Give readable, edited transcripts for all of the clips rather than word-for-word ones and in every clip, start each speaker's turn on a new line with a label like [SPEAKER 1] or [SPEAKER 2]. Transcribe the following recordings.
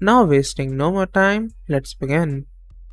[SPEAKER 1] Now, wasting no more time, let's begin.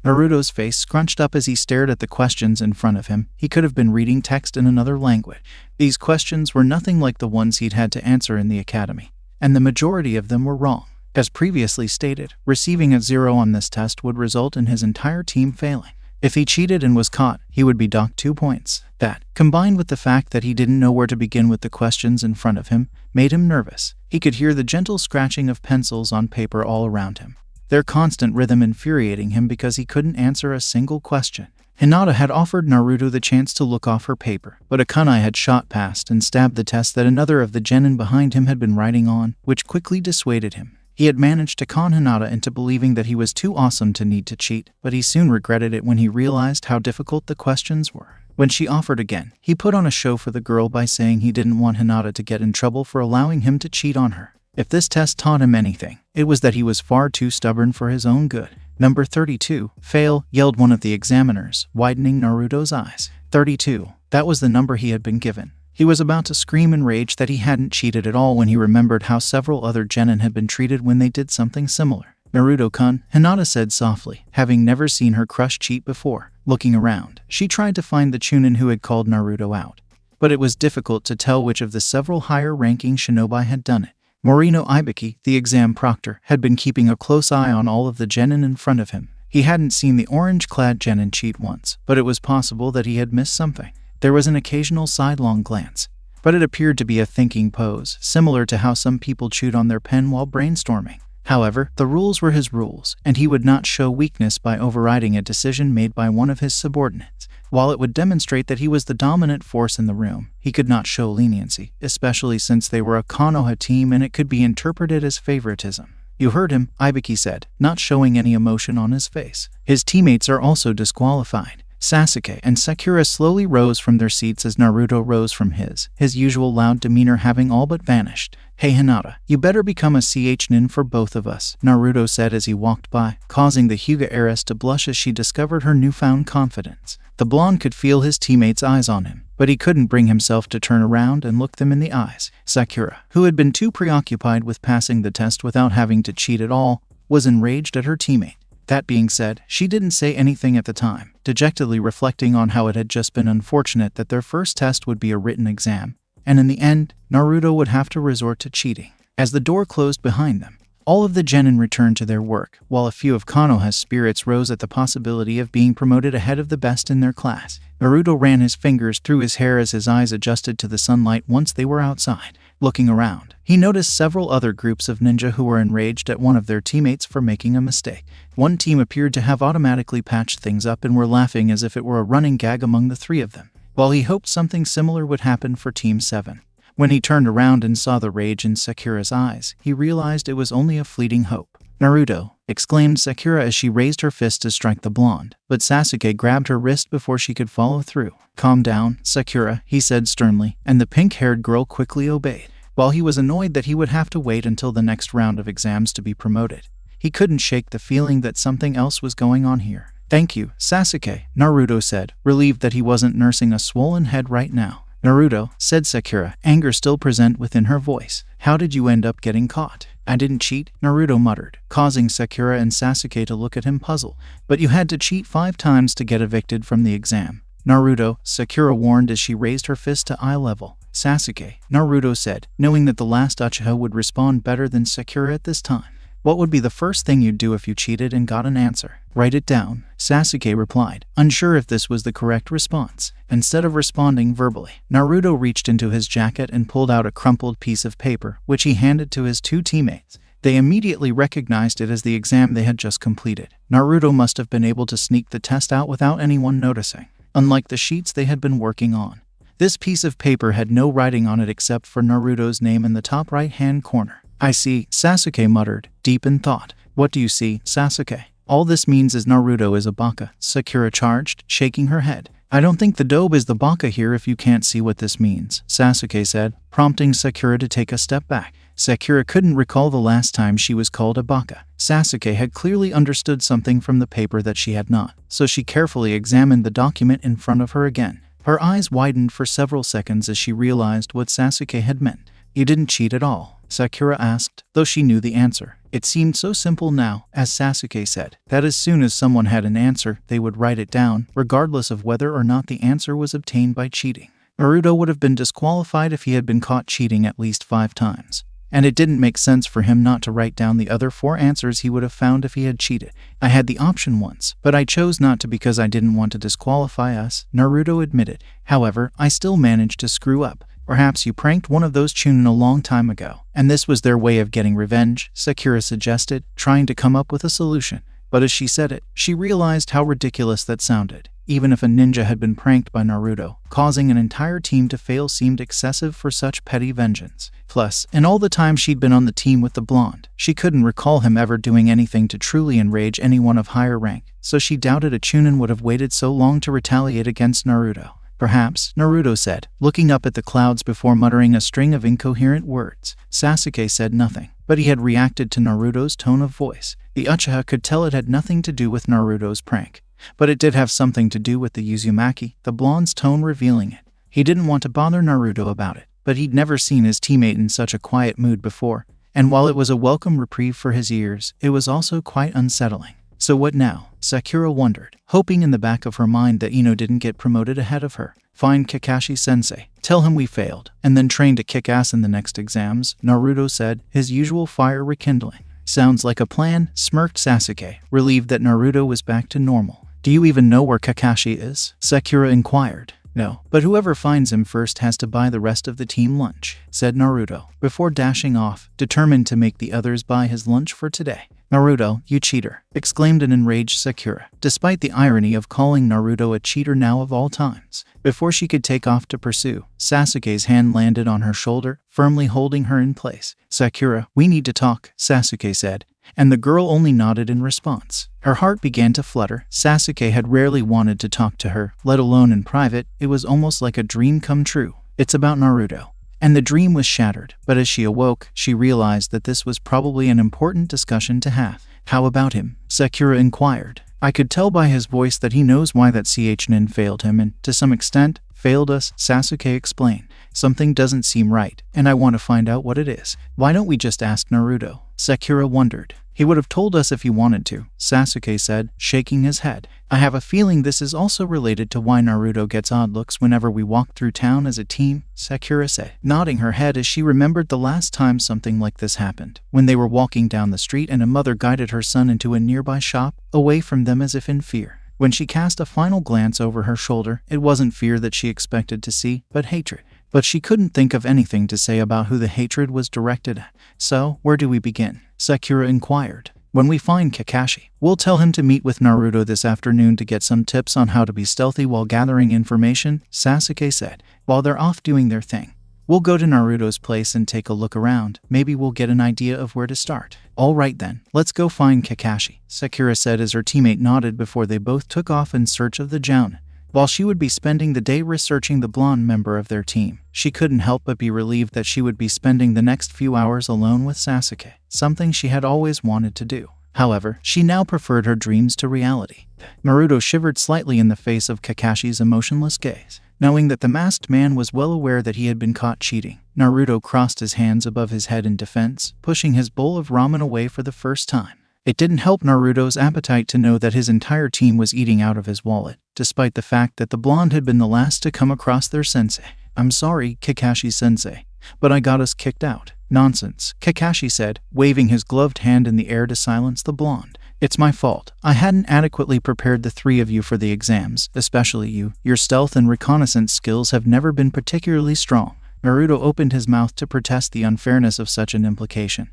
[SPEAKER 2] Naruto's face scrunched up as he stared at the questions in front of him. He could have been reading text in another language. These questions were nothing like the ones he'd had to answer in the academy, and the majority of them were wrong. As previously stated, receiving a 0 on this test would result in his entire team failing. If he cheated and was caught, he would be docked 2 points. That, combined with the fact that he didn't know where to begin with the questions in front of him, made him nervous. He could hear the gentle scratching of pencils on paper all around him, their constant rhythm infuriating him because he couldn't answer a single question. Hinata had offered Naruto the chance to look off her paper, but a kunai had shot past and stabbed the test that another of the genin behind him had been writing on, which quickly dissuaded him. He had managed to con Hinata into believing that he was too awesome to need to cheat, but he soon regretted it when he realized how difficult the questions were. When she offered again, he put on a show for the girl by saying he didn't want Hinata to get in trouble for allowing him to cheat on her. If this test taught him anything, it was that he was far too stubborn for his own good. Number 32, fail, yelled one of the examiners, widening Naruto's eyes. 32, that was the number he had been given. He was about to scream in rage that he hadn't cheated at all when he remembered how several other genin had been treated when they did something similar. Naruto-kun, Hinata said softly, having never seen her crush cheat before. Looking around, she tried to find the Chunin who had called Naruto out, but it was difficult to tell which of the several higher-ranking shinobi had done it. Morino Ibiki, the exam proctor, had been keeping a close eye on all of the genin in front of him. He hadn't seen the orange-clad genin cheat once, but it was possible that he had missed something. There was an occasional sidelong glance, but it appeared to be a thinking pose, similar to how some people chewed on their pen while brainstorming. However, the rules were his rules, and he would not show weakness by overriding a decision made by one of his subordinates. While it would demonstrate that he was the dominant force in the room, he could not show leniency, especially since they were a Konoha team and it could be interpreted as favoritism. You heard him, Ibiki said, not showing any emotion on his face. His teammates are also disqualified. Sasuke and Sakura slowly rose from their seats as Naruto rose from his usual loud demeanor having all but vanished. Hey Hinata, you better become a nin for both of us, Naruto said as he walked by, causing the Hyuga heiress to blush as she discovered her newfound confidence. The blonde could feel his teammates' eyes on him, but he couldn't bring himself to turn around and look them in the eyes. Sakura, who had been too preoccupied with passing the test without having to cheat at all, was enraged at her teammate. That being said, she didn't say anything at the time, dejectedly reflecting on how it had just been unfortunate that their first test would be a written exam, and in the end, Naruto would have to resort to cheating. As the door closed behind them, all of the genin returned to their work, while a few of Konoha's spirits rose at the possibility of being promoted ahead of the best in their class. Naruto ran his fingers through his hair as his eyes adjusted to the sunlight once they were outside. Looking around, he noticed several other groups of ninja who were enraged at one of their teammates for making a mistake. One team appeared to have automatically patched things up and were laughing as if it were a running gag among the three of them, while he hoped something similar would happen for Team 7. When he turned around and saw the rage in Sakura's eyes, he realized it was only a fleeting hope. Naruto, exclaimed Sakura as she raised her fist to strike the blonde, but Sasuke grabbed her wrist before she could follow through. Calm down, Sakura, he said sternly, and the pink-haired girl quickly obeyed. While he was annoyed that he would have to wait until the next round of exams to be promoted, he couldn't shake the feeling that something else was going on here. Thank you, Sasuke, Naruto said, relieved that he wasn't nursing a swollen head right now. Naruto, said Sakura, anger still present within her voice. How did you end up getting caught? I didn't cheat, Naruto muttered, causing Sakura and Sasuke to look at him puzzled. But you had to cheat 5 times to get evicted from the exam. Naruto, Sakura warned as she raised her fist to eye level. Sasuke, Naruto said, knowing that the last Uchiha would respond better than Sakura at this time. What would be the first thing you'd do if you cheated and got an answer? Write it down, Sasuke replied, unsure if this was the correct response. Instead of responding verbally, Naruto reached into his jacket and pulled out a crumpled piece of paper, which he handed to his 2 teammates. They immediately recognized it as the exam they had just completed. Naruto must have been able to sneak the test out without anyone noticing, unlike the sheets they had been working on. This piece of paper had no writing on it except for Naruto's name in the top right-hand corner. I see, Sasuke muttered, deep in thought. What do you see, Sasuke? All this means is Naruto is a baka, Sakura charged, shaking her head. I don't think the dobe is the baka here if you can't see what this means, Sasuke said, prompting Sakura to take a step back. Sakura couldn't recall the last time she was called a baka. Sasuke had clearly understood something from the paper that she had not, so she carefully examined the document in front of her again. Her eyes widened for several seconds as she realized what Sasuke had meant. You didn't cheat at all, Sakura asked, though she knew the answer. It seemed so simple now, as Sasuke said, that as soon as someone had an answer, they would write it down, regardless of whether or not the answer was obtained by cheating. Naruto would have been disqualified if he had been caught cheating at least 5 times. And it didn't make sense for him not to write down the other 4 answers he would have found if he had cheated. I had the option once, but I chose not to because I didn't want to disqualify us, Naruto admitted. However, I still managed to screw up. Perhaps you pranked one of those Chunin a long time ago, and this was their way of getting revenge, Sakura suggested, trying to come up with a solution. But as she said it, she realized how ridiculous that sounded. Even if a ninja had been pranked by Naruto, causing an entire team to fail seemed excessive for such petty vengeance. Plus, in all the time she'd been on the team with the blonde, she couldn't recall him ever doing anything to truly enrage anyone of higher rank, so she doubted a Chunin would have waited so long to retaliate against Naruto. Perhaps, Naruto said, looking up at the clouds before muttering a string of incoherent words. Sasuke said nothing, but he had reacted to Naruto's tone of voice. The Uchiha could tell it had nothing to do with Naruto's prank, but it did have something to do with the Uzumaki, the blonde's tone revealing it. He didn't want to bother Naruto about it, but he'd never seen his teammate in such a quiet mood before, and while it was a welcome reprieve for his ears, it was also quite unsettling. So what now? Sakura wondered, hoping in the back of her mind that Ino didn't get promoted ahead of her. Find Kakashi-sensei, tell him we failed, and then train to kick ass in the next exams, Naruto said, his usual fire rekindling. Sounds like a plan, smirked Sasuke, relieved that Naruto was back to normal. Do you even know where Kakashi is? Sakura inquired. No, but whoever finds him first has to buy the rest of the team lunch, said Naruto, before dashing off, determined to make the others buy his lunch for today. Naruto, you cheater, exclaimed an enraged Sakura, despite the irony of calling Naruto a cheater now of all times. Before she could take off to pursue, Sasuke's hand landed on her shoulder, firmly holding her in place. Sakura, we need to talk, Sasuke said, and the girl only nodded in response. Her heart began to flutter. Sasuke had rarely wanted to talk to her, let alone in private. It was almost like a dream come true. It's about Naruto. And the dream was shattered, but as she awoke, she realized that this was probably an important discussion to have. How about him? Sakura inquired. I could tell by his voice that he knows why that Chunin failed him and, to some extent, failed us, Sasuke explained. Something doesn't seem right, and I want to find out what it is. Why don't we just ask Naruto? Sakura wondered. He would have told us if he wanted to, Sasuke said, shaking his head. I have a feeling this is also related to why Naruto gets odd looks whenever we walk through town as a team, Sakura said, nodding her head as she remembered the last time something like this happened, when they were walking down the street and a mother guided her son into a nearby shop, away from them as if in fear. When she cast a final glance over her shoulder, it wasn't fear that she expected to see, but hatred. But she couldn't think of anything to say about who the hatred was directed at. So, where do we begin? Sakura inquired. When we find Kakashi, we'll tell him to meet with Naruto this afternoon to get some tips on how to be stealthy while gathering information, Sasuke said. While they're off doing their thing, we'll go to Naruto's place and take a look around. Maybe we'll get an idea of where to start. All right then, let's go find Kakashi, Sakura said as her teammate nodded before they both took off in search of the Jounin. While she would be spending the day researching the blonde member of their team, she couldn't help but be relieved that she would be spending the next few hours alone with Sasuke, something she had always wanted to do. However, she now preferred her dreams to reality. Naruto shivered slightly in the face of Kakashi's emotionless gaze. Knowing that the masked man was well aware that he had been caught cheating, Naruto crossed his hands above his head in defense, pushing his bowl of ramen away for the first time. It didn't help Naruto's appetite to know that his entire team was eating out of his wallet, despite the fact that the blonde had been the last to come across their sensei. I'm sorry, Kakashi-sensei, but I got us kicked out. Nonsense, Kakashi said, waving his gloved hand in the air to silence the blonde. It's my fault. I hadn't adequately prepared the 3 of you for the exams, especially you. Your stealth and reconnaissance skills have never been particularly strong. Naruto opened his mouth to protest the unfairness of such an implication,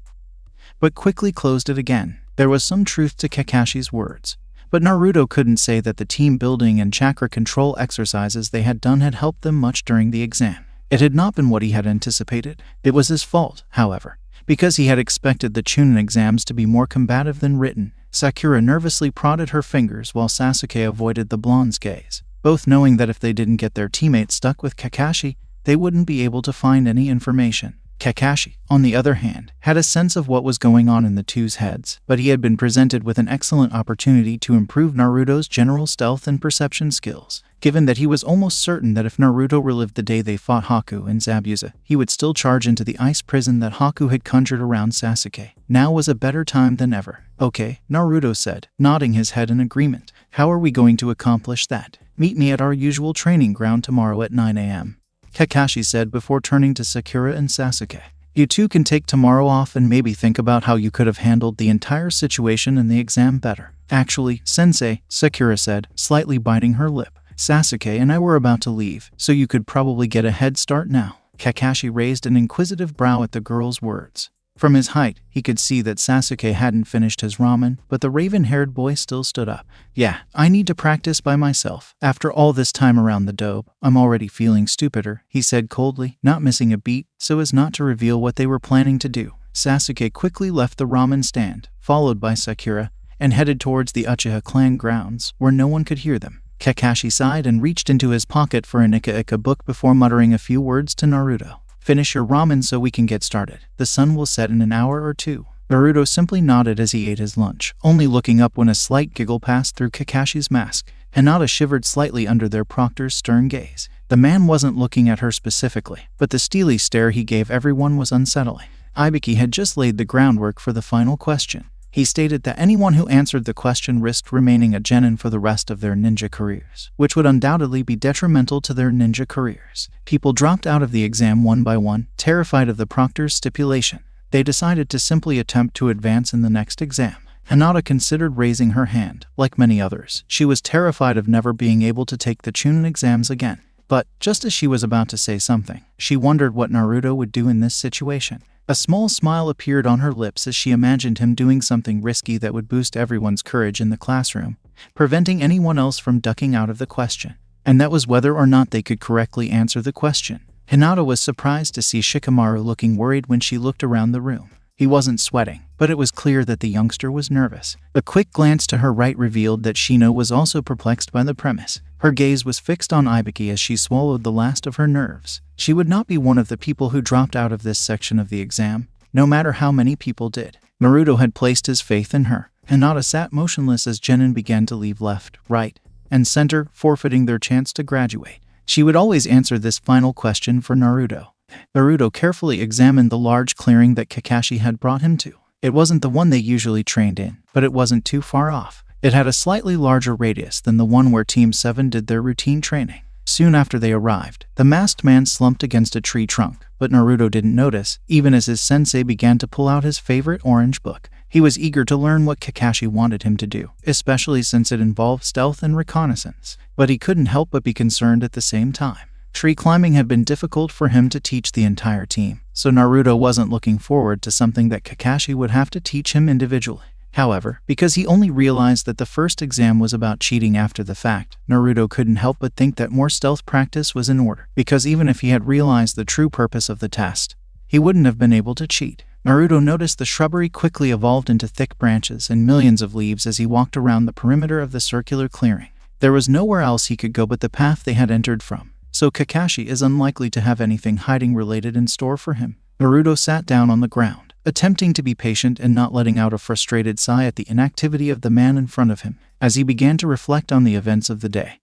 [SPEAKER 2] but quickly closed it again. There was some truth to Kakashi's words, but Naruto couldn't say that the team building and chakra control exercises they had done had helped them much during the exam. It had not been what he had anticipated. It was his fault, however, because he had expected the Chunin exams to be more combative than written. Sakura nervously prodded her fingers while Sasuke avoided the blonde's gaze, both knowing that if they didn't get their teammate stuck with Kakashi, they wouldn't be able to find any information. Kakashi, on the other hand, had a sense of what was going on in the two's heads, but he had been presented with an excellent opportunity to improve Naruto's general stealth and perception skills, given that he was almost certain that if Naruto relived the day they fought Haku and Zabuza, he would still charge into the ice prison that Haku had conjured around Sasuke. Now was a better time than ever. Okay, Naruto said, nodding his head in agreement. How are we going to accomplish that? Meet me at our usual training ground tomorrow at 9 a.m. Kakashi said before turning to Sakura and Sasuke. You two can take tomorrow off and maybe think about how you could have handled the entire situation in the exam better. Actually, Sensei, Sakura said, slightly biting her lip. Sasuke and I were about to leave, so you could probably get a head start now. Kakashi raised an inquisitive brow at the girl's words. From his height, he could see that Sasuke hadn't finished his ramen, but the raven-haired boy still stood up. Yeah, I need to practice by myself. After all this time around the dobe, I'm already feeling stupider, he said coldly, not missing a beat, so as not to reveal what they were planning to do. Sasuke quickly left the ramen stand, followed by Sakura, and headed towards the Uchiha clan grounds, where no one could hear them. Kakashi sighed and reached into his pocket for an Ika book before muttering a few words to Naruto. Finish your ramen so we can get started. The sun will set in an hour or two. Naruto simply nodded as he ate his lunch, only looking up when a slight giggle passed through Kakashi's mask. Hinata shivered slightly under their proctor's stern gaze. The man wasn't looking at her specifically, but the steely stare he gave everyone was unsettling. Ibiki had just laid the groundwork for the final question. He stated that anyone who answered the question risked remaining a genin for the rest of their ninja careers, which would undoubtedly be detrimental to their ninja careers. People dropped out of the exam one by one, terrified of the proctor's stipulation. They decided to simply attempt to advance in the next exam. Hinata considered raising her hand. Like many others, she was terrified of never being able to take the Chunin exams again. But, just as she was about to say something, she wondered what Naruto would do in this situation. A small smile appeared on her lips as she imagined him doing something risky that would boost everyone's courage in the classroom, preventing anyone else from ducking out of the question. And that was whether or not they could correctly answer the question. Hinata was surprised to see Shikamaru looking worried when she looked around the room. He wasn't sweating, but it was clear that the youngster was nervous. A quick glance to her right revealed that Shino was also perplexed by the premise. Her gaze was fixed on Ibiki as she swallowed the last of her nerves. She would not be one of the people who dropped out of this section of the exam, no matter how many people did. Naruto had placed his faith in her. Hinata sat motionless as genin began to leave left, right, and center, forfeiting their chance to graduate. She would always answer this final question for Naruto. Naruto carefully examined the large clearing that Kakashi had brought him to. It wasn't the one they usually trained in, but it wasn't too far off. It had a slightly larger radius than the one where Team 7 did their routine training. Soon after they arrived, the masked man slumped against a tree trunk, but Naruto didn't notice, even as his sensei began to pull out his favorite orange book. He was eager to learn what Kakashi wanted him to do, especially since it involved stealth and reconnaissance, but he couldn't help but be concerned at the same time. Tree climbing had been difficult for him to teach the entire team, so Naruto wasn't looking forward to something that Kakashi would have to teach him individually. However, because he only realized that the first exam was about cheating after the fact, Naruto couldn't help but think that more stealth practice was in order, because even if he had realized the true purpose of the test, he wouldn't have been able to cheat. Naruto noticed the shrubbery quickly evolved into thick branches and millions of leaves as he walked around the perimeter of the circular clearing. There was nowhere else he could go but the path they had entered from, so Kakashi is unlikely to have anything hiding related in store for him. Naruto sat down on the ground, attempting to be patient and not letting out a frustrated sigh at the inactivity of the man in front of him, as he began to reflect on the events of the day.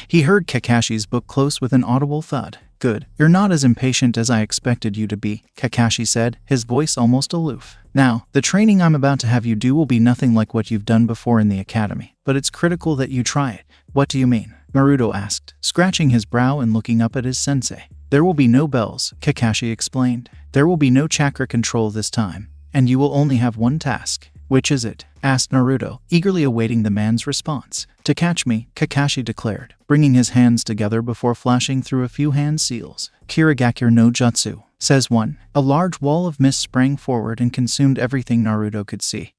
[SPEAKER 2] He heard Kakashi's book close with an audible thud. Good, you're not as impatient as I expected you to be, Kakashi said, his voice almost aloof. Now, the training I'm about to have you do will be nothing like what you've done before in the academy, but it's critical that you try it. What do you mean? Naruto asked, scratching his brow and looking up at his sensei. There will be no bells, Kakashi explained. There will be no chakra control this time, and you will only have one task. Which is it? Asked Naruto, eagerly awaiting the man's response. To catch me, Kakashi declared, bringing his hands together before flashing through a few hand seals. Kirigakure no Jutsu, says one. A large wall of mist sprang forward and consumed everything Naruto could see.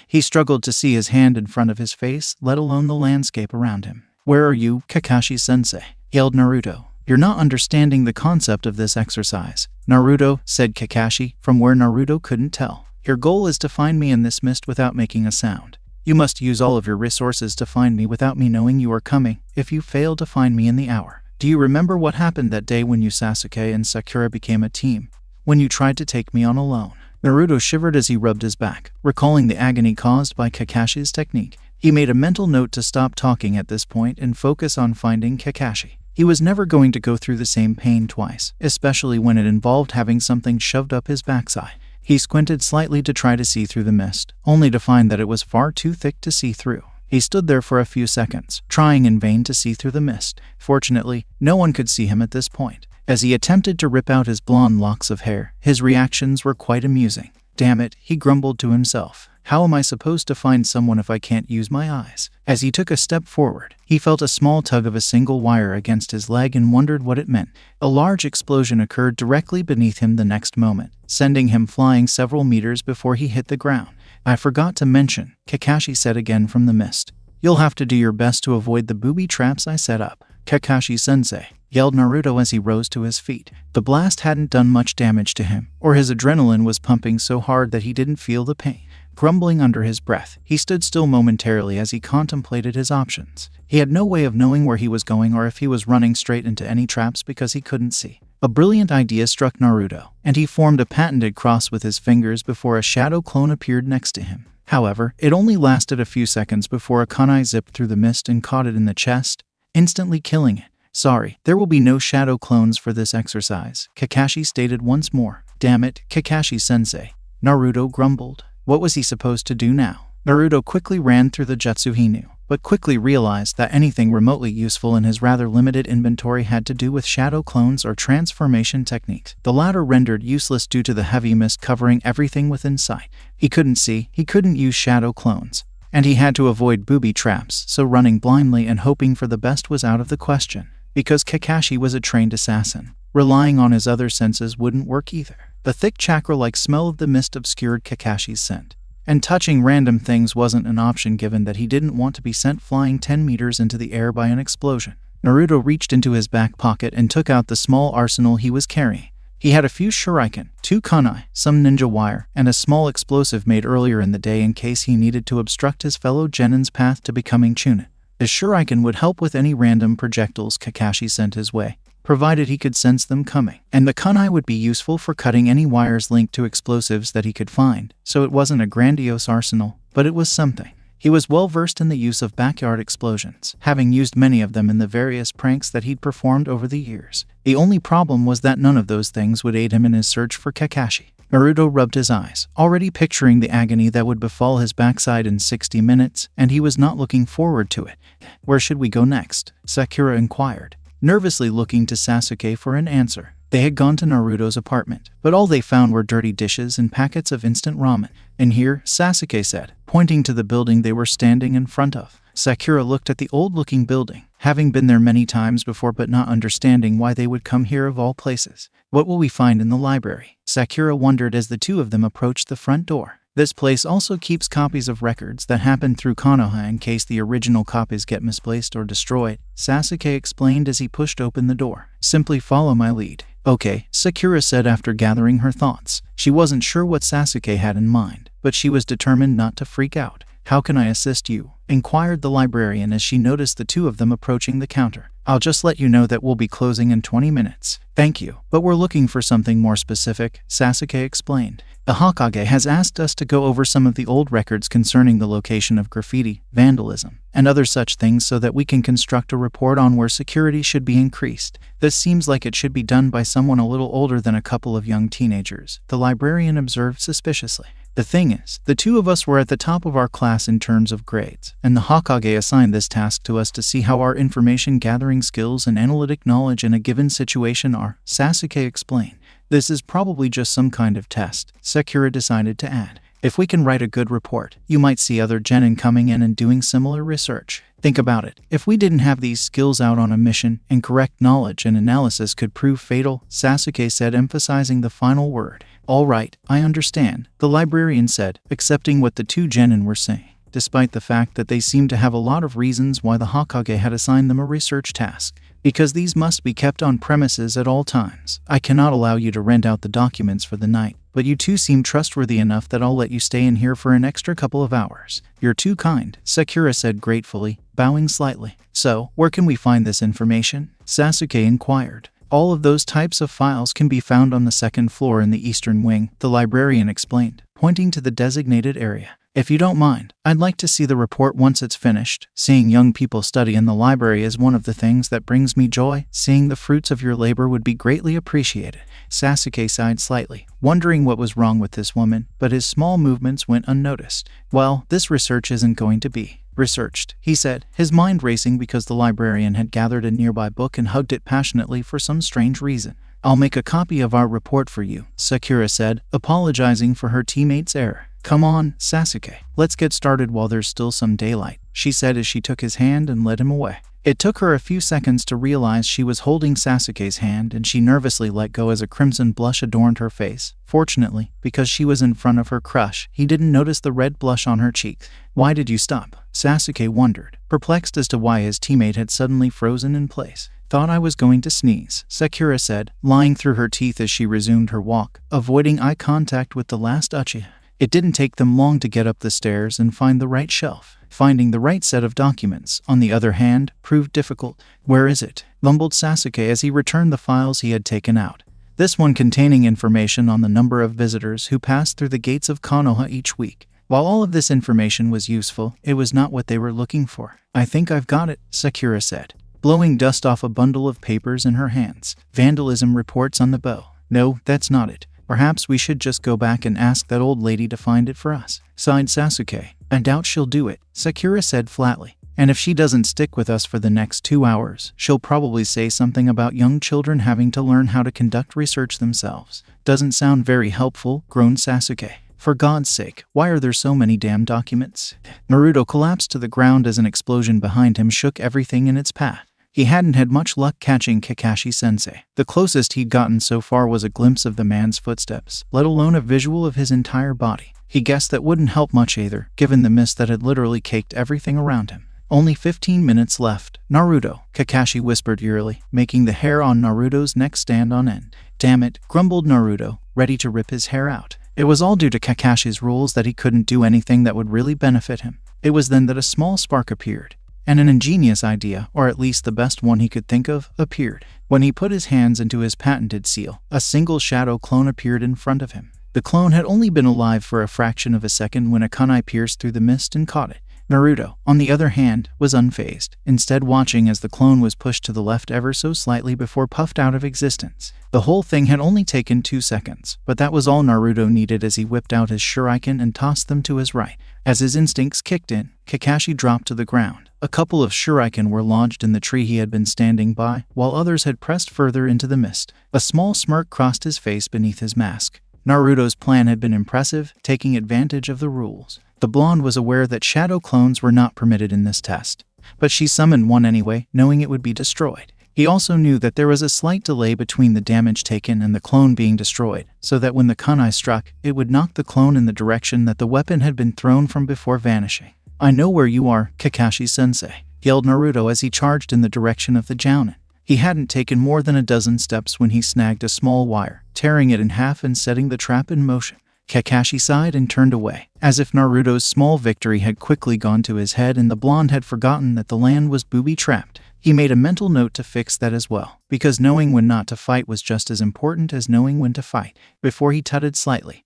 [SPEAKER 2] He struggled to see his hand in front of his face, let alone the landscape around him. Where are you, Kakashi-sensei? Yelled Naruto. You're not understanding the concept of this exercise, Naruto, said Kakashi, from where Naruto couldn't tell. Your goal is to find me in this mist without making a sound. You must use all of your resources to find me without me knowing you are coming, if you fail to find me in the hour. Do you remember what happened that day when you Sasuke and Sakura became a team? when you tried to take me on alone. Naruto shivered as he rubbed his back, recalling the agony caused by Kakashi's technique. He made a mental note to stop talking at this point and focus on finding Kakashi. He was never going to go through the same pain twice, especially when it involved having something shoved up his backside. He squinted slightly to try to see through the mist, only to find that it was far too thick to see through. He stood there for a few seconds, trying in vain to see through the mist. Fortunately, no one could see him at this point. As he attempted to rip out his blonde locks of hair, his reactions were quite amusing. Damn it, he grumbled to himself. How am I supposed to find someone if I can't use my eyes? As he took a step forward, he felt a small tug of a single wire against his leg and wondered what it meant. A large explosion occurred directly beneath him the next moment, sending him flying several meters before he hit the ground. I forgot to mention, Kakashi said again from the mist. You'll have to do your best to avoid the booby traps I set up. Kakashi-sensei, yelled Naruto as he rose to his feet. The blast hadn't done much damage to him, or his adrenaline was pumping so hard that he didn't feel the pain. Grumbling under his breath, he stood still momentarily as he contemplated his options. He had no way of knowing where he was going or if he was running straight into any traps because he couldn't see. A brilliant idea struck Naruto, and he formed a patented cross with his fingers before a shadow clone appeared next to him. However, it only lasted a few seconds before a kunai zipped through the mist and caught it in the chest, instantly killing it. Sorry, there will be no shadow clones for this exercise, Kakashi stated once more. Damn it, Kakashi-sensei, Naruto grumbled. What was he supposed to do now? Naruto quickly ran through the jutsu he knew, but quickly realized that anything remotely useful in his rather limited inventory had to do with shadow clones or transformation techniques, the latter rendered useless due to the heavy mist covering everything within sight. He couldn't see, he couldn't use shadow clones, and he had to avoid booby traps, so running blindly and hoping for the best was out of the question. Because Kakashi was a trained assassin, relying on his other senses wouldn't work either. The thick chakra-like smell of the mist obscured Kakashi's scent, and touching random things wasn't an option given that he didn't want to be sent flying 10 meters into the air by an explosion. Naruto reached into his back pocket and took out the small arsenal he was carrying. He had a few shuriken, 2 kunai, some ninja wire, and a small explosive made earlier in the day in case he needed to obstruct his fellow genin's path to becoming Chunin. His shuriken would help with any random projectiles Kakashi sent his way, provided he could sense them coming, and the kunai would be useful for cutting any wires linked to explosives that he could find, so it wasn't a grandiose arsenal, but it was something. He was well versed in the use of backyard explosions, having used many of them in the various pranks that he'd performed over the years. The only problem was that none of those things would aid him in his search for Kakashi. Naruto rubbed his eyes, already picturing the agony that would befall his backside in 60 minutes, and he was not looking forward to it. Where should we go next? Sakura inquired, nervously looking to Sasuke for an answer. They had gone to Naruto's apartment, but all they found were dirty dishes and packets of instant ramen. "In here," Sasuke said, pointing to the building they were standing in front of. Sakura looked at the old-looking building, having been there many times before but not understanding why they would come here of all places. "What will we find in the library?" Sakura wondered as the two of them approached the front door. This place also keeps copies of records that happened through Konoha in case the original copies get misplaced or destroyed, Sasuke explained as he pushed open the door. "Simply follow my lead." "Okay," Sakura said after gathering her thoughts. She wasn't sure what Sasuke had in mind, but she was determined not to freak out. "How can I assist you?" inquired the librarian as she noticed the two of them approaching the counter. "I'll just let you know that we'll be closing in 20 minutes. "Thank you, but we're looking for something more specific," Sasuke explained. "The Hokage has asked us to go over some of the old records concerning the location of graffiti, vandalism, and other such things so that we can construct a report on where security should be increased. This seems like it should be done by someone a little older than a couple of young teenagers," the librarian observed suspiciously. "The thing is, the two of us were at the top of our class in terms of grades, and the Hokage assigned this task to us to see how our information gathering skills and analytic knowledge in a given situation are," Sasuke explained. "This is probably just some kind of test," Sakura decided to add. "If we can write a good report, you might see other genin coming in and doing similar research. Think about it. If we didn't have these skills out on a mission, incorrect knowledge and analysis could prove fatal," Sasuke said, emphasizing the final word. "All right, I understand," the librarian said, accepting what the two genin were saying, despite the fact that they seemed to have a lot of reasons why the Hokage had assigned them a research task. "Because these must be kept on premises at all times. I cannot allow you to rent out the documents for the night, but you two seem trustworthy enough that I'll let you stay in here for an extra couple of hours." "You're too kind," Sakura said gratefully, bowing slightly. "So, where can we find this information?" Sasuke inquired. All of those types of files can be found on the second floor in the eastern wing, the librarian explained, pointing to the designated area. If you don't mind, I'd like to see the report once it's finished. Seeing young people study in the library is one of the things that brings me joy. Seeing the fruits of your labor would be greatly appreciated. Sasuke sighed slightly, wondering what was wrong with this woman, but his small movements went unnoticed. Well, this research isn't going to be researched, he said, his mind racing because the librarian had gathered a nearby book and hugged it passionately for some strange reason. I'll make a copy of our report for you, Sakura said, apologizing for her teammate's error. Come on, Sasuke. Let's get started while there's still some daylight, she said as she took his hand and led him away. It took her a few seconds to realize she was holding Sasuke's hand, and she nervously let go as a crimson blush adorned her face. Fortunately, because she was in front of her crush, he didn't notice the red blush on her cheeks. Why did you stop? Sasuke wondered, perplexed as to why his teammate had suddenly frozen in place. Thought I was going to sneeze, Sakura said, lying through her teeth as she resumed her walk, avoiding eye contact with the last Uchiha. It didn't take them long to get up the stairs and find the right shelf. Finding the right set of documents, on the other hand, proved difficult. Where is it? Mumbled Sasuke as he returned the files he had taken out. This one containing information on the number of visitors who passed through the gates of Konoha each week. While all of this information was useful, it was not what they were looking for. I think I've got it, Sakura said, blowing dust off a bundle of papers in her hands. Vandalism reports on the bow. No, that's not it. Perhaps we should just go back and ask that old lady to find it for us, sighed Sasuke. I doubt she'll do it, Sakura said flatly. And if she doesn't stick with us for the next 2 hours, she'll probably say something about young children having to learn how to conduct research themselves. Doesn't sound very helpful, groaned Sasuke. For God's sake, why are there so many damn documents? Naruto collapsed to the ground as an explosion behind him shook everything in its path. He hadn't had much luck catching Kakashi-sensei. The closest he'd gotten so far was a glimpse of the man's footsteps, let alone a visual of his entire body. He guessed that wouldn't help much either, given the mist that had literally caked everything around him. Only 15 minutes left. Naruto, Kakashi whispered eerily, making the hair on Naruto's neck stand on end. Damn it, grumbled Naruto, ready to rip his hair out. It was all due to Kakashi's rules that he couldn't do anything that would really benefit him. It was then that a small spark appeared. And an ingenious idea, or at least the best one he could think of, appeared. When he put his hands into his patented seal, a single shadow clone appeared in front of him. The clone had only been alive for a fraction of a second when a kunai pierced through the mist and caught it. Naruto, on the other hand, was unfazed, instead watching as the clone was pushed to the left ever so slightly before puffed out of existence. The whole thing had only taken 2 seconds, but that was all Naruto needed as he whipped out his shuriken and tossed them to his right. As his instincts kicked in, Kakashi dropped to the ground. A couple of shuriken were lodged in the tree he had been standing by, while others had pressed further into the mist. A small smirk crossed his face beneath his mask. Naruto's plan had been impressive, taking advantage of the rules. The blonde was aware that shadow clones were not permitted in this test, but she summoned one anyway, knowing it would be destroyed. He also knew that there was a slight delay between the damage taken and the clone being destroyed, so that when the kunai struck, it would knock the clone in the direction that the weapon had been thrown from before vanishing. I know where you are, Kakashi-sensei, yelled Naruto as he charged in the direction of the Jounin. He hadn't taken more than a dozen steps when he snagged a small wire, tearing it in half and setting the trap in motion. Kakashi sighed and turned away, as if Naruto's small victory had quickly gone to his head and the blonde had forgotten that the land was booby-trapped. He made a mental note to fix that as well, because knowing when not to fight was just as important as knowing when to fight. Before he tutted slightly,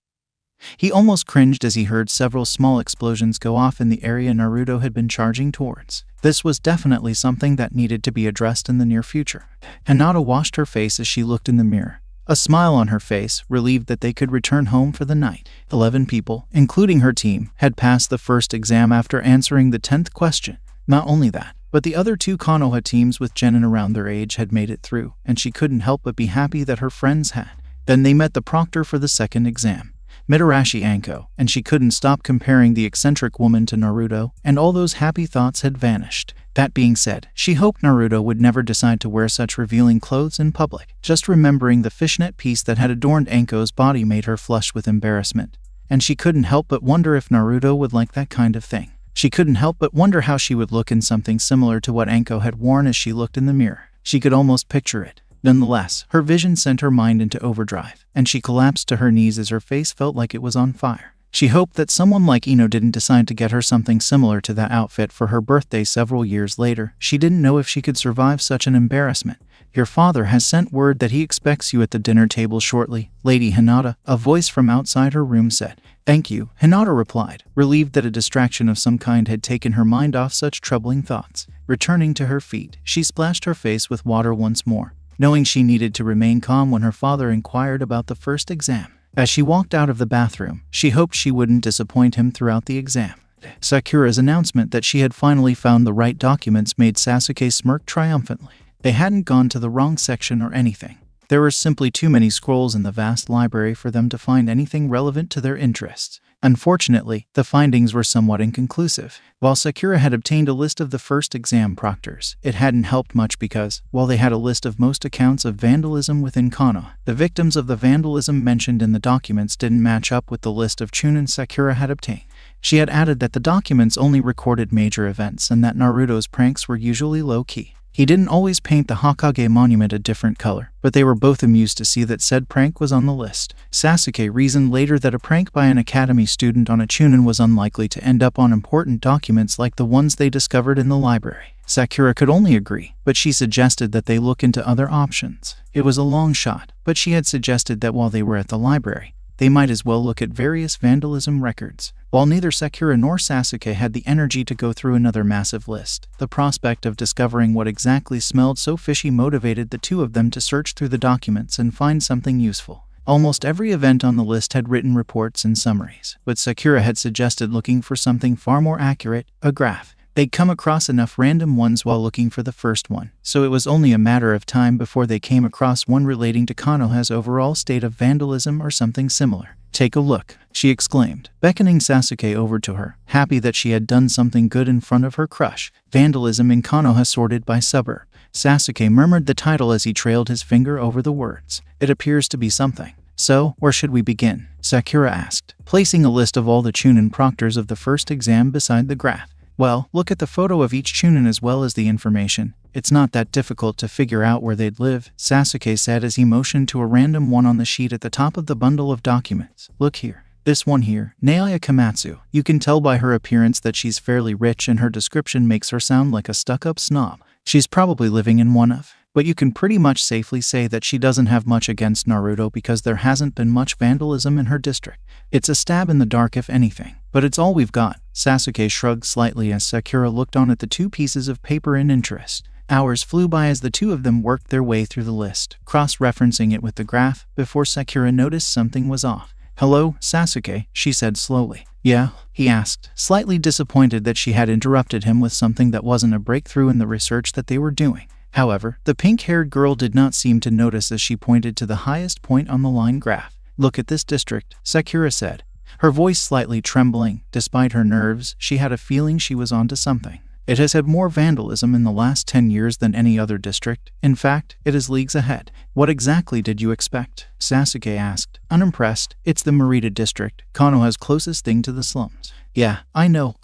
[SPEAKER 2] he almost cringed as he heard several small explosions go off in the area Naruto had been charging towards. This was definitely something that needed to be addressed in the near future. Hinata washed her face as she looked in the mirror, a smile on her face, relieved that they could return home for the night. 11 people, including her team, had passed the first exam after answering the 10th question. Not only that, but the other 2 Konoha teams with genin around their age had made it through, and she couldn't help but be happy that her friends had. Then they met the proctor for the second exam, Mitarashi Anko, and she couldn't stop comparing the eccentric woman to Naruto, and all those happy thoughts had vanished. That being said, she hoped Naruto would never decide to wear such revealing clothes in public. Just remembering the fishnet piece that had adorned Anko's body made her flush with embarrassment, and she couldn't help but wonder if Naruto would like that kind of thing. She couldn't help but wonder how she would look in something similar to what Anko had worn as she looked in the mirror. She could almost picture it. Nonetheless, her vision sent her mind into overdrive, and she collapsed to her knees as her face felt like it was on fire. She hoped that someone like Ino didn't decide to get her something similar to that outfit for her birthday several years later. She didn't know if she could survive such an embarrassment. Your father has sent word that he expects you at the dinner table shortly, Lady Hinata, a voice from outside her room said. Thank you, Hinata replied, relieved that a distraction of some kind had taken her mind off such troubling thoughts. Returning to her feet, she splashed her face with water once more, knowing she needed to remain calm when her father inquired about the first exam. As she walked out of the bathroom, she hoped she wouldn't disappoint him throughout the exam. Sakura's announcement that she had finally found the right documents made Sasuke smirk triumphantly. They hadn't gone to the wrong section or anything. There were simply too many scrolls in the vast library for them to find anything relevant to their interests. Unfortunately, the findings were somewhat inconclusive. While Sakura had obtained a list of the first exam proctors, it hadn't helped much because, while they had a list of most accounts of vandalism within Konoha, the victims of the vandalism mentioned in the documents didn't match up with the list of Chunin Sakura had obtained. She had added that the documents only recorded major events and that Naruto's pranks were usually low-key. He didn't always paint the Hokage monument a different color, but they were both amused to see that said prank was on the list. Sasuke reasoned later that a prank by an academy student on a Chunin was unlikely to end up on important documents like the ones they discovered in the library. Sakura could only agree, but she suggested that they look into other options. It was a long shot, but she had suggested that while they were at the library, they might as well look at various vandalism records. While neither Sakura nor Sasuke had the energy to go through another massive list, the prospect of discovering what exactly smelled so fishy motivated the two of them to search through the documents and find something useful. Almost every event on the list had written reports and summaries, but Sakura had suggested looking for something far more accurate, a graph. They'd come across enough random ones while looking for the first one, so it was only a matter of time before they came across one relating to Konoha's overall state of vandalism or something similar. Take a look, she exclaimed, beckoning Sasuke over to her, happy that she had done something good in front of her crush. Vandalism in Konoha sorted by suburb. Sasuke murmured the title as he trailed his finger over the words. It appears to be something. So, where should we begin? Sakura asked, placing a list of all the Chunin proctors of the first exam beside the graph. Well, look at the photo of each Chunin as well as the information. It's not that difficult to figure out where they'd live, Sasuke said as he motioned to a random one on the sheet at the top of the bundle of documents. Look here. This one here, Naoya Komatsu. You can tell by her appearance that she's fairly rich and her description makes her sound like a stuck-up snob. She's probably living in one of. But you can pretty much safely say that she doesn't have much against Naruto because there hasn't been much vandalism in her district. It's a stab in the dark if anything. But it's all we've got. Sasuke shrugged slightly as Sakura looked on at the two pieces of paper in interest. Hours flew by as the two of them worked their way through the list, cross-referencing it with the graph, before Sakura noticed something was off. Hello, Sasuke, she said slowly. Yeah? He asked, slightly disappointed that she had interrupted him with something that wasn't a breakthrough in the research that they were doing. However, the pink-haired girl did not seem to notice as she pointed to the highest point on the line graph. Look at this district, Sakura said, her voice slightly trembling. Despite her nerves, she had a feeling she was onto something. It has had more vandalism in the last 10 years than any other district. In fact, it is leagues ahead. What exactly did you expect? Sasuke asked, unimpressed. It's the Merida district, Konoha's closest thing to the slums. Yeah, I know,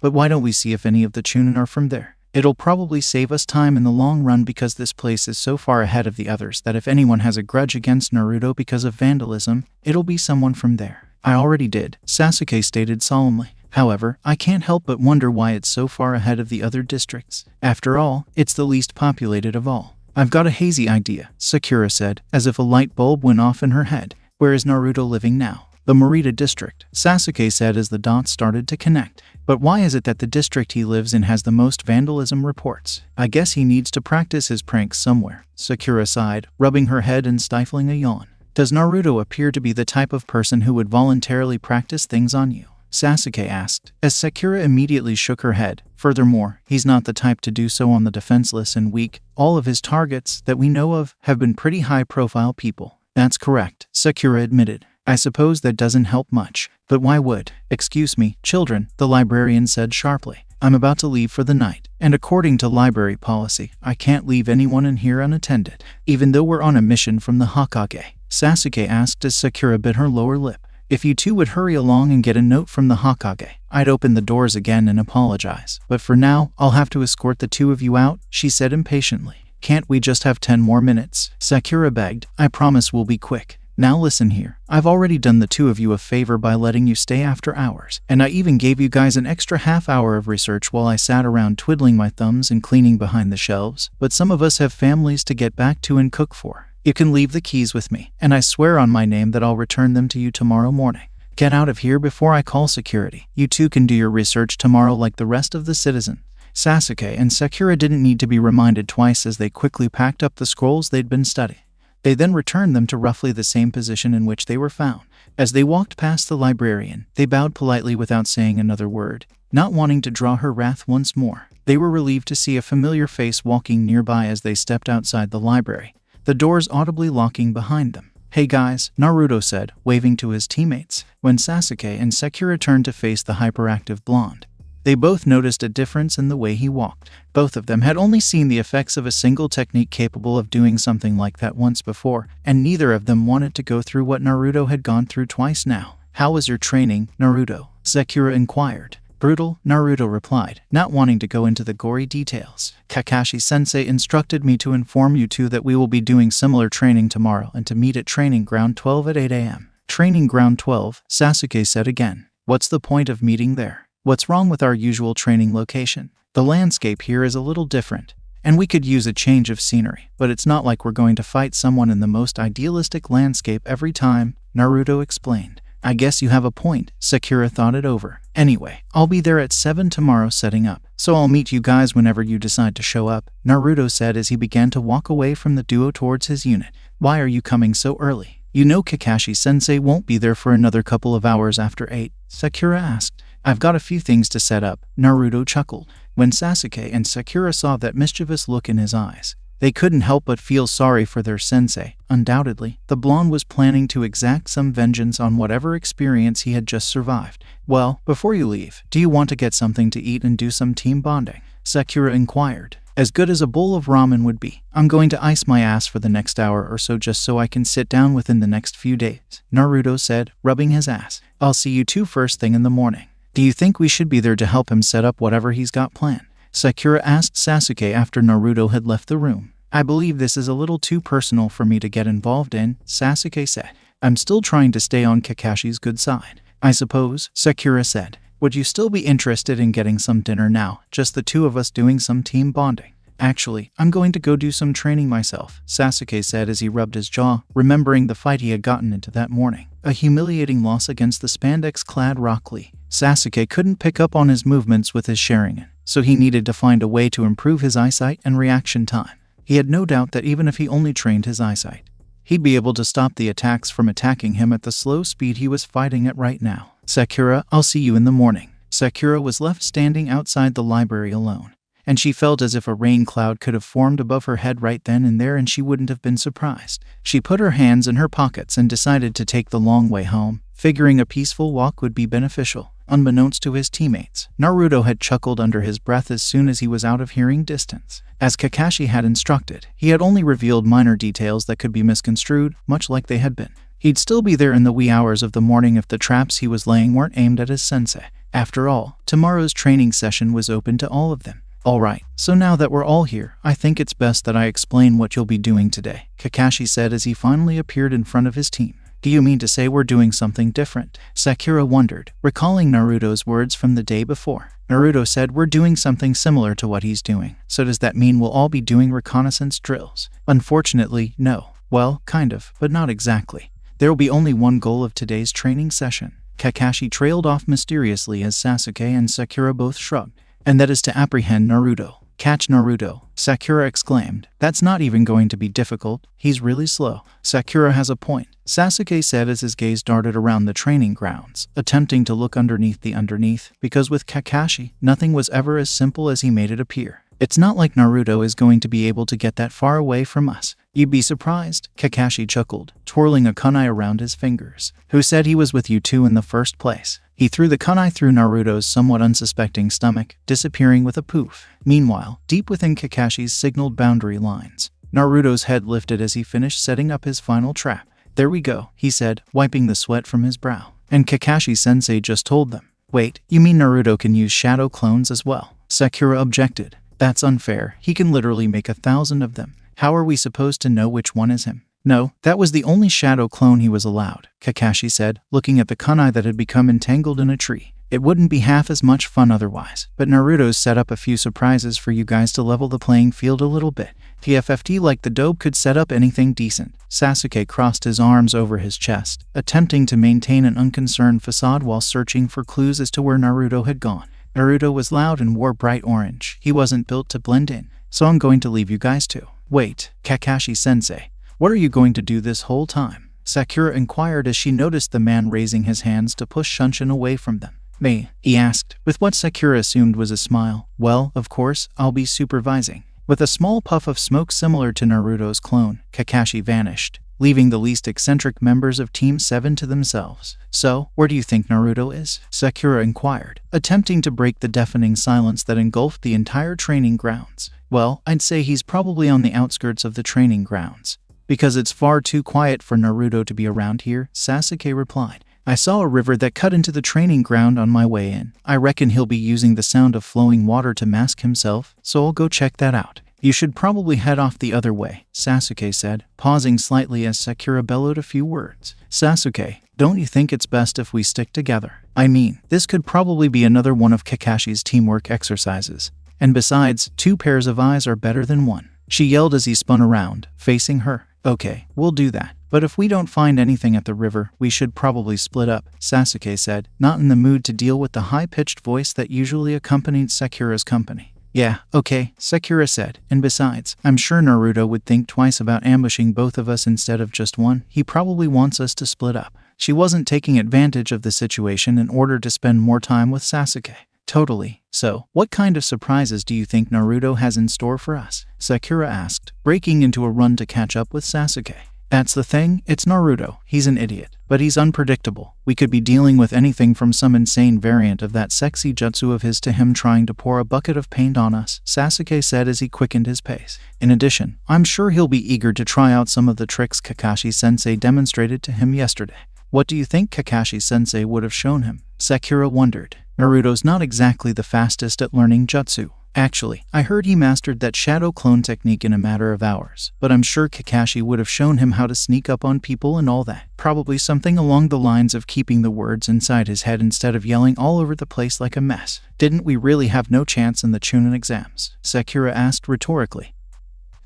[SPEAKER 2] but why don't we see if any of the Chunin are from there? It'll probably save us time in the long run because this place is so far ahead of the others that if anyone has a grudge against Naruto because of vandalism, it'll be someone from there. I already did, Sasuke stated solemnly. However, I can't help but wonder why it's so far ahead of the other districts. After all, it's the least populated of all. I've got a hazy idea, Sakura said, as if a light bulb went off in her head. Where is Naruto living now? The Merida district, Sasuke said as the dots started to connect. But why is it that the district he lives in has the most vandalism reports? I guess he needs to practice his pranks somewhere, Sakura sighed, rubbing her head and stifling a yawn. Does Naruto appear to be the type of person who would voluntarily practice things on you? Sasuke asked, as Sakura immediately shook her head. Furthermore, he's not the type to do so on the defenseless and weak. All of his targets, that we know of, have been pretty high-profile people. That's correct, Sakura admitted. I suppose that doesn't help much. But why would? Excuse me, children, the librarian said sharply. I'm about to leave for the night, and according to library policy, I can't leave anyone in here unattended, even though we're on a mission from the Hokage. Sasuke asked as Sakura bit her lower lip. If you two would hurry along and get a note from the Hokage, I'd open the doors again and apologize. But for now, I'll have to escort the two of you out, she said impatiently. Can't we just have 10 more minutes? Sakura begged. I promise we'll be quick. Now listen here, I've already done the two of you a favor by letting you stay after hours, and I even gave you guys an extra half hour of research while I sat around twiddling my thumbs and cleaning behind the shelves, but some of us have families to get back to and cook for. You can leave the keys with me, and I swear on my name that I'll return them to you tomorrow morning. Get out of here before I call security. You two can do your research tomorrow like the rest of the citizens. Sasuke and Sakura didn't need to be reminded twice as they quickly packed up the scrolls they'd been studying. They then returned them to roughly the same position in which they were found. As they walked past the librarian, they bowed politely without saying another word, not wanting to draw her wrath once more. They were relieved to see a familiar face walking nearby as they stepped outside the library, the doors audibly locking behind them. "Hey guys," Naruto said, waving to his teammates, when Sasuke and Sakura turned to face the hyperactive blonde. They both noticed a difference in the way he walked. Both of them had only seen the effects of a single technique capable of doing something like that once before, and neither of them wanted to go through what Naruto had gone through twice now. "How was your training, Naruto?" Sakura inquired. "Brutal," Naruto replied, not wanting to go into the gory details. "Kakashi-sensei instructed me to inform you two that we will be doing similar training tomorrow and to meet at Training Ground 12 at 8 a.m. "Training Ground 12, Sasuke said again. "What's the point of meeting there? What's wrong with our usual training location? The landscape here is a little different, and we could use a change of scenery, but it's not like we're going to fight someone in the most idealistic landscape every time," Naruto explained. "I guess you have a point," Sakura thought it over. "Anyway, I'll be there at 7 tomorrow setting up, so I'll meet you guys whenever you decide to show up," Naruto said as he began to walk away from the duo towards his unit. "Why are you coming so early? You know Kakashi-sensei won't be there for another couple of hours after 8, Sakura asked. "I've got a few things to set up," Naruto chuckled. When Sasuke and Sakura saw that mischievous look in his eyes, they couldn't help but feel sorry for their sensei. Undoubtedly, the blonde was planning to exact some vengeance on whatever experience he had just survived. "Well, before you leave, do you want to get something to eat and do some team bonding?" Sakura inquired. "As good as a bowl of ramen would be. I'm going to ice my ass for the next hour or so just so I can sit down within the next few days," Naruto said, rubbing his ass. "I'll see you two first thing in the morning." "Do you think we should be there to help him set up whatever he's got planned?" Sakura asked Sasuke after Naruto had left the room. "I believe this is a little too personal for me to get involved in," Sasuke said. "I'm still trying to stay on Kakashi's good side." "I suppose," Sakura said. "Would you still be interested in getting some dinner now, just the two of us doing some team bonding?" "Actually, I'm going to go do some training myself," Sasuke said as he rubbed his jaw, remembering the fight he had gotten into that morning. A humiliating loss against the spandex-clad Rock Lee. Sasuke couldn't pick up on his movements with his Sharingan, so he needed to find a way to improve his eyesight and reaction time. He had no doubt that even if he only trained his eyesight, he'd be able to stop the attacks from attacking him at the slow speed he was fighting at right now. "Sakura, I'll see you in the morning." Sakura was left standing outside the library alone, and she felt as if a rain cloud could have formed above her head right then and there and she wouldn't have been surprised. She put her hands in her pockets and decided to take the long way home, figuring a peaceful walk would be beneficial. Unbeknownst to his teammates, Naruto had chuckled under his breath as soon as he was out of hearing distance. As Kakashi had instructed, he had only revealed minor details that could be misconstrued, much like they had been. He'd still be there in the wee hours of the morning if the traps he was laying weren't aimed at his sensei. After all, tomorrow's training session was open to all of them. "Alright, so now that we're all here, I think it's best that I explain what you'll be doing today," Kakashi said as he finally appeared in front of his team. "Do you mean to say we're doing something different?" Sakura wondered, recalling Naruto's words from the day before. Naruto said we're doing something similar to what he's doing. "So does that mean we'll all be doing reconnaissance drills?" "Unfortunately, no. Well, kind of, but not exactly. There'll be only one goal of today's training session." Kakashi trailed off mysteriously as Sasuke and Sakura both shrugged. "And that is to apprehend Naruto." "Catch Naruto," Sakura exclaimed. "That's not even going to be difficult. He's really slow." "Sakura has a point," Sasuke said as his gaze darted around the training grounds, attempting to look underneath the underneath, because with Kakashi, nothing was ever as simple as he made it appear. "It's not like Naruto is going to be able to get that far away from us." "You'd be surprised," Kakashi chuckled, twirling a kunai around his fingers. "Who said he was with you two in the first place?" He threw the kunai through Naruto's somewhat unsuspecting stomach, disappearing with a poof. Meanwhile, deep within Kakashi's signaled boundary lines, Naruto's head lifted as he finished setting up his final trap. "There we go," he said, wiping the sweat from his brow. "And Kakashi-sensei just told them." "Wait, you mean Naruto can use shadow clones as well?" Sakura objected. "That's unfair. He can literally make 1,000 of them. How are we supposed to know which one is him?" No, that was the only shadow clone he was allowed, Kakashi said, looking at the kunai that had become entangled in a tree. It wouldn't be half as much fun otherwise, but Naruto's set up a few surprises for you guys to level the playing field a little bit. TFFT like the dope could set up anything decent. Sasuke crossed his arms over his chest, attempting to maintain an unconcerned facade while searching for clues as to where Naruto had gone. Naruto was loud and wore bright orange. He wasn't built to blend in, so I'm going to leave you guys to. Wait, Kakashi-sensei, what are you going to do this whole time? Sakura inquired as she noticed the man raising his hands to push Shunshin away from them. Me? He asked, with what Sakura assumed was a smile. Well, of course, I'll be supervising. With a small puff of smoke similar to Naruto's clone, Kakashi vanished, leaving the least eccentric members of Team 7 to themselves. So, where do you think Naruto is? Sakura inquired, attempting to break the deafening silence that engulfed the entire training grounds. Well, I'd say he's probably on the outskirts of the training grounds, because it's far too quiet for Naruto to be around here, Sasuke replied. I saw a river that cut into the training ground on my way in. I reckon he'll be using the sound of flowing water to mask himself, so I'll go check that out. You should probably head off the other way, Sasuke said, pausing slightly as Sakura bellowed a few words. Sasuke, don't you think it's best if we stick together? I mean, this could probably be another one of Kakashi's teamwork exercises. And besides, 2 pairs of eyes are better than 1. She yelled as he spun around, facing her. Okay, we'll do that. But if we don't find anything at the river, we should probably split up, Sasuke said, not in the mood to deal with the high-pitched voice that usually accompanied Sakura's company. Yeah, okay, Sakura said, and besides, I'm sure Naruto would think twice about ambushing both of us instead of just one. He probably wants us to split up. She wasn't taking advantage of the situation in order to spend more time with Sasuke. Totally. So, what kind of surprises do you think Naruto has in store for us? Sakura asked, breaking into a run to catch up with Sasuke. That's the thing, it's Naruto. He's an idiot, but he's unpredictable. We could be dealing with anything from some insane variant of that sexy jutsu of his to him trying to pour a bucket of paint on us, Sasuke said as he quickened his pace. In addition, I'm sure he'll be eager to try out some of the tricks Kakashi-sensei demonstrated to him yesterday. What do you think Kakashi-sensei would have shown him? Sakura wondered. Naruto's not exactly the fastest at learning jutsu. Actually, I heard he mastered that shadow clone technique in a matter of hours, but I'm sure Kakashi would have shown him how to sneak up on people and all that. Probably something along the lines of keeping the words inside his head instead of yelling all over the place like a mess. Didn't we really have no chance in the Chunin exams? Sakura asked rhetorically,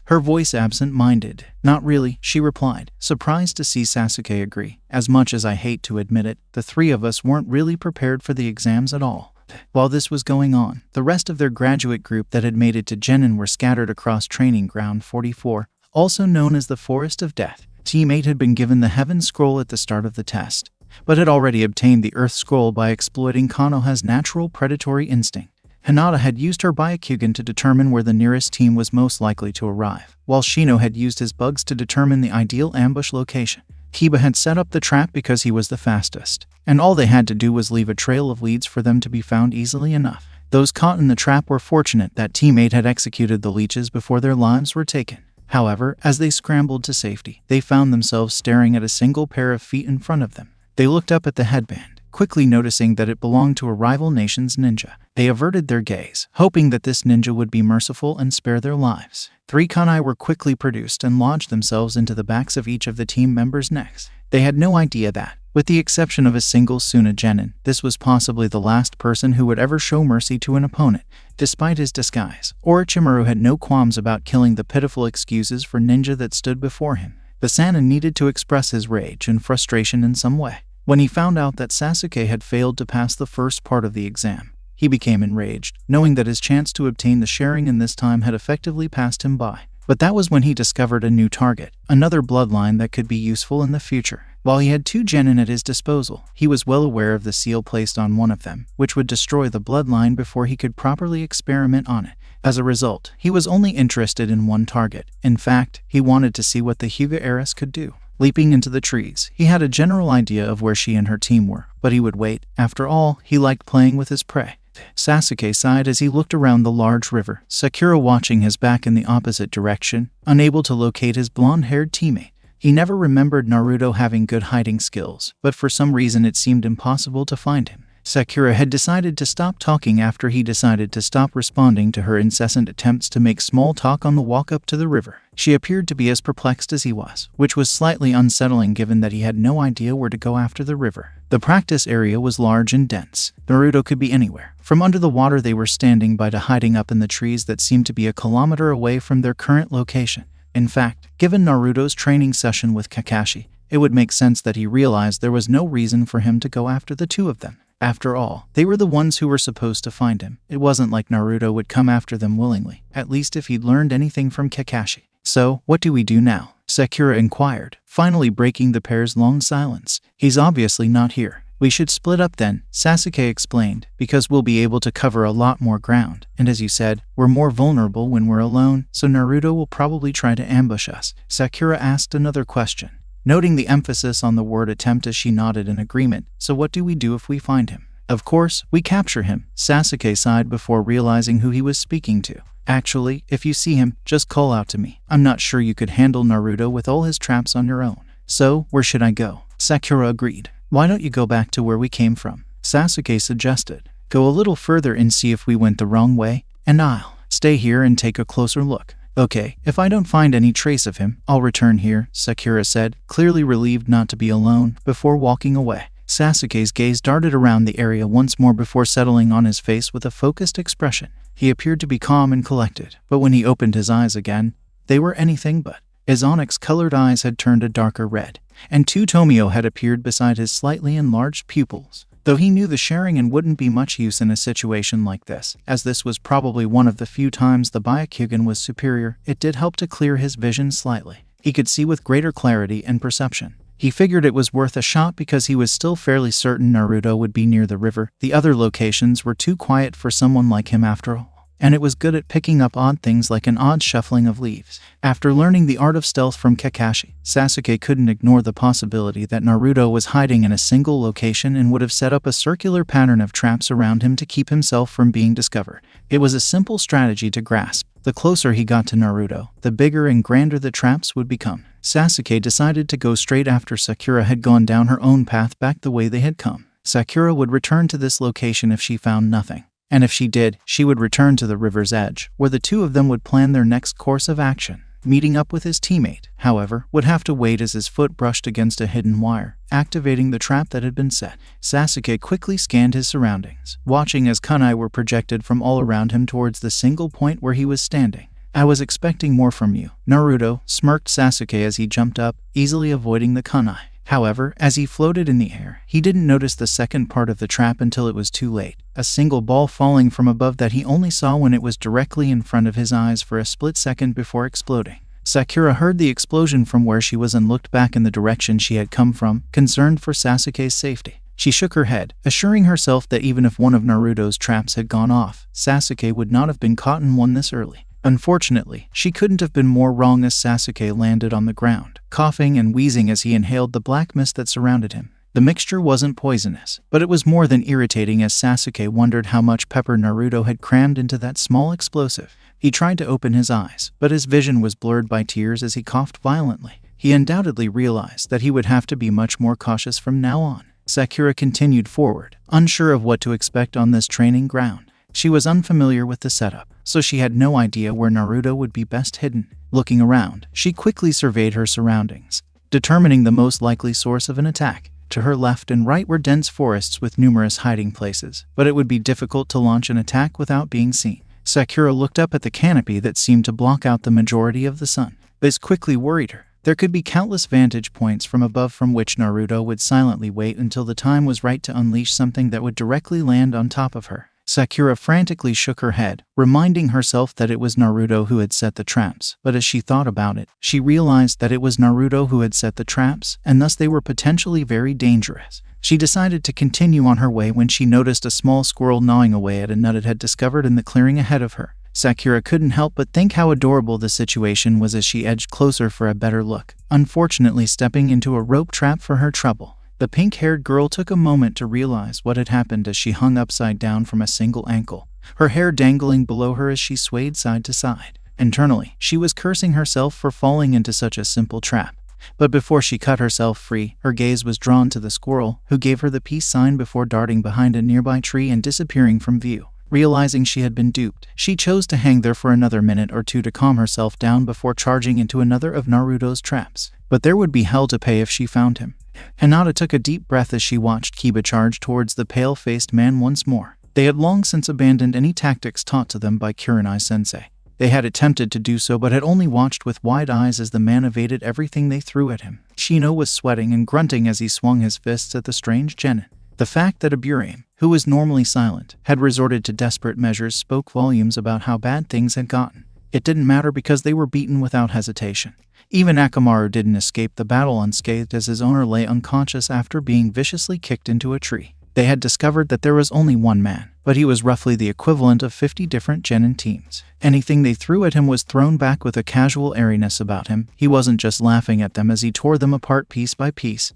[SPEAKER 2] her voice absent-minded. Not really, she replied, surprised to see Sasuke agree. As much as I hate to admit it, the 3 of us weren't really prepared for the exams at all. While this was going on, the rest of their graduate group that had made it to Genin were scattered across Training Ground 44, also known as the Forest of Death. Team 8 had been given the Heaven Scroll at the start of the test, but had already obtained the Earth Scroll by exploiting Konoha's natural predatory instinct. Hinata had used her Byakugan to determine where the nearest team was most likely to arrive, while Shino had used his bugs to determine the ideal ambush location. Kiba had set up the trap because he was the fastest, and all they had to do was leave a trail of leads for them to be found easily enough. Those caught in the trap were fortunate that Team 8 had executed the leeches before their lives were taken. However, as they scrambled to safety, they found themselves staring at a single pair of feet in front of them. They looked up at the headband, quickly noticing that it belonged to a rival nation's ninja. They averted their gaze, hoping that this ninja would be merciful and spare their lives. 3 kunai were quickly produced and lodged themselves into the backs of each of the team members' necks. They had no idea that, with the exception of a single Sunna genin, this was possibly the last person who would ever show mercy to an opponent. Despite his disguise, Orochimaru had no qualms about killing the pitiful excuses for ninja that stood before him. The Sannin needed to express his rage and frustration in some way. When he found out that Sasuke had failed to pass the first part of the exam, he became enraged, knowing that his chance to obtain the Sharingan this time had effectively passed him by. But that was when he discovered a new target, another bloodline that could be useful in the future. While he had 2 genin at his disposal, he was well aware of the seal placed on one of them, which would destroy the bloodline before he could properly experiment on it. As a result, he was only interested in one target. In fact, he wanted to see what the Hyuuga heiress could do. Leaping into the trees, he had a general idea of where she and her team were, but he would wait. After all, he liked playing with his prey. Sasuke sighed as he looked around the large river, Sakura watching his back in the opposite direction, unable to locate his blonde-haired teammate. He never remembered Naruto having good hiding skills, but for some reason it seemed impossible to find him. Sakura had decided to stop talking after he decided to stop responding to her incessant attempts to make small talk on the walk up to the river. She appeared to be as perplexed as he was, which was slightly unsettling given that he had no idea where to go after the river. The practice area was large and dense. Naruto could be anywhere, from under the water they were standing by to hiding up in the trees that seemed to be a kilometer away from their current location. In fact, given Naruto's training session with Kakashi, it would make sense that he realized there was no reason for him to go after the two of them. After all, they were the ones who were supposed to find him. It wasn't like Naruto would come after them willingly, at least if he'd learned anything from Kakashi. So, what do we do now? Sakura inquired, finally breaking the pair's long silence. He's obviously not here. We should split up then, Sasuke explained, because we'll be able to cover a lot more ground. And as you said, we're more vulnerable when we're alone, so Naruto will probably try to ambush us. Sakura asked another question, noting the emphasis on the word attempt as she nodded in agreement. So what do we do if we find him? Of course, we capture him, Sasuke sighed before realizing who he was speaking to. Actually, if you see him, just call out to me. I'm not sure you could handle Naruto with all his traps on your own. So, where should I go? Sakura agreed. Why don't you go back to where we came from? Sasuke suggested. Go a little further and see if we went the wrong way, and I'll stay here and take a closer look. Okay, if I don't find any trace of him, I'll return here, Sakura said, clearly relieved not to be alone, before walking away. Sasuke's gaze darted around the area once more before settling on his face with a focused expression. He appeared to be calm and collected, but when he opened his eyes again, they were anything but. His onyx-colored eyes had turned a darker red, and two Tomio had appeared beside his slightly enlarged pupils. Though he knew the Sharingan wouldn't be much use in a situation like this, as this was probably one of the few times the Byakugan was superior, it did help to clear his vision slightly. He could see with greater clarity and perception. He figured it was worth a shot because he was still fairly certain Naruto would be near the river. The other locations were too quiet for someone like him after all, and it was good at picking up odd things like an odd shuffling of leaves. After learning the art of stealth from Kakashi, Sasuke couldn't ignore the possibility that Naruto was hiding in a single location and would have set up a circular pattern of traps around him to keep himself from being discovered. It was a simple strategy to grasp. The closer he got to Naruto, the bigger and grander the traps would become. Sasuke decided to go straight after Sakura had gone down her own path back the way they had come. Sakura would return to this location if she found nothing. And if she did, she would return to the river's edge, where the two of them would plan their next course of action. Meeting up with his teammate, however, would have to wait as his foot brushed against a hidden wire, activating the trap that had been set. Sasuke quickly scanned his surroundings, watching as kunai were projected from all around him towards the single point where he was standing. I was expecting more from you, Naruto, smirked Sasuke as he jumped up, easily avoiding the kunai. However, as he floated in the air, he didn't notice the second part of the trap until it was too late. A single ball falling from above that he only saw when it was directly in front of his eyes for a split second before exploding. Sakura heard the explosion from where she was and looked back in the direction she had come from, concerned for Sasuke's safety. She shook her head, assuring herself that even if one of Naruto's traps had gone off, Sasuke would not have been caught in one this early. Unfortunately, she couldn't have been more wrong as Sasuke landed on the ground, coughing and wheezing as he inhaled the black mist that surrounded him. The mixture wasn't poisonous, but it was more than irritating as Sasuke wondered how much pepper Naruto had crammed into that small explosive. He tried to open his eyes, but his vision was blurred by tears as he coughed violently. He undoubtedly realized that he would have to be much more cautious from now on. Sakura continued forward, unsure of what to expect on this training ground. She was unfamiliar with the setup, so she had no idea where Naruto would be best hidden. Looking around, she quickly surveyed her surroundings, determining the most likely source of an attack. To her left and right were dense forests with numerous hiding places, but it would be difficult to launch an attack without being seen. Sakura looked up at the canopy that seemed to block out the majority of the sun. This quickly worried her. There could be countless vantage points from above from which Naruto would silently wait until the time was right to unleash something that would directly land on top of her. Sakura frantically shook her head, reminding herself that it was Naruto who had set the traps. But as she thought about it, she realized that it was Naruto who had set the traps, and thus they were potentially very dangerous. She decided to continue on her way when she noticed a small squirrel gnawing away at a nut it had discovered in the clearing ahead of her. Sakura couldn't help but think how adorable the situation was as she edged closer for a better look, unfortunately stepping into a rope trap for her trouble. The pink-haired girl took a moment to realize what had happened as she hung upside down from a single ankle, her hair dangling below her as she swayed side to side. Internally, she was cursing herself for falling into such a simple trap. But before she cut herself free, her gaze was drawn to the squirrel, who gave her the peace sign before darting behind a nearby tree and disappearing from view. Realizing she had been duped, she chose to hang there for another minute or two to calm herself down before charging into another of Naruto's traps. But there would be hell to pay if she found him. Hinata took a deep breath as she watched Kiba charge towards the pale-faced man once more. They had long since abandoned any tactics taught to them by Kurenai-sensei. They had attempted to do so but had only watched with wide eyes as the man evaded everything they threw at him. Shino was sweating and grunting as he swung his fists at the strange genin. The fact that a Burame, who was normally silent, had resorted to desperate measures spoke volumes about how bad things had gotten. It didn't matter because they were beaten without hesitation. Even Akamaru didn't escape the battle unscathed as his owner lay unconscious after being viciously kicked into a tree. They had discovered that there was only one man, but he was roughly the equivalent of 50 different genin teams. Anything they threw at him was thrown back with a casual airiness about him. He wasn't just laughing at them as he tore them apart piece by piece.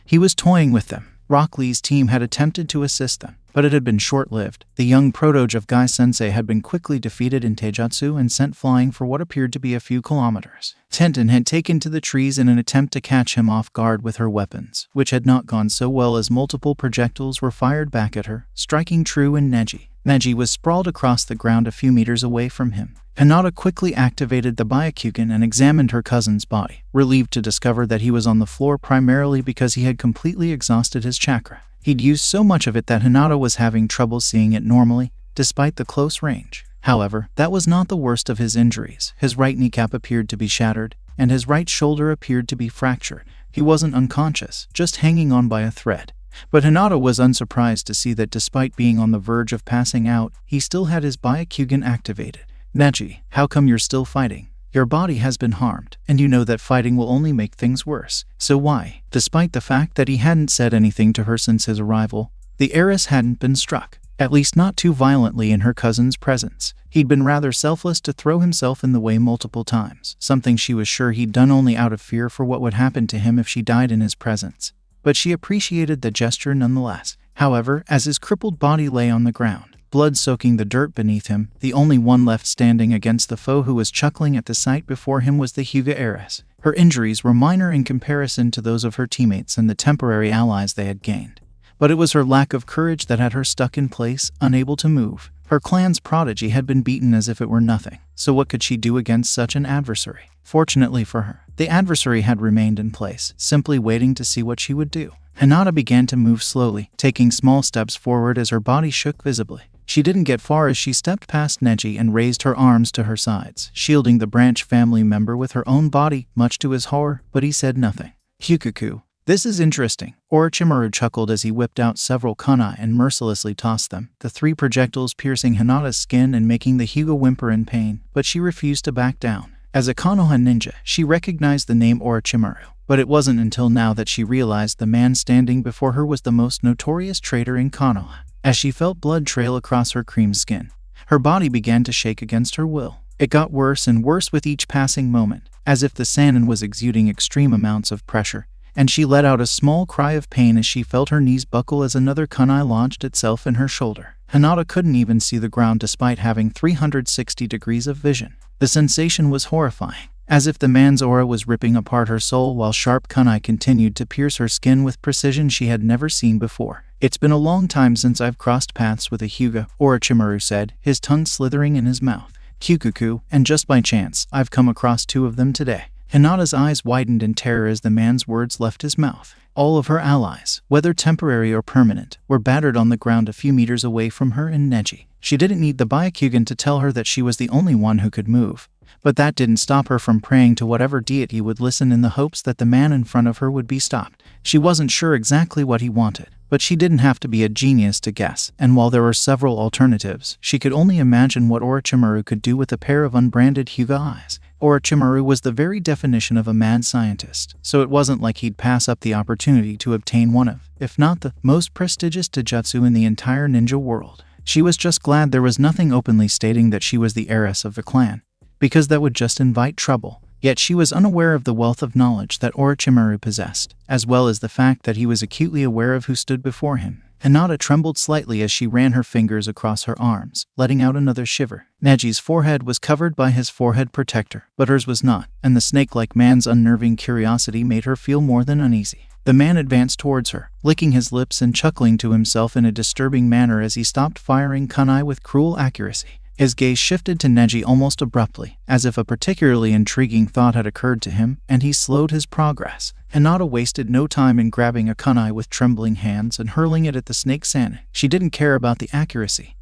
[SPEAKER 2] He was toying with them. Rock Lee's team had attempted to assist them, but it had been short-lived. The young protoge of Gai-sensei had been quickly defeated in taijutsu and sent flying for what appeared to be a few kilometers. Tenten had taken to the trees in an attempt to catch him off guard with her weapons, which had not gone so well as multiple projectiles were fired back at her, striking true in Neji. Neji was sprawled across the ground a few meters away from him. Hinata quickly activated the Byakugan and examined her cousin's body, relieved to discover that he was on the floor primarily because he had completely exhausted his chakra. He'd used so much of it that Hinata was having trouble seeing it normally, despite the close range. However, that was not the worst of his injuries. His right kneecap appeared to be shattered, and his right shoulder appeared to be fractured. He wasn't unconscious, just hanging on by a thread. But Hinata was unsurprised to see that despite being on the verge of passing out, he still had his Byakugan activated. Neji, how come you're still fighting? Your body has been harmed, and you know that fighting will only make things worse. So why? Despite the fact that he hadn't said anything to her since his arrival, the heiress hadn't been struck, at least not too violently in her cousin's presence. He'd been rather selfless to throw himself in the way multiple times, something she was sure he'd done only out of fear for what would happen to him if she died in his presence. But she appreciated the gesture nonetheless. However, as his crippled body lay on the ground, blood soaking the dirt beneath him, the only one left standing against the foe who was chuckling at the sight before him was the Hyuuga heiress. Her injuries were minor in comparison to those of her teammates and the temporary allies they had gained. But it was her lack of courage that had her stuck in place, unable to move. Her clan's prodigy had been beaten as if it were nothing, so what could she do against such an adversary? Fortunately for her, the adversary had remained in place, simply waiting to see what she would do. Hinata began to move slowly, taking small steps forward as her body shook visibly. She didn't get far as she stepped past Neji and raised her arms to her sides, shielding the branch family member with her own body, much to his horror, but he said nothing. Hyukaku, this is interesting. Orochimaru chuckled as he whipped out several kunai and mercilessly tossed them, the 3 projectiles piercing Hinata's skin and making the Hyuuga whimper in pain, but she refused to back down. As a Konoha ninja, she recognized the name Orochimaru, but it wasn't until now that she realized the man standing before her was the most notorious traitor in Konoha. As she felt blood trail across her cream skin, her body began to shake against her will. It got worse and worse with each passing moment, as if the Sannin was exuding extreme amounts of pressure, and she let out a small cry of pain as she felt her knees buckle as another kunai lodged itself in her shoulder. Hinata couldn't even see the ground despite having 360 degrees of vision. The sensation was horrifying, as if the man's aura was ripping apart her soul while sharp kunai continued to pierce her skin with precision she had never seen before. It's been a long time since I've crossed paths with a Hyuuga, Orochimaru said, his tongue slithering in his mouth. Hyukaku, and just by chance, I've come across 2 of them today. Hinata's eyes widened in terror as the man's words left his mouth. All of her allies, whether temporary or permanent, were battered on the ground a few meters away from her and Neji. She didn't need the Byakugan to tell her that she was the only one who could move, but that didn't stop her from praying to whatever deity would listen in the hopes that the man in front of her would be stopped. She wasn't sure exactly what he wanted, but she didn't have to be a genius to guess, and while there were several alternatives, she could only imagine what Orochimaru could do with a pair of unbranded Hyuuga eyes. Orochimaru was the very definition of a mad scientist, so it wasn't like he'd pass up the opportunity to obtain one of, if not the, most prestigious taijutsu in the entire ninja world. She was just glad there was nothing openly stating that she was the heiress of the clan, because that would just invite trouble. Yet she was unaware of the wealth of knowledge that Orochimaru possessed, as well as the fact that he was acutely aware of who stood before him. Hinata trembled slightly as she ran her fingers across her arms, letting out another shiver. Neji's forehead was covered by his forehead protector, but hers was not, and the snake-like man's unnerving curiosity made her feel more than uneasy. The man advanced towards her, licking his lips and chuckling to himself in a disturbing manner as he stopped firing kunai with cruel accuracy. His gaze shifted to Neji almost abruptly, as if a particularly intriguing thought had occurred to him, and he slowed his progress. Hinata wasted no time in grabbing a kunai with trembling hands and hurling it at the Snake Sannin. She didn't care about the accuracy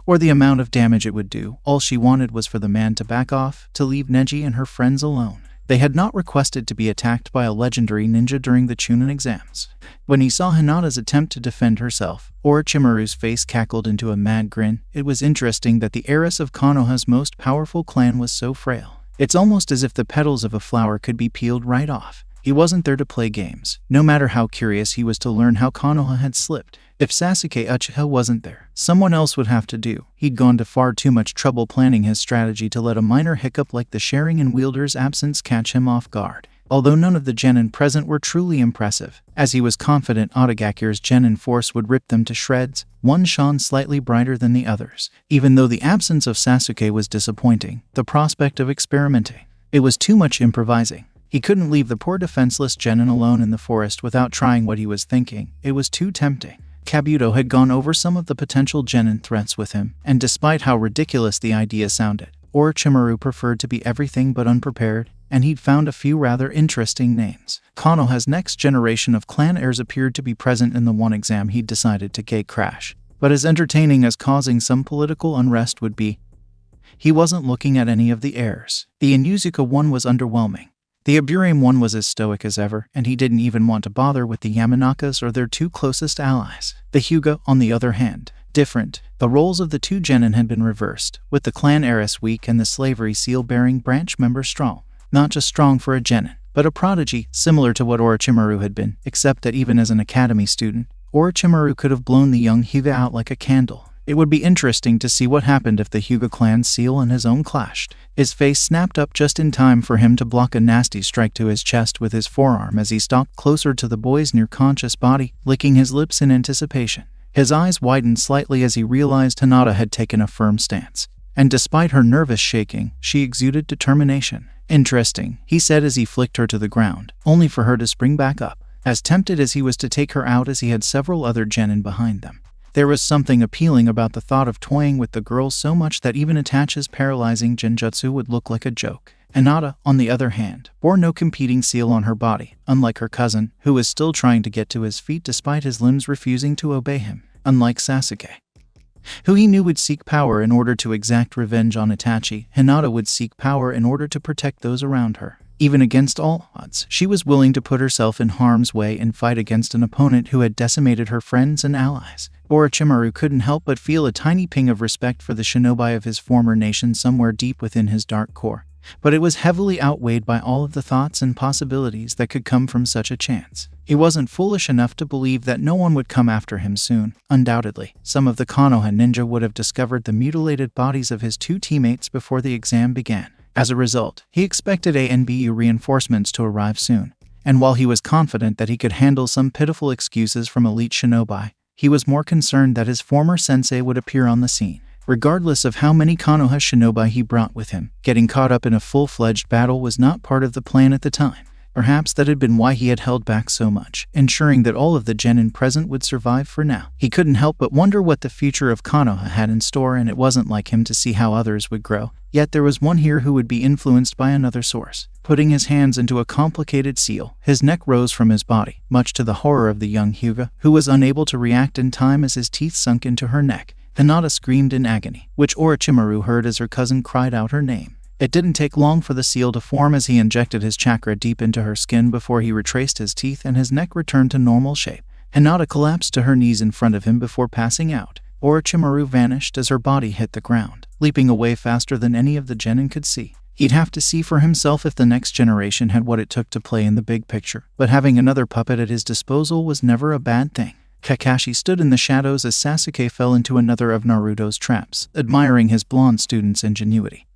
[SPEAKER 2] or the amount of damage it would do. All she wanted was for the man to back off, to leave Neji and her friends alone. They had not requested to be attacked by a legendary ninja during the Chunin exams. When he saw Hinata's attempt to defend herself, Orochimaru's face cackled into a mad grin. It was interesting that the heiress of Konoha's most powerful clan was so frail. It's almost as if the petals of a flower could be peeled right off. He wasn't there to play games, no matter how curious he was to learn how Konoha had slipped. If Sasuke Uchiha wasn't there, someone else would have to do. He'd gone to far too much trouble planning his strategy to let a minor hiccup like the Sharingan wielder's absence catch him off guard. Although none of the genin present were truly impressive, as he was confident Otagakure's genin force would rip them to shreds, one shone slightly brighter than the others. Even though the absence of Sasuke was disappointing, the prospect of experimenting, it was too much improvising. He couldn't leave the poor defenseless genin alone in the forest without trying what he was thinking. It was too tempting. Kabuto had gone over some of the potential genin threats with him, and despite how ridiculous the idea sounded, Orochimaru preferred to be everything but unprepared, and he'd found a few rather interesting names. Konoha's next generation of clan heirs appeared to be present in the one exam he'd decided to gate crash. But as entertaining as causing some political unrest would be, he wasn't looking at any of the heirs. The Inuzuka one was underwhelming. The Aburame one was as stoic as ever, and he didn't even want to bother with the Yamanakas or their two closest allies. The Hyuuga, on the other hand, different. The roles of the two genin had been reversed, with the clan heiress weak and the slavery seal-bearing branch member strong. Not just strong for a genin, but a prodigy, similar to what Orochimaru had been, except that even as an academy student, Orochimaru could have blown the young Hyuuga out like a candle. It would be interesting to see what happened if the Hyuuga clan's seal and his own clashed. His face snapped up just in time for him to block a nasty strike to his chest with his forearm as he stalked closer to the boy's near-conscious body, licking his lips in anticipation. His eyes widened slightly as he realized Hinata had taken a firm stance, and despite her nervous shaking, she exuded determination. "Interesting," he said as he flicked her to the ground, only for her to spring back up, as tempted as he was to take her out as he had several other genin behind them. There was something appealing about the thought of toying with the girl so much that even Itachi's paralyzing genjutsu would look like a joke. Hinata, on the other hand, bore no competing seal on her body, unlike her cousin, who was still trying to get to his feet despite his limbs refusing to obey him. Unlike Sasuke, who he knew would seek power in order to exact revenge on Itachi, Hinata would seek power in order to protect those around her. Even against all odds, she was willing to put herself in harm's way and fight against an opponent who had decimated her friends and allies. Orochimaru couldn't help but feel a tiny ping of respect for the shinobi of his former nation somewhere deep within his dark core, but it was heavily outweighed by all of the thoughts and possibilities that could come from such a chance. He wasn't foolish enough to believe that no one would come after him soon. Undoubtedly, some of the Konoha ninja would have discovered the mutilated bodies of his two teammates before the exam began. As a result, he expected ANBU reinforcements to arrive soon, and while he was confident that he could handle some pitiful excuses from elite shinobi, he was more concerned that his former sensei would appear on the scene. Regardless of how many Konoha shinobi he brought with him, getting caught up in a full-fledged battle was not part of the plan at the time. Perhaps that had been why he had held back so much, ensuring that all of the genin present would survive for now. He couldn't help but wonder what the future of Konoha had in store, and it wasn't like him to see how others would grow. Yet there was one here who would be influenced by another source. Putting his hands into a complicated seal, his neck rose from his body, much to the horror of the young Hyuuga, who was unable to react in time as his teeth sunk into her neck. Hinata screamed in agony, which Orochimaru heard as her cousin cried out her name. It didn't take long for the seal to form as he injected his chakra deep into her skin before he retraced his teeth and his neck returned to normal shape. Hinata collapsed to her knees in front of him before passing out. Orochimaru vanished as her body hit the ground, leaping away faster than any of the genin could see. He'd have to see for himself if the next generation had what it took to play in the big picture, but having another puppet at his disposal was never a bad thing. Kakashi stood in the shadows as Sasuke fell into another of Naruto's traps, admiring his blonde student's ingenuity.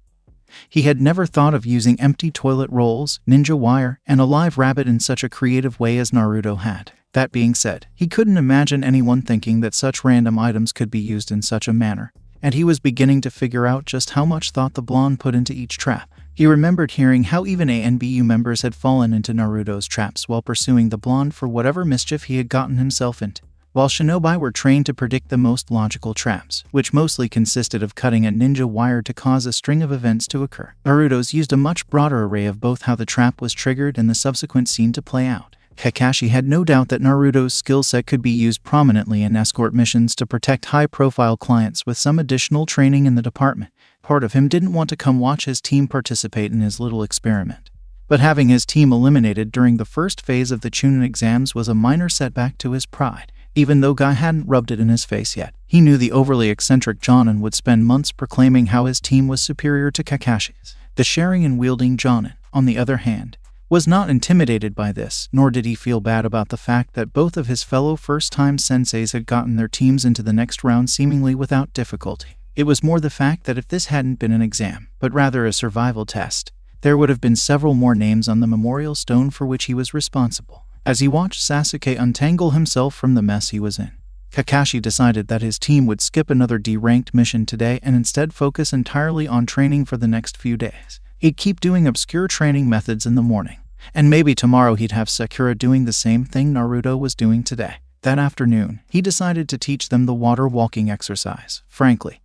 [SPEAKER 2] He had never thought of using empty toilet rolls, ninja wire, and a live rabbit in such a creative way as Naruto had. That being said, he couldn't imagine anyone thinking that such random items could be used in such a manner, and he was beginning to figure out just how much thought the blonde put into each trap. He remembered hearing how even ANBU members had fallen into Naruto's traps while pursuing the blonde for whatever mischief he had gotten himself into. While shinobi were trained to predict the most logical traps, which mostly consisted of cutting a ninja wire to cause a string of events to occur, Naruto's used a much broader array of both how the trap was triggered and the subsequent scene to play out. Kakashi had no doubt that Naruto's skill set could be used prominently in escort missions to protect high-profile clients with some additional training in the department. Part of him didn't want to come watch his team participate in his little experiment. But having his team eliminated during the first phase of the Chunin exams was a minor setback to his pride. Even though Guy hadn't rubbed it in his face yet, he knew the overly eccentric Jonin would spend months proclaiming how his team was superior to Kakashi's. The Sharingan-wielding Jonin, on the other hand, was not intimidated by this, nor did he feel bad about the fact that both of his fellow first-time senseis had gotten their teams into the next round seemingly without difficulty. It was more the fact that if this hadn't been an exam, but rather a survival test, there would have been several more names on the memorial stone for which he was responsible. As he watched Sasuke untangle himself from the mess he was in, Kakashi decided that his team would skip another D-ranked mission today and instead focus entirely on training for the next few days. He'd keep doing obscure training methods in the morning, and maybe tomorrow he'd have Sakura doing the same thing Naruto was doing today. That afternoon, he decided to teach them the water walking exercise. Frankly,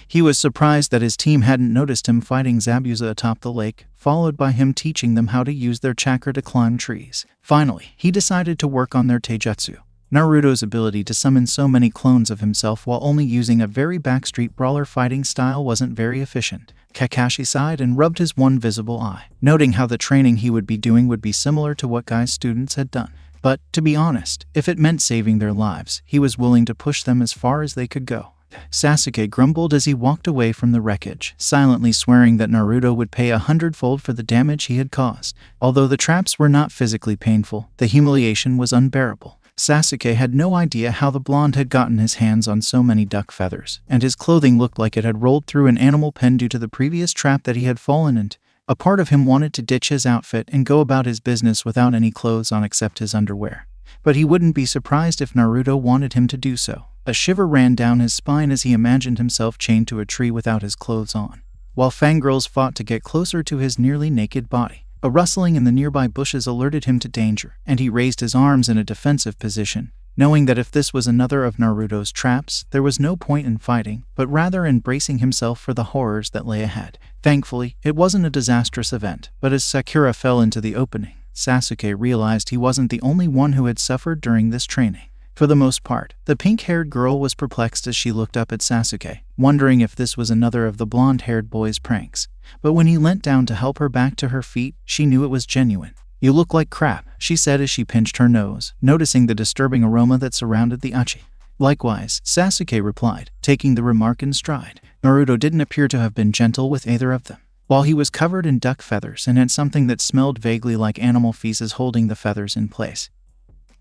[SPEAKER 2] he was surprised that his team hadn't noticed him fighting Zabuza atop the lake, followed by him teaching them how to use their chakra to climb trees. Finally, he decided to work on their taijutsu. Naruto's ability to summon so many clones of himself while only using a very backstreet brawler fighting style wasn't very efficient. Kakashi sighed and rubbed his one visible eye, noting how the training he would be doing would be similar to what Guy's students had done. But, to be honest, if it meant saving their lives, he was willing to push them as far as they could go. Sasuke grumbled as he walked away from the wreckage, silently swearing that Naruto would pay 100-fold for the damage he had caused. Although the traps were not physically painful, the humiliation was unbearable. Sasuke had no idea how the blonde had gotten his hands on so many duck feathers, and his clothing looked like it had rolled through an animal pen due to the previous trap that he had fallen into. A part of him wanted to ditch his outfit and go about his business without any clothes on except his underwear. But he wouldn't be surprised if Naruto wanted him to do so. A shiver ran down his spine as he imagined himself chained to a tree without his clothes on, while fangirls fought to get closer to his nearly naked body. A rustling in the nearby bushes alerted him to danger, and he raised his arms in a defensive position, knowing that if this was another of Naruto's traps, there was no point in fighting, but rather in bracing himself for the horrors that lay ahead. Thankfully, it wasn't a disastrous event, but as Sakura fell into the opening, Sasuke realized he wasn't the only one who had suffered during this training. For the most part, the pink-haired girl was perplexed as she looked up at Sasuke, wondering if this was another of the blonde-haired boy's pranks. But when he leant down to help her back to her feet, she knew it was genuine. "You look like crap," she said as she pinched her nose, noticing the disturbing aroma that surrounded the achi. Likewise, Sasuke replied, taking the remark in stride. Naruto didn't appear to have been gentle with either of them. While he was covered in duck feathers and had something that smelled vaguely like animal feces holding the feathers in place,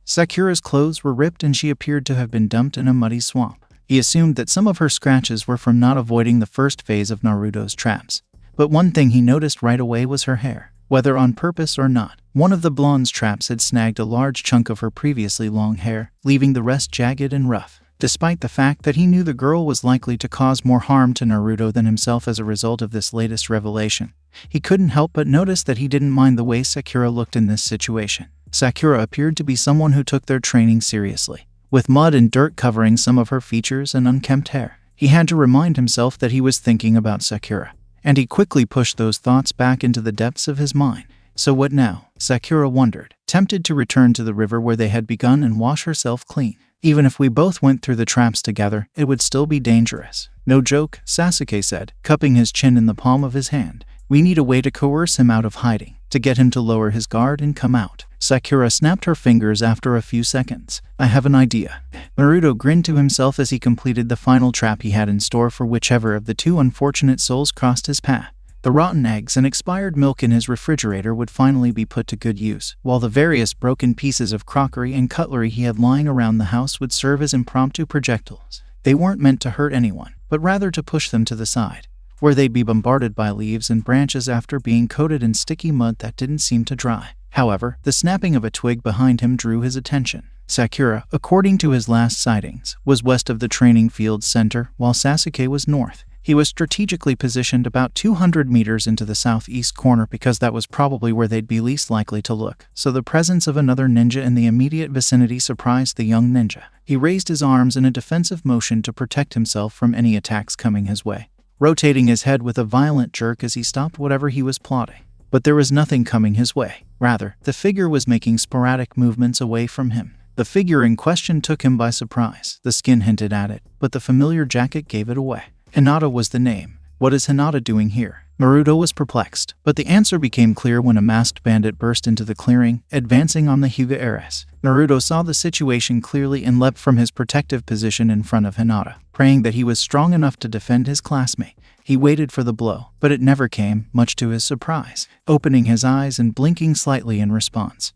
[SPEAKER 2] Sakura's clothes were ripped and she appeared to have been dumped in a muddy swamp. He assumed that some of her scratches were from not avoiding the first phase of Naruto's traps. But one thing he noticed right away was her hair. Whether on purpose or not, one of the blonde's traps had snagged a large chunk of her previously long hair, leaving the rest jagged and rough. Despite the fact that he knew the girl was likely to cause more harm to Naruto than himself as a result of this latest revelation, he couldn't help but notice that he didn't mind the way Sakura looked in this situation. Sakura appeared to be someone who took their training seriously, with mud and dirt covering some of her features and unkempt hair. He had to remind himself that he was thinking about Sakura, and he quickly pushed those thoughts back into the depths of his mind. So what now? Sakura wondered, tempted to return to the river where they had begun and wash herself clean. Even if we both went through the traps together, it would still be dangerous. No joke, Sasuke said, cupping his chin in the palm of his hand. We need a way to coerce him out of hiding, to get him to lower his guard and come out. Sakura snapped her fingers after a few seconds. I have an idea. Naruto grinned to himself as he completed the final trap he had in store for whichever of the two unfortunate souls crossed his path. The rotten eggs and expired milk in his refrigerator would finally be put to good use, while the various broken pieces of crockery and cutlery he had lying around the house would serve as impromptu projectiles. They weren't meant to hurt anyone, but rather to push them to the side, where they'd be bombarded by leaves and branches after being coated in sticky mud that didn't seem to dry. However, the snapping of a twig behind him drew his attention. Sakura, according to his last sightings, was west of the training field's center, while Sasuke was north. He was strategically positioned about 200 meters into the southeast corner because that was probably where they'd be least likely to look, so the presence of another ninja in the immediate vicinity surprised the young ninja. He raised his arms in a defensive motion to protect himself from any attacks coming his way, rotating his head with a violent jerk as he stopped whatever he was plotting. But there was nothing coming his way. Rather, the figure was making sporadic movements away from him. The figure in question took him by surprise. The skin hinted at it, but the familiar jacket gave it away. Hinata was the name. What is Hinata doing here? Naruto was perplexed, but the answer became clear when a masked bandit burst into the clearing, advancing on the Hyuuga heiress. Naruto saw the situation clearly and leapt from his protective position in front of Hinata, praying that he was strong enough to defend his classmate. He waited for the blow, but it never came, much to his surprise, opening his eyes and blinking slightly in response.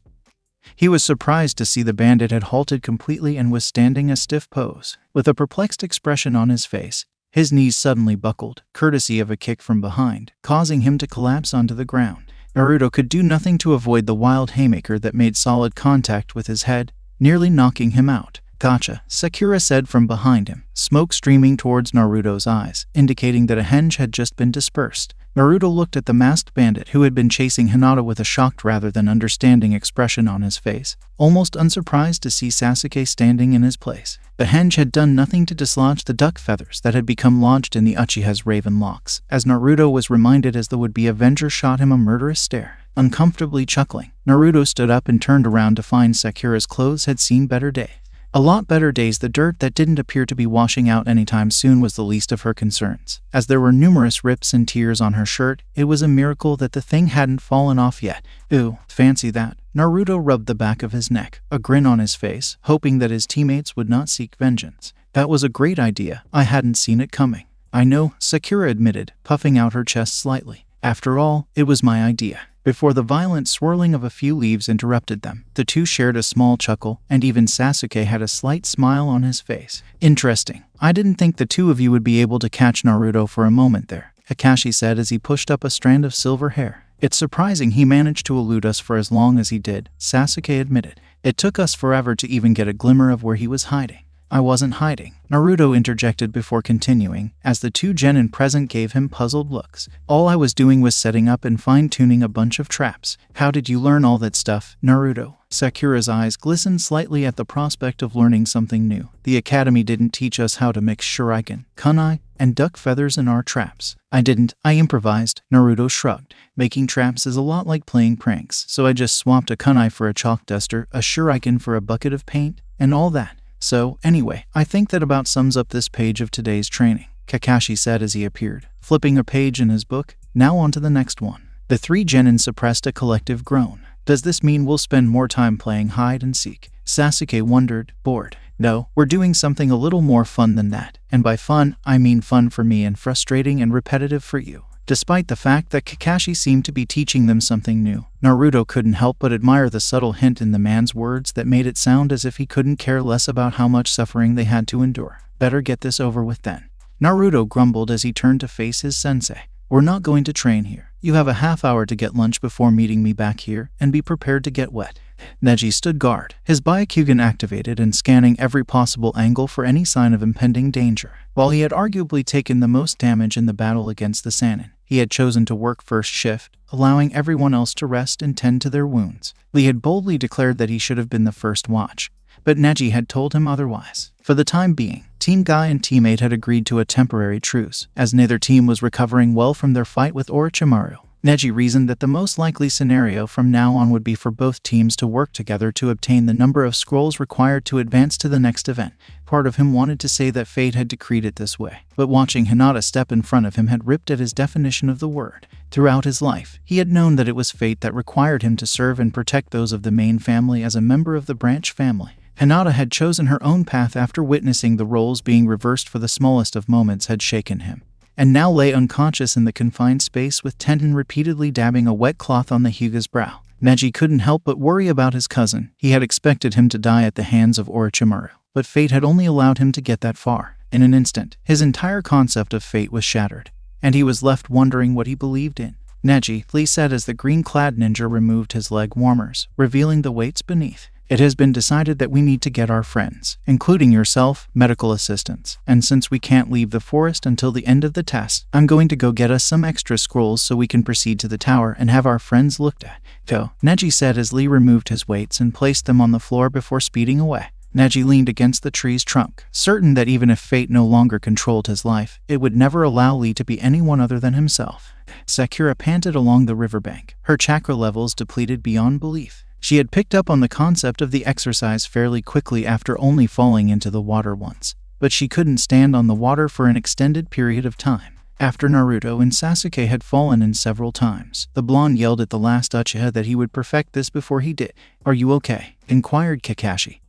[SPEAKER 2] He was surprised to see the bandit had halted completely and was standing a stiff pose, with a perplexed expression on his face. His knees suddenly buckled, courtesy of a kick from behind, causing him to collapse onto the ground. Naruto could do nothing to avoid the wild haymaker that made solid contact with his head, nearly knocking him out. "Gotcha," Sakura said from behind him, smoke streaming towards Naruto's eyes, indicating that a henge had just been dispersed. Naruto looked at the masked bandit who had been chasing Hinata with a shocked rather than understanding expression on his face, almost unsurprised to see Sasuke standing in his place. The henge had done nothing to dislodge the duck feathers that had become lodged in the Uchiha's raven locks, as Naruto was reminded as the would-be avenger shot him a murderous stare. Uncomfortably chuckling, Naruto stood up and turned around to find Sakura's clothes had seen better days. A lot better days. The dirt that didn't appear to be washing out anytime soon was the least of her concerns. As there were numerous rips and tears on her shirt, it was a miracle that the thing hadn't fallen off yet. Ooh, fancy that. Naruto rubbed the back of his neck, a grin on his face, hoping that his teammates would not seek vengeance. That was a great idea. I hadn't seen it coming. I know, Sakura admitted, puffing out her chest slightly. After all, it was my idea. Before the violent swirling of a few leaves interrupted them, the two shared a small chuckle, and even Sasuke had a slight smile on his face. Interesting. I didn't think the two of you would be able to catch Naruto for a moment there, Kakashi said as he pushed up a strand of silver hair. It's surprising he managed to elude us for as long as he did, Sasuke admitted. It took us forever to even get a glimmer of where he was hiding. I wasn't hiding, Naruto interjected before continuing, as the two genin present gave him puzzled looks. All I was doing was setting up and fine-tuning a bunch of traps. How did you learn all that stuff, Naruto? Sakura's eyes glistened slightly at the prospect of learning something new. The academy didn't teach us how to mix Sharingan, kunai, and duck feathers in our traps. I didn't, I improvised, Naruto shrugged. Making traps is a lot like playing pranks, so I just swapped a kunai for a chalk duster, a Sharingan for a bucket of paint, and all that. So, anyway, I think that about sums up this page of today's training, Kakashi said as he appeared, flipping a page in his book. Now on to the next one. The three genin suppressed a collective groan. Does this mean we'll spend more time playing hide and seek? Sasuke wondered, bored. No, we're doing something a little more fun than that. And by fun, I mean fun for me and frustrating and repetitive for you. Despite the fact that Kakashi seemed to be teaching them something new, Naruto couldn't help but admire the subtle hint in the man's words that made it sound as if he couldn't care less about how much suffering they had to endure. Better get this over with then. Naruto grumbled as he turned to face his sensei. We're not going to train here. You have a half hour to get lunch before meeting me back here, and be prepared to get wet. Neji stood guard, his Byakugan activated and scanning every possible angle for any sign of impending danger. While he had arguably taken the most damage in the battle against the Sannin, he had chosen to work first shift, allowing everyone else to rest and tend to their wounds. Lee had boldly declared that he should have been the first watch, but Neji had told him otherwise. For the time being, Team Guy and teammate had agreed to a temporary truce, as neither team was recovering well from their fight with Orochimaru. Neji reasoned that the most likely scenario from now on would be for both teams to work together to obtain the number of scrolls required to advance to the next event. Part of him wanted to say that fate had decreed it this way, but watching Hinata step in front of him had ripped at his definition of the word. Throughout his life, he had known that it was fate that required him to serve and protect those of the main family as a member of the branch family. Hinata had chosen her own path after witnessing the roles being reversed for the smallest of moments had shaken him, and now lay unconscious in the confined space with Tenten repeatedly dabbing a wet cloth on the Hyuga's brow. Neji couldn't help but worry about his cousin. He had expected him to die at the hands of Orochimaru, but fate had only allowed him to get that far. In an instant, his entire concept of fate was shattered, and he was left wondering what he believed in. Neji, Lee said as the green-clad ninja removed his leg warmers, revealing the weights beneath. It has been decided that we need to get our friends, including yourself, medical assistants, and since we can't leave the forest until the end of the test, I'm going to go get us some extra scrolls so we can proceed to the tower and have our friends looked at. Go, Neji said as Lee removed his weights and placed them on the floor before speeding away. Neji leaned against the tree's trunk, certain that even if fate no longer controlled his life, it would never allow Lee to be anyone other than himself. Sakura panted along the riverbank, her chakra levels depleted beyond belief. She had picked up on the concept of the exercise fairly quickly after only falling into the water once, but she couldn't stand on the water for an extended period of time. After Naruto and Sasuke had fallen in several times, the blonde yelled at the last Uchiha that he would perfect this before he did. "Are you okay?" inquired Kakashi,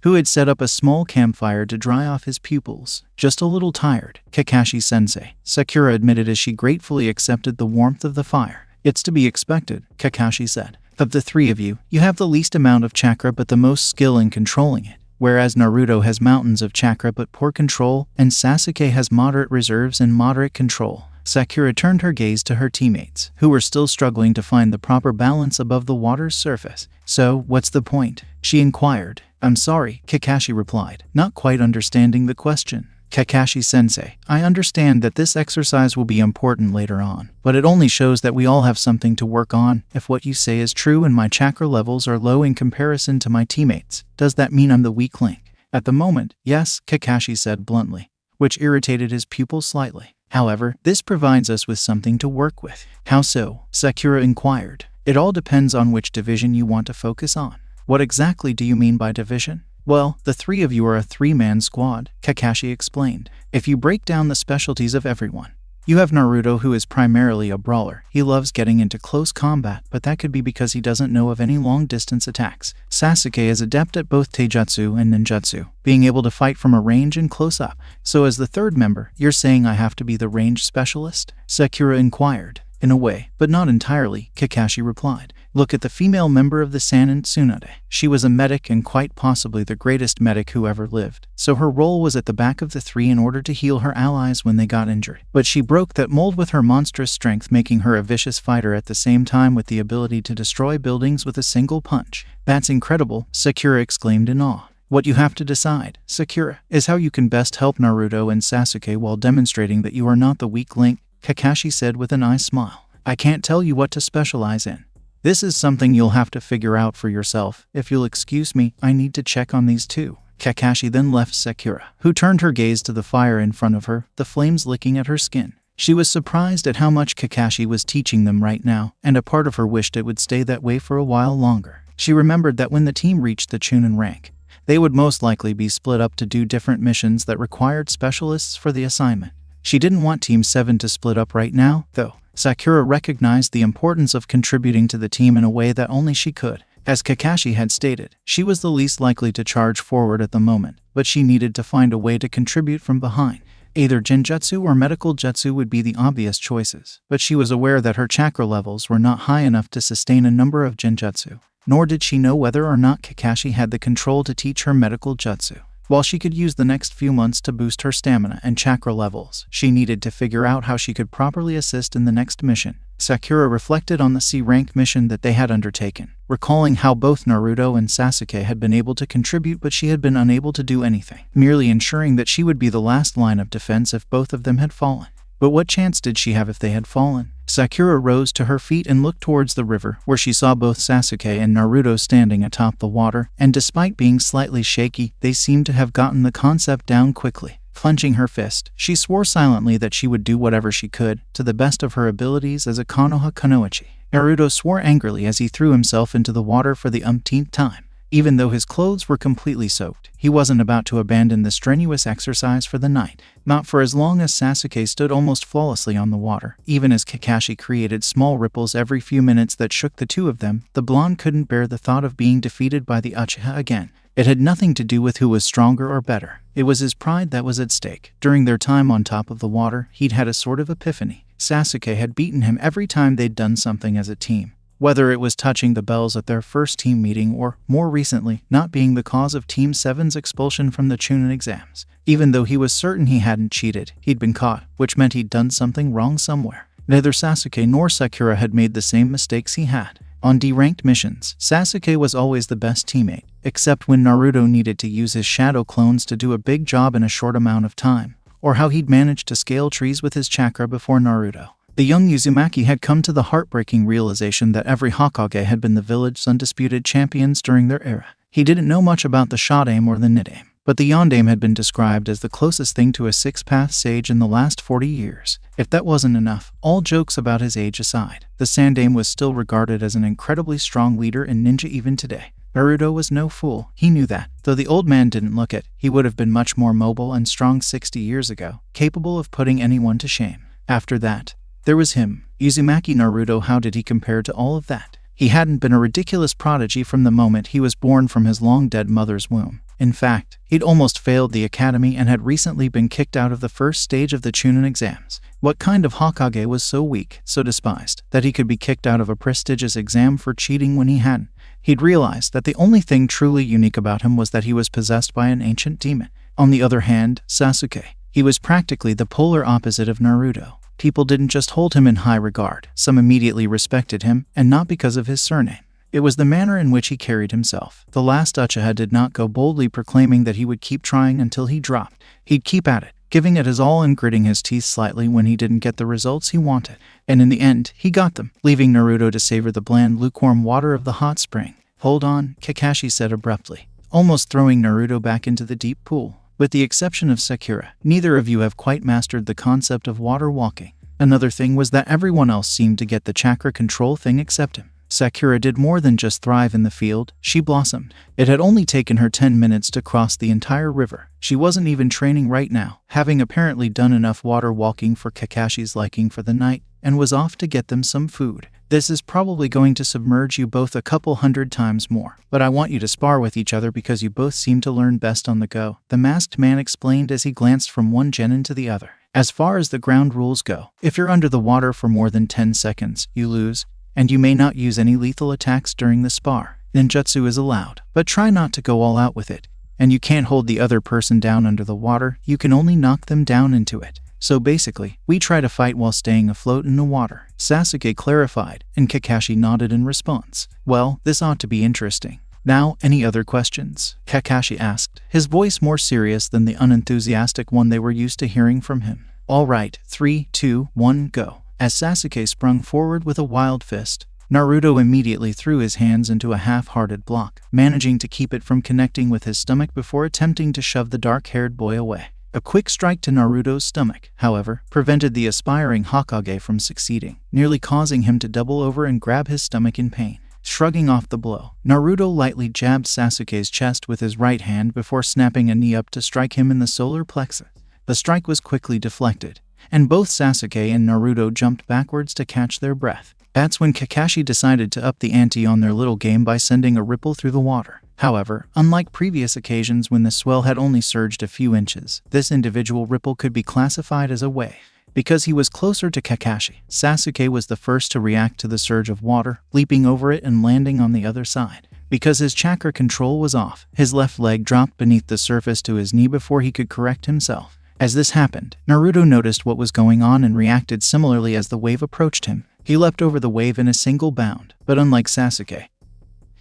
[SPEAKER 2] who had set up a small campfire to dry off his pupils. "Just a little tired, Kakashi-sensei," Sakura admitted as she gratefully accepted the warmth of the fire. "It's to be expected," Kakashi said. "Of the three of you, you have the least amount of chakra but the most skill in controlling it, whereas Naruto has mountains of chakra but poor control, and Sasuke has moderate reserves and moderate control." Sakura turned her gaze to her teammates, who were still struggling to find the proper balance above the water's surface. "So, what's the point?" she inquired. "I'm sorry," Kakashi replied, not quite understanding the question. "Kakashi-sensei, I understand that this exercise will be important later on, but it only shows that we all have something to work on. If what you say is true and my chakra levels are low in comparison to my teammates, does that mean I'm the weak link?" "At the moment, yes," Kakashi said bluntly, which irritated his pupil slightly. "However, this provides us with something to work with." "How so?" Sakura inquired. "It all depends on which division you want to focus on." "What exactly do you mean by division?" "Well, the three of you are a three-man squad," Kakashi explained. "If you break down the specialties of everyone, you have Naruto, who is primarily a brawler. He loves getting into close combat, but that could be because he doesn't know of any long-distance attacks. Sasuke is adept at both taijutsu and ninjutsu, being able to fight from a range and close up. So as the third member, you're saying I have to be the range specialist?" Sakura inquired. "In a way, but not entirely," Kakashi replied. "Look at the female member of the Sannin, Tsunade. She was a medic and quite possibly the greatest medic who ever lived. So her role was at the back of the three in order to heal her allies when they got injured. But she broke that mold with her monstrous strength, making her a vicious fighter at the same time with the ability to destroy buildings with a single punch." "That's incredible," Sakura exclaimed in awe. "What you have to decide, Sakura, is how you can best help Naruto and Sasuke while demonstrating that you are not the weak link," Kakashi said with an eye smile. "I can't tell you what to specialize in. This is something you'll have to figure out for yourself. If you'll excuse me, I need to check on these two." Kakashi then left Sakura, who turned her gaze to the fire in front of her, the flames licking at her skin. She was surprised at how much Kakashi was teaching them right now, and a part of her wished it would stay that way for a while longer. She remembered that when the team reached the Chunin rank, they would most likely be split up to do different missions that required specialists for the assignment. She didn't want Team 7 to split up right now, though. Sakura recognized the importance of contributing to the team in a way that only she could. As Kakashi had stated, she was the least likely to charge forward at the moment, but she needed to find a way to contribute from behind. Either Genjutsu or medical jutsu would be the obvious choices, but she was aware that her chakra levels were not high enough to sustain a number of Genjutsu, nor did she know whether or not Kakashi had the control to teach her medical jutsu. While she could use the next few months to boost her stamina and chakra levels, she needed to figure out how she could properly assist in the next mission. Sakura reflected on the C-rank mission that they had undertaken, recalling how both Naruto and Sasuke had been able to contribute but she had been unable to do anything, merely ensuring that she would be the last line of defense if both of them had fallen. But what chance did she have if they had fallen? Sakura rose to her feet and looked towards the river, where she saw both Sasuke and Naruto standing atop the water, and despite being slightly shaky, they seemed to have gotten the concept down quickly. Clenching her fist, she swore silently that she would do whatever she could, to the best of her abilities as a Konoha kunoichi. Naruto swore angrily as he threw himself into the water for the umpteenth time. Even though his clothes were completely soaked, he wasn't about to abandon the strenuous exercise for the night. Not for as long as Sasuke stood almost flawlessly on the water. Even as Kakashi created small ripples every few minutes that shook the two of them, the blonde couldn't bear the thought of being defeated by the Uchiha again. It had nothing to do with who was stronger or better. It was his pride that was at stake. During their time on top of the water, he'd had a sort of epiphany. Sasuke had beaten him every time they'd done something as a team. Whether it was touching the bells at their first team meeting or, more recently, not being the cause of Team 7's expulsion from the Chunin exams. Even though he was certain he hadn't cheated, he'd been caught, which meant he'd done something wrong somewhere. Neither Sasuke nor Sakura had made the same mistakes he had. On D-ranked missions, Sasuke was always the best teammate, except when Naruto needed to use his shadow clones to do a big job in a short amount of time, or how he'd managed to scale trees with his chakra before Naruto. The young Uzumaki had come to the heartbreaking realization that every Hokage had been the village's undisputed champions during their era. He didn't know much about the shot aim or the nit aim, but the yondaime had been described as the closest thing to a six-path sage in the last 40 years. If that wasn't enough, all jokes about his age aside, the sandaime was still regarded as an incredibly strong leader in ninja even today. Naruto was no fool, he knew that. Though the old man didn't look it, he would have been much more mobile and strong 60 years ago, capable of putting anyone to shame. After that, there was him, Uzumaki Naruto. How did he compare to all of that? He hadn't been a ridiculous prodigy from the moment he was born from his long-dead mother's womb. In fact, he'd almost failed the academy and had recently been kicked out of the first stage of the Chunin exams. What kind of Hokage was so weak, so despised, that he could be kicked out of a prestigious exam for cheating when he hadn't? He'd realized that the only thing truly unique about him was that he was possessed by an ancient demon. On the other hand, Sasuke. He was practically the polar opposite of Naruto. People didn't just hold him in high regard, some immediately respected him, and not because of his surname. It was the manner in which he carried himself. The last Uchiha did not go boldly proclaiming that he would keep trying until he dropped. He'd keep at it, giving it his all and gritting his teeth slightly when he didn't get the results he wanted. And in the end, he got them, leaving Naruto to savor the bland, lukewarm water of the hot spring. "Hold on," Kakashi said abruptly, almost throwing Naruto back into the deep pool. With the exception of Sakura, neither of you have quite mastered the concept of water walking. Another thing was that everyone else seemed to get the chakra control thing except him. Sakura did more than just thrive in the field, she blossomed. It had only taken her 10 minutes to cross the entire river. She wasn't even training right now, having apparently done enough water walking for Kakashi's liking for the night, and was off to get them some food. "This is probably going to submerge you both a couple 100 times more, but I want you to spar with each other because you both seem to learn best on the go," the masked man explained as he glanced from one genin to the other. "As far as the ground rules go, if you're under the water for more than 10 seconds, you lose, and you may not use any lethal attacks during the spar. Ninjutsu is allowed, but try not to go all out with it. And you can't hold the other person down under the water, you can only knock them down into it. So basically, we try to fight while staying afloat in the water," Sasuke clarified, and Kakashi nodded in response. "Well, this ought to be interesting. Now, any other questions?" Kakashi asked, his voice more serious than the unenthusiastic one they were used to hearing from him. "All right, 3, 2, 1, go." As Sasuke sprung forward with a wild fist, Naruto immediately threw his hands into a half-hearted block, managing to keep it from connecting with his stomach before attempting to shove the dark-haired boy away. A quick strike to Naruto's stomach, however, prevented the aspiring Hokage from succeeding, nearly causing him to double over and grab his stomach in pain. Shrugging off the blow, Naruto lightly jabbed Sasuke's chest with his right hand before snapping a knee up to strike him in the solar plexus. The strike was quickly deflected, and both Sasuke and Naruto jumped backwards to catch their breath. That's when Kakashi decided to up the ante on their little game by sending a ripple through the water. However, unlike previous occasions when the swell had only surged a few inches, this individual ripple could be classified as a wave. Because he was closer to Kakashi, Sasuke was the first to react to the surge of water, leaping over it and landing on the other side. Because his chakra control was off, his left leg dropped beneath the surface to his knee before he could correct himself. As this happened, Naruto noticed what was going on and reacted similarly as the wave approached him. He leapt over the wave in a single bound, but unlike Sasuke,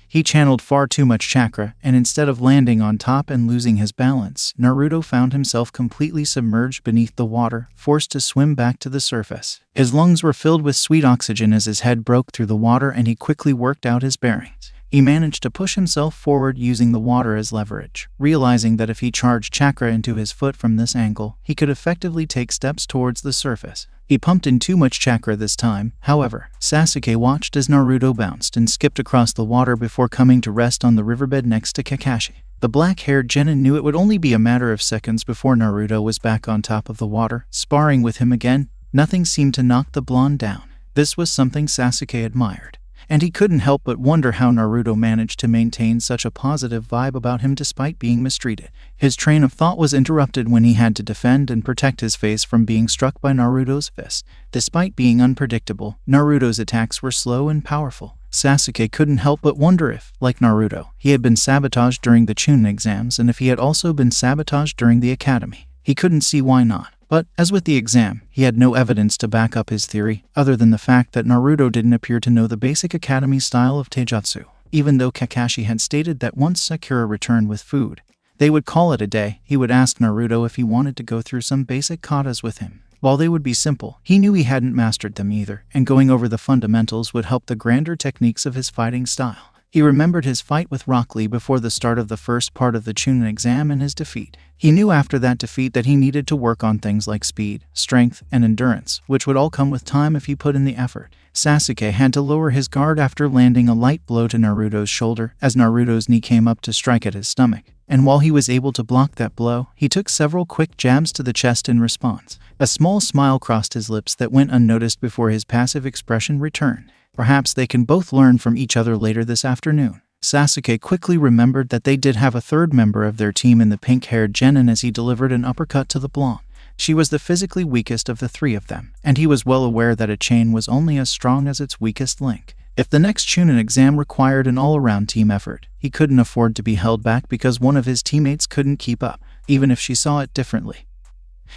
[SPEAKER 2] he channeled far too much chakra, and instead of landing on top and losing his balance, Naruto found himself completely submerged beneath the water, forced to swim back to the surface. His lungs were filled with sweet oxygen as his head broke through the water and he quickly worked out his bearings. He managed to push himself forward using the water as leverage, realizing that if he charged chakra into his foot from this angle, he could effectively take steps towards the surface. He pumped in too much chakra this time, however. Sasuke watched as Naruto bounced and skipped across the water before coming to rest on the riverbed next to Kakashi. The black-haired genin knew it would only be a matter of seconds before Naruto was back on top of the water, sparring with him again. Nothing seemed to knock the blonde down. This was something Sasuke admired, and he couldn't help but wonder how Naruto managed to maintain such a positive vibe about him despite being mistreated. His train of thought was interrupted when he had to defend and protect his face from being struck by Naruto's fist. Despite being unpredictable, Naruto's attacks were slow and powerful. Sasuke couldn't help but wonder if, like Naruto, he had been sabotaged during the Chunin exams and if he had also been sabotaged during the academy. He couldn't see why not. But, as with the exam, he had no evidence to back up his theory, other than the fact that Naruto didn't appear to know the basic academy style of taijutsu. Even though Kakashi had stated that once Sakura returned with food, they would call it a day, he would ask Naruto if he wanted to go through some basic katas with him. While they would be simple, he knew he hadn't mastered them either, and going over the fundamentals would help the grander techniques of his fighting style. He remembered his fight with Rock Lee before the start of the first part of the Chunin exam and his defeat. He knew after that defeat that he needed to work on things like speed, strength, and endurance, which would all come with time if he put in the effort. Sasuke had to lower his guard after landing a light blow to Naruto's shoulder as Naruto's knee came up to strike at his stomach. And while he was able to block that blow, he took several quick jabs to the chest in response. A small smile crossed his lips that went unnoticed before his passive expression returned. Perhaps they can both learn from each other later this afternoon. Sasuke quickly remembered that they did have a third member of their team in the pink-haired Genin as he delivered an uppercut to the blonde. She was the physically weakest of the three of them, and he was well aware that a chain was only as strong as its weakest link. If the next Chunin exam required an all-around team effort, he couldn't afford to be held back because one of his teammates couldn't keep up, even if she saw it differently.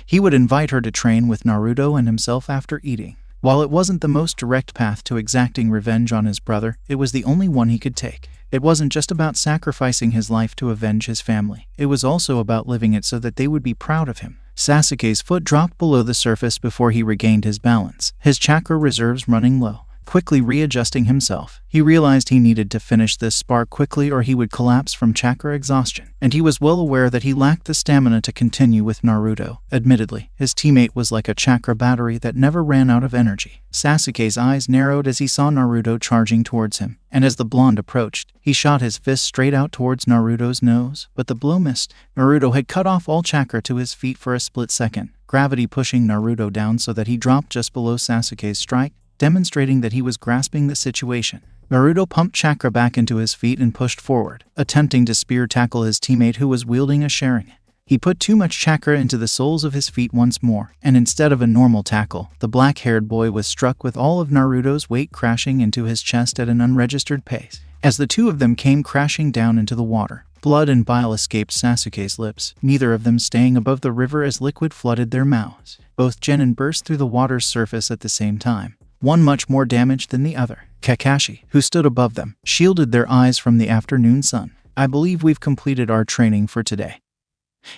[SPEAKER 2] He would invite her to train with Naruto and himself after eating. While it wasn't the most direct path to exacting revenge on his brother, it was the only one he could take. It wasn't just about sacrificing his life to avenge his family. It was also about living it so that they would be proud of him. Sasuke's foot dropped below the surface before he regained his balance, his chakra reserves running low. Quickly readjusting himself, he realized he needed to finish this spar quickly or he would collapse from chakra exhaustion, and he was well aware that he lacked the stamina to continue with Naruto. Admittedly, his teammate was like a chakra battery that never ran out of energy. Sasuke's eyes narrowed as he saw Naruto charging towards him, and as the blonde approached, he shot his fist straight out towards Naruto's nose, but the blow missed. Naruto had cut off all chakra to his feet for a split second, gravity pushing Naruto down so that he dropped just below Sasuke's strike, demonstrating that he was grasping the situation. Naruto pumped chakra back into his feet and pushed forward, attempting to spear tackle his teammate who was wielding a Sharingan. He put too much chakra into the soles of his feet once more, and instead of a normal tackle, the black-haired boy was struck with all of Naruto's weight crashing into his chest at an unregistered pace. As the two of them came crashing down into the water, blood and bile escaped Sasuke's lips, neither of them staying above the river as liquid flooded their mouths. Both Genin burst through the water's surface at the same time, one much more damaged than the other. Kakashi, who stood above them, shielded their eyes from the afternoon sun. "I believe we've completed our training for today,"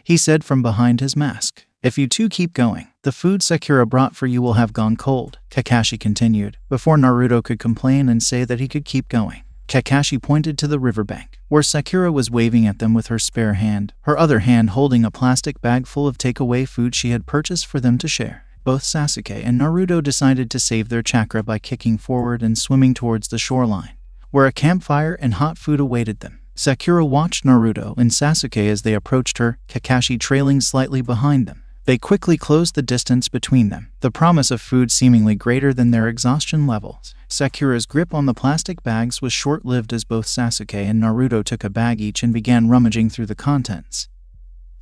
[SPEAKER 2] he said from behind his mask. "If you two keep going, the food Sakura brought for you will have gone cold," Kakashi continued, before Naruto could complain and say that he could keep going. Kakashi pointed to the riverbank, where Sakura was waving at them with her spare hand, her other hand holding a plastic bag full of takeaway food she had purchased for them to share. Both Sasuke and Naruto decided to save their chakra by kicking forward and swimming towards the shoreline, where a campfire and hot food awaited them. Sakura watched Naruto and Sasuke as they approached her, Kakashi trailing slightly behind them. They quickly closed the distance between them, the promise of food seemingly greater than their exhaustion levels. Sakura's grip on the plastic bags was short-lived as both Sasuke and Naruto took a bag each and began rummaging through the contents.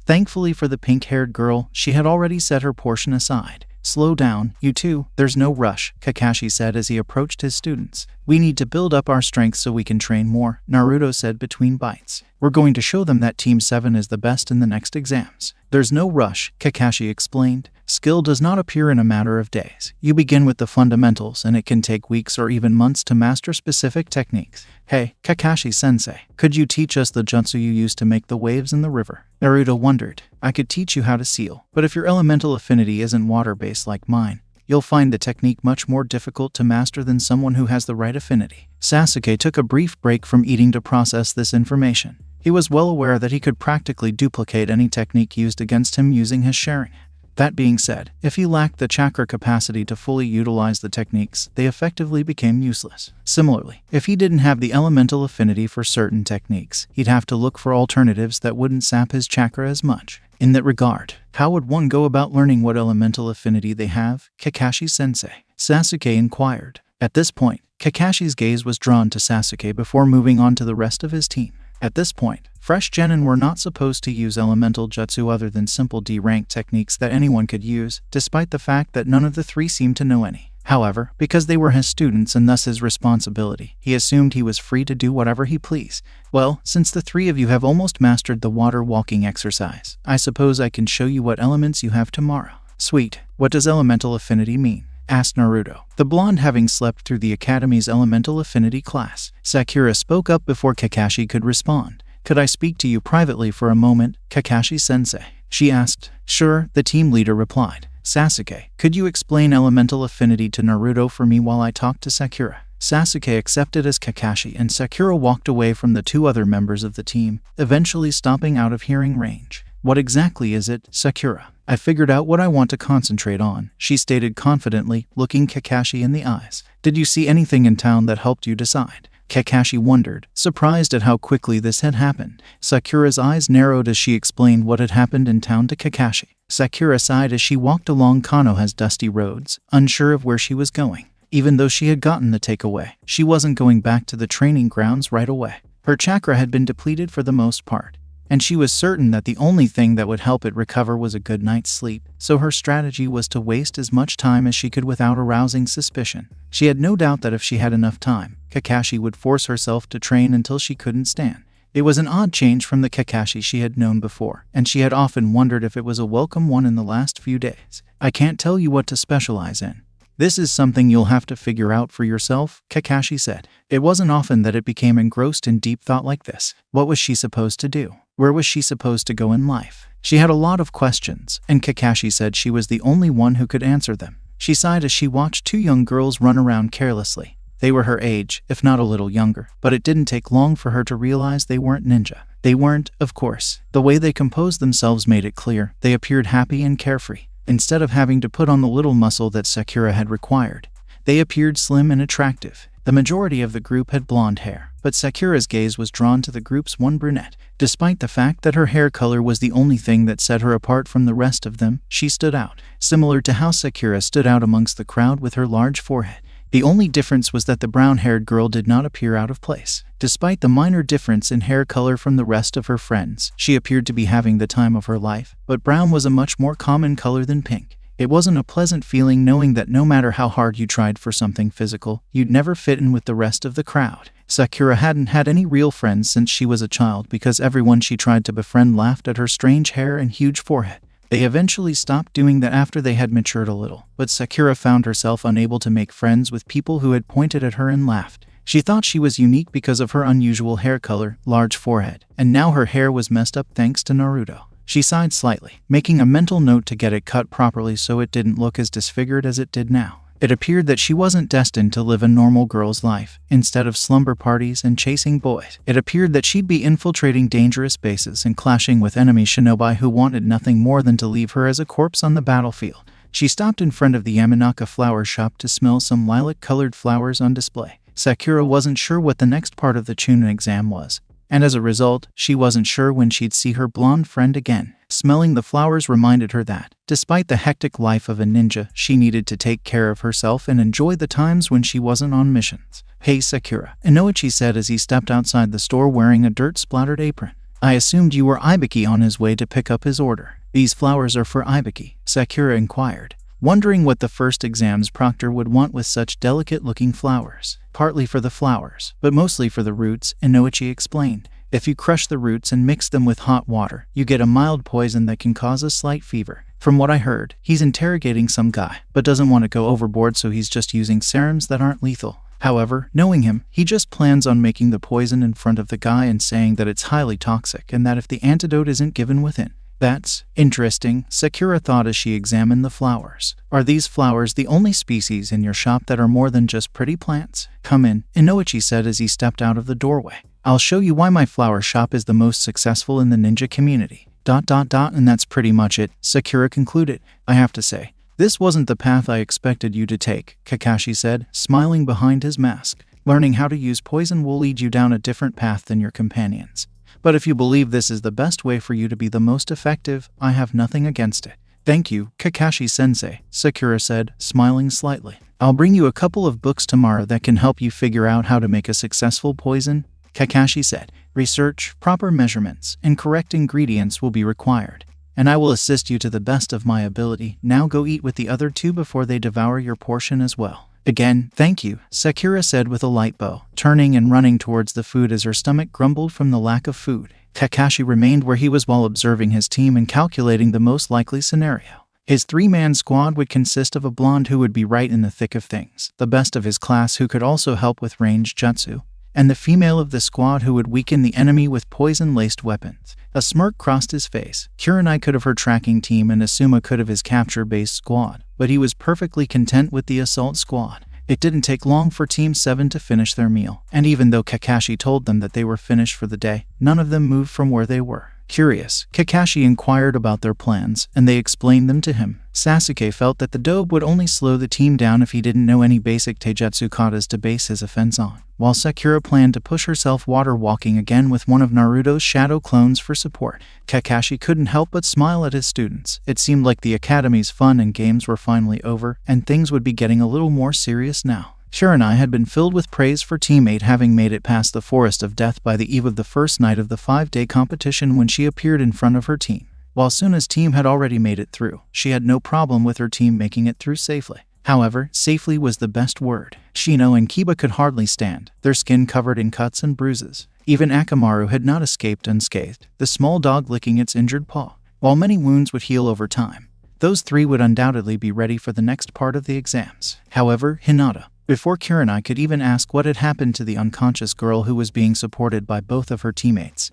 [SPEAKER 2] Thankfully for the pink-haired girl, she had already set her portion aside. "Slow down, you two, there's no rush," Kakashi said as he approached his students. "We need to build up our strength so we can train more," Naruto said between bites. "We're going to show them that Team 7 is the best in the next exams." "There's no rush," Kakashi explained. "Skill does not appear in a matter of days. You begin with the fundamentals and it can take weeks or even months to master specific techniques." "Hey, Kakashi-sensei, could you teach us the jutsu you use to make the waves in the river?" Naruto wondered. "I could teach you how to seal, but if your elemental affinity isn't water-based like mine, you'll find the technique much more difficult to master than someone who has the right affinity." Sasuke took a brief break from eating to process this information. He was well aware that he could practically duplicate any technique used against him using his Sharingan. That being said, if he lacked the chakra capacity to fully utilize the techniques, they effectively became useless. Similarly, if he didn't have the elemental affinity for certain techniques, he'd have to look for alternatives that wouldn't sap his chakra as much. In that regard, how would one go about learning what elemental affinity they have, Kakashi-sensei? Sasuke inquired. At this point, Kakashi's gaze was drawn to Sasuke before moving on to the rest of his team. At this point, fresh genin were not supposed to use elemental jutsu other than simple D-rank techniques that anyone could use, despite the fact that none of the three seemed to know any. However, because they were his students and thus his responsibility, he assumed he was free to do whatever he pleased. "Well, since the three of you have almost mastered the water walking exercise, I suppose I can show you what elements you have tomorrow." Sweet. What does elemental affinity mean? Asked Naruto, the blonde having slept through the academy's elemental affinity class. Sakura spoke up before Kakashi could respond. Could I speak to you privately for a moment, Kakashi-sensei? She asked. Sure, the team leader replied. Sasuke, could you explain elemental affinity to Naruto for me while I talk to Sakura? Sasuke accepted as Kakashi, and Sakura walked away from the two other members of the team, eventually stopping out of hearing range. What exactly is it, Sakura? I figured out what I want to concentrate on, she stated confidently, looking Kakashi in the eyes. Did you see anything in town that helped you decide? Kakashi wondered, surprised at how quickly this had happened. Sakura's eyes narrowed as she explained what had happened in town to Kakashi. Sakura sighed as she walked along Konoha's dusty roads, unsure of where she was going. Even though she had gotten the takeaway, she wasn't going back to the training grounds right away. Her chakra had been depleted for the most part, and she was certain that the only thing that would help it recover was a good night's sleep, so her strategy was to waste as much time as she could without arousing suspicion. She had no doubt that if she had enough time, Kakashi would force herself to train until she couldn't stand. It was an odd change from the Kakashi she had known before, and she had often wondered if it was a welcome one in the last few days. I can't tell you what to specialize in. This is something you'll have to figure out for yourself, Kakashi said. It wasn't often that it became engrossed in deep thought like this. What was she supposed to do? Where was she supposed to go in life? She had a lot of questions, and Kakashi said she was the only one who could answer them. She sighed as she watched two young girls run around carelessly. They were her age, if not a little younger, but it didn't take long for her to realize they weren't ninja. They weren't, of course. The way they composed themselves made it clear. They appeared happy and carefree. Instead of having to put on the little muscle that Sakura had required, they appeared slim and attractive. The majority of the group had blonde hair, but Sakura's gaze was drawn to the group's one brunette. Despite the fact that her hair color was the only thing that set her apart from the rest of them, she stood out, similar to how Sakura stood out amongst the crowd with her large forehead. The only difference was that the brown-haired girl did not appear out of place. Despite the minor difference in hair color from the rest of her friends, she appeared to be having the time of her life, but brown was a much more common color than pink. It wasn't a pleasant feeling knowing that no matter how hard you tried for something physical, you'd never fit in with the rest of the crowd. Sakura hadn't had any real friends since she was a child because everyone she tried to befriend laughed at her strange hair and huge forehead. They eventually stopped doing that after they had matured a little, but Sakura found herself unable to make friends with people who had pointed at her and laughed. She thought she was unique because of her unusual hair color, large forehead, and now her hair was messed up thanks to Naruto. She sighed slightly, making a mental note to get it cut properly so it didn't look as disfigured as it did now. It appeared that she wasn't destined to live a normal girl's life. Instead of slumber parties and chasing boys, it appeared that she'd be infiltrating dangerous bases and clashing with enemy shinobi who wanted nothing more than to leave her as a corpse on the battlefield. She stopped in front of the Yamanaka flower shop to smell some lilac-colored flowers on display. Sakura wasn't sure what the next part of the Chunin exam was, and as a result, she wasn't sure when she'd see her blonde friend again. Smelling the flowers reminded her that, despite the hectic life of a ninja, she needed to take care of herself and enjoy the times when she wasn't on missions. Hey Sakura, Inoichi said as he stepped outside the store wearing a dirt-splattered apron. I assumed you were Ibiki on his way to pick up his order. These flowers are for Ibiki, Sakura inquired, wondering what the first exam's proctor would want with such delicate-looking flowers. Partly for the flowers, but mostly for the roots, Inoichi explained. If you crush the roots and mix them with hot water, you get a mild poison that can cause a slight fever. From what I heard, he's interrogating some guy, but doesn't want to go overboard, so he's just using serums that aren't lethal. However, knowing him, he just plans on making the poison in front of the guy and saying that it's highly toxic and that if the antidote isn't given within. That's interesting, Sakura thought as she examined the flowers. Are these flowers the only species in your shop that are more than just pretty plants? Come in, Inoichi said as he stepped out of the doorway. I'll show you why my flower shop is the most successful in the ninja community. ... And that's pretty much it, Sakura concluded. I have to say, this wasn't the path I expected you to take, Kakashi said, smiling behind his mask. Learning how to use poison will lead you down a different path than your companions. But if you believe this is the best way for you to be the most effective, I have nothing against it. Thank you, Kakashi-sensei, Sakura said, smiling slightly. I'll bring you a couple of books tomorrow that can help you figure out how to make a successful poison, Kakashi said. Research, proper measurements, and correct ingredients will be required, and I will assist you to the best of my ability. Now go eat with the other two before they devour your portion as well. Again, thank you, Sakura said with a light bow, turning and running towards the food as her stomach grumbled from the lack of food. Kakashi remained where he was while observing his team and calculating the most likely scenario. His three-man squad would consist of a blonde who would be right in the thick of things, the best of his class who could also help with ranged jutsu, and the female of the squad who would weaken the enemy with poison-laced weapons. A smirk crossed his face. Kurenai could have her tracking team and Asuma could have his capture-based squad, but he was perfectly content with the assault squad. It didn't take long for Team 7 to finish their meal, and even though Kakashi told them that they were finished for the day, none of them moved from where they were. Curious, Kakashi inquired about their plans, and they explained them to him. Sasuke felt that the dobe would only slow the team down if he didn't know any basic taijutsu katas to base his offense on, while Sakura planned to push herself water walking again with one of Naruto's shadow clones for support. Kakashi couldn't help but smile at his students. It seemed like the academy's fun and games were finally over, and things would be getting a little more serious now. Shiranai had been filled with praise for Team 8 having made it past the Forest of Death by the eve of the first night of the 5-day competition when she appeared in front of her team. While Sunna's team had already made it through, she had no problem with her team making it through safely. However, safely was the best word. Shino and Kiba could hardly stand, their skin covered in cuts and bruises. Even Akamaru had not escaped unscathed, the small dog licking its injured paw. While many wounds would heal over time, those three would undoubtedly be ready for the next part of the exams. However, Hinata, before Kurenai could even ask what had happened to the unconscious girl who was being supported by both of her teammates,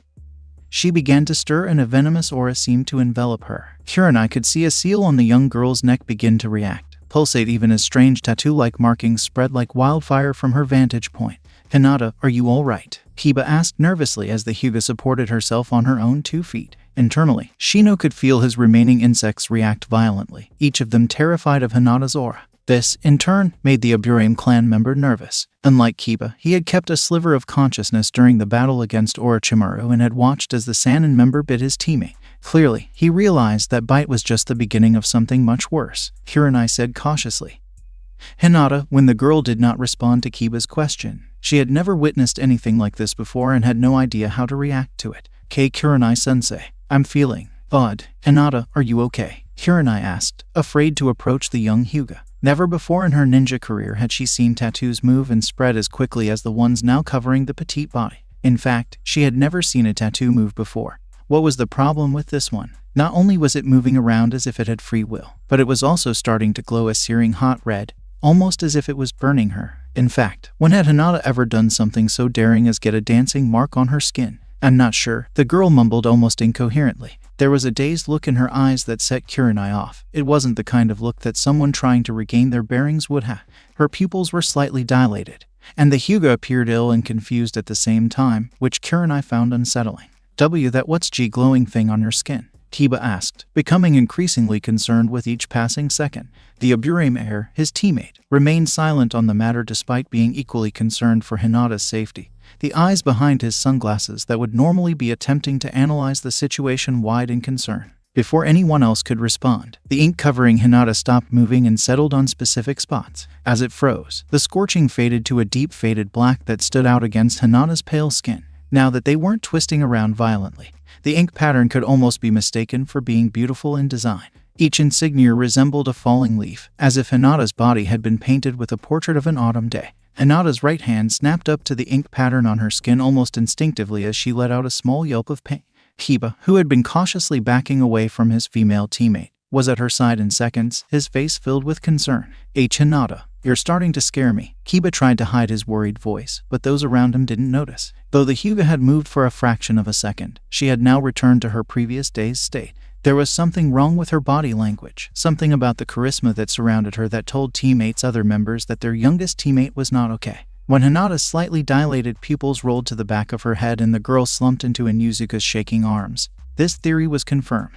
[SPEAKER 2] she began to stir and a venomous aura seemed to envelop her. Kurenai could see a seal on the young girl's neck begin to react, pulsate even as strange tattoo-like markings spread like wildfire from her vantage point. Hinata, are you all right? Kiba asked nervously as the Hyuga supported herself on her own 2 feet. Internally, Shino could feel his remaining insects react violently, each of them terrified of Hinata's aura. This, in turn, made the Aburame clan member nervous. Unlike Kiba, he had kept a sliver of consciousness during the battle against Orochimaru and had watched as the Sannin member bit his teammate. Clearly, he realized that bite was just the beginning of something much worse. Kurenai said cautiously. Hinata, when the girl did not respond to Kiba's question. She had never witnessed anything like this before and had no idea how to react to it. Kurenai-sensei, I'm feeling odd. Hinata, are you okay? Kurenai asked, afraid to approach the young Hyuga. Never before in her ninja career had she seen tattoos move and spread as quickly as the ones now covering the petite body. In fact, she had never seen a tattoo move before. What was the problem with this one? Not only was it moving around as if it had free will, but it was also starting to glow a searing hot red, almost as if it was burning her. In fact, when had Hinata ever done something so daring as get a dancing mark on her skin? I'm not sure, the girl mumbled almost incoherently. There was a dazed look in her eyes that set Kurenai off. It wasn't the kind of look that someone trying to regain their bearings would have. Her pupils were slightly dilated, and the Hyuga appeared ill and confused at the same time, which Kurenai found unsettling. That what's G glowing thing on your skin? Kiba asked, becoming increasingly concerned with each passing second. The Aburame heir, his teammate, remained silent on the matter despite being equally concerned for Hinata's safety. The eyes behind his sunglasses that would normally be attempting to analyze the situation wide in concern. Before anyone else could respond, the ink covering Hinata stopped moving and settled on specific spots. As it froze, the scorching faded to a deep faded black that stood out against Hinata's pale skin. Now that they weren't twisting around violently, the ink pattern could almost be mistaken for being beautiful in design. Each insignia resembled a falling leaf, as if Hinata's body had been painted with a portrait of an autumn day. Hinata's right hand snapped up to the ink pattern on her skin almost instinctively as she let out a small yelp of pain. Kiba, who had been cautiously backing away from his female teammate, was at her side in seconds, his face filled with concern. Hinata, you're starting to scare me. Kiba tried to hide his worried voice, but those around him didn't notice. Though the Hyuga had moved for a fraction of a second, she had now returned to her previous day's state. There was something wrong with her body language, something about the charisma that surrounded her that told teammates other members that their youngest teammate was not okay. When Hinata's slightly dilated pupils rolled to the back of her head and the girl slumped into Inuzuka's shaking arms, this theory was confirmed.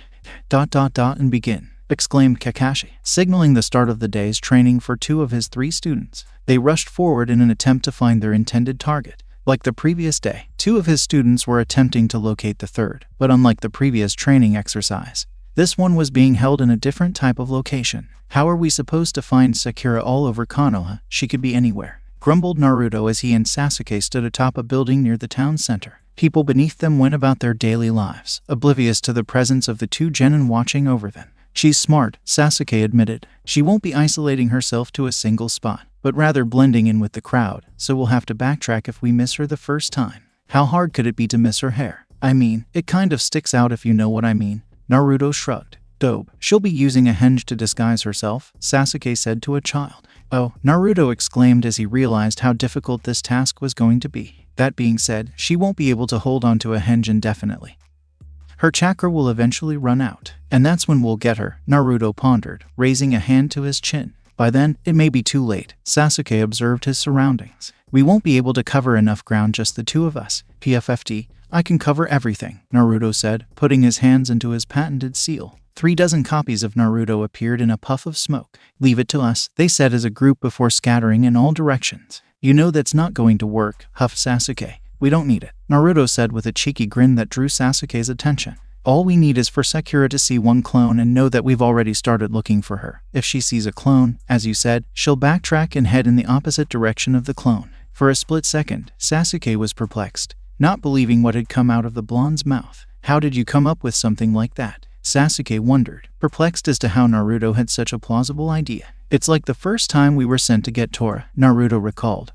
[SPEAKER 2] And begin, exclaimed Kakashi, signaling the start of the day's training for 2 of his 3 students. They rushed forward in an attempt to find their intended target. Like the previous day, 2 of his students were attempting to locate the third, but unlike the previous training exercise, this one was being held in a different type of location. How are we supposed to find Sakura all over Konoha? She could be anywhere, grumbled Naruto as he and Sasuke stood atop a building near the town center. People beneath them went about their daily lives, oblivious to the presence of the 2 genin watching over them. She's smart, Sasuke admitted. She won't be isolating herself to a single spot, but rather blending in with the crowd, so we'll have to backtrack if we miss her the first time. How hard could it be to miss her hair? I mean, it kind of sticks out if you know what I mean. Naruto shrugged. Dope. She'll be using a henge to disguise herself, Sasuke said to a child. Oh, Naruto exclaimed as he realized how difficult this task was going to be. That being said, she won't be able to hold onto a henge indefinitely. Her chakra will eventually run out, and that's when we'll get her, Naruto pondered, raising a hand to his chin. By then, it may be too late, Sasuke observed his surroundings. We won't be able to cover enough ground, just the two of us. PFFT, I can cover everything, Naruto said, putting his hands into his patented seal. 36 copies of Naruto appeared in a puff of smoke. Leave it to us, they said as a group before scattering in all directions. You know that's not going to work, huffed Sasuke. We don't need it, Naruto said with a cheeky grin that drew Sasuke's attention. All we need is for Sakura to see one clone and know that we've already started looking for her. If she sees a clone, as you said, she'll backtrack and head in the opposite direction of the clone. For a split second, Sasuke was perplexed, not believing what had come out of the blonde's mouth. How did you come up with something like that? Sasuke wondered, perplexed as to how Naruto had such a plausible idea. It's like the first time we were sent to get Tora, Naruto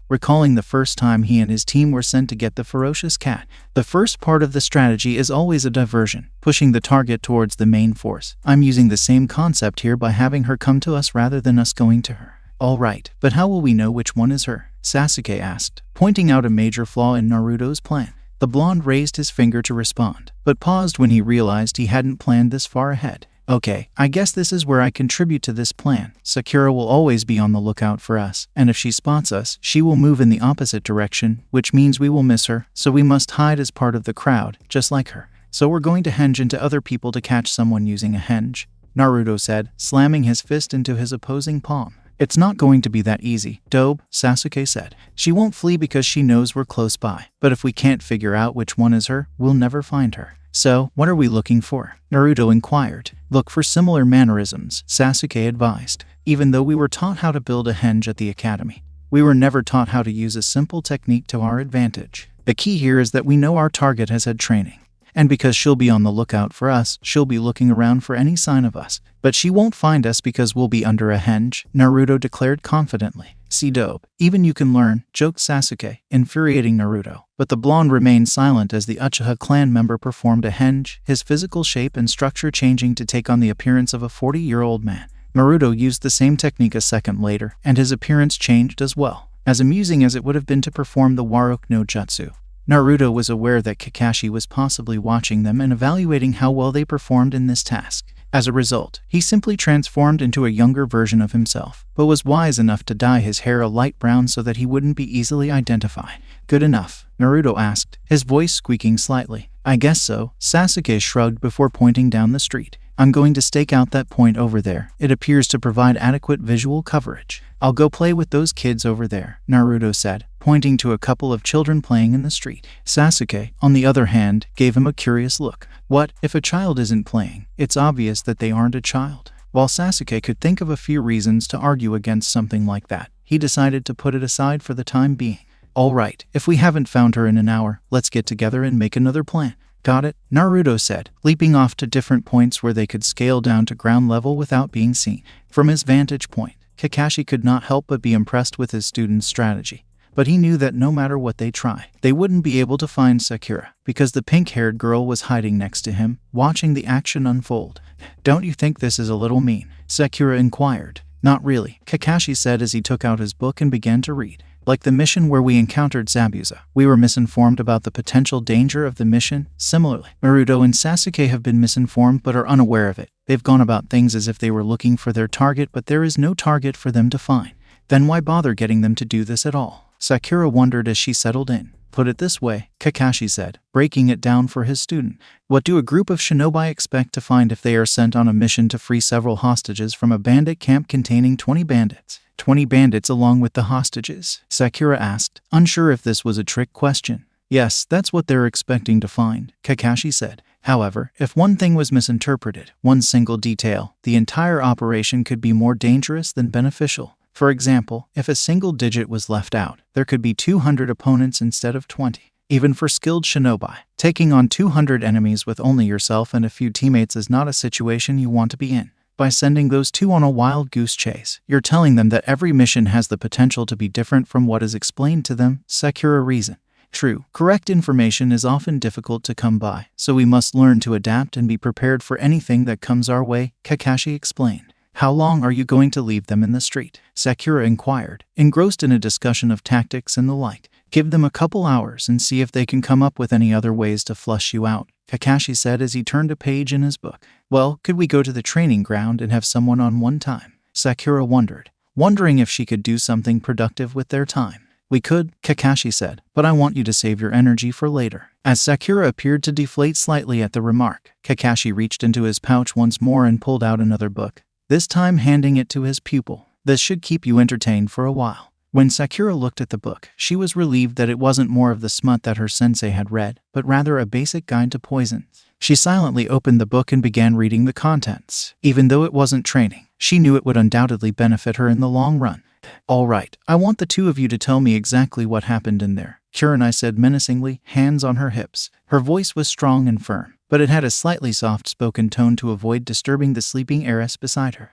[SPEAKER 2] recalling the first time he and his team were sent to get the ferocious cat. The first part of the strategy is always a diversion, pushing the target towards the main force. I'm using the same concept here by having her come to us rather than us going to her. All right, but how will we know which one is her? Sasuke asked, pointing out a major flaw in Naruto's plan. The blonde raised his finger to respond, but paused when he realized he hadn't planned this far ahead. Okay, I guess this is where I contribute to this plan. Sakura will always be on the lookout for us, and if she spots us, she will move in the opposite direction, which means we will miss her, so we must hide as part of the crowd, just like her. So we're going to henge into other people to catch someone using a henge, Naruto said, slamming his fist into his opposing palm. It's not going to be that easy, Dobe, Sasuke said. She won't flee because she knows we're close by, but if we can't figure out which one is her, we'll never find her. So, what are we looking for? Naruto inquired. Look for similar mannerisms, Sasuke advised. Even though we were taught how to build a henge at the academy, we were never taught how to use a simple technique to our advantage. The key here is that we know our target has had training. And because she'll be on the lookout for us, she'll be looking around for any sign of us. But she won't find us because we'll be under a henge, Naruto declared confidently. See Dope, even you can learn, joked Sasuke, infuriating Naruto. But the blonde remained silent as the Uchiha clan member performed a henge, his physical shape and structure changing to take on the appearance of a 40-year-old man. Naruto used the same technique a second later, and his appearance changed as well. As amusing as it would have been to perform the Warok no Jutsu, Naruto was aware that Kakashi was possibly watching them and evaluating how well they performed in this task. As a result, he simply transformed into a younger version of himself, but was wise enough to dye his hair a light brown so that he wouldn't be easily identified. Good enough? Naruto asked, his voice squeaking slightly. I guess so, Sasuke shrugged before pointing down the street. I'm going to stake out that point over there. It appears to provide adequate visual coverage. I'll go play with those kids over there, Naruto said, pointing to a couple of children playing in the street. Sasuke, on the other hand, gave him a curious look. What, if a child isn't playing? It's obvious that they aren't a child. While Sasuke could think of a few reasons to argue against something like that, he decided to put it aside for the time being. All right, if we haven't found her in an hour, let's get together and make another plan. Got it? Naruto said, leaping off to different points where they could scale down to ground level without being seen. From his vantage point, Kakashi could not help but be impressed with his student's strategy. But he knew that no matter what they try, they wouldn't be able to find Sakura, because the pink-haired girl was hiding next to him, watching the action unfold. Don't you think this is a little mean? Sakura inquired. Not really, Kakashi said as he took out his book and began to read. Like the mission where we encountered Zabuza, we were misinformed about the potential danger of the mission. Similarly, Naruto and Sasuke have been misinformed but are unaware of it. They've gone about things as if they were looking for their target, but there is no target for them to find. Then why bother getting them to do this at all? Sakura wondered as she settled in. Put it this way, Kakashi said, breaking it down for his student. What do a group of shinobi expect to find if they are sent on a mission to free several hostages from a bandit camp containing 20 bandits? 20 bandits along with the hostages? Sakura asked, unsure if this was a trick question. Yes, that's what they're expecting to find, Kakashi said. However, if one thing was misinterpreted, one single detail, the entire operation could be more dangerous than beneficial. For example, if a single digit was left out, there could be 200 opponents instead of 20. Even for skilled shinobi, taking on 200 enemies with only yourself and a few teammates is not a situation you want to be in. By sending those two on a wild goose chase, you're telling them that every mission has the potential to be different from what is explained to them, Sakura reasoned. True, correct information is often difficult to come by, so we must learn to adapt and be prepared for anything that comes our way, Kakashi explained. How long are you going to leave them in the street? Sakura inquired, engrossed in a discussion of tactics and the like. Give them a couple hours and see if they can come up with any other ways to flush you out, Kakashi said as he turned a page in his book. Well, could we go to the training ground and have someone on one time? Sakura wondered, wondering if she could do something productive with their time. We could, Kakashi said, but I want you to save your energy for later. As Sakura appeared to deflate slightly at the remark, Kakashi reached into his pouch once more and pulled out another book, this time handing it to his pupil. This should keep you entertained for a while. When Sakura looked at the book, she was relieved that it wasn't more of the smut that her sensei had read, but rather a basic guide to poisons. She silently opened the book and began reading the contents. Even though it wasn't training, she knew it would undoubtedly benefit her in the long run. All right, I want the two of you to tell me exactly what happened in there, Kurenai said menacingly, hands on her hips. Her voice was strong and firm, but it had a slightly soft-spoken tone to avoid disturbing the sleeping heiress beside her.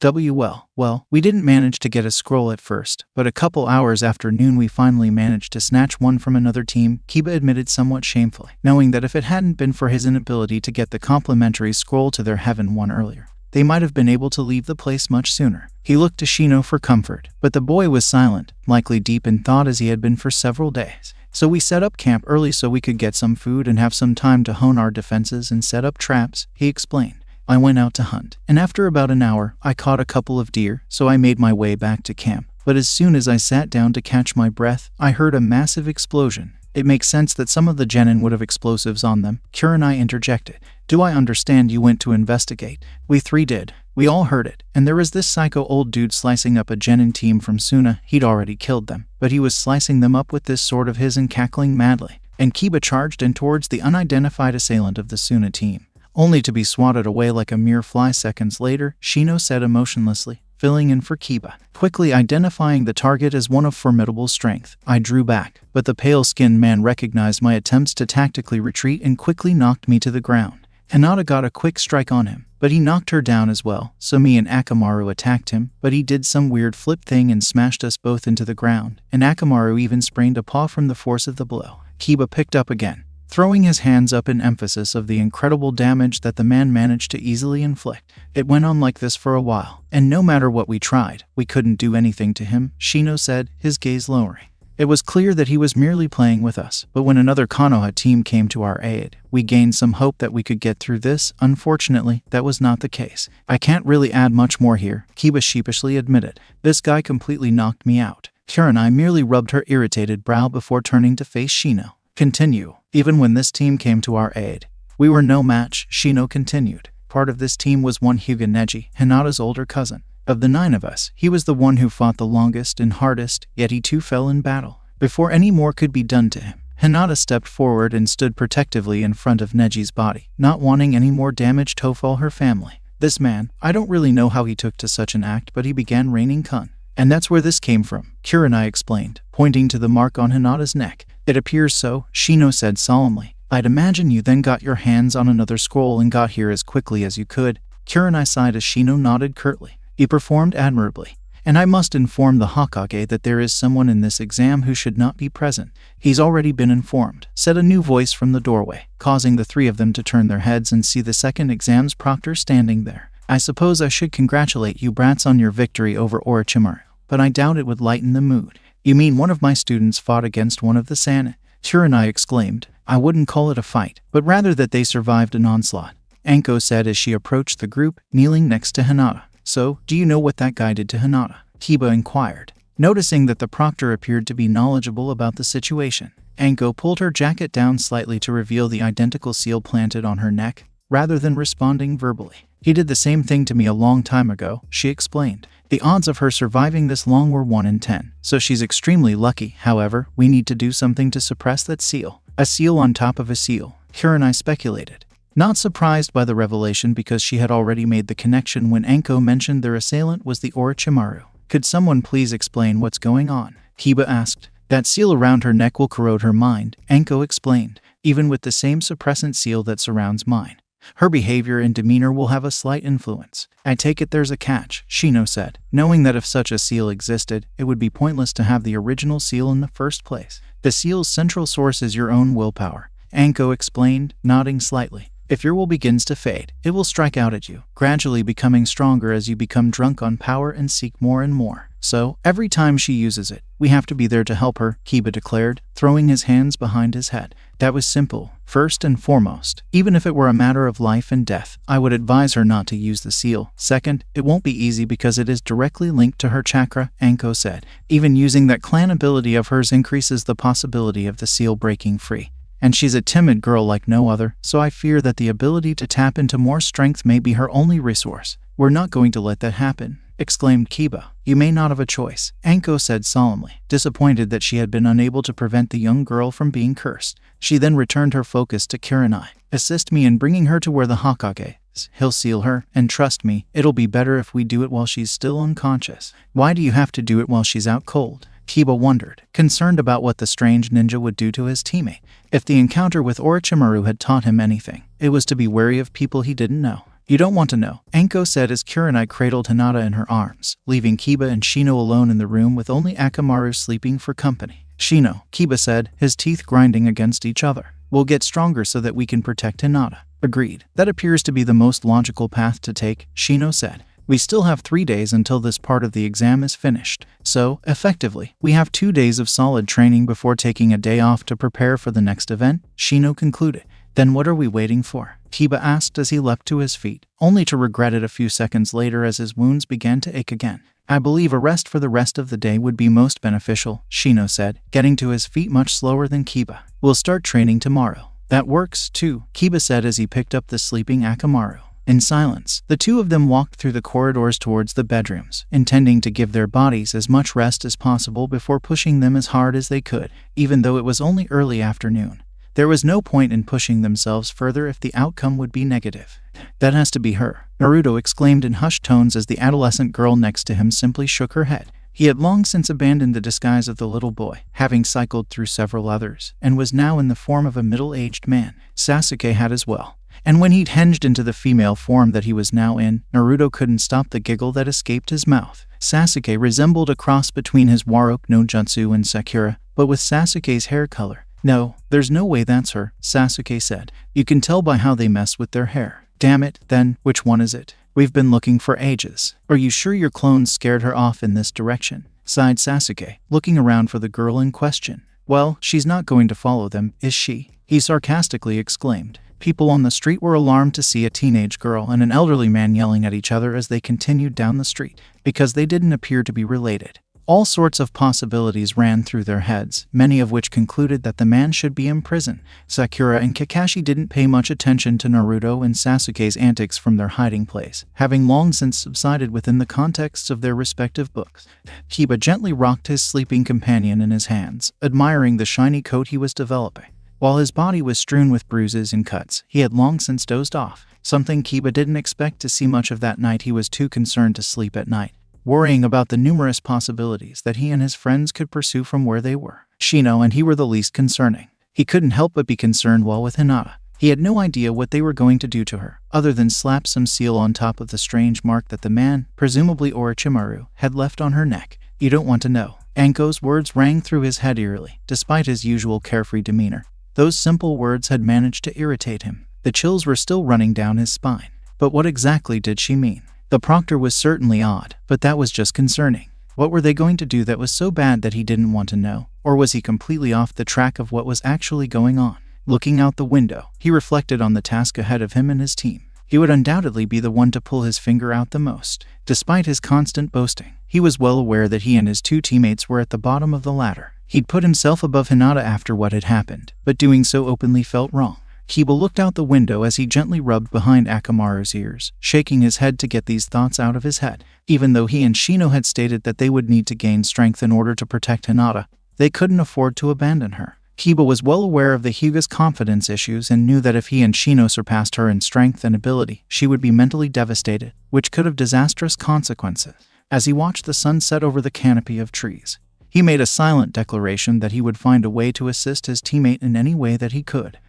[SPEAKER 2] Well, we didn't manage to get a scroll at first, but a couple hours after noon we finally managed to snatch one from another team, Kiba admitted somewhat shamefully, knowing that if it hadn't been for his inability to get the complimentary scroll to their heaven one earlier, they might have been able to leave the place much sooner. He looked to Shino for comfort, but the boy was silent, likely deep in thought as he had been for several days. So we set up camp early so we could get some food and have some time to hone our defenses and set up traps, he explained. I went out to hunt, and after about an hour, I caught a couple of deer, so I made my way back to camp. But as soon as I sat down to catch my breath, I heard a massive explosion. It makes sense that some of the genin would have explosives on them, Kurenai interjected. Do I understand you went to investigate? We three did. We all heard it, and there was this psycho old dude slicing up a genin team from Sunna. He'd already killed them, but he was slicing them up with this sword of his and cackling madly. And Kiba charged in towards the unidentified assailant of the Sunna team, only to be swatted away like a mere fly seconds later, Shino said emotionlessly, filling in for Kiba. Quickly identifying the target as one of formidable strength, I drew back, but the pale-skinned man recognized my attempts to tactically retreat and quickly knocked me to the ground. Hinata got a quick strike on him, but he knocked her down as well, so me and Akamaru attacked him, but he did some weird flip thing and smashed us both into the ground, and Akamaru even sprained a paw from the force of the blow. Kiba picked up again, throwing his hands up in emphasis of the incredible damage that the man managed to easily inflict. It went on like this for a while, and no matter what we tried, we couldn't do anything to him, Shino said, his gaze lowering. It was clear that he was merely playing with us, but when another Konoha team came to our aid, we gained some hope that we could get through this. Unfortunately, that was not the case. I can't really add much more here, Kiba sheepishly admitted. This guy completely knocked me out. Kurenai merely rubbed her irritated brow before turning to face Shino. Continue. Even when this team came to our aid, we were no match, Shino continued. Part of this team was one Hyuuga Neji, Hinata's older cousin. Of the 9 of us, he was the one who fought the longest and hardest, yet he too fell in battle. Before any more could be done to him, Hinata stepped forward and stood protectively in front of Neji's body, not wanting any more damage to befall her family. This man, I don't really know how he took to such an act, but he began raining kun. And that's where this came from, Kurenai explained, pointing to the mark on Hinata's neck. It appears so, Shino said solemnly. I'd imagine you then got your hands on another scroll and got here as quickly as you could. Kurenai sighed as Shino nodded curtly. He performed admirably. And I must inform the Hokage that there is someone in this exam who should not be present. He's already been informed, said a new voice from the doorway, causing the 3 of them to turn their heads and see the second exam's proctor standing there. I suppose I should congratulate you brats on your victory over Orochimaru, but I doubt it would lighten the mood. You mean one of my students fought against one of the Sannin? Kurenai exclaimed. I wouldn't call it a fight, but rather that they survived an onslaught, Anko said as she approached the group, kneeling next to Hinata. So, do you know what that guy did to Hinata? Kiba inquired, noticing that the proctor appeared to be knowledgeable about the situation. Anko pulled her jacket down slightly to reveal the identical seal planted on her neck, rather than responding verbally. He did the same thing to me a long time ago, she explained. The odds of her surviving this long were 1 in 10, so she's extremely lucky. However, we need to do something to suppress that seal. A seal on top of a seal, Kurenai speculated. Not surprised by the revelation because she had already made the connection when Anko mentioned their assailant was the Orochimaru. Could someone please explain what's going on? Kiba asked. That seal around her neck will corrode her mind, Anko explained, even with the same suppressant seal that surrounds mine. Her behavior and demeanor will have a slight influence. I take it there's a catch, Shino said, knowing that if such a seal existed, it would be pointless to have the original seal in the first place. The seal's central source is your own willpower, Anko explained, nodding slightly. If your will begins to fade, it will strike out at you, gradually becoming stronger as you become drunk on power and seek more and more. So, every time she uses it, we have to be there to help her, Kiba declared, throwing his hands behind his head. That was simple. First and foremost, even if it were a matter of life and death, I would advise her not to use the seal. Second, it won't be easy because it is directly linked to her chakra, Anko said. Even using that clan ability of hers increases the possibility of the seal breaking free. And she's a timid girl like no other, so I fear that the ability to tap into more strength may be her only resource. We're not going to let that happen, exclaimed Kiba. You may not have a choice, Anko said solemnly, disappointed that she had been unable to prevent the young girl from being cursed. She then returned her focus to Kiranai. Assist me in bringing her to where the Hokage is. He'll seal her, and trust me, it'll be better if we do it while she's still unconscious. Why do you have to do it while she's out cold? Kiba wondered, concerned about what the strange ninja would do to his teammate. If the encounter with Orochimaru had taught him anything, it was to be wary of people he didn't know. You don't want to know, Anko said as Kiranai cradled Hinata in her arms, leaving Kiba and Shino alone in the room with only Akamaru sleeping for company. Shino, Kiba said, his teeth grinding against each other. We'll get stronger so that we can protect Hinata. Agreed. That appears to be the most logical path to take, Shino said. We still have 3 days until this part of the exam is finished. So, effectively, we have 2 days of solid training before taking a day off to prepare for the next event, Shino concluded. Then what are we waiting for? Kiba asked as he leapt to his feet, only to regret it a few seconds later as his wounds began to ache again. I believe a rest for the rest of the day would be most beneficial, Shino said, getting to his feet much slower than Kiba. We'll start training tomorrow. That works, too, Kiba said as he picked up the sleeping Akamaru. In silence, the two of them walked through the corridors towards the bedrooms, intending to give their bodies as much rest as possible before pushing them as hard as they could, even though it was only early afternoon. There was no point in pushing themselves further if the outcome would be negative. That has to be her, Naruto exclaimed in hushed tones as the adolescent girl next to him simply shook her head. He had long since abandoned the disguise of the little boy, having cycled through several others, and was now in the form of a middle-aged man. Sasuke had as well. And when he'd hinged into the female form that he was now in, Naruto couldn't stop the giggle that escaped his mouth. Sasuke resembled a cross between his Warok no Jutsu and Sakura, but with Sasuke's hair color. No, there's no way that's her, Sasuke said. You can tell by how they mess with their hair. Damn it, then, which one is it? We've been looking for ages. Are you sure your clones scared her off in this direction? Sighed Sasuke, looking around for the girl in question. Well, she's not going to follow them, is she? He sarcastically exclaimed. People on the street were alarmed to see a teenage girl and an elderly man yelling at each other as they continued down the street, because they didn't appear to be related. All sorts of possibilities ran through their heads, many of which concluded that the man should be in prison. Sakura and Kakashi didn't pay much attention to Naruto and Sasuke's antics from their hiding place, having long since subsided within the contexts of their respective books. Kiba gently rocked his sleeping companion in his hands, admiring the shiny coat he was developing. While his body was strewn with bruises and cuts, he had long since dozed off, something Kiba didn't expect to see much of that night. He was too concerned to sleep at night, worrying about the numerous possibilities that he and his friends could pursue from where they were. Shino and he were the least concerning. He couldn't help but be concerned while with Hinata. He had no idea what they were going to do to her, other than slap some seal on top of the strange mark that the man, presumably Orochimaru, had left on her neck. You don't want to know. Anko's words rang through his head eerily, despite his usual carefree demeanor. Those simple words had managed to irritate him. The chills were still running down his spine. But what exactly did she mean? The proctor was certainly odd, but that was just concerning. What were they going to do that was so bad that he didn't want to know? Or was he completely off the track of what was actually going on? Looking out the window, he reflected on the task ahead of him and his team. He would undoubtedly be the one to pull his finger out the most. Despite his constant boasting, he was well aware that he and his two teammates were at the bottom of the ladder. He'd put himself above Hinata after what had happened, but doing so openly felt wrong. Kiba looked out the window as he gently rubbed behind Akamaru's ears, shaking his head to get these thoughts out of his head. Even though he and Shino had stated that they would need to gain strength in order to protect Hinata, they couldn't afford to abandon her. Kiba was well aware of the Hyuga's confidence issues and knew that if he and Shino surpassed her in strength and ability, she would be mentally devastated, which could have disastrous consequences. As he watched the sun set over the canopy of trees, he made a silent declaration that he would find a way to assist his teammate in any way that he could.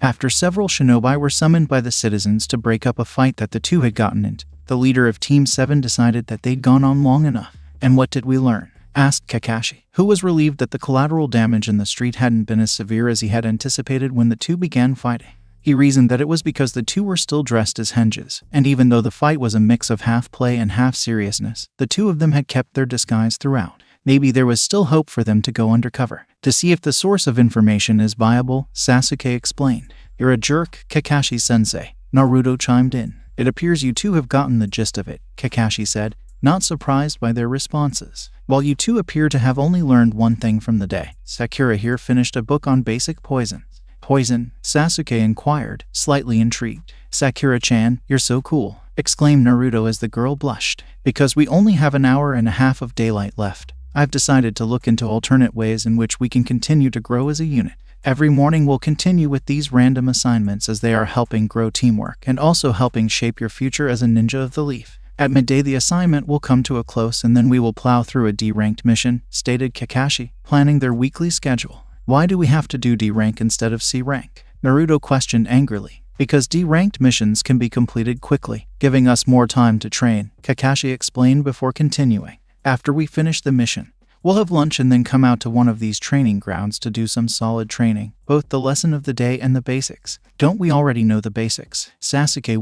[SPEAKER 2] After several shinobi were summoned by the citizens to break up a fight that the two had gotten into, the leader of Team 7 decided that they'd gone on long enough. "And what did we learn?" asked Kakashi, who was relieved that the collateral damage in the street hadn't been as severe as he had anticipated when the two began fighting. He reasoned that it was because the two were still dressed as henges, and even though the fight was a mix of half play and half seriousness, the two of them had kept their disguise throughout. Maybe there was still hope for them to go undercover. To see if the source of information is viable, Sasuke explained. "You're a jerk, Kakashi-sensei," Naruto chimed in. "It appears you two have gotten the gist of it," Kakashi said, not surprised by their responses. "While you two appear to have only learned one thing from the day, Sakura here finished a book on basic poisons." "Poison?" Sasuke inquired, slightly intrigued. "Sakura-chan, you're so cool," exclaimed Naruto as the girl blushed. "Because we only have an hour and a half of daylight left, I've decided to look into alternate ways in which we can continue to grow as a unit. Every morning we'll continue with these random assignments as they are helping grow teamwork and also helping shape your future as a ninja of the leaf. At midday the assignment will come to a close and then we will plow through a D-ranked mission," stated Kakashi, planning their weekly schedule. "Why do we have to do D-rank instead of C-rank?" Naruto questioned angrily. "Because D-ranked missions can be completed quickly, giving us more time to train," Kakashi explained before continuing. "After we finish the mission, we'll have lunch and then come out to one of these training grounds to do some solid training, both the lesson of the day and the basics." "Don't we already know the basics?" Sasuke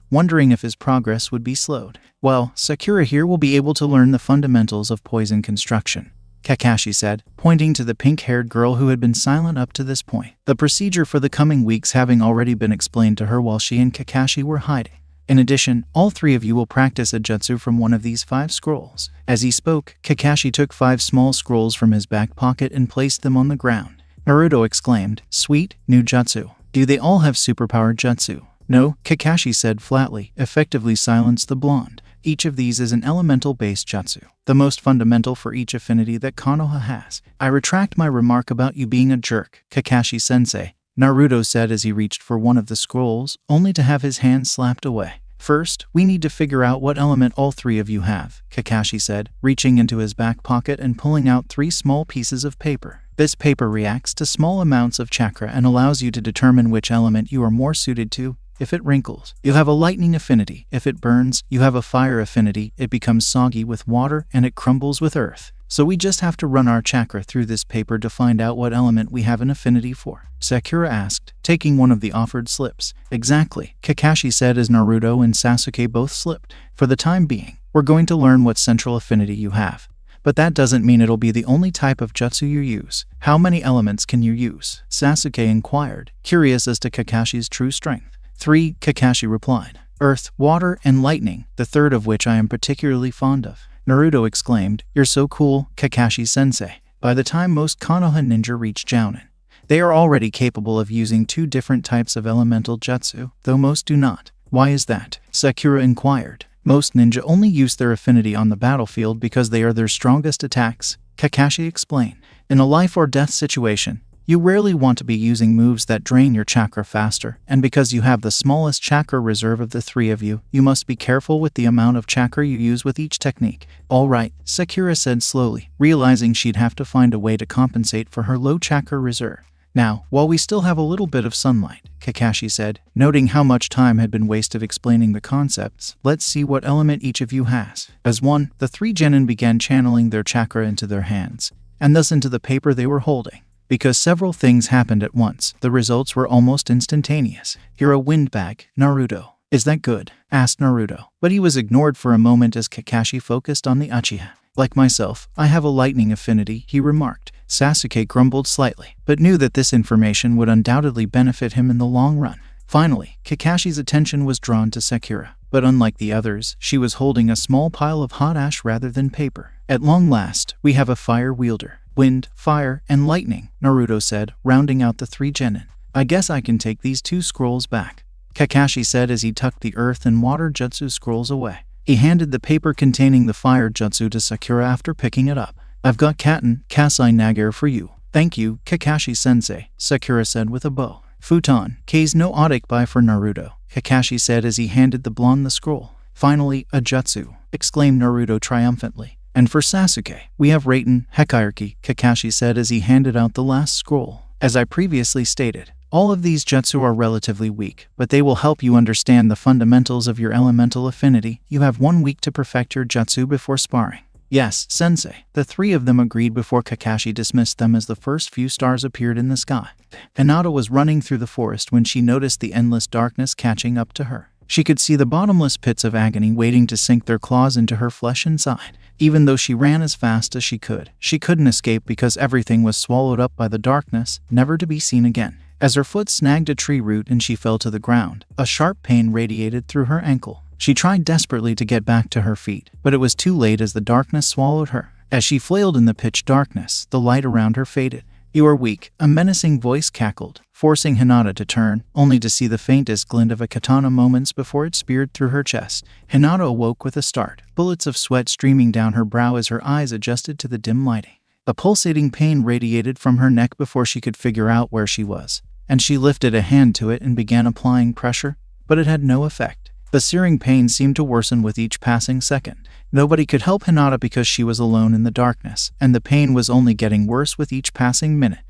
[SPEAKER 2] wondering if his progress would be slowed. "Well, Sakura here will be able to learn the fundamentals of poison construction," Kakashi said, pointing to the pink-haired girl who had been silent up to this point, the procedure for the coming weeks having already been explained to her while she and Kakashi were hiding. "In addition, all three of you will practice a jutsu from one of these 5 scrolls." As he spoke, Kakashi took 5 small scrolls from his back pocket and placed them on the ground. Naruto exclaimed, "Sweet, new jutsu. Do they all have superpowered jutsu?" "No," Kakashi said flatly, effectively silenced the blonde. "Each of these is an elemental-based jutsu, the most fundamental for each affinity that Konoha has." "I retract my remark about you being a jerk, Kakashi-sensei," Naruto said as he reached for one of the scrolls, only to have his hand slapped away. "First, we need to figure out what element all three of you have," Kakashi said, reaching into his back pocket and pulling out 3 small pieces of paper. "This paper reacts to small amounts of chakra and allows you to determine which element you are more suited to. If it wrinkles, you have a lightning affinity. If it burns, you have a fire affinity. It becomes soggy with water and it crumbles with earth. So we just have to run our chakra through this paper to find out what element we have an affinity for," Sakura asked, taking one of the offered slips. "Exactly," Kakashi said as Naruto and Sasuke both slipped. "For the time being, we're going to learn what central affinity you have. But that doesn't mean it'll be the only type of jutsu you use. How many elements can you use?" Sasuke inquired, curious as to Kakashi's true strength. 3, Kakashi replied. "Earth, water, and lightning, the third of which I am particularly fond of." Naruto exclaimed, "You're so cool, Kakashi-sensei." By the time most Konoha ninja reach Jounin, they are already capable of using 2 different types of elemental jutsu, though most do not. "Why is that?" Sakura inquired. "Most ninja only use their affinity on the battlefield because they are their strongest attacks," Kakashi explained. "In a life or death situation, you rarely want to be using moves that drain your chakra faster, and because you have the smallest chakra reserve of the 3 of you, you must be careful with the amount of chakra you use with each technique." "All right," Sakura said slowly, realizing she'd have to find a way to compensate for her low chakra reserve. "Now, while we still have a little bit of sunlight," Kakashi said, noting how much time had been wasted explaining the concepts, "let's see what element each of you has." As one, the 3 genin began channeling their chakra into their hands, and thus into the paper they were holding. Because several things happened at once, the results were almost instantaneous. "You're a windbag, Naruto. Is that good?" asked Naruto. But he was ignored for a moment as Kakashi focused on the Uchiha. "Like myself, I have a lightning affinity," he remarked. Sasuke grumbled slightly, but knew that this information would undoubtedly benefit him in the long run. Finally, Kakashi's attention was drawn to Sakura, but unlike the others, she was holding a small pile of hot ash rather than paper. "At long last, we have a fire wielder. Wind, fire, and lightning," Naruto said, rounding out the 3 genin. "I guess I can take these 2 scrolls back," Kakashi said as he tucked the earth and water jutsu scrolls away. He handed the paper containing the fire jutsu to Sakura after picking it up. "I've got Katen, Kasai Nagare for you." "Thank you, Kakashi-sensei," Sakura said with a bow. "Futon, K's no Otakbai for Naruto," Kakashi said as he handed the blonde the scroll. "Finally, a jutsu," exclaimed Naruto triumphantly. "And for Sasuke, we have Raiten, Hekiriki," Kakashi said as he handed out the last scroll. "As I previously stated, All of these jutsu are relatively weak, but they will help you understand the fundamentals of your elemental affinity. You have 1 week to perfect your jutsu before sparring. Yes, sensei. The 3 of them agreed before Kakashi dismissed them as the first few stars appeared in the sky. Hinata was running through the forest when she noticed the endless darkness catching up to her. She could see the bottomless pits of agony waiting to sink their claws into her flesh inside. Even though she ran as fast as she couldn't escape because everything was swallowed up by the darkness, never to be seen again. As her foot snagged a tree root and she fell to the ground, a sharp pain radiated through her ankle. She tried desperately to get back to her feet, but it was too late as the darkness swallowed her. As she flailed in the pitch darkness, the light around her faded. "You are weak," a menacing voice cackled, forcing Hinata to turn, only to see the faintest glint of a katana moments before it speared through her chest. Hinata awoke with a start, bullets of sweat streaming down her brow as her eyes adjusted to the dim lighting. A pulsating pain radiated from her neck before she could figure out where she was, and she lifted a hand to it and began applying pressure, but it had no effect. The searing pain seemed to worsen with each passing second. Nobody could help Hinata because she was alone in the darkness, and the pain was only getting worse with each passing minute.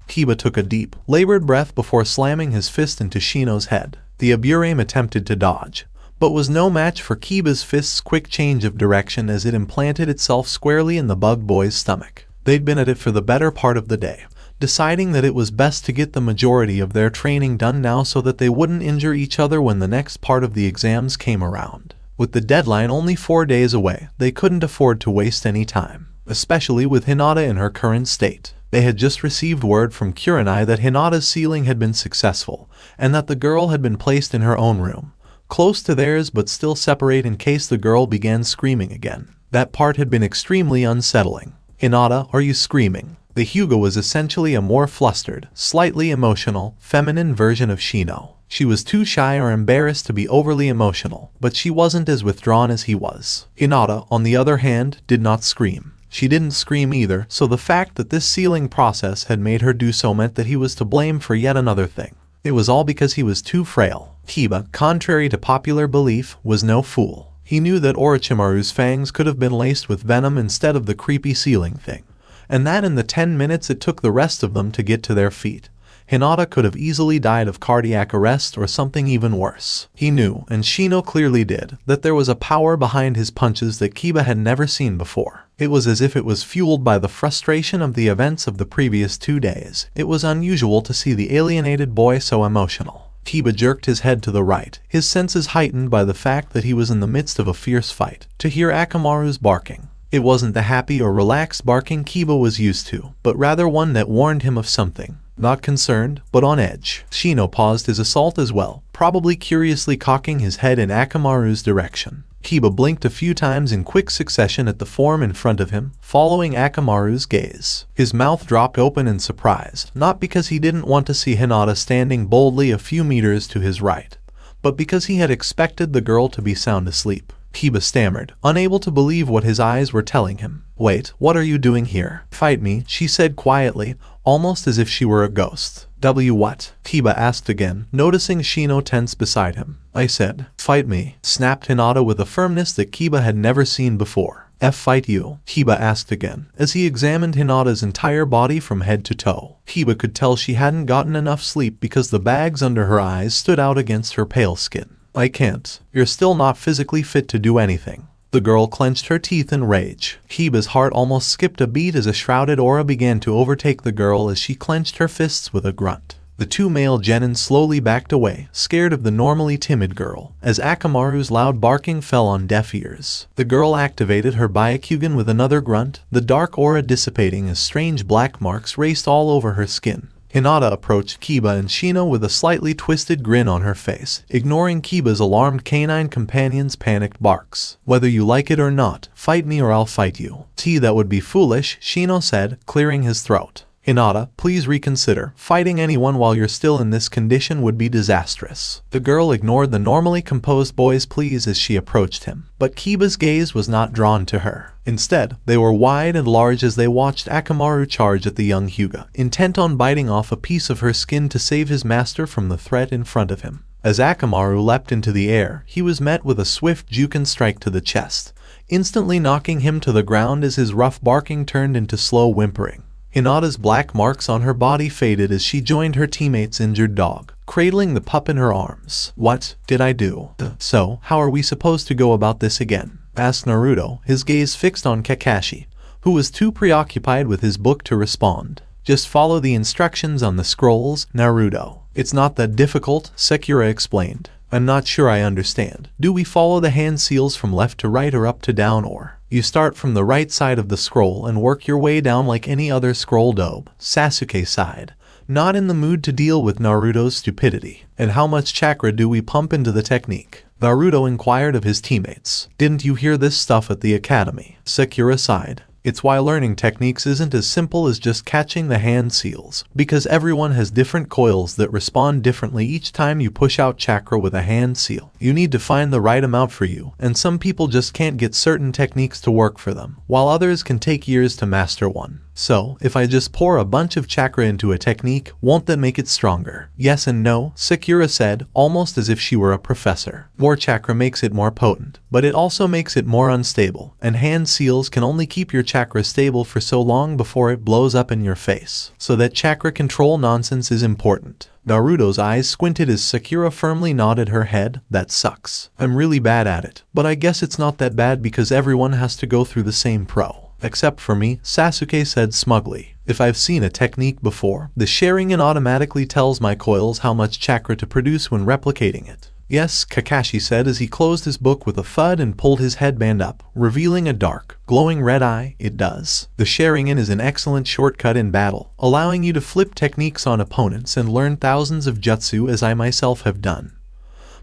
[SPEAKER 3] Kiba took a deep, labored breath before slamming his fist into Shino's head. The Aburame attempted to dodge, but was no match for Kiba's fist's quick change of direction as it implanted itself squarely in the bug boy's stomach. They'd been at it for the better part of the day, deciding that it was best to get the majority of their training done now so that they wouldn't injure each other when the next part of the exams came around. With the deadline only 4 days away, they couldn't afford to waste any time, especially with Hinata in her current state. They had just received word from Kurenai that Hinata's sealing had been successful, and that the girl had been placed in her own room, close to theirs but still separate in case the girl began screaming again. That part had been extremely unsettling. "Hinata, are you screaming?" The Hyuga was essentially a more flustered, slightly emotional, feminine version of Shino. She was too shy or embarrassed to be overly emotional, but she wasn't as withdrawn as he was. Hinata, on the other hand, did not scream. She didn't scream either, so the fact that this sealing process had made her do so meant that he was to blame for yet another thing. It was all because he was too frail. Kiba, contrary to popular belief, was no fool. He knew that Orochimaru's fangs could have been laced with venom instead of the creepy sealing thing, and that in the 10 minutes it took the rest of them to get to their feet, Hinata could have easily died of cardiac arrest or something even worse. He knew, and Shino clearly did, that there was a power behind his punches that Kiba had never seen before. It was as if it was fueled by the frustration of the events of the previous 2 days. It was unusual to see the alienated boy so emotional. Kiba jerked his head to the right, his senses heightened by the fact that he was in the midst of a fierce fight, to hear Akamaru's barking. It wasn't the happy or relaxed barking Kiba was used to, but rather one that warned him of something. Not concerned, but on edge. Shino paused his assault as well, probably curiously cocking his head in Akamaru's direction. Kiba blinked a few times in quick succession at the form in front of him, following Akamaru's gaze. His mouth dropped open in surprise, not because he didn't want to see Hinata standing boldly a few meters to his right, but because he had expected the girl to be sound asleep. Kiba stammered, unable to believe what his eyes were telling him. "Wait, what are you doing here?" "Fight me," she said quietly, almost as if she were a ghost. What?" Kiba asked again, noticing Shino tense beside him. "I said, fight me," snapped Hinata with a firmness that Kiba had never seen before. "Fight you?" Kiba asked again, as he examined Hinata's entire body from head to toe. Kiba could tell she hadn't gotten enough sleep because the bags under her eyes stood out against her pale skin. "I can't. You're still not physically fit to do anything." The girl clenched her teeth in rage. Kiba's heart almost skipped a beat as a shrouded aura began to overtake the girl as she clenched her fists with a grunt. The 2 male genin slowly backed away, scared of the normally timid girl, as Akamaru's loud barking fell on deaf ears. The girl activated her Byakugan with another grunt, the dark aura dissipating as strange black marks raced all over her skin. Hinata approached Kiba and Shino with a slightly twisted grin on her face, ignoring Kiba's alarmed canine companion's panicked barks. "Whether you like it or not, fight me or I'll fight you." "That would be foolish," Shino said, clearing his throat. "Hinata, please reconsider. Fighting anyone while you're still in this condition would be disastrous." The girl ignored the normally composed boy's pleas as she approached him, but Kiba's gaze was not drawn to her. Instead, they were wide and large as they watched Akamaru charge at the young Hyuga, intent on biting off a piece of her skin to save his master from the threat in front of him. As Akamaru leapt into the air, he was met with a swift Juken strike to the chest, instantly knocking him to the ground as his rough barking turned into slow whimpering. Hinata's black marks on her body faded as she joined her teammate's injured dog, cradling the pup in her arms. "What did I do?" "So, how are we supposed to go about this again?" asked Naruto, his gaze fixed on Kakashi, who was too preoccupied with his book to respond. "Just follow the instructions on the scrolls, Naruto. It's not that difficult," Sakura explained. "I'm not sure I understand. Do we follow the hand seals from left to right or up to down, or you start from the right side of the scroll and work your way down like any other scroll dobe?" Sasuke sighed, not in the mood to deal with Naruto's stupidity. "And how much chakra do we pump into the technique?" Naruto inquired of his teammates. "Didn't you hear this stuff at the academy?" Sakura sighed. "It's why learning techniques isn't as simple as just catching the hand seals, because everyone has different coils that respond differently each time you push out chakra with a hand seal. You need to find the right amount for you, and some people just can't get certain techniques to work for them, while others can take years to master one. So, if I just pour a bunch of chakra into a technique, won't that make it stronger?" "Yes and no," Sakura said, almost as if she were a professor. "More chakra makes it more potent, but it also makes it more unstable, and hand seals can only keep your chakra stable for so long before it blows up in your face. So that chakra control nonsense is important." Naruto's eyes squinted as Sakura firmly nodded her head. "That sucks. I'm really bad at it, but I guess it's not that bad because everyone has to go through the same pro. Except for me," Sasuke said smugly. "If I've seen a technique before, the Sharingan automatically tells my coils how much chakra to produce when replicating it." "Yes," Kakashi said as he closed his book with a thud and pulled his headband up, revealing a dark, glowing red eye. "It does. The Sharingan is an excellent shortcut in battle, allowing you to flip techniques on opponents and learn thousands of jutsu as I myself have done.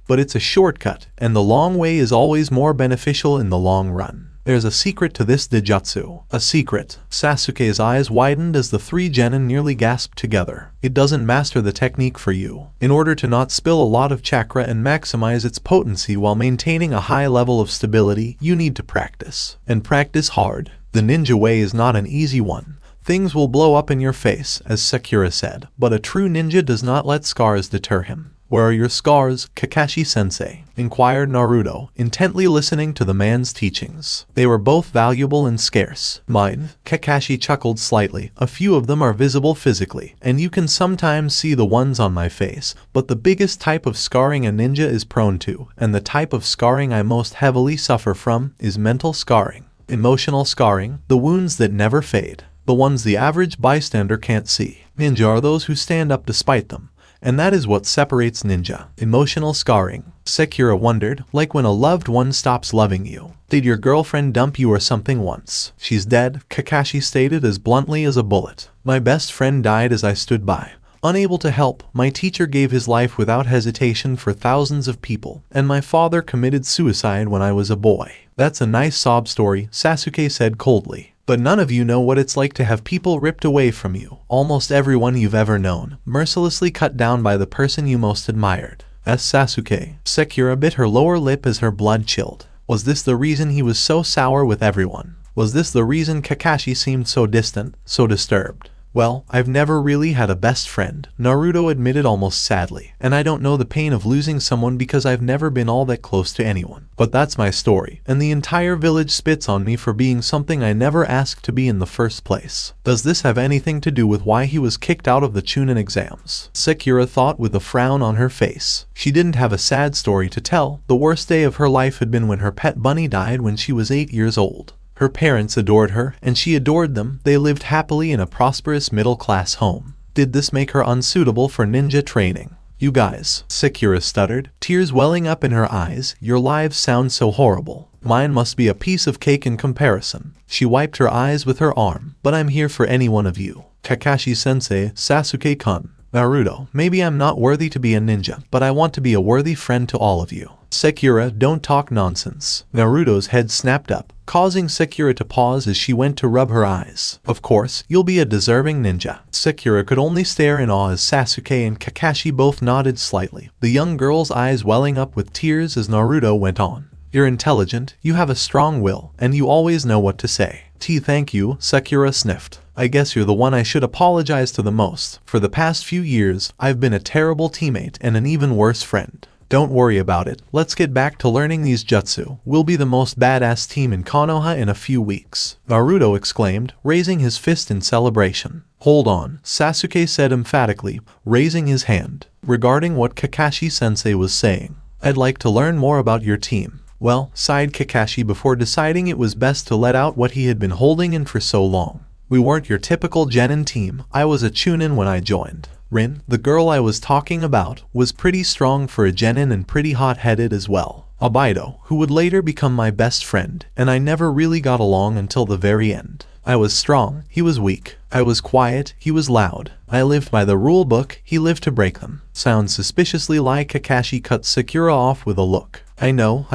[SPEAKER 3] But it's a shortcut, and the long way is always more beneficial in the long run. There's a secret to this Dijutsu." "A secret?" Sasuke's eyes widened as the three genin nearly gasped together. "It doesn't master the technique for you. In order to not spill a lot of chakra and maximize its potency while maintaining a high level of stability, you need to practice. And practice hard. The ninja way is not an easy one. Things will blow up in your face," as Sakura said, "but a true ninja does not let scars deter him." "Where are your scars, Kakashi-sensei?" inquired Naruto, intently listening to the man's teachings. "They were both valuable and scarce." "Mine?" Kakashi chuckled slightly. "A few of them are visible physically, and you can sometimes see the ones on my face, but the biggest type of scarring a ninja is prone to, and the type of scarring I most heavily suffer from, is mental scarring. Emotional scarring, the wounds that never fade, the ones the average bystander can't see. Ninja are those who stand up despite them. And that is what separates ninja." "Emotional scarring," Sakura wondered, "like when a loved one stops loving you. Did your girlfriend dump you or something once?" "She's dead," Kakashi stated as bluntly as a bullet. "My best friend died as I stood by. Unable to help, my teacher gave his life without hesitation for thousands of people, and my father committed suicide when I was a boy." "That's a nice sob story," Sasuke said coldly. "But none of you know what it's like to have people ripped away from you. Almost everyone you've ever known, mercilessly cut down by the person you most admired." As Sasuke, Sakura bit her lower lip as her blood chilled. Was this the reason he was so sour with everyone? Was this the reason Kakashi seemed so distant, so disturbed? "Well, I've never really had a best friend," Naruto admitted almost sadly, "and I don't know the pain of losing someone because I've never been all that close to anyone. But that's my story, and the entire village spits on me for being something I never asked to be in the first place. Does this have anything to do with why he was kicked out of the Chunin exams?" Sakura thought with a frown on her face. She didn't have a sad story to tell. The worst day of her life had been when her pet bunny died when she was 8 years old. Her parents adored her, and she adored them. They lived happily in a prosperous middle-class home. Did this make her unsuitable for ninja training? "You guys," Sakura stuttered, tears welling up in her eyes, "your lives sound so horrible. Mine must be a piece of cake in comparison." She wiped her eyes with her arm. "But I'm here for any one of you. Kakashi-sensei, Sasuke-kun, Naruto, maybe I'm not worthy to be a ninja, but I want to be a worthy friend to all of you." "Sakura, don't talk nonsense." Naruto's head snapped up, causing Sakura to pause as she went to rub her eyes. "Of course, you'll be a deserving ninja." Sakura could only stare in awe as Sasuke and Kakashi both nodded slightly, the young girl's eyes welling up with tears as Naruto went on. "You're intelligent, you have a strong will, and you always know what to say." Thank you," Sakura sniffed. "I guess you're the one I should apologize to the most. For the past few years, I've been a terrible teammate and an even worse friend." Don't worry about it, let's get back to learning these jutsu. We'll be the most badass team in Konoha in a few weeks, Naruto exclaimed, raising his fist in celebration. Hold on, Sasuke said emphatically, raising his hand. Regarding what Kakashi-sensei was saying, I'd like to learn more about your team. Well, sighed Kakashi before deciding it was best to let out what he had been holding in for so long. We weren't your typical genin team, I was a Chunin when I joined. Rin, the girl I was talking about, was pretty strong for a genin and pretty hot-headed as well. Abido, who would later become my best friend, and I never really got along until the very end. I was strong, he was weak. I was quiet, he was loud. I lived by the rule book, he lived to break them. Sounds suspiciously like Kakashi cut Sakura off with a look. I know.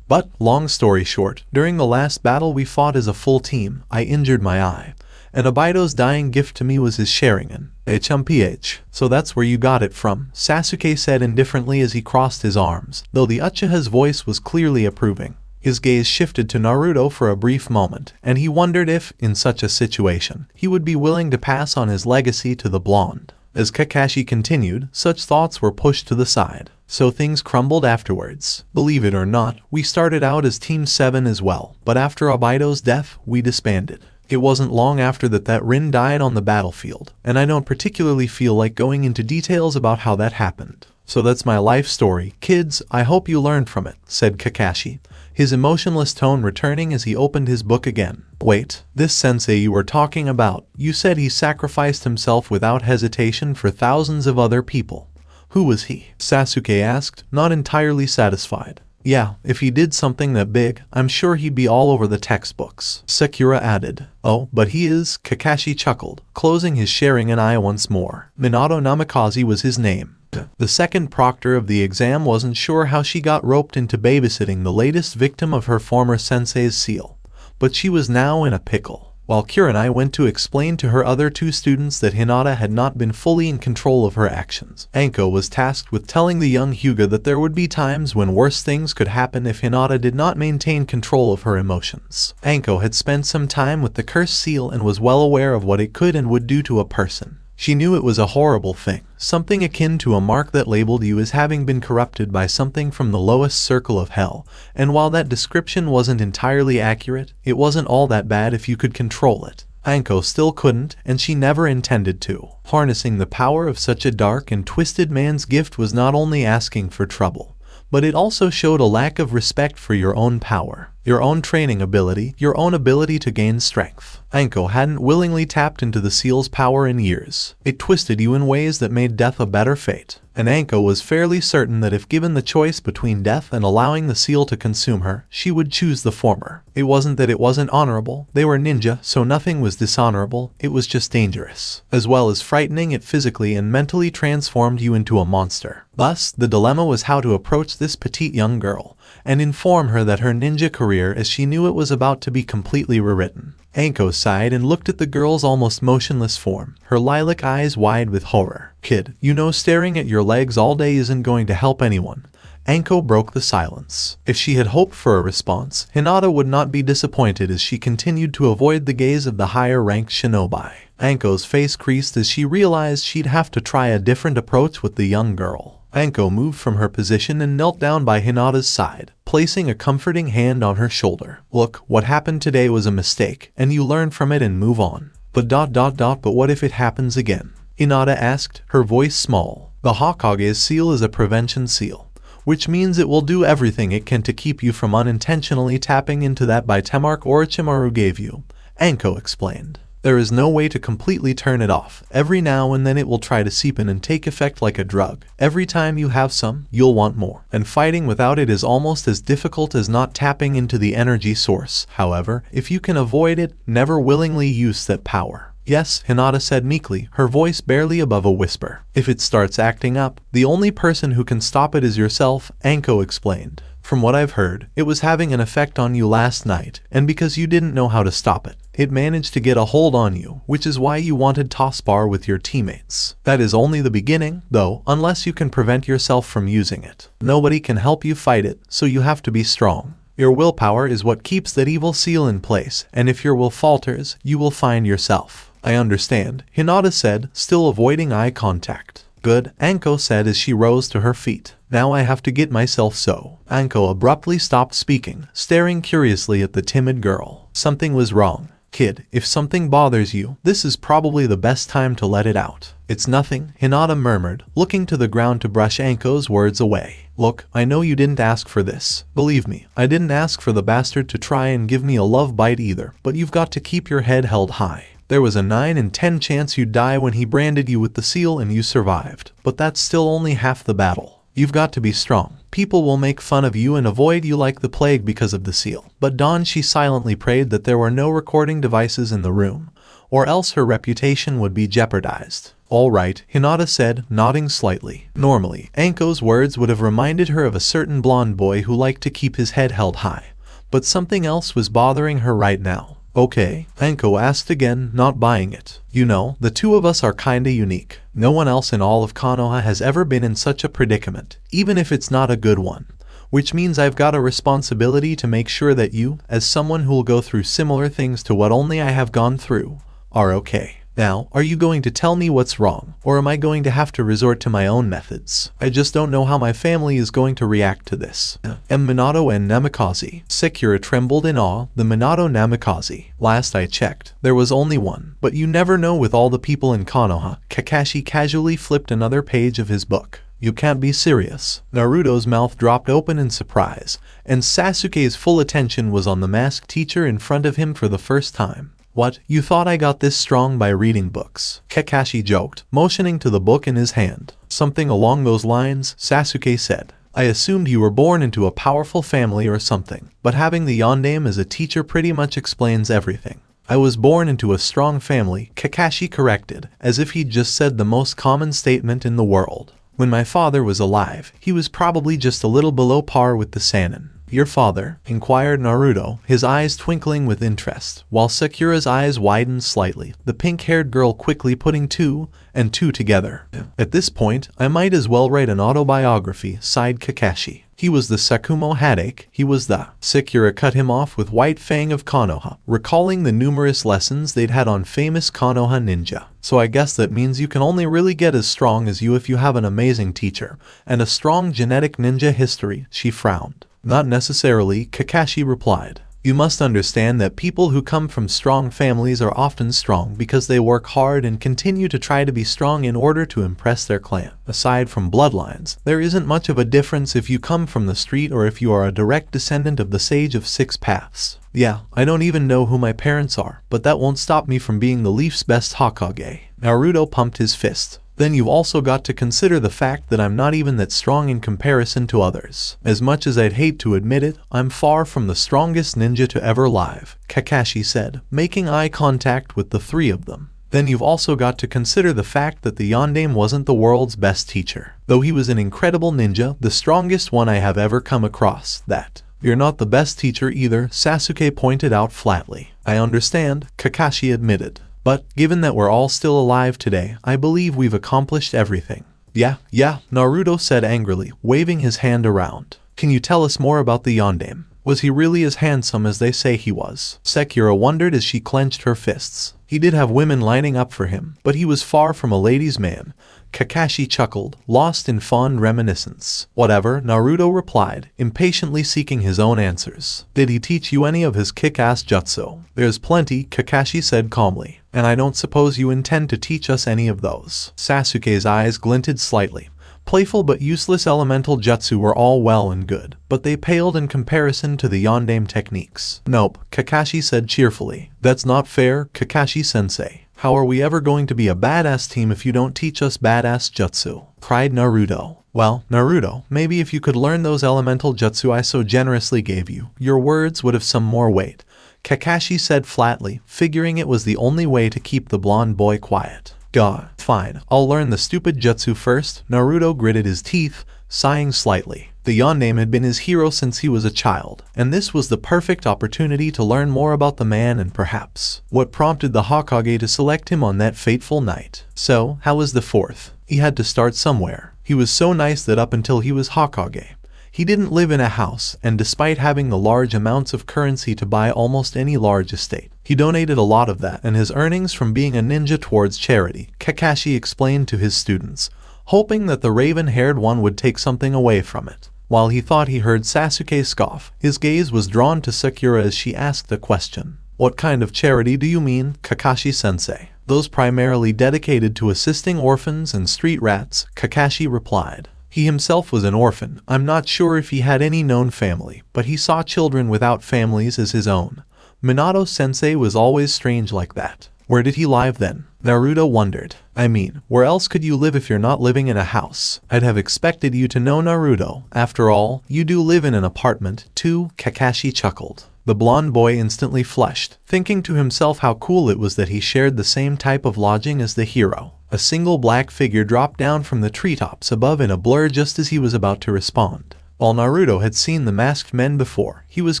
[SPEAKER 3] But, long story short, during the last battle we fought as a full team, I injured my eye. And Abido's dying gift to me was his Sharingan. HMPH. So that's where you got it from, Sasuke said indifferently as he crossed his arms, though the Uchiha's voice was clearly approving. His gaze shifted to Naruto for a brief moment, and he wondered if, in such a situation, he would be willing to pass on his legacy to the blonde. As Kakashi continued, such thoughts were pushed to the side. So things crumbled afterwards. Believe it or not, we started out as Team 7 as well, but after Abido's death, we disbanded. It wasn't long after that Rin died on the battlefield, and I don't particularly feel like going into details about how that happened. So that's my life story, kids, I hope you learned from it, said Kakashi, his emotionless tone returning as he opened his book again. Wait, this sensei you were talking about, you said he sacrificed himself without hesitation for thousands of other people. Who was he? Sasuke asked, not entirely satisfied. Yeah, if he did something that big, I'm sure he'd be all over the textbooks, Sakura added. Oh, but he is, Kakashi chuckled, closing his Sharingan eye once more. Minato Namikaze was his name. The second proctor of the exam wasn't sure how she got roped into babysitting the latest victim of her former sensei's seal, but she was now in a pickle. While Kurenai went to explain to her other two students that Hinata had not been fully in control of her actions, Anko was tasked with telling the young Hyuga that there would be times when worse things could happen if Hinata did not maintain control of her emotions. Anko had spent some time with the cursed seal and was well aware of what it could and would do to a person. She knew it was a horrible thing, something akin to a mark that labeled you as having been corrupted by something from the lowest circle of hell, and while that description wasn't entirely accurate, it wasn't all that bad if you could control it. Anko still couldn't, and she never intended to. Harnessing the power of such a dark and twisted man's gift was not only asking for trouble, but it also showed a lack of respect for your own power, your own training ability, your own ability to gain strength. Anko hadn't willingly tapped into the seal's power in years. It twisted you in ways that made death a better fate. And Anko was fairly certain that if given the choice between death and allowing the seal to consume her, she would choose the former. It wasn't that it wasn't honorable, they were ninja, so nothing was dishonorable, it was just dangerous. As well as frightening, it physically and mentally transformed you into a monster. Thus, the dilemma was how to approach this petite young girl, and inform her that her ninja career as she knew it was about to be completely rewritten. Anko sighed and looked at the girl's almost motionless form, her lilac eyes wide with horror. Kid, you know staring at your legs all day isn't going to help anyone. Anko broke the silence. If she had hoped for a response, Hinata would not be disappointed as she continued to avoid the gaze of the higher-ranked shinobi. Anko's face creased as she realized she'd have to try a different approach with the young girl. Anko moved from her position and knelt down by Hinata's side, placing a comforting hand on her shoulder. Look, what happened today was a mistake, and you learn from it and move on. But what if it happens again? Hinata asked, her voice small. The Hokage's seal is a prevention seal, which means it will do everything it can to keep you from unintentionally tapping into that bite mark Orochimaru gave you, Anko explained. There is no way to completely turn it off. Every now and then it will try to seep in and take effect like a drug. Every time you have some, you'll want more. And fighting without it is almost as difficult as not tapping into the energy source. However, if you can avoid it, never willingly use that power. Yes, Hinata said meekly, her voice barely above a whisper. If it starts acting up, the only person who can stop it is yourself, Anko explained. From what I've heard, it was having an effect on you last night, and because you didn't know how to stop it, it managed to get a hold on you, which is why you wanted to spar with your teammates. That is only the beginning, though, unless you can prevent yourself from using it. Nobody can help you fight it, so you have to be strong. Your willpower is what keeps that evil seal in place, and if your will falters, you will find yourself. I understand, Hinata said, still avoiding eye contact. Good, Anko said as she rose to her feet. Now I have to get myself so. Anko abruptly stopped speaking, staring curiously at the timid girl. Something was wrong. Kid, if something bothers you, this is probably the best time to let it out. It's nothing, Hinata murmured, looking to the ground to brush Anko's words away. Look, I know you didn't ask for this. Believe me, I didn't ask for the bastard to try and give me a love bite either, but you've got to keep your head held high. There was a 9 in 10 chance you'd die when he branded you with the seal and you survived, but that's still only half the battle. You've got to be strong. People will make fun of you and avoid you like the plague because of the seal. But Dawn, she silently prayed that there were no recording devices in the room, or else her reputation would be jeopardized. All right, Hinata said, nodding slightly. Normally, Anko's words would have reminded her of a certain blonde boy who liked to keep his head held high. But something else was bothering her right now. Okay, Anko asked again, not buying it. You know, the two of us are kinda unique. No one else in all of Konoha has ever been in such a predicament, even if it's not a good one. Which means I've got a responsibility to make sure that you, as someone who'll go through similar things to what only I have gone through, are okay. Now, are you going to tell me what's wrong, or am I going to have to resort to my own methods? I just don't know how my family is going to react to this. Minato and Namikaze. Sakura trembled in awe. The Minato Namikaze. Last I checked, there was only one. But you never know with all the people in Konoha. Kakashi casually flipped another page of his book. You can't be serious. Naruto's mouth dropped open in surprise, and Sasuke's full attention was on the masked teacher in front of him for the first time. What, you thought I got this strong by reading books? Kakashi joked, motioning to the book in his hand. Something along those lines, Sasuke said. I assumed you were born into a powerful family or something, but having the yondaime as a teacher pretty much explains everything. I was born into a strong family, Kakashi corrected, as if he'd just said the most common statement in the world. When my father was alive, he was probably just a little below par with the Sannin. Your father? Inquired Naruto, his eyes twinkling with interest, while Sakura's eyes widened slightly, the pink-haired girl quickly putting 2 and 2 together. At this point, I might as well write an autobiography, sighed Kakashi. He was the Sakumo headache, he was the... Sakura cut him off with White Fang of Konoha, recalling the numerous lessons they'd had on famous Konoha ninja. So I guess that means you can only really get as strong as you if you have an amazing teacher, and a strong genetic ninja history, she frowned. Not necessarily, Kakashi replied. You must understand that people who come from strong families are often strong because they work hard and continue to try to be strong in order to impress their clan. Aside from bloodlines, there isn't much of a difference if you come from the street or if you are a direct descendant of the Sage of Six Paths. Yeah, I don't even know who my parents are, but that won't stop me from being the Leaf's best Hokage. Naruto pumped his fist. Then you've also got to consider the fact that I'm not even that strong in comparison to others. As much as I'd hate to admit it, I'm far from the strongest ninja to ever live, Kakashi said, making eye contact with the three of them. Then you've also got to consider the fact that the yondaime wasn't the world's best teacher. Though he was an incredible ninja, the strongest one I have ever come across, that. You're not the best teacher either, Sasuke pointed out flatly. I understand, Kakashi admitted. But, given that we're all still alive today, I believe we've accomplished everything. Yeah, Naruto said angrily, waving his hand around. Can you tell us more about the yondaime? Was he really as handsome as they say he was? Sakura wondered as she clenched her fists. He did have women lining up for him, but he was far from a ladies' man. Kakashi chuckled, lost in fond reminiscence. Whatever, Naruto replied, impatiently seeking his own answers. Did he teach you any of his kick-ass jutsu? There's plenty, Kakashi said calmly. And I don't suppose you intend to teach us any of those. Sasuke's eyes glinted slightly. Playful but useless elemental jutsu were all well and good, but they paled in comparison to the yondaime techniques. Nope, Kakashi said cheerfully. That's not fair, Kakashi-sensei. How are we ever going to be a badass team if you don't teach us badass jutsu? Cried Naruto. Well, Naruto, maybe if you could learn those elemental jutsu I so generously gave you, your words would have some more weight. Kakashi said flatly, figuring it was the only way to keep the blonde boy quiet. God, fine, I'll learn the stupid jutsu first. Naruto gritted his teeth, sighing slightly. The yondaime had been his hero since he was a child, and this was the perfect opportunity to learn more about the man and perhaps what prompted the Hokage to select him on that fateful night. So, how was the fourth? He had to start somewhere. He was so nice that up until he was Hokage, he didn't live in a house, and despite having the large amounts of currency to buy almost any large estate, he donated a lot of that and his earnings from being a ninja towards charity, Kakashi explained to his students. hoping that the raven-haired one would take something away from it. While he thought he heard Sasuke scoff, his gaze was drawn to Sakura as she asked the question. "What kind of charity do you mean, Kakashi-sensei?" "Those primarily dedicated to assisting orphans and street rats," Kakashi replied. He himself was an orphan. I'm not sure if he had any known family, but he saw children without families as his own. Minato-sensei was always strange like that. Where did he live then? Naruto wondered. I mean, where else could you live if you're not living in a house? I'd have expected you to know Naruto. After all, you do live in an apartment, too, Kakashi chuckled. The blonde boy instantly flushed, thinking to himself how cool it was that he shared the same type of lodging as the hero. A single black figure dropped down from the treetops above in a blur just as he was about to respond. While Naruto had seen the masked men before, he was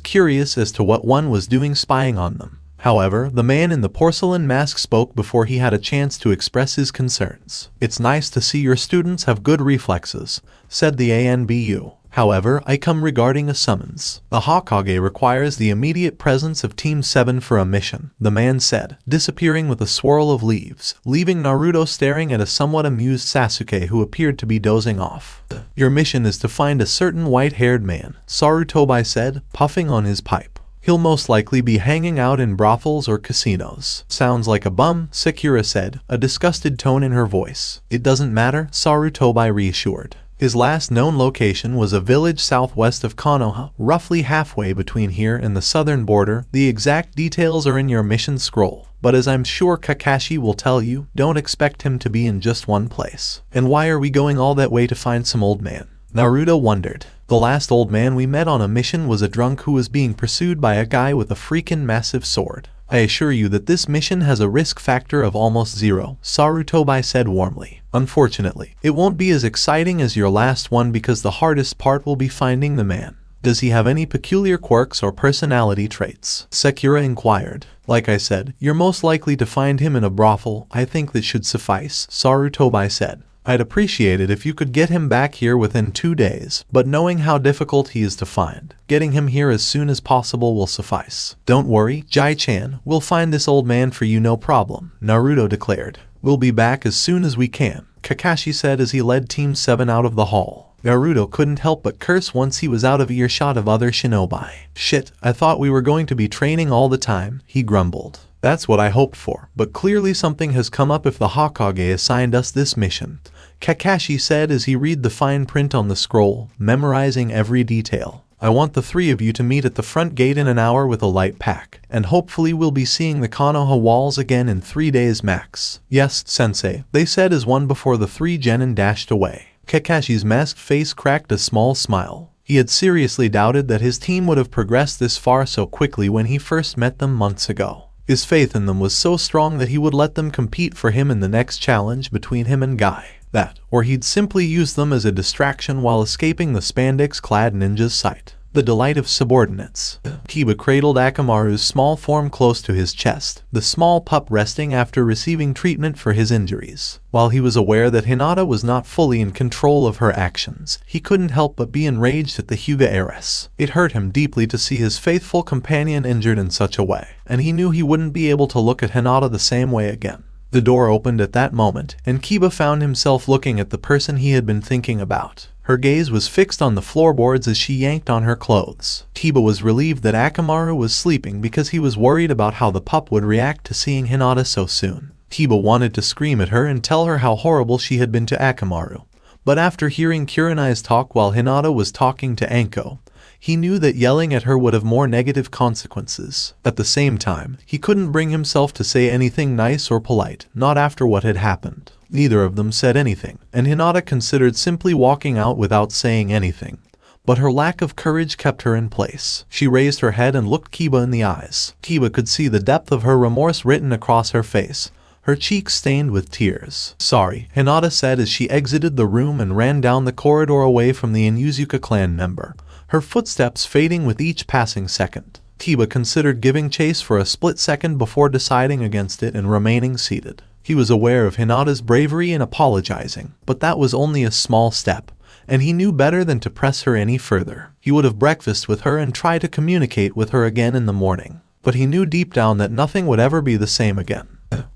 [SPEAKER 3] curious as to what one was doing spying on them. However, the man in the porcelain mask spoke before he had a chance to express his concerns. "It's nice to see your students have good reflexes," said the ANBU. "However, I come regarding a summons. The Hokage requires the immediate presence of Team 7 for a mission," the man said, disappearing with a swirl of leaves, leaving Naruto staring at a somewhat amused Sasuke who appeared to be dozing off. "Your mission is to find a certain white-haired man," Sarutobi said, puffing on his pipe. "He'll most likely be hanging out in brothels or casinos." "Sounds like a bum," Sakura said, a disgusted tone in her voice. "It doesn't matter," Sarutobi reassured. His last known location was a village southwest of Konoha, roughly halfway between here and the southern border. The exact details are in your mission scroll, but as I'm sure Kakashi will tell you, don't expect him to be in just one place. "And why are we going all that way to find some old man?" Naruto wondered. "The last old man we met on a mission was a drunk who was being pursued by a guy with a freaking massive sword. I assure you that this mission has a risk factor of almost zero," Sarutobi said warmly. "Unfortunately, it won't be as exciting as your last one because the hardest part will be finding the man." "Does he have any peculiar quirks or personality traits?" Sakura inquired. "Like I said, you're most likely to find him in a brothel. I think that should suffice," Sarutobi said. "I'd appreciate it if you could get him back here within 2 days, but knowing how difficult he is to find, getting him here as soon as possible will suffice." "Don't worry, Jai-chan, we'll find this old man for you no problem," Naruto declared. "We'll be back as soon as we can," Kakashi said as he led Team 7 out of the hall. Naruto couldn't help but curse once he was out of earshot of other shinobi. "Shit, I thought we were going to be training all the time," he grumbled. "That's what I hoped for, but clearly something has come up if the Hokage assigned us this mission," Kakashi said as he read the fine print on the scroll, memorizing every detail. "I want the 3 of you to meet at the front gate in an hour with a light pack, and hopefully we'll be seeing the Konoha walls again in 3 days max." "Yes, sensei," they said as one before the 3 genin dashed away. Kakashi's masked face cracked a small smile. He had seriously doubted that his team would have progressed this far so quickly when he first met them months ago. His faith in them was so strong that he would let them compete for him in the next challenge between him and Guy. That, or he'd simply use them as a distraction while escaping the spandex-clad ninja's sight. The delight of subordinates. Kiba cradled Akamaru's small form close to his chest, the small pup resting after receiving treatment for his injuries. While he was aware that Hinata was not fully in control of her actions, he couldn't help but be enraged at the Hyuuga heiress. It hurt him deeply to see his faithful companion injured in such a way, and he knew he wouldn't be able to look at Hinata the same way again. The door opened at that moment, and Kiba found himself looking at the person he had been thinking about. Her gaze was fixed on the floorboards as she yanked on her clothes. Kiba was relieved that Akamaru was sleeping because he was worried about how the pup would react to seeing Hinata so soon. Kiba wanted to scream at her and tell her how horrible she had been to Akamaru. But after hearing Kurenai's talk while Hinata was talking to Anko, he knew that yelling at her would have more negative consequences. At the same time, he couldn't bring himself to say anything nice or polite, not after what had happened. Neither of them said anything, and Hinata considered simply walking out without saying anything. But her lack of courage kept her in place. She raised her head and looked Kiba in the eyes. Kiba could see the depth of her remorse written across her face, her cheeks stained with tears. "Sorry," Hinata said as she exited the room and ran down the corridor away from the Inuzuka clan member, her footsteps fading with each passing second. Kiba considered giving chase for a split second before deciding against it and remaining seated. He was aware of Hinata's bravery in apologizing, but that was only a small step, and he knew better than to press her any further. He would have breakfast with her and try to communicate with her again in the morning, but he knew deep down that nothing would ever be the same again.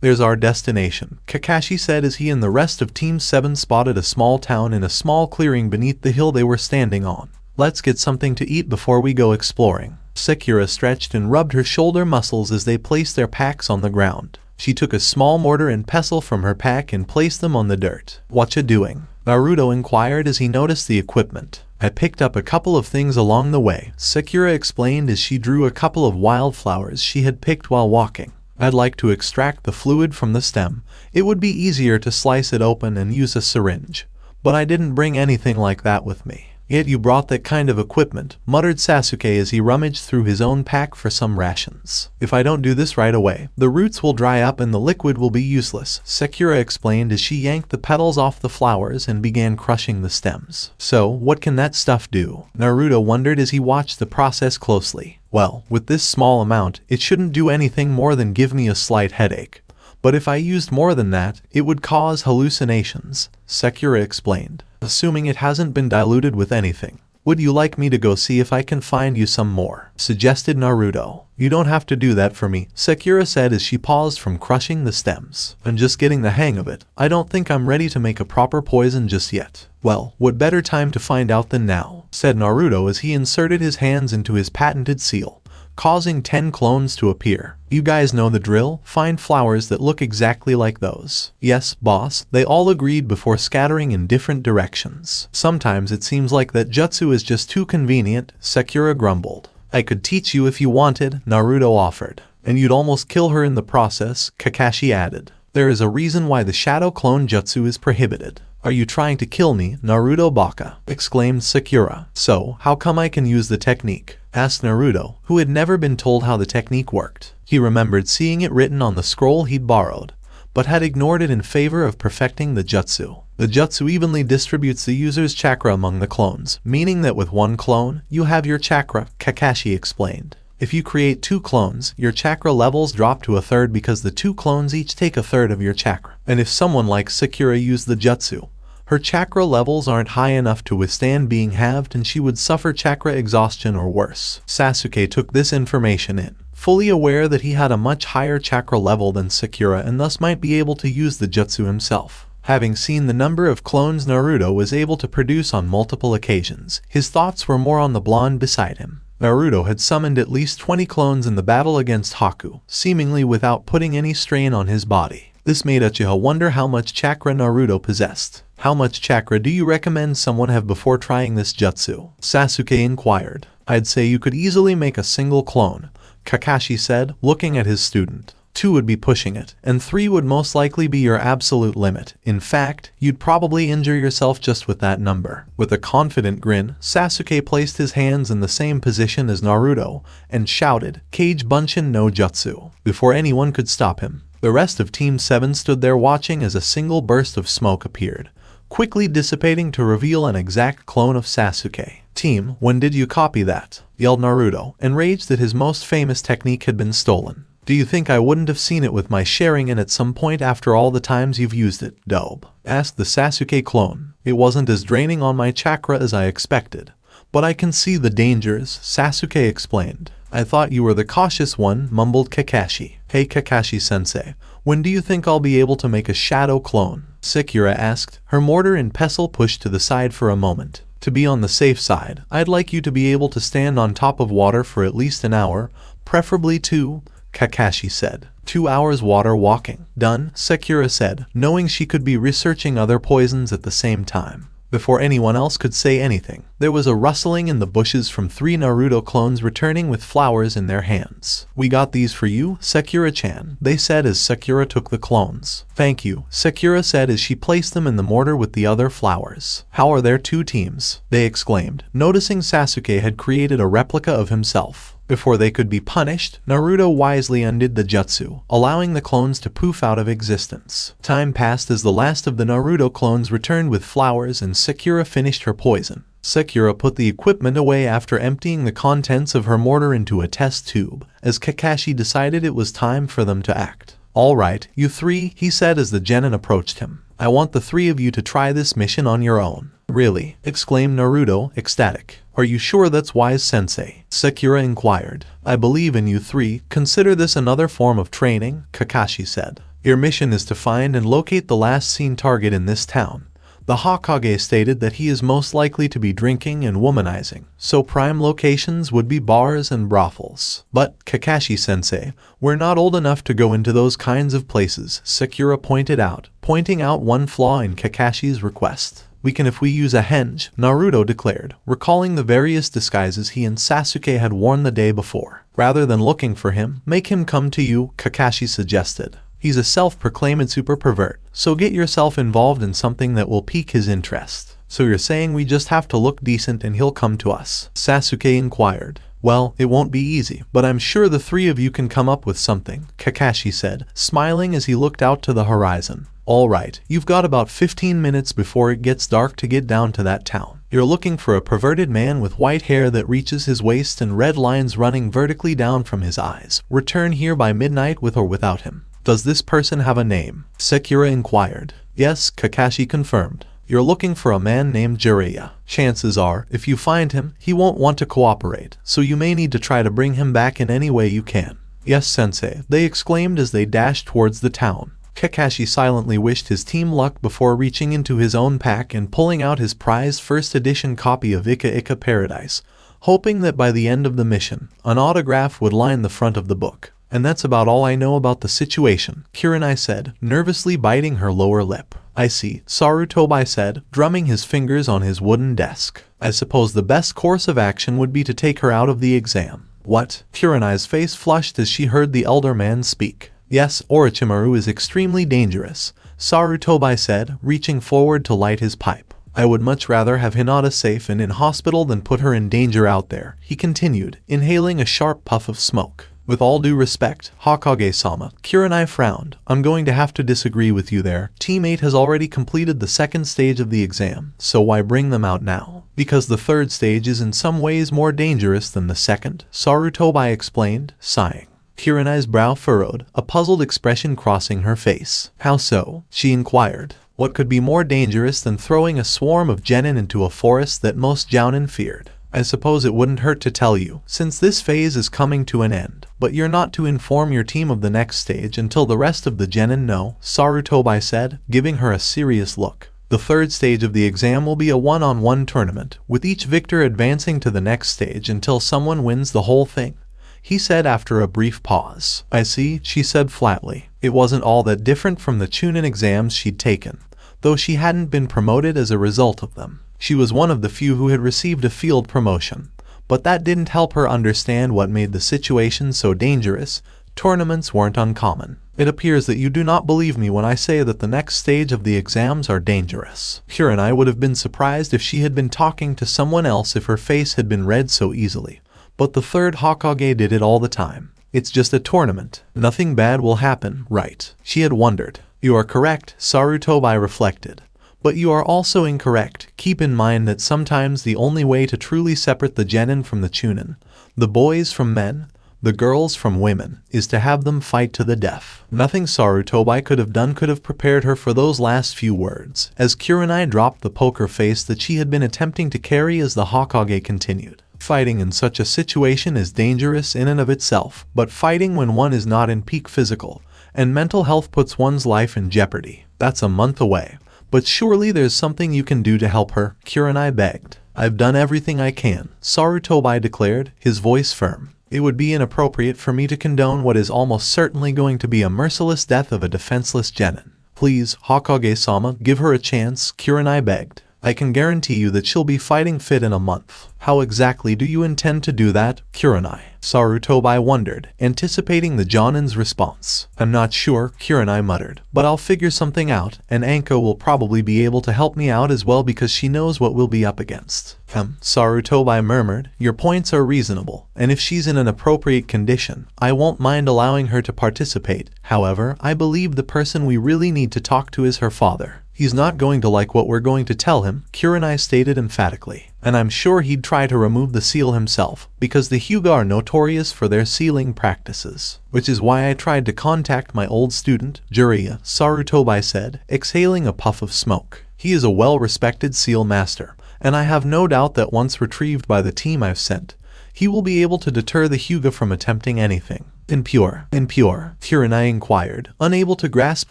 [SPEAKER 3] There's our destination, Kakashi said as he and the rest of Team 7 spotted a small town in a small clearing beneath the hill they were standing on. Let's get something to eat before we go exploring. Sakura stretched and rubbed her shoulder muscles as they placed their packs on the ground. She took a small mortar and pestle from her pack and placed them on the dirt. "Whatcha doing?" Naruto inquired as he noticed the equipment. "I picked up a couple of things along the way," Sakura explained as she drew a couple of wildflowers she had picked while walking. "I'd like to extract the fluid from the stem. It would be easier to slice it open and use a syringe. But I didn't bring anything like that with me." "Yet you brought that kind of equipment," muttered Sasuke as he rummaged through his own pack for some rations. "If I don't do this right away, the roots will dry up and the liquid will be useless," Sakura explained as she yanked the petals off the flowers and began crushing the stems. "So, what can that stuff do?" Naruto wondered as he watched the process closely. "Well, with this small amount, it shouldn't do anything more than give me a slight headache. But if I used more than that, it would cause hallucinations," Sakura explained. "Assuming it hasn't been diluted with anything. Would you like me to go see if I can find you some more?" suggested Naruto. "You don't have to do that for me," Sakura said as she paused from crushing the stems. "I'm just getting the hang of it. I don't think I'm ready to make a proper poison just yet." "Well, what better time to find out than now?" said Naruto as he inserted his hands into his patented seal, causing 10 clones to appear. "You guys know the drill, find flowers that look exactly like those." "Yes, boss," they all agreed before scattering in different directions. "Sometimes it seems like that jutsu is just too convenient," Sakura grumbled. "I could teach you if you wanted," Naruto offered. "And you'd almost kill her in the process," Kakashi added. "There is a reason why the shadow clone jutsu is prohibited." "Are you trying to kill me, Naruto Baka?" exclaimed Sakura. "So, how come I can use the technique?" asked Naruto, who had never been told how the technique worked. He remembered seeing it written on the scroll he'd borrowed, but had ignored it in favor of perfecting the jutsu. The jutsu evenly distributes the user's chakra among the clones, meaning that with one clone, you have your chakra, Kakashi explained. If you create 2 clones, your chakra levels drop to a third because the 2 clones each take a third of your chakra. And if someone like Sakura used the jutsu, her chakra levels aren't high enough to withstand being halved and she would suffer chakra exhaustion or worse. Sasuke took this information in, fully aware that he had a much higher chakra level than Sakura and thus might be able to use the jutsu himself. Having seen the number of clones Naruto was able to produce on multiple occasions, his thoughts were more on the blonde beside him. Naruto had summoned at least 20 clones in the battle against Haku, seemingly without putting any strain on his body. This made Uchiha wonder how much chakra Naruto possessed. "How much chakra do you recommend someone have before trying this jutsu?" Sasuke inquired. "I'd say you could easily make a single clone," Kakashi said, looking at his student. 2 would be pushing it, and 3 would most likely be your absolute limit. In fact, you'd probably injure yourself just with that number. With a confident grin, Sasuke placed his hands in the same position as Naruto and shouted, "Kage Bunshin no Jutsu," before anyone could stop him. The rest of Team 7 stood there watching as a single burst of smoke appeared, quickly dissipating to reveal an exact clone of Sasuke. "Team, when did you copy that?" yelled Naruto, enraged that his most famous technique had been stolen. "Do you think I wouldn't have seen it with my Sharingan at some point after all the times you've used it, dope?" asked the Sasuke clone. "It wasn't as draining on my chakra as I expected, but I can see the dangers," Sasuke explained. "I thought you were the cautious one," mumbled Kakashi. "Hey Kakashi-sensei, when do you think I'll be able to make a shadow clone?" Sakura asked, her mortar and pestle pushed to the side for a moment. "To be on the safe side, I'd like you to be able to stand on top of water for at least an hour, preferably 2, Kakashi said. 2 hours water walking. Done, Sakura said, knowing she could be researching other poisons at the same time. Before anyone else could say anything, there was a rustling in the bushes from 3 Naruto clones returning with flowers in their hands. "We got these for you, Sakura-chan," they said as Sakura took the clones. "Thank you," Sakura said as she placed them in the mortar with the other flowers. "How are there 2 teams?" they exclaimed, noticing Sasuke had created a replica of himself. Before they could be punished, Naruto wisely undid the jutsu, allowing the clones to poof out of existence. Time passed as the last of the Naruto clones returned with flowers and Sakura finished her poison. Sakura put the equipment away after emptying the contents of her mortar into a test tube, as Kakashi decided it was time for them to act. "All right, you 3, he said as the genin approached him. "I want the 3 of you to try this mission on your own." "Really?" exclaimed Naruto, ecstatic. Are you sure that's wise, sensei? Sakura inquired. I believe in you three. Consider this another form of training, Kakashi said. Your mission is to find and locate the last seen target in this town. The Hokage stated that he is most likely to be drinking and womanizing, so prime locations would be bars and brothels. But, Kakashi-sensei, we're not old enough to go into those kinds of places, Sakura pointed out, pointing out one flaw in Kakashi's request. We can if we use a henge, Naruto declared, recalling the various disguises he and Sasuke had worn the day before. Rather than looking for him, make him come to you, Kakashi suggested. He's a self-proclaimed super pervert, so get yourself involved in something that will pique his interest. So you're saying we just have to look decent and he'll come to us? Sasuke inquired. Well, it won't be easy, but I'm sure the three of you can come up with something, Kakashi said, smiling as he looked out to the horizon. Alright, you've got about 15 minutes before it gets dark to get down to that town. You're looking for a perverted man with white hair that reaches his waist and red lines running vertically down from his eyes. Return here by midnight with or without him. Does this person have a name? Sakura inquired. Yes, Kakashi confirmed. You're looking for a man named Jiraiya. Chances are, if you find him, he won't want to cooperate, so you may need to try to bring him back in any way you can. Yes, sensei, they exclaimed as they dashed towards the town. Kakashi silently wished his team luck before reaching into his own pack and pulling out his prized first edition copy of Ika Ika Paradise, hoping that by the end of the mission, an autograph would line the front of the book. And that's about all I know about the situation, Kurenai said, nervously biting her lower lip. I see, Sarutobi said, drumming his fingers on his wooden desk. I suppose the best course of action would be to take her out of the exam. What? Kurenai's face flushed as she heard the elder man speak. Yes, Orochimaru is extremely dangerous, Sarutobi said, reaching forward to light his pipe. I would much rather have Hinata safe and in hospital than put her in danger out there, he continued, inhaling a sharp puff of smoke. With all due respect, Hokage-sama, Kurenai frowned. I'm going to have to disagree with you there. Teammate has already completed the second stage of the exam, so why bring them out now? Because the third stage is in some ways more dangerous than the second, Sarutobi explained, sighing. Kurenai's brow furrowed, a puzzled expression crossing her face. How so? She inquired. What could be more dangerous than throwing a swarm of genin into a forest that most jounin feared? I suppose it wouldn't hurt to tell you, since this phase is coming to an end, but you're not to inform your team of the next stage until the rest of the genin know, Sarutobi said, giving her a serious look. The third stage of the exam will be a one-on-one tournament, with each victor advancing to the next stage until someone wins the whole thing, he said after a brief pause. I see, she said flatly. It wasn't all that different from the Chunin exams she'd taken, though she hadn't been promoted as a result of them. She was one of the few who had received a field promotion, but that didn't help her understand what made the situation so dangerous. Tournaments weren't uncommon. It appears that you do not believe me when I say that the next stage of the exams are dangerous. Kurenai would have been surprised if she had been talking to someone else if her face had been read so easily, but the third Hokage did it all the time. It's just a tournament. Nothing bad will happen, right? She had wondered. You are correct, Sarutobi reflected. But you are also incorrect. Keep in mind that sometimes the only way to truly separate the genin from the Chunin, the boys from men, the girls from women, is to have them fight to the death. Nothing Sarutobi could have done could have prepared her for those last few words, as Kurenai dropped the poker face that she had been attempting to carry as the Hokage continued. Fighting in such a situation is dangerous in and of itself, but fighting when one is not in peak physical and mental health puts one's life in jeopardy. That's a month away. But surely there's something you can do to help her, Kurenai begged. I've done everything I can, Sarutobi declared, his voice firm. It would be inappropriate for me to condone what is almost certainly going to be a merciless death of a defenseless genin. Please, Hokage-sama, give her a chance, Kurenai begged. I can guarantee you that she'll be fighting fit in a month. How exactly do you intend to do that, Kurenai? Sarutobi wondered, anticipating the Jonin's response. I'm not sure, Kurenai muttered, but I'll figure something out, and Anko will probably be able to help me out as well because she knows what we'll be up against. Sarutobi murmured, your points are reasonable, and if she's in an appropriate condition, I won't mind allowing her to participate. However, I believe the person we really need to talk to is her father. He's not going to like what we're going to tell him, Kurenai stated emphatically. And I'm sure he'd try to remove the seal himself, because the Hyuuga are notorious for their sealing practices. Which is why I tried to contact my old student, Jiraiya, Sarutobi said, exhaling a puff of smoke. He is a well-respected seal master, and I have no doubt that once retrieved by the team I've sent, he will be able to deter the Hyuga from attempting anything. Impure, Kurenai inquired, unable to grasp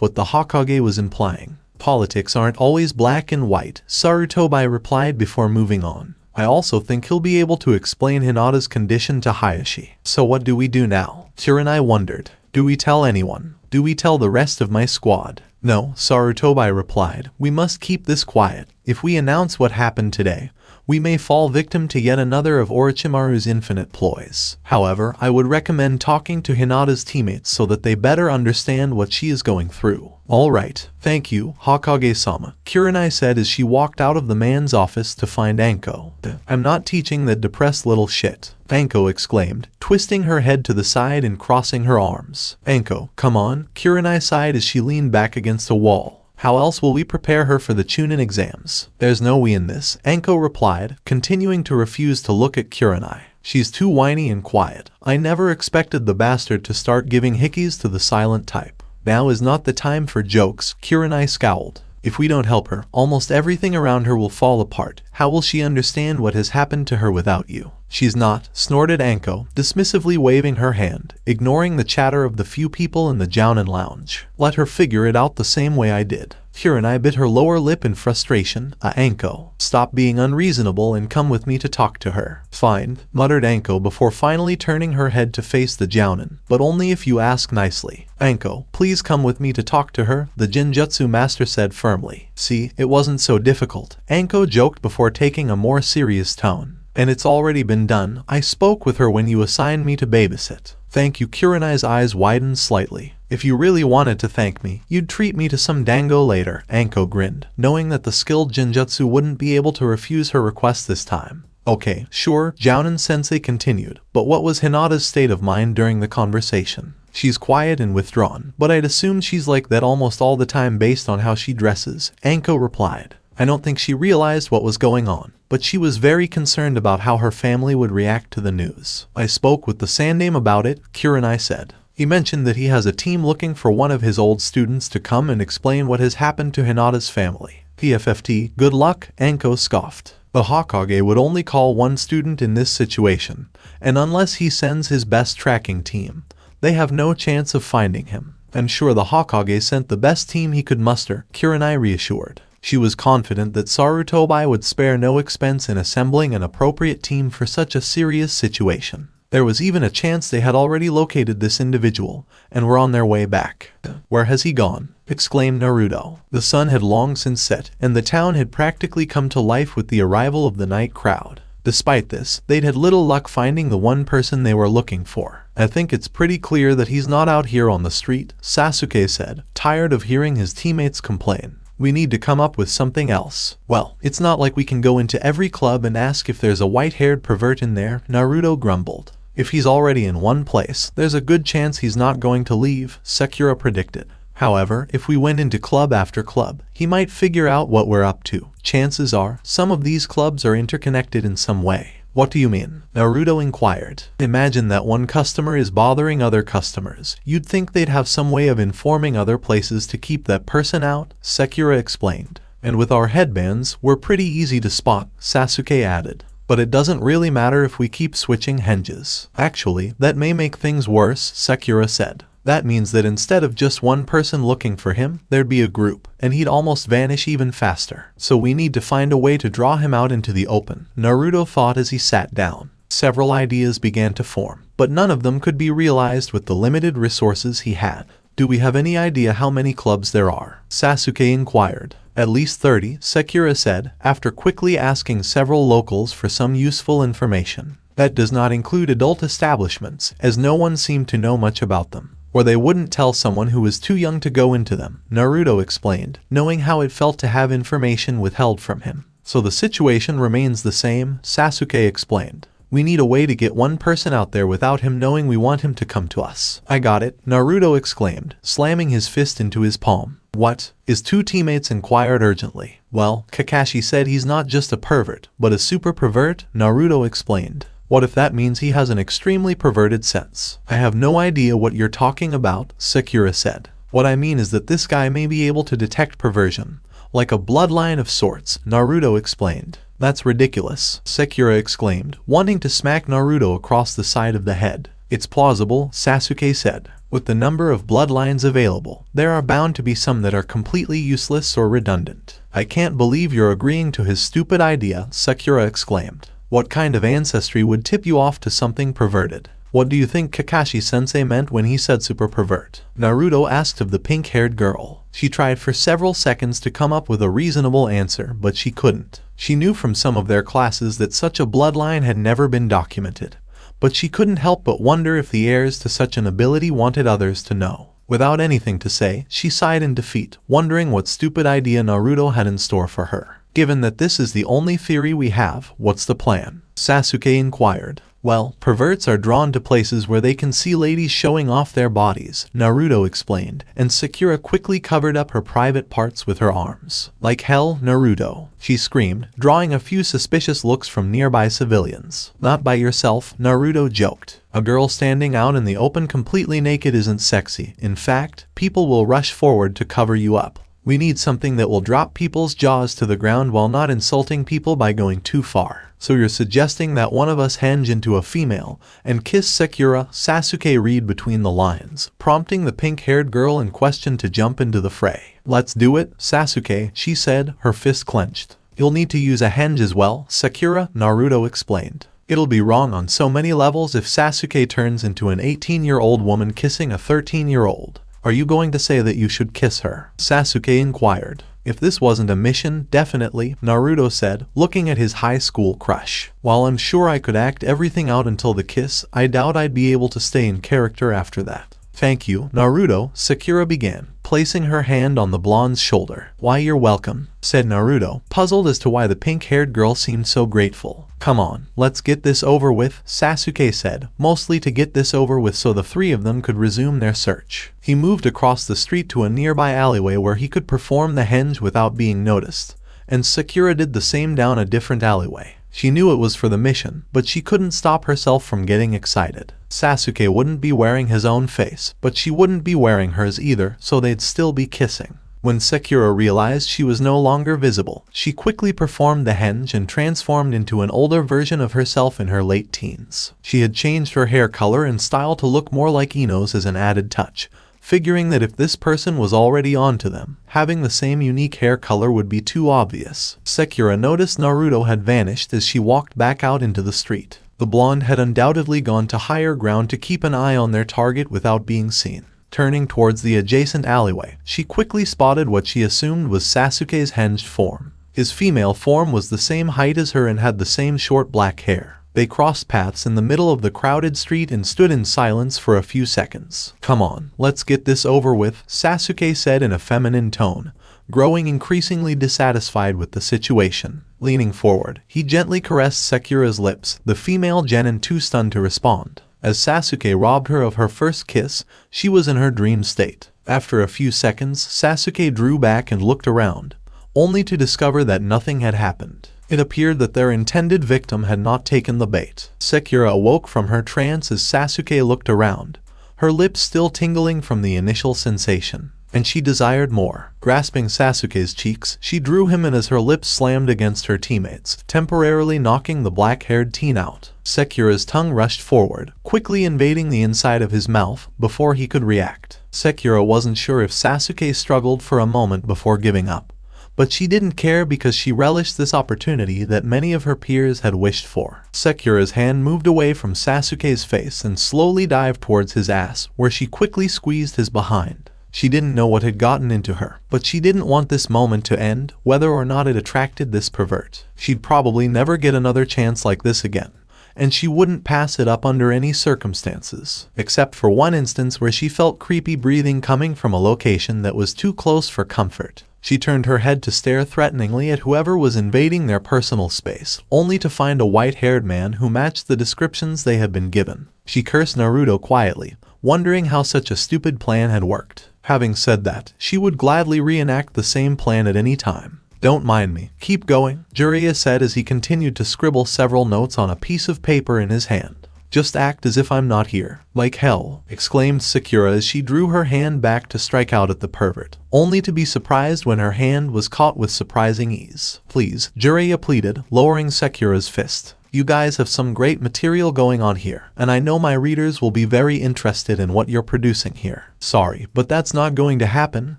[SPEAKER 3] what the Hokage was implying. Politics aren't always black and white, Sarutobi replied before moving on. I also think he'll be able to explain Hinata's condition to Hayashi. So what do we do now? Kurenai wondered. Do we tell anyone? Do we tell the rest of my squad? No, Sarutobi replied. We must keep this quiet. If we announce what happened today, we may fall victim to yet another of Orochimaru's infinite ploys. However, I would recommend talking to Hinata's teammates so that they better understand what she is going through. Alright, thank you, Hokage-sama, Kurenai said as she walked out of the man's office to find Anko. I'm not teaching that depressed little shit, Anko exclaimed, twisting her head to the side and crossing her arms. Anko, come on, Kurenai sighed as she leaned back against a wall. How else will we prepare her for the Chunin exams? There's no we in this, Anko replied, continuing to refuse to look at Kurenai. She's too whiny and quiet. I never expected the bastard to start giving hickeys to the silent type. Now is not the time for jokes, Kurenai scowled. If we don't help her, almost everything around her will fall apart. How will she understand what has happened to her without you? She's not, snorted Anko, dismissively waving her hand, ignoring the chatter of the few people in the Jounin lounge. Let her figure it out the same way I did. Kurenai bit her lower lip in frustration. Anko, stop being unreasonable and come with me to talk to her. Fine, muttered Anko before finally turning her head to face the Jounin, but only if you ask nicely. Anko, please come with me to talk to her, the Genjutsu master said firmly. See, it wasn't so difficult, Anko joked before taking a more serious tone. And it's already been done. I spoke with her when you assigned me to babysit. Thank you. Kurenai's eyes widened slightly. If you really wanted to thank me, you'd treat me to some dango later, Anko grinned, knowing that the skilled Genjutsu wouldn't be able to refuse her request this time. Okay, sure, Jounin-sensei continued, but what was Hinata's state of mind during the conversation? She's quiet and withdrawn, but I'd assumed she's like that almost all the time based on how she dresses, Anko replied. I don't think she realized what was going on, but she was very concerned about how her family would react to the news. I spoke with the Sandaime about it, Kurenai said. He mentioned that he has a team looking for one of his old students to come and explain what has happened to Hinata's family. PFFT, good luck, Anko scoffed. The Hokage would only call one student in this situation, and unless he sends his best tracking team, they have no chance of finding him. I'm sure the Hokage sent the best team he could muster, Kurenai reassured. She was confident that Sarutobi would spare no expense in assembling an appropriate team for such a serious situation. There was even a chance they had already located this individual, and were on their way back. Where has he gone? Exclaimed Naruto. The sun had long since set, and the town had practically come to life with the arrival of the night crowd. Despite this, they'd had little luck finding the one person they were looking for. I think it's pretty clear that he's not out here on the street, Sasuke said, tired of hearing his teammates complain. We need to come up with something else. Well, it's not like we can go into every club and ask if there's a white-haired pervert in there, Naruto grumbled. If he's already in one place, there's a good chance he's not going to leave, Sakura predicted. However, if we went into club after club, he might figure out what we're up to. Chances are, some of these clubs are interconnected in some way. What do you mean? Naruto inquired. Imagine that one customer is bothering other customers. You'd think they'd have some way of informing other places to keep that person out, Sakura explained. And with our headbands, we're pretty easy to spot, Sasuke added. But it doesn't really matter if we keep switching henges. Actually, that may make things worse, Sakura said. That means that instead of just one person looking for him, there'd be a group, and he'd almost vanish even faster. So we need to find a way to draw him out into the open, Naruto thought as he sat down. Several ideas began to form, but none of them could be realized with the limited resources he had. Do we have any idea how many clubs there are? Sasuke inquired. At least 30, Sakura said, after quickly asking several locals for some useful information. That does not include adult establishments, as no one seemed to know much about them. Or they wouldn't tell someone who was too young to go into them, Naruto explained, knowing how it felt to have information withheld from him. So the situation remains the same, Sasuke explained. We need a way to get one person out there without him knowing we want him to come to us. I got it, Naruto exclaimed, slamming his fist into his palm. What? His two teammates inquired urgently. Well, Kakashi said he's not just a pervert, but a super pervert, Naruto explained. What if that means he has an extremely perverted sense? I have no idea what you're talking about, Sakura said. What I mean is that this guy may be able to detect perversion, like a bloodline of sorts, Naruto explained. That's ridiculous, Sakura exclaimed, wanting to smack Naruto across the side of the head. It's plausible, Sasuke said. With the number of bloodlines available, there are bound to be some that are completely useless or redundant. I can't believe you're agreeing to his stupid idea, Sakura exclaimed. What kind of ancestry would tip you off to something perverted? What do you think Kakashi-sensei meant when he said super pervert? Naruto asked of the pink-haired girl. She tried for several seconds to come up with a reasonable answer, but she couldn't. She knew from some of their classes that such a bloodline had never been documented, but she couldn't help but wonder if the heirs to such an ability wanted others to know. Without anything to say, she sighed in defeat, wondering what stupid idea Naruto had in store for her. Given that this is the only theory we have, what's the plan? Sasuke inquired. Well, perverts are drawn to places where they can see ladies showing off their bodies, Naruto explained, and Sakura quickly covered up her private parts with her arms. Like hell, Naruto, she screamed, drawing a few suspicious looks from nearby civilians. Not by yourself, Naruto joked. A girl standing out in the open completely naked isn't sexy. In fact, people will rush forward to cover you up. We need something that will drop people's jaws to the ground while not insulting people by going too far. So you're suggesting that one of us henge into a female and kiss Sakura? Sasuke read between the lines, prompting the pink-haired girl in question to jump into the fray. Let's do it, Sasuke, she said, her fist clenched. You'll need to use a henge as well, Sakura, Naruto explained. It'll be wrong on so many levels if Sasuke turns into an 18-year-old woman kissing a 13-year-old. Are you going to say that you should kiss her? Sasuke inquired. If this wasn't a mission, definitely, Naruto said, looking at his high school crush. While I'm sure I could act everything out until the kiss, I doubt I'd be able to stay in character after that. Thank you, Naruto, Sakura began, placing her hand on the blonde's shoulder. Why, you're welcome, said Naruto, puzzled as to why the pink-haired girl seemed so grateful. Come on, let's get this over with, Sasuke said, mostly to get this over with so the three of them could resume their search. He moved across the street to a nearby alleyway where he could perform the henge without being noticed, and Sakura did the same down a different alleyway. She knew it was for the mission, but she couldn't stop herself from getting excited. Sasuke wouldn't be wearing his own face, but she wouldn't be wearing hers either, so they'd still be kissing. When Sakura realized she was no longer visible, she quickly performed the henge and transformed into an older version of herself in her late teens. She had changed her hair color and style to look more like Ino's as an added touch, figuring that if this person was already onto them, having the same unique hair color would be too obvious. Sakura noticed Naruto had vanished as she walked back out into the street. The blonde had undoubtedly gone to higher ground to keep an eye on their target without being seen. Turning towards the adjacent alleyway, she quickly spotted what she assumed was Sasuke's henged form. His female form was the same height as her and had the same short black hair. They crossed paths in the middle of the crowded street and stood in silence for a few seconds. Come on, let's get this over with, Sasuke said in a feminine tone, growing increasingly dissatisfied with the situation. Leaning forward, he gently caressed Sakura's lips, the female genin too stunned to respond. As Sasuke robbed her of her first kiss, she was in her dream state. After a few seconds, Sasuke drew back and looked around, only to discover that nothing had happened. It appeared that their intended victim had not taken the bait. Sakura awoke from her trance as Sasuke looked around, her lips still tingling from the initial sensation, and she desired more. Grasping Sasuke's cheeks, she drew him in as her lips slammed against her teammates, temporarily knocking the black-haired teen out. Sakura's tongue rushed forward, quickly invading the inside of his mouth before he could react. Sakura wasn't sure if Sasuke struggled for a moment before giving up, but she didn't care because she relished this opportunity that many of her peers had wished for. Sakura's hand moved away from Sasuke's face and slowly dived towards his ass, where she quickly squeezed his behind. She didn't know what had gotten into her, but she didn't want this moment to end, whether or not it attracted this pervert. She'd probably never get another chance like this again, and she wouldn't pass it up under any circumstances, except for one instance where she felt creepy breathing coming from a location that was too close for comfort. She turned her head to stare threateningly at whoever was invading their personal space, only to find a white-haired man who matched the descriptions they had been given. She cursed Naruto quietly, wondering how such a stupid plan had worked. Having said that, she would gladly reenact the same plan at any time. Don't mind me, keep going, Jiraiya said as he continued to scribble several notes on a piece of paper in his hand. Just act as if I'm not here. Like hell, exclaimed Sakura as she drew her hand back to strike out at the pervert, only to be surprised when her hand was caught with surprising ease. Please, Jiraiya pleaded, lowering Sakura's fist. You guys have some great material going on here, and I know my readers will be very interested in what you're producing here. Sorry, but that's not going to happen,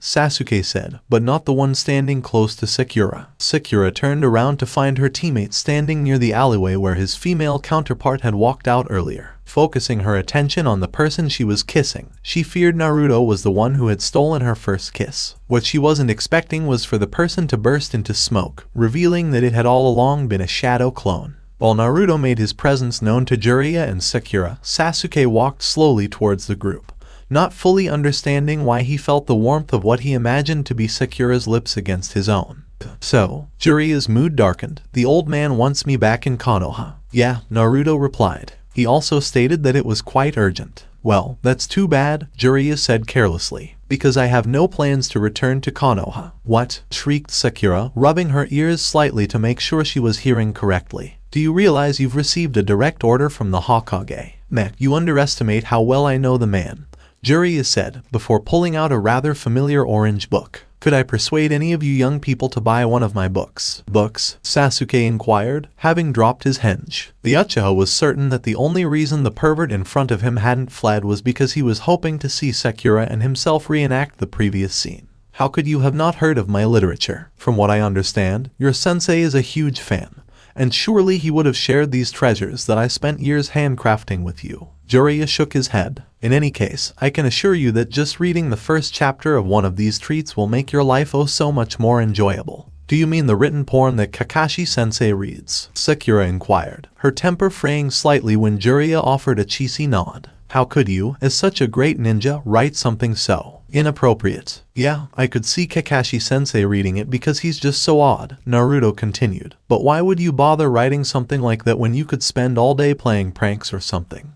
[SPEAKER 3] Sasuke said, but not the one standing close to Sakura. Sakura turned around to find her teammate standing near the alleyway where his female counterpart had walked out earlier. Focusing her attention on the person she was kissing, she feared Naruto was the one who had stolen her first kiss. What she wasn't expecting was for the person to burst into smoke, revealing that it had all along been a shadow clone. While Naruto made his presence known to Jiraiya and Sakura, Sasuke walked slowly towards the group, not fully understanding why he felt the warmth of what he imagined to be Sakura's lips against his own. So, Jiraiya's mood darkened. The old man wants me back in Konoha. Yeah, Naruto replied. He also stated that it was quite urgent. Well, that's too bad, Jiraiya said carelessly, because I have no plans to return to Konoha. What? Shrieked Sakura, rubbing her ears slightly to make sure she was hearing correctly. Do you realize you've received a direct order from the Hokage? Meh, you underestimate how well I know the man, Jiraiya said, before pulling out a rather familiar orange book. Could I persuade any of you young people to buy one of my books? Books? Sasuke inquired, having dropped his henge. The Uchiha was certain that the only reason the pervert in front of him hadn't fled was because he was hoping to see Sakura and himself reenact the previous scene. How could you have not heard of my literature? From what I understand, your sensei is a huge fan, and surely he would have shared these treasures that I spent years handcrafting with you. Jiraiya shook his head. In any case, I can assure you that just reading the first chapter of one of these treats will make your life oh so much more enjoyable. Do you mean the written porn that Kakashi-sensei reads? Sakura inquired, her temper fraying slightly when Jiraiya offered a cheesy nod. How could you, as such a great ninja, write something so inappropriate? Yeah, I could see Kakashi-sensei reading it because he's just so odd, Naruto continued. But why would you bother writing something like that when you could spend all day playing pranks or something?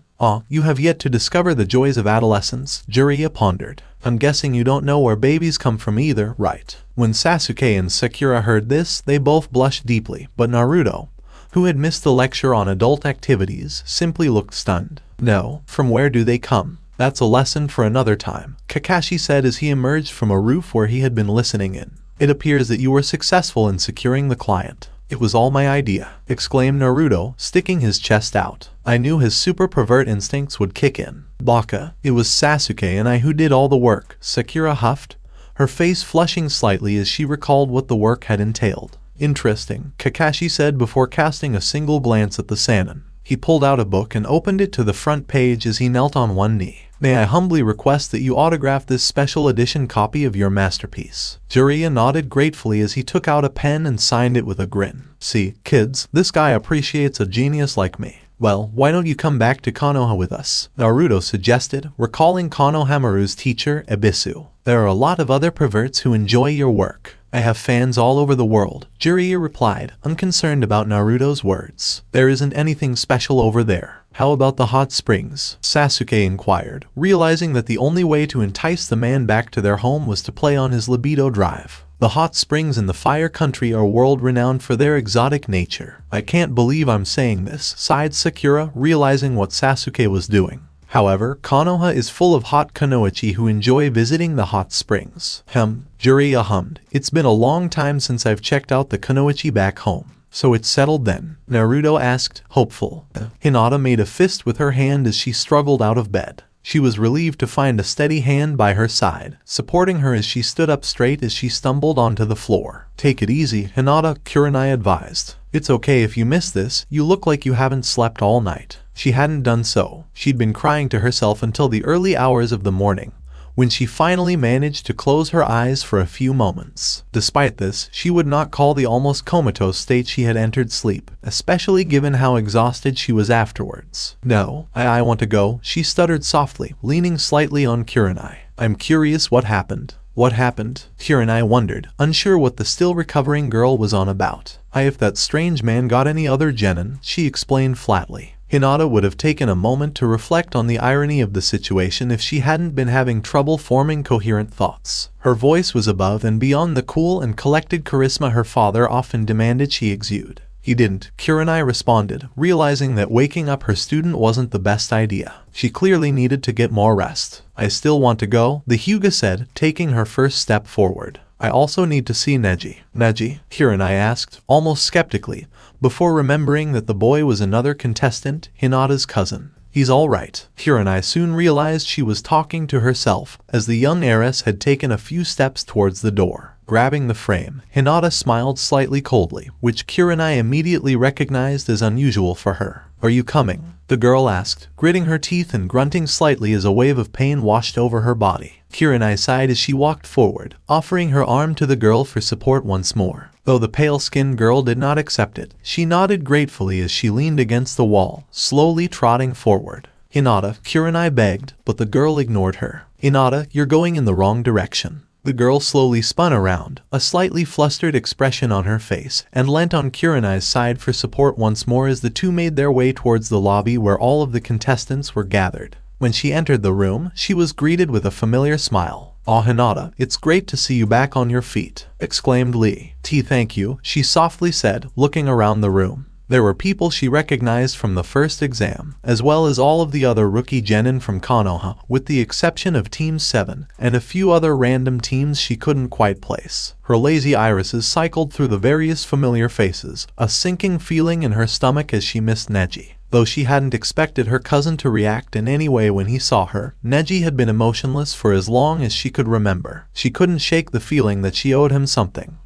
[SPEAKER 3] You have yet to discover the joys of adolescence, Jiraiya pondered. I'm guessing you don't know where babies come from either, right? When Sasuke and Sakura heard this, they both blushed deeply, but Naruto, who had missed the lecture on adult activities, simply looked stunned. No, from where do they come? That's a lesson for another time, Kakashi said as he emerged from a roof where he had been listening in. It appears that you were successful in securing the client. It was all my idea, exclaimed Naruto, sticking his chest out. I knew his super pervert instincts would kick in. Baka, it was Sasuke and I who did all the work, Sakura huffed, her face flushing slightly as she recalled what the work had entailed. Interesting, Kakashi said before casting a single glance at the Sannin. He pulled out a book and opened it to the front page as he knelt on one knee. May I humbly request that you autograph this special edition copy of your masterpiece? Jiraiya nodded gratefully as he took out a pen and signed it with a grin. See, kids, this guy appreciates a genius like me. Well, why don't you come back to Konoha with us? Naruto suggested, recalling Konohamaru's teacher, Ebisu. There are a lot of other perverts who enjoy your work. I have fans all over the world, Jiraiya replied, unconcerned about Naruto's words. There isn't anything special over there. How about the hot springs? Sasuke inquired, realizing that the only way to entice the man back to their home was to play on his libido drive. The hot springs in the Fire Country are world-renowned for their exotic nature. I can't believe I'm saying this, sighed Sakura, realizing what Sasuke was doing. However, Konoha is full of hot kunoichi who enjoy visiting the hot springs. Jiraiya hummed. It's been a long time since I've checked out the kunoichi back home. So it's settled then? Naruto asked, hopeful. Hinata made a fist with her hand as she struggled out of bed. She was relieved to find a steady hand by her side, supporting her as she stood up straight as she stumbled onto the floor. Take it easy, Hinata, Kurenai advised. It's okay if you miss this, you look like you haven't slept all night. She hadn't done so. She'd been crying to herself until the early hours of the morning, when she finally managed to close her eyes for a few moments. Despite this, she would not call the almost comatose state she had entered sleep, especially given how exhausted she was afterwards. No, I want to go, she stuttered softly, leaning slightly on Kurenai. I'm curious what happened. What happened? Kurenai wondered, unsure what the still recovering girl was on about. If that strange man got any other genin, she explained flatly. Hinata would have taken a moment to reflect on the irony of the situation if she hadn't been having trouble forming coherent thoughts. Her voice was above and beyond the cool and collected charisma her father often demanded she exude. He didn't, Kurenai responded, realizing that waking up her student wasn't the best idea. She clearly needed to get more rest. I still want to go, the Hyuga said, taking her first step forward. I also need to see Neji. Neji? Kurenai asked, almost skeptically, before remembering that the boy was another contestant, Hinata's cousin. He's alright. Kurenai soon realized she was talking to herself, as the young heiress had taken a few steps towards the door. Grabbing the frame, Hinata smiled slightly coldly, which Kurenai immediately recognized as unusual for her. Are you coming? The girl asked, gritting her teeth and grunting slightly as a wave of pain washed over her body. Kurenai sighed as she walked forward, offering her arm to the girl for support once more. Though the pale-skinned girl did not accept it, she nodded gratefully as she leaned against the wall, slowly trotting forward. Hinata, Kurenai begged, but the girl ignored her. Hinata, you're going in the wrong direction. The girl slowly spun around, a slightly flustered expression on her face, and leant on Kurenai's side for support once more as the two made their way towards the lobby where all of the contestants were gathered. When she entered the room, she was greeted with a familiar smile. "Ah, Hinata, it's great to see you back on your feet," exclaimed Lee. Thank you," she softly said, looking around the room. There were people she recognized from the first exam, as well as all of the other rookie genin from Konoha, with the exception of Team 7, and a few other random teams she couldn't quite place. Her lazy irises cycled through the various familiar faces, a sinking feeling in her stomach as she missed Neji. Though she hadn't expected her cousin to react in any way when he saw her, Neji had been emotionless for as long as she could remember. She couldn't shake the feeling that she owed him something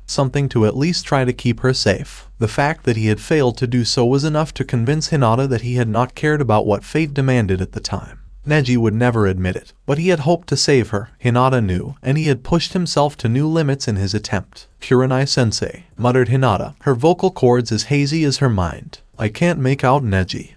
[SPEAKER 3] to at least try to keep her safe. The fact that he had failed to do so was enough to convince Hinata that he had not cared about what fate demanded at the time. Neji would never admit it, but he had hoped to save her, Hinata knew, and he had pushed himself to new limits in his attempt. "Kurenai-sensei," muttered Hinata, her vocal cords as hazy as her mind. "I can't make out Neji."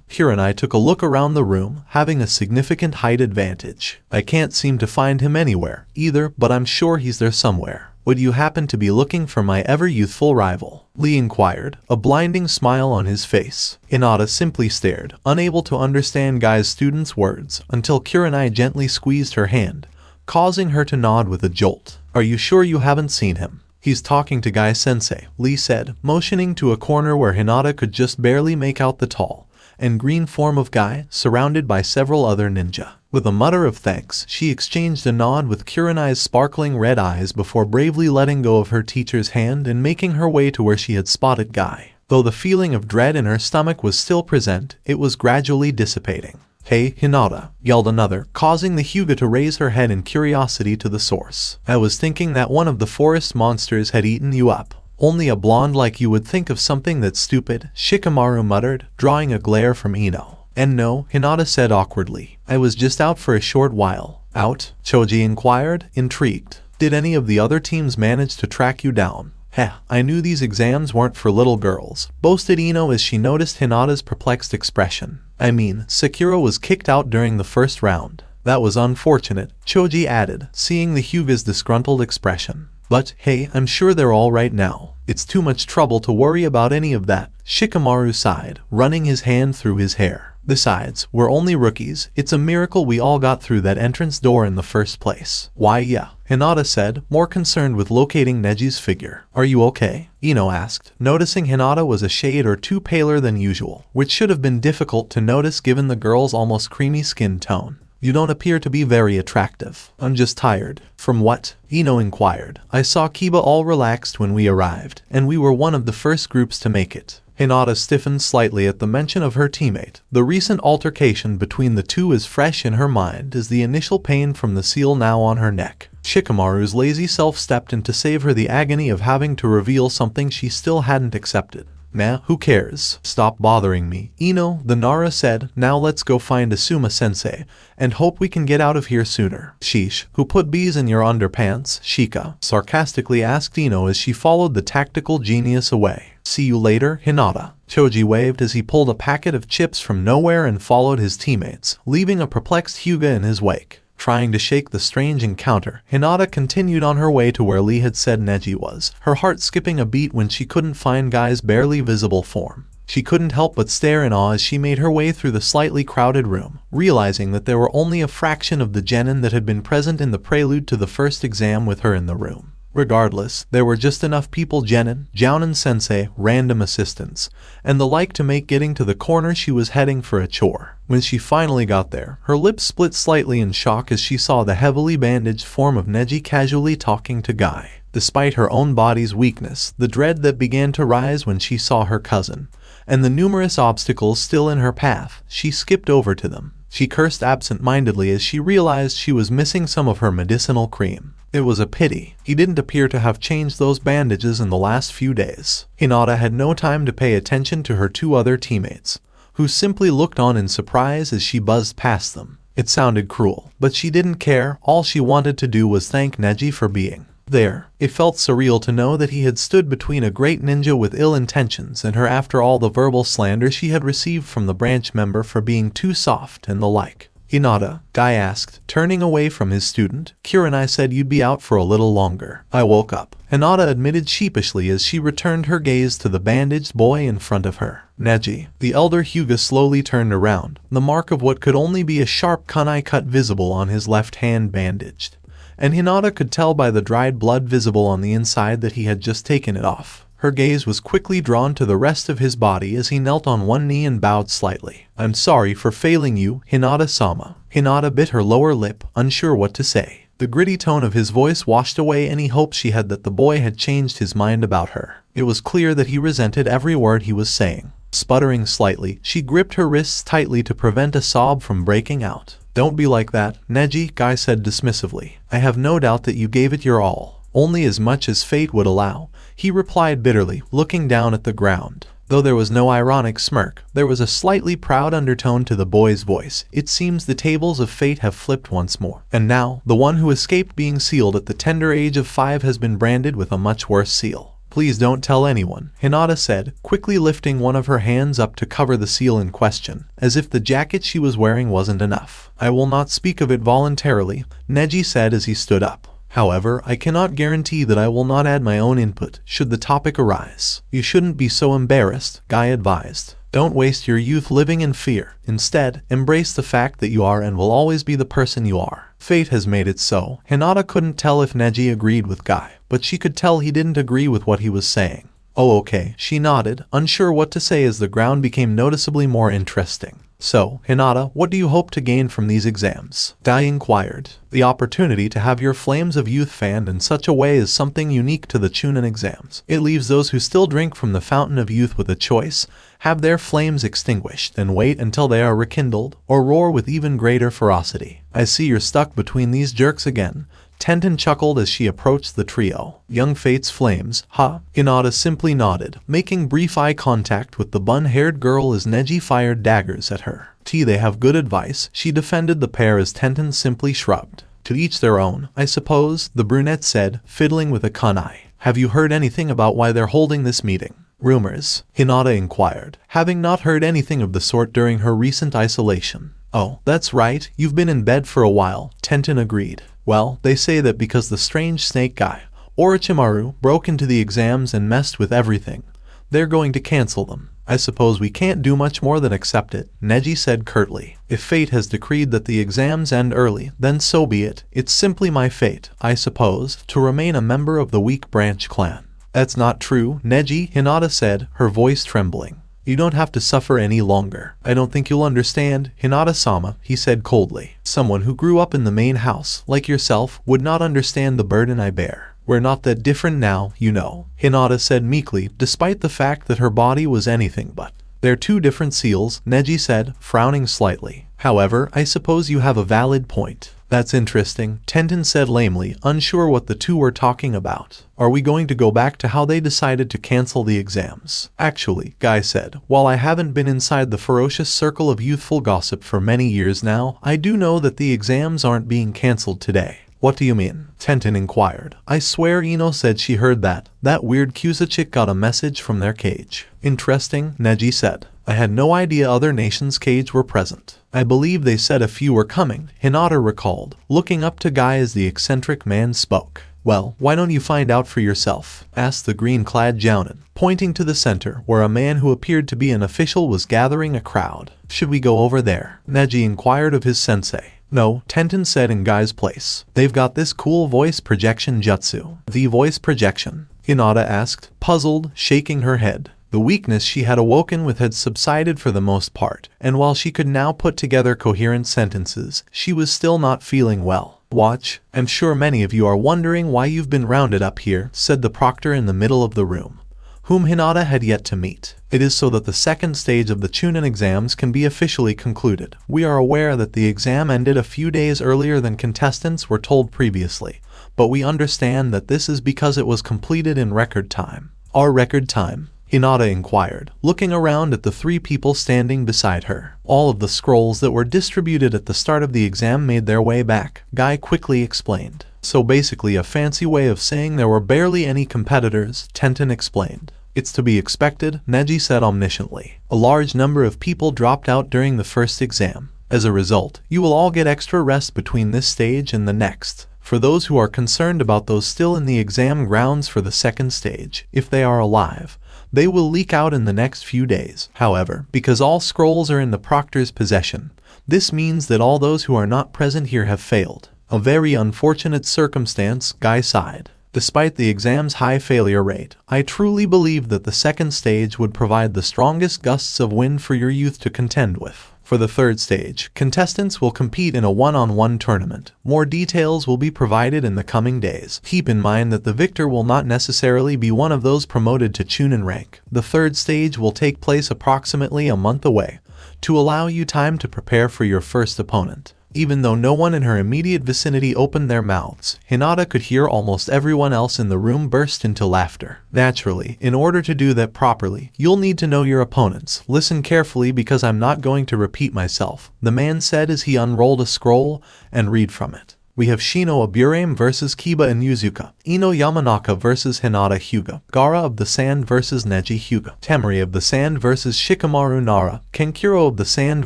[SPEAKER 3] Kurenai took a look around the room, having a significant height advantage. "I can't seem to find him anywhere, either, but I'm sure he's there somewhere. Would you happen to be looking for my ever-youthful rival?" Lee inquired, a blinding smile on his face. Hinata simply stared, unable to understand Guy's student's words, until Kurenai gently squeezed her hand, causing her to nod with a jolt. "Are you sure you haven't seen him?" "He's talking to Guy-sensei," Lee said, motioning to a corner where Hinata could just barely make out the tall and green form of Guy, surrounded by several other ninja. With a mutter of thanks, she exchanged a nod with Kurenai's sparkling red eyes before bravely letting go of her teacher's hand and making her way to where she had spotted Guy. Though the feeling of dread in her stomach was still present, it was gradually dissipating. "Hey, Hinata," yelled another, causing the Hyuga to raise her head in curiosity to the source. "I was thinking that one of the forest monsters had eaten you up. Only a blonde like you would think of something that stupid," Shikamaru muttered, drawing a glare from Ino. "And no," Hinata said awkwardly. "I was just out for a short while." "Out?" Choji inquired, intrigued. "Did any of the other teams manage to track you down?" "Heh, I knew these exams weren't for little girls," boasted Ino as she noticed Hinata's perplexed expression. "I mean, Sakura was kicked out during the first round." "That was unfortunate," Choji added, seeing the Hyuga's disgruntled expression. "But, hey, I'm sure they're all right now. It's too much trouble to worry about any of that." Shikamaru sighed, running his hand through his hair. "Besides, we're only rookies. It's a miracle we all got through that entrance door in the first place." "Why, yeah," Hinata said, more concerned with locating Neji's figure. "Are you okay?" Ino asked, noticing Hinata was a shade or two paler than usual, which should have been difficult to notice given the girl's almost creamy skin tone. "You don't appear to be very attractive." "I'm just tired." "From what?" Ino inquired. "I saw Kiba all relaxed when we arrived, and we were one of the first groups to make it." Hinata stiffened slightly at the mention of her teammate. The recent altercation between the two is fresh in her mind as the initial pain from the seal now on her neck. Shikamaru's lazy self stepped in to save her the agony of having to reveal something she still hadn't accepted. "Nah, who cares? Stop bothering me." "Ino," the Nara said, "now let's go find Asuma-sensei, and hope we can get out of here sooner." "Sheesh, who put bees in your underpants?" Shika sarcastically asked Ino as she followed the tactical genius away. "See you later, Hinata." Choji waved as he pulled a packet of chips from nowhere and followed his teammates, leaving a perplexed Hyuga in his wake. Trying to shake the strange encounter, Hinata continued on her way to where Lee had said Neji was, her heart skipping a beat when she couldn't find Guy's barely visible form. She couldn't help but stare in awe as she made her way through the slightly crowded room, realizing that there were only a fraction of the genin that had been present in the prelude to the first exam with her in the room. Regardless, there were just enough people Jounin sensei, random assistants, and the like to make getting to the corner she was heading for a chore. When she finally got there, her lips split slightly in shock as she saw the heavily bandaged form of Neji casually talking to Guy. Despite her own body's weakness, the dread that began to rise when she saw her cousin, and the numerous obstacles still in her path, she skipped over to them. She cursed absent-mindedly as she realized she was missing some of her medicinal cream. It was a pity. He didn't appear to have changed those bandages in the last few days. Hinata had no time to pay attention to her two other teammates, who simply looked on in surprise as she buzzed past them. It sounded cruel, but she didn't care. All she wanted to do was thank Neji for being there. It felt surreal to know that he had stood between a great ninja with ill intentions and her after all the verbal slander she had received from the branch member for being too soft and the like. Hinata, Guy asked, turning away from his student. Kurenai said you'd be out for a little longer. I woke up, Hinata admitted sheepishly as she returned her gaze to the bandaged boy in front of her. Neji. The elder Hyuga slowly turned around, the mark of what could only be a sharp kunai cut visible on his left hand bandaged, and Hinata could tell by the dried blood visible on the inside that he had just taken it off. Her gaze was quickly drawn to the rest of his body as he knelt on one knee and bowed slightly. I'm sorry for failing you, Hinata-sama. Hinata bit her lower lip, unsure what to say. The gritty tone of his voice washed away any hope she had that the boy had changed his mind about her. It was clear that he resented every word he was saying. Sputtering slightly, she gripped her wrists tightly to prevent a sob from breaking out. Don't be like that, Neji, Guy said dismissively. I have no doubt that you gave it your all. Only as much as fate would allow, he replied bitterly, looking down at the ground. Though there was no ironic smirk, there was a slightly proud undertone to the boy's voice. It seems the tables of fate have flipped once more. And now, the one who escaped being sealed at the tender age of 5 has been branded with a much worse seal. Please don't tell anyone, Hinata said, quickly lifting one of her hands up to cover the seal in question, as if the jacket she was wearing wasn't enough. I will not speak of it voluntarily, Neji said as he stood up. However, I cannot guarantee that I will not add my own input should the topic arise. You shouldn't be so embarrassed, Guy advised. Don't waste your youth living in fear. Instead, embrace the fact that you are and will always be the person you are. Fate has made it so. Hinata couldn't tell if Neji agreed with Guy, but she could tell he didn't agree with what he was saying. Oh okay, she nodded, unsure what to say as the ground became noticeably more interesting. So, Hinata, what do you hope to gain from these exams? Guy inquired. The opportunity to have your flames of youth fanned in such a way is something unique to the Chunin exams. It leaves those who still drink from the fountain of youth with a choice, have their flames extinguished, and wait until they are rekindled, or roar with even greater ferocity. I see you're stuck between these jerks again. Tenten chuckled as she approached the trio. Young Fate's flames, huh? Hinata simply nodded, making brief eye contact with the bun-haired girl as Neji fired daggers at her. They have good advice, she defended the pair as Tenten simply shrugged. To each their own, I suppose, the brunette said, fiddling with a kunai. Have you heard anything about why they're holding this meeting? Rumors, Hinata inquired, having not heard anything of the sort during her recent isolation. Oh, that's right, you've been in bed for a while, Tenten agreed. Well, they say that because the strange snake guy, Orochimaru, broke into the exams and messed with everything, they're going to cancel them. I suppose we can't do much more than accept it, Neji said curtly. If fate has decreed that the exams end early, then so be it. It's simply my fate, I suppose, to remain a member of the weak branch clan. That's not true, Neji, Hinata said, her voice trembling. You don't have to suffer any longer. I don't think you'll understand, Hinata-sama, he said coldly. Someone who grew up in the main house, like yourself, would not understand the burden I bear. We're not that different now, you know, Hinata said meekly, despite the fact that her body was anything but. They're two different seals, Neji said, frowning slightly. However, I suppose you have a valid point. That's interesting, Tenten said lamely, unsure what the two were talking about. Are we going to go back to how they decided to cancel the exams? Actually, Guy said, while I haven't been inside the ferocious circle of youthful gossip for many years now, I do know that the exams aren't being cancelled today. What do you mean? Tenten inquired. I swear Ino said she heard that. That weird Kyusa chick got a message from their cage. Interesting, Neji said. I had no idea other nations' cage were present. I believe they said a few were coming, Hinata recalled, looking up to Guy as the eccentric man spoke. Well, why don't you find out for yourself? Asked the green-clad Jounin, pointing to the center, where a man who appeared to be an official was gathering a crowd. Should we go over there? Neji inquired of his sensei. No, Tenten said in Guy's place. They've got this cool voice projection jutsu. The voice projection? Hinata asked, puzzled, shaking her head. The weakness she had awoken with had subsided for the most part, and while she could now put together coherent sentences, she was still not feeling well. Watch, I'm sure many of you are wondering why you've been rounded up here, said the proctor in the middle of the room, whom Hinata had yet to meet. It is so that the second stage of the Chunin exams can be officially concluded. We are aware that the exam ended a few days earlier than contestants were told previously, but we understand that this is because it was completed in record time. Our record time? Hinata inquired, looking around at the three people standing beside her. All of the scrolls that were distributed at the start of the exam made their way back, Guy quickly explained. So basically a fancy way of saying there were barely any competitors, Tenten explained. It's to be expected, Neji said omnisciently. A large number of people dropped out during the first exam. As a result, you will all get extra rest between this stage and the next. For those who are concerned about those still in the exam grounds for the second stage, if they are alive, they will leak out in the next few days. However, because all scrolls are in the proctor's possession, this means that all those who are not present here have failed. A very unfortunate circumstance, Guy sighed. Despite the exam's high failure rate, I truly believe that the second stage would provide the strongest gusts of wind for your youth to contend with. For the third stage, contestants will compete in a one-on-one tournament. More details will be provided in the coming days. Keep in mind that the victor will not necessarily be one of those promoted to Chunin rank. The third stage will take place approximately a month away, to allow you time to prepare for your first opponent. Even though no one in her immediate vicinity opened their mouths, Hinata could hear almost everyone else in the room burst into laughter. Naturally, in order to do that properly, you'll need to know your opponents. Listen carefully because I'm not going to repeat myself, the man said as he unrolled a scroll and read from it. We have Shino Aburame versus Kiba and Yuzuka, Ino Yamanaka versus Hinata Hyuuga, Gaara of the Sand versus Neji Hyuuga, Temari of the Sand versus Shikamaru Nara, Kenkiro of the Sand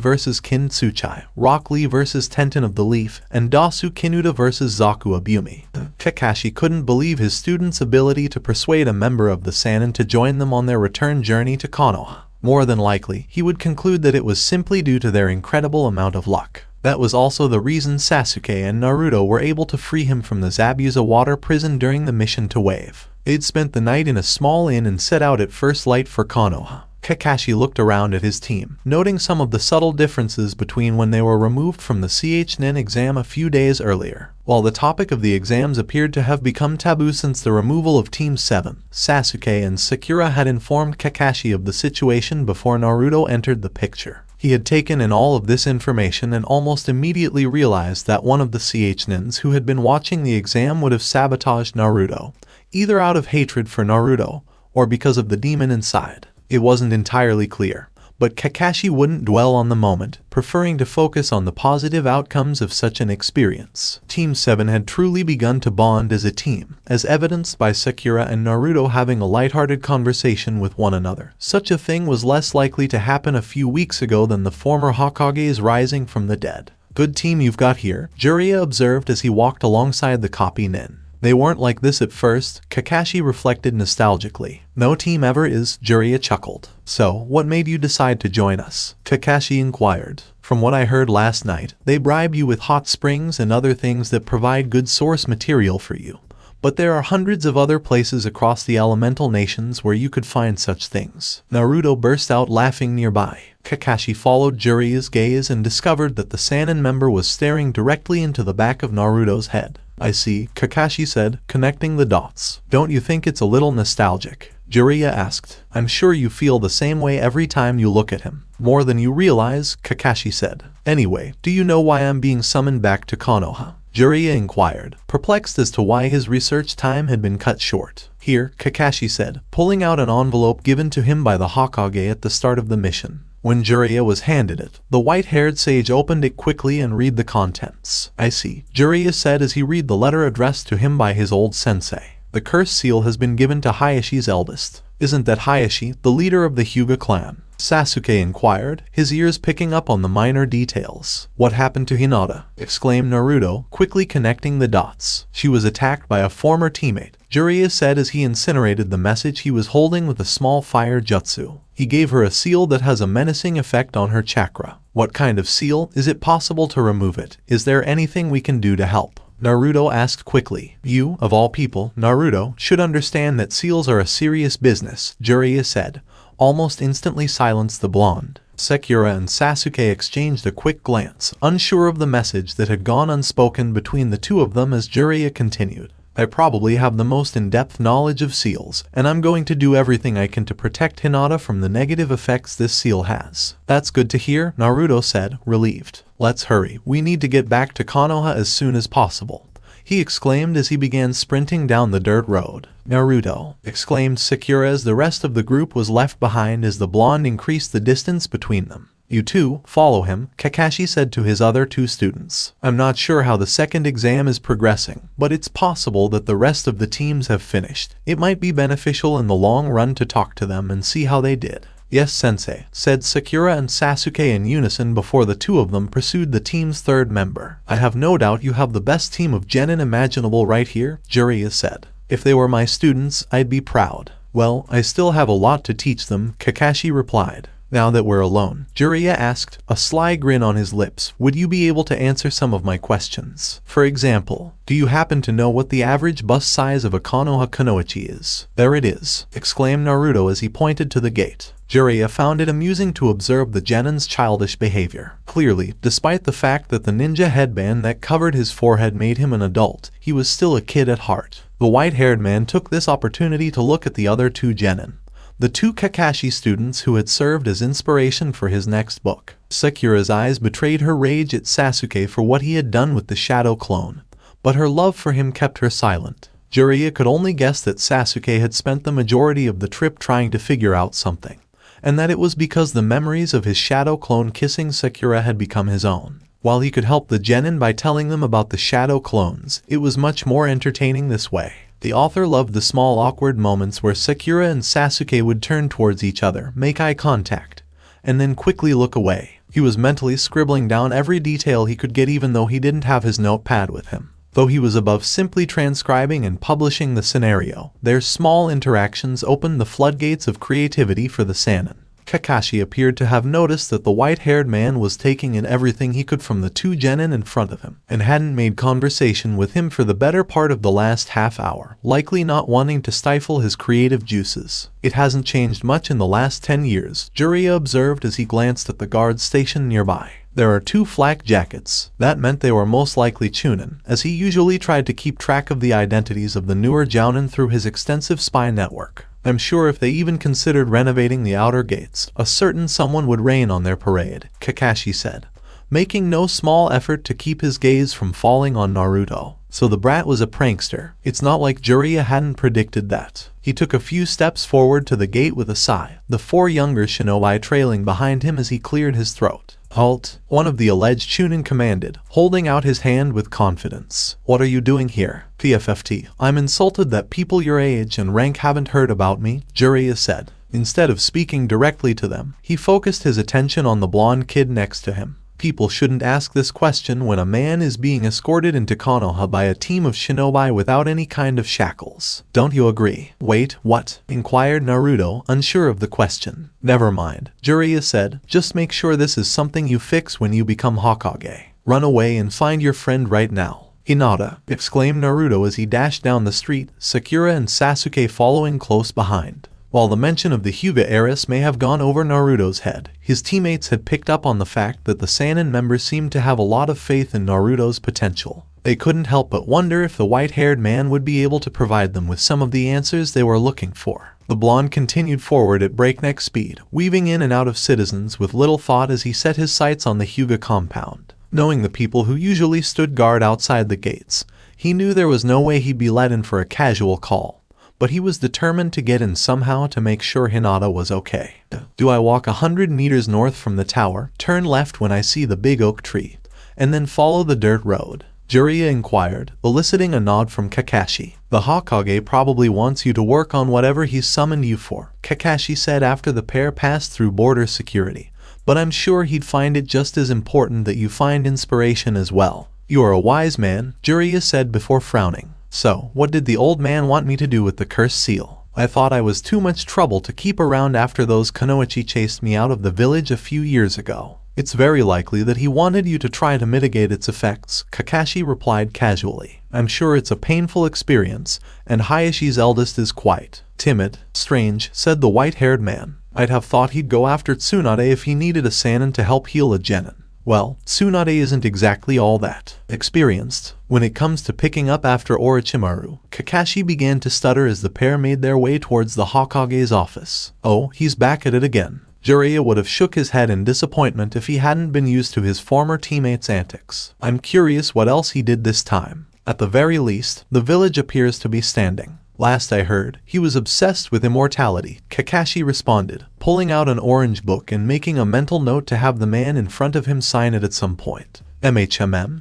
[SPEAKER 3] versus Kin Tsuchai, Rock Lee versus Tenten of the Leaf, and Dasu Kinuta versus Zaku Abumi. Kakashi couldn't believe his student's ability to persuade a member of the Sannin to join them on their return journey to Konoha. More than likely, he would conclude that it was simply due to their incredible amount of luck. That was also the reason Sasuke and Naruto were able to free him from the Zabuza water prison during the mission to Weeb. They'd spent the night in a small inn and set out at first light for Konoha. Kakashi looked around at his team, noting some of the subtle differences between when they were removed from the Chunin exam a few days earlier. While the topic of the exams appeared to have become taboo since the removal of Team 7, Sasuke and Sakura had informed Kakashi of the situation before Naruto entered the picture. He had taken in all of this information and almost immediately realized that one of the Chunins who had been watching the exam would have sabotaged Naruto, either out of hatred for Naruto or because of the demon inside. It wasn't entirely clear, but Kakashi wouldn't dwell on the moment, preferring to focus on the positive outcomes of such an experience. Team 7 had truly begun to bond as a team, as evidenced by Sakura and Naruto having a lighthearted conversation with one another. Such a thing was less likely to happen a few weeks ago than the former Hokage's rising from the dead. Good team you've got here, Jiraiya observed as he walked alongside the copy nin. They weren't like this at first, Kakashi reflected nostalgically. No team ever is, Jiraiya chuckled. So, what made you decide to join us? Kakashi inquired. From what I heard last night, they bribe you with hot springs and other things that provide good source material for you. But there are hundreds of other places across the elemental nations where you could find such things. Naruto burst out laughing nearby. Kakashi followed Jiraiya's gaze and discovered that the Sannin member was staring directly into the back of Naruto's head. I see, Kakashi said, connecting the dots. Don't you think it's a little nostalgic? Jiraiya asked. I'm sure you feel the same way every time you look at him. More than you realize, Kakashi said. Anyway, do you know why I'm being summoned back to Konoha? Jiraiya inquired, perplexed as to why his research time had been cut short. Here, Kakashi said, pulling out an envelope given to him by the Hokage at the start of the mission. When Jiraiya was handed it, the white-haired sage opened it quickly and read the contents. I see, Jiraiya said as he read the letter addressed to him by his old sensei. The curse seal has been given to Hayashi's eldest. Isn't that Hayashi, the leader of the Hyuga clan? Sasuke inquired, his ears picking up on the minor details. What happened to Hinata? Exclaimed Naruto, quickly connecting the dots. She was attacked by a former teammate, Jiraiya said as he incinerated the message he was holding with a small fire jutsu. He gave her a seal that has a menacing effect on her chakra. What kind of seal? Is it possible to remove it? Is there anything we can do to help? Naruto asked quickly. You, of all people, Naruto, should understand that seals are a serious business, Jiraiya said. Almost instantly silenced the blonde. Sakura and Sasuke exchanged a quick glance, unsure of the message that had gone unspoken between the two of them as Jiraiya continued. I probably have the most in-depth knowledge of seals, and I'm going to do everything I can to protect Hinata from the negative effects this seal has. That's good to hear, Naruto said, relieved. Let's hurry, we need to get back to Konoha as soon as possible, he exclaimed as he began sprinting down the dirt road. Naruto, exclaimed Sakura as the rest of the group was left behind as the blonde increased the distance between them. You two, follow him, Kakashi said to his other two students. I'm not sure how the second exam is progressing, but it's possible that the rest of the teams have finished. It might be beneficial in the long run to talk to them and see how they did. Yes, sensei, said Sakura and Sasuke in unison before the two of them pursued the team's third member. I have no doubt you have the best team of genin imaginable right here, Jiraiya said. If they were my students, I'd be proud. Well, I still have a lot to teach them, Kakashi replied. Now that we're alone, Jiraiya asked, a sly grin on his lips, would you be able to answer some of my questions? For example, do you happen to know what the average bust size of a Konoha kunoichi is? There it is, exclaimed Naruto as he pointed to the gate. Jiraiya found it amusing to observe the genin's childish behavior. Clearly, despite the fact that the ninja headband that covered his forehead made him an adult, he was still a kid at heart. The white-haired man took this opportunity to look at the other two genin, the two Kakashi students who had served as inspiration for his next book. Sakura's eyes betrayed her rage at Sasuke for what he had done with the shadow clone, but her love for him kept her silent. Jiraiya could only guess that Sasuke had spent the majority of the trip trying to figure out something, and that it was because the memories of his shadow clone kissing Sakura had become his own. While he could help the genin by telling them about the shadow clones, it was much more entertaining this way. The author loved the small awkward moments where Sakura and Sasuke would turn towards each other, make eye contact, and then quickly look away. He was mentally scribbling down every detail he could get even though he didn't have his notepad with him. Though he was above simply transcribing and publishing the scenario, their small interactions opened the floodgates of creativity for the Sannin. Kakashi appeared to have noticed that the white-haired man was taking in everything he could from the two genin in front of him, and hadn't made conversation with him for the better part of the last half hour, likely not wanting to stifle his creative juices. It hasn't changed much in the last 10 years, Jiraiya observed as he glanced at the guard station nearby. There are two flak jackets. That meant they were most likely Chunin, as he usually tried to keep track of the identities of the newer jounin through his extensive spy network. I'm sure if they even considered renovating the outer gates, a certain someone would rain on their parade, Kakashi said, making no small effort to keep his gaze from falling on Naruto. So the brat was a prankster. It's not like Jiraiya hadn't predicted that. He took a few steps forward to the gate with a sigh, the four younger shinobi trailing behind him as he cleared his throat. Halt, one of the alleged Chunin commanded, holding out his hand with confidence. What are you doing here? PFFT, I'm insulted that people your age and rank haven't heard about me, Jiraiya said. Instead of speaking directly to them, he focused his attention on the blonde kid next to him. People shouldn't ask this question when a man is being escorted into Konoha by a team of shinobi without any kind of shackles. Don't you agree? Wait, what? Inquired Naruto, unsure of the question. Never mind, Jiraiya said. Just make sure this is something you fix when you become Hokage. Run away and find your friend right now. Hinata, exclaimed Naruto as he dashed down the street, Sakura and Sasuke following close behind. While the mention of the Hyuuga heiress may have gone over Naruto's head, his teammates had picked up on the fact that the Sannin members seemed to have a lot of faith in Naruto's potential. They couldn't help but wonder if the white-haired man would be able to provide them with some of the answers they were looking for. The blonde continued forward at breakneck speed, weaving in and out of citizens with little thought as he set his sights on the Hyuuga compound. Knowing the people who usually stood guard outside the gates, he knew there was no way he'd be let in for a casual call. But he was determined to get in somehow to make sure Hinata was okay. Do I walk 100 meters north from the tower, turn left when I see the big oak tree, and then follow the dirt road? Jiraiya inquired, eliciting a nod from Kakashi. The Hokage probably wants you to work on whatever he's summoned you for, Kakashi said after the pair passed through border security. But I'm sure he'd find it just as important that you find inspiration as well. You are a wise man, Jiraiya said before frowning. So, what did the old man want me to do with the cursed seal? I thought I was too much trouble to keep around after those kunoichi chased me out of the village a few years ago. It's very likely that he wanted you to try to mitigate its effects, Kakashi replied casually. I'm sure it's a painful experience, and Hayashi's eldest is quite timid. Strange, said the white-haired man. I'd have thought he'd go after Tsunade if he needed a Sannin to help heal a Genin. Well, Tsunade isn't exactly all that experienced. When it comes to picking up after Orochimaru, Kakashi began to stutter as the pair made their way towards the Hokage's office. Oh, he's back at it again. Jiraiya would have shook his head in disappointment if he hadn't been used to his former teammates' antics. I'm curious what else he did this time. At the very least, the village appears to be standing. Last I heard, he was obsessed with immortality, Kakashi responded, pulling out an orange book and making a mental note to have the man in front of him sign it at some point.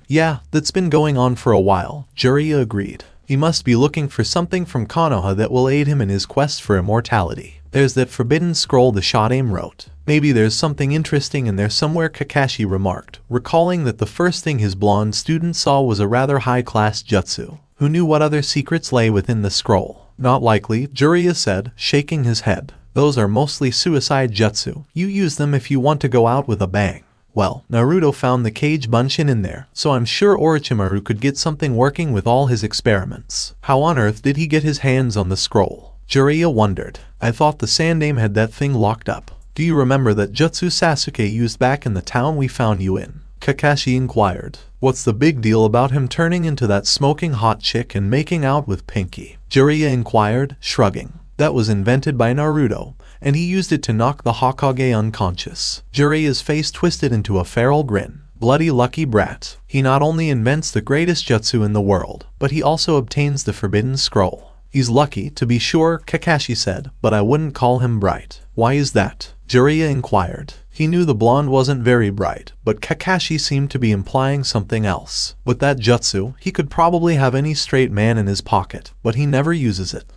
[SPEAKER 3] Yeah, that's been going on for a while, Jiraiya agreed. He must be looking for something from Konoha that will aid him in his quest for immortality. There's that forbidden scroll the Shodaime wrote. Maybe there's something interesting in there somewhere, Kakashi remarked, recalling that the first thing his blonde student saw was a rather high-class jutsu. Who knew what other secrets lay within the scroll? Not likely, Jiraiya said, shaking his head. Those are mostly suicide jutsu. You use them if you want to go out with a bang. Well, Naruto found the Kage Bunshin in there, so I'm sure Orochimaru could get something working with all his experiments. How on earth did he get his hands on the scroll? Jiraiya wondered. I thought the Sandaime had that thing locked up. Do you remember that jutsu Sasuke used back in the town we found you in? Kakashi inquired. What's the big deal about him turning into that smoking hot chick and making out with Pinky? Jiraiya inquired, shrugging. That was invented by Naruto, and he used it to knock the Hokage unconscious. Jiraiya's face twisted into a feral grin. Bloody lucky brat. He not only invents the greatest jutsu in the world, but he also obtains the forbidden scroll. He's lucky, to be sure, Kakashi said, but I wouldn't call him bright. Why is that? Jiraiya inquired. He knew the blonde wasn't very bright, but Kakashi seemed to be implying something else. With that jutsu, he could probably have any straight man in his pocket, but he never uses it.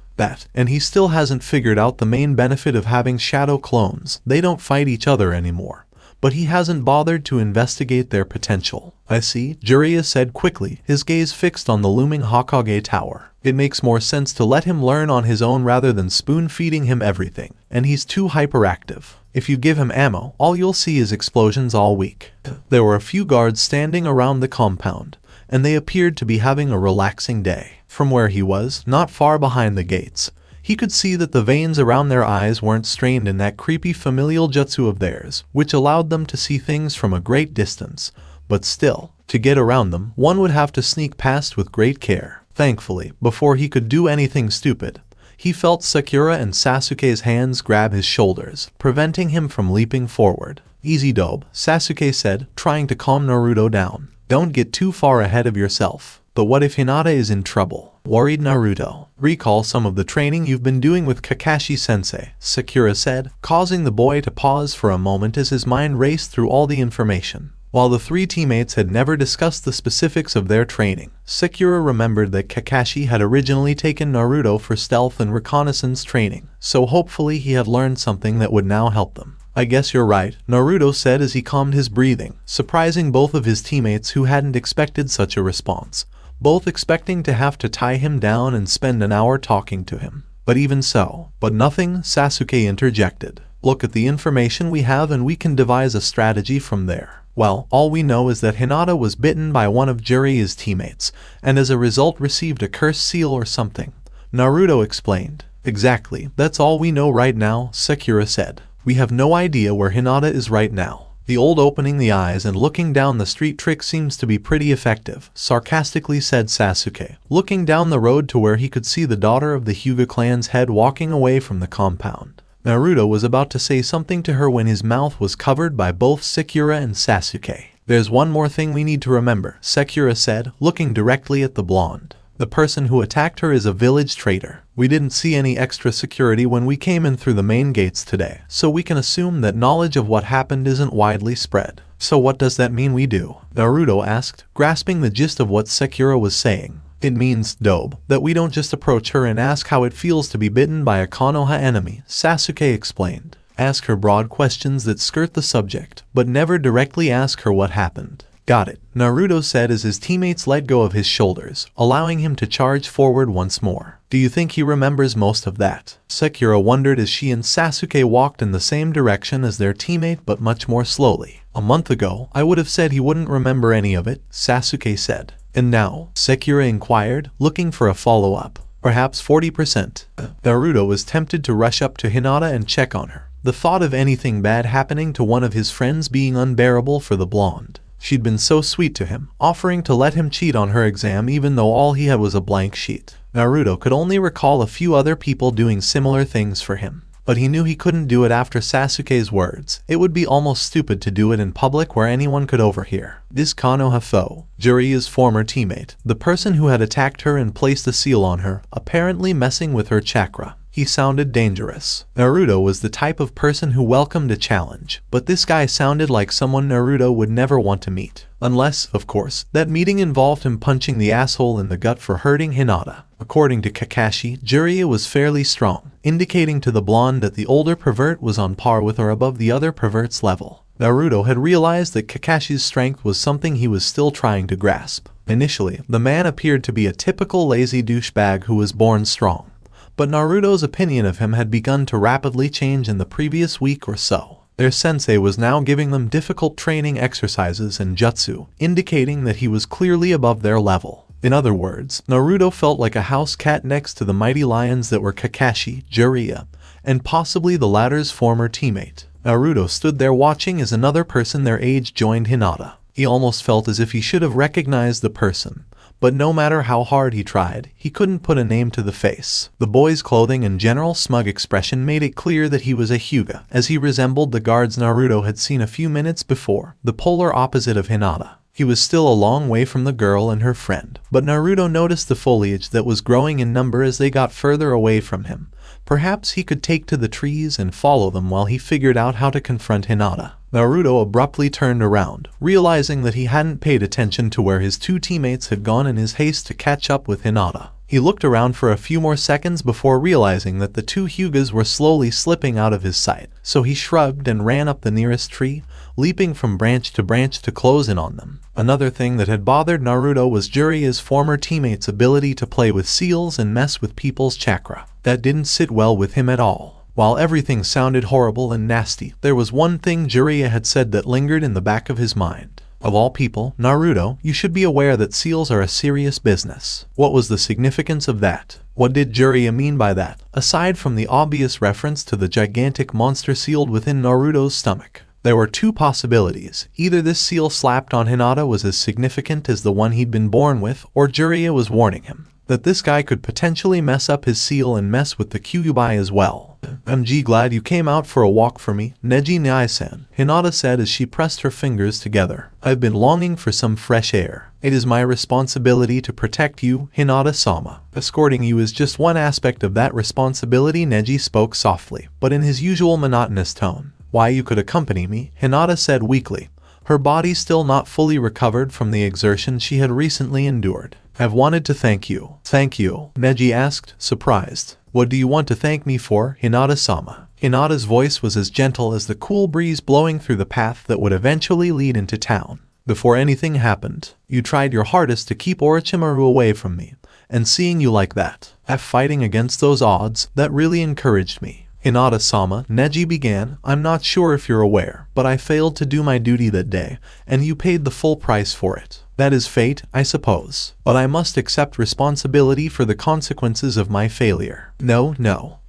[SPEAKER 3] And he still hasn't figured out the main benefit of having shadow clones. They don't fight each other anymore. But he hasn't bothered to investigate their potential. I see, Jiraiya said quickly, his gaze fixed on the looming Hokage tower. It makes more sense to let him learn on his own rather than spoon-feeding him everything. And he's too hyperactive. If you give him ammo, all you'll see is explosions all week. There were a few guards standing around the compound, and they appeared to be having a relaxing day. From where he was, not far behind the gates, he could see that the veins around their eyes weren't strained in that creepy familial jutsu of theirs, which allowed them to see things from a great distance. But still, to get around them, one would have to sneak past with great care. Thankfully, before he could do anything stupid, he felt Sakura and Sasuke's hands grab his shoulders, preventing him from leaping forward. Easy dope, Sasuke said, trying to calm Naruto down. Don't get too far ahead of yourself. But what if Hinata is in trouble? Worried Naruto. Recall some of the training you've been doing with Kakashi-sensei, Sakura said, causing the boy to pause for a moment as his mind raced through all the information. While the three teammates had never discussed the specifics of their training, Sakura remembered that Kakashi had originally taken Naruto for stealth and reconnaissance training, so hopefully he had learned something that would now help them. I guess you're right, Naruto said as he calmed his breathing, surprising both of his teammates who hadn't expected such a response, both expecting to have to tie him down and spend an hour talking to him. But even so, nothing, Sasuke interjected. Look at the information we have and we can devise a strategy from there. Well, all we know is that Hinata was bitten by one of Jiraiya's teammates, and as a result received a cursed seal or something. Naruto explained. Exactly, that's all we know right now, Sakura said. We have no idea where Hinata is right now. The old opening the eyes and looking down the street trick seems to be pretty effective, sarcastically said Sasuke, looking down the road to where he could see the daughter of the Hyuuga clan's head walking away from the compound. Naruto was about to say something to her when his mouth was covered by both Sakura and Sasuke. There's one more thing we need to remember, Sakura said, looking directly at the blonde. The person who attacked her is a village traitor. We didn't see any extra security when we came in through the main gates today, so we can assume that knowledge of what happened isn't widely spread. So what does that mean we do? Naruto asked, grasping the gist of what Sakura was saying. It means, dope, that we don't just approach her and ask how it feels to be bitten by a Konoha enemy, Sasuke explained. Ask her broad questions that skirt the subject, but never directly ask her what happened. Got it, Naruto said as his teammates let go of his shoulders, allowing him to charge forward once more. Do you think he remembers most of that? Sakura wondered as she and Sasuke walked in the same direction as their teammate but much more slowly. A month ago, I would have said he wouldn't remember any of it, Sasuke said. And now, Sakura inquired, looking for a follow-up. Perhaps 40%. Naruto was tempted to rush up to Hinata and check on her. The thought of anything bad happening to one of his friends being unbearable for the blonde. She'd been so sweet to him, offering to let him cheat on her exam even though all he had was a blank sheet. Naruto could only recall a few other people doing similar things for him. But he knew he couldn't do it after Sasuke's words. It would be almost stupid to do it in public where anyone could overhear. This Konoha foe, Jiraiya's former teammate, the person who had attacked her and placed a seal on her, apparently messing with her chakra. He sounded dangerous. Naruto was the type of person who welcomed a challenge, but this guy sounded like someone Naruto would never want to meet. Unless, of course, that meeting involved him punching the asshole in the gut for hurting Hinata. According to Kakashi, Jiraiya was fairly strong, indicating to the blonde that the older pervert was on par with or above the other pervert's level. Naruto had realized that Kakashi's strength was something he was still trying to grasp. Initially, the man appeared to be a typical lazy douchebag who was born strong. But Naruto's opinion of him had begun to rapidly change in the previous week or so. Their sensei was now giving them difficult training exercises and jutsu, indicating that he was clearly above their level. In other words, Naruto felt like a house cat next to the mighty lions that were Kakashi, Jiraiya, and possibly the latter's former teammate. Naruto stood there watching as another person their age joined Hinata. He almost felt as if he should have recognized the person. But no matter how hard he tried, he couldn't put a name to the face. The boy's clothing and general smug expression made it clear that he was a Hyuga, as he resembled the guards Naruto had seen a few minutes before, the polar opposite of Hinata. He was still a long way from the girl and her friend, but Naruto noticed the foliage that was growing in number as they got further away from him. Perhaps he could take to the trees and follow them while he figured out how to confront Hinata. Naruto abruptly turned around, realizing that he hadn't paid attention to where his two teammates had gone in his haste to catch up with Hinata. He looked around for a few more seconds before realizing that the two Hyugas were slowly slipping out of his sight, so he shrugged and ran up the nearest tree, leaping from branch to close in on them. Another thing that had bothered Naruto was Jiraiya's former teammate's ability to play with seals and mess with people's chakra. That didn't sit well with him at all. While everything sounded horrible and nasty, there was one thing Jiraiya had said that lingered in the back of his mind. Of all people, Naruto, you should be aware that seals are a serious business. What was the significance of that? What did Jiraiya mean by that, aside from the obvious reference to the gigantic monster sealed within Naruto's stomach? There were two possibilities. Either this seal slapped on Hinata was as significant as the one he'd been born with, or Jiraiya was warning him that this guy could potentially mess up his seal and mess with the Kyuubi as well. I'm glad you came out for a walk for me, Neji Nai-san, Hinata said as she pressed her fingers together. I've been longing for some fresh air. It is my responsibility to protect you, Hinata-sama. Escorting you is just one aspect of that responsibility, Neji spoke softly, but in his usual monotonous tone. Why, you could accompany me, Hinata said weakly, her body still not fully recovered from the exertion she had recently endured. I've wanted to thank you. Thank you? Neji asked, surprised. What do you want to thank me for, Hinata-sama? Hinata's voice was as gentle as the cool breeze blowing through the path that would eventually lead into town. Before anything happened, you tried your hardest to keep Orochimaru away from me, and seeing you like that, fighting against those odds, that really encouraged me. Hinata-sama, Neji began, I'm not sure if you're aware, but I failed to do my duty that day, and you paid the full price for it. That is fate, I suppose. But I must accept responsibility for the consequences of my failure. No.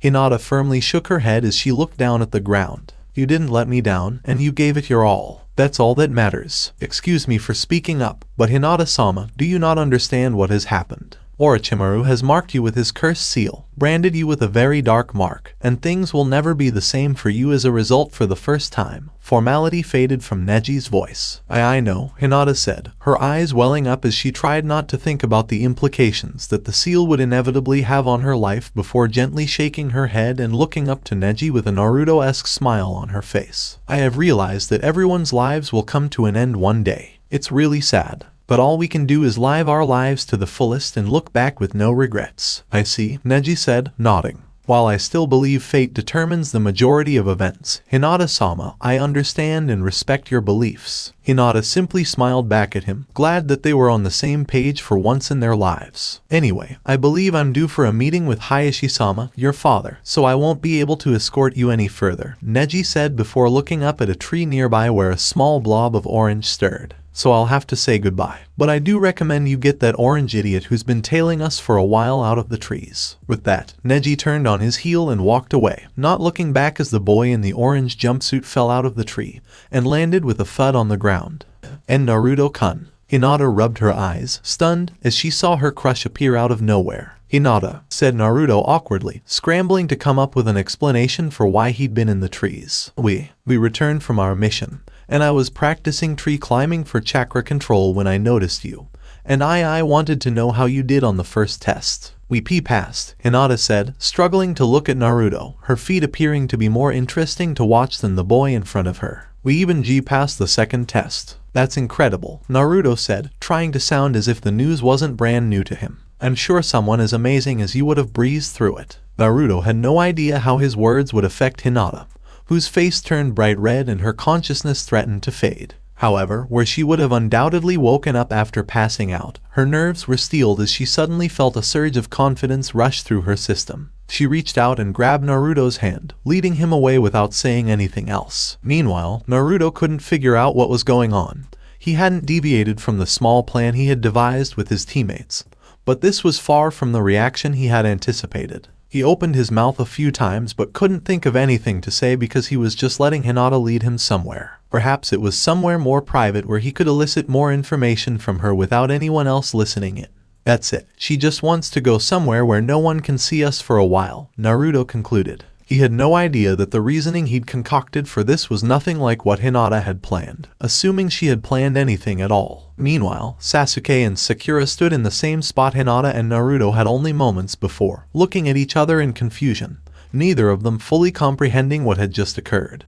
[SPEAKER 3] Hinata firmly shook her head as she looked down at the ground. You didn't let me down, and you gave it your all. That's all that matters. Excuse me for speaking up, but Hinata-sama, do you not understand what has happened? Orochimaru has marked you with his cursed seal, branded you with a very dark mark, and things will never be the same for you as a result. For the first time, formality faded from Neji's voice. I know, Hinata said, her eyes welling up as she tried not to think about the implications that the seal would inevitably have on her life before gently shaking her head and looking up to Neji with a Naruto-esque smile on her face. I have realized that everyone's lives will come to an end one day. It's really sad. But all we can do is live our lives to the fullest and look back with no regrets. I see, Neji said, nodding. While I still believe fate determines the majority of events, Hinata-sama, I understand and respect your beliefs. Hinata simply smiled back at him, glad that they were on the same page for once in their lives. Anyway, I believe I'm due for a meeting with Hayashi-sama, your father, so I won't be able to escort you any further, Neji said before looking up at a tree nearby where a small blob of orange stirred. So I'll have to say goodbye. But I do recommend you get that orange idiot who's been tailing us for a while out of the trees. With that, Neji turned on his heel and walked away, not looking back as the boy in the orange jumpsuit fell out of the tree and landed with a thud on the ground. And Naruto-kun. Hinata rubbed her eyes, stunned, as she saw her crush appear out of nowhere. Hinata, said Naruto awkwardly, scrambling to come up with an explanation for why he'd been in the trees. We returned from our mission, and I was practicing tree climbing for chakra control when I noticed you. And I wanted to know how you did on the first test. We passed, Hinata said, struggling to look at Naruto, her feat appearing to be more interesting to watch than the boy in front of her. We even passed the second test. That's incredible, Naruto said, trying to sound as if the news wasn't brand new to him. I'm sure someone as amazing as you would have breezed through it. Naruto had no idea how his words would affect Hinata, whose face turned bright red and her consciousness threatened to fade. However, where she would have undoubtedly woken up after passing out, her nerves were steeled as she suddenly felt a surge of confidence rush through her system. She reached out and grabbed Naruto's hand, leading him away without saying anything else. Meanwhile, Naruto couldn't figure out what was going on. He hadn't deviated from the small plan he had devised with his teammates, but this was far from the reaction he had anticipated. He opened his mouth a few times but couldn't think of anything to say because he was just letting Hinata lead him somewhere. Perhaps it was somewhere more private where he could elicit more information from her without anyone else listening in. That's it. She just wants to go somewhere where no one can see us for a while, Naruto concluded. He had no idea that the reasoning he'd concocted for this was nothing like what Hinata had planned, assuming she had planned anything at all. Meanwhile, Sasuke and Sakura stood in the same spot Hinata and Naruto had only moments before, looking at each other in confusion, neither of them fully comprehending what had just occurred.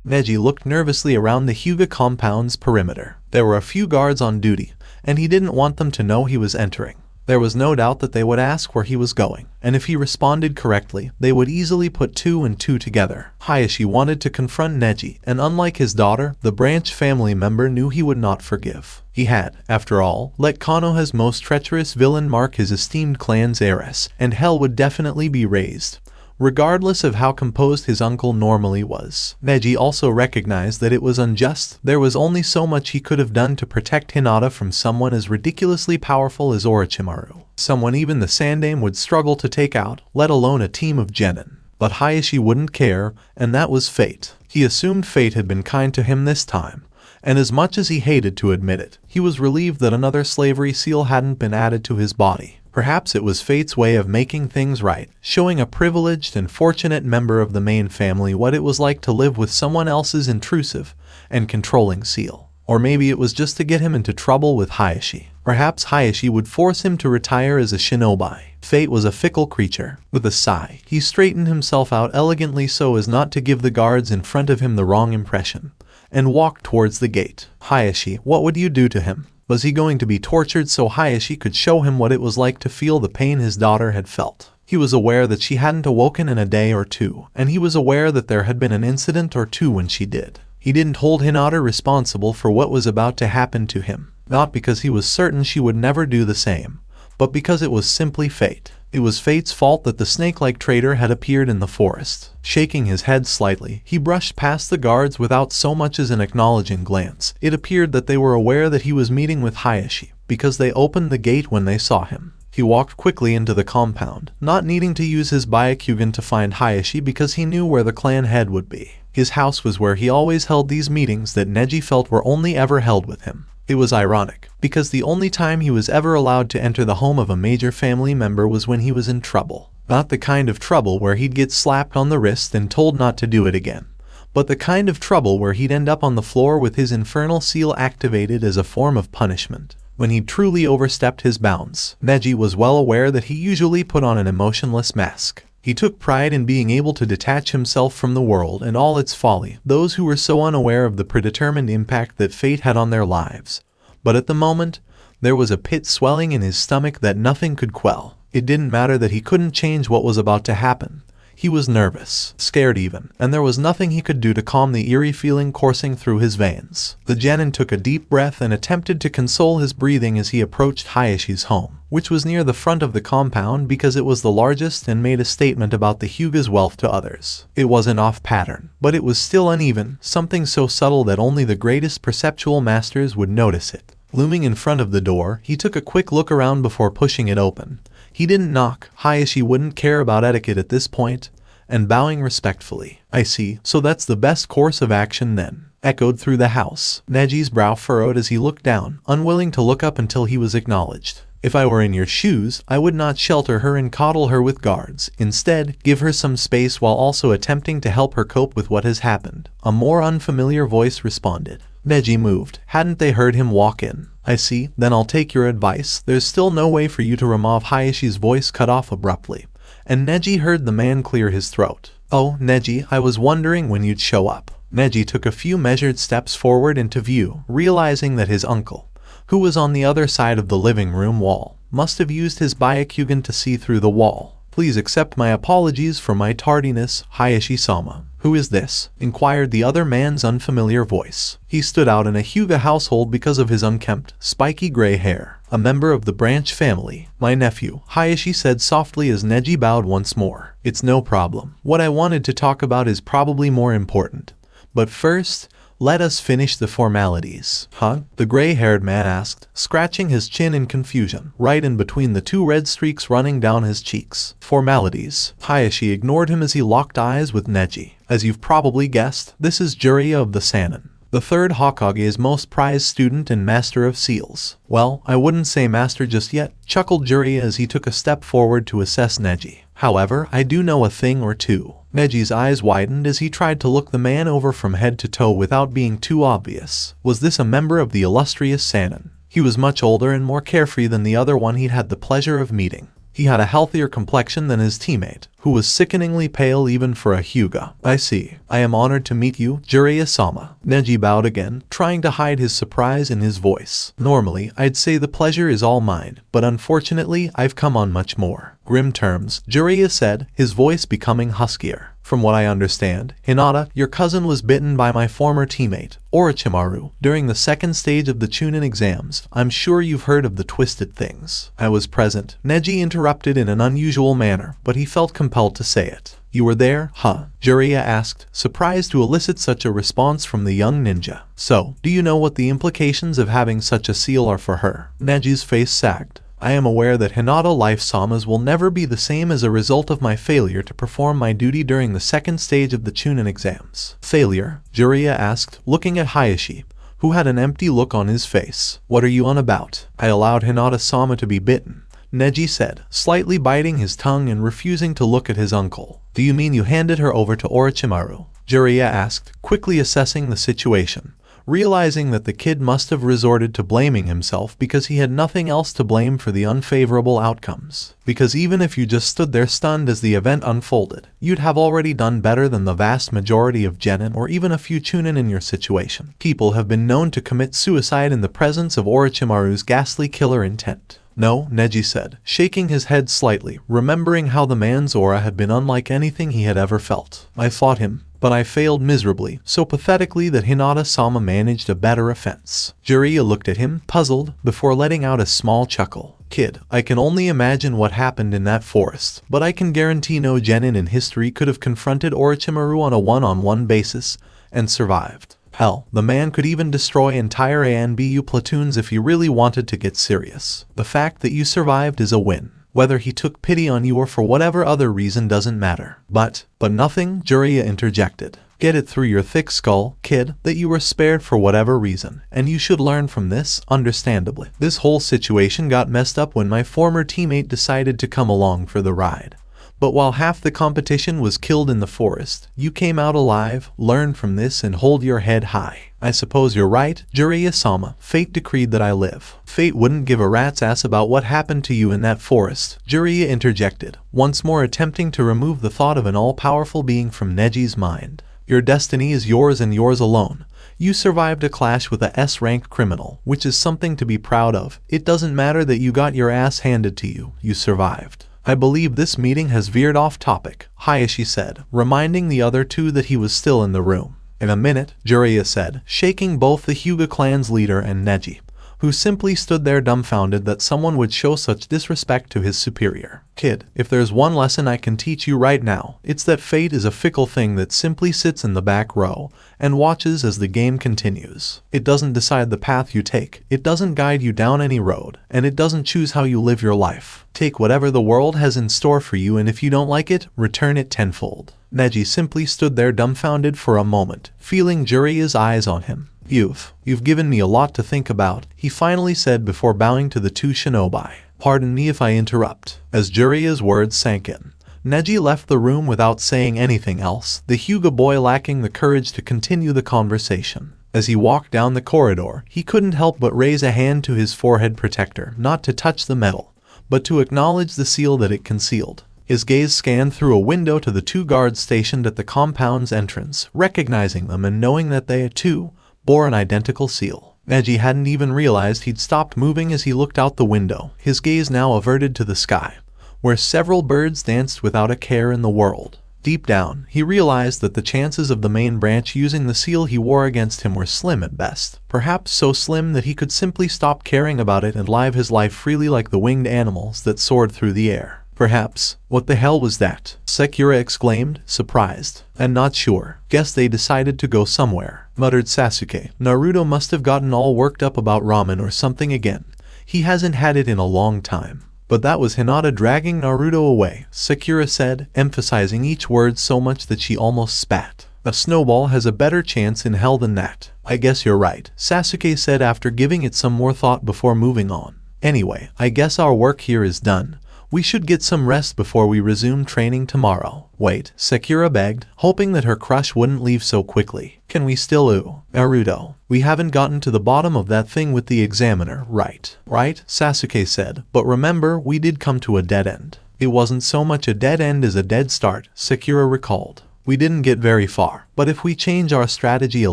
[SPEAKER 3] Neji looked nervously around the Hyuga compound's perimeter. There were a few guards on duty, and he didn't want them to know he was entering. There was no doubt that they would ask where he was going, and if he responded correctly, they would easily put two and two together. Hayashi wanted to confront Neji, and unlike his daughter, the branch family member knew he would not forgive. He had, after all, let Konoha's most treacherous villain mark his esteemed clan's heiress, and hell would definitely be raised, regardless of how composed his uncle normally was. Neji also recognized that it was unjust. There was only so much he could have done to protect Hinata from someone as ridiculously powerful as Orochimaru. Someone even the Sandaime would struggle to take out, let alone a team of genin. But Hayashi wouldn't care, and that was fate. He assumed fate had been kind to him this time, and as much as he hated to admit it, he was relieved that another slavery seal hadn't been added to his body. Perhaps it was fate's way of making things right, showing a privileged and fortunate member of the main family what it was like to live with someone else's intrusive and controlling seal. Or maybe it was just to get him into trouble with Hayashi. Perhaps Hayashi would force him to retire as a shinobi. Fate was a fickle creature. With a sigh, he straightened himself out elegantly so as not to give the guards in front of him the wrong impression, and walked towards the gate. Hayashi, what would you do to him? Was he going to be tortured so Hayashi could show him what it was like to feel the pain his daughter had felt? He was aware that she hadn't awoken in a day or two, and he was aware that there had been an incident or two when she did. He didn't hold Hinata responsible for what was about to happen to him, not because he was certain she would never do the same, but because it was simply fate. It was fate's fault that the snake-like traitor had appeared in the forest. Shaking his head slightly, he brushed past the guards without so much as an acknowledging glance. It appeared that they were aware that he was meeting with Hayashi, because they opened the gate when they saw him. He walked quickly into the compound, not needing to use his Byakugan to find Hayashi because he knew where the clan head would be. His house was where he always held these meetings that Neji felt were only ever held with him. It was ironic, because the only time he was ever allowed to enter the home of a major family member was when he was in trouble. Not the kind of trouble where he'd get slapped on the wrist and told not to do it again, but the kind of trouble where he'd end up on the floor with his infernal seal activated as a form of punishment. When he'd truly overstepped his bounds, Neji was well aware that he usually put on an emotionless mask. He took pride in being able to detach himself from the world and all its folly, those who were so unaware of the predetermined impact that fate had on their lives. But at the moment, there was a pit swelling in his stomach that nothing could quell. It didn't matter that he couldn't change what was about to happen. He was nervous, scared even, and there was nothing he could do to calm the eerie feeling coursing through his veins. The genin took a deep breath and attempted to console his breathing as he approached Hayashi's home, which was near the front of the compound because it was the largest and made a statement about the Hyuga's wealth to others. It wasn't off pattern, but it was still uneven, something so subtle that only the greatest perceptual masters would notice it. Looming in front of the door, he took a quick look around before pushing it open. He didn't knock. Hayashi wouldn't care about etiquette at this point, and bowing respectfully. "I see, so that's the best course of action then," echoed through the house. Neji's brow furrowed as he looked down, unwilling to look up until he was acknowledged. "If I were in your shoes, I would not shelter her and coddle her with guards. Instead, give her some space while also attempting to help her cope with what has happened." A more unfamiliar voice responded. Neji moved. Hadn't they heard him walk in? "I see, then I'll take your advice. There's still no way for you to remove." Hayashi's voice cut off abruptly, and Neji heard the man clear his throat. "Oh, Neji, I was wondering when you'd show up." Neji took a few measured steps forward into view, realizing that his uncle, who was on the other side of the living room wall, must have used his Byakugan to see through the wall. "Please accept my apologies for my tardiness, Hayashi-sama." "Who is this?" inquired the other man's unfamiliar voice. He stood out in a Hyuga household because of his unkempt, spiky gray hair. "A member of the branch family. My nephew," Hayashi said softly as Neji bowed once more. "It's no problem. What I wanted to talk about is probably more important. But first, let us finish the formalities." "Huh?" the gray-haired man asked, scratching his chin in confusion, right in between the two red streaks running down his cheeks. "Formalities." Hayashi ignored him as he locked eyes with Neji. "As you've probably guessed, this is Jiraiya of the Sannin, the third Hokage's most prized student and master of seals." "Well, I wouldn't say master just yet," chuckled Jiraiya as he took a step forward to assess Neji. "However, I do know a thing or two." Neji's eyes widened as he tried to look the man over from head to toe without being too obvious. Was this a member of the illustrious Sannin? He was much older and more carefree than the other one he'd had the pleasure of meeting. He had a healthier complexion than his teammate, who was sickeningly pale even for a Hyuga. "I see. I am honored to meet you, Jiraiya-sama." Neji bowed again, trying to hide his surprise in his voice. "Normally, I'd say the pleasure is all mine, but unfortunately, I've come on much more grim terms," Jiraiya said, his voice becoming huskier. "From what I understand, Hinata, your cousin was bitten by my former teammate, Orochimaru, during the second stage of the Chunin exams. I'm sure you've heard of the twisted things." "I was present," Neji interrupted in an unusual manner, but he felt compelled to say it. "You were there, huh?" Jiraiya asked, surprised to elicit such a response from the young ninja. "So, do you know what the implications of having such a seal are for her?" Neji's face sagged. "I am aware that Hinata life-samas will never be the same as a result of my failure to perform my duty during the second stage of the Chunin exams." "Failure?" Jiraiya asked, looking at Hayashi, who had an empty look on his face. "What are you on about?" "I allowed Hinata-sama to be bitten," Neji said, slightly biting his tongue and refusing to look at his uncle. "Do you mean you handed her over to Orochimaru?" Jiraiya asked, quickly assessing the situation, realizing that the kid must have resorted to blaming himself because he had nothing else to blame for the unfavorable outcomes. Because even if you just stood there stunned as the event unfolded, you'd have already done better than the vast majority of genin or even a few chunin in your situation. People have been known to commit suicide in the presence of Orochimaru's ghastly killer intent. "No," Neji said, shaking his head slightly, remembering how the man's aura had been unlike anything he had ever felt. "I fought him, but I failed miserably, so pathetically that Hinata-sama managed a better offense." Jiraiya looked at him, puzzled, before letting out a small chuckle. "Kid, I can only imagine what happened in that forest, but I can guarantee no genin in history could have confronted Orochimaru on a one-on-one basis and survived. Hell, the man could even destroy entire ANBU platoons if he really wanted to get serious. The fact that you survived is a win. Whether he took pity on you or for whatever other reason doesn't matter." But nothing," Jiraiya interjected. "Get it through your thick skull, kid, that you were spared for whatever reason, and you should learn from this, understandably. This whole situation got messed up when my former teammate decided to come along for the ride. But while half the competition was killed in the forest, you came out alive. Learn from this and hold your head high." "I suppose you're right, Jiraiya-sama. Fate decreed that I live." "Fate wouldn't give a rat's ass about what happened to you in that forest," Jiraiya interjected, once more attempting to remove the thought of an all-powerful being from Neji's mind. "Your destiny is yours and yours alone. You survived a clash with a S-ranked criminal, which is something to be proud of. It doesn't matter that you got your ass handed to you, you survived. I believe this meeting has veered off topic, Hayashi said, reminding the other two that he was still in the room. In a minute, Jiraiya said, shaking both the Hyuga clan's leader and Neji, who simply stood there dumbfounded that someone would show such disrespect to his superior. Kid, if there's one lesson I can teach you right now, it's that fate is a fickle thing that simply sits in the back row and watches as the game continues. It doesn't decide the path you take, it doesn't guide you down any road, and it doesn't choose how you live your life. Take whatever the world has in store for you, and if you don't like it, return it tenfold. Neji simply stood there dumbfounded for a moment, feeling Jiraiya's eyes on him. You've given me a lot to think about, he finally said before bowing to the two shinobi. Pardon me if I interrupt. As Jiraiya's words sank in, Neji left the room without saying anything else, the Hyuga boy lacking the courage to continue the conversation. As he walked down the corridor, he couldn't help but raise a hand to his forehead protector, not to touch the metal, but to acknowledge the seal that it concealed. His gaze scanned through a window to the two guards stationed at the compound's entrance, recognizing them and knowing that they, too, bore an identical seal. Neji hadn't even realized he'd stopped moving as he looked out the window, his gaze now averted to the sky, where several birds danced without a care in the world. Deep down, he realized that the chances of the main branch using the seal he wore against him were slim at best, perhaps so slim that he could simply stop caring about it and live his life freely like the winged animals that soared through the air. Perhaps. What the hell was that? Sakura exclaimed, surprised. And not sure. Guess they decided to go somewhere, muttered Sasuke. Naruto must have gotten all worked up about ramen or something again. He hasn't had it in a long time. But that was Hinata dragging Naruto away, Sakura said, emphasizing each word so much that she almost spat. A snowball has a better chance in hell than that. I guess you're right, Sasuke said after giving it some more thought before moving on. Anyway, I guess our work here is done. We should get some rest before we resume training tomorrow. Wait, Sakura begged, hoping that her crush wouldn't leave so quickly. Can we still Naruto, we haven't gotten to the bottom of that thing with the examiner, right? Right, Sasuke said, but remember, we did come to a dead end. It wasn't so much a dead end as a dead start, Sakura recalled. We didn't get very far, but if we change our strategy a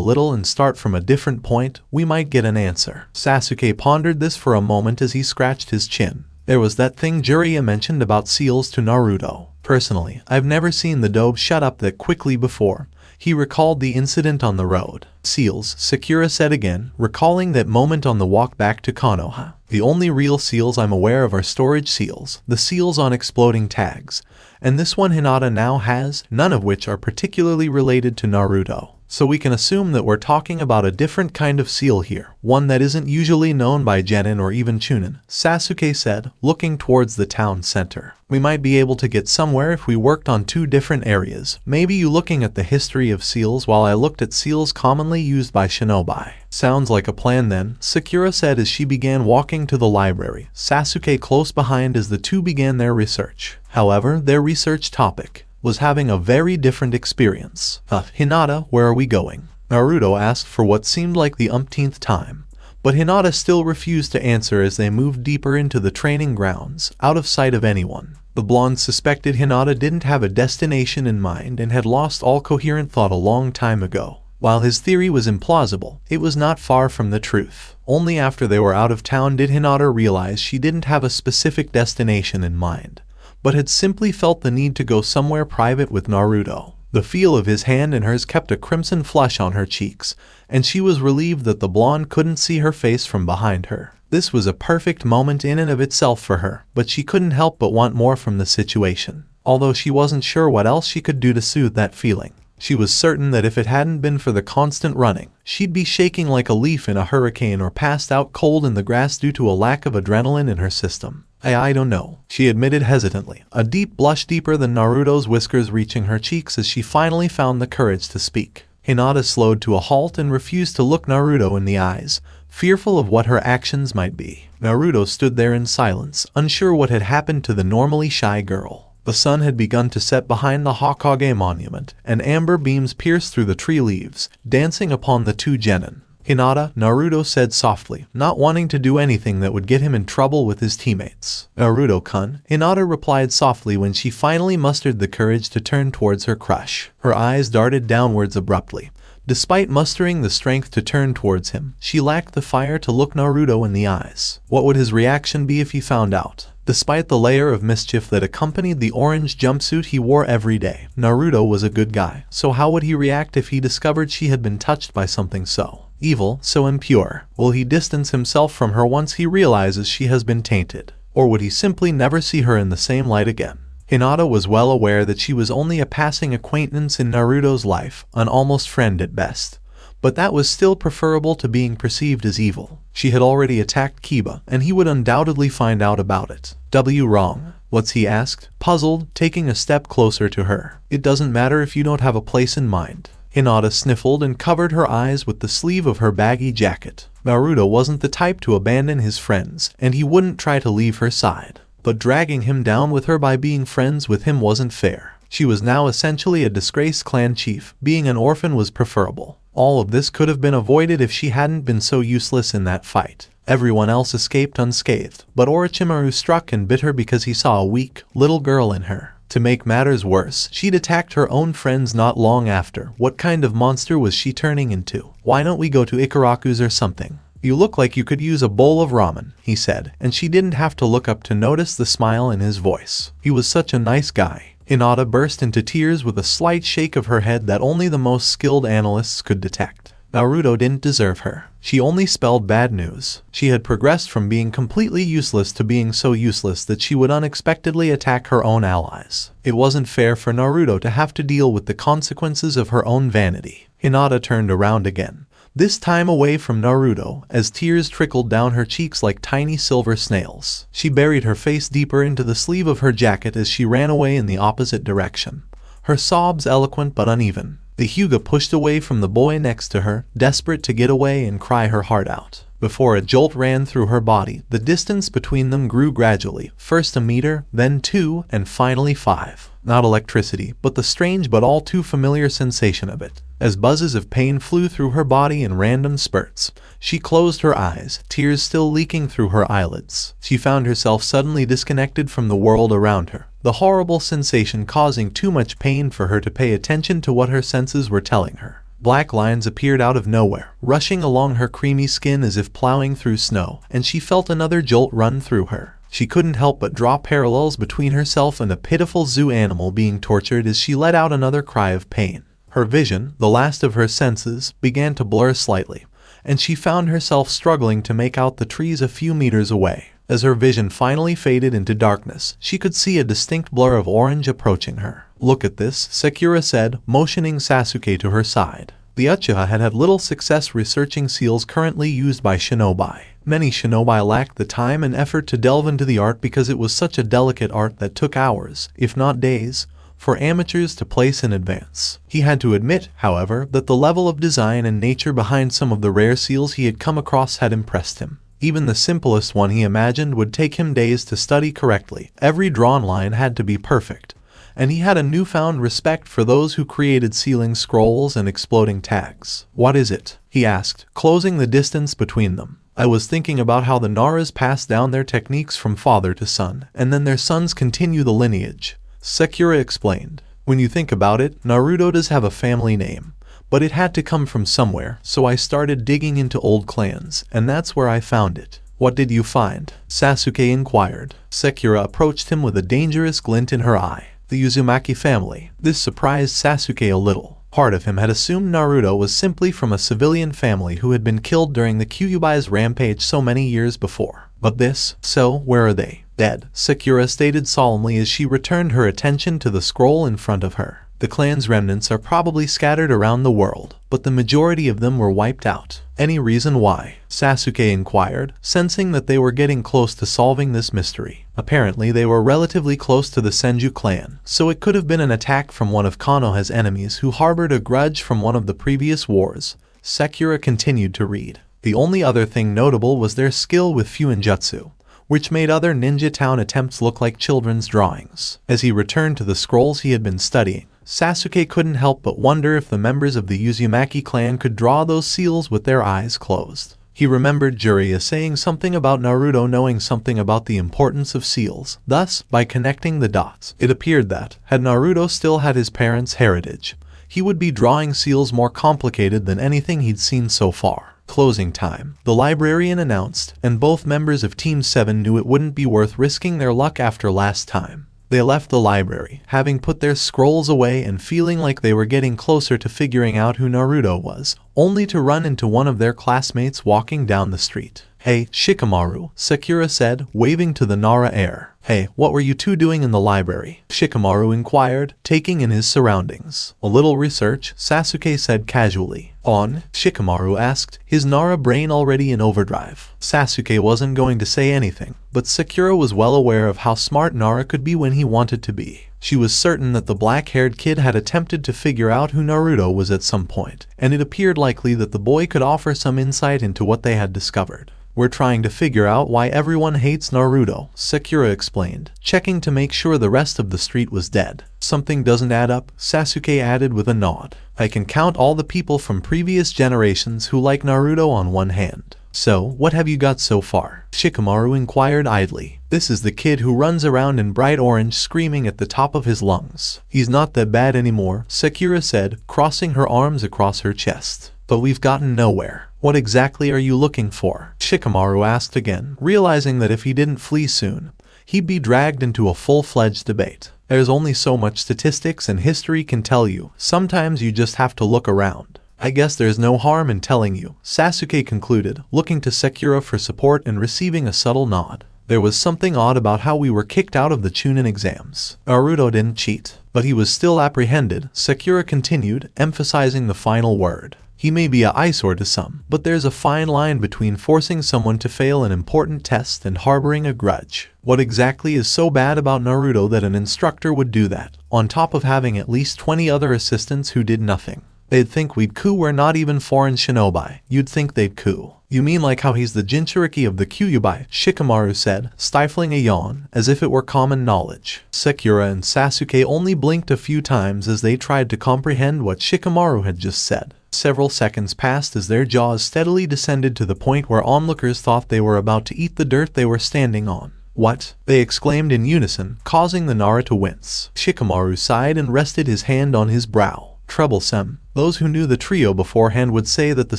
[SPEAKER 3] little and start from a different point, we might get an answer. Sasuke pondered this for a moment as he scratched his chin. There was that thing Jiraiya mentioned about seals to Naruto. Personally, I've never seen the dobe shut up that quickly before. He recalled the incident on the road. Seals, Sakura said again, recalling that moment on the walk back to Konoha. The only real seals I'm aware of are storage seals, the seals on exploding tags. And this one Hinata now has, none of which are particularly related to Naruto. So we can assume that we're talking about a different kind of seal here, one that isn't usually known by Genin or even Chunin, Sasuke said, looking towards the town center. We might be able to get somewhere if we worked on two different areas. Maybe you looking at the history of seals while I looked at seals commonly used by shinobi. Sounds like a plan then, Sakura said as she began walking to the library, Sasuke close behind as the two began their research. However, their research topic was having a very different experience. Hinata, where are we going? Naruto asked for what seemed like the umpteenth time, but Hinata still refused to answer as they moved deeper into the training grounds, out of sight of anyone. The blonde suspected Hinata didn't have a destination in mind and had lost all coherent thought a long time ago. While his theory was implausible, it was not far from the truth. Only after they were out of town did Hinata realize she didn't have a specific destination in mind, but had simply felt the need to go somewhere private with Naruto. The feel of his hand in hers kept a crimson flush on her cheeks, and she was relieved that the blonde couldn't see her face from behind her. This was a perfect moment in and of itself for her, but she couldn't help but want more from the situation, although she wasn't sure what else she could do to soothe that feeling. She was certain that if it hadn't been for the constant running, she'd be shaking like a leaf in a hurricane or passed out cold in the grass due to a lack of adrenaline in her system. I don't know, she admitted hesitantly, a deep blush deeper than Naruto's whiskers reaching her cheeks as she finally found the courage to speak. Hinata slowed to a halt and refused to look Naruto in the eyes, fearful of what her actions might be. Naruto stood there in silence, unsure what had happened to the normally shy girl. The sun had begun to set behind the Hokage monument, and amber beams pierced through the tree leaves, dancing upon the two genin. Hinata, Naruto said softly, not wanting to do anything that would get him in trouble with his teammates. Naruto-kun, Hinata replied softly when she finally mustered the courage to turn towards her crush. Her eyes darted downwards abruptly, Despite mustering the strength to turn towards him, she lacked the fire to look Naruto in the eyes. What would his reaction be if he found out? Despite the layer of mischief that accompanied the orange jumpsuit he wore every day, Naruto was a good guy. So how would he react if he discovered she had been touched by something so evil, so impure? Will he distance himself from her once he realizes she has been tainted? Or would he simply never see her in the same light again? Hinata was well aware that she was only a passing acquaintance in Naruto's life, an almost friend at best. But that was still preferable to being perceived as evil. She had already attacked Kiba, and he would undoubtedly find out about it. Wrong? What's he asked, puzzled, taking a step closer to her. It doesn't matter if you don't have a place in mind. Hinata sniffled and covered her eyes with the sleeve of her baggy jacket. Naruto wasn't the type to abandon his friends, and he wouldn't try to leave her side. But dragging him down with her by being friends with him wasn't fair. She was now essentially a disgraced clan chief. Being an orphan was preferable. All of this could have been avoided if she hadn't been so useless in that fight. Everyone else escaped unscathed, but Orochimaru struck and bit her because he saw a weak, little girl in her. To make matters worse, she'd attacked her own friends not long after. What kind of monster was she turning into? Why don't we go to Ikaraku's or something? You look like you could use a bowl of ramen, he said, and she didn't have to look up to notice the smile in his voice. He was such a nice guy. Hinata burst into tears with a slight shake of her head that only the most skilled analysts could detect. Naruto didn't deserve her. She only spelled bad news. She had progressed from being completely useless to being so useless that she would unexpectedly attack her own allies. It wasn't fair for Naruto to have to deal with the consequences of her own vanity. Hinata turned around again, this time away from Naruto, as tears trickled down her cheeks like tiny silver snails. She buried her face deeper into the sleeve of her jacket as she ran away in the opposite direction, her sobs eloquent but uneven. The Hyuga pushed away from the boy next to her, desperate to get away and cry her heart out. Before a jolt ran through her body, the distance between them grew gradually, first a meter, then 2, and finally 5. Not electricity, but the strange but all too familiar sensation of it. As buzzes of pain flew through her body in random spurts, she closed her eyes, tears still leaking through her eyelids. She found herself suddenly disconnected from the world around her, the horrible sensation causing too much pain for her to pay attention to what her senses were telling her. Black lines appeared out of nowhere, rushing along her creamy skin as if plowing through snow, and she felt another jolt run through her. She couldn't help but draw parallels between herself and a pitiful zoo animal being tortured as she let out another cry of pain. Her vision, the last of her senses, began to blur slightly, and she found herself struggling to make out the trees a few meters away. As her vision finally faded into darkness, she could see a distinct blur of orange approaching her. "Look at this," Sakura said, motioning Sasuke to her side. The Uchiha had had little success researching seals currently used by shinobi. Many shinobi lacked the time and effort to delve into the art because it was such a delicate art that took hours, if not days, for amateurs to place in advance. He had to admit, however, that the level of design and nature behind some of the rare seals he had come across had impressed him. Even the simplest one he imagined would take him days to study correctly. Every drawn line had to be perfect, and he had a newfound respect for those who created sealing scrolls and exploding tags. "What is it?" he asked, closing the distance between them. "I was thinking about how the Naras pass down their techniques from father to son, and then their sons continue the lineage," Sakura explained. "When you think about it, Naruto does have a family name, but it had to come from somewhere, so I started digging into old clans, and that's where I found it." "What did you find?" Sasuke inquired. Sakura approached him with a dangerous glint in her eye. "The Uzumaki family." This surprised Sasuke a little. Part of him had assumed Naruto was simply from a civilian family who had been killed during the Kyuubi's rampage so many years before. But this, so where are they? "Dead," Sakura stated solemnly as she returned her attention to the scroll in front of her. "The clan's remnants are probably scattered around the world, but the majority of them were wiped out." "Any reason why?" Sasuke inquired, sensing that they were getting close to solving this mystery. Apparently they were relatively close to the Senju clan, so it could have been an attack from one of Konoha's enemies who harbored a grudge from one of the previous wars. Sakura continued to read. The only other thing notable was their skill with Fuinjutsu, which made other Ninja Town attempts look like children's drawings. As he returned to the scrolls he had been studying, Sasuke couldn't help but wonder if the members of the Uzumaki clan could draw those seals with their eyes closed. He remembered Jiraiya saying something about Naruto knowing something about the importance of seals. Thus, by connecting the dots, it appeared that, had Naruto still had his parents' heritage, He would be drawing seals more complicated than anything he'd seen so far. Closing time, the librarian announced, and both members of Team 7 knew it wouldn't be worth risking their luck after last time. They left the library, having put their scrolls away and feeling like they were getting closer to figuring out who Naruto was, only to run into one of their classmates walking down the street. "Hey, Shikamaru," Sakura said, waving to the Nara heir. "Hey, what were you two doing in the library?" Shikamaru inquired, taking in his surroundings. "A little research," Sasuke said casually. "On?" Shikamaru asked, his Nara brain already in overdrive. Sasuke wasn't going to say anything, but Sakura was well aware of how smart Nara could be when he wanted to be. She was certain that the black-haired kid had attempted to figure out who Naruto was at some point, and it appeared likely that the boy could offer some insight into what they had discovered. "We're trying to figure out why everyone hates Naruto," Sakura explained, checking to make sure the rest of the street was dead. "Something doesn't add up," Sasuke added with a nod. "I can count all the people from previous generations who like Naruto on one hand. So, what have you got so far?" Shikamaru inquired idly. "This is the kid who runs around in bright orange screaming at the top of his lungs. He's not that bad anymore," Sakura said, crossing her arms across her chest. "But we've gotten nowhere. What exactly are you looking for?" Shikamaru asked again, realizing that if he didn't flee soon, he'd be dragged into a full-fledged debate. "There's only so much statistics and history can tell you. Sometimes you just have to look around. I guess there's no harm in telling you," Sasuke concluded, looking to Sakura for support and receiving a subtle nod. "There was something odd about how we were kicked out of the Chunin exams. Naruto didn't cheat, but he was still apprehended," Sakura continued, emphasizing the final word. "He may be an eyesore to some, but there's a fine line between forcing someone to fail an important test and harboring a grudge. What exactly is so bad about Naruto that an instructor would do that, on top of having at least 20 other assistants who did nothing? They'd think we'd coup. We're not even foreign shinobi. You'd think they'd coup." "You mean like how he's the Jinchuriki of the Kyuubi?" Shikamaru said, stifling a yawn, as if it were common knowledge. Sakura and Sasuke only blinked a few times as they tried to comprehend what Shikamaru had just said. Several seconds passed as their jaws steadily descended to the point where onlookers thought they were about to eat the dirt they were standing on. "What?" they exclaimed in unison, causing the Nara to wince. Shikamaru sighed and rested his hand on his brow. "Troublesome." Those who knew the trio beforehand would say that the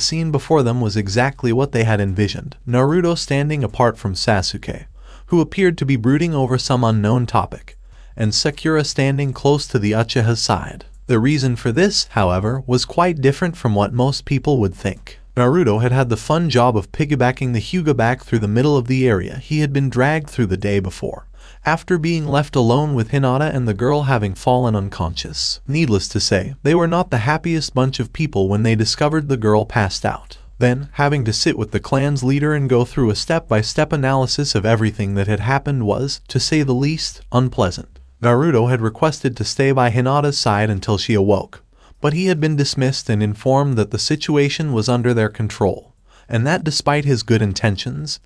[SPEAKER 3] scene before them was exactly what they had envisioned. Naruto standing apart from Sasuke, who appeared to be brooding over some unknown topic, and Sakura standing close to the Uchiha's side. The reason for this, however, was quite different from what most people would think. Naruto had had the fun job of piggybacking the Hyuuga back through the middle of the area he had been dragged through the day before, after being left alone with Hinata and the girl having fallen unconscious. Needless to say, they were not the happiest bunch of people when they discovered the girl passed out. Then, having to sit with the clan's leader and go through a step-by-step analysis of everything that had happened was, to say the least, unpleasant. Naruto had requested to stay by Hinata's side until she awoke, but he had been dismissed and informed that the situation was under their control, and that despite his good intentions,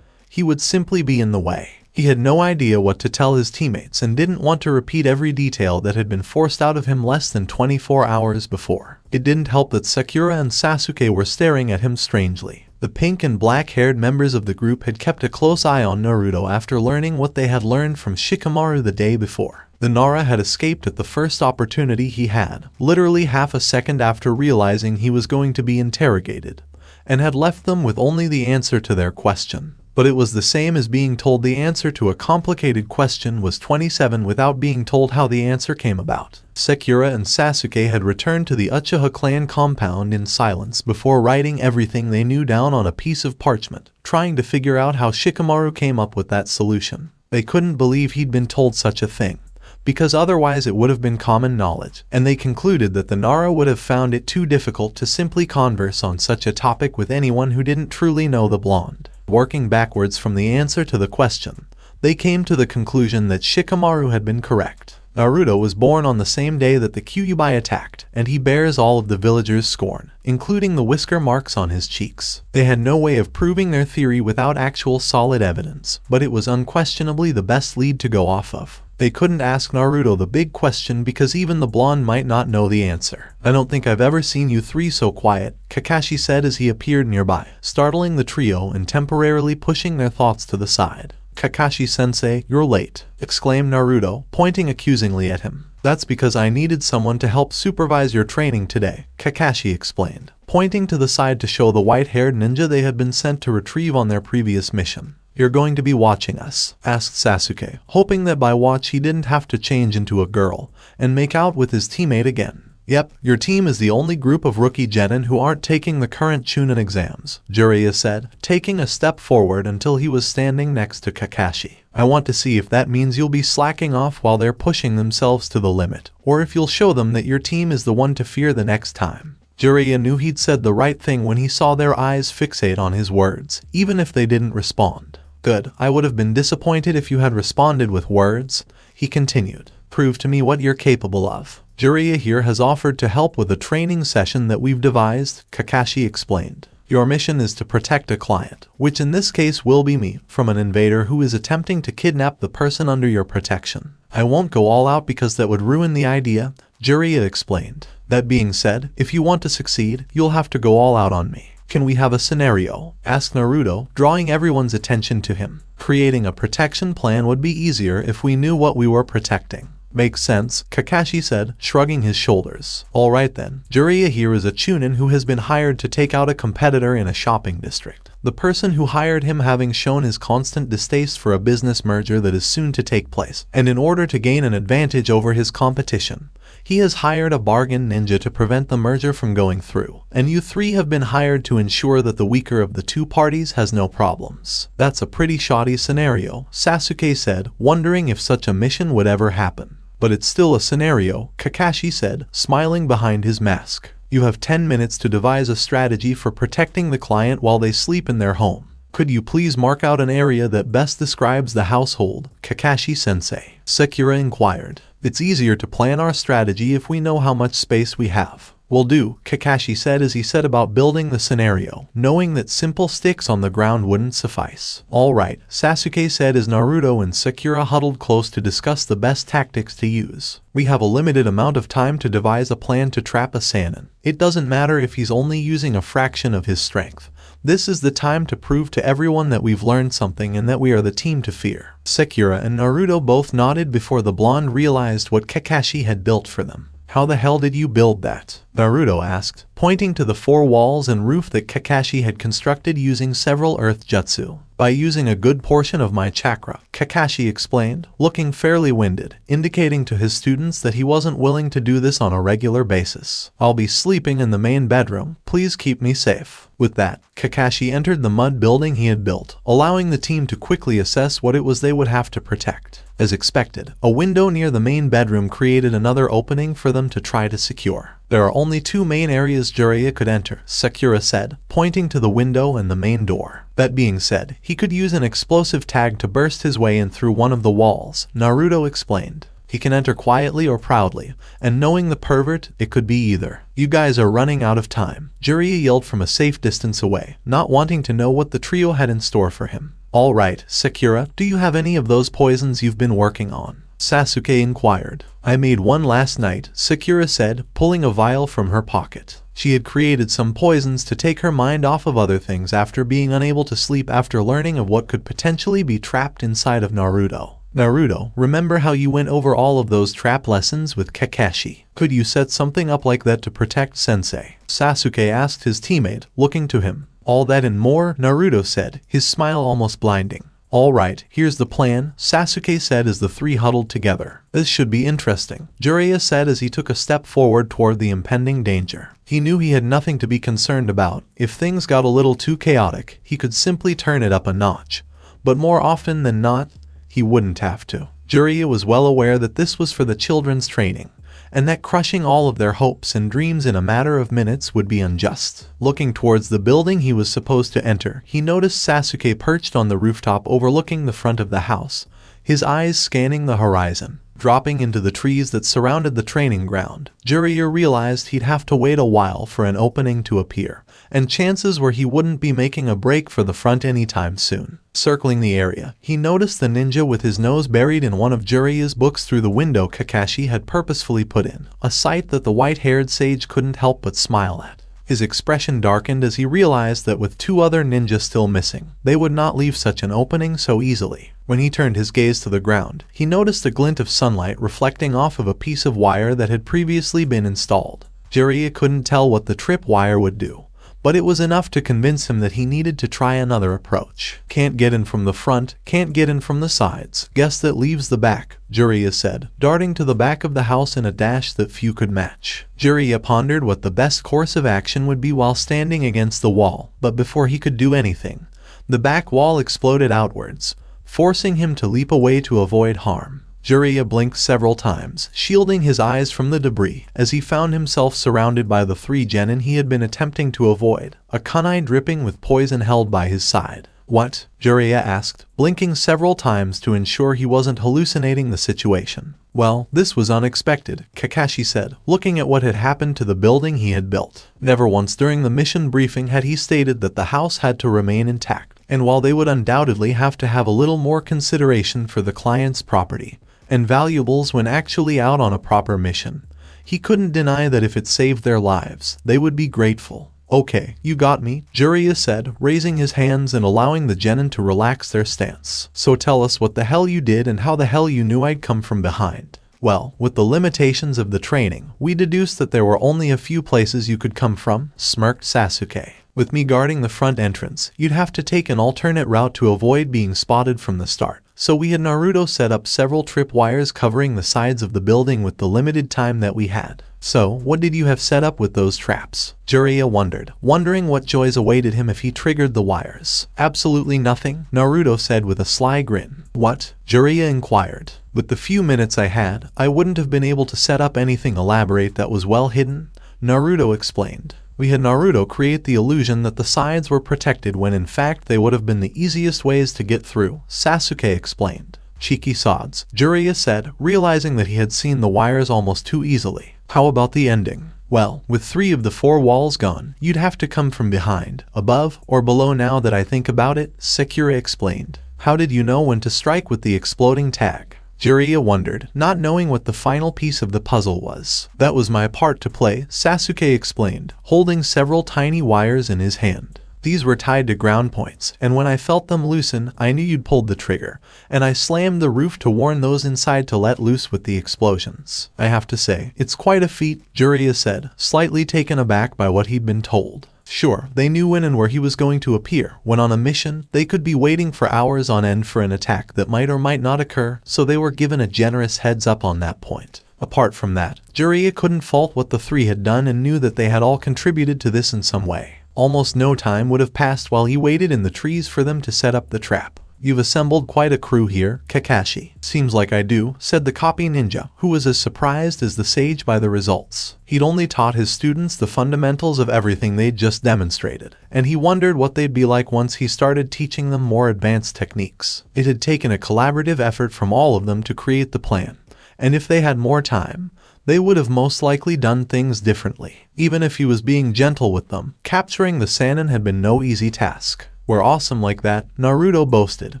[SPEAKER 3] he would simply be in the way. He had no idea what to tell his teammates and didn't want to repeat every detail that had been forced out of him less than 24 hours before. It didn't help that Sakura and Sasuke were staring at him strangely. The pink and black-haired members of the group had kept a close eye on Naruto after learning what they had learned from Shikamaru the day before. The Nara had escaped at the first opportunity he had, literally half a second after realizing he was going to be interrogated, and had left them with only the answer to their question. But it was the same as being told the answer to a complicated question was 27 without being told how the answer came about. Sakura and Sasuke had returned to the Uchiha clan compound in silence before writing everything they knew down on a piece of parchment, trying to figure out how Shikamaru came up with that solution. They couldn't believe he'd been told such a thing, because otherwise it would have been common knowledge, and they concluded that the Nara would have found it too difficult to simply converse on such a topic with anyone who didn't truly know the blonde. Working backwards from the answer to the question, they came to the conclusion that Shikamaru had been correct. Naruto was born on the same day that the Kyuubi attacked, and he bears all of the villagers' scorn, including the whisker marks on his cheeks. They had no way of proving their theory without actual solid evidence, but it was unquestionably the best lead to go off of. They couldn't ask Naruto the big question because even the blonde might not know the answer. "I don't think I've ever seen you three so quiet," Kakashi said as he appeared nearby, startling the trio and temporarily pushing their thoughts to the side. "Kakashi-sensei, you're late," exclaimed Naruto, pointing accusingly at him. That's because I needed someone to help supervise your training today, Kakashi explained, pointing to the side to show the white-haired ninja they had been sent to retrieve on their previous mission. You're going to be watching us? Asked Sasuke, hoping that by watch he didn't have to change into a girl and make out with his teammate again. Yep, your team is the only group of rookie genin who aren't taking the current Chunin exams, Jiraiya said, taking a step forward until he was standing next to Kakashi. I want to see if that means you'll be slacking off while they're pushing themselves to the limit, or if you'll show them that your team is the one to fear the next time. Jiraiya knew he'd said the right thing when he saw their eyes fixate on his words, even if they didn't respond. Good, I would have been disappointed if you had responded with words, he continued. Prove to me what you're capable of. Jiraiya here has offered to help with a training session that we've devised, Kakashi explained. Your mission is to protect a client, which in this case will be me, from an invader who is attempting to kidnap the person under your protection. I won't go all out because that would ruin the idea, Jiraiya explained. That being said, if you want to succeed, you'll have to go all out on me. Can we have a scenario? Asked Naruto, drawing everyone's attention to him. Creating a protection plan would be easier if we knew what we were protecting. Makes sense, Kakashi said, shrugging his shoulders. Alright then, Jiraiya here is a Chunin who has been hired to take out a competitor in a shopping district. The person who hired him having shown his constant distaste for a business merger that is soon to take place, and in order to gain an advantage over his competition, he has hired a bargain ninja to prevent the merger from going through, and you three have been hired to ensure that the weaker of the two parties has no problems. That's a pretty shoddy scenario, Sasuke said, wondering if such a mission would ever happen. But it's still a scenario, Kakashi said, smiling behind his mask. You have 10 minutes to devise a strategy for protecting the client while they sleep in their home. Could you please mark out an area that best describes the household, Kakashi-sensei? Sakura inquired. It's easier to plan our strategy if we know how much space we have. Will do, Kakashi said as he set about building the scenario, knowing that simple sticks on the ground wouldn't suffice. Alright, Sasuke said as Naruto and Sakura huddled close to discuss the best tactics to use. We have a limited amount of time to devise a plan to trap a Sannin. It doesn't matter if he's only using a fraction of his strength. This is the time to prove to everyone that we've learned something and that we are the team to fear. Sakura and Naruto both nodded before the blonde realized what Kakashi had built for them. How the hell did you build that? Naruto asked, pointing to the 4 walls and roof that Kakashi had constructed using several earth jutsu. By using a good portion of my chakra, Kakashi explained, looking fairly winded, indicating to his students that he wasn't willing to do this on a regular basis. I'll be sleeping in the main bedroom, please keep me safe. With that, Kakashi entered the mud building he had built, allowing the team to quickly assess what it was they would have to protect. As expected, a window near the main bedroom created another opening for them to try to secure. There are only 2 main areas Jiraiya could enter, Sakura said, pointing to the window and the main door. That being said, he could use an explosive tag to burst his way in through one of the walls, Naruto explained. He can enter quietly or proudly, and knowing the pervert, it could be either. You guys are running out of time, Jiraiya yelled from a safe distance away, not wanting to know what the trio had in store for him. Alright, Sakura, do you have any of those poisons you've been working on? Sasuke inquired. I made one last night, Sakura said, pulling a vial from her pocket. She had created some poisons to take her mind off of other things after being unable to sleep after learning of what could potentially be trapped inside of Naruto. Naruto, remember how you went over all of those trap lessons with Kakashi? Could you set something up like that to protect Sensei? Sasuke asked his teammate, looking to him. All that and more, Naruto said, his smile almost blinding. Alright, here's the plan, Sasuke said as the 3 huddled together. This should be interesting, Jiraiya said as he took a step forward toward the impending danger. He knew he had nothing to be concerned about. If things got a little too chaotic, he could simply turn it up a notch. But more often than not, he wouldn't have to. Jiraiya was well aware that this was for the children's training, and that crushing all of their hopes and dreams in a matter of minutes would be unjust. Looking towards the building he was supposed to enter, he noticed Sasuke perched on the rooftop overlooking the front of the house, his eyes scanning the horizon. Dropping into the trees that surrounded the training ground, Jiraiya realized he'd have to wait a while for an opening to appear, and chances were he wouldn't be making a break for the front anytime soon. Circling the area, he noticed the ninja with his nose buried in one of Jiraiya's books through the window Kakashi had purposefully put in, a sight that the white-haired sage couldn't help but smile at. His expression darkened as he realized that with 2 other ninjas still missing, they would not leave such an opening so easily. When he turned his gaze to the ground, he noticed a glint of sunlight reflecting off of a piece of wire that had previously been installed. Jiraiya couldn't tell what the trip wire would do, but it was enough to convince him that he needed to try another approach. Can't get in from the front, can't get in from the sides. Guess that leaves the back, Jiraiya said, darting to the back of the house in a dash that few could match. Jiraiya pondered what the best course of action would be while standing against the wall, but before he could do anything, the back wall exploded outwards, forcing him to leap away to avoid harm. Jiraiya blinked several times, shielding his eyes from the debris, as he found himself surrounded by the 3 genin he had been attempting to avoid, a kunai dripping with poison held by his side. What? Jiraiya asked, blinking several times to ensure he wasn't hallucinating the situation. Well, this was unexpected, Kakashi said, looking at what had happened to the building he had built. Never once during the mission briefing had he stated that the house had to remain intact, and while they would undoubtedly have to have a little more consideration for the client's property and valuables when actually out on a proper mission, he couldn't deny that if it saved their lives, they would be grateful. Okay, you got me, Jiraiya said, raising his hands and allowing the genin to relax their stance. So tell us what the hell you did and how the hell you knew I'd come from behind. Well, with the limitations of the training, we deduced that there were only a few places you could come from, smirked Sasuke. With me guarding the front entrance, you'd have to take an alternate route to avoid being spotted from the start. So we had Naruto set up several tripwires covering the sides of the building with the limited time that we had. So, what did you have set up with those traps? Jiraiya wondered, wondering what joys awaited him if he triggered the wires. Absolutely nothing, Naruto said with a sly grin. What? Jiraiya inquired. With the few minutes I had, I wouldn't have been able to set up anything elaborate that was well hidden, Naruto explained. We had Naruto create the illusion that the sides were protected when in fact they would have been the easiest ways to get through, Sasuke explained. Cheeky sods, Jiraiya said, realizing that he had seen the wires almost too easily. How about the ending? Well, with 3 of the 4 walls gone, you'd have to come from behind, above, or below now that I think about it, Sakura explained. How did you know when to strike with the exploding tag? Jiraiya wondered, not knowing what the final piece of the puzzle was. That was my part to play, Sasuke explained, holding several tiny wires in his hand. These were tied to ground points, and when I felt them loosen, I knew you'd pulled the trigger, and I slammed the roof to warn those inside to let loose with the explosions. I have to say, it's quite a feat, Jiraiya said, slightly taken aback by what he'd been told. Sure, they knew when and where he was going to appear. When on a mission, they could be waiting for hours on end for an attack that might or might not occur, so they were given a generous heads up on that point. Apart from that, Jiraiya couldn't fault what the 3 had done and knew that they had all contributed to this in some way. Almost no time would have passed while he waited in the trees for them to set up the trap. You've assembled quite a crew here, Kakashi. Seems like I do, said the copy ninja, who was as surprised as the sage by the results. He'd only taught his students the fundamentals of everything they'd just demonstrated, and he wondered what they'd be like once he started teaching them more advanced techniques. It had taken a collaborative effort from all of them to create the plan, and if they had more time, they would have most likely done things differently. Even if he was being gentle with them, capturing the Sannin had been no easy task. We're awesome like that, Naruto boasted,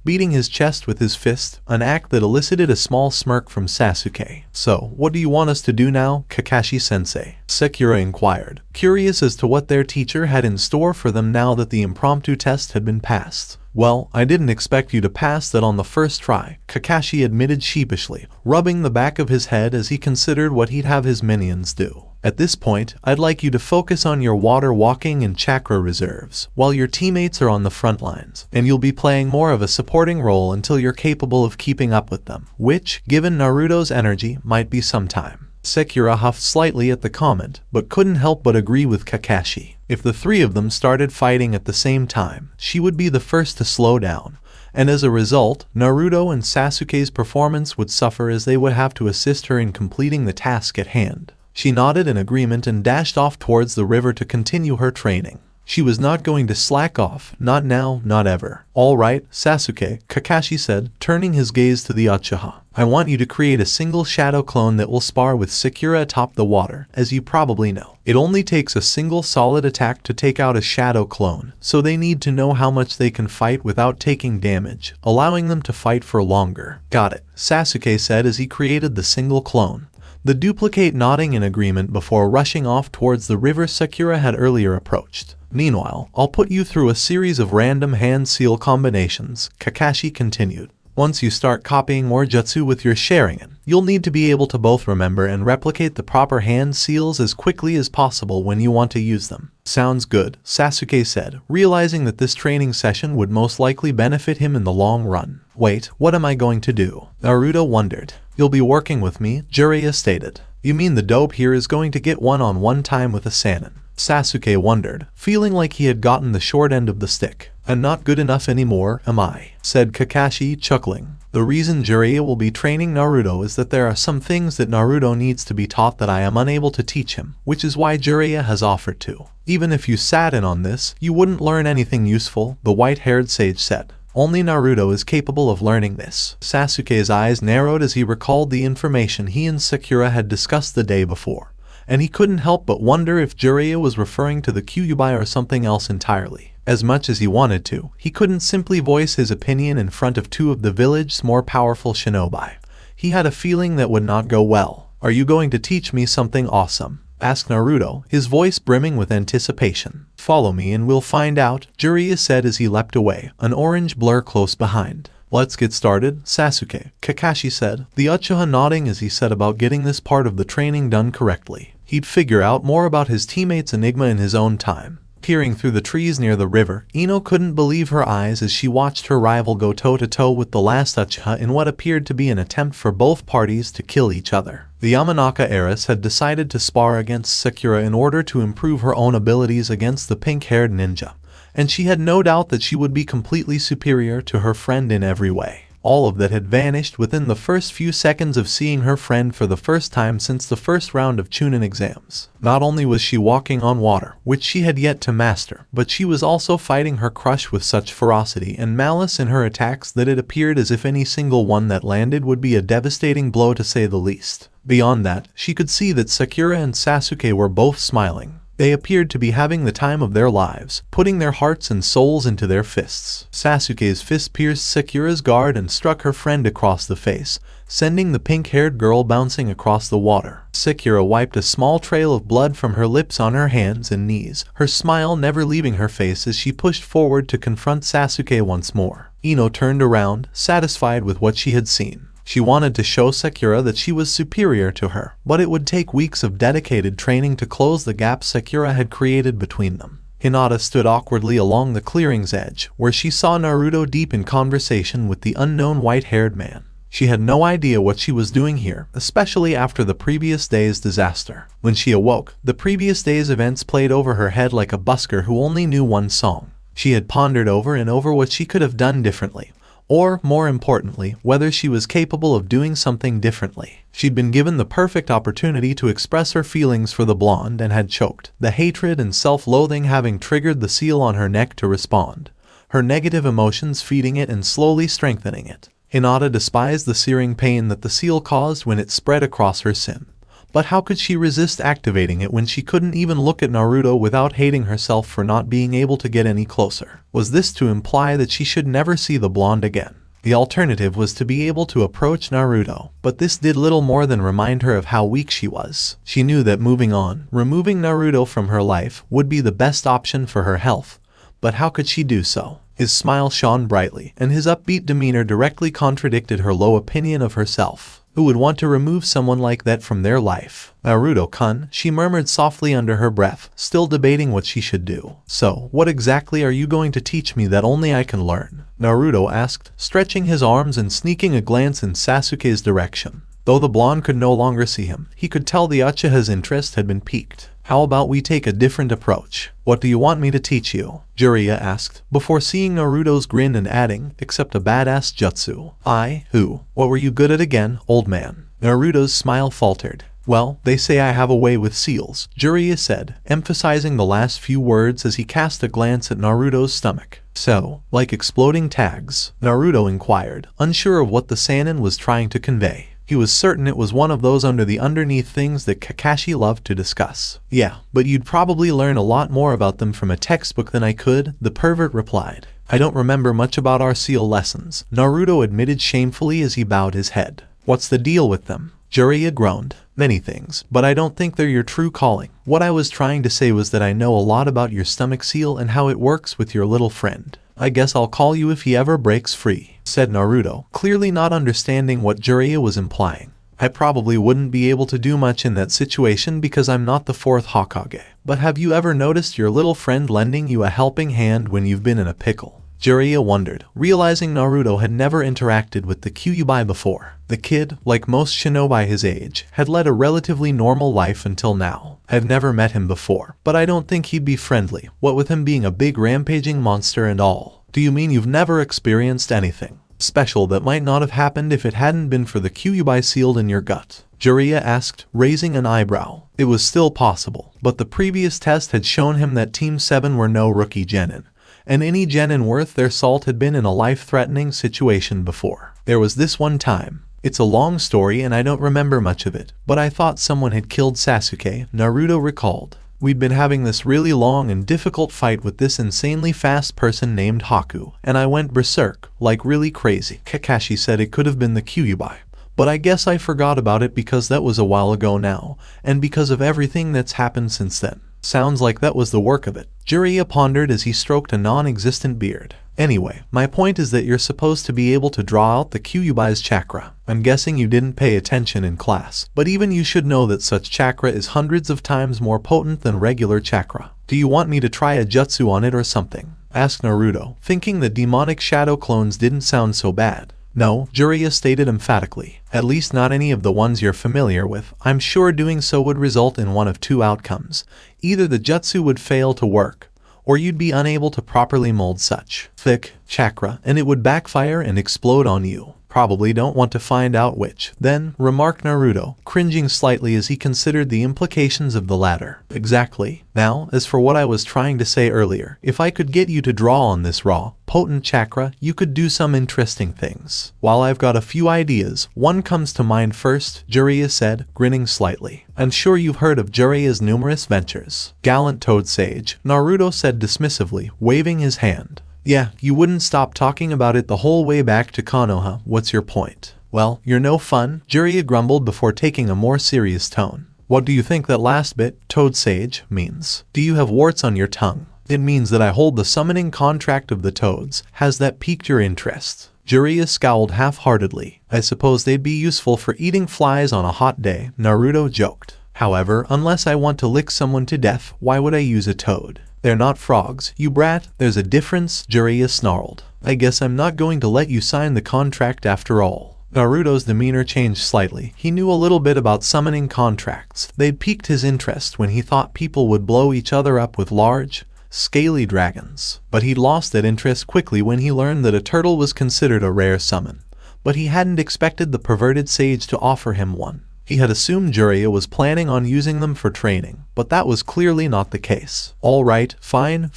[SPEAKER 3] beating his chest with his fist, an act that elicited a small smirk from Sasuke. So, what do you want us to do now, Kakashi-sensei? Sakura inquired, curious as to what their teacher had in store for them now that the impromptu test had been passed. Well, I didn't expect you to pass that on the first try, Kakashi admitted sheepishly, rubbing the back of his head as he considered what he'd have his minions do. At this point, I'd like you to focus on your water walking and chakra reserves, while your teammates are on the front lines, and you'll be playing more of a supporting role until you're capable of keeping up with them, which, given Naruto's energy, might be some time. Sakura huffed slightly at the comment, but couldn't help but agree with Kakashi. If the 3 of them started fighting at the same time, she would be the first to slow down, and as a result, Naruto and Sasuke's performance would suffer as they would have to assist her in completing the task at hand. She nodded in agreement and dashed off towards the river to continue her training. She was not going to slack off, not now, not ever. All right, Sasuke, Kakashi said, turning his gaze to the Uchiha. I want you to create a single shadow clone that will spar with Sakura atop the water, as you probably know. It only takes a single solid attack to take out a shadow clone, so they need to know how much they can fight without taking damage, allowing them to fight for longer. Got it, Sasuke said as he created the single clone. the duplicate nodding in agreement before rushing off towards the river Sakura had earlier approached. Meanwhile, I'll put you through a series of random hand seal combinations, Kakashi continued. Once you start copying more jutsu with your Sharingan, you'll need to be able to both remember and replicate the proper hand seals as quickly as possible when you want to use them. Sounds good, Sasuke said, realizing that this training session would most likely benefit him in the long run. Wait, what am I going to do? Naruto wondered. You'll be working with me, Jiraiya stated. You mean the dope here is going to get one-on-one time with a Sannin? Sasuke wondered, feeling like he had gotten the short end of the stick. And not good enough anymore, am I? Said Kakashi, chuckling. The reason Jiraiya will be training Naruto is that there are some things that Naruto needs to be taught that I am unable to teach him, which is why Jiraiya has offered to. Even if you sat in on this, you wouldn't learn anything useful, the white-haired sage said. Only Naruto is capable of learning this. Sasuke's eyes narrowed as he recalled the information he and Sakura had discussed the day before, and he couldn't help but wonder if Jiraiya was referring to the Kyuubi or something else entirely. As much as he wanted to, he couldn't simply voice his opinion in front of two of the village's more powerful shinobi. He had a feeling that would not go well. Are you going to teach me something awesome? Asked Naruto, his voice brimming with anticipation. Follow me and we'll find out, Jiraiya said as he leapt away, an orange blur close behind. Let's get started, Sasuke, Kakashi said, the Uchiha nodding as he set about getting this part of the training done correctly. He'd figure out more about his teammate's enigma in his own time. Peering through the trees near the river, Ino couldn't believe her eyes as she watched her rival go toe-to-toe with the last Uchiha in what appeared to be an attempt for both parties to kill each other. The Yamanaka heiress had decided to spar against Sakura in order to improve her own abilities against the pink-haired ninja, and she had no doubt that she would be completely superior to her friend in every way. All of that had vanished within the first few seconds of seeing her friend for the first time since the first round of Chunin exams. Not only was she walking on water, which she had yet to master, but she was also fighting her crush with such ferocity and malice in her attacks that it appeared as if any single one that landed would be a devastating blow to say the least. Beyond that, she could see that Sakura and Sasuke were both smiling. They appeared to be having the time of their lives, putting their hearts and souls into their fists. Sasuke's fist pierced Sakura's guard and struck her friend across the face, sending the pink-haired girl bouncing across the water. Sakura wiped a small trail of blood from her lips on her hands and knees, her smile never leaving her face as she pushed forward to confront Sasuke once more. Ino turned around, satisfied with what she had seen. She wanted to show Sakura that she was superior to her, but it would take weeks of dedicated training to close the gap Sakura had created between them. Hinata stood awkwardly along the clearing's edge, where she saw Naruto deep in conversation with the unknown white-haired man. She had no idea what she was doing here, especially after the previous day's disaster. When she awoke, the previous day's events played over her head like a busker who only knew one song. She had pondered over and over what she could have done differently. Or, more importantly, whether she was capable of doing something differently. She'd been given the perfect opportunity to express her feelings for the blonde and had choked, the hatred and self-loathing having triggered the seal on her neck to respond, her negative emotions feeding it and slowly strengthening it. Hinata despised the searing pain that the seal caused when it spread across her skin. But how could she resist activating it when she couldn't even look at Naruto without hating herself for not being able to get any closer? Was this to imply that she should never see the blonde again? The alternative was to be able to approach Naruto, but this did little more than remind her of how weak she was. She knew that moving on, removing Naruto from her life, would be the best option for her health. But how could she do so? His smile shone brightly, and his upbeat demeanor directly contradicted her low opinion of herself. Who would want to remove someone like that from their life? Naruto-kun, she murmured softly under her breath, still debating what she should do. So, what exactly are you going to teach me that only I can learn? Naruto asked, stretching his arms and sneaking a glance in Sasuke's direction. Though the blonde could no longer see him, he could tell the Uchiha's interest had been piqued. How about we take a different approach? What do you want me to teach you? Jiraiya asked, before seeing Naruto's grin and adding, except a badass jutsu. What were you good at again, old man? Naruto's smile faltered. Well, they say I have a way with seals, Jiraiya said, emphasizing the last few words as he cast a glance at Naruto's stomach. So, like exploding tags? Naruto inquired, unsure of what the Sannin was trying to convey. He was certain it was one of those underneath things that Kakashi loved to discuss. Yeah, but you'd probably learn a lot more about them from a textbook than I could, the pervert replied. I don't remember much about our seal lessons, Naruto admitted shamefully as he bowed his head. What's the deal with them? Jiraiya groaned. Many things, but I don't think they're your true calling. What I was trying to say was that I know a lot about your stomach seal and how it works with your little friend. I guess I'll call you if he ever breaks free," said Naruto, clearly not understanding what Jiraiya was implying. "I probably wouldn't be able to do much in that situation because I'm not the 4th Hokage. But have you ever noticed your little friend lending you a helping hand when you've been in a pickle?" Jiraiya wondered, realizing Naruto had never interacted with the Kyuubi before. The kid, like most shinobi his age, had led a relatively normal life until now. "I've never met him before, but I don't think he'd be friendly, what with him being a big rampaging monster and all." "Do you mean you've never experienced anything special that might not have happened if it hadn't been for the Kyuubi sealed in your gut?" Jiraiya asked, raising an eyebrow. It was still possible, but the previous test had shown him that Team 7 were no rookie genin, and any genin worth their salt had been in a life-threatening situation before. There was this one time. It's a long story and I don't remember much of it, but I thought someone had killed Sasuke, Naruto recalled. "We'd been having this really long and difficult fight with this insanely fast person named Haku, and I went berserk, like really crazy." Kakashi said it could have been the Kyuubi, but I guess I forgot about it because that was a while ago now, and because of everything that's happened since then. "Sounds like that was the work of it," Jiraiya pondered as he stroked a non-existent beard. "Anyway, my point is that you're supposed to be able to draw out the Kyuubi's chakra. I'm guessing you didn't pay attention in class, but even you should know that such chakra is hundreds of times more potent than regular chakra. Do you want me to try a jutsu on it or something?" asked Naruto, thinking the demonic shadow clones didn't sound so bad. "No," Jiraiya stated emphatically. "At least not any of the ones you're familiar with. I'm sure doing so would result in one of two outcomes. Either the jutsu would fail to work, or you'd be unable to properly mold such thick chakra, and it would backfire and explode on you. Probably don't want to find out which." Then, remarked Naruto, cringing slightly as he considered the implications of the latter. "Exactly. Now, as for what I was trying to say earlier, if I could get you to draw on this raw, potent chakra, you could do some interesting things. While I've got a few ideas, one comes to mind first," Jiraiya said, grinning slightly. "I'm sure you've heard of Jiraiya's numerous ventures." "Gallant toad sage," Naruto said dismissively, waving his hand. "Yeah, you wouldn't stop talking about it the whole way back to Konoha. What's your point?" "Well, you're no fun," Jiraiya grumbled before taking a more serious tone. "What do you think that last bit, toad sage, means? Do you have warts on your tongue?" "It means that I hold the summoning contract of the toads. Has that piqued your interest?" Jiraiya scowled half-heartedly. "I suppose they'd be useful for eating flies on a hot day," Naruto joked. "However, unless I want to lick someone to death, why would I use a toad? They're not frogs, you brat. There's a difference," Jiraiya snarled. "I guess I'm not going to let you sign the contract after all." Naruto's demeanor changed slightly. He knew a little bit about summoning contracts. They'd piqued his interest when he thought people would blow each other up with large, scaly dragons. But he'd lost that interest quickly when he learned that a turtle was considered a rare summon. But he hadn't expected the perverted sage to offer him one. He had assumed Jiraiya was planning on using them for training, but that was clearly not the case. "All right, fine,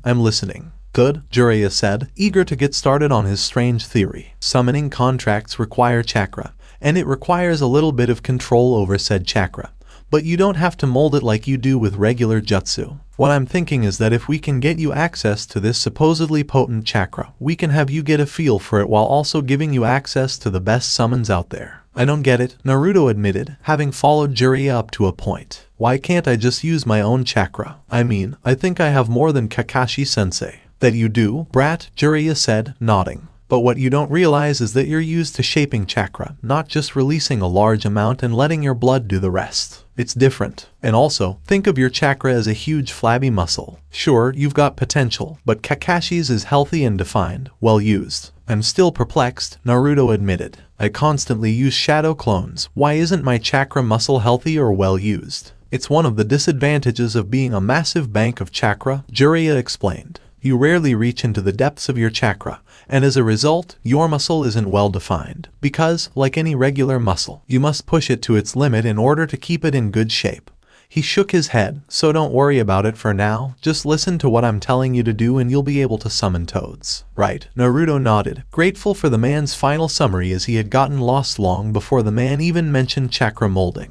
[SPEAKER 3] I'm listening." "Good," Jiraiya said, eager to get started on his strange theory. "Summoning contracts require chakra, and it requires a little bit of control over said chakra. But you don't have to mold it like you do with regular jutsu. What I'm thinking is that if we can get you access to this supposedly potent chakra, we can have you get a feel for it while also giving you access to the best summons out there." "I don't get it," Naruto admitted, having followed Jiraiya up to a point. "Why can't I just use my own chakra? I mean, I think I have more than Kakashi-sensei." "That you do, brat," Jiraiya said, nodding. "But what you don't realize is that you're used to shaping chakra, not just releasing a large amount and letting your blood do the rest. It's different. And also, think of your chakra as a huge flabby muscle. Sure, you've got potential, but Kakashi's is healthy and defined, well used." "I'm still perplexed," Naruto admitted. "I constantly use shadow clones. Why isn't my chakra muscle healthy or well used?" "It's one of the disadvantages of being a massive bank of chakra," Jiraiya explained. "You rarely reach into the depths of your chakra, and as a result, your muscle isn't well defined. Because, like any regular muscle, you must push it to its limit in order to keep it in good shape." He shook his head. "So don't worry about it for now. Just listen to what I'm telling you to do and you'll be able to summon toads." "Right." Naruto nodded, grateful for the man's final summary as he had gotten lost long before the man even mentioned chakra molding.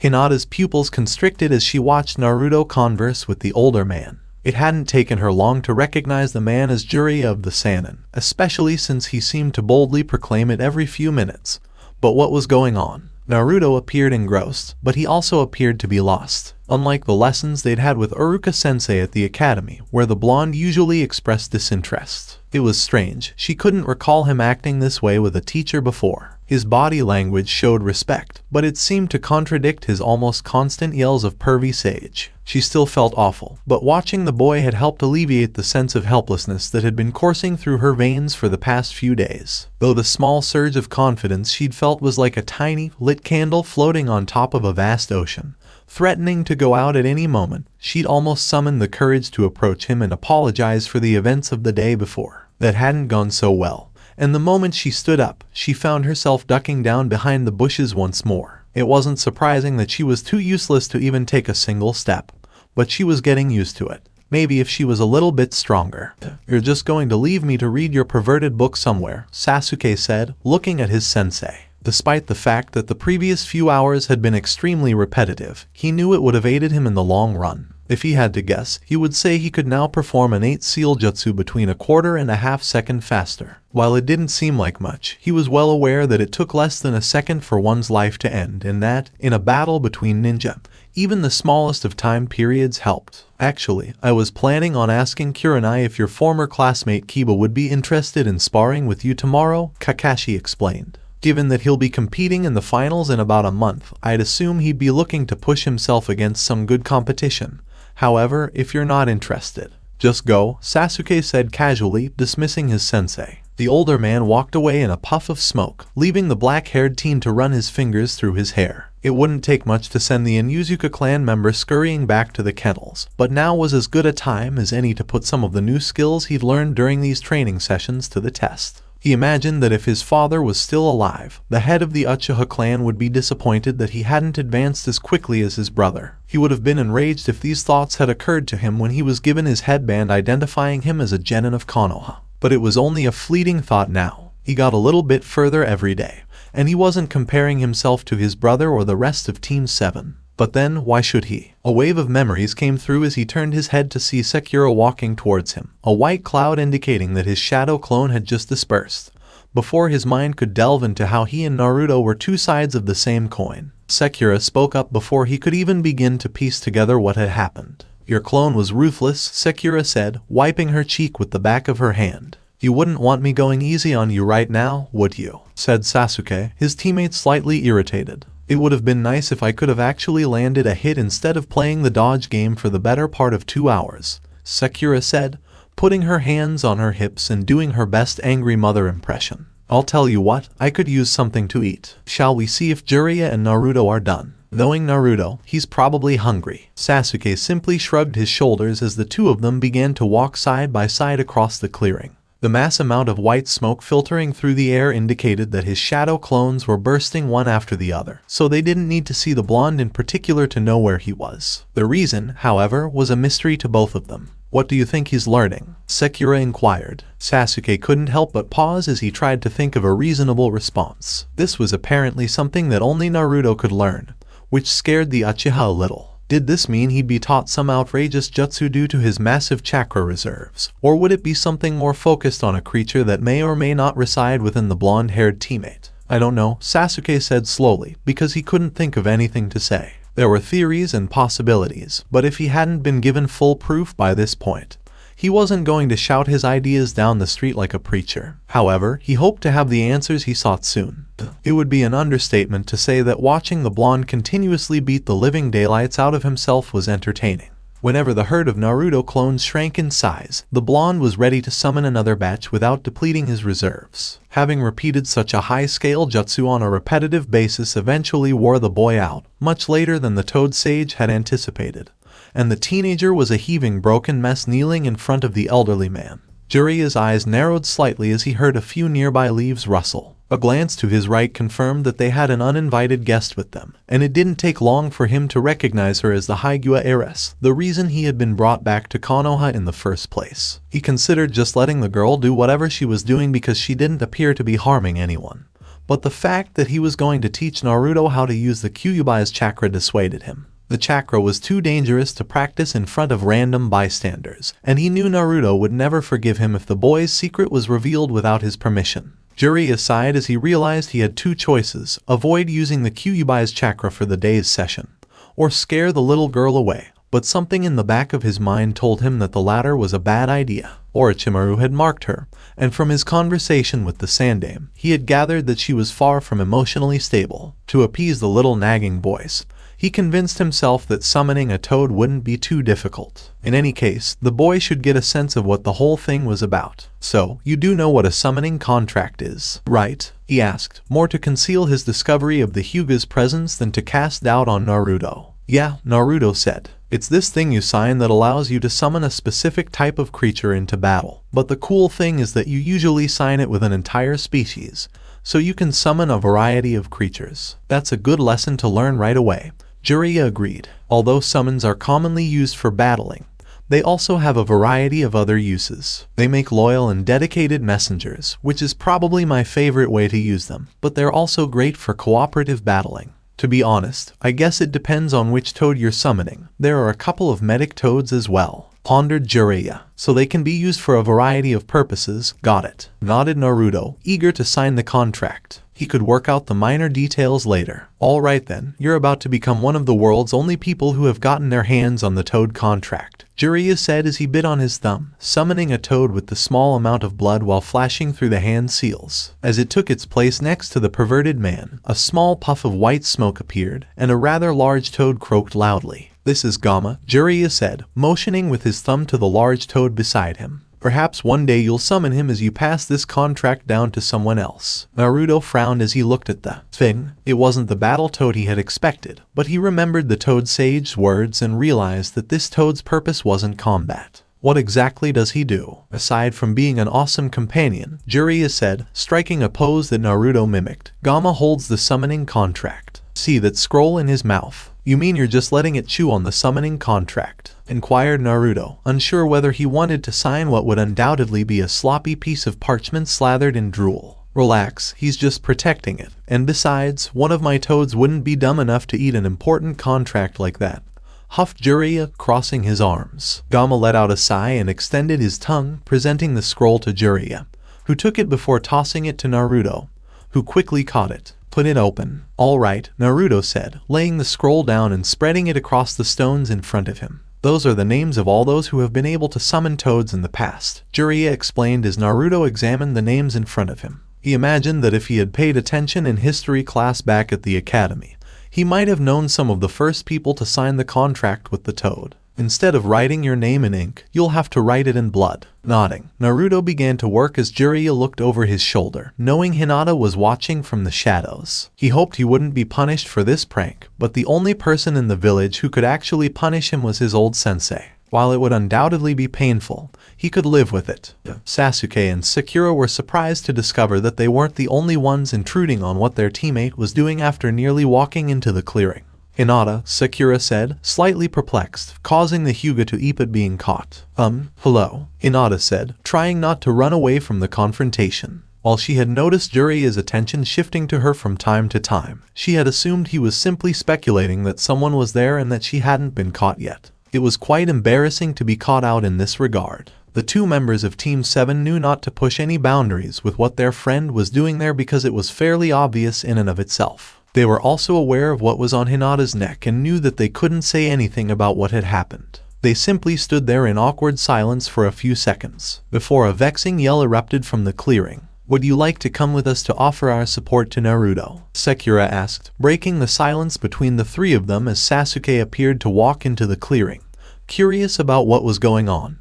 [SPEAKER 3] Hinata's pupils constricted as she watched Naruto converse with the older man. It hadn't taken her long to recognize the man as Jiraiya of the Sannin, especially since he seemed to boldly proclaim it every few minutes. But what was going on? Naruto appeared engrossed, but he also appeared to be lost. Unlike the lessons they'd had with Iruka-sensei at the academy, where the blonde usually expressed disinterest. It was strange, she couldn't recall him acting this way with a teacher before. His body language showed respect, but it seemed to contradict his almost constant yells of pervy sage. She still felt awful, but watching the boy had helped alleviate the sense of helplessness that had been coursing through her veins for the past few days. Though the small surge of confidence she'd felt was like a tiny, lit candle floating on top of a vast ocean, threatening to go out at any moment, she'd almost summoned the courage to approach him and apologize for the events of the day before that hadn't gone so well. And the moment she stood up, she found herself ducking down behind the bushes once more. It wasn't surprising that she was too useless to even take a single step, but she was getting used to it. Maybe if she was a little bit stronger. "You're just going to leave me to read your perverted book somewhere," Sasuke said, looking at his sensei. Despite the fact that the previous few hours had been extremely repetitive, he knew it would have aided him in the long run. If he had to guess, he would say he could now perform an 8-seal jutsu between 1/4 seconds faster. While it didn't seem like much, he was well aware that it took less than a second for one's life to end, and that, in a battle between ninja, even the smallest of time periods helped. "Actually, I was planning on asking Kurenai if your former classmate Kiba would be interested in sparring with you tomorrow," Kakashi explained. "Given that he'll be competing in the finals in about a month, I'd assume he'd be looking to push himself against some good competition. However, if you're not interested, just go," Sasuke said casually, dismissing his sensei. The older man walked away in a puff of smoke, leaving the black-haired teen to run his fingers through his hair. It wouldn't take much to send the Inuzuka clan member scurrying back to the kennels, but now was as good a time as any to put some of the new skills he'd learned during these training sessions to the test. He imagined that if his father was still alive, the head of the Uchiha clan would be disappointed that he hadn't advanced as quickly as his brother. He would have been enraged if these thoughts had occurred to him when he was given his headband identifying him as a genin of Konoha. But it was only a fleeting thought now. He got a little bit further every day, and he wasn't comparing himself to his brother or the rest of Team 7. But then, why should he? A wave of memories came through as he turned his head to see Sakura walking towards him, a white cloud indicating that his shadow clone had just dispersed. Before his mind could delve into how he and Naruto were two sides of the same coin, Sakura spoke up before he could even begin to piece together what had happened. "Your clone was ruthless," Sakura said, wiping her cheek with the back of her hand. "You wouldn't want me going easy on you right now, would you?" said Sasuke, his teammate slightly irritated. "It would have been nice if I could have actually landed a hit instead of playing the dodge game for the better part of 2 hours, Sakura said, putting her hands on her hips and doing her best angry mother impression. "I'll tell you what, I could use something to eat. Shall we see if Jiraiya and Naruto are done?" Knowing Naruto, he's probably hungry. Sasuke simply shrugged his shoulders as the two of them began to walk side by side across the clearing. The mass amount of white smoke filtering through the air indicated that his shadow clones were bursting one after the other, so they didn't need to see the blonde in particular to know where he was. The reason, however, was a mystery to both of them. "What do you think he's learning?" Sakura inquired. Sasuke couldn't help but pause as he tried to think of a reasonable response. This was apparently something that only Naruto could learn, which scared the Uchiha a little. Did this mean he'd be taught some outrageous jutsu due to his massive chakra reserves? Or would it be something more focused on a creature that may or may not reside within the blonde-haired teammate? "I don't know," Sasuke said slowly, because he couldn't think of anything to say. There were theories and possibilities, but if he hadn't been given full proof by this point, he wasn't going to shout his ideas down the street like a preacher. However, he hoped to have the answers he sought soon. It would be an understatement to say that watching the blonde continuously beat the living daylights out of himself was entertaining. Whenever the herd of Naruto clones shrank in size, the blonde was ready to summon another batch without depleting his reserves. Having repeated such a high-scale jutsu on a repetitive basis eventually wore the boy out, much later than the Toad Sage had anticipated, and the teenager was a heaving broken mess kneeling in front of the elderly man. Jiraiya's eyes narrowed slightly as he heard a few nearby leaves rustle. A glance to his right confirmed that they had an uninvited guest with them, and it didn't take long for him to recognize her as the Hyuuga heiress, the reason he had been brought back to Konoha in the first place. He considered just letting the girl do whatever she was doing because she didn't appear to be harming anyone. But the fact that he was going to teach Naruto how to use the Kyuubi's chakra dissuaded him. The chakra was too dangerous to practice in front of random bystanders, and he knew Naruto would never forgive him if the boy's secret was revealed without his permission. Jiraiya sighed as he realized he had two choices: avoid using the Kyuubi's chakra for the day's session, or scare the little girl away. But something in the back of his mind told him that the latter was a bad idea. Orochimaru had marked her, and from his conversation with the Sandaime, he had gathered that she was far from emotionally stable. To appease the little nagging voice, he convinced himself that summoning a toad wouldn't be too difficult. In any case, the boy should get a sense of what the whole thing was about. "So, you do know what a summoning contract is, right?" he asked, more to conceal his discovery of the Hyuga's presence than to cast doubt on Naruto. "Yeah," Naruto said. "It's this thing you sign that allows you to summon a specific type of creature into battle. But the cool thing is that you usually sign it with an entire species, so you can summon a variety of creatures." "That's a good lesson to learn right away," Jiraiya agreed. "Although summons are commonly used for battling, they also have a variety of other uses. They make loyal and dedicated messengers, which is probably my favorite way to use them, but they're also great for cooperative battling. To be honest, I guess it depends on which toad you're summoning. There are a couple of medic toads as well," pondered Jiraiya. "So they can be used for a variety of purposes." "Got it," nodded Naruto, eager to sign the contract. He could work out the minor details later. "All right then, you're about to become one of the world's only people who have gotten their hands on the toad contract," Jiraiya said as he bit on his thumb, summoning a toad with the small amount of blood while flashing through the hand seals. As it took its place next to the perverted man, a small puff of white smoke appeared, and a rather large toad croaked loudly. "This is Gamma," Jiraiya said, motioning with his thumb to the large toad beside him. "Perhaps one day you'll summon him as you pass this contract down to someone else." Naruto frowned as he looked at the thing. It wasn't the battle toad he had expected, but he remembered the toad sage's words and realized that this toad's purpose wasn't combat. "What exactly does he do, aside from being an awesome companion?" Jiraiya said, striking a pose that Naruto mimicked. "Gamma holds the summoning contract. See that scroll in his mouth." "You mean you're just letting it chew on the summoning contract?" inquired Naruto, unsure whether he wanted to sign what would undoubtedly be a sloppy piece of parchment slathered in drool. "Relax, he's just protecting it. And besides, one of my toads wouldn't be dumb enough to eat an important contract like that," huffed Jiraiya, crossing his arms. Gamma let out a sigh and extended his tongue, presenting the scroll to Jiraiya, who took it before tossing it to Naruto, who quickly caught it. "Put it open." "All right," Naruto said, laying the scroll down and spreading it across the stones in front of him. "Those are the names of all those who have been able to summon toads in the past," Jiraiya explained as Naruto examined the names in front of him. He imagined that if he had paid attention in history class back at the academy, he might have known some of the first people to sign the contract with the toad. "Instead of writing your name in ink, you'll have to write it in blood." Nodding, Naruto began to work as Jiraiya looked over his shoulder, knowing Hinata was watching from the shadows. He hoped he wouldn't be punished for this prank, but the only person in the village who could actually punish him was his old sensei. While it would undoubtedly be painful, he could live with it. Sasuke and Sakura were surprised to discover that they weren't the only ones intruding on what their teammate was doing after nearly walking into the clearing. "Hinata," Sakura said, slightly perplexed, causing the Hyuga to eep at being caught. Hello," Hinata said, trying not to run away from the confrontation. While she had noticed Jiraiya's attention shifting to her from time to time, she had assumed he was simply speculating that someone was there and that she hadn't been caught yet. It was quite embarrassing to be caught out in this regard. The two members of Team 7 knew not to push any boundaries with what their friend was doing there because it was fairly obvious in and of itself. They were also aware of what was on Hinata's neck and knew that they couldn't say anything about what had happened. They simply stood there in awkward silence for a few seconds, before a vexing yell erupted from the clearing. "Would you like to come with us to offer our support to Naruto?" Sakura asked, breaking the silence between the three of them as Sasuke appeared to walk into the clearing, curious about what was going on.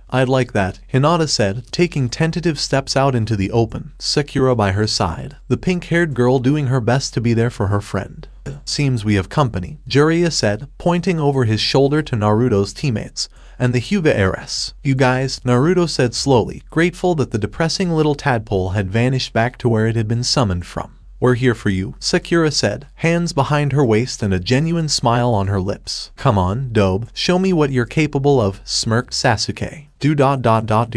[SPEAKER 3] I'd like that," Hinata said, taking tentative steps out into the open, Sakura by her side, the pink-haired girl doing her best to be there for her friend. "Seems we have company," Jiraiya said, pointing over his shoulder to Naruto's teammates, and the Hyuga heiress. "You guys," Naruto said slowly, grateful that the depressing little tadpole had vanished back to where it had been summoned from. "We're here for you," Sakura said, hands behind her waist and a genuine smile on her lips. "Come on, Dobe, show me what you're capable of," smirked Sasuke. Do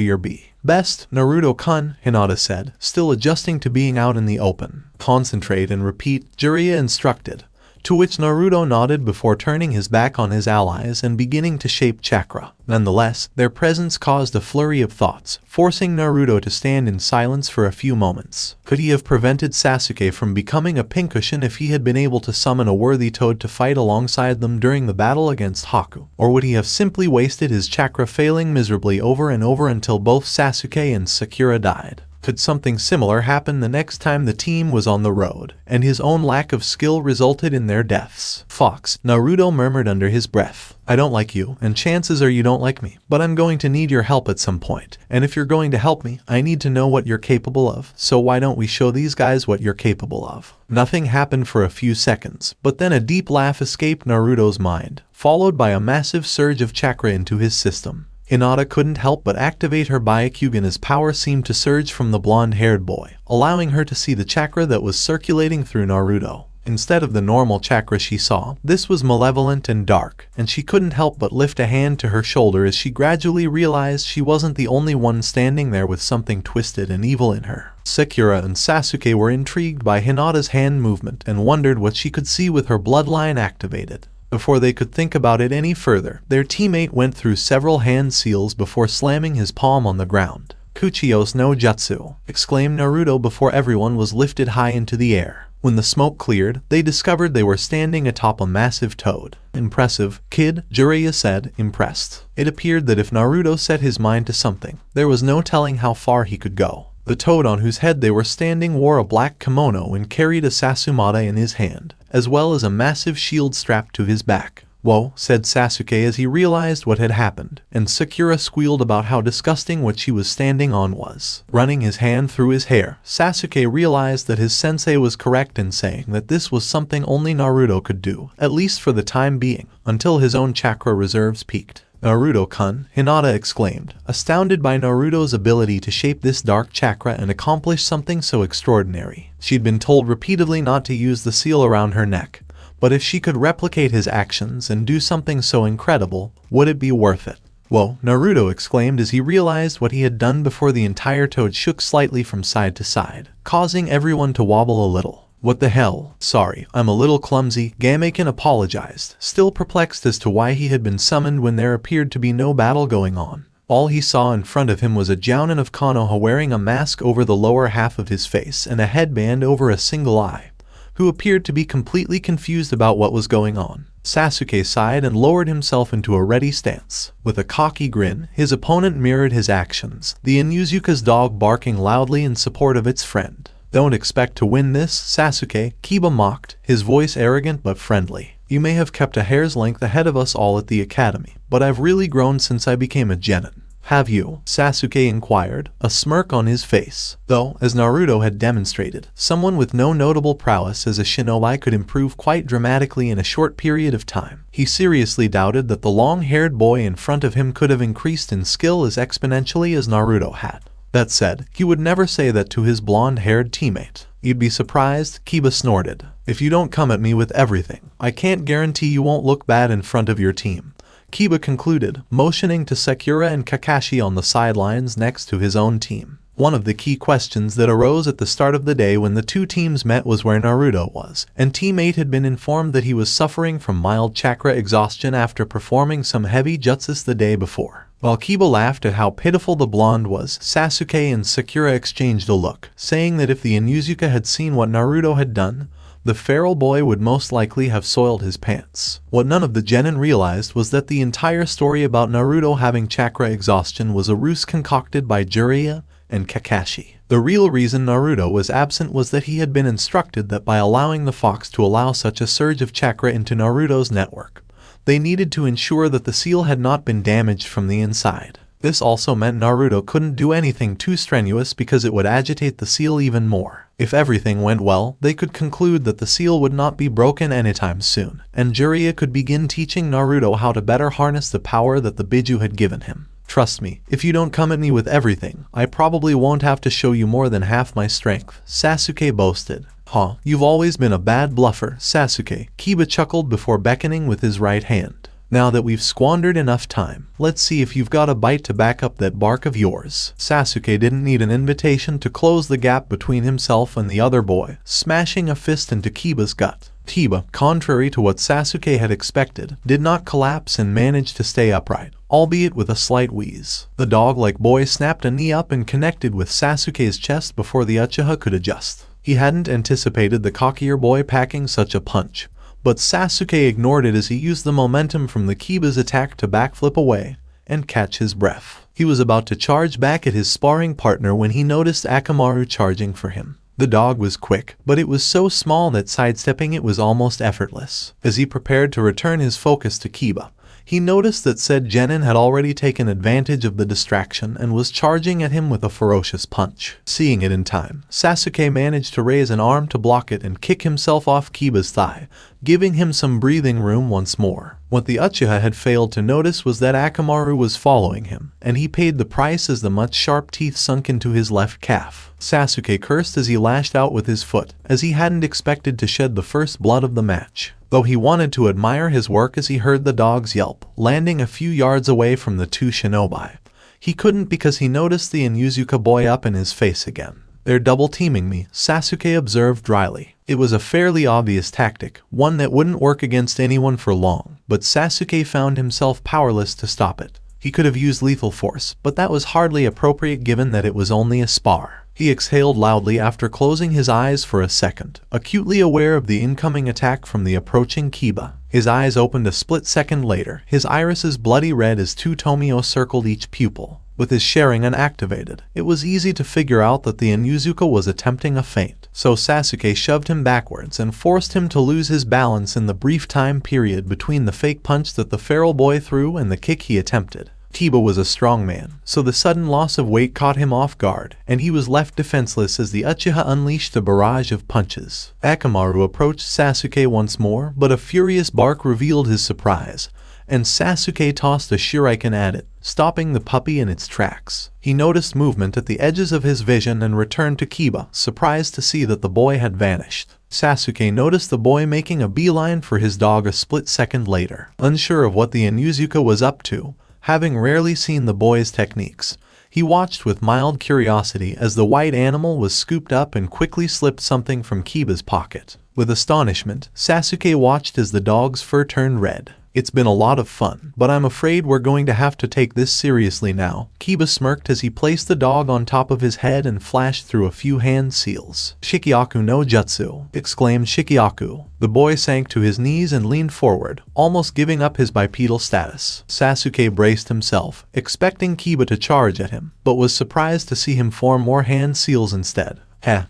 [SPEAKER 3] your best, Naruto-kun," Hinata said, still adjusting to being out in the open. "Concentrate and repeat," Jiraiya instructed, to which Naruto nodded before turning his back on his allies and beginning to shape chakra. Nonetheless, their presence caused a flurry of thoughts, forcing Naruto to stand in silence for a few moments. Could he have prevented Sasuke from becoming a pincushion if he had been able to summon a worthy toad to fight alongside them during the battle against Haku? Or would he have simply wasted his chakra, failing miserably over and over until both Sasuke and Sakura died? Could something similar happen the next time the team was on the road, and his own lack of skill resulted in their deaths? Fox, Naruto murmured under his breath. I don't like you, and chances are you don't like me, but I'm going to need your help at some point, and if you're going to help me, I need to know what you're capable of, so why don't we show these guys what you're capable of? Nothing happened for a few seconds, but then a deep laugh escaped Naruto's mind, followed by a massive surge of chakra into his system. Hinata couldn't help but activate her Byakugan as power seemed to surge from the blonde-haired boy, allowing her to see the chakra that was circulating through Naruto. Instead of the normal chakra she saw, this was malevolent and dark, and she couldn't help but lift a hand to her shoulder as she gradually realized she wasn't the only one standing there with something twisted and evil in her. Sakura and Sasuke were intrigued by Hinata's hand movement and wondered what she could see with her bloodline activated. Before they could think about it any further, their teammate went through several hand seals before slamming his palm on the ground. Kuchiyo's no jutsu, exclaimed Naruto before everyone was lifted high into the air. When the smoke cleared, they discovered they were standing atop a massive toad. Impressive, kid, Jiraiya said, impressed. It appeared that if Naruto set his mind to something, there was no telling how far he could go. The toad on whose head they were standing wore a black kimono and carried a Sasumata in his hand, as well as a massive shield strapped to his back. Whoa, said Sasuke as he realized what had happened, and Sakura squealed about how disgusting what she was standing on was. Running his hand through his hair, Sasuke realized that his sensei was correct in saying that this was something only Naruto could do, at least for the time being, until his own chakra reserves peaked. Naruto-kun, Hinata exclaimed, astounded by Naruto's ability to shape this dark chakra and accomplish something so extraordinary. She'd been told repeatedly not to use the seal around her neck, but if she could replicate his actions and do something so incredible, would it be worth it? Whoa, Naruto exclaimed as he realized what he had done before the entire toad shook slightly from side to side, causing everyone to wobble a little. What the hell? Sorry, I'm a little clumsy, Gamekin apologized, still perplexed as to why he had been summoned when there appeared to be no battle going on. All he saw in front of him was a Jounin of Konoha wearing a mask over the lower half of his face and a headband over a single eye, who appeared to be completely confused about what was going on. Sasuke sighed and lowered himself into a ready stance. With a cocky grin, his opponent mirrored his actions, the Inuzuka's dog barking loudly in support of its friend. Don't expect to win this, Sasuke, Kiba mocked, his voice arrogant but friendly. You may have kept a hair's length ahead of us all at the academy, but I've really grown since I became a genin. Have you? Sasuke inquired, a smirk on his face. Though, as Naruto had demonstrated, someone with no notable prowess as a shinobi could improve quite dramatically in a short period of time. He seriously doubted that the long-haired boy in front of him could have increased in skill as exponentially as Naruto had. That said, he would never say that to his blonde-haired teammate. You'd be surprised, Kiba snorted. If you don't come at me with everything, I can't guarantee you won't look bad in front of your team. Kiba concluded, motioning to Sakura and Kakashi on the sidelines next to his own team. One of the key questions that arose at the start of the day when the two teams met was where Naruto was, and Team 8 had been informed that he was suffering from mild chakra exhaustion after performing some heavy jutsus the day before. While Kiba laughed at how pitiful the blonde was, Sasuke and Sakura exchanged a look, saying that if the Inuzuka had seen what Naruto had done, the feral boy would most likely have soiled his pants. What none of the genin realized was that the entire story about Naruto having chakra exhaustion was a ruse concocted by Jiraiya and Kakashi. The real reason Naruto was absent was that he had been instructed that by allowing the fox to allow such a surge of chakra into Naruto's network, they needed to ensure that the seal had not been damaged from the inside. This also meant Naruto couldn't do anything too strenuous because it would agitate the seal even more. If everything went well, they could conclude that the seal would not be broken anytime soon, and Jiraiya could begin teaching Naruto how to better harness the power that the Biju had given him. Trust me, if you don't come at me with everything, I probably won't have to show you more than half my strength, Sasuke boasted. Huh, you've always been a bad bluffer, Sasuke, Kiba chuckled before beckoning with his right hand. Now that we've squandered enough time, let's see if you've got a bite to back up that bark of yours. Sasuke didn't need an invitation to close the gap between himself and the other boy, smashing a fist into Kiba's gut. Kiba, contrary to what Sasuke had expected, did not collapse and managed to stay upright, albeit with a slight wheeze. The dog-like boy snapped a knee up and connected with Sasuke's chest before the Uchiha could adjust. He hadn't anticipated the cockier boy packing such a punch, but Sasuke ignored it as he used the momentum from the Kiba's attack to backflip away and catch his breath. He was about to charge back at his sparring partner when he noticed Akamaru charging for him. The dog was quick, but it was so small that sidestepping it was almost effortless. As he prepared to return his focus to Kiba, he noticed that said genin had already taken advantage of the distraction and was charging at him with a ferocious punch. Seeing it in time, Sasuke managed to raise an arm to block it and kick himself off Kiba's thigh, giving him some breathing room once more. What the Uchiha had failed to notice was that Akamaru was following him, and he paid the price as the much sharp teeth sunk into his left calf. Sasuke cursed as he lashed out with his foot, as he hadn't expected to shed the first blood of the match. Though he wanted to admire his work as he heard the dog's yelp, landing a few yards away from the two shinobi, he couldn't because he noticed the Inuzuka boy up in his face again. "They're double-teaming me," Sasuke observed dryly. It was a fairly obvious tactic, one that wouldn't work against anyone for long, but Sasuke found himself powerless to stop it. He could have used lethal force, but that was hardly appropriate given that it was only a spar. He exhaled loudly after closing his eyes for a second, acutely aware of the incoming attack from the approaching Kiba. His eyes opened a split second later, his irises bloody red as two Tomio circled each pupil. With his Sharingan activated, it was easy to figure out that the Inuzuka was attempting a feint, so Sasuke shoved him backwards and forced him to lose his balance in the brief time period between the fake punch that the feral boy threw and the kick he attempted. Kiba was a strong man, so the sudden loss of weight caught him off guard, and he was left defenseless as the Uchiha unleashed a barrage of punches. Akamaru approached Sasuke once more, but a furious bark revealed his surprise, and Sasuke tossed a shuriken at it, stopping the puppy in its tracks. He noticed movement at the edges of his vision and returned to Kiba, surprised to see that the boy had vanished. Sasuke noticed the boy making a beeline for his dog a split second later. Unsure of what the Inuzuka was up to, having rarely seen the boy's techniques, he watched with mild curiosity as the white animal was scooped up and quickly slipped something from Kiba's pocket. With astonishment, Sasuke watched as the dog's fur turned red. "It's been a lot of fun, but I'm afraid we're going to have to take this seriously now." Kiba smirked as he placed the dog on top of his head and flashed through a few hand seals. "Shikyaku no jutsu," exclaimed Shikyaku. The boy sank to his knees and leaned forward, almost giving up his bipedal status. Sasuke braced himself, expecting Kiba to charge at him, but was surprised to see him form more hand seals instead.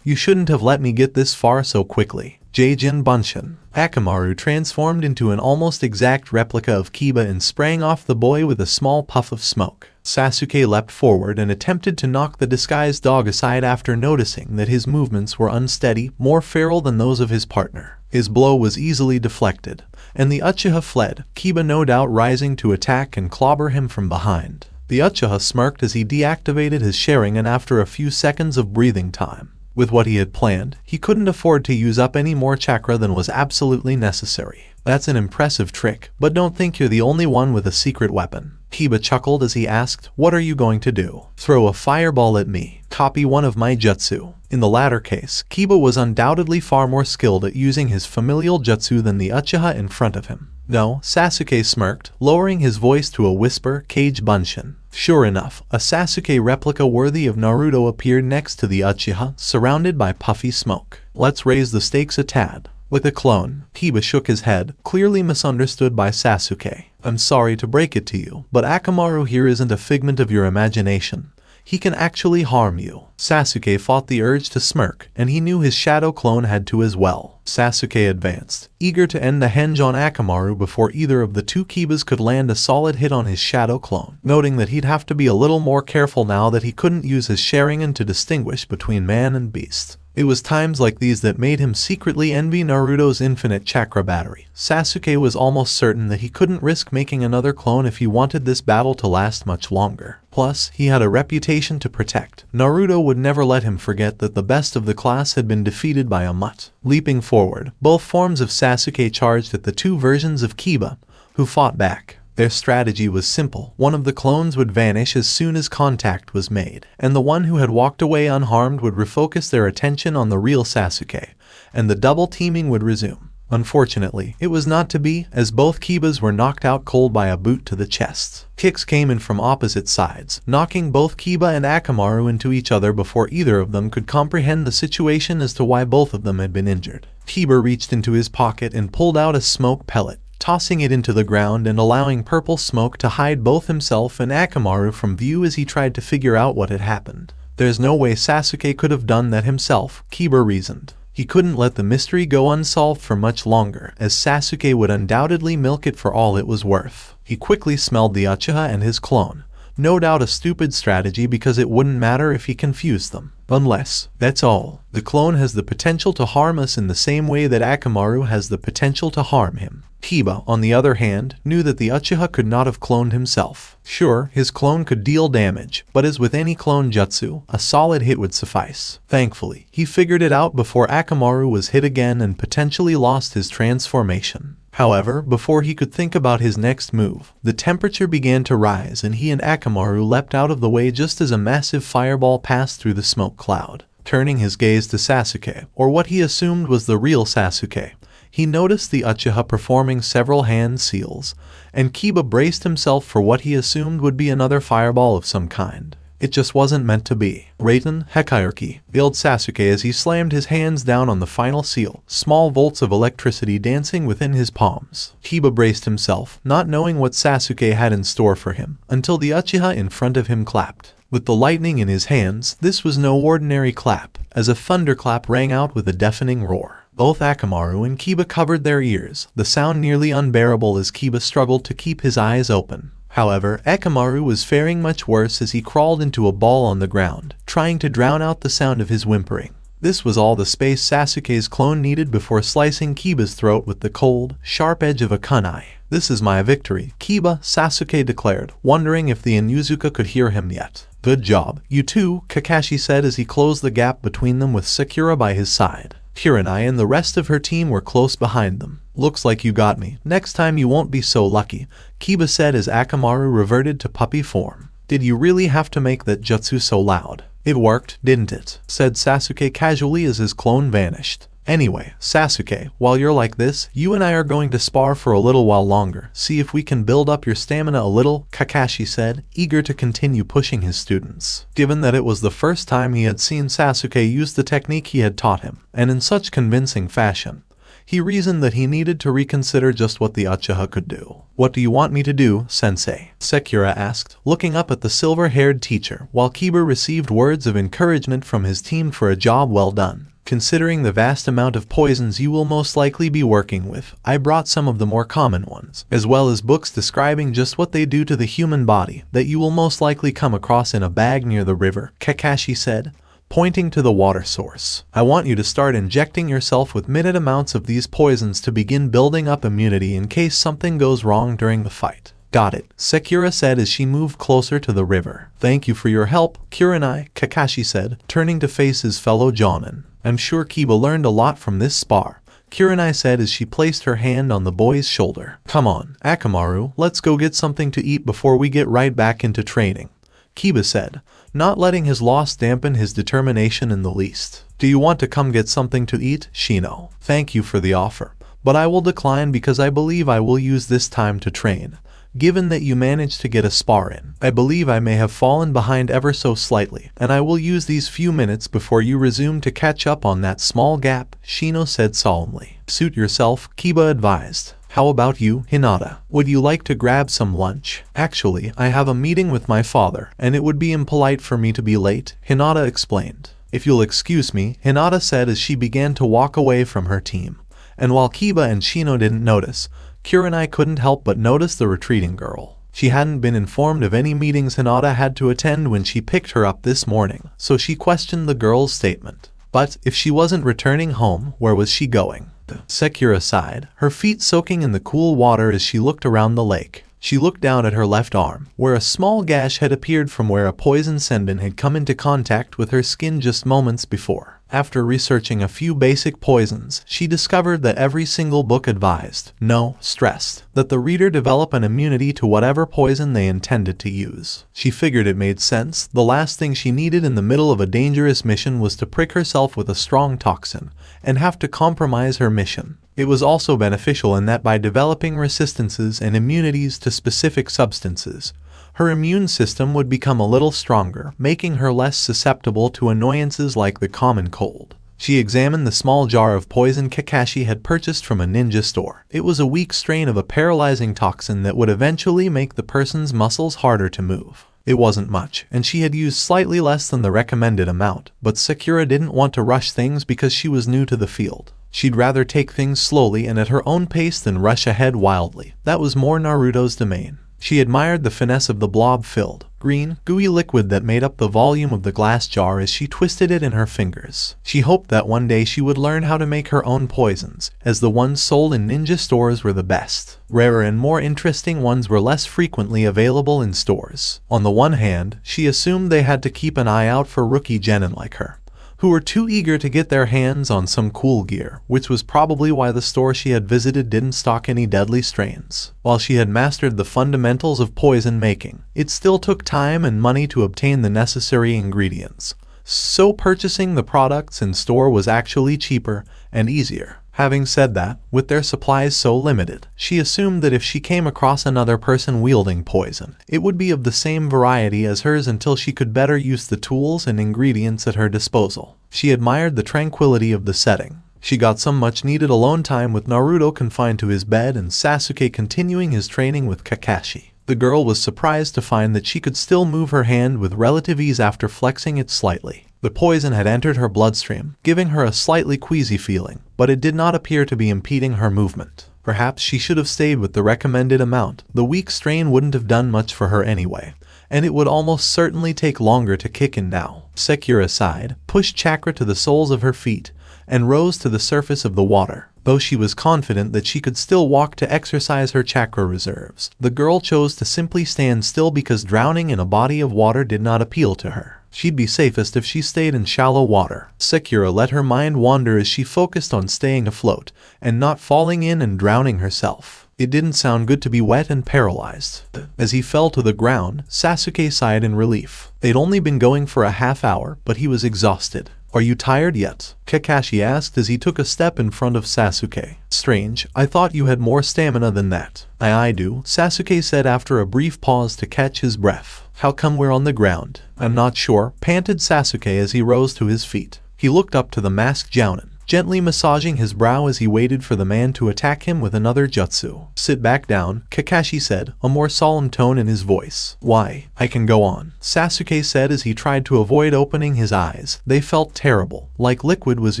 [SPEAKER 3] You shouldn't have let me get this far so quickly." Jijin Bunshin. Akamaru transformed into an almost exact replica of Kiba and sprang off the boy with a small puff of smoke. Sasuke leapt forward and attempted to knock the disguised dog aside after noticing that his movements were unsteady, more feral than those of his partner. His blow was easily deflected, and the Uchiha fled, Kiba no doubt rising to attack and clobber him from behind. The Uchiha smirked as he deactivated his Sharingan after a few seconds of breathing time. With what he had planned, he couldn't afford to use up any more chakra than was absolutely necessary. "That's an impressive trick, but don't think you're the only one with a secret weapon." Kiba chuckled as he asked, "What are you going to do? Throw a fireball at me? Copy one of my jutsu?" In the latter case, Kiba was undoubtedly far more skilled at using his familial jutsu than the Uchiha in front of him. "No," Sasuke smirked, lowering his voice to a whisper, "Kage Bunshin." Sure enough, a Sasuke replica worthy of Naruto appeared next to the Uchiha, surrounded by puffy smoke. "Let's raise the stakes a tad." With a clone, Kiba shook his head, clearly misunderstood by Sasuke. "I'm sorry to break it to you, but Akamaru here isn't a figment of your imagination. He can actually harm you." Sasuke fought the urge to smirk, and he knew his shadow clone had to as well. Sasuke advanced, eager to end the henge on Akamaru before either of the two Kibas could land a solid hit on his shadow clone, noting that he'd have to be a little more careful now that he couldn't use his Sharingan to distinguish between man and beast. It was times like these that made him secretly envy Naruto's infinite chakra battery. Sasuke was almost certain that he couldn't risk making another clone if he wanted this battle to last much longer. Plus, he had a reputation to protect. Naruto would never let him forget that the best of the class had been defeated by a mutt. Leaping forward, both forms of Sasuke charged at the two versions of Kiba, who fought back. Their strategy was simple. One of the clones would vanish as soon as contact was made, and the one who had walked away unharmed would refocus their attention on the real Sasuke, and the double teaming would resume. Unfortunately, it was not to be, as both Kibas were knocked out cold by a boot to the chest. Kicks came in from opposite sides, knocking both Kiba and Akamaru into each other before either of them could comprehend the situation as to why both of them had been injured. Kiba reached into his pocket and pulled out a smoke pellet, tossing it into the ground and allowing purple smoke to hide both himself and Akamaru from view as he tried to figure out what had happened. There's no way Sasuke could have done that himself, Kiba reasoned. He couldn't let the mystery go unsolved for much longer, as Sasuke would undoubtedly milk it for all it was worth. He quickly smelled the Uchiha and his clone. No doubt a stupid strategy because it wouldn't matter if he confused them. Unless, that's all, the clone has the potential to harm us in the same way that Akamaru has the potential to harm him. Kiba, on the other hand, knew that the Uchiha could not have cloned himself. Sure, his clone could deal damage, but as with any clone jutsu, a solid hit would suffice. Thankfully, he figured it out before Akamaru was hit again and potentially lost his transformation. However, before he could think about his next move, the temperature began to rise and he and Akamaru leapt out of the way just as a massive fireball passed through the smoke cloud. Turning his gaze to Sasuke, or what he assumed was the real Sasuke, he noticed the Uchiha performing several hand seals, and Kiba braced himself for what he assumed would be another fireball of some kind. It just wasn't meant to be. Raiden, Hekayarki, yelled Sasuke as he slammed his hands down on the final seal, small volts of electricity dancing within his palms. Kiba braced himself, not knowing what Sasuke had in store for him, until the Uchiha in front of him clapped. With the lightning in his hands, this was no ordinary clap, as a thunderclap rang out with a deafening roar. Both Akamaru and Kiba covered their ears, the sound nearly unbearable as Kiba struggled to keep his eyes open. However, Akamaru was faring much worse as he crawled into a ball on the ground, trying to drown out the sound of his whimpering. This was all the space Sasuke's clone needed before slicing Kiba's throat with the cold, sharp edge of a kunai. "This is my victory, Kiba," Sasuke declared, wondering if the Inuzuka could hear him yet. "Good job, you two," Kakashi said as he closed the gap between them with Sakura by his side. Hiranai and the rest of her team were close behind them. "Looks like you got me. Next time you won't be so lucky," Kiba said as Akamaru reverted to puppy form. "Did you really have to make that jutsu so loud?" "It worked, didn't it?" said Sasuke casually as his clone vanished. "Anyway, Sasuke, while you're like this, you and I are going to spar for a little while longer. See if we can build up your stamina a little," Kakashi said, eager to continue pushing his students. Given that it was the first time he had seen Sasuke use the technique he had taught him, and in such convincing fashion, he reasoned that he needed to reconsider just what the Uchiha could do. "What do you want me to do, sensei?" Sakura asked, looking up at the silver-haired teacher, while Kiba received words of encouragement from his team for a job well done. "Considering the vast amount of poisons you will most likely be working with, I brought some of the more common ones, as well as books describing just what they do to the human body that you will most likely come across in a bag near the river," Kakashi said, pointing to the water source. "I want you to start injecting yourself with minute amounts of these poisons to begin building up immunity in case something goes wrong during the fight." "Got it," Sakura said as she moved closer to the river. "Thank you for your help, Kurenai," Kakashi said, turning to face his fellow Jonin. "I'm sure Kiba learned a lot from this spar," Kurenai said as she placed her hand on the boy's shoulder. "Come on, Akamaru, let's go get something to eat before we get right back into training," Kiba said, not letting his loss dampen his determination in the least. "Do you want to come get something to eat, Shino?" "Thank you for the offer, but I will decline because I believe I will use this time to train. Given that you managed to get a spar in, I believe I may have fallen behind ever so slightly, and I will use these few minutes before you resume to catch up on that small gap," Shino said solemnly. "Suit yourself," Kiba advised. "How about you, Hinata? Would you like to grab some lunch?" "Actually, I have a meeting with my father, and it would be impolite for me to be late," Hinata explained. "If you'll excuse me," Hinata said as she began to walk away from her team. And while Kiba and Shino didn't notice, Kurenai couldn't help but notice the retreating girl. She hadn't been informed of any meetings Hinata had to attend when she picked her up this morning, so she questioned the girl's statement. But if she wasn't returning home, where was she going? Sakura sighed, her feet soaking in the cool water as she looked around the lake. She looked down at her left arm, where a small gash had appeared from where a poison senbon had come into contact with her skin just moments before. After researching a few basic poisons, she discovered that every single book advised, no, stressed, that the reader develop an immunity to whatever poison they intended to use. She figured it made sense. The last thing she needed in the middle of a dangerous mission was to prick herself with a strong toxin and have to compromise her mission. It was also beneficial in that by developing resistances and immunities to specific substances, her immune system would become a little stronger, making her less susceptible to annoyances like the common cold. She examined the small jar of poison Kakashi had purchased from a ninja store. It was a weak strain of a paralyzing toxin that would eventually make the person's muscles harder to move. It wasn't much, and she had used slightly less than the recommended amount, but Sakura didn't want to rush things because she was new to the field. She'd rather take things slowly and at her own pace than rush ahead wildly. That was more Naruto's domain. She admired the finesse of the blob-filled, green, gooey liquid that made up the volume of the glass jar as she twisted it in her fingers. She hoped that one day she would learn how to make her own poisons, as the ones sold in ninja stores were the best. Rarer and more interesting ones were less frequently available in stores. On the one hand, she assumed they had to keep an eye out for rookie genin like her, who were too eager to get their hands on some cool gear, which was probably why the store she had visited didn't stock any deadly strains. While she had mastered the fundamentals of poison making, it still took time and money to obtain the necessary ingredients. So purchasing the products in store was actually cheaper and easier. Having said that, with their supplies so limited, she assumed that if she came across another person wielding poison, it would be of the same variety as hers until she could better use the tools and ingredients at her disposal. She admired the tranquility of the setting. She got some much-needed alone time with Naruto confined to his bed and Sasuke continuing his training with Kakashi. The girl was surprised to find that she could still move her hand with relative ease after flexing it slightly. The poison had entered her bloodstream, giving her a slightly queasy feeling, but it did not appear to be impeding her movement. Perhaps she should have stayed with the recommended amount. The weak strain wouldn't have done much for her anyway, and it would almost certainly take longer to kick in now. Sakura sighed, pushed chakra to the soles of her feet, and rose to the surface of the water. Though she was confident that she could still walk to exercise her chakra reserves, the girl chose to simply stand still because drowning in a body of water did not appeal to her. She'd be safest if she stayed in shallow water. Sakura let her mind wander as she focused on staying afloat and not falling in and drowning herself. It didn't sound good to be wet and paralyzed. As he fell to the ground, Sasuke sighed in relief. They'd only been going for a half hour, but he was exhausted. "Are you tired yet?" Kakashi asked as he took a step in front of Sasuke. "Strange, I thought you had more stamina than that." I do," Sasuke said after a brief pause to catch his breath. "How come we're on the ground?" "I'm not sure," panted Sasuke as he rose to his feet. He looked up to the masked Jounin, gently massaging his brow as he waited for the man to attack him with another jutsu. "Sit back down," Kakashi said, a more solemn tone in his voice. "Why? I can go on," Sasuke said as he tried to avoid opening his eyes. They felt terrible, like liquid was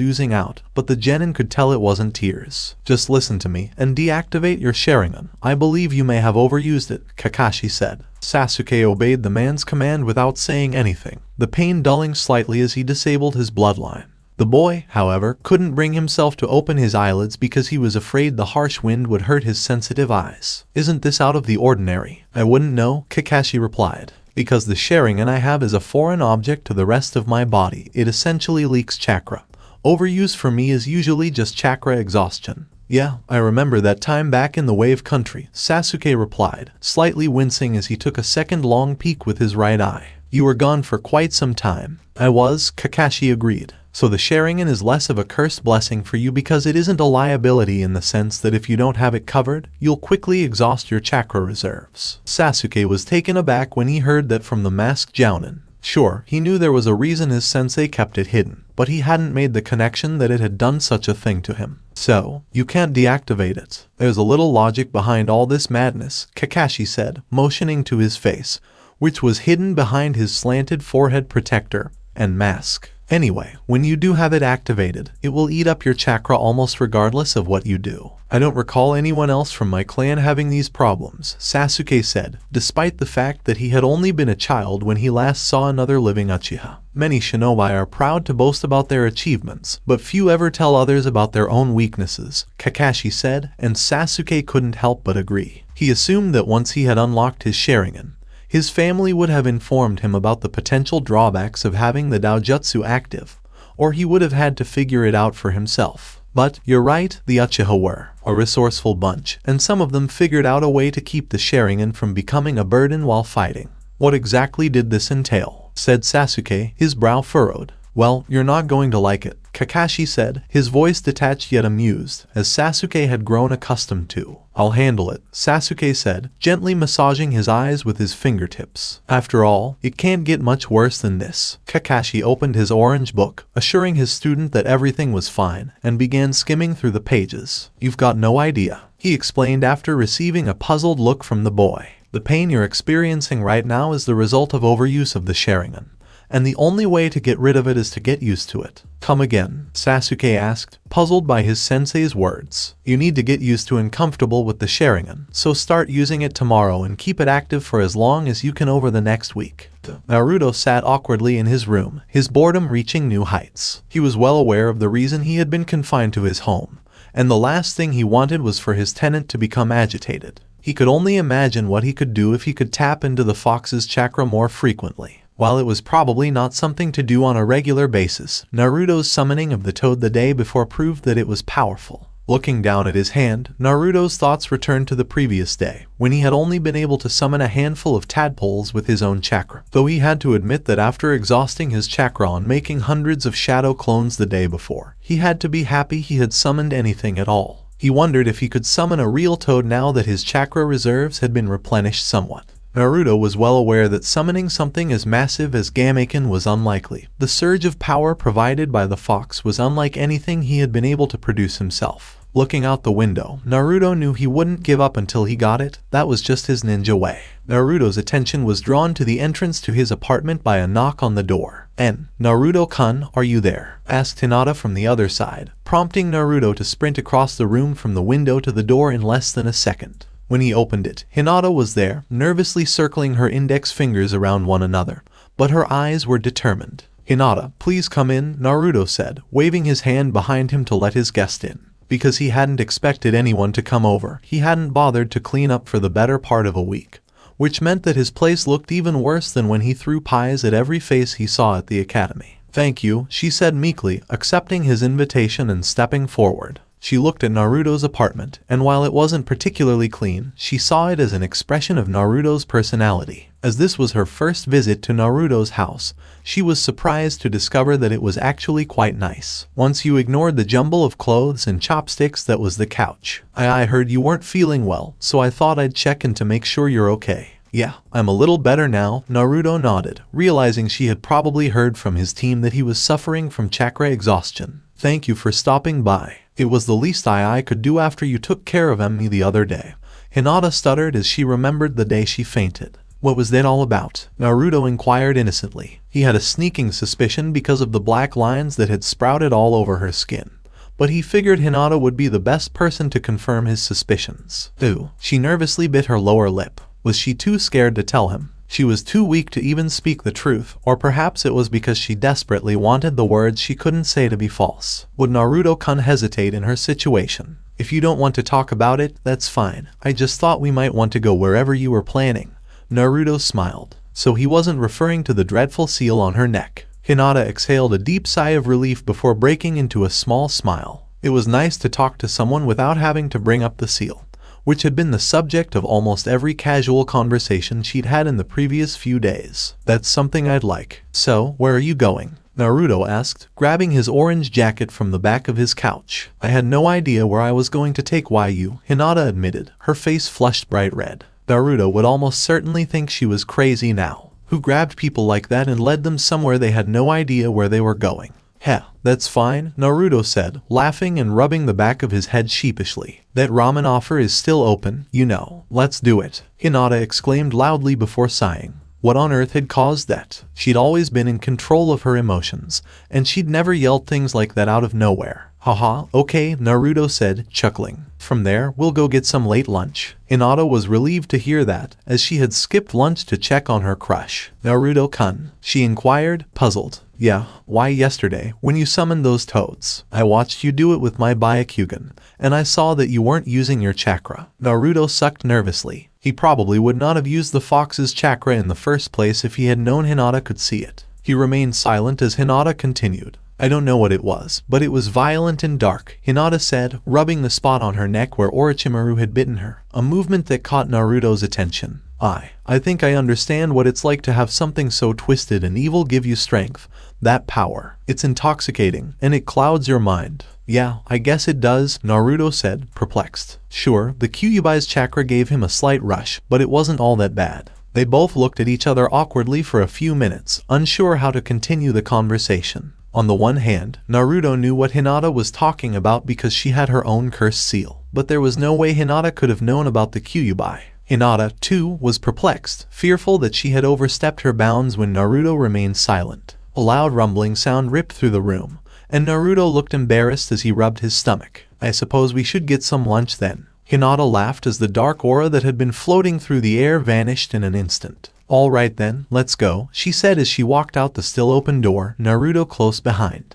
[SPEAKER 3] oozing out, but the genin could tell it wasn't tears. "Just listen to me and deactivate your Sharingan. I believe you may have overused it," Kakashi said. Sasuke obeyed the man's command without saying anything, the pain dulling slightly as he disabled his bloodline. The boy, however, couldn't bring himself to open his eyelids because he was afraid the harsh wind would hurt his sensitive eyes. "Isn't this out of the ordinary?" "I wouldn't know," Kakashi replied. "Because the Sharingan I have is a foreign object to the rest of my body. It essentially leaks chakra. Overuse for me is usually just chakra exhaustion." "Yeah, I remember that time back in the Wave Country," Sasuke replied, slightly wincing as he took a second-long peek with his right eye. "You were gone for quite some time." "I was," Kakashi agreed. "So the Sharingan is less of a cursed blessing for you because it isn't a liability in the sense that if you don't have it covered, you'll quickly exhaust your chakra reserves." Sasuke was taken aback when he heard that from the masked Jounin. Sure, he knew there was a reason his sensei kept it hidden, but he hadn't made the connection that it had done such a thing to him. "So, you can't deactivate it. There's a little logic behind all this madness," Kakashi said, motioning to his face, which was hidden behind his slanted forehead protector and mask. "Anyway, when you do have it activated, it will eat up your chakra almost regardless of what you do. I don't recall anyone else from my clan having these problems," Sasuke said, despite the fact that he had only been a child when he last saw another living Uchiha. "Many shinobi are proud to boast about their achievements, but few ever tell others about their own weaknesses," Kakashi said, and Sasuke couldn't help but agree. He assumed that once he had unlocked his Sharingan, his family would have informed him about the potential drawbacks of having the Daojutsu active, or he would have had to figure it out for himself. But, you're right, the Uchiha were a resourceful bunch, and some of them figured out a way to keep the Sharingan from becoming a burden while fighting. What exactly did this entail? Said Sasuke, his brow furrowed. Well, you're not going to like it, Kakashi said, his voice detached yet amused, as Sasuke had grown accustomed to. I'll handle it, Sasuke said, gently massaging his eyes with his fingertips. After all, it can't get much worse than this. Kakashi opened his orange book, assuring his student that everything was fine, and began skimming through the pages. You've got no idea, he explained after receiving a puzzled look from the boy. The pain you're experiencing right now is the result of overuse of the Sharingan, and the only way to get rid of it is to get used to it. Come again, Sasuke asked, puzzled by his sensei's words. You need to get used to and comfortable with the Sharingan, so start using it tomorrow and keep it active for as long as you can over the next week. Naruto sat awkwardly in his room, his boredom reaching new heights. He was well aware of the reason he had been confined to his home, and the last thing he wanted was for his tenant to become agitated. He could only imagine what he could do if he could tap into the fox's chakra more frequently. While it was probably not something to do on a regular basis, Naruto's summoning of the toad the day before proved that it was powerful. Looking down at his hand, Naruto's thoughts returned to the previous day, when he had only been able to summon a handful of tadpoles with his own chakra. Though he had to admit that after exhausting his chakra on making hundreds of shadow clones the day before, he had to be happy he had summoned anything at all. He wondered if he could summon a real toad now that his chakra reserves had been replenished somewhat. Naruto was well aware that summoning something as massive as Gameken was unlikely. The surge of power provided by the fox was unlike anything he had been able to produce himself. Looking out the window, Naruto knew he wouldn't give up until he got it. That was just his ninja way. Naruto's attention was drawn to the entrance to his apartment by a knock on the door. Naruto-kun, are you there? Asked Hinata from the other side, prompting Naruto to sprint across the room from the window to the door in less than a second. When he opened it, Hinata was there, nervously circling her index fingers around one another, but her eyes were determined. Hinata, please come in, Naruto said, waving his hand behind him to let his guest in. Because he hadn't expected anyone to come over, he hadn't bothered to clean up for the better part of a week, which meant that his place looked even worse than when he threw pies at every face he saw at the academy. Thank you, she said meekly, accepting his invitation and stepping forward. She looked at Naruto's apartment, and while it wasn't particularly clean, she saw it as an expression of Naruto's personality. As this was her first visit to Naruto's house, she was surprised to discover that it was actually quite nice. Once you ignored the jumble of clothes and chopsticks that was the couch. I heard you weren't feeling well, so I thought I'd check in to make sure you're okay. Yeah, I'm a little better now, Naruto nodded, realizing she had probably heard from his team that he was suffering from chakra exhaustion. Thank you for stopping by. It was the least I could do after you took care of me the other day. Hinata stuttered as she remembered the day she fainted. What was that all about? Naruto inquired innocently. He had a sneaking suspicion because of the black lines that had sprouted all over her skin, but he figured Hinata would be the best person to confirm his suspicions. Ooh, she nervously bit her lower lip. Was she too scared to tell him? She was too weak to even speak the truth, or perhaps it was because she desperately wanted the words she couldn't say to be false. Would Naruto-kun hesitate in her situation? If you don't want to talk about it, that's fine. I just thought we might want to go wherever you were planning. Naruto smiled. So he wasn't referring to the dreadful seal on her neck. Hinata exhaled a deep sigh of relief before breaking into a small smile. It was nice to talk to someone without having to bring up the seal, which had been the subject of almost every casual conversation she'd had in the previous few days. That's something I'd like. So, where are you going? Naruto asked, grabbing his orange jacket from the back of his couch. I had no idea where I was going to take you, Hinata admitted, her face flushed bright red. Naruto would almost certainly think she was crazy now. Who grabbed people like that and led them somewhere they had no idea where they were going? Heh, that's fine, Naruto said, laughing and rubbing the back of his head sheepishly. That ramen offer is still open, you know. Let's do it, Hinata exclaimed loudly before sighing. What on earth had caused that? She'd always been in control of her emotions, and she'd never yelled things like that out of nowhere. Haha, okay, Naruto said, chuckling. From there, we'll go get some late lunch. Hinata was relieved to hear that, as she had skipped lunch to check on her crush. Naruto-kun, she inquired, puzzled. Yeah, why yesterday, when you summoned those toads, I watched you do it with my Byakugan, and I saw that you weren't using your chakra. Naruto sucked nervously. He probably would not have used the fox's chakra in the first place if he had known Hinata could see it. He remained silent as Hinata continued. I don't know what it was, but it was violent and dark, Hinata said, rubbing the spot on her neck where Orochimaru had bitten her, a movement that caught Naruto's attention. I think I understand what it's like to have something so twisted and evil give you strength, that power. It's intoxicating, and it clouds your mind. Yeah, I guess it does, Naruto said, perplexed. Sure, the Kyuubi's chakra gave him a slight rush, but it wasn't all that bad. They both looked at each other awkwardly for a few minutes, unsure how to continue the conversation. On the one hand, Naruto knew what Hinata was talking about because she had her own cursed seal, but there was no way Hinata could have known about the Kyuubi. Hinata, too, was perplexed, fearful that she had overstepped her bounds when Naruto remained silent. A loud rumbling sound ripped through the room, and Naruto looked embarrassed as he rubbed his stomach. I suppose we should get some lunch then. Hinata laughed as the dark aura that had been floating through the air vanished in an instant. All right then, let's go, she said as she walked out the still open door, Naruto close behind.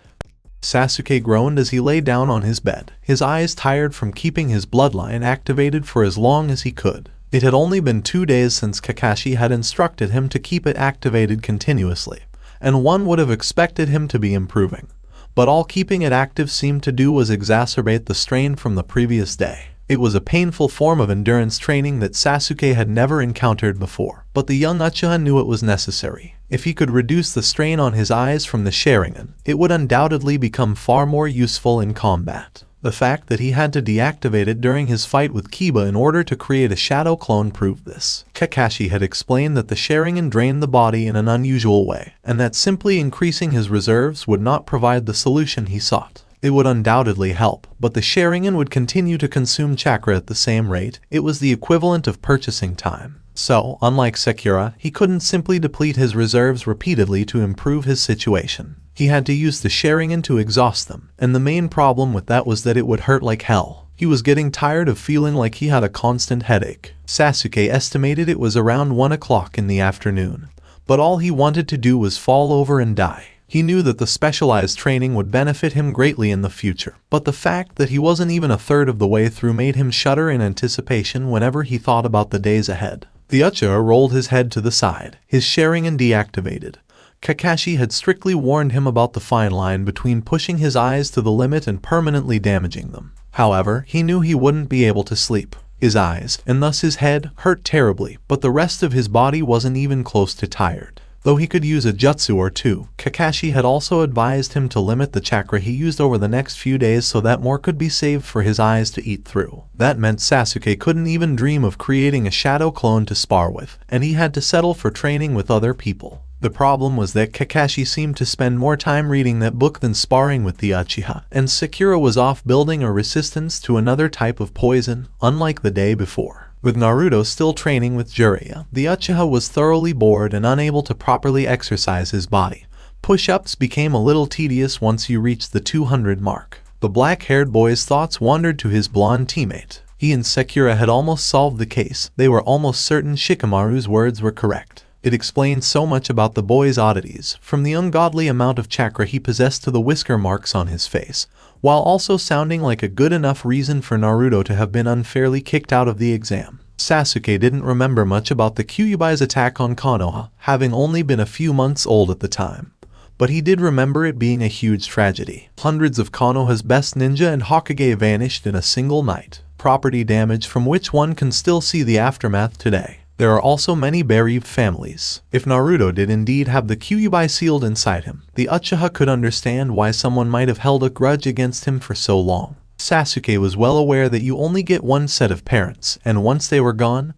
[SPEAKER 3] Sasuke groaned as he lay down on his bed, his eyes tired from keeping his bloodline activated for as long as he could. It had only been 2 days since Kakashi had instructed him to keep it activated continuously, and one would have expected him to be improving. But all keeping it active seemed to do was exacerbate the strain from the previous day. It was a painful form of endurance training that Sasuke had never encountered before, but the young Uchiha knew it was necessary. If he could reduce the strain on his eyes from the Sharingan, it would undoubtedly become far more useful in combat. The fact that he had to deactivate it during his fight with Kiba in order to create a shadow clone proved this. Kakashi had explained that the Sharingan drained the body in an unusual way, and that simply increasing his reserves would not provide the solution he sought. It would undoubtedly help, but the Sharingan would continue to consume chakra at the same rate. It was the equivalent of purchasing time. So, unlike Sakura, he couldn't simply deplete his reserves repeatedly to improve his situation. He had to use the Sharingan to exhaust them, and the main problem with that was that it would hurt like hell. He was getting tired of feeling like he had a constant headache. Sasuke estimated it was around 1 o'clock in the afternoon, but all he wanted to do was fall over and die. He knew that the specialized training would benefit him greatly in the future, but the fact that he wasn't even a third of the way through made him shudder in anticipation whenever he thought about the days ahead. The Uchiha rolled his head to the side, his Sharingan deactivated. Kakashi had strictly warned him about the fine line between pushing his eyes to the limit and permanently damaging them. However, he knew he wouldn't be able to sleep. His eyes, and thus his head, hurt terribly, but the rest of his body wasn't even close to tired. Though he could use a jutsu or two, Kakashi had also advised him to limit the chakra he used over the next few days so that more could be saved for his eyes to eat through. That meant Sasuke couldn't even dream of creating a shadow clone to spar with, and he had to settle for training with other people. The problem was that Kakashi seemed to spend more time reading that book than sparring with the Uchiha, and Sakura was off building a resistance to another type of poison, unlike the day before. With Naruto still training with Jiraiya, the Uchiha was thoroughly bored and unable to properly exercise his body. Push-ups became a little tedious once you reached the 200 mark. The black-haired boy's thoughts wandered to his blonde teammate. He and Sakura had almost solved the case. They were almost certain Shikamaru's words were correct. It explained so much about the boy's oddities, from the ungodly amount of chakra he possessed to the whisker marks on his face, while also sounding like a good enough reason for Naruto to have been unfairly kicked out of the exam. Sasuke didn't remember much about the Kyuubi's attack on Konoha, having only been a few months old at the time. But he did remember it being a huge tragedy. Hundreds of Konoha's best ninja and Hokage vanished in a single night, property damage from which one can still see the aftermath today. There are also many bereaved families. If Naruto did indeed have the Kyuubi sealed inside him, the Uchiha could understand why someone might have held a grudge against him for so long. Sasuke was well aware that you only get one set of parents, and once they were gone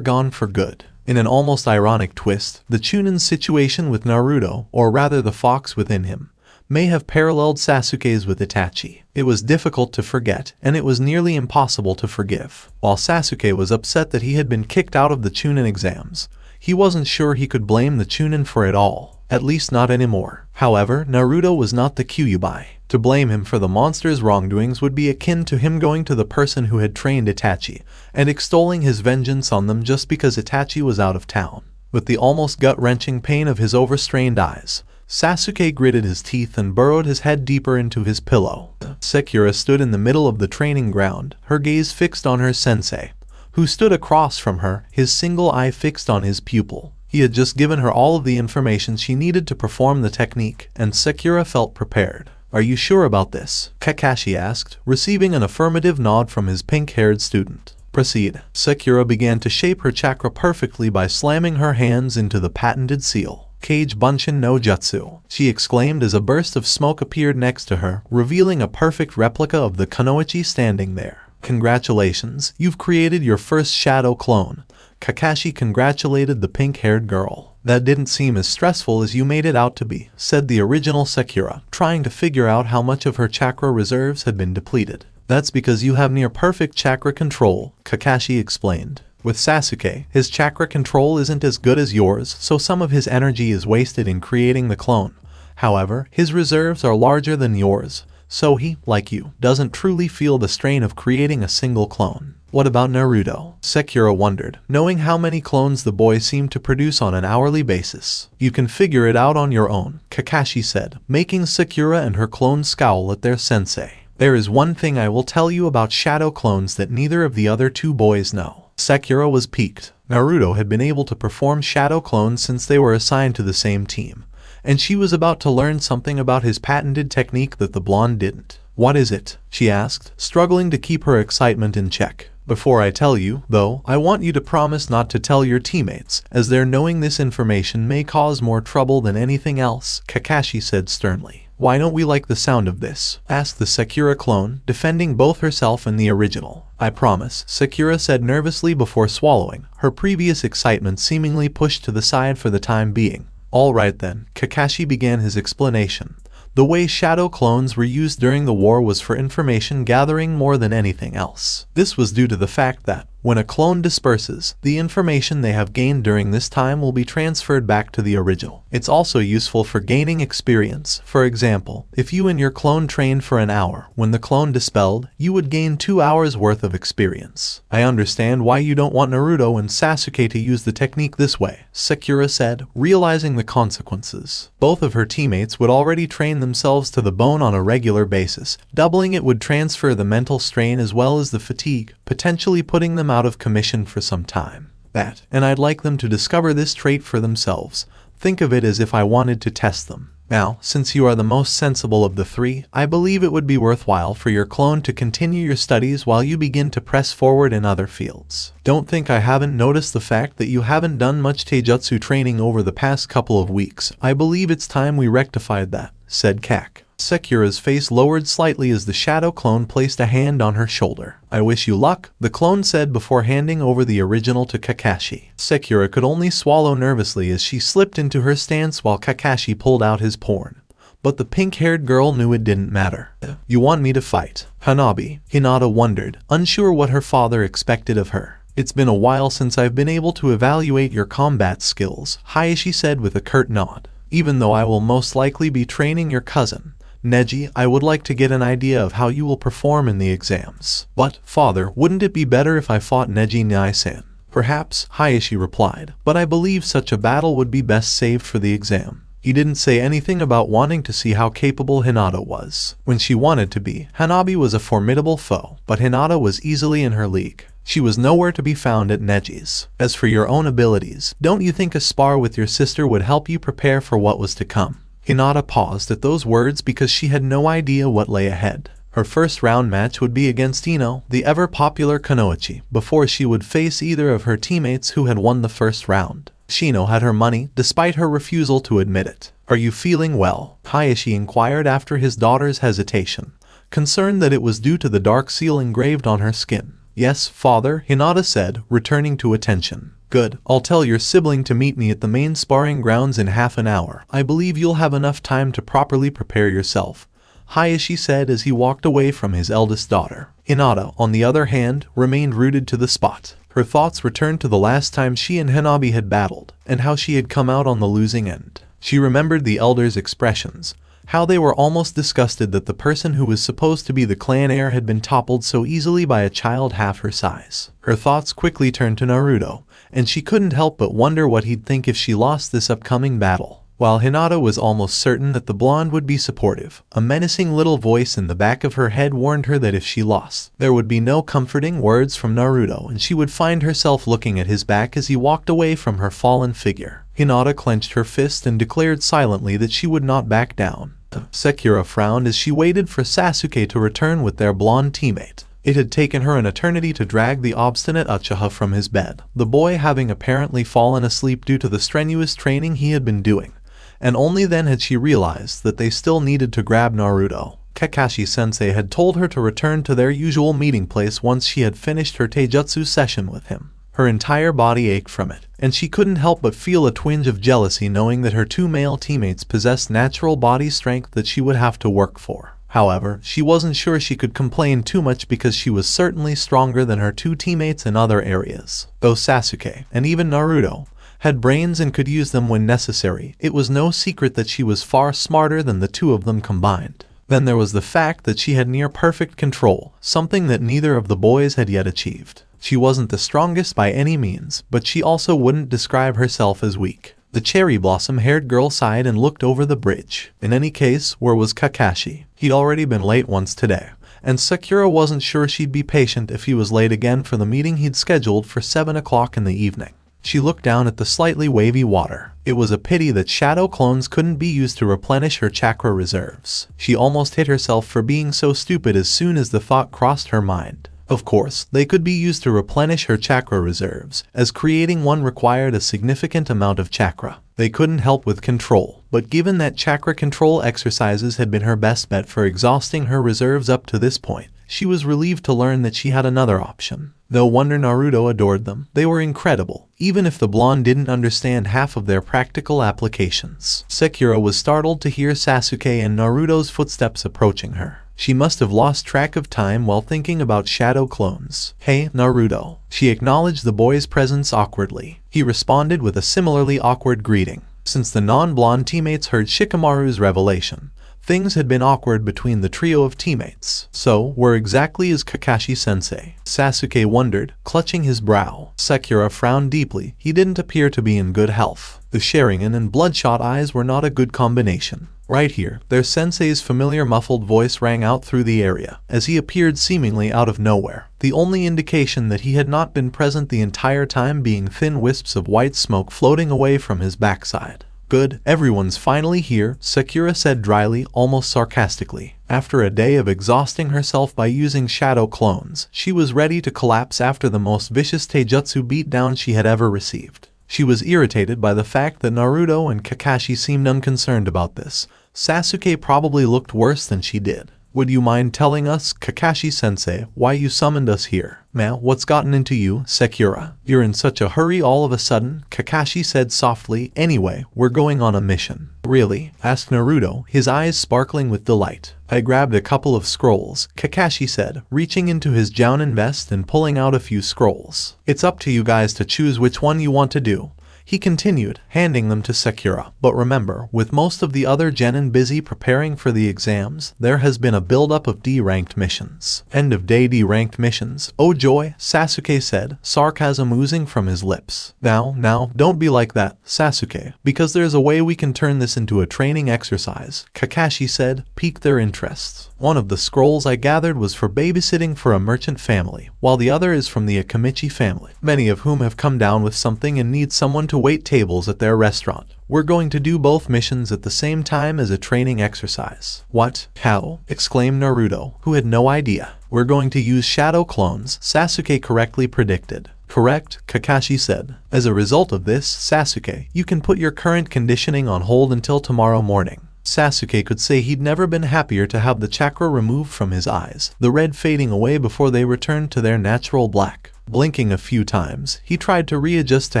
[SPEAKER 3] for good. In an almost ironic twist, the Chunin's situation with Naruto, or rather the fox within him, may have paralleled Sasuke's with Itachi. It was difficult to forget, and it was nearly impossible to forgive. While Sasuke was upset that he had been kicked out of the Chunin exams, he wasn't sure he could blame the Chunin for it all, at least not anymore. However, Naruto was not the Kyuubi. To blame him for the monster's wrongdoings would be akin to him going to the person who had trained Itachi, and extolling his vengeance on them just because Itachi was out of town. With the almost gut-wrenching pain of his overstrained eyes, Sasuke gritted his teeth and burrowed his head deeper into his pillow. Sakura stood in the middle of the training ground, her gaze fixed on her sensei, who stood across from her, his single eye fixed on his pupil. He had just given her all of the information she needed to perform the technique, and Sakura felt prepared. Are you sure about this? Kakashi asked, receiving an affirmative nod from his pink-haired student. Proceed. Sakura began to shape her chakra perfectly by slamming her hands into the patented seal. Kage Bunshin no Jutsu, she exclaimed as a burst of smoke appeared next to her, revealing a perfect replica of the Kunoichi standing there. Congratulations, you've created your first shadow clone. Kakashi congratulated the pink-haired girl. That didn't seem as stressful as you made it out to be, said the original Sakura, trying to figure out how much of her chakra reserves had been depleted. That's because you have near-perfect chakra control, Kakashi explained. With Sasuke, his chakra control isn't as good as yours, so some of his energy is wasted in creating the clone. However, his reserves are larger than yours, so he, like you, doesn't truly feel the strain of creating a single clone. What about Naruto? Sakura wondered, knowing how many clones the boy seemed to produce on an hourly basis. You can figure it out on your own, Kakashi said, making Sakura and her clone scowl at their sensei. There is one thing I will tell you about shadow clones that neither of the other two boys know. Sakura was piqued. Naruto had been able to perform shadow clones since they were assigned to the same team, and she was about to learn something about his patented technique that the blonde didn't. What is it? She asked, struggling to keep her excitement in check. Before I tell you, though, I want you to promise not to tell your teammates, as their knowing this information may cause more trouble than anything else, Kakashi said sternly. Why don't we like the sound of this? Asked the Sakura clone, defending both herself and the original. I promise, Sakura said nervously before swallowing, her previous excitement seemingly pushed to the side for the time being. All right then, Kakashi began his explanation. The way shadow clones were used during the war was for information gathering more than anything else. This was due to the fact that, when a clone disperses, the information they have gained during this time will be transferred back to the original. It's also useful for gaining experience. For example, if you and your clone trained for an hour, when the clone dispelled, you would gain 2 hours worth of experience. I understand why you don't want Naruto and Sasuke to use the technique this way, Sakura said, realizing the consequences. Both of her teammates would already train themselves to the bone on a regular basis. Doubling it would transfer the mental strain as well as the fatigue, potentially putting them out of commission for some time. And I'd like them to discover this trait for themselves. Think of it as if I wanted to test them. Now, since you are the most sensible of the three, I believe it would be worthwhile for your clone to continue your studies while you begin to press forward in other fields. Don't think I haven't noticed the fact that you haven't done much taijutsu training over the past couple of weeks. I believe it's time we rectified that, said Kak. Sakura's face lowered slightly as the shadow clone placed a hand on her shoulder. I wish you luck, the clone said before handing over the original to Kakashi. Sakura could only swallow nervously as she slipped into her stance while Kakashi pulled out his porn. But the pink-haired girl knew it didn't matter. You want me to fight? Hinata wondered, unsure what her father expected of her. It's been a while since I've been able to evaluate your combat skills, Hayashi said with a curt nod. Even though I will most likely be training your cousin, Neji, I would like to get an idea of how you will perform in the exams. But, father, wouldn't it be better if I fought Neji Nai-san? Perhaps, Hayashi replied, but I believe such a battle would be best saved for the exam. He didn't say anything about wanting to see how capable Hinata was. When she wanted to be, Hanabi was a formidable foe, but Hinata was easily in her league. She was nowhere to be found at Neji's. As for your own abilities, don't you think a spar with your sister would help you prepare for what was to come? Hinata paused at those words because she had no idea what lay ahead. Her first round match would be against Ino, the ever-popular Kunoichi, before she would face either of her teammates who had won the first round. Shino had her money, despite her refusal to admit it. Are you feeling well? Hayashi inquired after his daughter's hesitation, concerned that it was due to the dark seal engraved on her skin. Yes, father, Hinata said, returning to attention. Good, I'll tell your sibling to meet me at the main sparring grounds in half an hour. I believe you'll have enough time to properly prepare yourself, Hayashi said as he walked away from his eldest daughter. Hinata, on the other hand, remained rooted to the spot. Her thoughts returned to the last time she and Hanabi had battled, and how she had come out on the losing end. She remembered the elders' expressions, how they were almost disgusted that the person who was supposed to be the clan heir had been toppled so easily by a child half her size. Her thoughts quickly turned to Naruto, and she couldn't help but wonder what he'd think if she lost this upcoming battle. While Hinata was almost certain that the blonde would be supportive, a menacing little voice in the back of her head warned her that if she lost, there would be no comforting words from Naruto and she would find herself looking at his back as he walked away from her fallen figure. Hinata clenched her fist and declared silently that she would not back down. Sakura frowned as she waited for Sasuke to return with their blonde teammate. It had taken her an eternity to drag the obstinate Uchiha from his bed, the boy having apparently fallen asleep due to the strenuous training he had been doing, and only then had she realized that they still needed to grab Naruto. Kakashi-sensei had told her to return to their usual meeting place once she had finished her taijutsu session with him. Her entire body ached from it, and she couldn't help but feel a twinge of jealousy knowing that her two male teammates possessed natural body strength that she would have to work for. However, she wasn't sure she could complain too much because she was certainly stronger than her two teammates in other areas. Though Sasuke, and even Naruto, had brains and could use them when necessary, it was no secret that she was far smarter than the two of them combined. Then there was the fact that she had near-perfect control, something that neither of the boys had yet achieved. She wasn't the strongest by any means, but she also wouldn't describe herself as weak. The cherry blossom-haired girl sighed and looked over the bridge. In any case, where was Kakashi? He'd already been late once today, and Sakura wasn't sure she'd be patient if he was late again for the meeting he'd scheduled for 7 o'clock in the evening. She looked down at the slightly wavy water. It was a pity that shadow clones couldn't be used to replenish her chakra reserves. She almost hit herself for being so stupid as soon as the thought crossed her mind. Of course, they could be used to replenish her chakra reserves, as creating one required a significant amount of chakra. They couldn't help with control, but given that chakra control exercises had been her best bet for exhausting her reserves up to this point, she was relieved to learn that she had another option. Though Wonder Naruto adored them, they were incredible, even if the blonde didn't understand half of their practical applications. Sakura was startled to hear Sasuke and Naruto's footsteps approaching her. She must have lost track of time while thinking about shadow clones. "Hey, Naruto." She acknowledged the boy's presence awkwardly. He responded with a similarly awkward greeting. Since the non-blonde teammates heard Shikamaru's revelation, things had been awkward between the trio of teammates. So, where exactly is Kakashi-sensei? Sasuke wondered, clutching his brow. Sakura frowned deeply. He didn't appear to be in good health. The Sharingan and bloodshot eyes were not a good combination. "Right here." Their sensei's familiar muffled voice rang out through the area, as he appeared seemingly out of nowhere, the only indication that he had not been present the entire time being thin wisps of white smoke floating away from his backside. "Good, everyone's finally here," Sakura said dryly, almost sarcastically. After a day of exhausting herself by using shadow clones, she was ready to collapse after the most vicious taijutsu beatdown she had ever received. She was irritated by the fact that Naruto and Kakashi seemed unconcerned about this. Sasuke probably looked worse than she did. "Would you mind telling us, Kakashi-sensei, why you summoned us here?" "Man, what's gotten into you, Sakura? You're in such a hurry all of a sudden," Kakashi said softly. "Anyway, we're going on a mission." "Really?" asked Naruto, his eyes sparkling with delight. "I grabbed a couple of scrolls," Kakashi said, reaching into his Jounin vest and pulling out a few scrolls. "It's up to you guys to choose which one you want to do," he continued, handing them to Sakura. "But remember, with most of the other genin busy preparing for the exams, there has been a buildup of D-ranked missions." "End of day D-ranked missions? Oh joy," Sasuke said, sarcasm oozing from his lips. Now, don't be like that, Sasuke, because there's a way we can turn this into a training exercise," Kakashi said, piqued their interests. "One of the scrolls I gathered was for babysitting for a merchant family, while the other is from the Akamichi family, many of whom have come down with something and need someone to wait tables at their restaurant. We're going to do both missions at the same time as a training exercise." "What? How?" exclaimed Naruto, who had no idea. "We're going to use shadow clones," Sasuke correctly predicted. "Correct," Kakashi said. "As a result of this, Sasuke, you can put your current conditioning on hold until tomorrow morning." Sasuke could say he'd never been happier to have the chakra removed from his eyes, the red fading away before they returned to their natural black. Blinking a few times, he tried to readjust to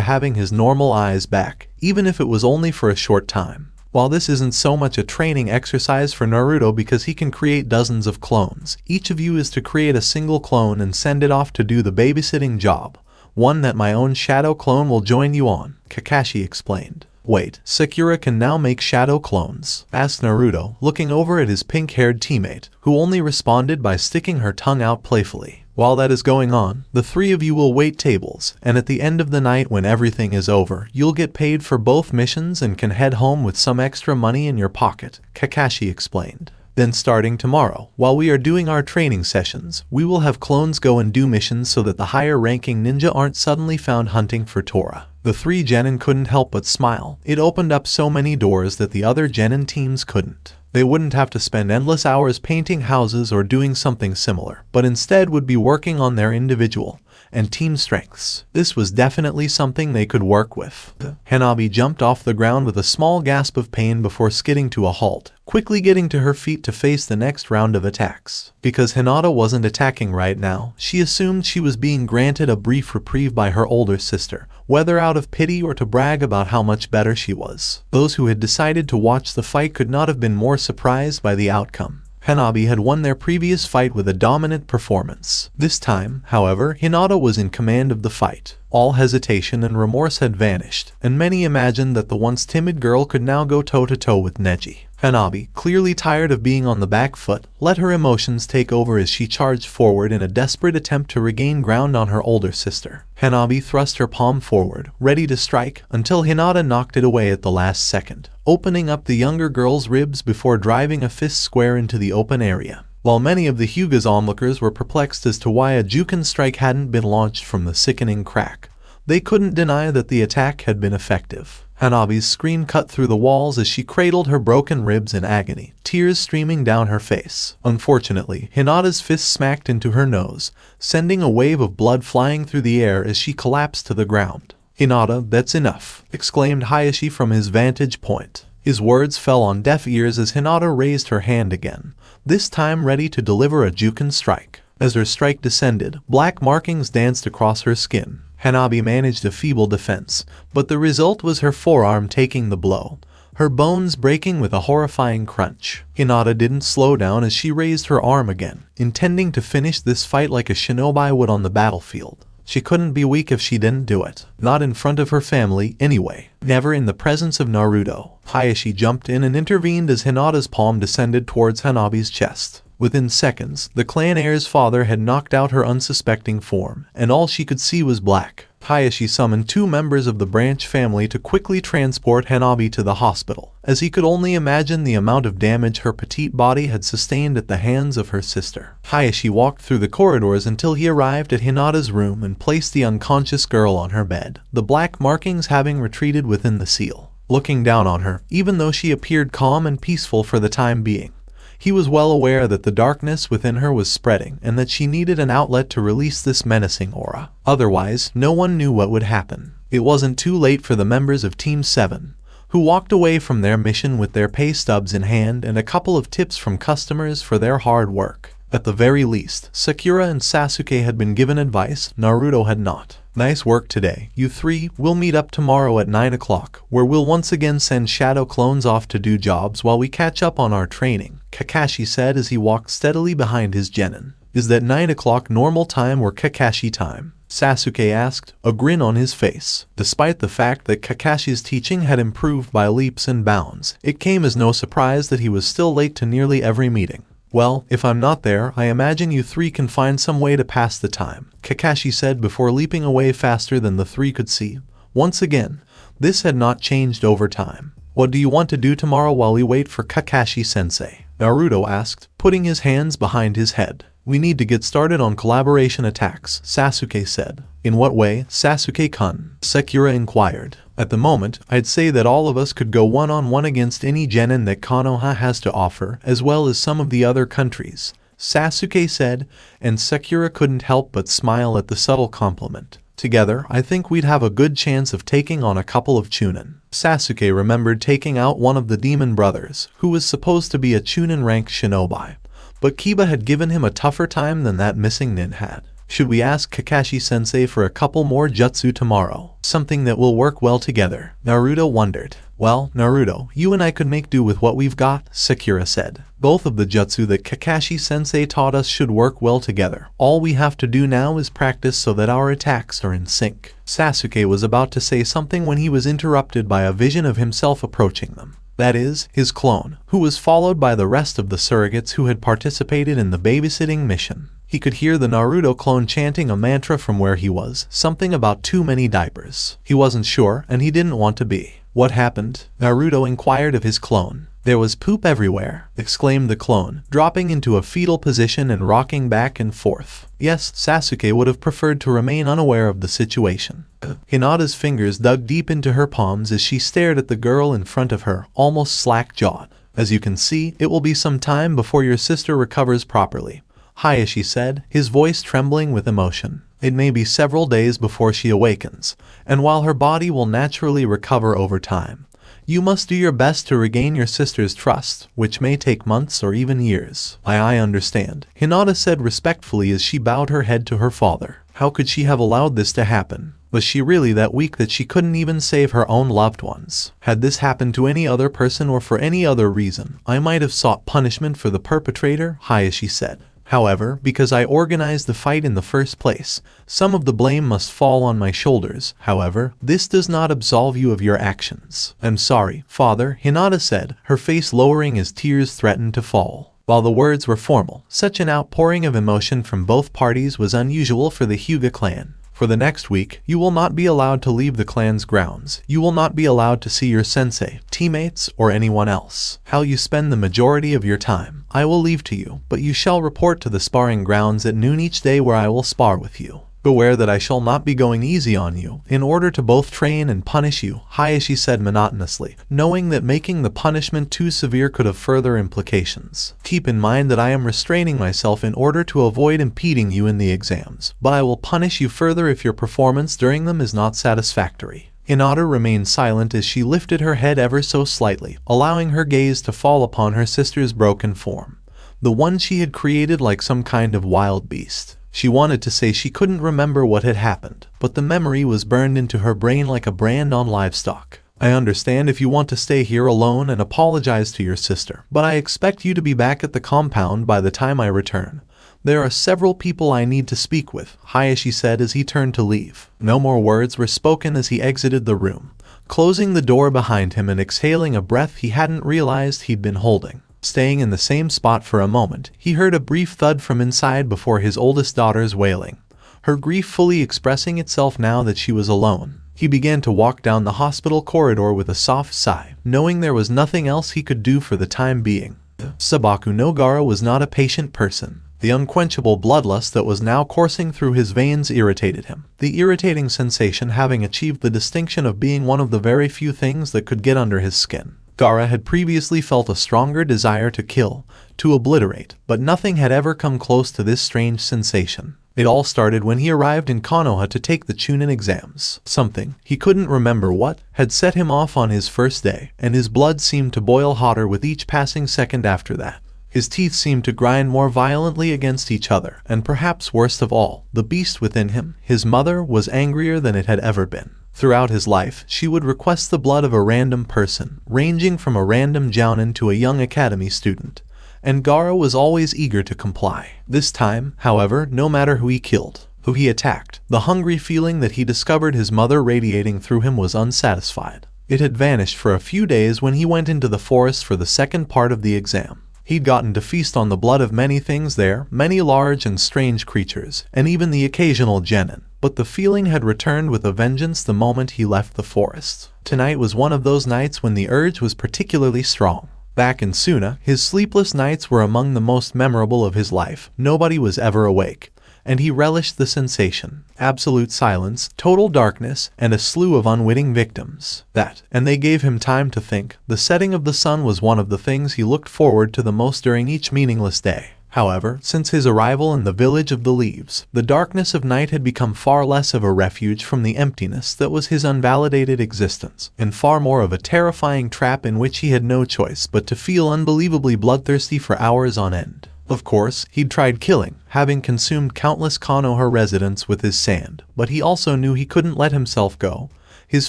[SPEAKER 3] having his normal eyes back, even if it was only for a short time. While this isn't so much a training exercise for Naruto because he can create dozens of clones, each of you is to create a single clone and send it off to do the babysitting job. One that my own shadow clone will join you on, Kakashi explained. "Wait, Sakura can now make shadow clones?" asked Naruto, looking over at his pink-haired teammate, who only responded by sticking her tongue out playfully. "While that is going on, the three of you will wait tables, and at the end of the night when everything is over, you'll get paid for both missions and can head home with some extra money in your pocket," Kakashi explained. Then starting tomorrow, while we are doing our training sessions, we will have clones go and do missions so that the higher-ranking ninja aren't suddenly found hunting for Tora. The three genin couldn't help but smile. It opened up so many doors that the other genin teams couldn't. They wouldn't have to spend endless hours painting houses or doing something similar, but instead would be working on their individual and team strengths. This was definitely something they could work with. Hanabi jumped off the ground with a small gasp of pain before skidding to a halt, quickly getting to her feet to face the next round of attacks. Because Hinata wasn't attacking right now, she assumed she was being granted a brief reprieve by her older sister, whether out of pity or to brag about how much better she was. Those who had decided to watch the fight could not have been more surprised by the outcome. Hanabi had won their previous fight with a dominant performance. This time, however, Hinata was in command of the fight. All hesitation and remorse had vanished, and many imagined that the once timid girl could now go toe-to-toe with Neji. Hanabi, clearly tired of being on the back foot, let her emotions take over as she charged forward in a desperate attempt to regain ground on her older sister. Hanabi thrust her palm forward, ready to strike, until Hinata knocked it away at the last second, opening up the younger girl's ribs before driving a fist square into the open area. While many of the Hyuga's onlookers were perplexed as to why a Juken strike hadn't been launched from the sickening crack, they couldn't deny that the attack had been effective. Hanabi's scream cut through the walls as she cradled her broken ribs in agony, tears streaming down her face. Unfortunately, Hinata's fist smacked into her nose, sending a wave of blood flying through the air as she collapsed to the ground. "Hinata, that's enough," exclaimed Hayashi from his vantage point. His words fell on deaf ears as Hinata raised her hand again, this time ready to deliver a Juken strike. As her strike descended, black markings danced across her skin. Hanabi managed a feeble defense, but the result was her forearm taking the blow, her bones breaking with a horrifying crunch. Hinata didn't slow down as she raised her arm again, intending to finish this fight like a shinobi would on the battlefield. She couldn't be weak if she didn't do it. Not in front of her family, anyway. Never in the presence of Naruto. Hayashi jumped in and intervened as Hinata's palm descended towards Hanabi's chest. Within seconds, the clan heir's father had knocked out her unsuspecting form, and all she could see was black. Hayashi summoned 2 members of the branch family to quickly transport Hanabi to the hospital, as he could only imagine the amount of damage her petite body had sustained at the hands of her sister. Hayashi walked through the corridors until he arrived at Hinata's room and placed the unconscious girl on her bed, the black markings having retreated within the seal. Looking down on her, even though she appeared calm and peaceful for the time being, he was well aware that the darkness within her was spreading and that she needed an outlet to release this menacing aura. Otherwise, no one knew what would happen. It wasn't too late for the members of Team 7, who walked away from their mission with their pay stubs in hand and a couple of tips from customers for their hard work. At the very least, Sakura and Sasuke had been given advice, Naruto had not. "Nice work today, you 3. We'll meet up tomorrow at 9 o'clock, where we'll once again send shadow clones off to do jobs while we catch up on our training," Kakashi said as he walked steadily behind his genin. "Is that 9 o'clock normal time or Kakashi time?" Sasuke asked, a grin on his face. Despite the fact that Kakashi's teaching had improved by leaps and bounds, it came as no surprise that he was still late to nearly every meeting. "Well, if I'm not there, I imagine you 3 can find some way to pass the time," Kakashi said before leaping away faster than the 3 could see. Once again, this had not changed over time. "What do you want to do tomorrow while we wait for Kakashi-sensei?" Naruto asked, putting his hands behind his head. "We need to get started on collaboration attacks," Sasuke said. "In what way, Sasuke-kun?" Sakura inquired. "At the moment, I'd say that all of us could go one-on-one against any genin that Konoha has to offer, as well as some of the other countries," Sasuke said, and Sakura couldn't help but smile at the subtle compliment. "Together, I think we'd have a good chance of taking on a couple of Chunin." Sasuke remembered taking out one of the demon brothers, who was supposed to be a Chunin-ranked shinobi, but Kiba had given him a tougher time than that missing nin had. "Should we ask Kakashi-sensei for a couple more jutsu tomorrow? Something that will work well together?" Naruto wondered. "Well, Naruto, you and I could make do with what we've got," Sakura said. "Both of the jutsu that Kakashi-sensei taught us should work well together. All we have to do now is practice so that our attacks are in sync." Sasuke was about to say something when he was interrupted by a vision of himself approaching them. That is, his clone, who was followed by the rest of the surrogates who had participated in the babysitting mission. He could hear the Naruto clone chanting a mantra from where he was, something about too many diapers. He wasn't sure, and he didn't want to be. "What happened?" Naruto inquired of his clone. There was poop everywhere, exclaimed the clone, dropping into a fetal position and rocking back and forth. Yes, Sasuke would have preferred to remain unaware of the situation. Hinata's fingers dug deep into her palms as she stared at the girl in front of her, almost slack-jawed. As you can see, it will be some time before your sister recovers properly, Hayashi said, his voice trembling with emotion. It may be several days before she awakens, and while her body will naturally recover over time, you must do your best to regain your sister's trust, which may take months or even years. I understand, Hinata said respectfully as she bowed her head to her father. How could she have allowed this to happen? Was she really that weak that she couldn't even save her own loved ones? Had this happened to any other person or for any other reason, I might have sought punishment for the perpetrator, Hayashi said. However, because I organized the fight in the first place, some of the blame must fall on my shoulders. However, this does not absolve you of your actions. I'm sorry, father, Hinata said, her face lowering as tears threatened to fall. While the words were formal, such an outpouring of emotion from both parties was unusual for the Hyuga clan. For the next week, you will not be allowed to leave the clan's grounds. You will not be allowed to see your sensei, teammates, or anyone else. How you spend the majority of your time, I will leave to you, but you shall report to the sparring grounds at noon each day where I will spar with you. Beware that I shall not be going easy on you, in order to both train and punish you, Hayashi said monotonously, knowing that making the punishment too severe could have further implications. Keep in mind that I am restraining myself in order to avoid impeding you in the exams, but I will punish you further if your performance during them is not satisfactory. Hinata remained silent as she lifted her head ever so slightly, allowing her gaze to fall upon her sister's broken form, the one she had created like some kind of wild beast. She wanted to say she couldn't remember what had happened, but the memory was burned into her brain like a brand on livestock. I understand if you want to stay here alone and apologize to your sister, but I expect you to be back at the compound by the time I return. There are several people I need to speak with, Hayashi said as he turned to leave. No more words were spoken as he exited the room, closing the door behind him and exhaling a breath he hadn't realized he'd been holding. Staying in the same spot for a moment, he heard a brief thud from inside before his oldest daughter's wailing, her grief fully expressing itself now that she was alone. He began to walk down the hospital corridor with a soft sigh, knowing there was nothing else he could do for the time being. Sabaku no Gaara was not a patient person. The unquenchable bloodlust that was now coursing through his veins irritated him, the irritating sensation having achieved the distinction of being one of the very few things that could get under his skin. Gaara had previously felt a stronger desire to kill, to obliterate, but nothing had ever come close to this strange sensation. It all started when he arrived in Konoha to take the Chunin exams. Something, he couldn't remember what, had set him off on his first day, and his blood seemed to boil hotter with each passing second after that. His teeth seemed to grind more violently against each other, and perhaps worst of all, the beast within him, his mother, was angrier than it had ever been. Throughout his life, she would request the blood of a random person, ranging from a random jounin to a young academy student, and Gaara was always eager to comply. This time, however, no matter who he killed, who he attacked, the hungry feeling that he discovered his mother radiating through him was unsatisfied. It had vanished for a few days when he went into the forest for the second part of the exam. He'd gotten to feast on the blood of many things there, many large and strange creatures, and even the occasional genin. But the feeling had returned with a vengeance the moment he left the forest. Tonight was one of those nights when the urge was particularly strong. Back in Sunna, his sleepless nights were among the most memorable of his life. Nobody was ever awake, and he relished the sensation. Absolute silence, total darkness, and a slew of unwitting victims. And they gave him time to think. The setting of the sun was one of the things he looked forward to the most during each meaningless day. However, since his arrival in the village of the leaves, the darkness of night had become far less of a refuge from the emptiness that was his unvalidated existence, and far more of a terrifying trap in which he had no choice but to feel unbelievably bloodthirsty for hours on end. Of course, he'd tried killing, having consumed countless Konoha residents with his sand, but he also knew he couldn't let himself go. His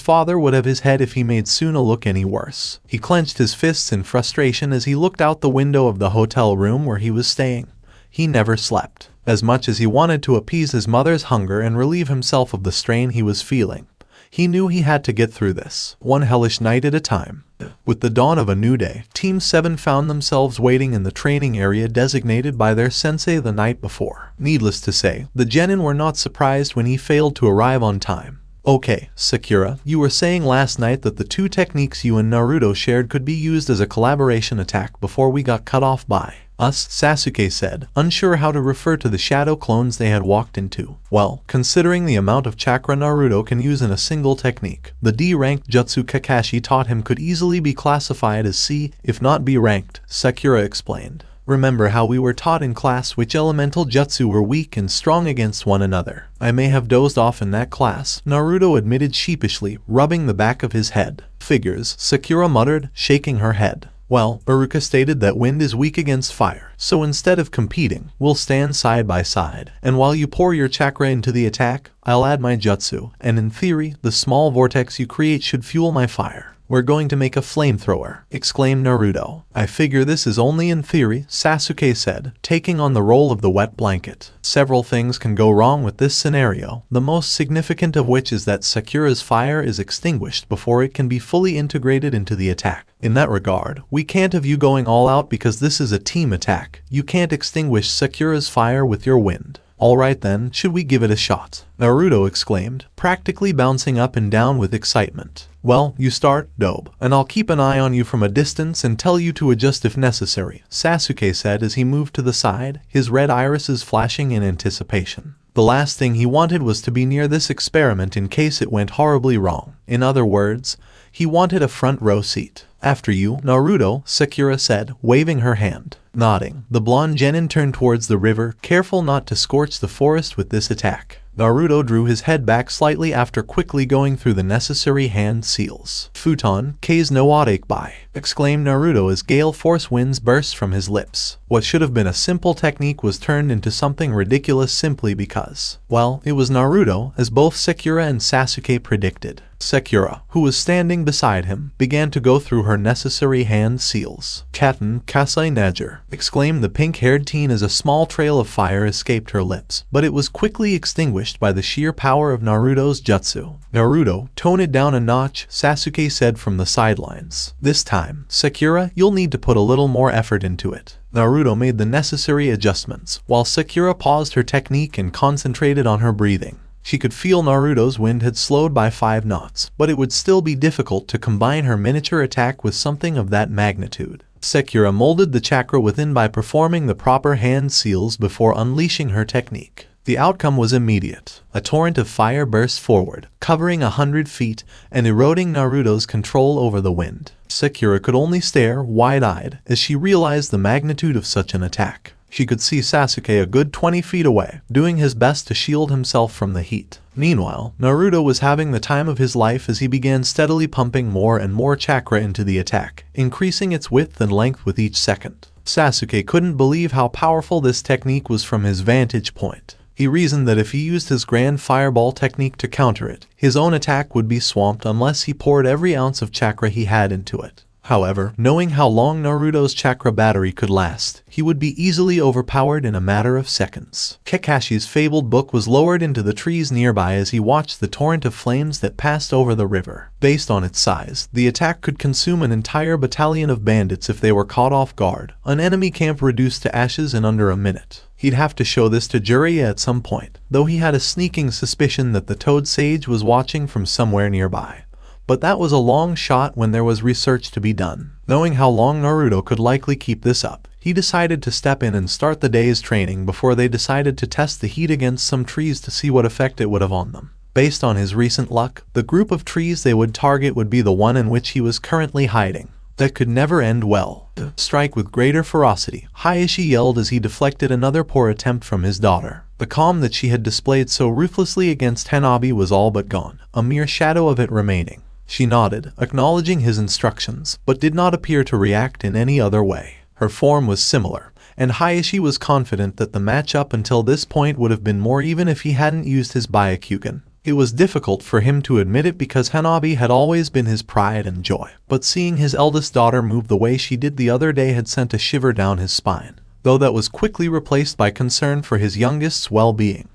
[SPEAKER 3] father would have his head if he made Sunna look any worse. He clenched his fists in frustration as he looked out the window of the hotel room where he was staying. He never slept. As much as he wanted to appease his mother's hunger and relieve himself of the strain he was feeling, he knew he had to get through this, one hellish night at a time. With the dawn of a new day, Team 7 found themselves waiting in the training area designated by their sensei the night before. Needless to say, the genin were not surprised when he failed to arrive on time. Okay, Sakura, you were saying last night that the two techniques you and Naruto shared could be used as a collaboration attack before we got cut off by us, Sasuke said, unsure how to refer to the shadow clones they had walked into. Well, considering the amount of chakra Naruto can use in a single technique, the D-ranked jutsu Kakashi taught him could easily be classified as C, if not B-ranked, Sakura explained. Remember how we were taught in class which elemental jutsu were weak and strong against one another. I may have dozed off in that class, Naruto admitted sheepishly, rubbing the back of his head. Figures, Sakura muttered, shaking her head. Well, Iruka stated that wind is weak against fire, so instead of competing, we'll stand side by side. And while you pour your chakra into the attack, I'll add my jutsu, and in theory, the small vortex you create should fuel my fire. We're going to make a flamethrower, exclaimed Naruto. I figure this is only in theory, Sasuke said, taking on the role of the wet blanket. Several things can go wrong with this scenario, the most significant of which is that Sakura's fire is extinguished before it can be fully integrated into the attack. In that regard, we can't have you going all out because this is a team attack. You can't extinguish Sakura's fire with your wind. Alright then, should we give it a shot? Naruto exclaimed, practically bouncing up and down with excitement. Well, you start, dope, and I'll keep an eye on you from a distance and tell you to adjust if necessary, Sasuke said as he moved to the side, his red irises flashing in anticipation. The last thing he wanted was to be near this experiment in case it went horribly wrong. In other words, he wanted a front row seat. After you, Naruto, Sakura said, waving her hand. Nodding, the blonde genin turned towards the river, careful not to scorch the forest with this attack. Naruto drew his head back slightly after quickly going through the necessary hand seals. Futon, K's no Areikbai, exclaimed Naruto as gale force winds burst from his lips. What should have been a simple technique was turned into something ridiculous simply because, well, it was Naruto, as both Sakura and Sasuke predicted. Sakura, who was standing beside him, began to go through her necessary hand seals. Katen Kasai Neger, exclaimed the pink-haired teen as a small trail of fire escaped her lips, but it was quickly extinguished by the sheer power of Naruto's jutsu. Naruto, tone it down a notch, Sasuke said from the sidelines. This time, Sakura, you'll need to put a little more effort into it. Naruto made the necessary adjustments, while Sakura paused her technique and concentrated on her breathing. She could feel Naruto's wind had slowed by 5 knots, but it would still be difficult to combine her miniature attack with something of that magnitude. Sakura molded the chakra within by performing the proper hand seals before unleashing her technique. The outcome was immediate. A torrent of fire burst forward, covering 100 feet and eroding Naruto's control over the wind. Sakura could only stare, wide-eyed, as she realized the magnitude of such an attack. She could see Sasuke a good 20 feet away, doing his best to shield himself from the heat. Meanwhile, Naruto was having the time of his life as he began steadily pumping more and more chakra into the attack, increasing its width and length with each second. Sasuke couldn't believe how powerful this technique was from his vantage point. He reasoned that if he used his grand fireball technique to counter it, his own attack would be swamped unless he poured every ounce of chakra he had into it. However, knowing how long Naruto's chakra battery could last, he would be easily overpowered in a matter of seconds. Kakashi's fabled book was lowered into the trees nearby as he watched the torrent of flames that passed over the river. Based on its size, the attack could consume an entire battalion of bandits if they were caught off guard, an enemy camp reduced to ashes in under a minute. He'd have to show this to Jiraiya at some point, though he had a sneaking suspicion that the Toad Sage was watching from somewhere nearby. But that was a long shot when there was research to be done. Knowing how long Naruto could likely keep this up, he decided to step in and start the day's training before they decided to test the heat against some trees to see what effect it would have on them. Based on his recent luck, the group of trees they would target would be the one in which he was currently hiding. That could never end well. Strike with greater ferocity, Hayashi yelled as he deflected another poor attempt from his daughter. The calm that she had displayed so ruthlessly against Hanabi was all but gone, a mere shadow of it remaining. She nodded, acknowledging his instructions, but did not appear to react in any other way. Her form was similar, and Hayashi was confident that the match up until this point would have been more even if he hadn't used his Byakugan. It was difficult for him to admit it because Hanabi had always been his pride and joy, but seeing his eldest daughter move the way she did the other day had sent a shiver down his spine, though that was quickly replaced by concern for his youngest's well-being.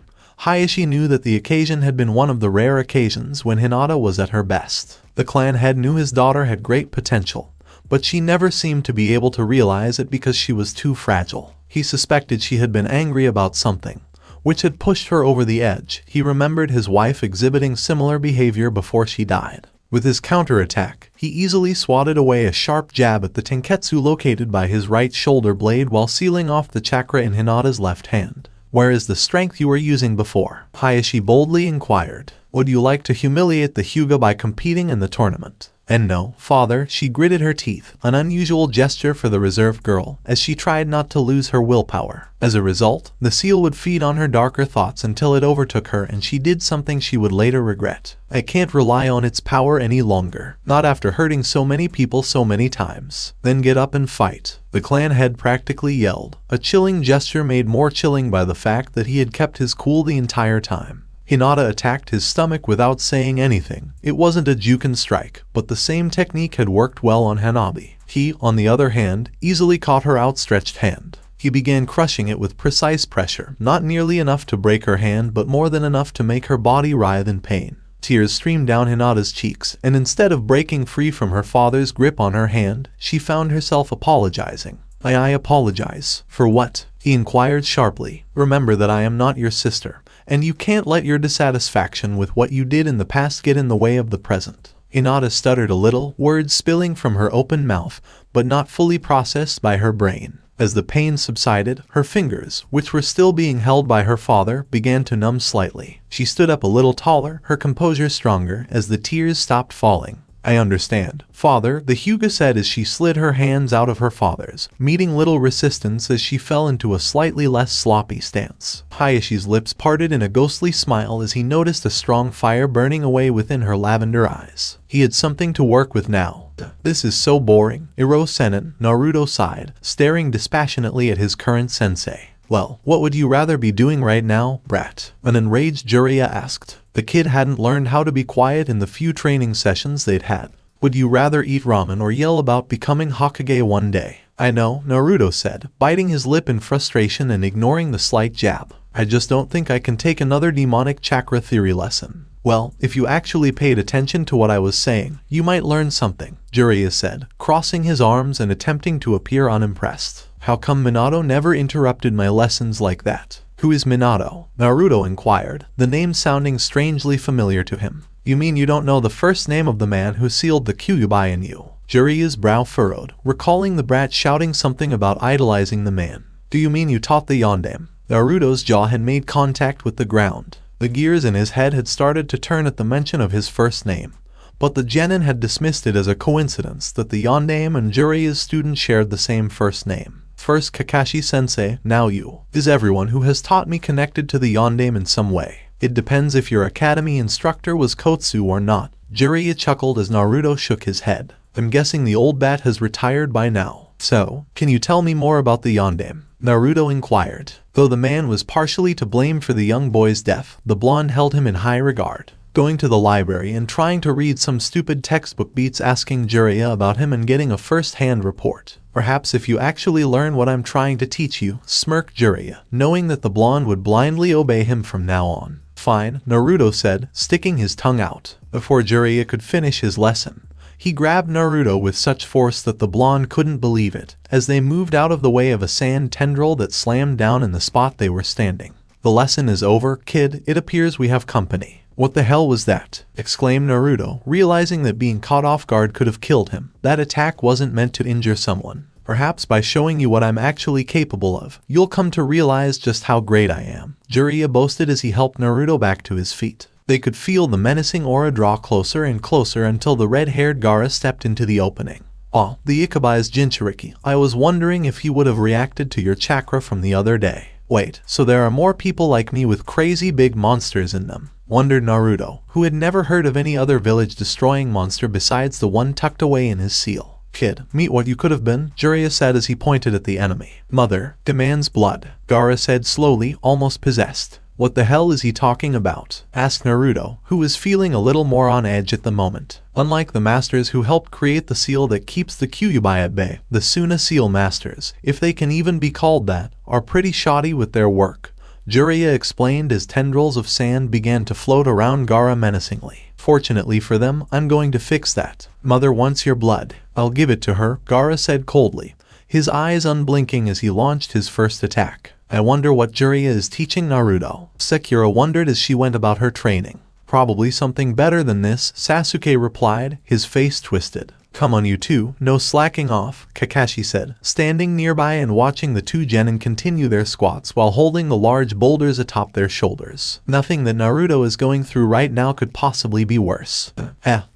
[SPEAKER 3] Hayashi knew that the occasion had been one of the rare occasions when Hinata was at her best. The clan head knew his daughter had great potential, but she never seemed to be able to realize it because she was too fragile. He suspected she had been angry about something, which had pushed her over the edge. He remembered his wife exhibiting similar behavior before she died. With his counterattack, he easily swatted away a sharp jab at the tenketsu located by his right shoulder blade while sealing off the chakra in Hinata's left hand. "Where is the strength you were using before?" Hayashi boldly inquired. "Would you like to humiliate the Hyuga by competing in the tournament?" "And no, father," she gritted her teeth, an unusual gesture for the reserved girl, as she tried not to lose her willpower. As a result, the seal would feed on her darker thoughts until it overtook her and she did something she would later regret. "I can't rely on its power any longer, not after hurting so many people so many times." "Then get up and fight," the clan head practically yelled, a chilling gesture made more chilling by the fact that he had kept his cool the entire time. Hinata attacked his stomach without saying anything. It wasn't a Juken strike, but the same technique had worked well on Hanabi. He, on the other hand, easily caught her outstretched hand. He began crushing it with precise pressure, not nearly enough to break her hand but more than enough to make her body writhe in pain. Tears streamed down Hinata's cheeks, and instead of breaking free from her father's grip on her hand, she found herself apologizing. I apologize. For what?" he inquired sharply. "Remember that I am not your sister, and you can't let your dissatisfaction with what you did in the past get in the way of the present." Hinata stuttered a little, words spilling from her open mouth, but not fully processed by her brain. As the pain subsided, her fingers, which were still being held by her father, began to numb slightly. She stood up a little taller, her composure stronger, as the tears stopped falling. "I understand, father," the Hyuga said as she slid her hands out of her father's, meeting little resistance as she fell into a slightly less sloppy stance. Hayashi's lips parted in a ghostly smile as he noticed a strong fire burning away within her lavender eyes. He had something to work with now. "This is so boring," Sennin, Naruto sighed, staring dispassionately at his current sensei. "Well, what would you rather be doing right now, brat?" an enraged Jiraiya asked. The kid hadn't learned how to be quiet in the few training sessions they'd had. "Would you rather eat ramen or yell about becoming Hokage one day?" "I know," Naruto said, biting his lip in frustration and ignoring the slight jab. "I just don't think I can take another demonic chakra theory lesson." "Well, if you actually paid attention to what I was saying, you might learn something," Jiraiya said, crossing his arms and attempting to appear unimpressed. "How come Minato never interrupted my lessons like that?" "Who is Minato?" Naruto inquired, the name sounding strangely familiar to him. "You mean you don't know the first name of the man who sealed the Kyuubi in you?" Jiraiya's brow furrowed, recalling the brat shouting something about idolizing the man. "Do you mean you taught the yondaime?" Naruto's jaw had made contact with the ground. The gears in his head had started to turn at the mention of his first name, but the genin had dismissed it as a coincidence that the yondaime and Jiraiya's student shared the same first name. "First Kakashi sensei, now you. Is everyone who has taught me connected to the yondaime in some way? It depends if your academy instructor was Kotsu or not." Jiraiya chuckled as Naruto shook his head. "I'm guessing the old bat has retired by now. So, can you tell me more about the yondaime?" Naruto inquired. Though the man was partially to blame for the young boy's death, the blonde held him in high regard. Going to the library and trying to read some stupid textbook beats asking Jiraiya about him and getting a first-hand report. "Perhaps if you actually learn what I'm trying to teach you," smirked Jiraiya, knowing that the blonde would blindly obey him from now on. "Fine," Naruto said, sticking his tongue out. Before Jiraiya could finish his lesson, he grabbed Naruto with such force that the blonde couldn't believe it, as they moved out of the way of a sand tendril that slammed down in the spot they were standing. "The lesson is over, kid. It appears we have company." "What the hell was that?" exclaimed Naruto, realizing that being caught off guard could have killed him. "That attack wasn't meant to injure someone. Perhaps by showing you what I'm actually capable of, you'll come to realize just how great I am," Jiraiya boasted as he helped Naruto back to his feet. They could feel the menacing aura draw closer and closer until the red-haired Gaara stepped into the opening. "Oh, the Ikeabai's Jinchuriki. I was wondering if he would have reacted to your chakra from the other day." "Wait, so there are more people like me with crazy big monsters in them?" wondered Naruto, who had never heard of any other village-destroying monster besides the one tucked away in his seal. "Kid, meet what you could have been," Jiraiya said as he pointed at the enemy. "Mother demands blood," Gaara said slowly, almost possessed. "What the hell is he talking about?" asked Naruto, who was feeling a little more on edge at the moment. Unlike the masters who helped create the seal that keeps the Kyuubi at bay, the Sunna seal masters, if they can even be called that, are pretty shoddy with their work. Jiraiya explained as tendrils of sand began to float around Gaara menacingly. "Fortunately for them, I'm going to fix that. Mother wants your blood. I'll give it to her," Gaara said coldly, his eyes unblinking as he launched his first attack. I wonder what Jiraiya is teaching Naruto. Sakura wondered as she went about her training. Probably something better than this, Sasuke replied, his face twisted. Come on you two, no slacking off, Kakashi said, standing nearby and watching the two genin continue their squats while holding the large boulders atop their shoulders. Nothing that Naruto is going through right now could possibly be worse.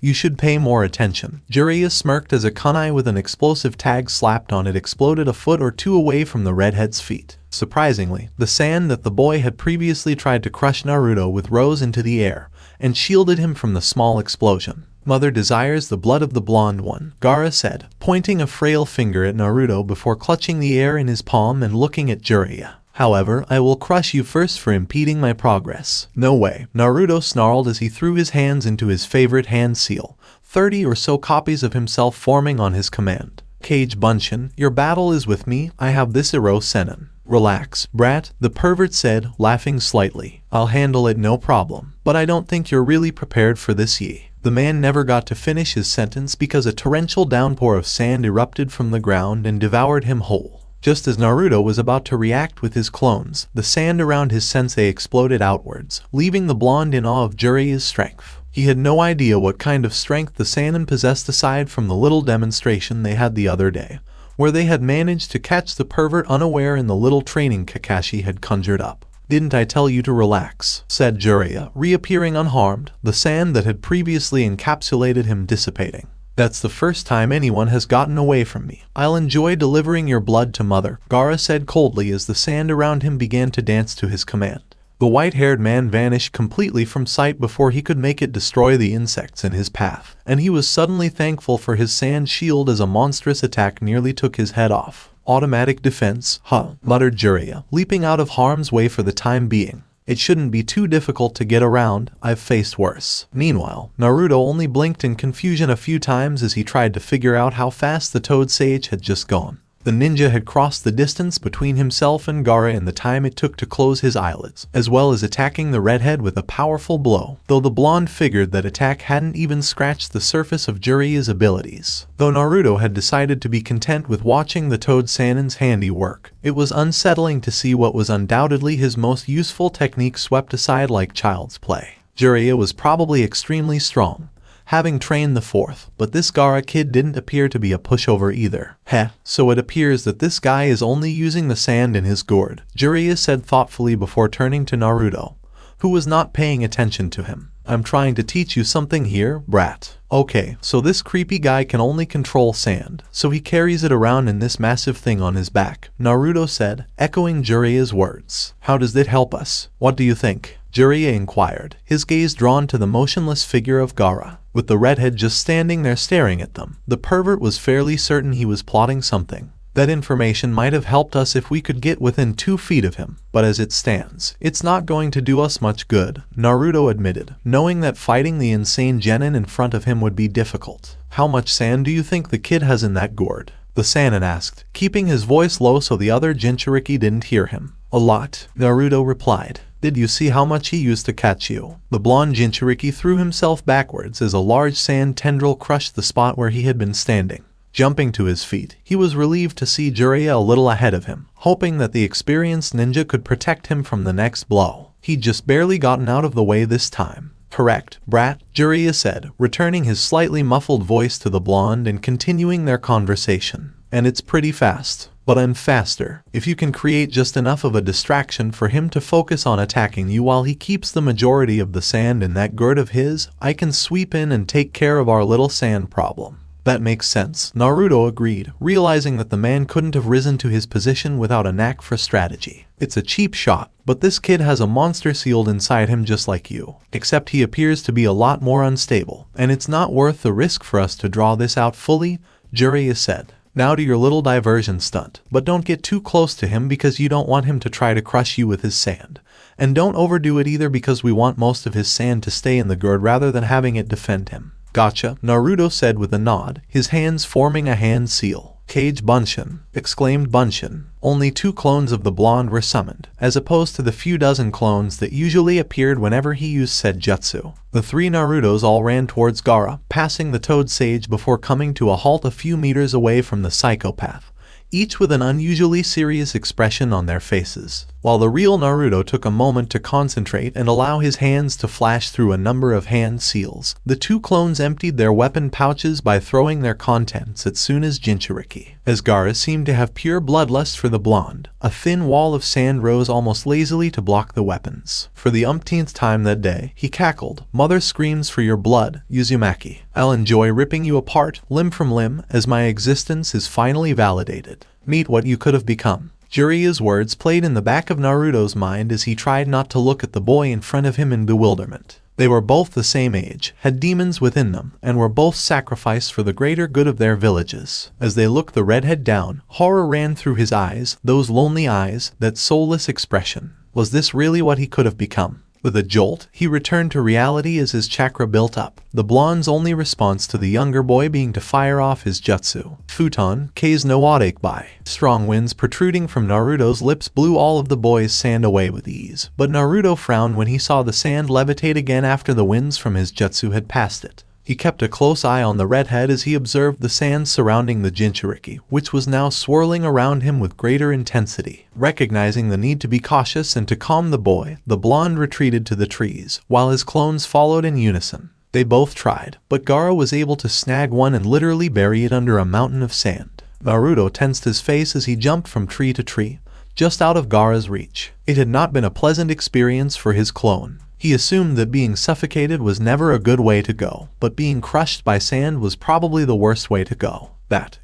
[SPEAKER 3] You should pay more attention. Jiraiya smirked as a kunai with an explosive tag slapped on it exploded a foot or two away from the redhead's feet. Surprisingly, the sand that the boy had previously tried to crush Naruto with rose into the air and shielded him from the small explosion. Mother desires the blood of the blonde one, Gaara said, pointing a frail finger at Naruto before clutching the air in his palm and looking at Jiraiya. However, I will crush you first for impeding my progress. No way, Naruto snarled as he threw his hands into his favorite hand seal, 30 or so copies of himself forming on his command. Kage Bunshin, your battle is with me, I have this Iro Sennin. Relax, brat, the pervert said, laughing slightly. I'll handle it no problem, but I don't think you're really prepared for this ye. The man never got to finish his sentence because a torrential downpour of sand erupted from the ground and devoured him whole. Just as Naruto was about to react with his clones, the sand around his sensei exploded outwards, leaving the blonde in awe of Jiraiya's strength. He had no idea what kind of strength the Sannin possessed aside from the little demonstration they had the other day, where they had managed to catch the pervert unaware in the little training Kakashi had conjured up. Didn't I tell you to relax, said Jiraiya, reappearing unharmed, the sand that had previously encapsulated him dissipating. That's the first time anyone has gotten away from me. I'll enjoy delivering your blood to mother, Gaara said coldly as the sand around him began to dance to his command. The white-haired man vanished completely from sight before he could make it destroy the insects in his path, and he was suddenly thankful for his sand shield as a monstrous attack nearly took his head off. Automatic defense, muttered Jiraiya, leaping out of harm's way for the time being. It shouldn't be too difficult to get around, I've faced worse. Meanwhile, Naruto only blinked in confusion a few times as he tried to figure out how fast the Toad Sage had just gone. The ninja had crossed the distance between himself and Gaara in the time it took to close his eyelids, as well as attacking the redhead with a powerful blow, though the blonde figured that attack hadn't even scratched the surface of Jiraiya's abilities. Though Naruto had decided to be content with watching the Toad Sannin's handiwork, it was unsettling to see what was undoubtedly his most useful technique swept aside like child's play. Jiraiya was probably extremely strong, having trained the fourth, but this Gaara kid didn't appear to be a pushover either. So it appears that this guy is only using the sand in his gourd, Jiraiya said thoughtfully before turning to Naruto, who was not paying attention to him. I'm trying to teach you something here, brat. Okay, so this creepy guy can only control sand, so he carries it around in this massive thing on his back, Naruto said, echoing Jiraiya's words. How does that help us? What do you think? Jiraiya inquired, his gaze drawn to the motionless figure of Gaara, with the redhead just standing there staring at them. The pervert was fairly certain he was plotting something. That information might have helped us if we could get within 2 feet of him, but as it stands, it's not going to do us much good, Naruto admitted, knowing that fighting the insane genin in front of him would be difficult. How much sand do you think the kid has in that gourd? The Sannin asked, keeping his voice low so the other Jinchuriki didn't hear him. A lot, Naruto replied. Did you see how much he used to catch you? The blonde Jinchuriki threw himself backwards as a large sand tendril crushed the spot where he had been standing. Jumping to his feet, he was relieved to see Jiraiya a little ahead of him, hoping that the experienced ninja could protect him from the next blow. He'd just barely gotten out of the way this time. Correct, brat, Jiraiya said, returning his slightly muffled voice to the blonde and continuing their conversation. And it's pretty fast. But I'm faster. If you can create just enough of a distraction for him to focus on attacking you while he keeps the majority of the sand in that gourd of his, I can sweep in and take care of our little sand problem. That makes sense, Naruto agreed, realizing that the man couldn't have risen to his position without a knack for strategy. It's a cheap shot, but this kid has a monster sealed inside him just like you. Except he appears to be a lot more unstable, and it's not worth the risk for us to draw this out fully, Jiraiya said. Now to your little diversion stunt, but don't get too close to him because you don't want him to try to crush you with his sand. And don't overdo it either because we want most of his sand to stay in the gourd rather than having it defend him. Gotcha, Naruto said with a nod, his hands forming a hand seal. Kage Bunshin, exclaimed Bunshin. Only 2 clones of the blonde were summoned, as opposed to the few dozen clones that usually appeared whenever he used said jutsu. The 3 Narutos all ran towards Gaara, passing the Toad Sage before coming to a halt a few meters away from the psychopath, each with an unusually serious expression on their faces, while the real Naruto took a moment to concentrate and allow his hands to flash through a number of hand seals. The two clones emptied their weapon pouches by throwing their contents at Sunna's Jinchuriki. As Gaara seemed to have pure bloodlust for the blonde, a thin wall of sand rose almost lazily to block the weapons. For the umpteenth time that day, he cackled, "Mother screams for your blood, Uzumaki. I'll enjoy ripping you apart, limb from limb, as my existence is finally validated. Meet what you could have become." Jiraiya's words played in the back of Naruto's mind as he tried not to look at the boy in front of him in bewilderment. They were both the same age, had demons within them, and were both sacrificed for the greater good of their villages. As they looked the redhead down, horror ran through his eyes, those lonely eyes, that soulless expression. Was this really what he could have become? With a jolt, he returned to reality as his chakra built up, the blonde's only response to the younger boy being to fire off his jutsu. Futon, K's no Wareikbai. Strong winds protruding from Naruto's lips blew all of the boy's sand away with ease, but Naruto frowned when he saw the sand levitate again after the winds from his jutsu had passed it. He kept a close eye on the redhead as he observed the sand surrounding the Jinchuriki, which was now swirling around him with greater intensity. Recognizing the need to be cautious and to calm the boy, the blonde retreated to the trees, while his clones followed in unison. They both tried, but Gaara was able to snag one and literally bury it under a mountain of sand. Naruto tensed his face as he jumped from tree to tree, just out of Gaara's reach. It had not been a pleasant experience for his clone. He assumed that being suffocated was never a good way to go, but being crushed by sand was probably the worst way to go.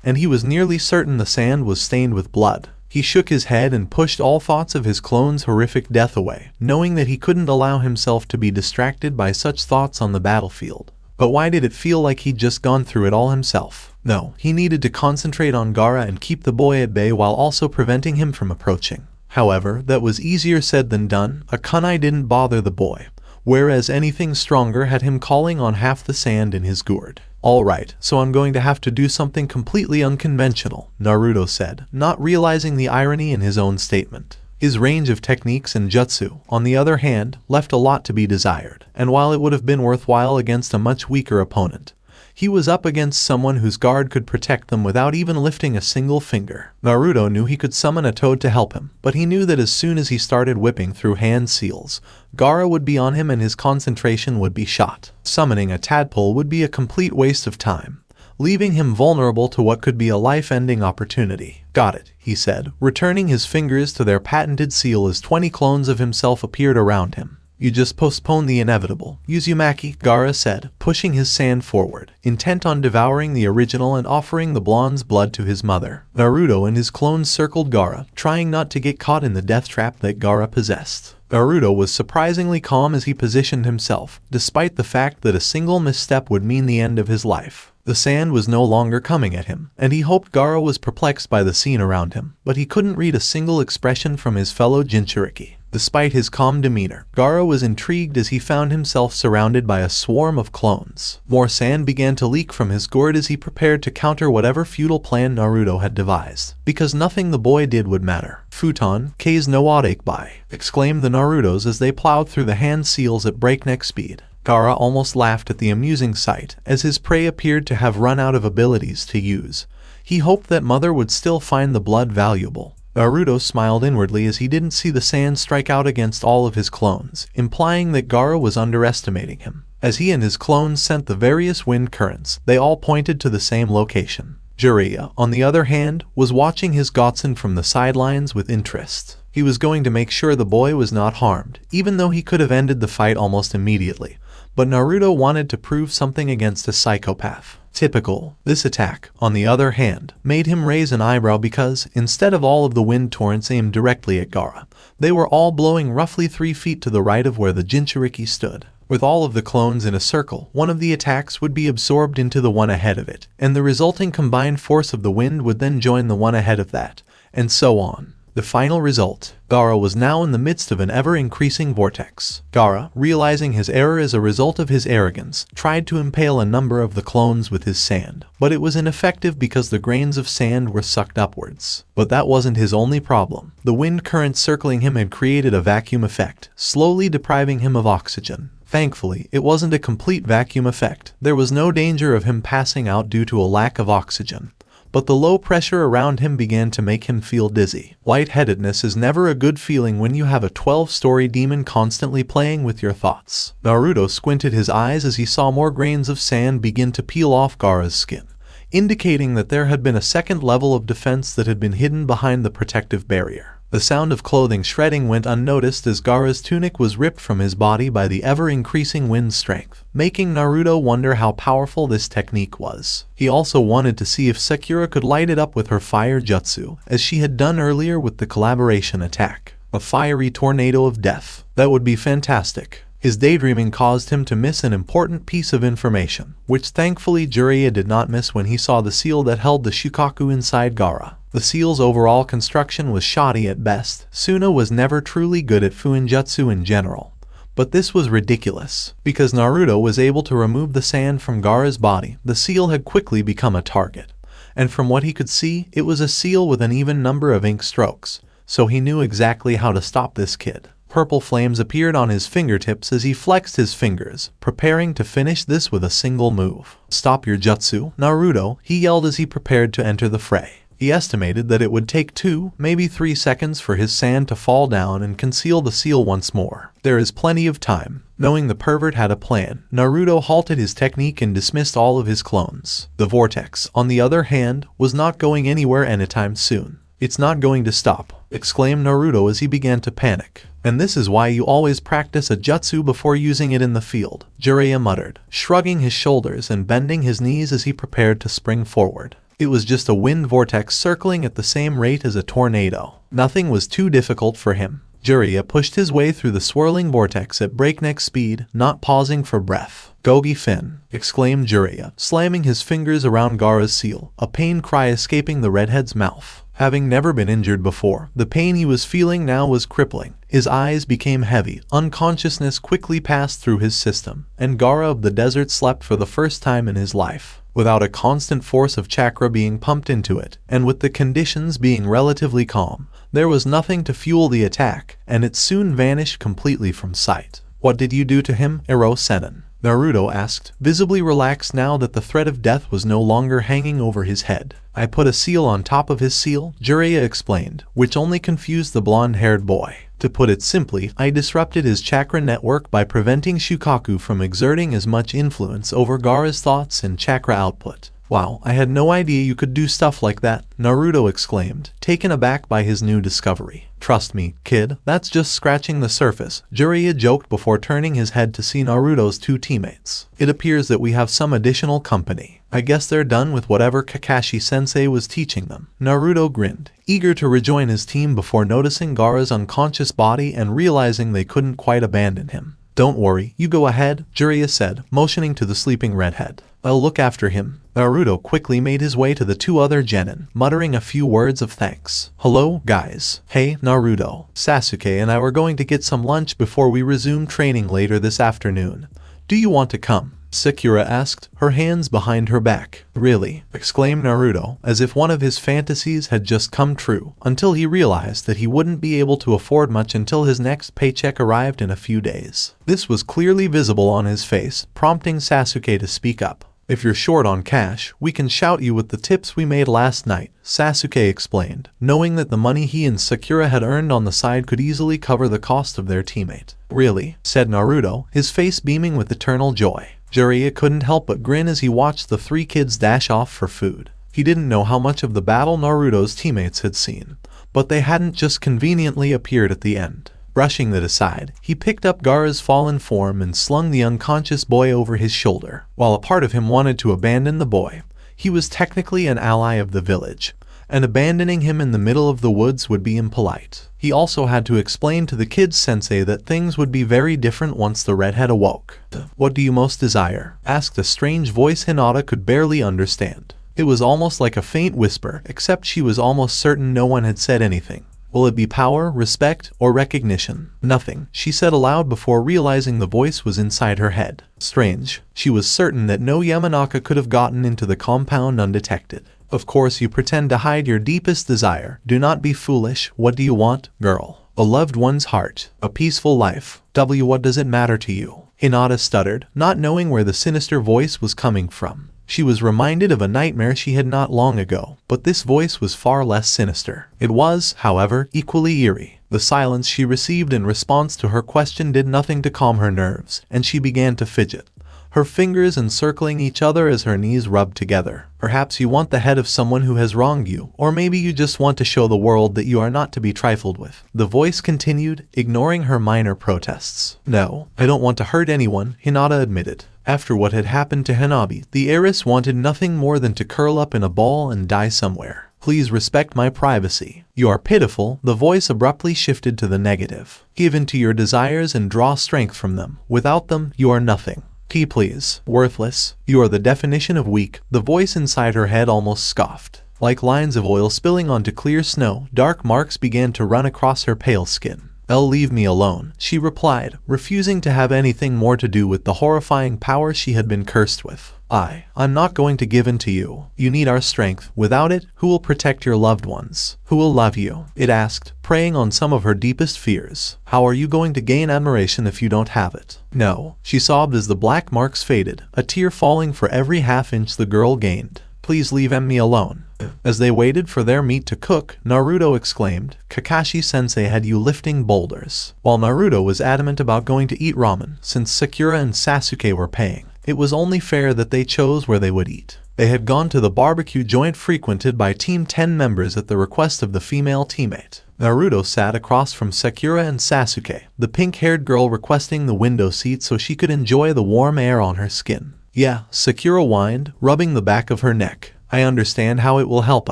[SPEAKER 3] And he was nearly certain the sand was stained with blood. He shook his head and pushed all thoughts of his clone's horrific death away, knowing that he couldn't allow himself to be distracted by such thoughts on the battlefield. But why did it feel like he'd just gone through it all himself? No, he needed to concentrate on Gaara and keep the boy at bay while also preventing him from approaching. However, that was easier said than done. A kunai didn't bother the boy, whereas anything stronger had him calling on half the sand in his gourd. "Alright, so I'm going to have to do something completely unconventional," Naruto said, not realizing the irony in his own statement. His range of techniques and jutsu, on the other hand, left a lot to be desired, and while it would have been worthwhile against a much weaker opponent, he was up against someone whose guard could protect them without even lifting a single finger. Naruto knew he could summon a toad to help him, but he knew that as soon as he started whipping through hand seals, Gaara would be on him and his concentration would be shot. Summoning a tadpole would be a complete waste of time, leaving him vulnerable to what could be a life-ending opportunity. "Got it," he said, returning his fingers to their patented seal as 20 clones of himself appeared around him. "You just postponed the inevitable, Uzumaki," Gaara said, pushing his sand forward, intent on devouring the original and offering the blonde's blood to his mother. Naruto and his clones circled Gaara, trying not to get caught in the death trap that Gaara possessed. Naruto was surprisingly calm as he positioned himself, despite the fact that a single misstep would mean the end of his life. The sand was no longer coming at him, and he hoped Gaara was perplexed by the scene around him, but he couldn't read a single expression from his fellow Jinchuriki. Despite his calm demeanor, Gaara was intrigued as he found himself surrounded by a swarm of clones. More sand began to leak from his gourd as he prepared to counter whatever futile plan Naruto had devised, because nothing the boy did would matter. "Futon, K's no Wareikbai," exclaimed the Narutos as they plowed through the hand seals at breakneck speed. Gaara almost laughed at the amusing sight, as his prey appeared to have run out of abilities to use. He hoped that Mother would still find the blood valuable. Naruto smiled inwardly as he didn't see the sand strike out against all of his clones, implying that Gaara was underestimating him. As he and his clones sent the various wind currents, they all pointed to the same location. Jiraiya, on the other hand, was watching his godson from the sidelines with interest. He was going to make sure the boy was not harmed, even though he could have ended the fight almost immediately. But Naruto wanted to prove something against a psychopath. Typical. This attack, on the other hand, made him raise an eyebrow because, instead of all of the wind torrents aimed directly at Gaara, they were all blowing roughly 3 feet to the right of where the Jinchuriki stood. With all of the clones in a circle, one of the attacks would be absorbed into the one ahead of it, and the resulting combined force of the wind would then join the one ahead of that, and so on. The final result. Gaara was now in the midst of an ever-increasing vortex. Gaara, realizing his error as a result of his arrogance, tried to impale a number of the clones with his sand, but it was ineffective because the grains of sand were sucked upwards. But that wasn't his only problem. The wind current circling him had created a vacuum effect, slowly depriving him of oxygen. Thankfully, it wasn't a complete vacuum effect. There was no danger of him passing out due to a lack of oxygen. but the low pressure around him began to make him feel dizzy. Lightheadedness is never a good feeling when you have a 12-story demon constantly playing with your thoughts. Naruto squinted his eyes as he saw more grains of sand begin to peel off Gaara's skin, indicating that there had been a second level of defense that had been hidden behind the protective barrier. The sound of clothing shredding went unnoticed as Gaara's tunic was ripped from his body by the ever-increasing wind strength, making Naruto wonder how powerful this technique was. He also wanted to see if Sakura could light it up with her fire jutsu, as she had done earlier with the collaboration attack. A fiery tornado of death. That would be fantastic. His daydreaming caused him to miss an important piece of information, which thankfully Jiraiya did not miss when he saw the seal that held the Shukaku inside Gaara. The seal's overall construction was shoddy at best. Sunna was never truly good at Fuinjutsu in general. But this was ridiculous. Because Naruto was able to remove the sand from Gaara's body, the seal had quickly become a target. And from what he could see, it was a seal with an even number of ink strokes, so he knew exactly how to stop this kid. Purple flames appeared on his fingertips as he flexed his fingers, preparing to finish this with a single move. "Stop your jutsu, Naruto," he yelled as he prepared to enter the fray. He estimated that it would take 2, maybe 3 seconds for his sand to fall down and conceal the seal once more. There is plenty of time. Knowing the pervert had a plan, Naruto halted his technique and dismissed all of his clones. The vortex, on the other hand, was not going anywhere anytime soon. "It's not going to stop," exclaimed Naruto as he began to panic. "And this is why you always practice a jutsu before using it in the field," Jiraiya muttered, shrugging his shoulders and bending his knees as he prepared to spring forward. It was just a wind vortex circling at the same rate as a tornado. Nothing was too difficult for him. Jiraiya pushed his way through the swirling vortex at breakneck speed, not pausing for breath. "Gogi Fin!" exclaimed Jiraiya, slamming his fingers around Gaara's seal, a pain cry escaping the redhead's mouth. Having never been injured before, the pain he was feeling now was crippling. His eyes became heavy, unconsciousness quickly passed through his system, and Gaara of the desert slept for the first time in his life. Without a constant force of chakra being pumped into it, and with the conditions being relatively calm, there was nothing to fuel the attack, and it soon vanished completely from sight. "What did you do to him, Sennin?" Naruto asked, visibly relaxed now that the threat of death was no longer hanging over his head. "I put a seal on top of his seal," Jiraiya explained, which only confused the blonde-haired boy. "To put it simply, I disrupted his chakra network by preventing Shukaku from exerting as much influence over Gaara's thoughts and chakra output." "Wow, I had no idea you could do stuff like that," Naruto exclaimed, taken aback by his new discovery. "Trust me, kid, that's just scratching the surface," Jiraiya joked before turning his head to see Naruto's 2 teammates. "It appears that we have some additional company. I guess they're done with whatever Kakashi-sensei was teaching them." Naruto grinned, eager to rejoin his team before noticing Gaara's unconscious body and realizing they couldn't quite abandon him. "Don't worry, you go ahead," Jiraiya said, motioning to the sleeping redhead. "I'll look after him." Naruto quickly made his way to the 2 other genin, muttering a few words of thanks. "Hello, guys. Hey, Naruto. Sasuke and I were going to get some lunch before we resume training later this afternoon. Do you want to come?" Sakura asked, her hands behind her back. "Really?" exclaimed Naruto, as if one of his fantasies had just come true, until he realized that he wouldn't be able to afford much until his next paycheck arrived in a few days. This was clearly visible on his face, prompting Sasuke to speak up. "If you're short on cash, we can shout you with the tips we made last night," Sasuke explained, knowing that the money he and Sakura had earned on the side could easily cover the cost of their teammate. "Really?" said Naruto, his face beaming with eternal joy. Jiraiya couldn't help but grin as he watched the 3 kids dash off for food. He didn't know how much of the battle Naruto's teammates had seen, but they hadn't just conveniently appeared at the end. Brushing it aside, he picked up Gaara's fallen form and slung the unconscious boy over his shoulder. While a part of him wanted to abandon the boy, he was technically an ally of the village, and abandoning him in the middle of the woods would be impolite. He also had to explain to the kid's sensei that things would be very different once the redhead awoke. "What do you most desire?" asked a strange voice Hinata could barely understand. It was almost like a faint whisper, except she was almost certain no one had said anything. "Will it be power, respect, or recognition?" "Nothing," she said aloud before realizing the voice was inside her head. Strange. She was certain that no Yamanaka could have gotten into the compound undetected. "Of course you pretend to hide your deepest desire. Do not be foolish. What do you want, girl?" "A loved one's heart. A peaceful life. What does it matter to you?" Hinata stuttered, not knowing where the sinister voice was coming from. She was reminded of a nightmare she had not long ago, but this voice was far less sinister. It was, however, equally eerie. The silence she received in response to her question did nothing to calm her nerves, and she began to fidget, her fingers encircling each other as her knees rubbed together. Perhaps you want the head of someone who has wronged you, or maybe you just want to show the world that you are not to be trifled with. The voice continued, ignoring her minor protests. No, I don't want to hurt anyone, Hinata admitted. After what had happened to Hanabi, the heiress wanted nothing more than to curl up in a ball and die somewhere. Please respect my privacy. You are pitiful. The voice abruptly shifted to the negative. Give in to your desires and draw strength from them. Without them, you are nothing. Key please. Worthless. You are the definition of weak. The voice inside her head almost scoffed. Like lines of oil spilling onto clear snow, dark marks began to run across her pale skin. Leave me alone, she replied, refusing to have anything more to do with the horrifying power she had been cursed with. I'm not going to give in to you. You need our strength. Without it, who will protect your loved ones? Who will love you? It asked, preying on some of her deepest fears. How are you going to gain admiration if you don't have it? No, she sobbed as the black marks faded, a tear falling for every half-inch the girl gained. Please leave me alone. As they waited for their meat to cook, Naruto exclaimed, Kakashi-sensei had you lifting boulders. While Naruto was adamant about going to eat ramen, since Sakura and Sasuke were paying, it was only fair that they chose where they would eat. They had gone to the barbecue joint frequented by Team 10 members at the request of the female teammate. Naruto sat across from Sakura and Sasuke, the pink-haired girl requesting the window seat so she could enjoy the warm air on her skin. Yeah, Sakura whined, rubbing the back of her neck. I understand how it will help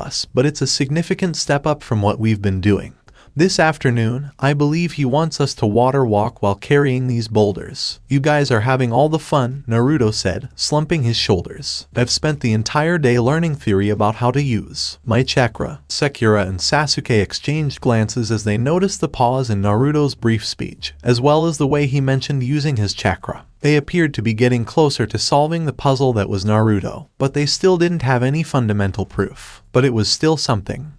[SPEAKER 3] us, but it's a significant step up from what we've been doing. This afternoon, I believe he wants us to water walk while carrying these boulders. You guys are having all the fun, Naruto said, slumping his shoulders. I've spent the entire day learning theory about how to use my chakra. Sakura and Sasuke exchanged glances as they noticed the pause in Naruto's brief speech, as well as the way he mentioned using his chakra. They appeared to be getting closer to solving the puzzle that was Naruto, but they still didn't have any fundamental proof. But it was still something.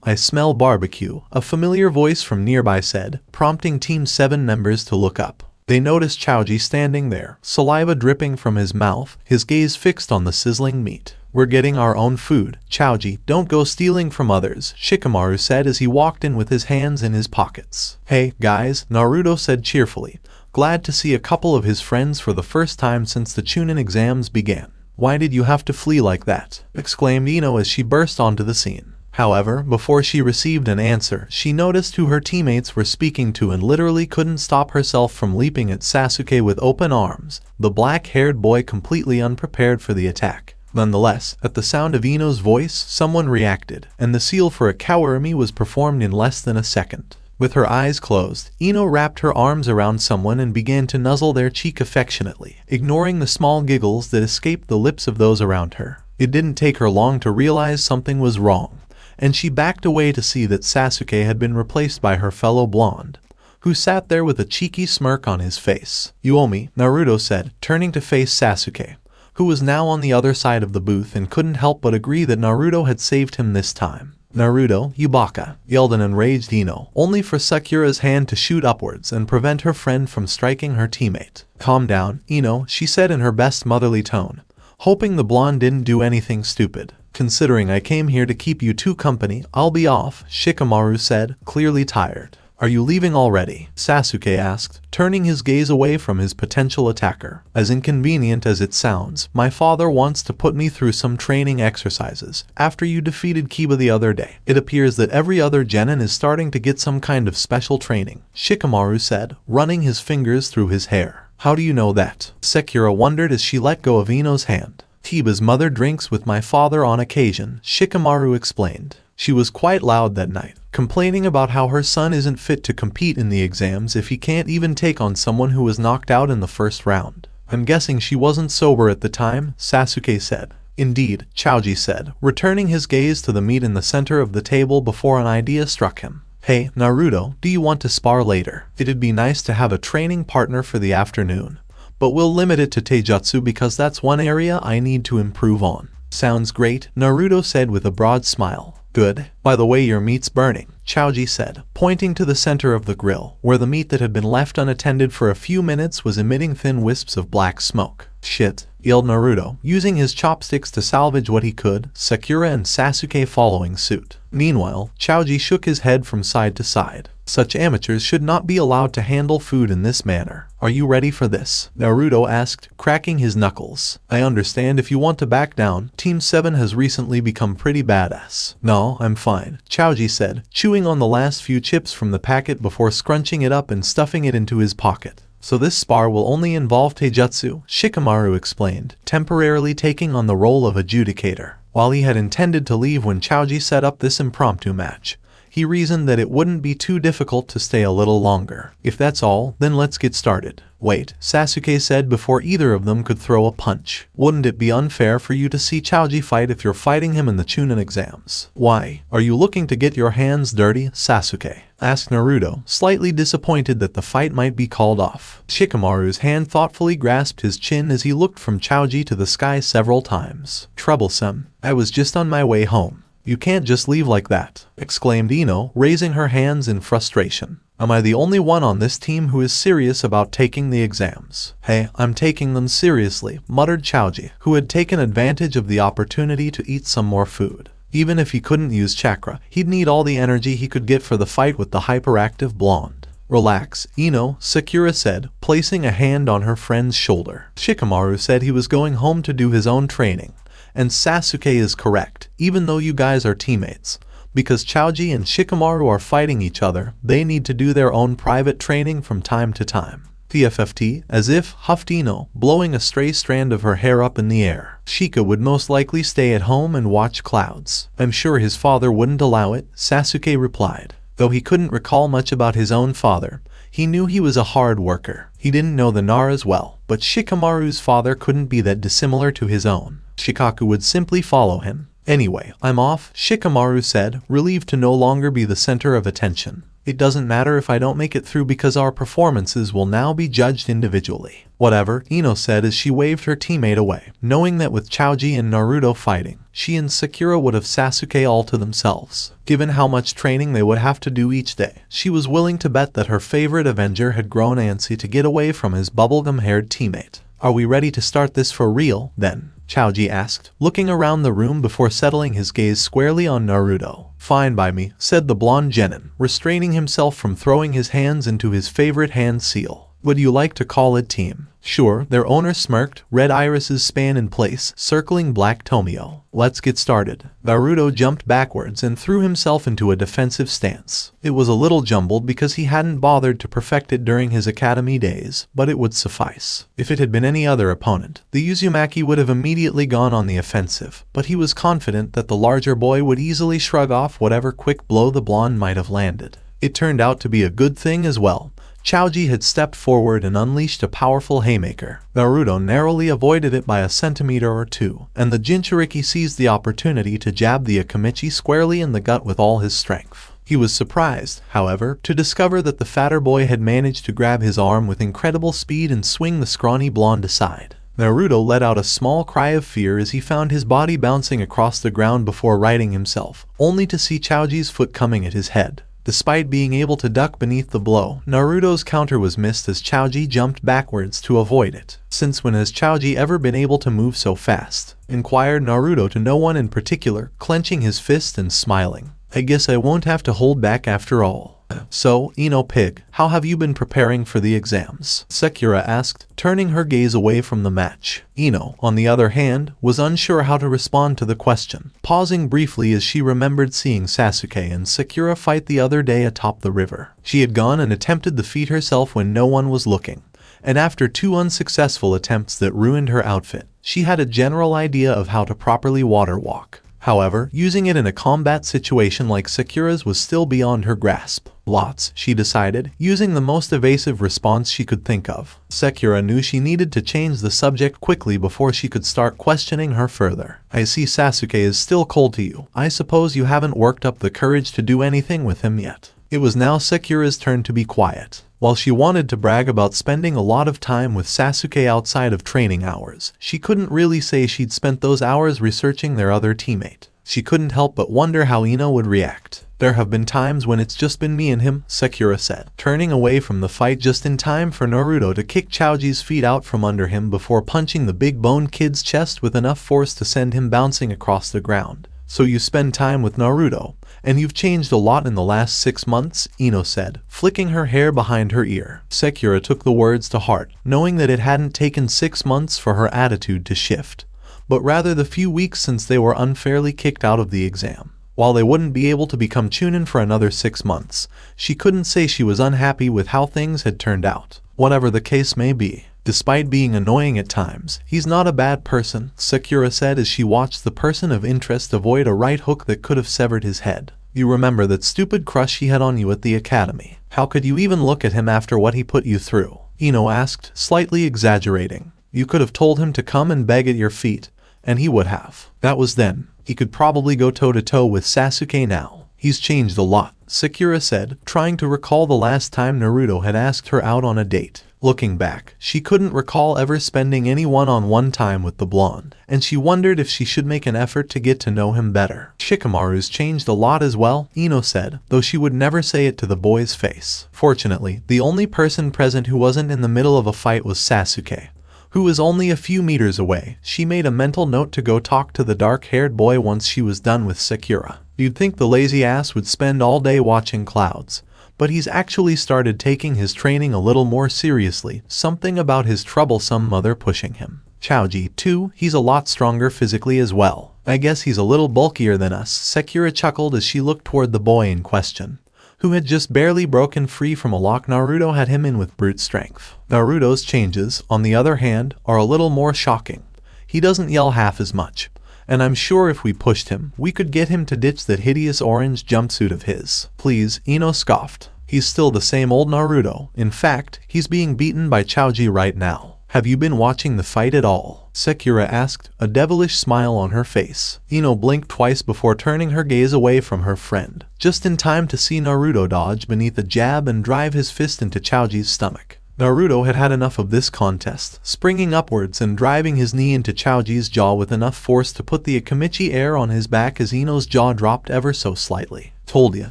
[SPEAKER 3] I smell barbecue, a familiar voice from nearby said, prompting Team 7 members to look up. They noticed Choji standing there, saliva dripping from his mouth, his gaze fixed on the sizzling meat. We're getting our own food. Choji, don't go stealing from others, Shikamaru said as he walked in with his hands in his pockets. Hey, guys, Naruto said cheerfully, glad to see a couple of his friends for the first time since the Chunin exams began. Why did you have to flee like that? Exclaimed Ino as she burst onto the scene. However, before she received an answer, she noticed who her teammates were speaking to and literally couldn't stop herself from leaping at Sasuke with open arms, the black-haired boy completely unprepared for the attack. Nonetheless, at the sound of Ino's voice, someone reacted, and the seal for a Kawarami was performed in less than a second. With her eyes closed, Ino wrapped her arms around someone and began to nuzzle their cheek affectionately, ignoring the small giggles that escaped the lips of those around her. It didn't take her long to realize something was wrong, and she backed away to see that Sasuke had been replaced by her fellow blonde, who sat there with a cheeky smirk on his face. You owe me, Naruto said, turning to face Sasuke, who was now on the other side of the booth and couldn't help but agree that Naruto had saved him this time. Naruto, you baka, yelled an enraged Ino, only for Sakura's hand to shoot upwards and prevent her friend from striking her teammate. Calm down, Ino, she said in her best motherly tone, hoping the blonde didn't do anything stupid. Considering I came here to keep you two company, I'll be off, Shikamaru said, clearly tired. Are you leaving already? Sasuke asked, turning his gaze away from his potential attacker. As inconvenient as it sounds, my father wants to put me through some training exercises. After you defeated Kiba the other day, it appears that every other genin is starting to get some kind of special training, Shikamaru said, running his fingers through his hair. How do you know that? Sakura wondered as she let go of Ino's hand. Kiba's mother drinks with my father on occasion, Shikamaru explained. She was quite loud that night, complaining about how her son isn't fit to compete in the exams if he can't even take on someone who was knocked out in the first round. I'm guessing she wasn't sober at the time, Sasuke said. Indeed, Choji said, returning his gaze to the meat in the center of the table before an idea struck him. Hey, Naruto, do you want to spar later? It'd be nice to have a training partner for the afternoon, but we'll limit it to Taijutsu because that's one area I need to improve on. Sounds great, Naruto said with a broad smile. Good. By the way, your meat's burning, Choji said, pointing to the center of the grill, where the meat that had been left unattended for a few minutes was emitting thin wisps of black smoke. Shit, yelled Naruto, using his chopsticks to salvage what he could, Sakura and Sasuke following suit. Meanwhile, Choji shook his head from side to side. Such amateurs should not be allowed to handle food in this manner. Are you ready for this? Naruto asked, cracking his knuckles. I understand if you want to back down. Team 7 has recently become pretty badass. No, I'm fine, Choji said, chewing on the last few chips from the packet before scrunching it up and stuffing it into his pocket. So this spar will only involve taijutsu, Shikamaru explained, temporarily taking on the role of adjudicator. While he had intended to leave when Choji set up this impromptu match, he reasoned that it wouldn't be too difficult to stay a little longer. If that's all, then let's get started. Wait, Sasuke said before either of them could throw a punch. Wouldn't it be unfair for you to see Choji fight if you're fighting him in the Chunin exams? Why? Are you looking to get your hands dirty, Sasuke? Asked Naruto, slightly disappointed that the fight might be called off. Shikamaru's hand thoughtfully grasped his chin as he looked from Choji to the sky several times. Troublesome. I was just on my way home. You can't just leave like that, exclaimed Ino, raising her hands in frustration. Am I the only one on this team who is serious about taking the exams? Hey, I'm taking them seriously, muttered Choji, who had taken advantage of the opportunity to eat some more food. Even if he couldn't use chakra, he'd need all the energy he could get for the fight with the hyperactive blonde. Relax, Ino, Sakura said, placing a hand on her friend's shoulder. Shikamaru said he was going home to do his own training. And Sasuke is correct, even though you guys are teammates. Because Choji and Shikamaru are fighting each other, they need to do their own private training from time to time. TFFT, as if, huffed Ino, blowing a stray strand of her hair up in the air. Shika would most likely stay at home and watch clouds. I'm sure his father wouldn't allow it, Sasuke replied. Though he couldn't recall much about his own father, he knew he was a hard worker. He didn't know the Naras well, but Shikamaru's father couldn't be that dissimilar to his own. Shikaku would simply follow him. Anyway, I'm off, Shikamaru said, relieved to no longer be the center of attention. It doesn't matter if I don't make it through because our performances will now be judged individually. Whatever, Ino said as she waved her teammate away, knowing that with Choji and Naruto fighting, she and Sakura would have Sasuke all to themselves. Given how much training they would have to do each day, she was willing to bet that her favorite Avenger had grown antsy to get away from his bubblegum-haired teammate. Are we ready to start this for real, then? Choji asked, looking around the room before settling his gaze squarely on Naruto. Fine by me, said the blonde genin, restraining himself from throwing his hands into his favorite hand seal. Would you like to call it team? Sure, their owner smirked, red irises span in place, circling black Tomio. Let's get started. Naruto jumped backwards and threw himself into a defensive stance. It was a little jumbled because he hadn't bothered to perfect it during his academy days, but it would suffice. If it had been any other opponent, the Uzumaki would have immediately gone on the offensive, but he was confident that the larger boy would easily shrug off whatever quick blow the blonde might have landed. It turned out to be a good thing as well. Choji had stepped forward and unleashed a powerful haymaker. Naruto narrowly avoided it by a centimeter or two, and the Jinchuriki seized the opportunity to jab the Akamichi squarely in the gut with all his strength. He was surprised, however, to discover that the fatter boy had managed to grab his arm with incredible speed and swing the scrawny blonde aside. Naruto let out a small cry of fear as he found his body bouncing across the ground before righting himself, only to see Choji's foot coming at his head. Despite being able to duck beneath the blow, Naruto's counter was missed as Choji jumped backwards to avoid it. Since when has Choji ever been able to move so fast? Inquired Naruto to no one in particular, clenching his fist and smiling. I guess I won't have to hold back after all. So, Ino Pig, how have you been preparing for the exams? Sakura asked, turning her gaze away from the match. Ino, on the other hand, was unsure how to respond to the question, pausing briefly as she remembered seeing Sasuke and Sakura fight the other day atop the river. She had gone and attempted the feat herself when no one was looking, and after 2 unsuccessful attempts that ruined her outfit, she had a general idea of how to properly water walk. However, using it in a combat situation like Sakura's was still beyond her grasp. Lots, she decided, using the most evasive response she could think of. Sakura knew she needed to change the subject quickly before she could start questioning her further. I see Sasuke is still cold to you. I suppose you haven't worked up the courage to do anything with him yet. It was now Sakura's turn to be quiet. While she wanted to brag about spending a lot of time with Sasuke outside of training hours, she couldn't really say she'd spent those hours researching their other teammate. She couldn't help but wonder how Ino would react. There have been times when it's just been me and him, Sakura said, turning away from the fight just in time for Naruto to kick Choji's feet out from under him before punching the big boned kid's chest with enough force to send him bouncing across the ground. So you spend time with Naruto, and you've changed a lot in the last 6 months, Ino said, flicking her hair behind her ear. Sakura took the words to heart, knowing that it hadn't taken 6 months for her attitude to shift, but rather the few weeks since they were unfairly kicked out of the exam. While they wouldn't be able to become Chunin for another 6 months, she couldn't say she was unhappy with how things had turned out. Whatever the case may be, despite being annoying at times, he's not a bad person, Sakura said as she watched the person of interest avoid a right hook that could have severed his head. You remember that stupid crush he had on you at the academy. How could you even look at him after what he put you through? Ino asked, slightly exaggerating. You could have told him to come and beg at your feet, and he would have. That was then. He could probably go toe-to-toe with Sasuke now. He's changed a lot, Sakura said, trying to recall the last time Naruto had asked her out on a date. Looking back, she couldn't recall ever spending any one-on-one time with the blonde, and she wondered if she should make an effort to get to know him better. Shikamaru's changed a lot as well, Ino said, though she would never say it to the boy's face. Fortunately, the only person present who wasn't in the middle of a fight was Sasuke, who was only a few meters away. She made a mental note to go talk to the dark-haired boy once she was done with Sakura. You'd think the lazy ass would spend all day watching clouds, but he's actually started taking his training a little more seriously, something about his troublesome mother pushing him. Choji, too, he's a lot stronger physically as well. I guess he's a little bulkier than us, Sakura chuckled as she looked toward the boy in question, who had just barely broken free from a lock Naruto had him in with brute strength. Naruto's changes, on the other hand, are a little more shocking. He doesn't yell half as much, and I'm sure if we pushed him, we could get him to ditch that hideous orange jumpsuit of his. Please, Ino scoffed. He's still the same old Naruto. In fact, he's being beaten by Choji right now. Have you been watching the fight at all? Sakura asked, a devilish smile on her face. Ino blinked twice before turning her gaze away from her friend, just in time to see Naruto dodge beneath a jab and drive his fist into Choji's stomach. Naruto had had enough of this contest, springing upwards and driving his knee into Choji's jaw with enough force to put the Akimichi air on his back as Ino's jaw dropped ever so slightly. Told ya,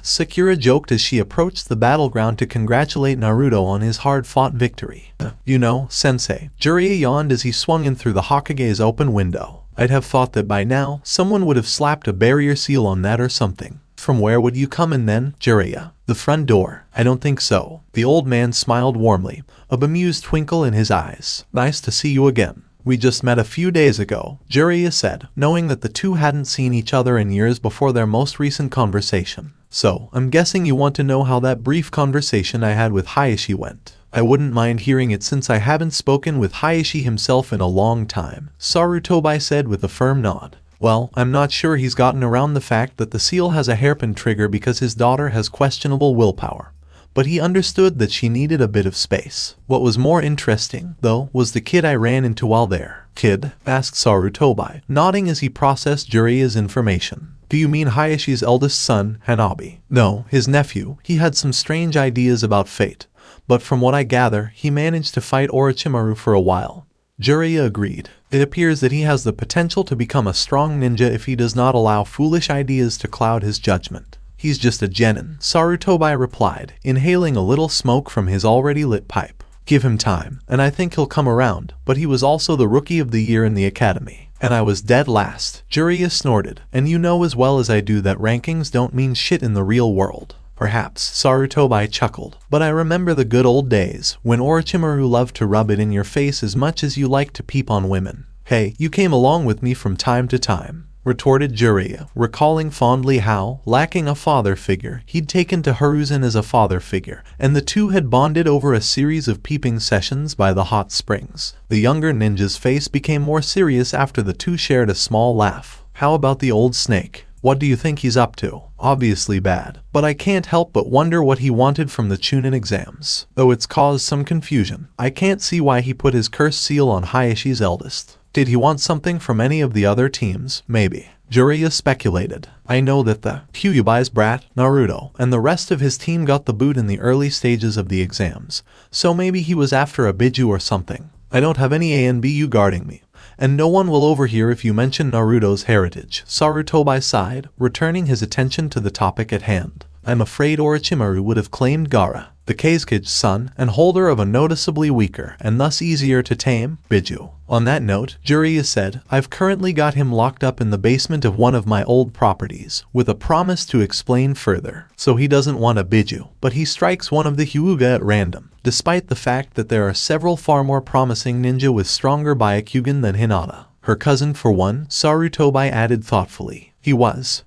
[SPEAKER 3] Sakura joked as she approached the battleground to congratulate Naruto on his hard-fought victory. You know, sensei, Jiraiya yawned as he swung in through the Hokage's open window. I'd have thought that by now, someone would have slapped a barrier seal on that or something. From where would you come in then, Jiraiya? The front door. I don't think so. The old man smiled warmly, a bemused twinkle in his eyes. Nice to see you again. We just met a few days ago, Jiraiya said, knowing that the two hadn't seen each other in years before their most recent conversation. So, I'm guessing you want to know how that brief conversation I had with Hayashi went. I wouldn't mind hearing it since I haven't spoken with Hayashi himself in a long time, Sarutobi said with a firm nod. Well, I'm not sure he's gotten around the fact that the seal has a hairpin trigger because his daughter has questionable willpower, but he understood that she needed a bit of space. What was more interesting, though, was the kid I ran into while there. Kid? Asked Sarutobi, nodding as he processed Jiraiya's information. Do you mean Hayashi's eldest son, Hanabi? No, his nephew. He had some strange ideas about fate, but from what I gather, he managed to fight Orochimaru for a while. Jiraiya agreed. It appears that he has the potential to become a strong ninja if he does not allow foolish ideas to cloud his judgment. He's just a genin, Sarutobi replied, inhaling a little smoke from his already lit pipe. Give him time, and I think he'll come around, but he was also the rookie of the year in the academy. And I was dead last, Jiraiya snorted, and you know as well as I do that rankings don't mean shit in the real world. Perhaps, Sarutobi chuckled, but I remember the good old days, when Orochimaru loved to rub it in your face as much as you like to peep on women. Hey, you came along with me from time to time, retorted Jiraiya, recalling fondly how, lacking a father figure, he'd taken to Hiruzen as a father figure, and the two had bonded over a series of peeping sessions by the hot springs. The younger ninja's face became more serious after the two shared a small laugh. How about the old snake? What do you think he's up to? Obviously bad, but I can't help but wonder what he wanted from the Chunin exams. Though it's caused some confusion, I can't see why he put his cursed seal on Hayashi's eldest. Did he want something from any of the other teams? Maybe. Jiraiya speculated. I know that the Hyuuga's brat, Naruto, and the rest of his team got the boot in the early stages of the exams, so maybe he was after a Biju or something. I don't have any A and BU guarding me, and no one will overhear if you mention Naruto's heritage. Sarutobi sighed, returning his attention to the topic at hand. I'm afraid Orochimaru would have claimed Gaara, the Kage's son and holder of a noticeably weaker and thus easier to tame Biju. On that note, Jiraiya said, I've currently got him locked up in the basement of one of my old properties, with a promise to explain further. So he doesn't want a Biju, but he strikes one of the Hyuuga at random, despite the fact that there are several far more promising ninja with stronger Byakugan than Hinata. Her cousin for one, Sarutobi added thoughtfully. He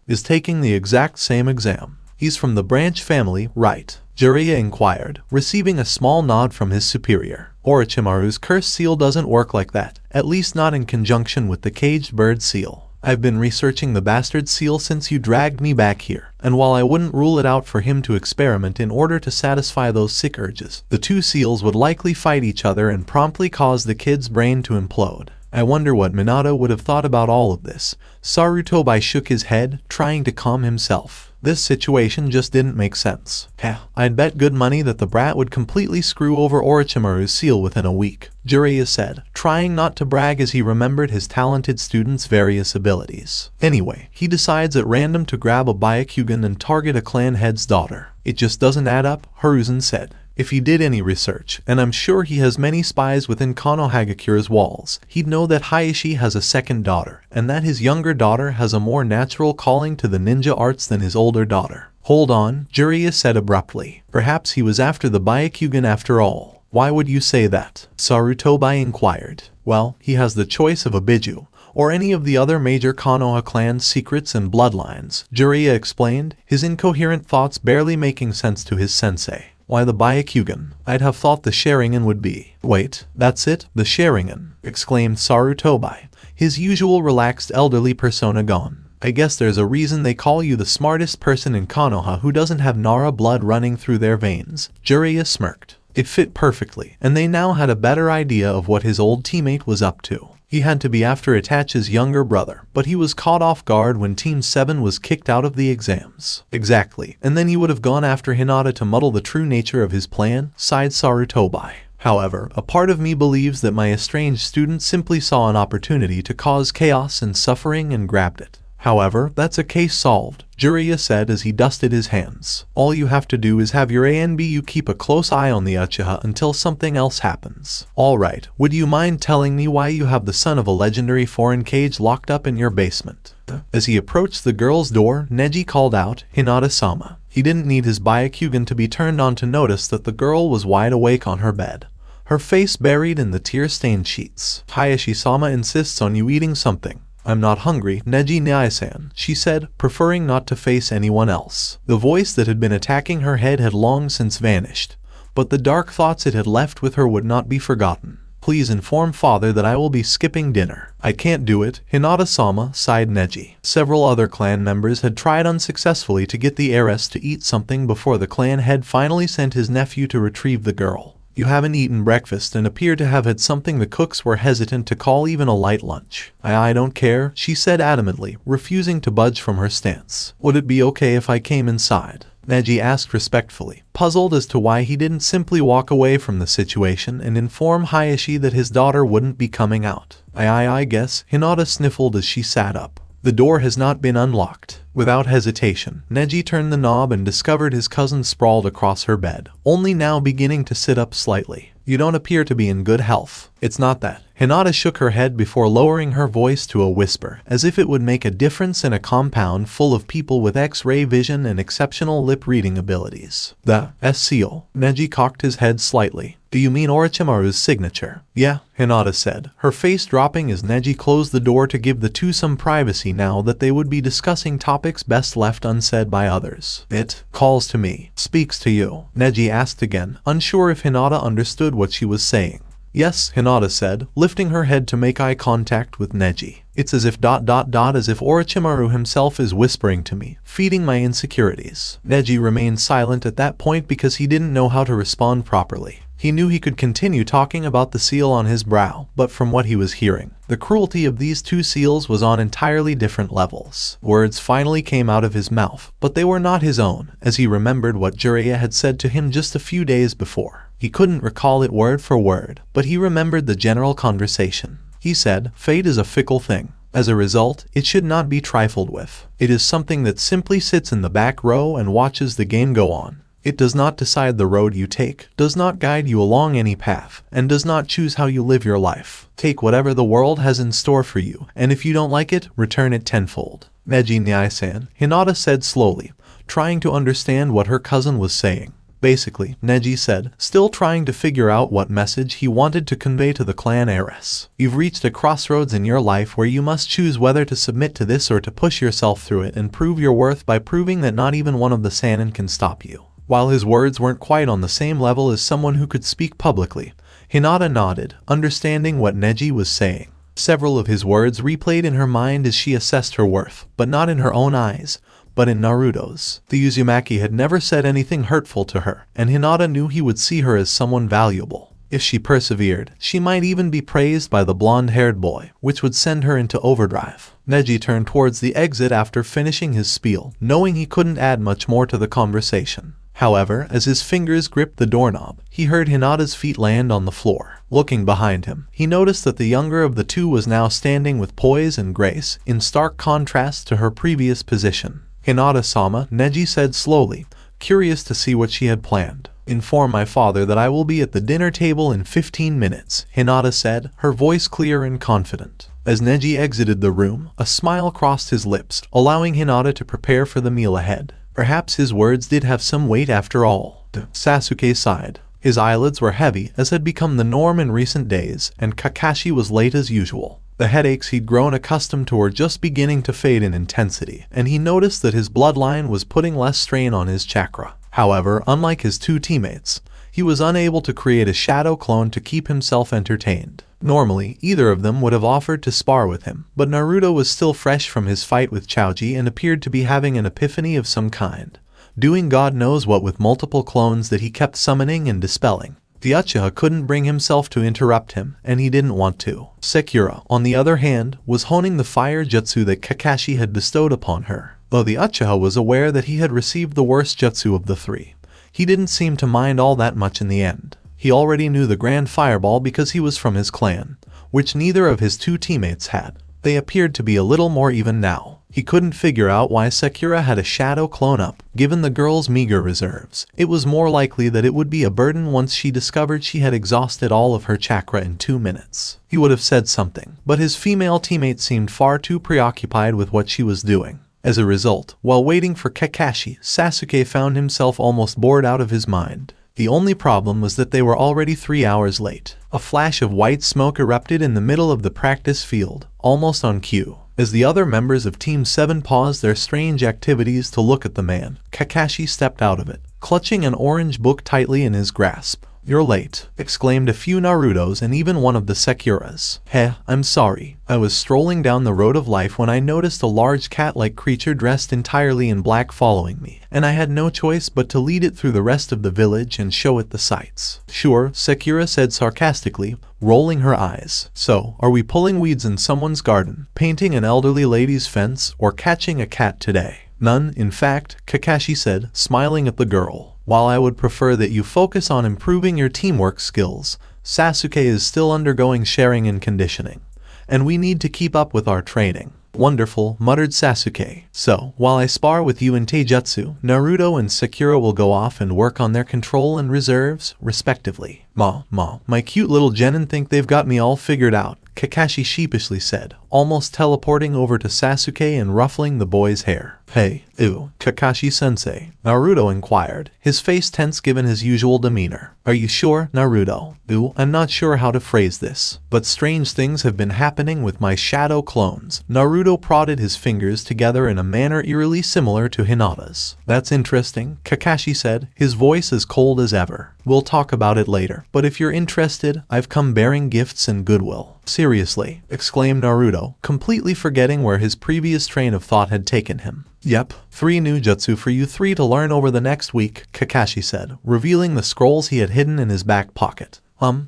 [SPEAKER 3] is taking the exact same exam. He's from the branch family, right? Jiraiya inquired, receiving a small nod from his superior. Orochimaru's curse seal doesn't work like that, at least not in conjunction with the caged bird seal. I've been researching the bastard seal since you dragged me back here, and while I wouldn't rule it out for him to experiment in order to satisfy those sick urges, the two seals would likely fight each other and promptly cause the kid's brain to implode. I wonder what Minato would have thought about all of this. Sarutobi shook his head, trying to calm himself. This situation just didn't make sense. I'd bet good money that the brat would completely screw over Orochimaru's seal within a week, Jiraiya said, trying not to brag as he remembered his talented student's various abilities. Anyway, he decides at random to grab a Byakugan and target a clan head's daughter. It just doesn't add up, Hiruzen said. If he did any research, and I'm sure he has many spies within Konohagakura's walls, he'd know that Hayashi has a second daughter, and that his younger daughter has a more natural calling to the ninja arts than his older daughter. Hold on, Jiraiya said abruptly. Perhaps he was after the Byakugan after all. Why would you say that? Sarutobi inquired. Well, he has the choice of a Biju, or any of the other major Konoha clan's secrets and bloodlines, Jiraiya explained, his incoherent thoughts barely making sense to his sensei. Why the Byakugan? I'd have thought the Sharingan would be. Wait, that's it? The Sharingan, exclaimed Sarutobi, his usual relaxed elderly persona gone. I guess there's a reason they call you the smartest person in Konoha who doesn't have Nara blood running through their veins. Jiraiya smirked. It fit perfectly, and they now had a better idea of what his old teammate was up to. He had to be after Itachi's younger brother, but he was caught off guard when Team 7 was kicked out of the exams. Exactly, and then he would have gone after Hinata to muddle the true nature of his plan, sighed Sarutobi. However, a part of me believes that my estranged student simply saw an opportunity to cause chaos and suffering and grabbed it. However, that's a case solved, Jiraiya said as he dusted his hands. All you have to do is have your ANBU keep a close eye on the Uchiha until something else happens. Alright, would you mind telling me why you have the son of a legendary foreign cage locked up in your basement? As he approached the girl's door, Neji called out, Hinata-sama. He didn't need his Byakugan to be turned on to notice that the girl was wide awake on her bed, her face buried in the tear-stained sheets. Hayashi-sama insists on you eating something. I'm not hungry, Neji Nyai-san, she said, preferring not to face anyone else. The voice that had been attacking her head had long since vanished, but the dark thoughts it had left with her would not be forgotten. Please inform father that I will be skipping dinner. I can't do it, Hinata-sama, sighed Neji. Several other clan members had tried unsuccessfully to get the heiress to eat something before the clan head finally sent his nephew to retrieve the girl. You haven't eaten breakfast and appear to have had something the cooks were hesitant to call even a light lunch. I don't care, she said adamantly, refusing to budge from her stance. Would it be okay if I came inside? Neji asked respectfully, puzzled as to why he didn't simply walk away from the situation and inform Hayashi that his daughter wouldn't be coming out. I guess, Hinata sniffled as she sat up. The door has not been unlocked. Without hesitation, Neji turned the knob and discovered his cousin sprawled across her bed, only now beginning to sit up slightly. You don't appear to be in good health. It's not that. Hinata shook her head before lowering her voice to a whisper, as if it would make a difference in a compound full of people with X-ray vision and exceptional lip-reading abilities. The seal. Neji cocked his head slightly. Do you mean Orochimaru's signature? Yeah, Hinata said, her face dropping as Neji closed the door to give the two some privacy now that they would be discussing topics best left unsaid by others. It calls to me, speaks to you, Neji asked again, unsure if Hinata understood what she was saying. Yes, Hinata said, lifting her head to make eye contact with Neji. It's as if as if Orochimaru himself is whispering to me, feeding my insecurities. Neji remained silent at that point because he didn't know how to respond properly. He knew he could continue talking about the seal on his brow, but from what he was hearing, the cruelty of these two seals was on entirely different levels. Words finally came out of his mouth, but they were not his own, as he remembered what Jiraiya had said to him just a few days before. He couldn't recall it word for word, but he remembered the general conversation. He said, fate is a fickle thing. As a result, it should not be trifled with. It is something that simply sits in the back row and watches the game go on. It does not decide the road you take, does not guide you along any path, and does not choose how you live your life. Take whatever the world has in store for you, and if you don't like it, return it tenfold. Neji Nyai-san, Hinata said slowly, trying to understand what her cousin was saying. Basically, Neji said, still trying to figure out what message he wanted to convey to the clan heiress. You've reached a crossroads in your life where you must choose whether to submit to this or to push yourself through it and prove your worth by proving that not even one of the Sannin can stop you. While his words weren't quite on the same level as someone who could speak publicly, Hinata nodded, understanding what Neji was saying. Several of his words replayed in her mind as she assessed her worth, but not in her own eyes, but in Naruto's. The Uzumaki had never said anything hurtful to her, and Hinata knew he would see her as someone valuable. If she persevered, she might even be praised by the blonde-haired boy, which would send her into overdrive. Neji turned towards the exit after finishing his spiel, knowing he couldn't add much more to the conversation. However, as his fingers gripped the doorknob, he heard Hinata's feet land on the floor. Looking behind him, he noticed that the younger of the two was now standing with poise and grace, in stark contrast to her previous position. Hinata-sama, Neji said slowly, curious to see what she had planned. Inform my father that I will be at the dinner table in 15 minutes, Hinata said, her voice clear and confident. As Neji exited the room, a smile crossed his lips, allowing Hinata to prepare for the meal ahead. Perhaps his words did have some weight after all. Sasuke sighed. His eyelids were heavy, as had become the norm in recent days, and Kakashi was late as usual. The headaches he'd grown accustomed to were just beginning to fade in intensity, and he noticed that his bloodline was putting less strain on his chakra. However, unlike his two teammates, he was unable to create a shadow clone to keep himself entertained. Normally, either of them would have offered to spar with him, but Naruto was still fresh from his fight with Choji and appeared to be having an epiphany of some kind, doing God knows what with multiple clones that he kept summoning and dispelling. The Uchiha couldn't bring himself to interrupt him, and he didn't want to. Sakura, on the other hand, was honing the fire jutsu that Kakashi had bestowed upon her. Though the Uchiha was aware that he had received the worst jutsu of the three, he didn't seem to mind all that much in the end. He already knew the Grand Fireball because he was from his clan, which neither of his two teammates had. They appeared to be a little more even now. He couldn't figure out why Sakura had a shadow clone up. Given the girl's meager reserves, it was more likely that it would be a burden once she discovered she had exhausted all of her chakra in 2 minutes. He would have said something, but his female teammate seemed far too preoccupied with what she was doing. As a result, while waiting for Kakashi, Sasuke found himself almost bored out of his mind. The only problem was that they were already 3 hours late. A flash of white smoke erupted in the middle of the practice field, almost on cue. As the other members of Team 7 paused their strange activities to look at the man, Kakashi stepped out of it, clutching an orange book tightly in his grasp. "You're late," exclaimed a few Narutos and even one of the Sakuras. I'm sorry. I was strolling down the road of life when I noticed a large cat-like creature dressed entirely in black following me, and I had no choice but to lead it through the rest of the village and show it the sights. Sure, Sakura said sarcastically, rolling her eyes. So, are we pulling weeds in someone's garden, painting an elderly lady's fence, or catching a cat today? None, in fact, Kakashi said, smiling at the girl. While I would prefer that you focus on improving your teamwork skills, Sasuke is still undergoing Sharingan conditioning, and we need to keep up with our training. Wonderful, muttered Sasuke. So, while I spar with you in Taijutsu, Naruto and Sakura will go off and work on their control and reserves, respectively. My cute little genin think they've got me all figured out, Kakashi sheepishly said, almost teleporting over to Sasuke and ruffling the boy's hair. Hey, Kakashi-sensei, Naruto inquired, his face tense given his usual demeanor. Are you sure, Naruto? I'm not sure how to phrase this, but strange things have been happening with my shadow clones. Naruto prodded his fingers together in a manner eerily similar to Hinata's. That's interesting, Kakashi said, his voice as cold as ever. We'll talk about it later, but if you're interested, I've come bearing gifts and goodwill. Seriously, exclaimed Naruto, completely forgetting where his previous train of thought had taken him. Yep, 3 new jutsu for you 3 to learn over the next week, Kakashi said, revealing the scrolls he had hidden in his back pocket.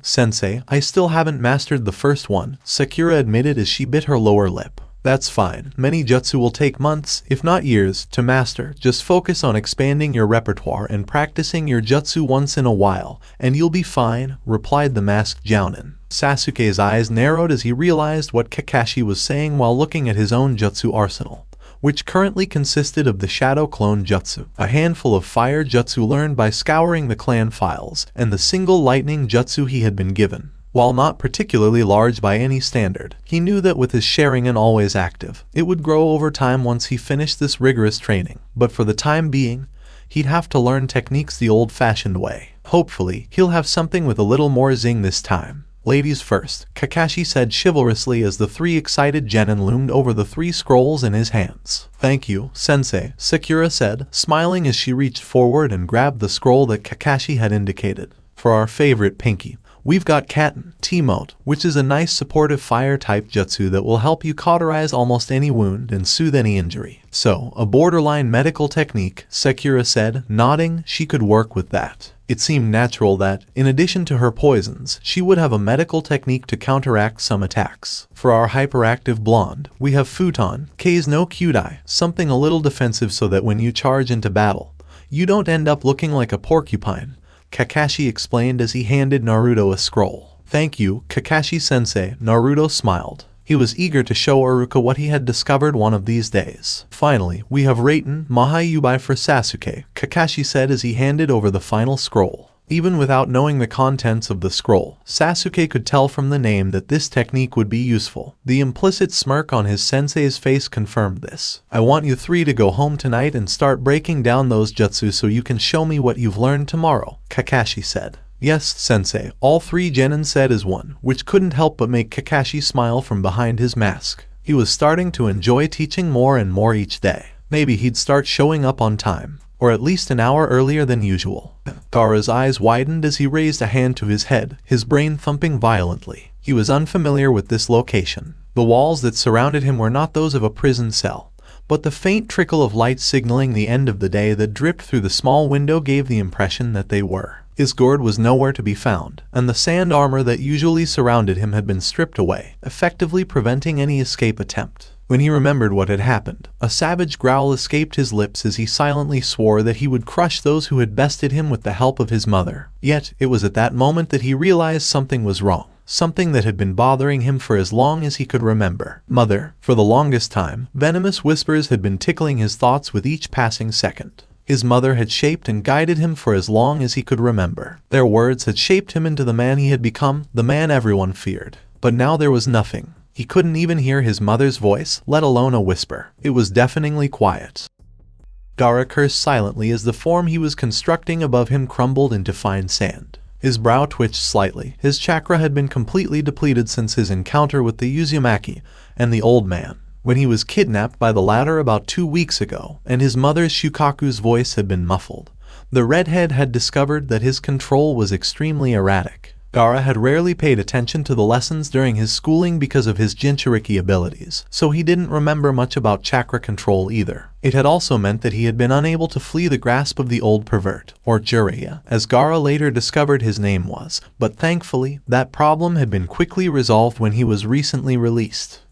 [SPEAKER 3] Sensei, I still haven't mastered the first one, Sakura admitted as she bit her lower lip. That's fine. Many jutsu will take months, if not years, to master. Just focus on expanding your repertoire and practicing your jutsu once in a while, and you'll be fine, replied the masked jounin. Sasuke's eyes narrowed as he realized what Kakashi was saying while looking at his own jutsu arsenal, which currently consisted of the Shadow Clone Jutsu, a handful of fire jutsu learned by scouring the clan files, and the single lightning jutsu he had been given. While not particularly large by any standard, he knew that with his Sharingan always active, it would grow over time once he finished this rigorous training, but for the time being, he'd have to learn techniques the old-fashioned way. Hopefully, he'll have something with a little more zing this time. Ladies first, Kakashi said chivalrously as the three excited genin loomed over the 3 scrolls in his hands. Thank you, sensei, Sakura said, smiling as she reached forward and grabbed the scroll that Kakashi had indicated. For our favorite Pinky, we've got Katen, T-Mode, which is a nice supportive fire-type jutsu that will help you cauterize almost any wound and soothe any injury. So, a borderline medical technique, Sakura said, nodding. She could work with that. It seemed natural that, in addition to her poisons, she would have a medical technique to counteract some attacks. For our hyperactive blonde, we have Futon, K's no Kyudai, something a little defensive so that when you charge into battle, you don't end up looking like a porcupine, Kakashi explained as he handed Naruto a scroll. Thank you, Kakashi-sensei, Naruto smiled. He was eager to show Iruka what he had discovered one of these days. Finally, we have Raiten Mahayubai for Sasuke, Kakashi said as he handed over the final scroll. Even without knowing the contents of the scroll, Sasuke could tell from the name that this technique would be useful. The implicit smirk on his sensei's face confirmed this. I want you 3 to go home tonight and start breaking down those jutsu so you can show me what you've learned tomorrow, Kakashi said. Yes, sensei, all 3 genin said as one, which couldn't help but make Kakashi smile from behind his mask. He was starting to enjoy teaching more and more each day. Maybe he'd start showing up on time, or at least an hour earlier than usual. Gaara's eyes widened as he raised a hand to his head, his brain thumping violently. He was unfamiliar with this location. The walls that surrounded him were not those of a prison cell, but the faint trickle of light signaling the end of the day that dripped through the small window gave the impression that they were. His gourd was nowhere to be found, and the sand armor that usually surrounded him had been stripped away, effectively preventing any escape attempt. When he remembered what had happened, a savage growl escaped his lips as he silently swore that he would crush those who had bested him with the help of his mother. Yet, it was at that moment that he realized something was wrong. Something that had been bothering him for as long as he could remember. Mother. For the longest time, venomous whispers had been tickling his thoughts with each passing second. His mother had shaped and guided him for as long as he could remember. Their words had shaped him into the man he had become, the man everyone feared. But now there was nothing. He couldn't even hear his mother's voice, let alone a whisper. It was deafeningly quiet. Gaara cursed silently as the form he was constructing above him crumbled into fine sand. His brow twitched slightly. His chakra had been completely depleted since his encounter with the Uzumaki and the old man, when he was kidnapped by the latter about 2 weeks ago, and his mother's Shukaku's voice had been muffled. The redhead had discovered that his control was extremely erratic. Gaara had rarely paid attention to the lessons during his schooling because of his Jinchuriki abilities, so he didn't remember much about chakra control either. It had also meant that he had been unable to flee the grasp of the old pervert, or Jiraiya, as Gaara later discovered his name was, but thankfully, that problem had been quickly resolved when he was recently released.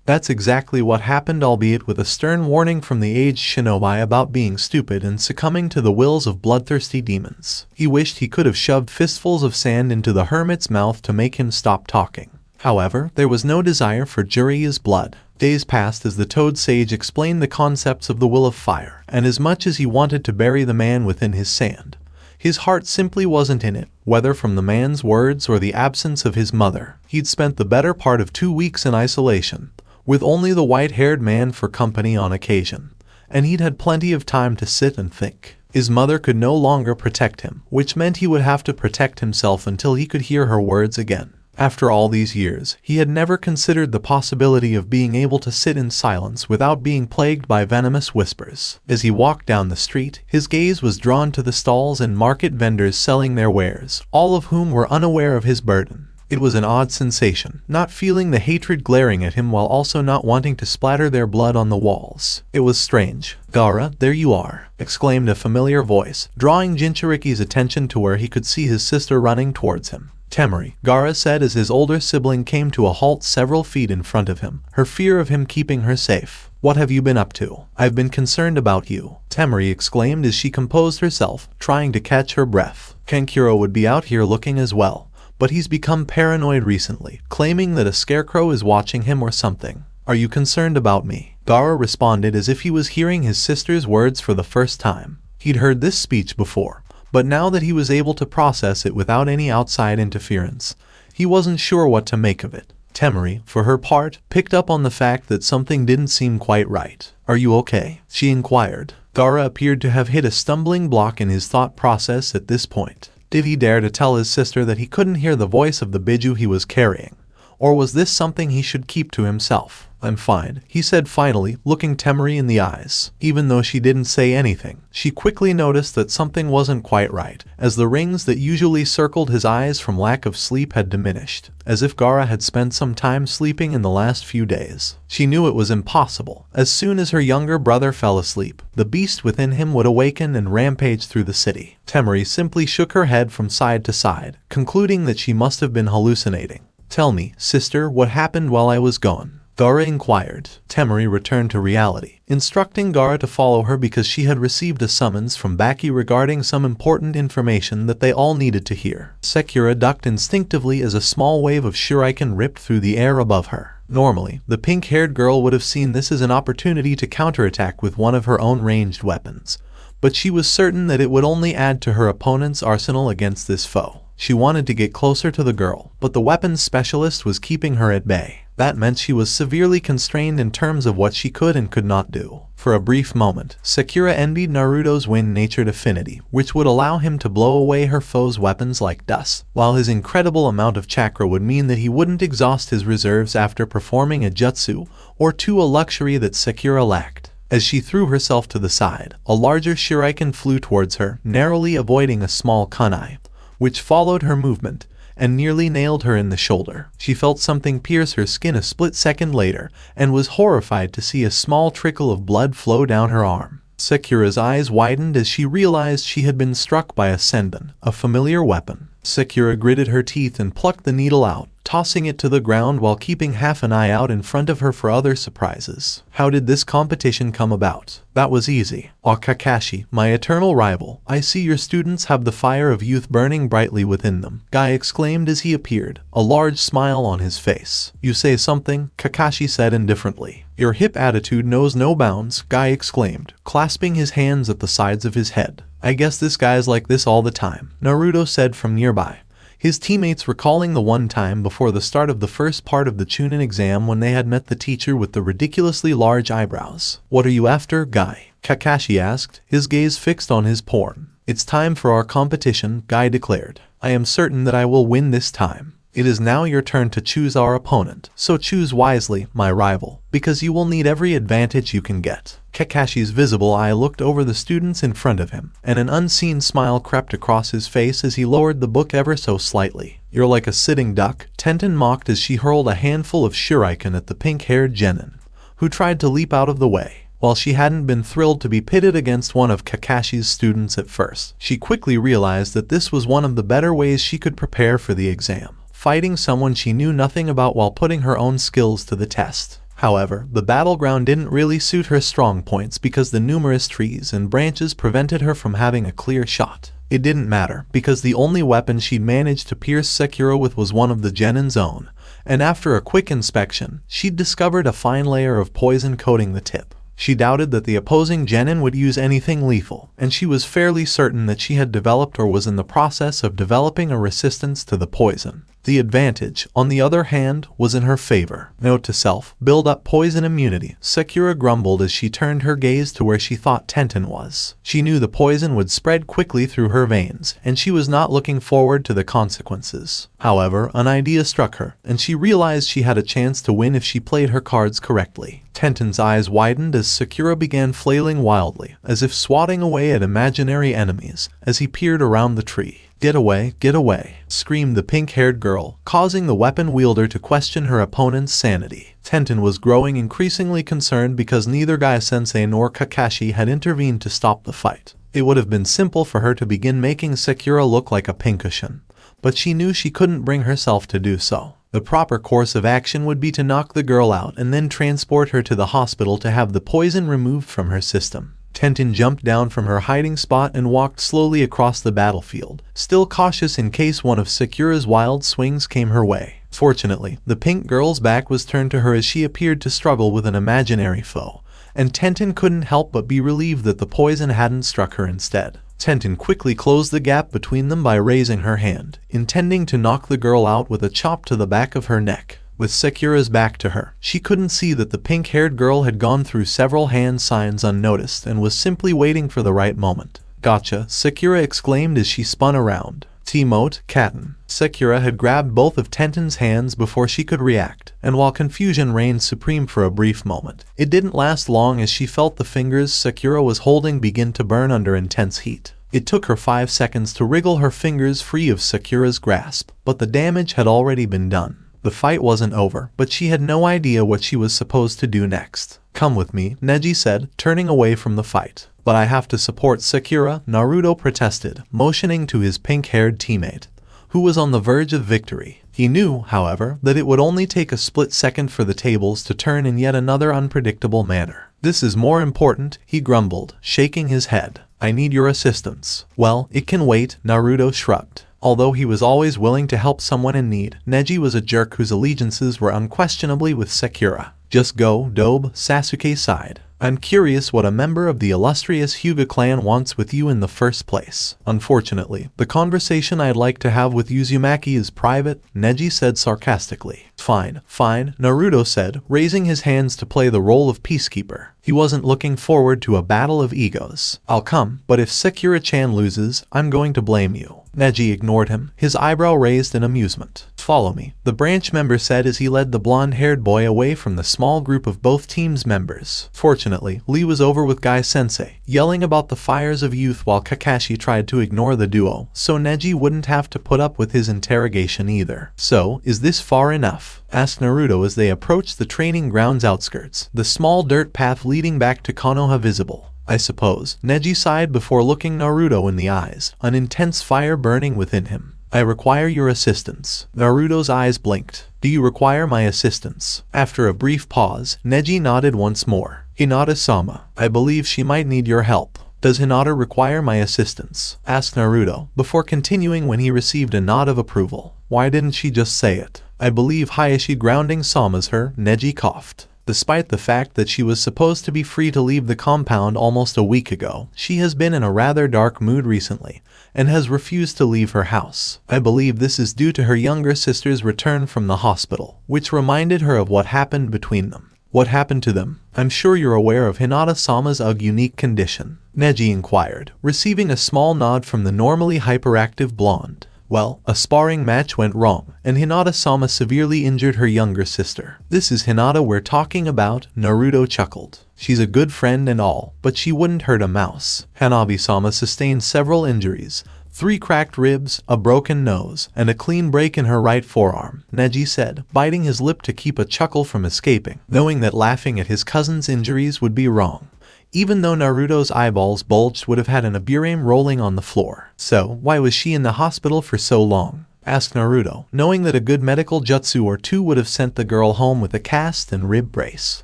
[SPEAKER 3] That's exactly what happened, albeit with a stern warning from the aged shinobi about being stupid and succumbing to the wills of bloodthirsty demons. He wished he could have shoved fistfuls of sand into the hermit's mouth to make him stop talking. However, there was no desire for Jiraiya's blood. Days passed as the Toad Sage explained the concepts of the Will of Fire, and as much as he wanted to bury the man within his sand, his heart simply wasn't in it, whether from the man's words or the absence of his mother. He'd spent the better part of 2 weeks in isolation, with only the white-haired man for company on occasion, and he'd had plenty of time to sit and think. His mother could no longer protect him, which meant he would have to protect himself until he could hear her words again. After all these years, he had never considered the possibility of being able to sit in silence without being plagued by venomous whispers. As he walked down the street, his gaze was drawn to the stalls and market vendors selling their wares, all of whom were unaware of his burden. It was an odd sensation, not feeling the hatred glaring at him while also not wanting to splatter their blood on the walls. It was strange. "Gaara, there you are," exclaimed a familiar voice, drawing Jinchuriki's attention to where he could see his sister running towards him. Temari, Gaara said as his older sibling came to a halt several feet in front of him, her fear of him keeping her safe. What have you been up to? I've been concerned about you, Temari exclaimed as she composed herself, trying to catch her breath. Kankuro would be out here looking as well, but he's become paranoid recently, claiming that a scarecrow is watching him or something. Are you concerned about me? Gaara responded as if he was hearing his sister's words for the first time. He'd heard this speech before, but now that he was able to process it without any outside interference, he wasn't sure what to make of it. Temari, for her part, picked up on the fact that something didn't seem quite right. Are you okay? She inquired. Gaara appeared to have hit a stumbling block in his thought process at this point. Did he dare to tell his sister that he couldn't hear the voice of the Biju he was carrying? Or was this something he should keep to himself? I'm fine, he said finally, looking Temari in the eyes. Even though she didn't say anything, she quickly noticed that something wasn't quite right, as the rings that usually circled his eyes from lack of sleep had diminished, as if Gaara had spent some time sleeping in the last few days. She knew it was impossible. As soon as her younger brother fell asleep, the beast within him would awaken and rampage through the city. Temari simply shook her head from side to side, concluding that she must have been hallucinating. Tell me, sister, what happened while I was gone? Gaara inquired. Temari returned to reality, instructing Gaara to follow her because she had received a summons from Baki regarding some important information that they all needed to hear. Sakura ducked instinctively as a small wave of shuriken ripped through the air above her. Normally, the pink-haired girl would have seen this as an opportunity to counterattack with one of her own ranged weapons, but she was certain that it would only add to her opponent's arsenal against this foe. She wanted to get closer to the girl, but the weapons specialist was keeping her at bay. That meant she was severely constrained in terms of what she could and could not do. For a brief moment, Sakura envied Naruto's wind-natured affinity, which would allow him to blow away her foe's weapons like dust, while his incredible amount of chakra would mean that he wouldn't exhaust his reserves after performing a jutsu, or a luxury that Sakura lacked. As she threw herself to the side, a larger shuriken flew towards her, narrowly avoiding a small kunai, which followed her movement, and nearly nailed her in the shoulder. She felt something pierce her skin a split second later, and was horrified to see a small trickle of blood flow down her arm. Sakura's eyes widened as she realized she had been struck by a senbon, a familiar weapon. Sakura gritted her teeth and plucked the needle out, tossing it to the ground while keeping half an eye out in front of her for other surprises. How did this competition come about? That was easy. Kakashi, my eternal rival, I see your students have the fire of youth burning brightly within them, Guy exclaimed as he appeared, a large smile on his face. You say something? Kakashi said indifferently. Your hip attitude knows no bounds, Guy exclaimed, clasping his hands at the sides of his head. I guess this guy's like this all the time, Naruto said from nearby, his teammates recalling the one time before the start of the first part of the Chunin exam when they had met the teacher with the ridiculously large eyebrows. What are you after, Guy? Kakashi asked, his gaze fixed on his porn. It's time for our competition, Guy declared. I am certain that I will win this time. It is now your turn to choose our opponent, so choose wisely, my rival, because you will need every advantage you can get. Kakashi's visible eye looked over the students in front of him, and an unseen smile crept across his face as he lowered the book ever so slightly. You're like a sitting duck, Tenten mocked as she hurled a handful of shuriken at the pink-haired genin, who tried to leap out of the way. While she hadn't been thrilled to be pitted against one of Kakashi's students at first, she quickly realized that this was one of the better ways she could prepare for the exam, fighting someone she knew nothing about while putting her own skills to the test. However, the battleground didn't really suit her strong points because the numerous trees and branches prevented her from having a clear shot. It didn't matter, because the only weapon she'd managed to pierce Sakura with was one of the genin's own, and after a quick inspection, she'd discovered a fine layer of poison coating the tip. She doubted that the opposing genin would use anything lethal, and she was fairly certain that she had developed or was in the process of developing a resistance to the poison. The advantage, on the other hand, was in her favor. Note to self, build up poison immunity, Sakura grumbled as she turned her gaze to where she thought Tenten was. She knew the poison would spread quickly through her veins, and she was not looking forward to the consequences. However, an idea struck her, and she realized she had a chance to win if she played her cards correctly. Tenten's eyes widened as Sakura began flailing wildly, as if swatting away at imaginary enemies, as he peered around the tree. Get away, screamed the pink-haired girl, causing the weapon wielder to question her opponent's sanity. Tenten was growing increasingly concerned because neither Guy-sensei nor Kakashi had intervened to stop the fight. It would have been simple for her to begin making Sakura look like a pincushion, but she knew she couldn't bring herself to do so. The proper course of action would be to knock the girl out and then transport her to the hospital to have the poison removed from her system. Tenten jumped down from her hiding spot and walked slowly across the battlefield, still cautious in case one of Sakura's wild swings came her way. Fortunately, the pink girl's back was turned to her as she appeared to struggle with an imaginary foe, and Tenten couldn't help but be relieved that the poison hadn't struck her instead. Tenten quickly closed the gap between them by raising her hand, intending to knock the girl out with a chop to the back of her neck. With Sakura's back to her, she couldn't see that the pink-haired girl had gone through several hand signs unnoticed and was simply waiting for the right moment. "Gotcha," Sakura exclaimed as she spun around. T-mote, Katten. Sakura had grabbed both of Tenten's hands before she could react, and while confusion reigned supreme for a brief moment, it didn't last long as she felt the fingers Sakura was holding begin to burn under intense heat. It took her 5 seconds to wriggle her fingers free of Sakura's grasp, but the damage had already been done. The fight wasn't over, but she had no idea what she was supposed to do next. "Come with me," Neji said, turning away from the fight. "But I have to support Sakura," Naruto protested, motioning to his pink-haired teammate, who was on the verge of victory. He knew, however, that it would only take a split second for the tables to turn in yet another unpredictable manner. "This is more important," he grumbled, shaking his head. "I need your assistance." "Well, it can wait," Naruto shrugged. Although he was always willing to help someone in need, Neji was a jerk whose allegiances were unquestionably with Sakura. "Just go, Dobe," Sasuke sighed. "I'm curious what a member of the illustrious Hyuga clan wants with you in the first place." "Unfortunately, the conversation I'd like to have with Uzumaki is private," Neji said sarcastically. Fine, Naruto said, raising his hands to play the role of peacekeeper. He wasn't looking forward to a battle of egos. "I'll come, but if Sakura-chan loses, I'm going to blame you." Neji ignored him, his eyebrow raised in amusement. "Follow me," the branch member said as he led the blonde-haired boy away from the small group of both teams' members. Fortunately, Lee was over with Guy-sensei, yelling about the fires of youth while Kakashi tried to ignore the duo, so Neji wouldn't have to put up with his interrogation either. "So, is this far enough?" asked Naruto as they approached the training grounds outskirts, the small dirt path leading back to Konoha visible. "I suppose," Neji sighed before looking Naruto in the eyes, an intense fire burning within him. "I require your assistance." Naruto's eyes blinked. "Do you require my assistance?" After a brief pause, Neji nodded once more. "Hinata-sama, I believe she might need your help." "Does Hinata require my assistance?" asked Naruto, before continuing when he received a nod of approval. "Why didn't she just say it?" "I believe Hayashi grounding Sama's her," Neji coughed. Despite the fact that she was supposed to be free to leave the compound almost a week ago, she has been in a rather dark mood recently, and has refused to leave her house. "I believe this is due to her younger sister's return from the hospital, which reminded her of what happened between them." "What happened to them?" "I'm sure you're aware of Hinata-sama's unique condition," Neji inquired, receiving a small nod from the normally hyperactive blonde. "Well, a sparring match went wrong, and Hinata-sama severely injured her younger sister." "This is Hinata we're talking about," Naruto chuckled. "She's a good friend and all, but she wouldn't hurt a mouse." "Hanabi-sama sustained several injuries, 3 cracked ribs, a broken nose, and a clean break in her right forearm," Neji said, biting his lip to keep a chuckle from escaping, knowing that laughing at his cousin's injuries would be wrong. Even though Naruto's eyeballs bulged would have had an aburame rolling on the floor. "So, why was she in the hospital for so long?" asked Naruto, knowing that a good medical jutsu or two would have sent the girl home with a cast and rib brace.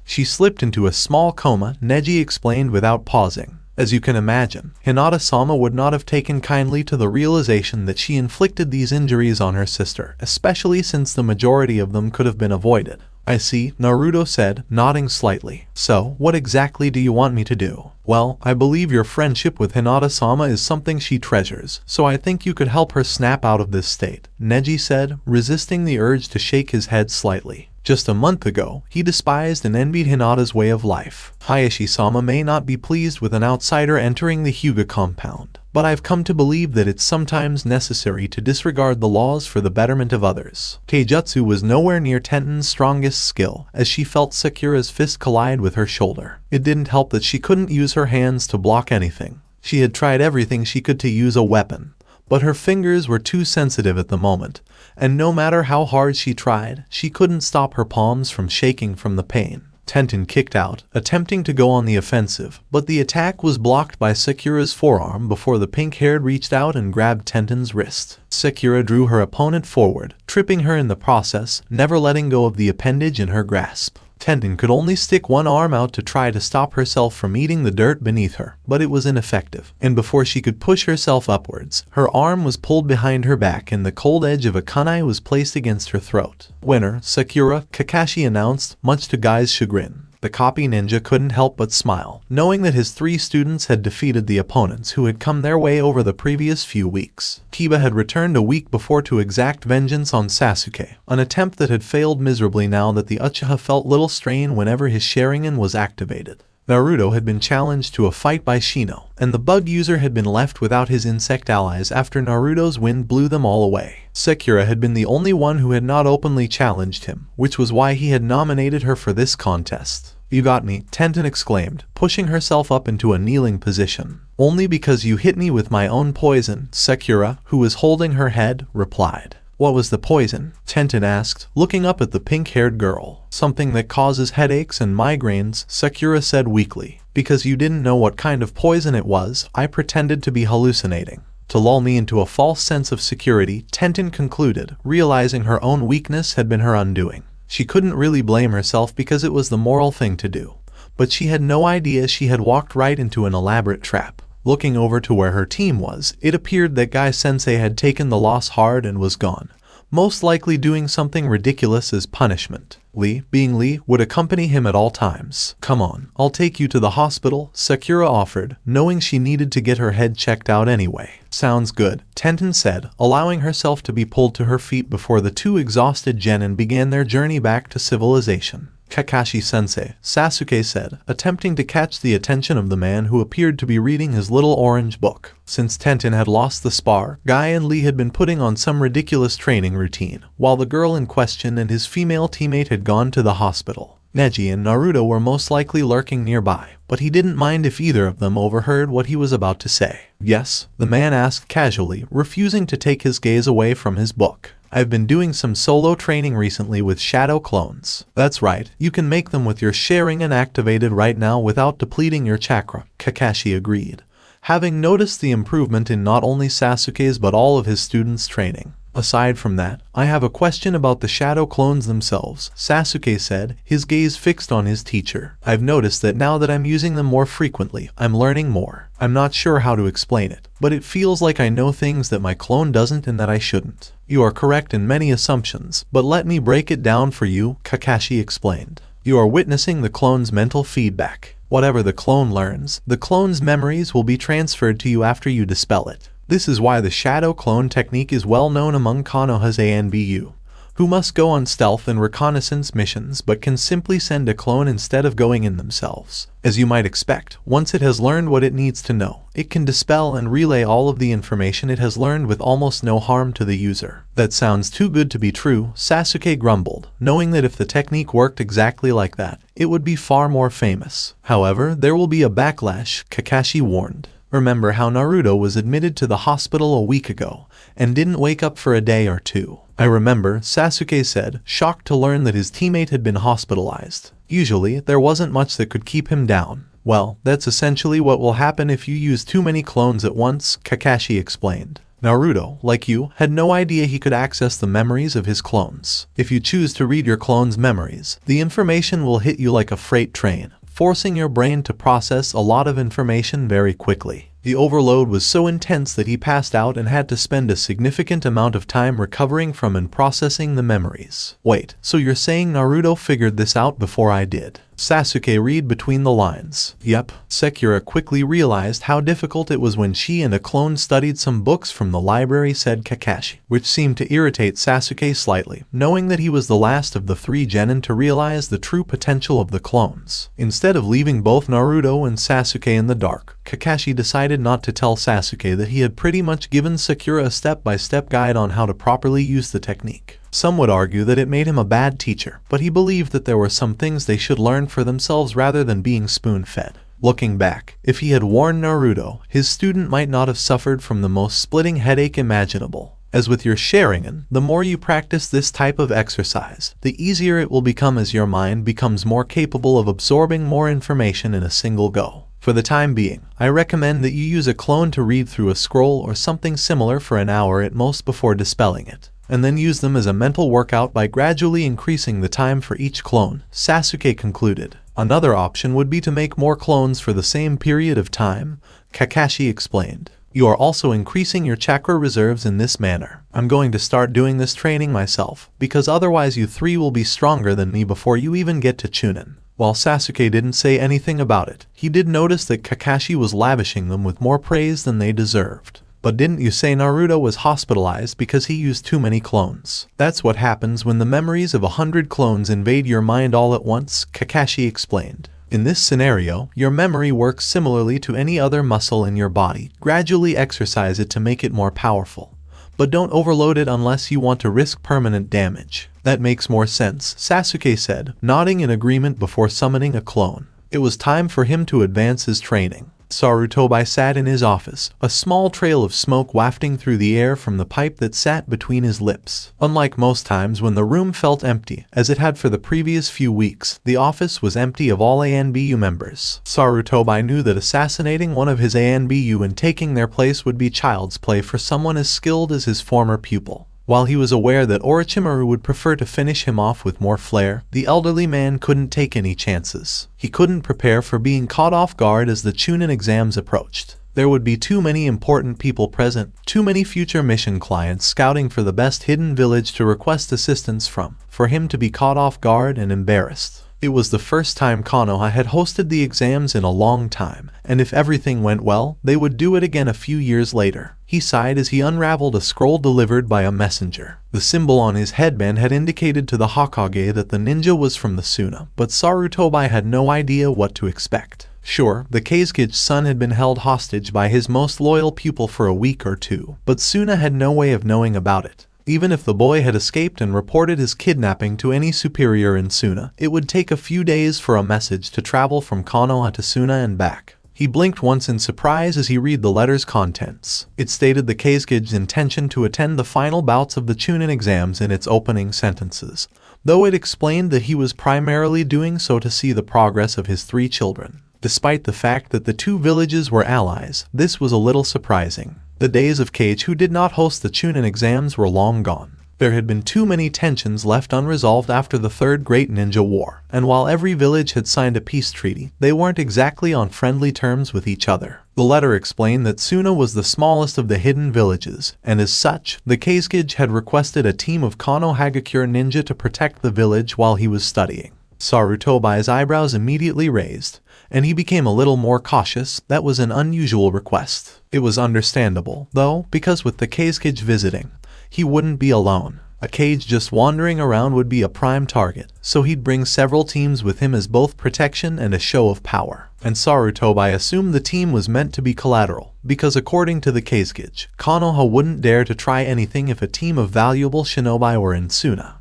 [SPEAKER 3] "She slipped into a small coma," Neji explained without pausing. As you can imagine, Hinata-sama would not have taken kindly to the realization that she inflicted these injuries on her sister, especially since the majority of them could have been avoided. "I see," Naruto said, nodding slightly. "So, what exactly do you want me to do?" "Well, I believe your friendship with Hinata-sama is something she treasures, so I think you could help her snap out of this state," Neji said, resisting the urge to shake his head slightly. Just a month ago, he despised and envied Hinata's way of life. "Hayashi-sama may not be pleased with an outsider entering the Hyuga compound, but I've come to believe that it's sometimes necessary to disregard the laws for the betterment of others." Taijutsu was nowhere near Tenten's strongest skill, as she felt Sakura's fist collide with her shoulder. It didn't help that she couldn't use her hands to block anything. She had tried everything she could to use a weapon, but her fingers were too sensitive at the moment, and no matter how hard she tried, she couldn't stop her palms from shaking from the pain. Tenten kicked out, attempting to go on the offensive, but the attack was blocked by Sakura's forearm before the pink-haired reached out and grabbed Tenten's wrist. Sakura drew her opponent forward, tripping her in the process, never letting go of the appendage in her grasp. Tenten could only stick one arm out to try to stop herself from eating the dirt beneath her, but it was ineffective, and before she could push herself upwards, her arm was pulled behind her back and the cold edge of a kunai was placed against her throat. Winner, Sakura, Kakashi announced, much to Guy's chagrin. The copy ninja couldn't help but smile, knowing that his 3 students had defeated the opponents who had come their way over the previous few weeks. Kiba had returned a week before to exact vengeance on Sasuke, an attempt that had failed miserably now that the Uchiha felt little strain whenever his Sharingan was activated. Naruto had been challenged to a fight by Shino, and the bug user had been left without his insect allies after Naruto's wind blew them all away. Sakura had been the only one who had not openly challenged him, which was why he had nominated her for this contest. "You got me," Tenten exclaimed, pushing herself up into a kneeling position. "Only because you hit me with my own poison," Sakura, who was holding her head, replied. "What was the poison?" Tenten asked, looking up at the pink-haired girl. "Something that causes headaches and migraines," Sakura said weakly. "Because you didn't know what kind of poison it was, I pretended to be hallucinating." To lull me into a false sense of security, Tenten concluded, realizing her own weakness had been her undoing. She couldn't really blame herself because it was the moral thing to do. But she had no idea she had walked right into an elaborate trap. Looking over to where her team was, it appeared that Guy-sensei had taken the loss hard and was gone, most likely doing something ridiculous as punishment. Lee, being Lee, would accompany him at all times. "Come on, I'll take you to the hospital," Sakura offered, knowing she needed to get her head checked out anyway. "Sounds good," Tenten said, allowing herself to be pulled to her feet before the 2 exhausted genin began their journey back to civilization. "Kakashi-sensei," Sasuke said, attempting to catch the attention of the man who appeared to be reading his little orange book. Since Tenten had lost the spar, Guy and Lee had been putting on some ridiculous training routine, while the girl in question and his female teammate had gone to the hospital. Neji and Naruto were most likely lurking nearby, but he didn't mind if either of them overheard what he was about to say. "Yes?" the man asked casually, refusing to take his gaze away from his book. "I've been doing some solo training recently with shadow clones." "That's right, you can make them with your Sharingan activated right now without depleting your chakra," Kakashi agreed, having noticed the improvement in not only Sasuke's but all of his students' training. "Aside from that, I have a question about the shadow clones themselves," Sasuke said, his gaze fixed on his teacher. "I've noticed that now that I'm using them more frequently, I'm learning more. I'm not sure how to explain it, but it feels like I know things that my clone doesn't and that I shouldn't." "You are correct in many assumptions, but let me break it down for you," Kakashi explained. "You are witnessing the clone's mental feedback. Whatever the clone learns, the clone's memories will be transferred to you after you dispel it. This is why the shadow clone technique is well known among Konoha's ANBU, who must go on stealth and reconnaissance missions but can simply send a clone instead of going in themselves. As you might expect, once it has learned what it needs to know, it can dispel and relay all of the information it has learned with almost no harm to the user." "That sounds too good to be true," Sasuke grumbled, knowing that if the technique worked exactly like that, it would be far more famous. "However, there will be a backlash," Kakashi warned. "Remember how Naruto was admitted to the hospital a week ago and didn't wake up for a day or 2. "I remember," Sasuke said, shocked to learn that his teammate had been hospitalized. "Usually, there wasn't much that could keep him down." "Well, that's essentially what will happen if you use too many clones at once," Kakashi explained. "Naruto, like you, had no idea he could access the memories of his clones. If you choose to read your clone's memories, the information will hit you like a freight train, forcing your brain to process a lot of information very quickly. The overload was so intense that he passed out and had to spend a significant amount of time recovering from and processing the memories." "Wait, so you're saying Naruto figured this out before I did?" Sasuke read between the lines. "Yep." Sakura quickly realized how difficult it was when she and a clone studied some books from the library, said Kakashi, which seemed to irritate Sasuke slightly, knowing that he was the last of the 3 genin to realize the true potential of the clones. Instead of leaving both Naruto and Sasuke in the dark, Kakashi decided not to tell Sasuke that he had pretty much given Sakura a step-by-step guide on how to properly use the technique. Some would argue that it made him a bad teacher, but he believed that there were some things they should learn for themselves rather than being spoon-fed. Looking back, if he had warned Naruto, his student might not have suffered from the most splitting headache imaginable. As with your Sharingan, the more you practice this type of exercise, the easier it will become as your mind becomes more capable of absorbing more information in a single go. For the time being, I recommend that you use a clone to read through a scroll or something similar for an hour at most before dispelling it, and then use them as a mental workout by gradually increasing the time for each clone, Sasuke concluded. Another option would be to make more clones for the same period of time, Kakashi explained. You are also increasing your chakra reserves in this manner. I'm going to start doing this training myself, because otherwise you three will be stronger than me before you even get to Chunin. While Sasuke didn't say anything about it, he did notice that Kakashi was lavishing them with more praise than they deserved. But didn't you say Naruto was hospitalized because he used too many clones? That's what happens when the memories of 100 clones invade your mind all at once, Kakashi explained. In this scenario, your memory works similarly to any other muscle in your body. Gradually exercise it to make it more powerful. But don't overload it unless you want to risk permanent damage. That makes more sense, Sasuke said, nodding in agreement before summoning a clone. It was time for him to advance his training. Sarutobi sat in his office, a small trail of smoke wafting through the air from the pipe that sat between his lips. Unlike most times when the room felt empty, as it had for the previous few weeks, the office was empty of all ANBU members. Sarutobi knew that assassinating one of his ANBU and taking their place would be child's play for someone as skilled as his former pupil. While he was aware that Orochimaru would prefer to finish him off with more flair, the elderly man couldn't take any chances. He couldn't prepare for being caught off guard as the Chunin exams approached. There would be too many important people present, too many future mission clients scouting for the best hidden village to request assistance from, for him to be caught off guard and embarrassed. It was the first time Konoha had hosted the exams in a long time, and if everything went well, they would do it again a few years later. He sighed as he unraveled a scroll delivered by a messenger. The symbol on his headband had indicated to the Hokage that the ninja was from the Sunna, but Sarutobi had no idea what to expect. Sure, the Kage's son had been held hostage by his most loyal pupil for a week or two, but Sunna had no way of knowing about it. Even if the boy had escaped and reported his kidnapping to any superior in Sunna, it would take a few days for a message to travel from Konoha to Sunna and back. He blinked once in surprise as he read the letter's contents. It stated the Kage's intention to attend the final bouts of the Chunin exams in its opening sentences, though it explained that he was primarily doing so to see the progress of his 3 children. Despite the fact that the 2 villages were allies, this was a little surprising. The days of Kage who did not host the Chunin exams were long gone. There had been too many tensions left unresolved after the Third Great Ninja War, and while every village had signed a peace treaty, they weren't exactly on friendly terms with each other. The letter explained that Sunna was the smallest of the hidden villages, and as such, the Kage had requested a team of Konohagakure ninja to protect the village while he was studying. Sarutobi's eyebrows immediately raised, and he became a little more cautious. That was an unusual request. It was understandable, though, because with the Kage visiting, he wouldn't be alone. A Kage just wandering around would be a prime target, so he'd bring several teams with him as both protection and a show of power. And Sarutobi assumed the team was meant to be collateral, because according to the Kage, Konoha wouldn't dare to try anything if a team of valuable shinobi were in Sunna.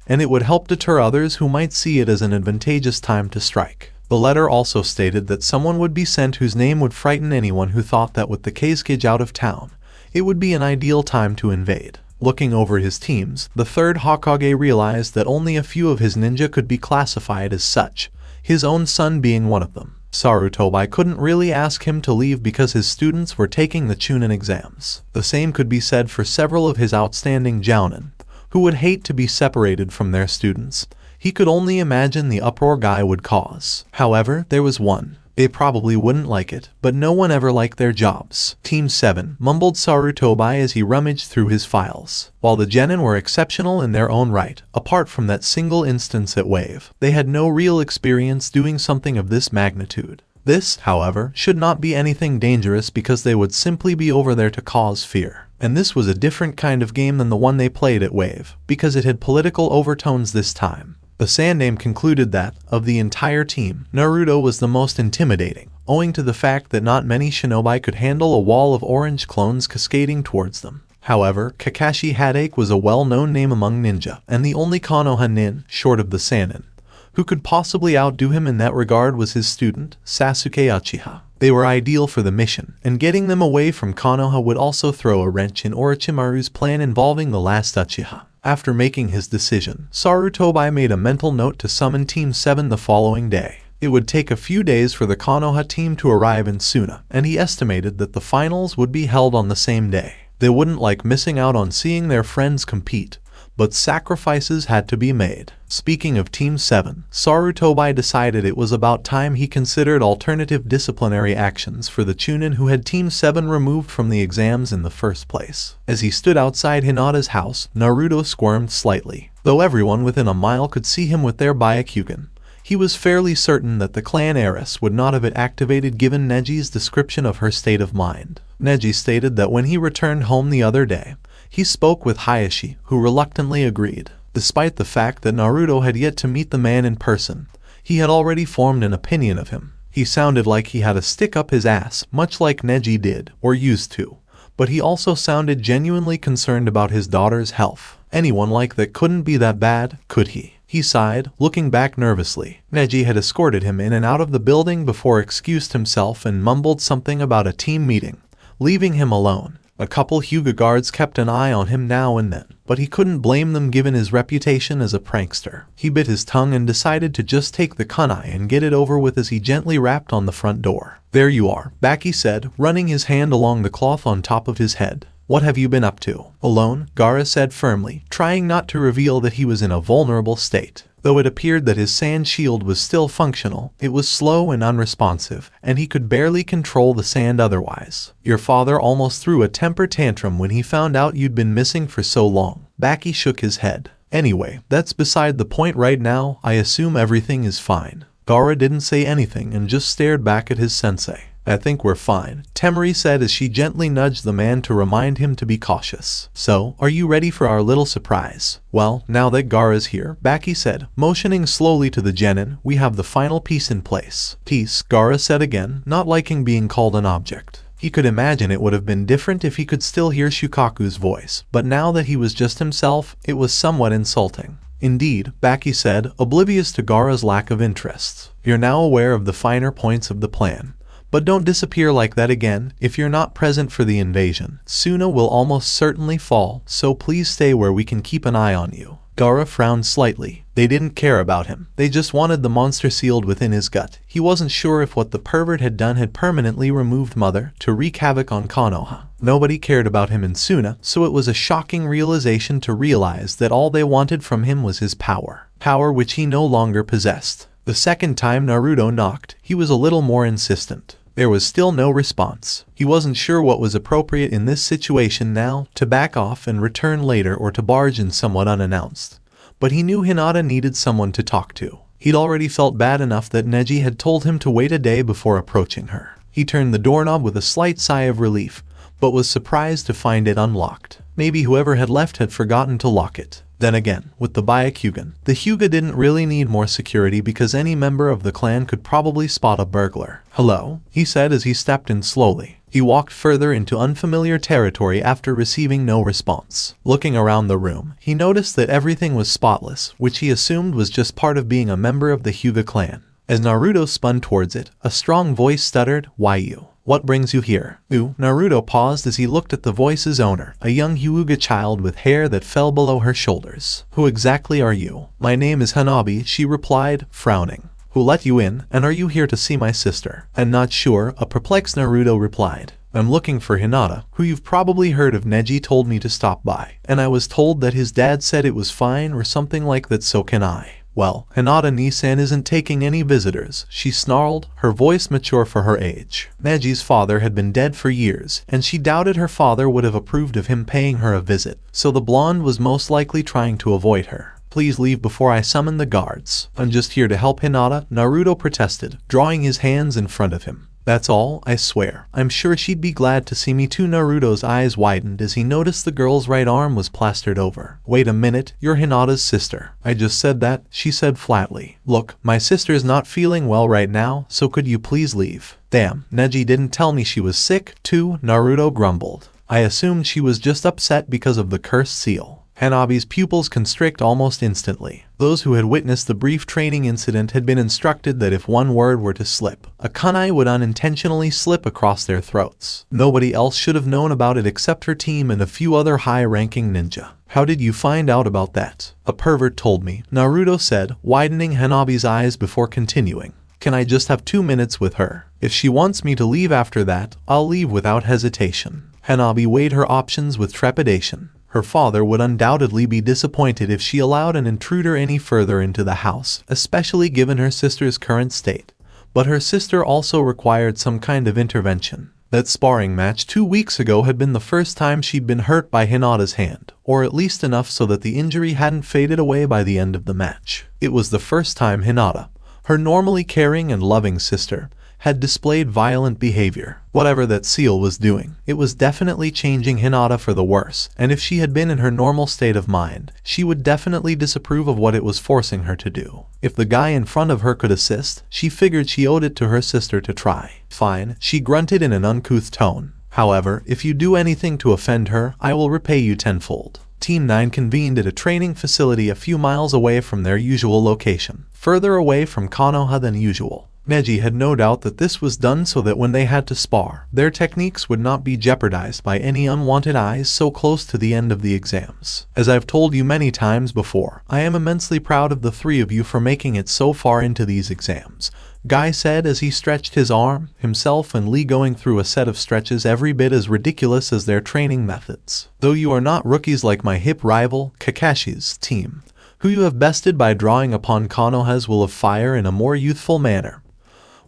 [SPEAKER 3] And it would help deter others who might see it as an advantageous time to strike. The letter also stated that someone would be sent whose name would frighten anyone who thought that with the Kage out of town, it would be an ideal time to invade. Looking over his teams, the third Hokage realized that only a few of his ninja could be classified as such, his own son being one of them. Sarutobi couldn't really ask him to leave because his students were taking the Chunin exams. The same could be said for several of his outstanding jounin, who would hate to be separated from their students. He could only imagine the uproar Guy would cause. However, there was one. They probably wouldn't like it, but no one ever liked their jobs. Team 7, mumbled Sarutobi as he rummaged through his files. While the genin were exceptional in their own right, apart from that single instance at Wave, they had no real experience doing something of this magnitude. This, however, should not be anything dangerous because they would simply be over there to cause fear. And this was a different kind of game than the one they played at Wave, because it had political overtones this time. The Sannin concluded that, of the entire team, Naruto was the most intimidating, owing to the fact that not many shinobi could handle a wall of orange clones cascading towards them. However, Kakashi Hadake was a well-known name among ninja, and the only Konoha nin, short of the Sannin, who could possibly outdo him in that regard was his student, Sasuke Uchiha. They were ideal for the mission, and getting them away from Konoha would also throw a wrench in Orochimaru's plan involving the last Uchiha. After making his decision, Sarutobi made a mental note to summon Team 7 the following day. It would take a few days for the Konoha team to arrive in Sunna, and he estimated that the finals would be held on the same day. They wouldn't like missing out on seeing their friends compete, but sacrifices had to be made. Speaking of Team 7, Sarutobi decided it was about time he considered alternative disciplinary actions for the Chunin who had Team 7 removed from the exams in the first place. As he stood outside Hinata's house, Naruto squirmed slightly. Though everyone within a mile could see him with their Byakugan, he was fairly certain that the clan heiress would not have it activated given Neji's description of her state of mind. Neji stated that when he returned home the other day, he spoke with Hayashi, who reluctantly agreed. Despite the fact that Naruto had yet to meet the man in person, he had already formed an opinion of him. He sounded like he had a stick up his ass, much like Neji did, or used to, but he also sounded genuinely concerned about his daughter's health. Anyone like that couldn't be that bad, could he? He sighed, looking back nervously. Neji had escorted him in and out of the building before excused himself and mumbled something about a team meeting, leaving him alone. A couple Hyuga guards kept an eye on him now and then, but he couldn't blame them given his reputation as a prankster. He bit his tongue and decided to just take the kunai and get it over with as he gently rapped on the front door. "There you are," Baki said, running his hand along the cloth on top of his head. "What have you been up to?" "Alone," Gaara said firmly, trying not to reveal that he was in a vulnerable state. Though it appeared that his sand shield was still functional, it was slow and unresponsive, and he could barely control the sand otherwise. "Your father almost threw a temper tantrum when he found out you'd been missing for so long." Baki shook his head. "Anyway, that's beside the point right now. I assume everything is fine." Gaara didn't say anything and just stared back at his sensei. "I think we're fine," Temari said as she gently nudged the man to remind him to be cautious. "So, are you ready for our little surprise?" "Well, now that Gaara's here," Baki said, motioning slowly to the genin, "we have the final piece in place." "Piece," Gaara said again, not liking being called an object. He could imagine it would have been different if he could still hear Shukaku's voice, but now that he was just himself, it was somewhat insulting. "Indeed," Baki said, oblivious to Gaara's lack of interest. "You're now aware of the finer points of the plan. But don't disappear like that again. If you're not present for the invasion, Sunna will almost certainly fall, so please stay where we can keep an eye on you." Gaara frowned slightly. They didn't care about him. They just wanted the monster sealed within his gut. He wasn't sure if what the pervert had done had permanently removed Mother to wreak havoc on Konoha. Nobody cared about him in Sunna, so it was a shocking realization to realize that all they wanted from him was his power. Power which he no longer possessed. The second time Naruto knocked, he was a little more insistent. There was still no response. He wasn't sure what was appropriate in this situation now, to back off and return later or to barge in somewhat unannounced. But he knew Hinata needed someone to talk to. He'd already felt bad enough that Neji had told him to wait a day before approaching her. He turned the doorknob with a slight sigh of relief, but was surprised to find it unlocked. Maybe whoever had left had forgotten to lock it. Then again, with the Byakugan, the Hyuga didn't really need more security because any member of the clan could probably spot a burglar. "Hello," he said as he stepped in slowly. He walked further into unfamiliar territory after receiving no response. Looking around the room, he noticed that everything was spotless, which he assumed was just part of being a member of the Hyuga clan. As Naruto spun towards it, a strong voice stuttered, "Why you? What brings you here?" Naruto paused as he looked at the voice's owner, a young Hyuga child with hair that fell below her shoulders. "Who exactly are you?" "My name is Hanabi," she replied, frowning. "Who let you in, and are you here to see my sister?" "I'm not sure," a perplexed Naruto replied. "I'm looking for Hinata, who you've probably heard of. Neji told me to stop by, and I was told that his dad said it was fine or something like that, so can I?" "Well, Hinata-Nisan isn't taking any visitors," she snarled, her voice mature for her age. Neji's father had been dead for years, and she doubted her father would have approved of him paying her a visit, so the blonde was most likely trying to avoid her. "Please leave before I summon the guards. I'm just here to help Hinata," Naruto protested, drawing his hands in front of him. "That's all, I swear. I'm sure she'd be glad to see me too." Naruto's eyes widened as he noticed the girl's right arm was plastered over. "Wait a minute, you're Hinata's sister." "I just said that," she said flatly. "Look, my sister's not feeling well right now, so could you please leave?" "Damn, Neji didn't tell me she was sick, too," Naruto grumbled. "I assumed she was just upset because of the cursed seal." Hanabi's pupils constrict almost instantly. Those who had witnessed the brief training incident had been instructed that if one word were to slip, a kunai would unintentionally slip across their throats. Nobody else should have known about it except her team and a few other high-ranking ninja. How did you find out about that? A pervert told me, Naruto said, widening Hanabi's eyes before continuing. Can I just have 2 minutes with her? If she wants me to leave after that, I'll leave without hesitation. Hanabi weighed her options with trepidation. Her father would undoubtedly be disappointed if she allowed an intruder any further into the house, especially given her sister's current state. But her sister also required some kind of intervention. That sparring match 2 weeks ago had been the first time she'd been hurt by Hinata's hand, or at least enough so that the injury hadn't faded away by the end of the match. It was the first time Hinata, her normally caring and loving sister, had displayed violent behavior. Whatever that seal was doing, it was definitely changing Hinata for the worse, and if she had been in her normal state of mind, she would definitely disapprove of what it was forcing her to do. If the guy in front of her could assist, she figured she owed it to her sister to try. Fine, she grunted in an uncouth tone. However, if you do anything to offend her, I will repay you tenfold. Team 9 convened at a training facility a few miles away from their usual location, further away from Konoha than usual. Neji had no doubt that this was done so that when they had to spar, their techniques would not be jeopardized by any unwanted eyes so close to the end of the exams. As I've told you many times before, I am immensely proud of the three of you for making it so far into these exams, Guy said as he stretched his arm, himself and Lee going through a set of stretches every bit as ridiculous as their training methods. Though you are not rookies like my hip rival, Kakashi's team, who you have bested by drawing upon Konoha's will of fire in a more youthful manner.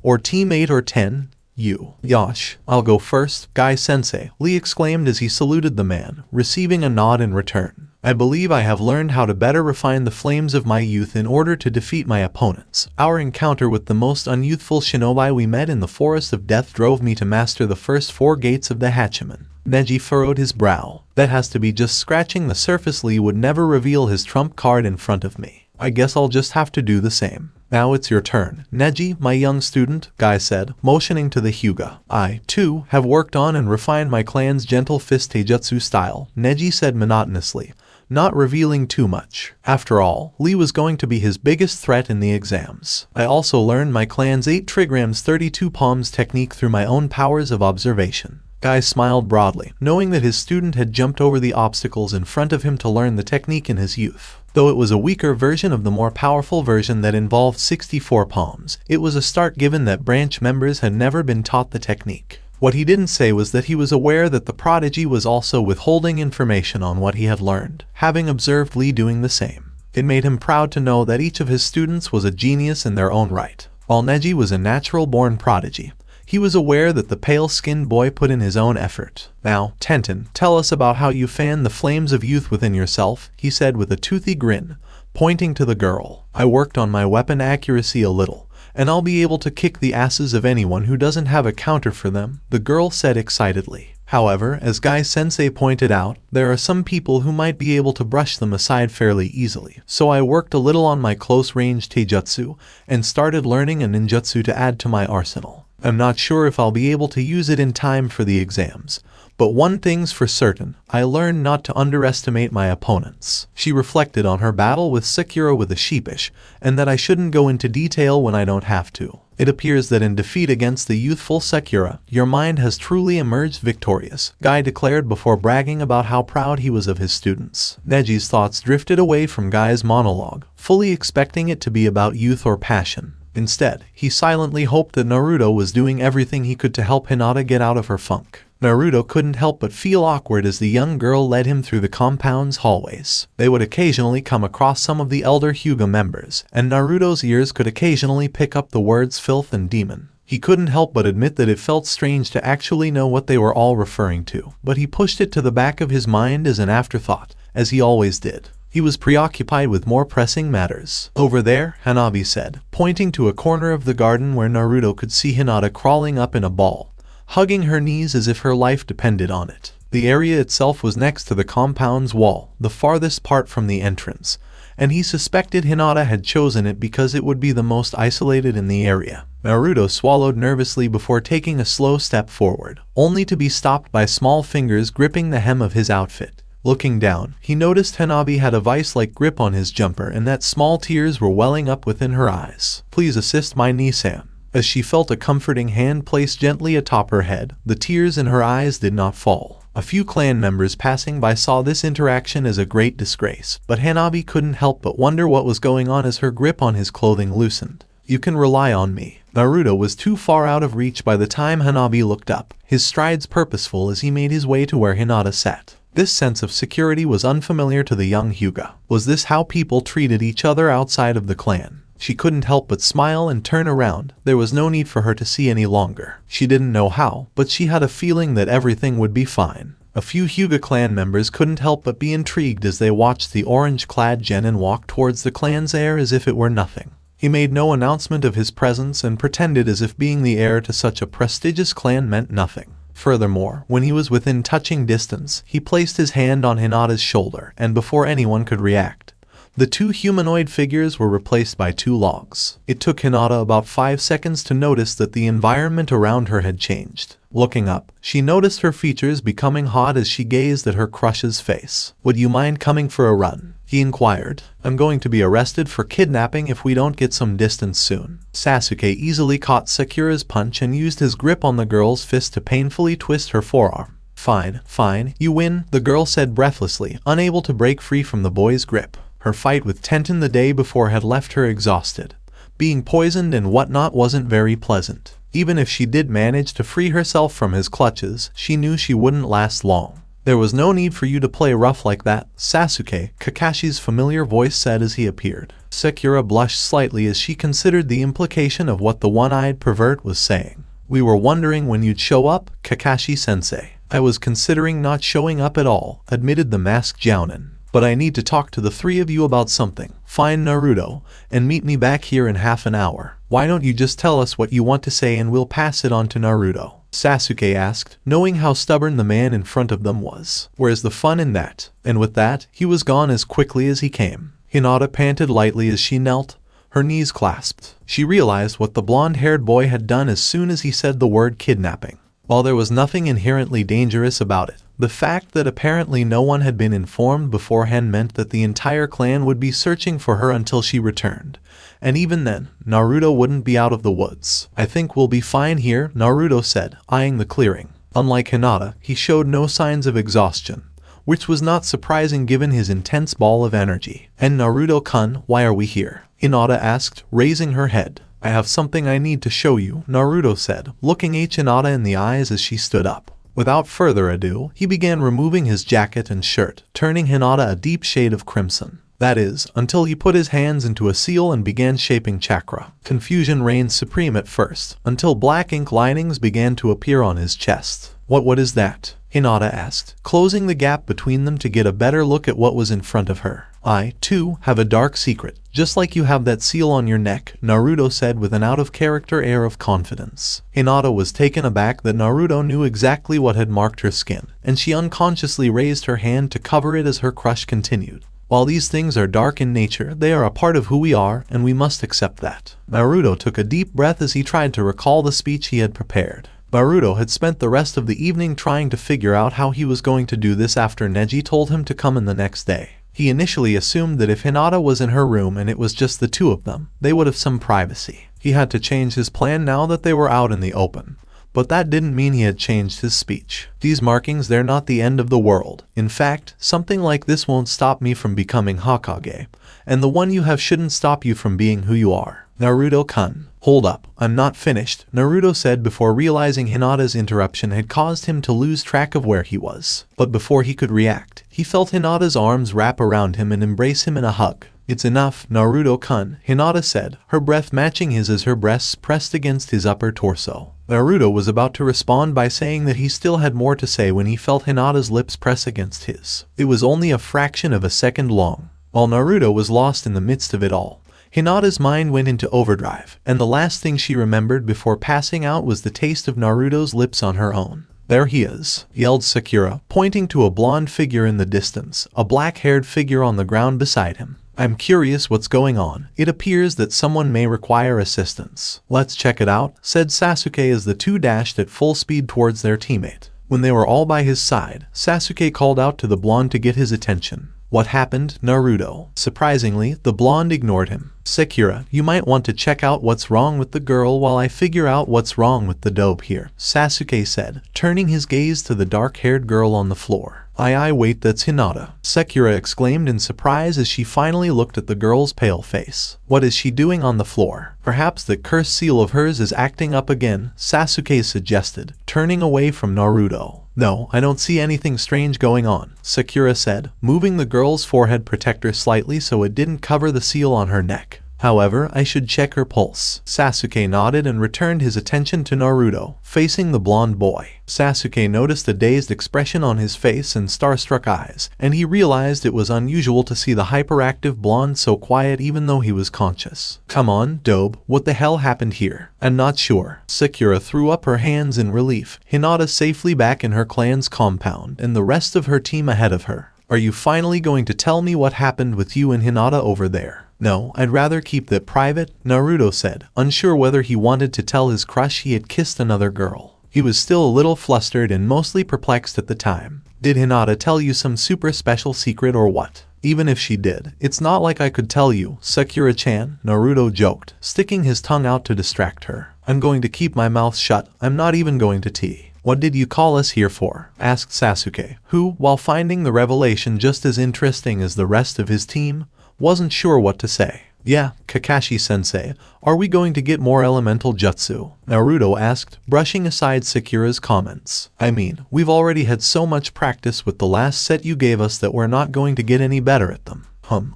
[SPEAKER 3] Or Team 8 or 10, you. Yosh, I'll go first, Guy-sensei, Lee exclaimed as he saluted the man, receiving a nod in return. I believe I have learned how to better refine the flames of my youth in order to defeat my opponents. Our encounter with the most unyouthful shinobi we met in the Forest of Death drove me to master the first 4 gates of the Hachiman. Neji furrowed his brow. That has to be just scratching the surface. Lee would never reveal his trump card in front of me. I guess I'll just have to do the same. Now it's your turn, Neji, my young student, Guy said, motioning to the Hyuga. I, too, have worked on and refined my clan's gentle fist taijutsu style, Neji said monotonously, not revealing too much. After all, Lee was going to be his biggest threat in the exams. I also learned my clan's 8 trigrams 32 palms technique through my own powers of observation. Guy smiled broadly, knowing that his student had jumped over the obstacles in front of him to learn the technique in his youth. Though it was a weaker version of the more powerful version that involved 64 palms, it was a start given that branch members had never been taught the technique. What he didn't say was that he was aware that the prodigy was also withholding information on what he had learned, having observed Lee doing the same. It made him proud to know that each of his students was a genius in their own right. While Neji was a natural-born prodigy, he was aware that the pale-skinned boy put in his own effort. Now, Tenten, tell us about how you fan the flames of youth within yourself, he said with a toothy grin, pointing to the girl. I worked on my weapon accuracy a little, and I'll be able to kick the asses of anyone who doesn't have a counter for them, the girl said excitedly. However, as Guy-sensei pointed out, there are some people who might be able to brush them aside fairly easily. So I worked a little on my close-range taijutsu, and started learning a ninjutsu to add to my arsenal. I'm not sure if I'll be able to use it in time for the exams, but one thing's for certain, I learned not to underestimate my opponents. She reflected on her battle with Sakura with a sheepish, and that I shouldn't go into detail when I don't have to. It appears that in defeat against the youthful Sakura, your mind has truly emerged victorious, Guy declared before bragging about how proud he was of his students. Neji's thoughts drifted away from Guy's monologue, fully expecting it to be about youth or passion. Instead, he silently hoped that Naruto was doing everything he could to help Hinata get out of her funk. Naruto couldn't help but feel awkward as the young girl led him through the compound's hallways. They would occasionally come across some of the elder Hyuga members, and Naruto's ears could occasionally pick up the words filth and demon. He couldn't help but admit that it felt strange to actually know what they were all referring to, but he pushed it to the back of his mind as an afterthought, as he always did. He was preoccupied with more pressing matters. Over there, Hanabi said, pointing to a corner of the garden where Naruto could see Hinata crawling up in a ball, hugging her knees as if her life depended on it. The area itself was next to the compound's wall, the farthest part from the entrance, and he suspected Hinata had chosen it because it would be the most isolated in the area. Naruto swallowed nervously before taking a slow step forward, only to be stopped by small fingers gripping the hem of his outfit. Looking down, he noticed Hanabi had a vice-like grip on his jumper and that small tears were welling up within her eyes. "Please assist my Nisan." As she felt a comforting hand placed gently atop her head, the tears in her eyes did not fall. A few clan members passing by saw this interaction as a great disgrace, but Hanabi couldn't help but wonder what was going on as her grip on his clothing loosened. "You can rely on me." Naruto was too far out of reach by the time Hanabi looked up, his strides purposeful as he made his way to where Hinata sat. This sense of security was unfamiliar to the young Hyuga. Was this how people treated each other outside of the clan? She couldn't help but smile and turn around. There was no need for her to see any longer. She didn't know how, but she had a feeling that everything would be fine. A few Hyuga clan members couldn't help but be intrigued as they watched the orange-clad genin walk towards the clan's heir as if it were nothing. He made no announcement of his presence and pretended as if being the heir to such a prestigious clan meant nothing. Furthermore, when he was within touching distance, he placed his hand on Hinata's shoulder, and before anyone could react, the two humanoid figures were replaced by two logs. It took Hinata about 5 seconds to notice that the environment around her had changed. Looking up, she noticed her features becoming hot as she gazed at her crush's face. "Would you mind coming for a run?" he inquired. "I'm going to be arrested for kidnapping if we don't get some distance soon." Sasuke easily caught Sakura's punch and used his grip on the girl's fist to painfully twist her forearm. Fine, you win," the girl said breathlessly, unable to break free from the boy's grip. Her fight with Tenten the day before had left her exhausted. Being poisoned and whatnot wasn't very pleasant. Even if she did manage to free herself from his clutches, she knew she wouldn't last long. "There was no need for you to play rough like that, Sasuke," Kakashi's familiar voice said as he appeared. Sakura blushed slightly as she considered the implication of what the one-eyed pervert was saying. "We were wondering when you'd show up, Kakashi-sensei." "I was considering not showing up at all," admitted the masked jounin. "But I need to talk to the three of you about something. Find Naruto, and meet me back here in half an hour." "Why don't you just tell us what you want to say and we'll pass it on to Naruto?" Sasuke asked, knowing how stubborn the man in front of them was. "Where's the fun in that?" And with that, he was gone as quickly as he came. Hinata panted lightly as she knelt, her knees clasped. She realized what the blonde-haired boy had done as soon as he said the word kidnapping. While there was nothing inherently dangerous about it, the fact that apparently no one had been informed beforehand meant that the entire clan would be searching for her until she returned. And even then, Naruto wouldn't be out of the woods. "I think we'll be fine here," Naruto said, eyeing the clearing. Unlike Hinata, he showed no signs of exhaustion, which was not surprising given his intense ball of energy. "And Naruto-kun, why are we here?" Hinata asked, raising her head. "I have something I need to show you," Naruto said, looking Hinata in the eyes as she stood up. Without further ado, he began removing his jacket and shirt, turning Hinata a deep shade of crimson. That is, until he put his hands into a seal and began shaping chakra. Confusion reigned supreme at first, until black ink linings began to appear on his chest. What is that?" Hinata asked, closing the gap between them to get a better look at what was in front of her. "I, too, have a dark secret, just like you have that seal on your neck," Naruto said with an out-of-character air of confidence. Hinata was taken aback that Naruto knew exactly what had marked her skin, and she unconsciously raised her hand to cover it as her crush continued. "While these things are dark in nature, they are a part of who we are, and we must accept that." Naruto took a deep breath as he tried to recall the speech he had prepared. Naruto had spent the rest of the evening trying to figure out how he was going to do this after Neji told him to come in the next day. He initially assumed that if Hinata was in her room and it was just the two of them, they would have some privacy. He had to change his plan now that they were out in the open. But that didn't mean he had changed his speech. "These markings, they're not the end of the world. In fact, something like this won't stop me from becoming Hokage, and the one you have shouldn't stop you from being who you are. Naruto-kun." "Hold up, I'm not finished," Naruto said before realizing Hinata's interruption had caused him to lose track of where he was. But before he could react, he felt Hinata's arms wrap around him and embrace him in a hug. "It's enough, Naruto-kun," Hinata said, her breath matching his as her breasts pressed against his upper torso. Naruto was about to respond by saying that he still had more to say when he felt Hinata's lips press against his. It was only a fraction of a second long. While Naruto was lost in the midst of it all, Hinata's mind went into overdrive, and the last thing she remembered before passing out was the taste of Naruto's lips on her own. "There he is," yelled Sakura, pointing to a blonde figure in the distance, a black-haired figure on the ground beside him. "I'm curious what's going on. It appears that someone may require assistance." "Let's check it out," said Sasuke as the two dashed at full speed towards their teammate. When they were all by his side, Sasuke called out to the blonde to get his attention. "What happened, Naruto?" Surprisingly, the blonde ignored him. "Sakura, you might want to check out what's wrong with the girl while I figure out what's wrong with the dope here," Sasuke said, turning his gaze to the dark-haired girl on the floor. Wait, that's Hinata," Sakura exclaimed in surprise as she finally looked at the girl's pale face. "What is she doing on the floor?" "Perhaps that cursed seal of hers is acting up again," Sasuke suggested, turning away from Naruto. "No, I don't see anything strange going on," Sakura said, moving the girl's forehead protector slightly so it didn't cover the seal on her neck. "However, I should check her pulse." Sasuke nodded and returned his attention to Naruto, facing the blonde boy. Sasuke noticed a dazed expression on his face and starstruck eyes, and he realized it was unusual to see the hyperactive blonde so quiet even though he was conscious. "Come on, Dobe, what the hell happened here?" "I'm not sure." Sakura threw up her hands in relief, Hinata safely back in her clan's compound, and the rest of her team ahead of her. "Are you finally going to tell me what happened with you and Hinata over there?" "No, I'd rather keep that private," Naruto said, unsure whether he wanted to tell his crush he had kissed another girl. He was still a little flustered and mostly perplexed at the time. "Did Hinata tell you some super special secret or what?" "Even if she did, it's not like I could tell you, Sakura-chan," Naruto joked, sticking his tongue out to distract her. "I'm going to keep my mouth shut, I'm not even going to tea." "What did you call us here for?" asked Sasuke, who, while finding the revelation just as interesting as the rest of his team, wasn't sure what to say. "Yeah, Kakashi-sensei, are we going to get more elemental jutsu?" Naruto asked, brushing aside Sakura's comments. "I mean, we've already had so much practice with the last set you gave us that we're not going to get any better at them."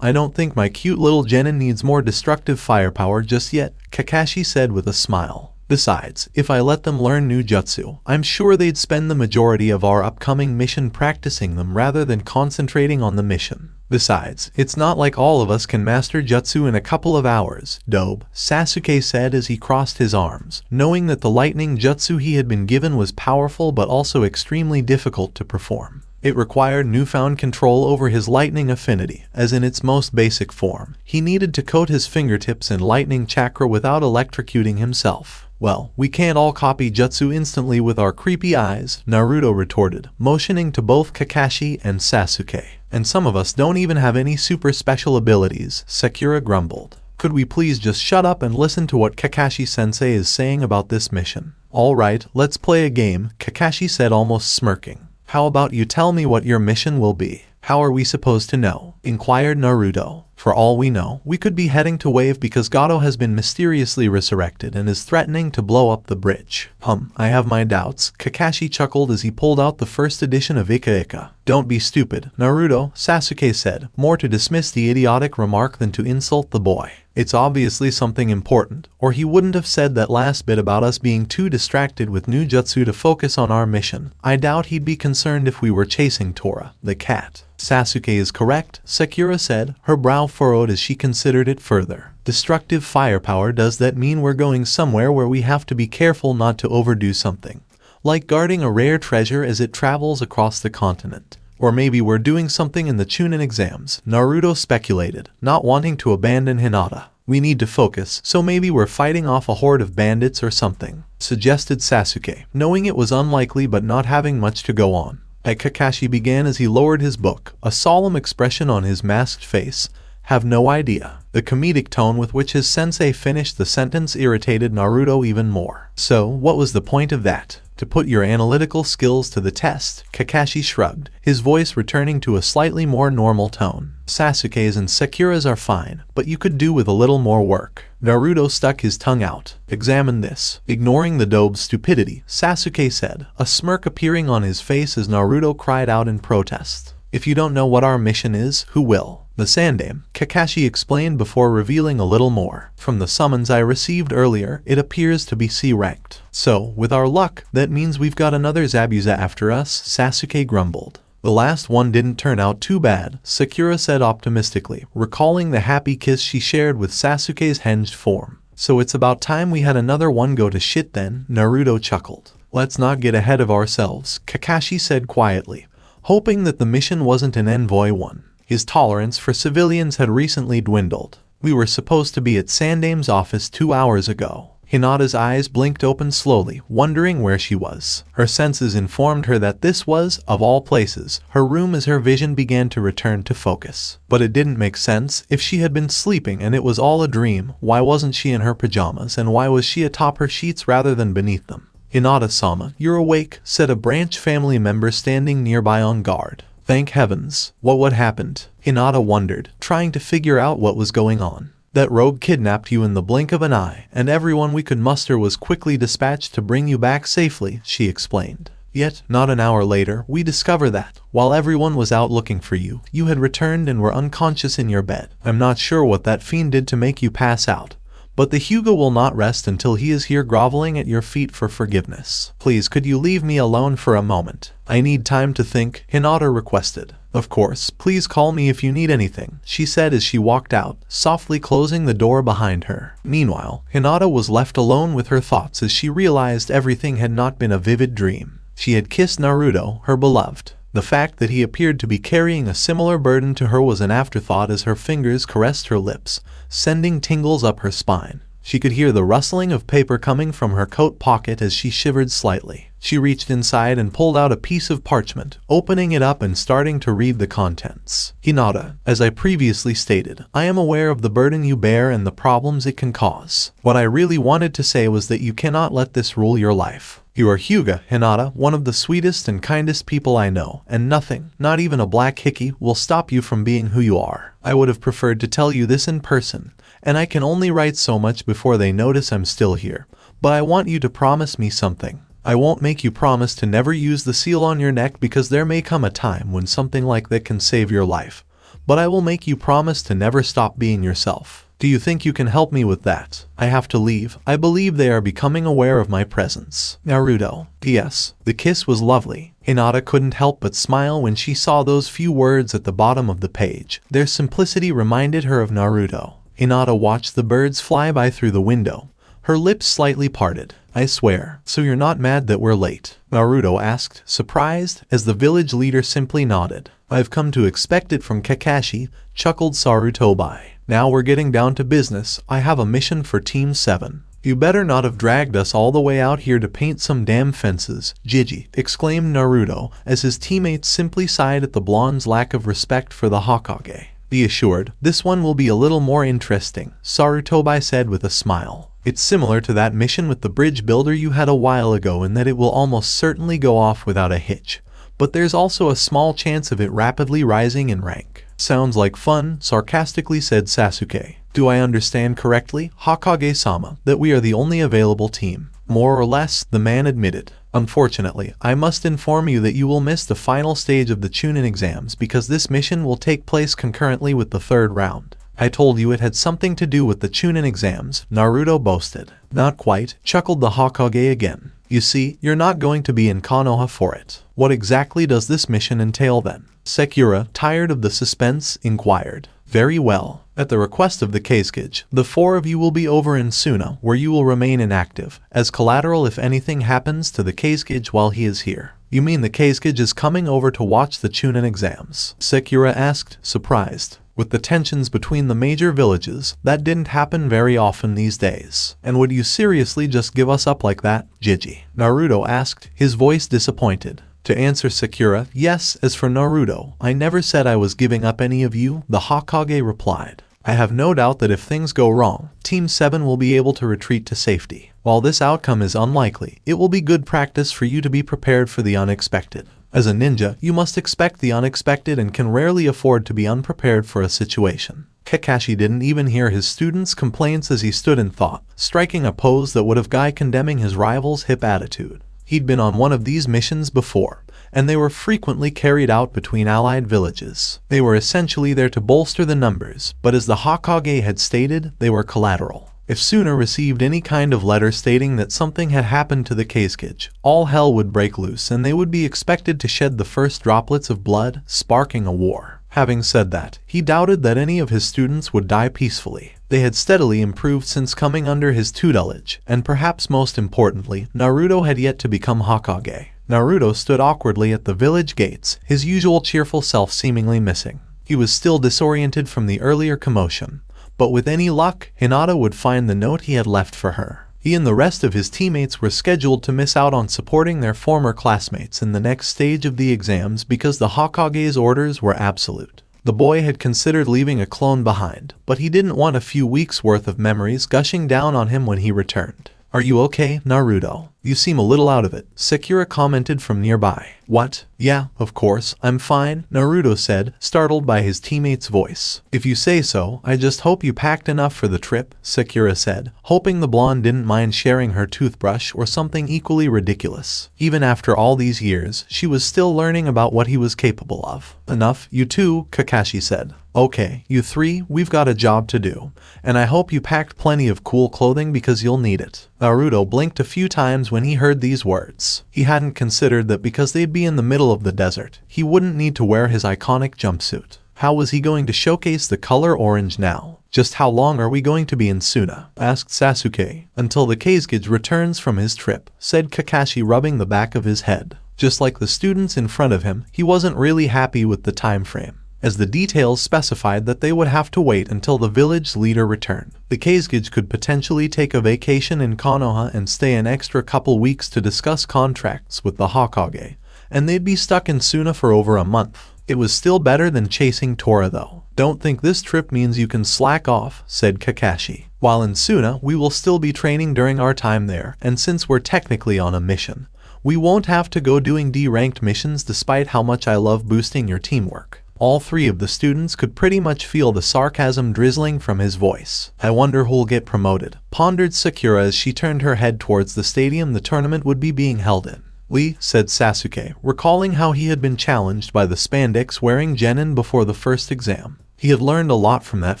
[SPEAKER 3] I don't think my cute little genin needs more destructive firepower just yet," Kakashi said with a smile. "Besides, if I let them learn new jutsu, I'm sure they'd spend the majority of our upcoming mission practicing them rather than concentrating on the mission. Besides, it's not like all of us can master jutsu in a couple of hours, Dobe," Sasuke said as he crossed his arms, knowing that the lightning jutsu he had been given was powerful but also extremely difficult to perform. It required newfound control over his lightning affinity, as in its most basic form. He needed to coat his fingertips in lightning chakra without electrocuting himself. "Well, we can't all copy jutsu instantly with our creepy eyes," Naruto retorted, motioning to both Kakashi and Sasuke. "And some of us don't even have any super special abilities," Sakura grumbled. "Could we please just shut up and listen to what Kakashi-sensei is saying about this mission?" "All right, let's play a game," Kakashi said, almost smirking. "How about you tell me what your mission will be?" "How are we supposed to know?" inquired Naruto. "For all we know, we could be heading to Wave because Gato has been mysteriously resurrected and is threatening to blow up the bridge." I have my doubts," Kakashi chuckled as he pulled out the first edition of Ika Ika. "Don't be stupid, Naruto," Sasuke said, more to dismiss the idiotic remark than to insult the boy. "It's obviously something important, or he wouldn't have said that last bit about us being too distracted with new jutsu to focus on our mission. I doubt he'd be concerned if we were chasing Tora, the cat." "Sasuke is correct," Sakura said, her brow furrowed as she considered it further. "Destructive firepower, does that mean we're going somewhere where we have to be careful not to overdo something? Like guarding a rare treasure as it travels across the continent. Or maybe we're doing something in the Chunin exams," Naruto speculated, not wanting to abandon Hinata. "We need to focus, so maybe we're fighting off a horde of bandits or something," suggested Sasuke, knowing it was unlikely but not having much to go on. Kakashi began as he lowered his book, a solemn expression on his masked face. "Have no idea." The comedic tone with which his sensei finished the sentence irritated Naruto even more. "So, what was the point of that? To put your analytical skills to the test?" Kakashi shrugged, his voice returning to a slightly more normal tone. "Sasuke's and Sakura's are fine, but you could do with a little more work." Naruto stuck his tongue out. "Examine this." Ignoring the Dobe's stupidity, Sasuke said, a smirk appearing on his face as Naruto cried out in protest. "If you don't know what our mission is, who will?" "The Sandaime," Kakashi explained before revealing a little more. "From the summons I received earlier, it appears to be C-ranked. So, with our luck, that means we've got another Zabuza after us," Sasuke grumbled. "The last one didn't turn out too bad," Sakura said optimistically, recalling the happy kiss she shared with Sasuke's hinged form. "So it's about time we had another one go to shit then," Naruto chuckled. "Let's not get ahead of ourselves," Kakashi said quietly, hoping that the mission wasn't an envoy one. His tolerance for civilians had recently dwindled. "We were supposed to be at Sandaime's office 2 hours ago." Hinata's eyes blinked open slowly, wondering where she was. Her senses informed her that this was, of all places, her room as her vision began to return to focus. But it didn't make sense. If she had been sleeping and it was all a dream, why wasn't she in her pajamas, and why was she atop her sheets rather than beneath them? "Hinata-sama, you're awake," said a branch family member standing nearby on guard. Thank heavens. What happened? Hinata wondered, trying to figure out what was going on. That rogue kidnapped you in the blink of an eye, and everyone we could muster was quickly dispatched to bring you back safely, she explained. Yet, not an hour later, we discover that, while everyone was out looking for you, you had returned and were unconscious in your bed. I'm not sure what that fiend did to make you pass out, but the Hyuga will not rest until he is here groveling at your feet for forgiveness. Please, could you leave me alone for a moment? I need time to think, Hinata requested. Of course, please call me if you need anything, she said as she walked out, softly closing the door behind her. Meanwhile, Hinata was left alone with her thoughts as she realized everything had not been a vivid dream. She had kissed Naruto, her beloved. The fact that he appeared to be carrying a similar burden to her was an afterthought as her fingers caressed her lips, sending tingles up her spine. She could hear the rustling of paper coming from her coat pocket as she shivered slightly. She reached inside and pulled out a piece of parchment, opening it up and starting to read the contents. Hinata, as I previously stated, I am aware of the burden you bear and the problems it can cause. What I really wanted to say was that you cannot let this rule your life. You are Hyuga, Hinata, one of the sweetest and kindest people I know, and nothing, not even a black hickey, will stop you from being who you are. I would have preferred to tell you this in person, and I can only write so much before they notice I'm still here. But I want you to promise me something. I won't make you promise to never use the seal on your neck because there may come a time when something like that can save your life. But I will make you promise to never stop being yourself. Do you think you can help me with that? I have to leave. I believe they are becoming aware of my presence. Naruto. P.S. The kiss was lovely. Hinata couldn't help but smile when she saw those few words at the bottom of the page. Their simplicity reminded her of Naruto. Hinata watched the birds fly by through the window, her lips slightly parted. I swear. So you're not mad that we're late? Naruto asked, surprised, as the village leader simply nodded. I've come to expect it from Kakashi, chuckled Sarutobi. Now we're getting down to business. I have a mission for Team 7. You better not have dragged us all the way out here to paint some damn fences, Jiji, exclaimed Naruto, as his teammates simply sighed at the blonde's lack of respect for the Hokage. Be assured, this one will be a little more interesting, Sarutobi said with a smile. It's similar to that mission with the bridge builder you had a while ago in that it will almost certainly go off without a hitch. But there's also a small chance of it rapidly rising in rank. Sounds like fun, sarcastically said Sasuke. Do I understand correctly, Hokage-sama, that we are the only available team? More or less, the man admitted. Unfortunately, I must inform you that you will miss the final stage of the Chunin exams because this mission will take place concurrently with the third round. I told you it had something to do with the Chunin exams, Naruto boasted. Not quite, chuckled the Hokage again. You see, you're not going to be in Konoha for it. What exactly does this mission entail then? Sakura, tired of the suspense, inquired. Very well. At the request of the Kazekage, the four of you will be over in Sunna, where you will remain inactive, as collateral if anything happens to the Kazekage while he is here. You mean the Kazekage is coming over to watch the Chunin exams? Sakura asked, surprised. With the tensions between the major villages, that didn't happen very often these days. And would you seriously just give us up like that, Jiji? Naruto asked, his voice disappointed. To answer Sakura, yes. As for Naruto, I never said I was giving up any of you, the Hokage replied. I have no doubt that if things go wrong, Team 7 will be able to retreat to safety. While this outcome is unlikely, it will be good practice for you to be prepared for the unexpected. As a ninja, you must expect the unexpected and can rarely afford to be unprepared for a situation. Kakashi didn't even hear his students' complaints as he stood in thought, striking a pose that would have guy condemning his rival's hip attitude. He'd been on one of these missions before, and they were frequently carried out between allied villages. They were essentially there to bolster the numbers, but as the Hokage had stated, they were collateral. If Sunna received any kind of letter stating that something had happened to the Kazekage, all hell would break loose and they would be expected to shed the first droplets of blood, sparking a war. Having said that, he doubted that any of his students would die peacefully. They had steadily improved since coming under his tutelage, and perhaps most importantly, Naruto had yet to become Hokage. Naruto stood awkwardly at the village gates, his usual cheerful self seemingly missing. He was still disoriented from the earlier commotion. But with any luck, Hinata would find the note he had left for her. He and the rest of his teammates were scheduled to miss out on supporting their former classmates in the next stage of the exams because the Hokage's orders were absolute. The boy had considered leaving a clone behind, but he didn't want a few weeks' worth of memories gushing down on him when he returned. "Are you okay, Naruto? You seem a little out of it," Sakura commented from nearby. "What? Yeah, of course, I'm fine," Naruto said, startled by his teammate's voice. "If you say so, I just hope you packed enough for the trip," Sakura said, hoping the blonde didn't mind sharing her toothbrush or something equally ridiculous. Even after all these years, she was still learning about what he was capable of. "Enough, you two," Kakashi said. "Okay, you three, we've got a job to do, and I hope you packed plenty of cool clothing because you'll need it." Naruto blinked a few times when he heard these words. He hadn't considered that because they'd be in the middle of the desert, he wouldn't need to wear his iconic jumpsuit. How was he going to showcase the color orange now? "Just how long are we going to be in Sunna?" asked Sasuke. "Until the Kazekage returns from his trip," said Kakashi, rubbing the back of his head. Just like the students in front of him, he wasn't really happy with the time frame, as the details specified that they would have to wait until the village leader returned. The Kazekage could potentially take a vacation in Konoha and stay an extra couple weeks to discuss contracts with the Hokage, and they'd be stuck in Sunna for over a month. It was still better than chasing Tora though. "Don't think this trip means you can slack off," said Kakashi. "While in Sunna, we will still be training during our time there, and since we're technically on a mission, we won't have to go doing D-ranked missions despite how much I love boosting your teamwork." All three of the students could pretty much feel the sarcasm drizzling from his voice. "I wonder who'll get promoted," pondered Sakura as she turned her head towards the stadium the tournament would be being held in. "We," said Sasuke, recalling how he had been challenged by the spandex-wearing genin before the first exam. He had learned a lot from that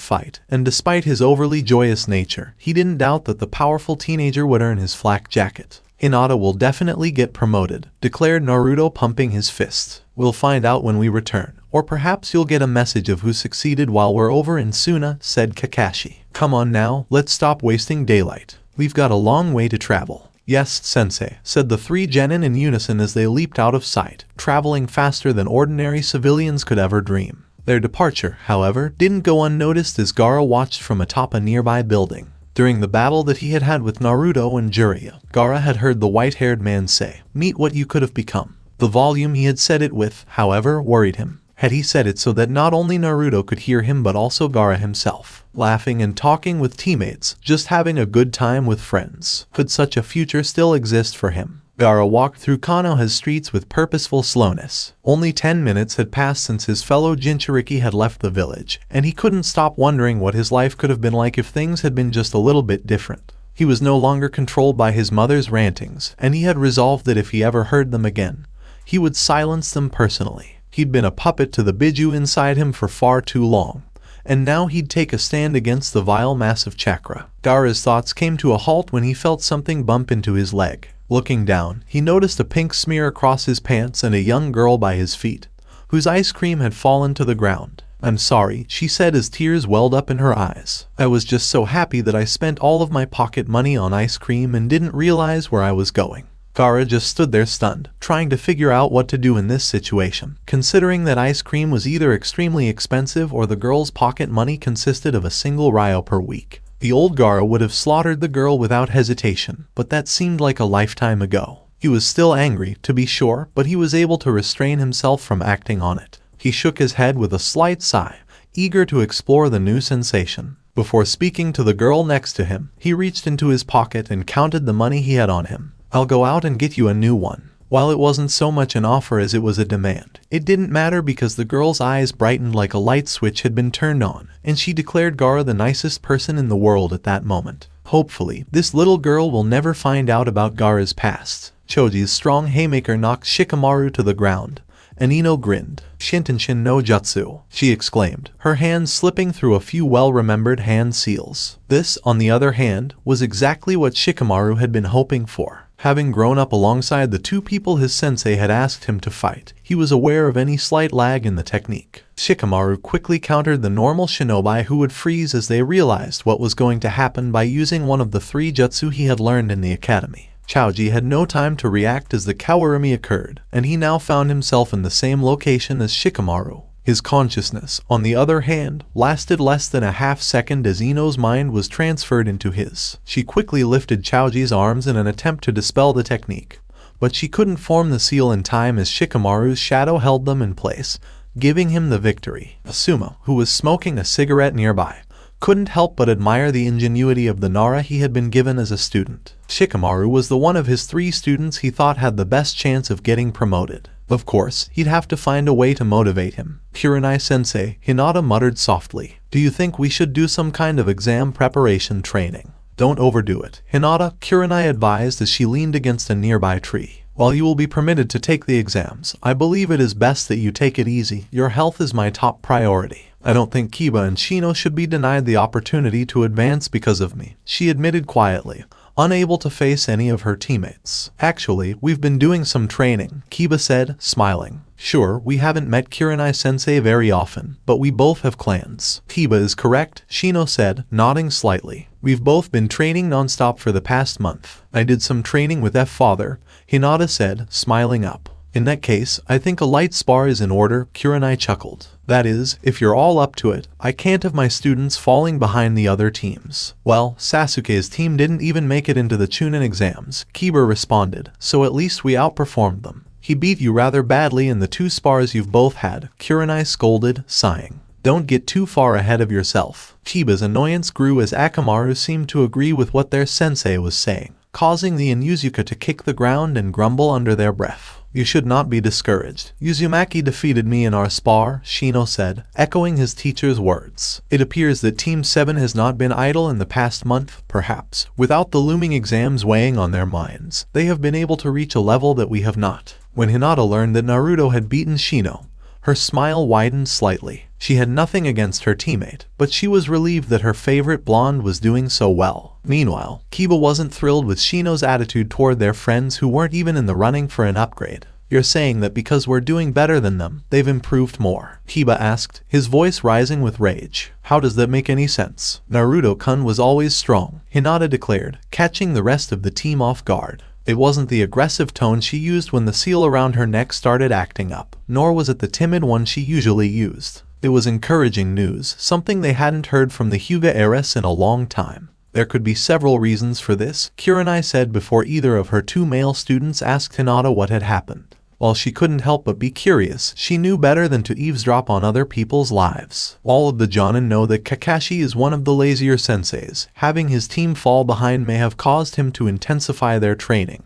[SPEAKER 3] fight, and despite his overly joyous nature, he didn't doubt that the powerful teenager would earn his flak jacket. "Hinata will definitely get promoted," declared Naruto, pumping his fists. "We'll find out when we return. Or perhaps you'll get a message of who succeeded while we're over in Sunna," said Kakashi. "Come on now, let's stop wasting daylight. We've got a long way to travel." "Yes, sensei," said the three genin in unison as they leaped out of sight, traveling faster than ordinary civilians could ever dream. Their departure, however, didn't go unnoticed as Gaara watched from atop a nearby building. During the battle that he had had with Naruto and Jiraiya, Gaara had heard the white-haired man say, "Meet what you could have become." The volume he had said it with, however, worried him. Had he said it so that not only Naruto could hear him but also Gaara himself, laughing and talking with teammates, just having a good time with friends? Could such a future still exist for him? Gaara walked through Konoha's streets with purposeful slowness. Only 10 minutes had passed since his fellow Jinchuriki had left the village, and he couldn't stop wondering what his life could have been like if things had been just a little bit different. He was no longer controlled by his mother's rantings, and he had resolved that if he ever heard them again, he would silence them personally. He'd been a puppet to the Biju inside him for far too long, and now he'd take a stand against the vile mass of chakra. Gaara's thoughts came to a halt when he felt something bump into his leg. Looking down, he noticed a pink smear across his pants and a young girl by his feet, whose ice cream had fallen to the ground. "I'm sorry," she said as tears welled up in her eyes. "I was just so happy that I spent all of my pocket money on ice cream and didn't realize where I was going." Gaara just stood there stunned, trying to figure out what to do in this situation, considering that ice cream was either extremely expensive or the girl's pocket money consisted of a single ryo per week. The old Gaara would have slaughtered the girl without hesitation, but that seemed like a lifetime ago. He was still angry, to be sure, but he was able to restrain himself from acting on it. He shook his head with a slight sigh, eager to explore the new sensation. Before speaking to the girl next to him, he reached into his pocket and counted the money he had on him. "I'll go out and get you a new one." While it wasn't so much an offer as it was a demand, it didn't matter because the girl's eyes brightened like a light switch had been turned on, and she declared Gaara the nicest person in the world at that moment. Hopefully, this little girl will never find out about Gaara's past. Choji's strong haymaker knocked Shikamaru to the ground, and Ino grinned. "Shintenshin no jutsu," she exclaimed, her hands slipping through a few well-remembered hand seals. This, on the other hand, was exactly what Shikamaru had been hoping for. Having grown up alongside the two people his sensei had asked him to fight, he was aware of any slight lag in the technique. Shikamaru quickly countered the normal shinobi who would freeze as they realized what was going to happen by using one of the 3 jutsu he had learned in the academy. Choji had no time to react as the Kawarami occurred, and he now found himself in the same location as Shikamaru. His consciousness, on the other hand, lasted less than a half-second as Ino's mind was transferred into his. She quickly lifted Chaoji's arms in an attempt to dispel the technique, but she couldn't form the seal in time as Shikamaru's shadow held them in place, giving him the victory. Asuma, who was smoking a cigarette nearby, couldn't help but admire the ingenuity of the Nara he had been given as a student. Shikamaru was the one of his 3 students he thought had the best chance of getting promoted. Of course, he'd have to find a way to motivate him. Kurenai-sensei, Hinata muttered softly. Do you think we should do some kind of exam preparation training? Don't overdo it, Hinata, Kurenai advised as she leaned against a nearby tree. While you will be permitted to take the exams, I believe it is best that you take it easy. Your health is my top priority. I don't think Kiba and Shino should be denied the opportunity to advance because of me, she admitted quietly, unable to face any of her teammates. Actually, we've been doing some training, Kiba said, smiling. Sure, we haven't met Kurenai-sensei very often, but we both have clans. Kiba is correct, Shino said, nodding slightly. We've both been training non-stop for the past month. I did some training with F-Father, Hinata said, smiling up. In that case, I think a light spar is in order, Kurenai chuckled. That is, if you're all up to it. I can't have my students falling behind the other teams. Well, Sasuke's team didn't even make it into the Chunin exams, Kiba responded, so at least we outperformed them. He beat you rather badly in the 2 spars you've both had, Kurenai scolded, sighing. Don't get too far ahead of yourself. Kiba's annoyance grew as Akamaru seemed to agree with what their sensei was saying, causing the Inuzuka to kick the ground and grumble under their breath. You should not be discouraged. Uzumaki defeated me in our spar, Shino said, echoing his teacher's words. It appears that Team 7 has not been idle in the past month, perhaps. Without the looming exams weighing on their minds, they have been able to reach a level that we have not. When Hinata learned that Naruto had beaten Shino, her smile widened slightly. She had nothing against her teammate, but she was relieved that her favorite blonde was doing so well. Meanwhile, Kiba wasn't thrilled with Shino's attitude toward their friends who weren't even in the running for an upgrade. You're saying that because we're doing better than them, they've improved more? Kiba asked, his voice rising with rage. How does that make any sense? Naruto-kun was always strong, Hinata declared, catching the rest of the team off guard. It wasn't the aggressive tone she used when the seal around her neck started acting up, nor was it the timid one she usually used. It was encouraging news, something they hadn't heard from the Hyuuga heiress in a long time. There could be several reasons for this, Kurenai said before either of her 2 male students asked Hinata what had happened. While she couldn't help but be curious, she knew better than to eavesdrop on other people's lives. All of the Jonin know that Kakashi is one of the lazier senseis. Having his team fall behind may have caused him to intensify their training,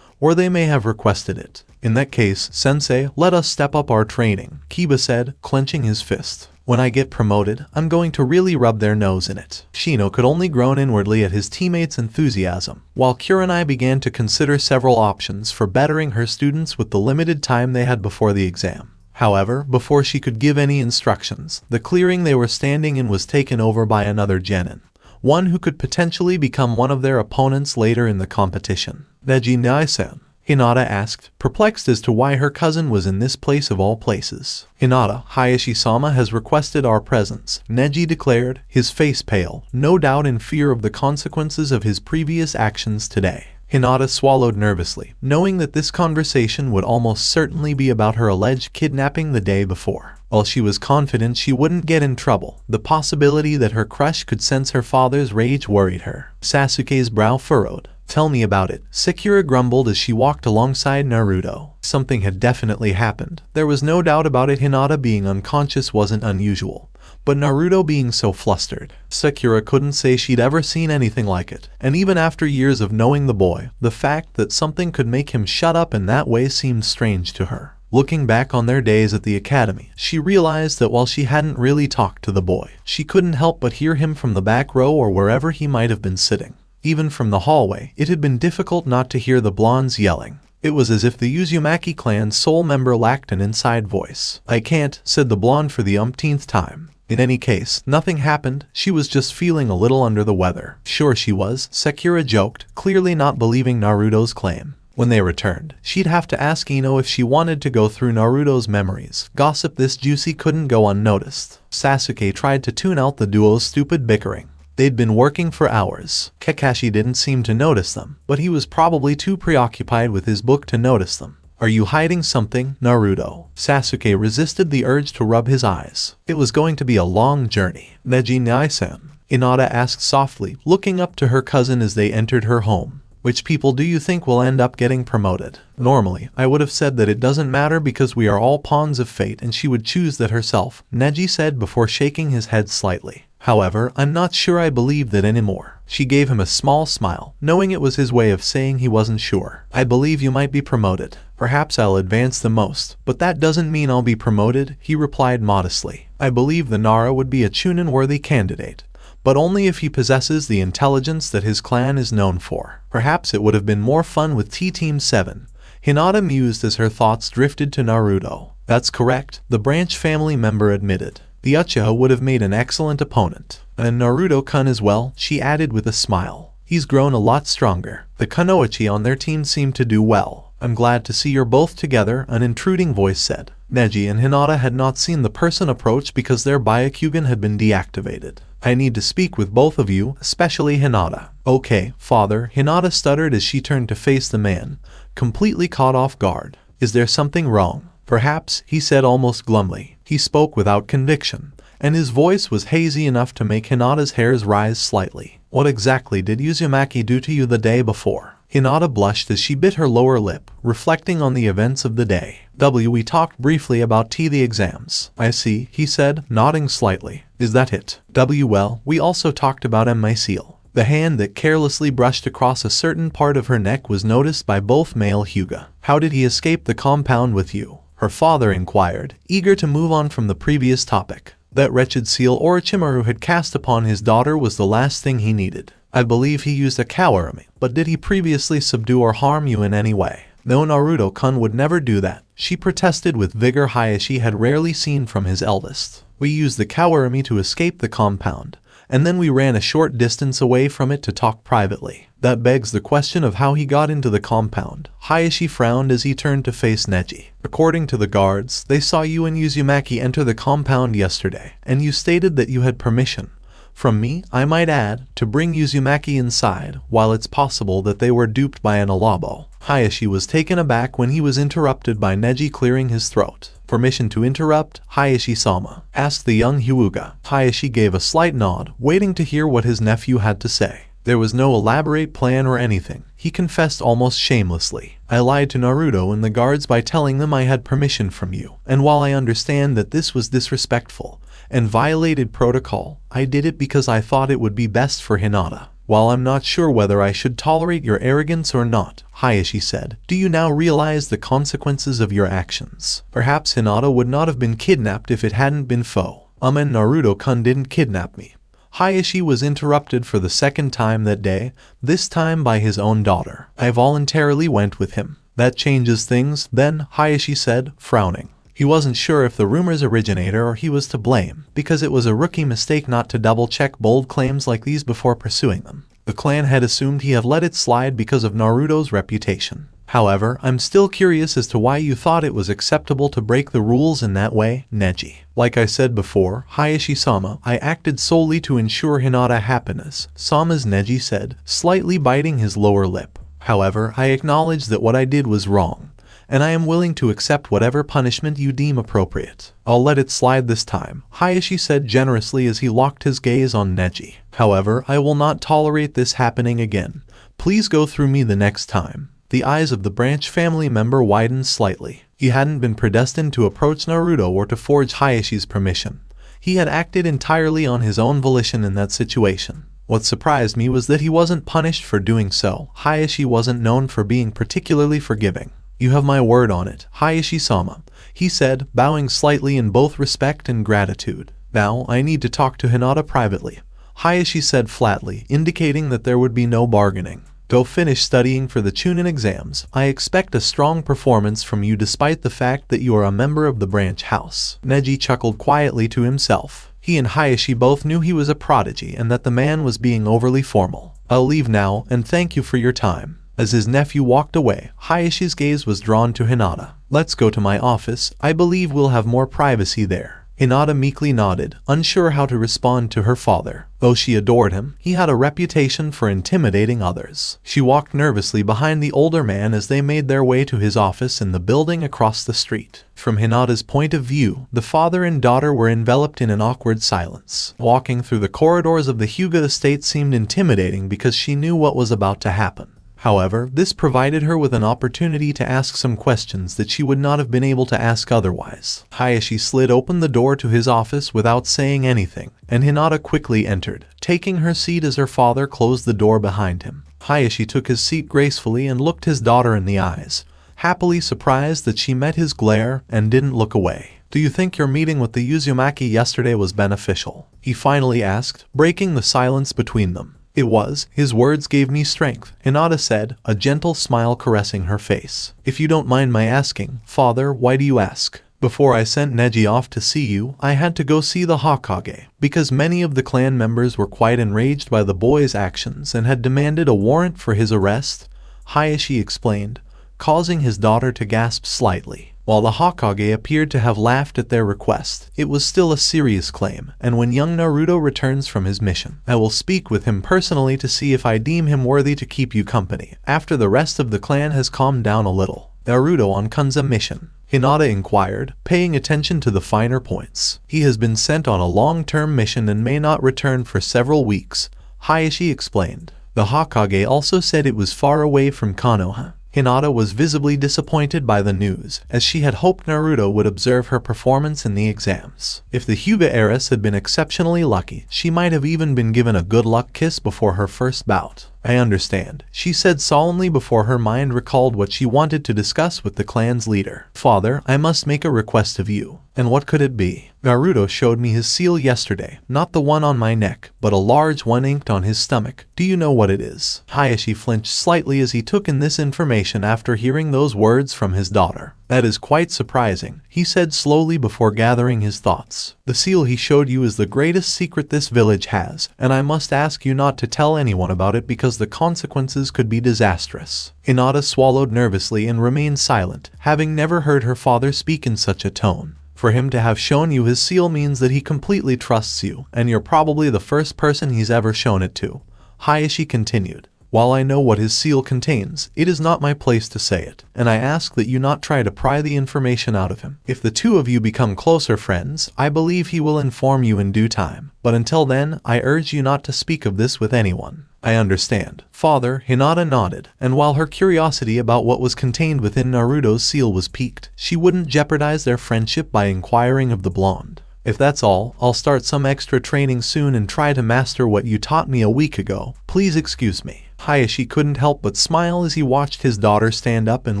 [SPEAKER 3] or they may have requested it. In that case, sensei, let us step up our training, Kiba said, clenching his fist. When I get promoted, I'm going to really rub their nose in it. Shino could only groan inwardly at his teammates' enthusiasm, while Kurenai began to consider several options for bettering her students with the limited time they had before the exam. However, before she could give any instructions, the clearing they were standing in was taken over by another genin, one who could potentially become one of their opponents later in the competition. Neji Naisen, Hinata asked, perplexed as to why her cousin was in this place of all places. Hinata, Hayashi-sama has requested our presence, Neji declared, his face pale, no doubt in fear of the consequences of his previous actions today. Hinata swallowed nervously, knowing that this conversation would almost certainly be about her alleged kidnapping the day before. While she was confident she wouldn't get in trouble, the possibility that her crush could sense her father's rage worried her. Sasuke's brow furrowed. Tell me about it, Sakura grumbled as she walked alongside Naruto. Something had definitely happened. There was no doubt about it. Hinata being unconscious wasn't unusual, but Naruto being so flustered. Sakura couldn't say she'd ever seen anything like it, and even after years of knowing the boy, the fact that something could make him shut up in that way seemed strange to her. Looking back on their days at the academy, she realized that while she hadn't really talked to the boy, she couldn't help but hear him from the back row or wherever he might have been sitting. Even from the hallway, it had been difficult not to hear the blondes yelling. It was as if the Uzumaki clan's sole member lacked an inside voice. I can't, said the blonde for the umpteenth time. In any case, nothing happened. She was just feeling a little under the weather. Sure she was, Sakura joked, clearly not believing Naruto's claim. When they returned, she'd have to ask Ino if she wanted to go through Naruto's memories. Gossip this juicy couldn't go unnoticed. Sasuke tried to tune out the duo's stupid bickering. They'd been working for hours. Kakashi didn't seem to notice them, but he was probably too preoccupied with his book to notice them. Are you hiding something, Naruto? Sasuke resisted the urge to rub his eyes. It was going to be a long journey. Neji Nai-san, Hinata asked softly, looking up to her cousin as they entered her home. Which people do you think will end up getting promoted? Normally, I would have said that it doesn't matter because we are all pawns of fate and she would choose that herself, Neji said before shaking his head slightly. However, I'm not sure I believe that anymore. She gave him a small smile, knowing it was his way of saying he wasn't sure. I believe you might be promoted. Perhaps I'll advance the most, but that doesn't mean I'll be promoted, he replied modestly. I believe the Nara would be a Chunin-worthy candidate, but only if he possesses the intelligence that his clan is known for. Perhaps it would have been more fun with T-Team 7. Hinata mused as her thoughts drifted to Naruto. That's correct, the branch family member admitted. The Uchiha would have made an excellent opponent. And Naruto-kun as well, she added with a smile. He's grown a lot stronger. The Kunoichi on their team seem to do well. I'm glad to see you're both together, an intruding voice said. Neji and Hinata had not seen the person approach because their Byakugan had been deactivated. I need to speak with both of you, especially Hinata. Okay, father, Hinata stuttered as she turned to face the man, completely caught off guard. Is there something wrong? Perhaps, he said almost glumly. He spoke without conviction, and his voice was hazy enough to make Hinata's hairs rise slightly. What exactly did Uzumaki do to you the day before? Hinata blushed as she bit her lower lip, reflecting on the events of the day. We talked briefly about the exams. I see, he said, nodding slightly. Is that it? Well, we also talked about Mycel. The hand that carelessly brushed across a certain part of her neck was noticed by both male Hyuga. How did he escape the compound with you? Her father inquired, eager to move on from the previous topic. That wretched seal Orochimaru had cast upon his daughter was the last thing he needed. I believe he used a kawarami, but did he previously subdue or harm you in any way? No, Naruto-kun would never do that, she protested with vigor Hayashi had rarely seen from his eldest. We used the kawarami to escape the compound, and then we ran a short distance away from it to talk privately. That begs the question of how he got into the compound. Hayashi frowned as he turned to face Neji. According to the guards, they saw you and Uzumaki enter the compound yesterday, and you stated that you had permission. From me, I might add, to bring Uzumaki inside, while it's possible that they were duped by an Alabo. Hayashi was taken aback when he was interrupted by Neji clearing his throat. Permission to interrupt, Hayashi-sama? Asked the young Hyuga. Hayashi gave a slight nod, waiting to hear what his nephew had to say. There was no elaborate plan or anything, he confessed almost shamelessly. I lied to Naruto and the guards by telling them I had permission from you, and while I understand that this was disrespectful and violated protocol, I did it because I thought it would be best for Hinata. While I'm not sure whether I should tolerate your arrogance or not, Hayashi said, do you now realize the consequences of your actions? Perhaps Hinata would not have been kidnapped if it hadn't been foe. And Naruto-kun didn't kidnap me. Hayashi was interrupted for the second time that day, this time by his own daughter. I voluntarily went with him. That changes things, then, Hayashi said, frowning. He wasn't sure if the rumors originated or he was to blame, because it was a rookie mistake not to double-check bold claims like these before pursuing them. The clan had assumed he had let it slide because of Naruto's reputation. However, I'm still curious as to why you thought it was acceptable to break the rules in that way, Neji. Like I said before, Hayashi-sama, I acted solely to ensure Hinata happiness, Sama's Neji said, slightly biting his lower lip. However, I acknowledge that what I did was wrong, and I am willing to accept whatever punishment you deem appropriate. I'll let it slide this time, Hayashi said generously as he locked his gaze on Neji. However, I will not tolerate this happening again. Please go through me the next time. The eyes of the branch family member widened slightly. He hadn't been predestined to approach Naruto or to forge Hayashi's permission. He had acted entirely on his own volition in that situation. What surprised me was that he wasn't punished for doing so. Hayashi wasn't known for being particularly forgiving. You have my word on it, Hayashi-sama, he said, bowing slightly in both respect and gratitude. Now, I need to talk to Hinata privately, Hayashi said flatly, indicating that there would be no bargaining. Go finish studying for the Chunin exams. I expect a strong performance from you despite the fact that you are a member of the branch house. Neji chuckled quietly to himself. He and Hayashi both knew he was a prodigy and that the man was being overly formal. I'll leave now, and thank you for your time. As his nephew walked away, Hayashi's gaze was drawn to Hinata. Let's go to my office. I believe we'll have more privacy there. Hinata meekly nodded, unsure how to respond to her father. Though she adored him, he had a reputation for intimidating others. She walked nervously behind the older man as they made their way to his office in the building across the street. From Hinata's point of view, the father and daughter were enveloped in an awkward silence. Walking through the corridors of the Hyuuga estate seemed intimidating because she knew what was about to happen. However, this provided her with an opportunity to ask some questions that she would not have been able to ask otherwise. Hayashi slid open the door to his office without saying anything, and Hinata quickly entered, taking her seat as her father closed the door behind him. Hayashi took his seat gracefully and looked his daughter in the eyes, happily surprised that she met his glare and didn't look away. "Do you think your meeting with the Uzumaki yesterday was beneficial?" he finally asked, breaking the silence between them. "It was. His words gave me strength," Hinata said, a gentle smile caressing her face. "If you don't mind my asking, father, why do you ask?" "Before I sent Neji off to see you, I had to go see the Hokage, because many of the clan members were quite enraged by the boy's actions and had demanded a warrant for his arrest," Hayashi explained, causing his daughter to gasp slightly. While the Hokage appeared to have laughed at their request, it was still a serious claim, and when young Naruto returns from his mission, I will speak with him personally to see if I deem him worthy to keep you company, after the rest of the clan has calmed down a little. "Naruto on Kunza mission?" Hinata inquired, paying attention to the finer points. "He has been sent on a long-term mission and may not return for several weeks," Hayashi explained. The Hokage also said it was far away from Konoha. Hinata was visibly disappointed by the news, as she had hoped Naruto would observe her performance in the exams. If the Hyuuga heiress had been exceptionally lucky, she might have even been given a good luck kiss before her first bout. "I understand," she said solemnly before her mind recalled what she wanted to discuss with the clan's leader. "Father, I must make a request of you." "And what could it be?" "Naruto showed me his seal yesterday, not the one on my neck, but a large one inked on his stomach. Do you know what it is?" Hayashi flinched slightly as he took in this information after hearing those words from his daughter. "That is quite surprising," he said slowly before gathering his thoughts. "The seal he showed you is the greatest secret this village has, and I must ask you not to tell anyone about it because the consequences could be disastrous." Hinata swallowed nervously and remained silent, having never heard her father speak in such a tone. "For him to have shown you his seal means that he completely trusts you, and you're probably the first person he's ever shown it to," Hayashi continued. "While I know what his seal contains, it is not my place to say it, and I ask that you not try to pry the information out of him. If the two of you become closer friends, I believe he will inform you in due time, but until then, I urge you not to speak of this with anyone." "I understand, father," Hinata nodded, and while her curiosity about what was contained within Naruto's seal was piqued, she wouldn't jeopardize their friendship by inquiring of the blonde. "If that's all, I'll start some extra training soon and try to master what you taught me a week ago. Please excuse me." Hayashi couldn't help but smile as he watched his daughter stand up and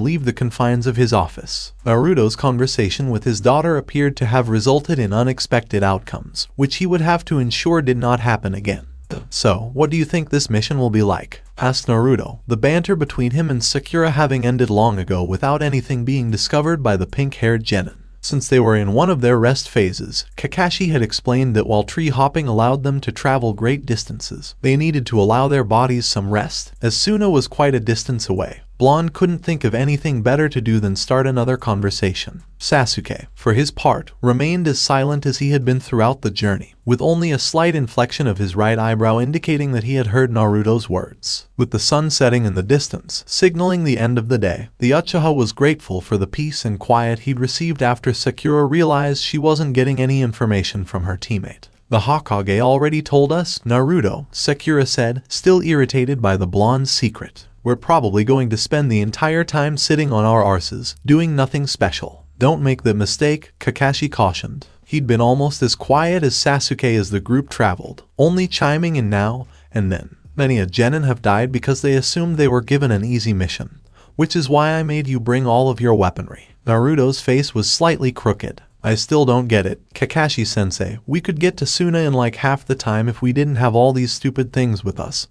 [SPEAKER 3] leave the confines of his office. Naruto's conversation with his daughter appeared to have resulted in unexpected outcomes, which he would have to ensure did not happen again. "So, what do you think this mission will be like?" asked Naruto, the banter between him and Sakura having ended long ago without anything being discovered by the pink-haired genin. Since they were in one of their rest phases, Kakashi had explained that while tree hopping allowed them to travel great distances, they needed to allow their bodies some rest, as Sunna was quite a distance away. Blonde couldn't think of anything better to do than start another conversation. Sasuke, for his part, remained as silent as he had been throughout the journey, with only a slight inflection of his right eyebrow indicating that he had heard Naruto's words. With the sun setting in the distance, signaling the end of the day, the Uchiha was grateful for the peace and quiet he'd received after Sakura realized she wasn't getting any information from her teammate. "The Hokage already told us, Naruto," Sakura said, still irritated by the blonde's secret. "We're probably going to spend the entire time sitting on our arses, doing nothing special." "Don't make the mistake," Kakashi cautioned. He'd been almost as quiet as Sasuke as the group traveled, only chiming in now and then. "Many a genin have died because they assumed they were given an easy mission, which is why I made you bring all of your weaponry." Naruto's face was slightly crooked. "I still don't get it, Kakashi-sensei. We could get to Sunna in like half the time if we didn't have all these stupid things with us,"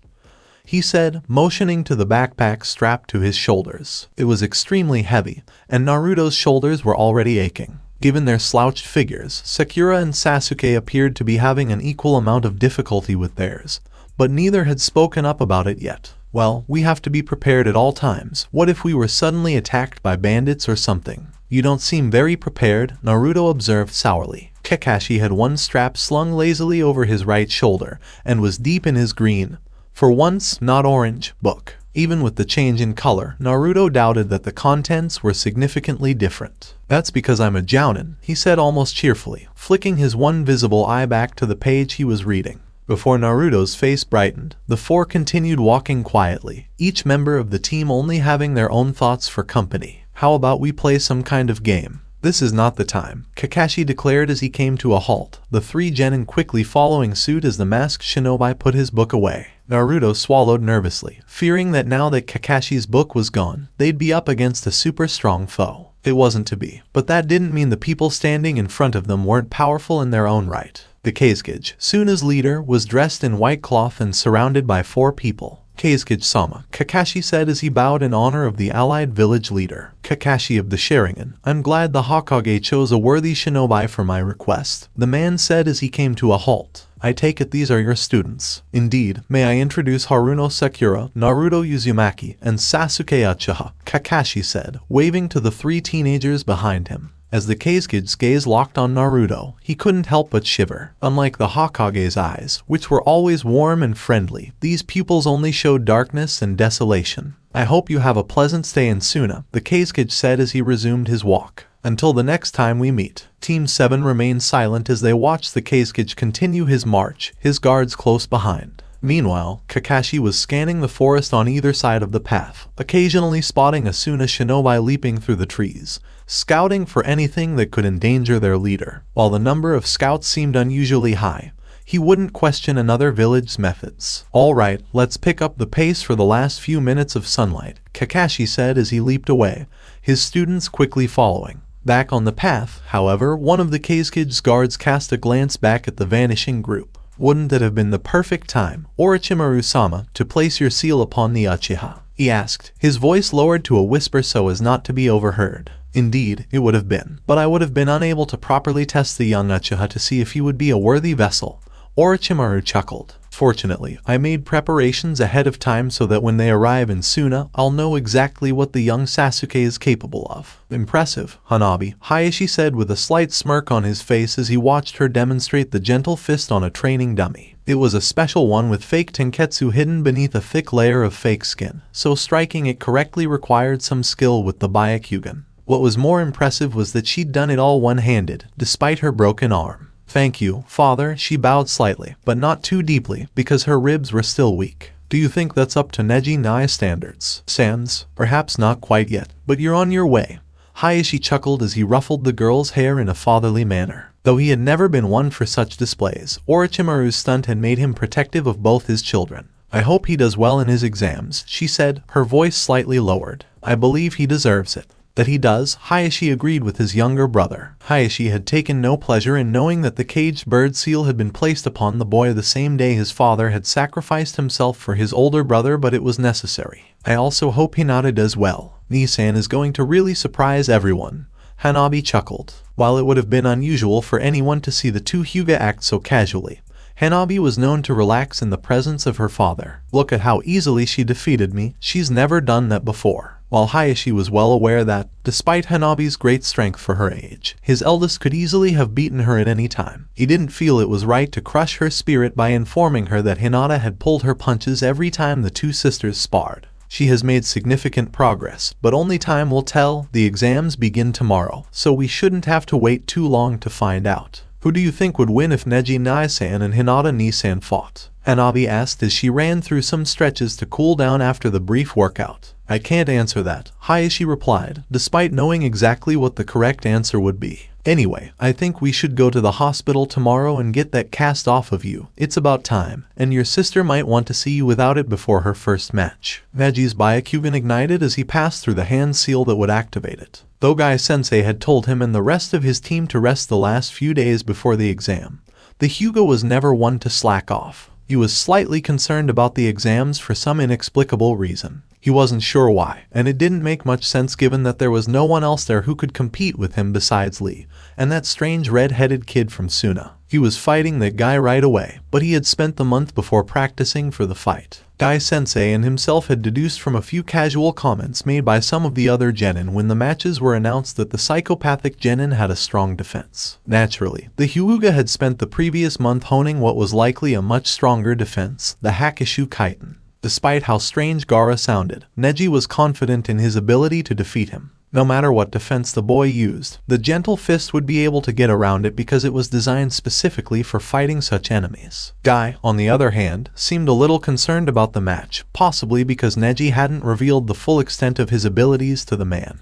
[SPEAKER 3] he said, motioning to the backpack strapped to his shoulders. It was extremely heavy, and Naruto's shoulders were already aching. Given their slouched figures, Sakura and Sasuke appeared to be having an equal amount of difficulty with theirs, but neither had spoken up about it yet. "Well, we have to be prepared at all times. What if we were suddenly attacked by bandits or something?" "You don't seem very prepared," Naruto observed sourly. Kakashi had one strap slung lazily over his right shoulder and was deep in his green, for once not orange, book. Even with the change in color, Naruto doubted that the contents were significantly different. "That's because I'm a jounin," he said almost cheerfully, flicking his one visible eye back to the page he was reading. Before Naruto's face brightened, the four continued walking quietly, each member of the team only having their own thoughts for company. "How about we play some kind of game?" "This is not the time," Kakashi declared as he came to a halt, the three genin quickly following suit as the masked shinobi put his book away. Naruto swallowed nervously, fearing that now that Kakashi's book was gone, they'd be up against a super strong foe. It wasn't to be, but that didn't mean the people standing in front of them weren't powerful in their own right. The Kazekage, Sunna's leader, was dressed in white cloth and surrounded by four people. "Kazekage-sama," Kakashi said as he bowed in honor of the allied village leader. "Kakashi of the Sharingan, I'm glad the Hokage chose a worthy shinobi for my request," the man said as he came to a halt. "I take it these are your students." "Indeed, may I introduce Haruno Sakura, Naruto Uzumaki, and Sasuke Uchiha," Kakashi said, waving to the three teenagers behind him. As the Kazekige's gaze locked on Naruto, he couldn't help but shiver. Unlike the Hokage's eyes, which were always warm and friendly, these pupils only showed darkness and desolation. "I hope you have a pleasant stay in Sunna," the Kazekage said as he resumed his walk. "Until the next time we meet." Team 7 remained silent as they watched the Kazekage continue his march, his guards close behind. Meanwhile, Kakashi was scanning the forest on either side of the path, occasionally spotting a Sunna shinobi leaping through the trees, scouting for anything that could endanger their leader. While the number of scouts seemed unusually high, he wouldn't question another village's methods. "All right, let's pick up the pace for the last few minutes of sunlight," Kakashi said as he leaped away, his students quickly following. Back on the path, however, one of the Kazekige's guards cast a glance back at the vanishing group. "Wouldn't it have been the perfect time, Orochimaru-sama, to place your seal upon the Uchiha?" he asked, his voice lowered to a whisper so as not to be overheard. "Indeed, it would have been, but I would have been unable to properly test the young Uchiha to see if he would be a worthy vessel," Orochimaru chuckled. "Fortunately, I made preparations ahead of time so that when they arrive in Sunna, I'll know exactly what the young Sasuke is capable of." "Impressive, Hanabi," Hayashi said with a slight smirk on his face as he watched her demonstrate the gentle fist on a training dummy. It was a special one with fake tenketsu hidden beneath a thick layer of fake skin, so striking it correctly required some skill with the Byakugan. What was more impressive was that she'd done it all one-handed, despite her broken arm. "Thank you, father," she bowed slightly, but not too deeply, because her ribs were still weak. "Do you think that's up to Neji Nai standards?" "Sans, perhaps not quite yet, but you're on your way." Hayashi chuckled as he ruffled the girl's hair in a fatherly manner. Though he had never been one for such displays, Orochimaru's stunt had made him protective of both his children. "I hope he does well in his exams," she said, her voice slightly lowered. "I believe he deserves it." "That he does," Hayashi agreed with his younger brother. Hayashi had taken no pleasure in knowing that the caged bird seal had been placed upon the boy the same day his father had sacrificed himself for his older brother, but it was necessary. "I also hope Hinata does well. Nisan is going to really surprise everyone." Hanabi chuckled. While it would have been unusual for anyone to see the two Hyuga act so casually, Hanabi was known to relax in the presence of her father. "Look at how easily she defeated me. She's never done that before." While Hayashi was well aware that, despite Hanabi's great strength for her age, his eldest could easily have beaten her at any time, he didn't feel it was right to crush her spirit by informing her that Hinata had pulled her punches every time the two sisters sparred. "She has made significant progress, but only time will tell. The exams begin tomorrow, so we shouldn't have to wait too long to find out." "Who do you think would win if Neji Nisan and Hinata Nisan fought?" Hanabi asked as she ran through some stretches to cool down after the brief workout. "I can't answer that," Hayashi replied, despite knowing exactly what the correct answer would be. "Anyway, I think we should go to the hospital tomorrow and get that cast off of you. It's about time, and your sister might want to see you without it before her first match." Neji's Byakugan ignited as he passed through the hand seal that would activate it. Though Guy-sensei had told him and the rest of his team to rest the last few days before the exam, the Hyuga was never one to slack off. He was slightly concerned about the exams for some inexplicable reason. He wasn't sure why, and it didn't make much sense given that there was no one else there who could compete with him besides Lee, and that strange red-headed kid from Sunna. He was fighting that guy right away, but he had spent the month before practicing for the fight. Guy-sensei and himself had deduced from a few casual comments made by some of the other genin when the matches were announced that the psychopathic genin had a strong defense. Naturally, the Hyuuga had spent the previous month honing what was likely a much stronger defense, the Hakushu Kaiten. Despite how strange Gaara sounded, Neji was confident in his ability to defeat him. No matter what defense the boy used, the gentle fist would be able to get around it because it was designed specifically for fighting such enemies. Guy, on the other hand, seemed a little concerned about the match, possibly because Neji hadn't revealed the full extent of his abilities to the man.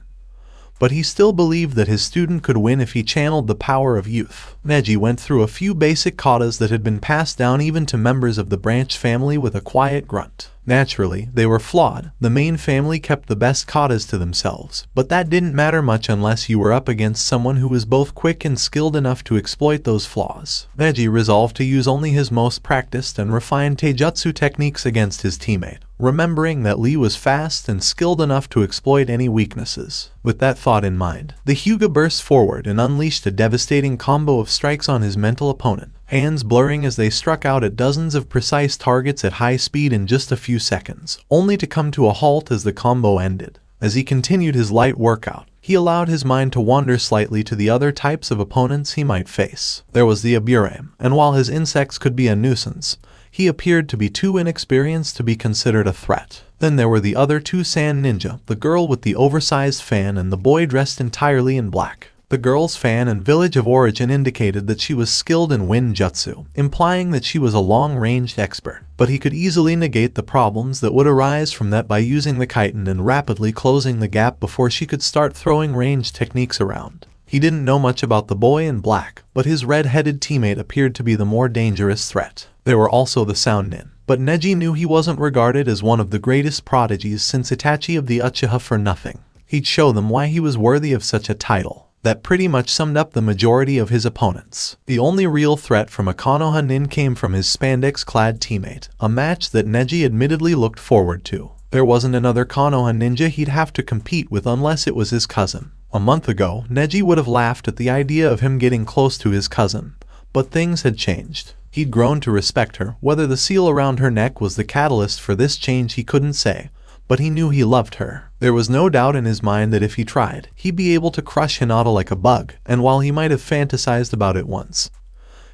[SPEAKER 3] But he still believed that his student could win if he channeled the power of youth. Neji went through a few basic katas that had been passed down even to members of the branch family with a quiet grunt. Naturally, they were flawed. The main family kept the best katas to themselves, but that didn't matter much unless you were up against someone who was both quick and skilled enough to exploit those flaws. Neji resolved to use only his most practiced and refined taijutsu techniques against his teammate, remembering that Lee was fast and skilled enough to exploit any weaknesses. With that thought in mind, the Hyuuga burst forward and unleashed a devastating combo of strikes on his mental opponent, hands blurring as they struck out at dozens of precise targets at high speed in just a few seconds, only to come to a halt as the combo ended. As he continued his light workout, he allowed his mind to wander slightly to the other types of opponents he might face. There was the Aburame, and while his insects could be a nuisance, he appeared to be too inexperienced to be considered a threat. Then there were the other two sand ninja, the girl with the oversized fan and the boy dressed entirely in black. The girl's fan and village of origin indicated that she was skilled in wind jutsu, implying that she was a long-ranged expert. But he could easily negate the problems that would arise from that by using the chitin and rapidly closing the gap before she could start throwing ranged techniques around. He didn't know much about the boy in black, but his red-headed teammate appeared to be the more dangerous threat. There were also the Soundnin, but Neji knew he wasn't regarded as one of the greatest prodigies since Itachi of the Uchiha for nothing. He'd show them why he was worthy of such a title. That pretty much summed up the majority of his opponents. The only real threat from a Konoha nin came from his spandex-clad teammate, a match that Neji admittedly looked forward to. There wasn't another Konoha ninja he'd have to compete with unless it was his cousin. A month ago, Neji would have laughed at the idea of him getting close to his cousin. But things had changed. He'd grown to respect her. Whether the seal around her neck was the catalyst for this change he couldn't say, but he knew he loved her. There was no doubt in his mind that if he tried, he'd be able to crush Hinata like a bug, and while he might have fantasized about it once,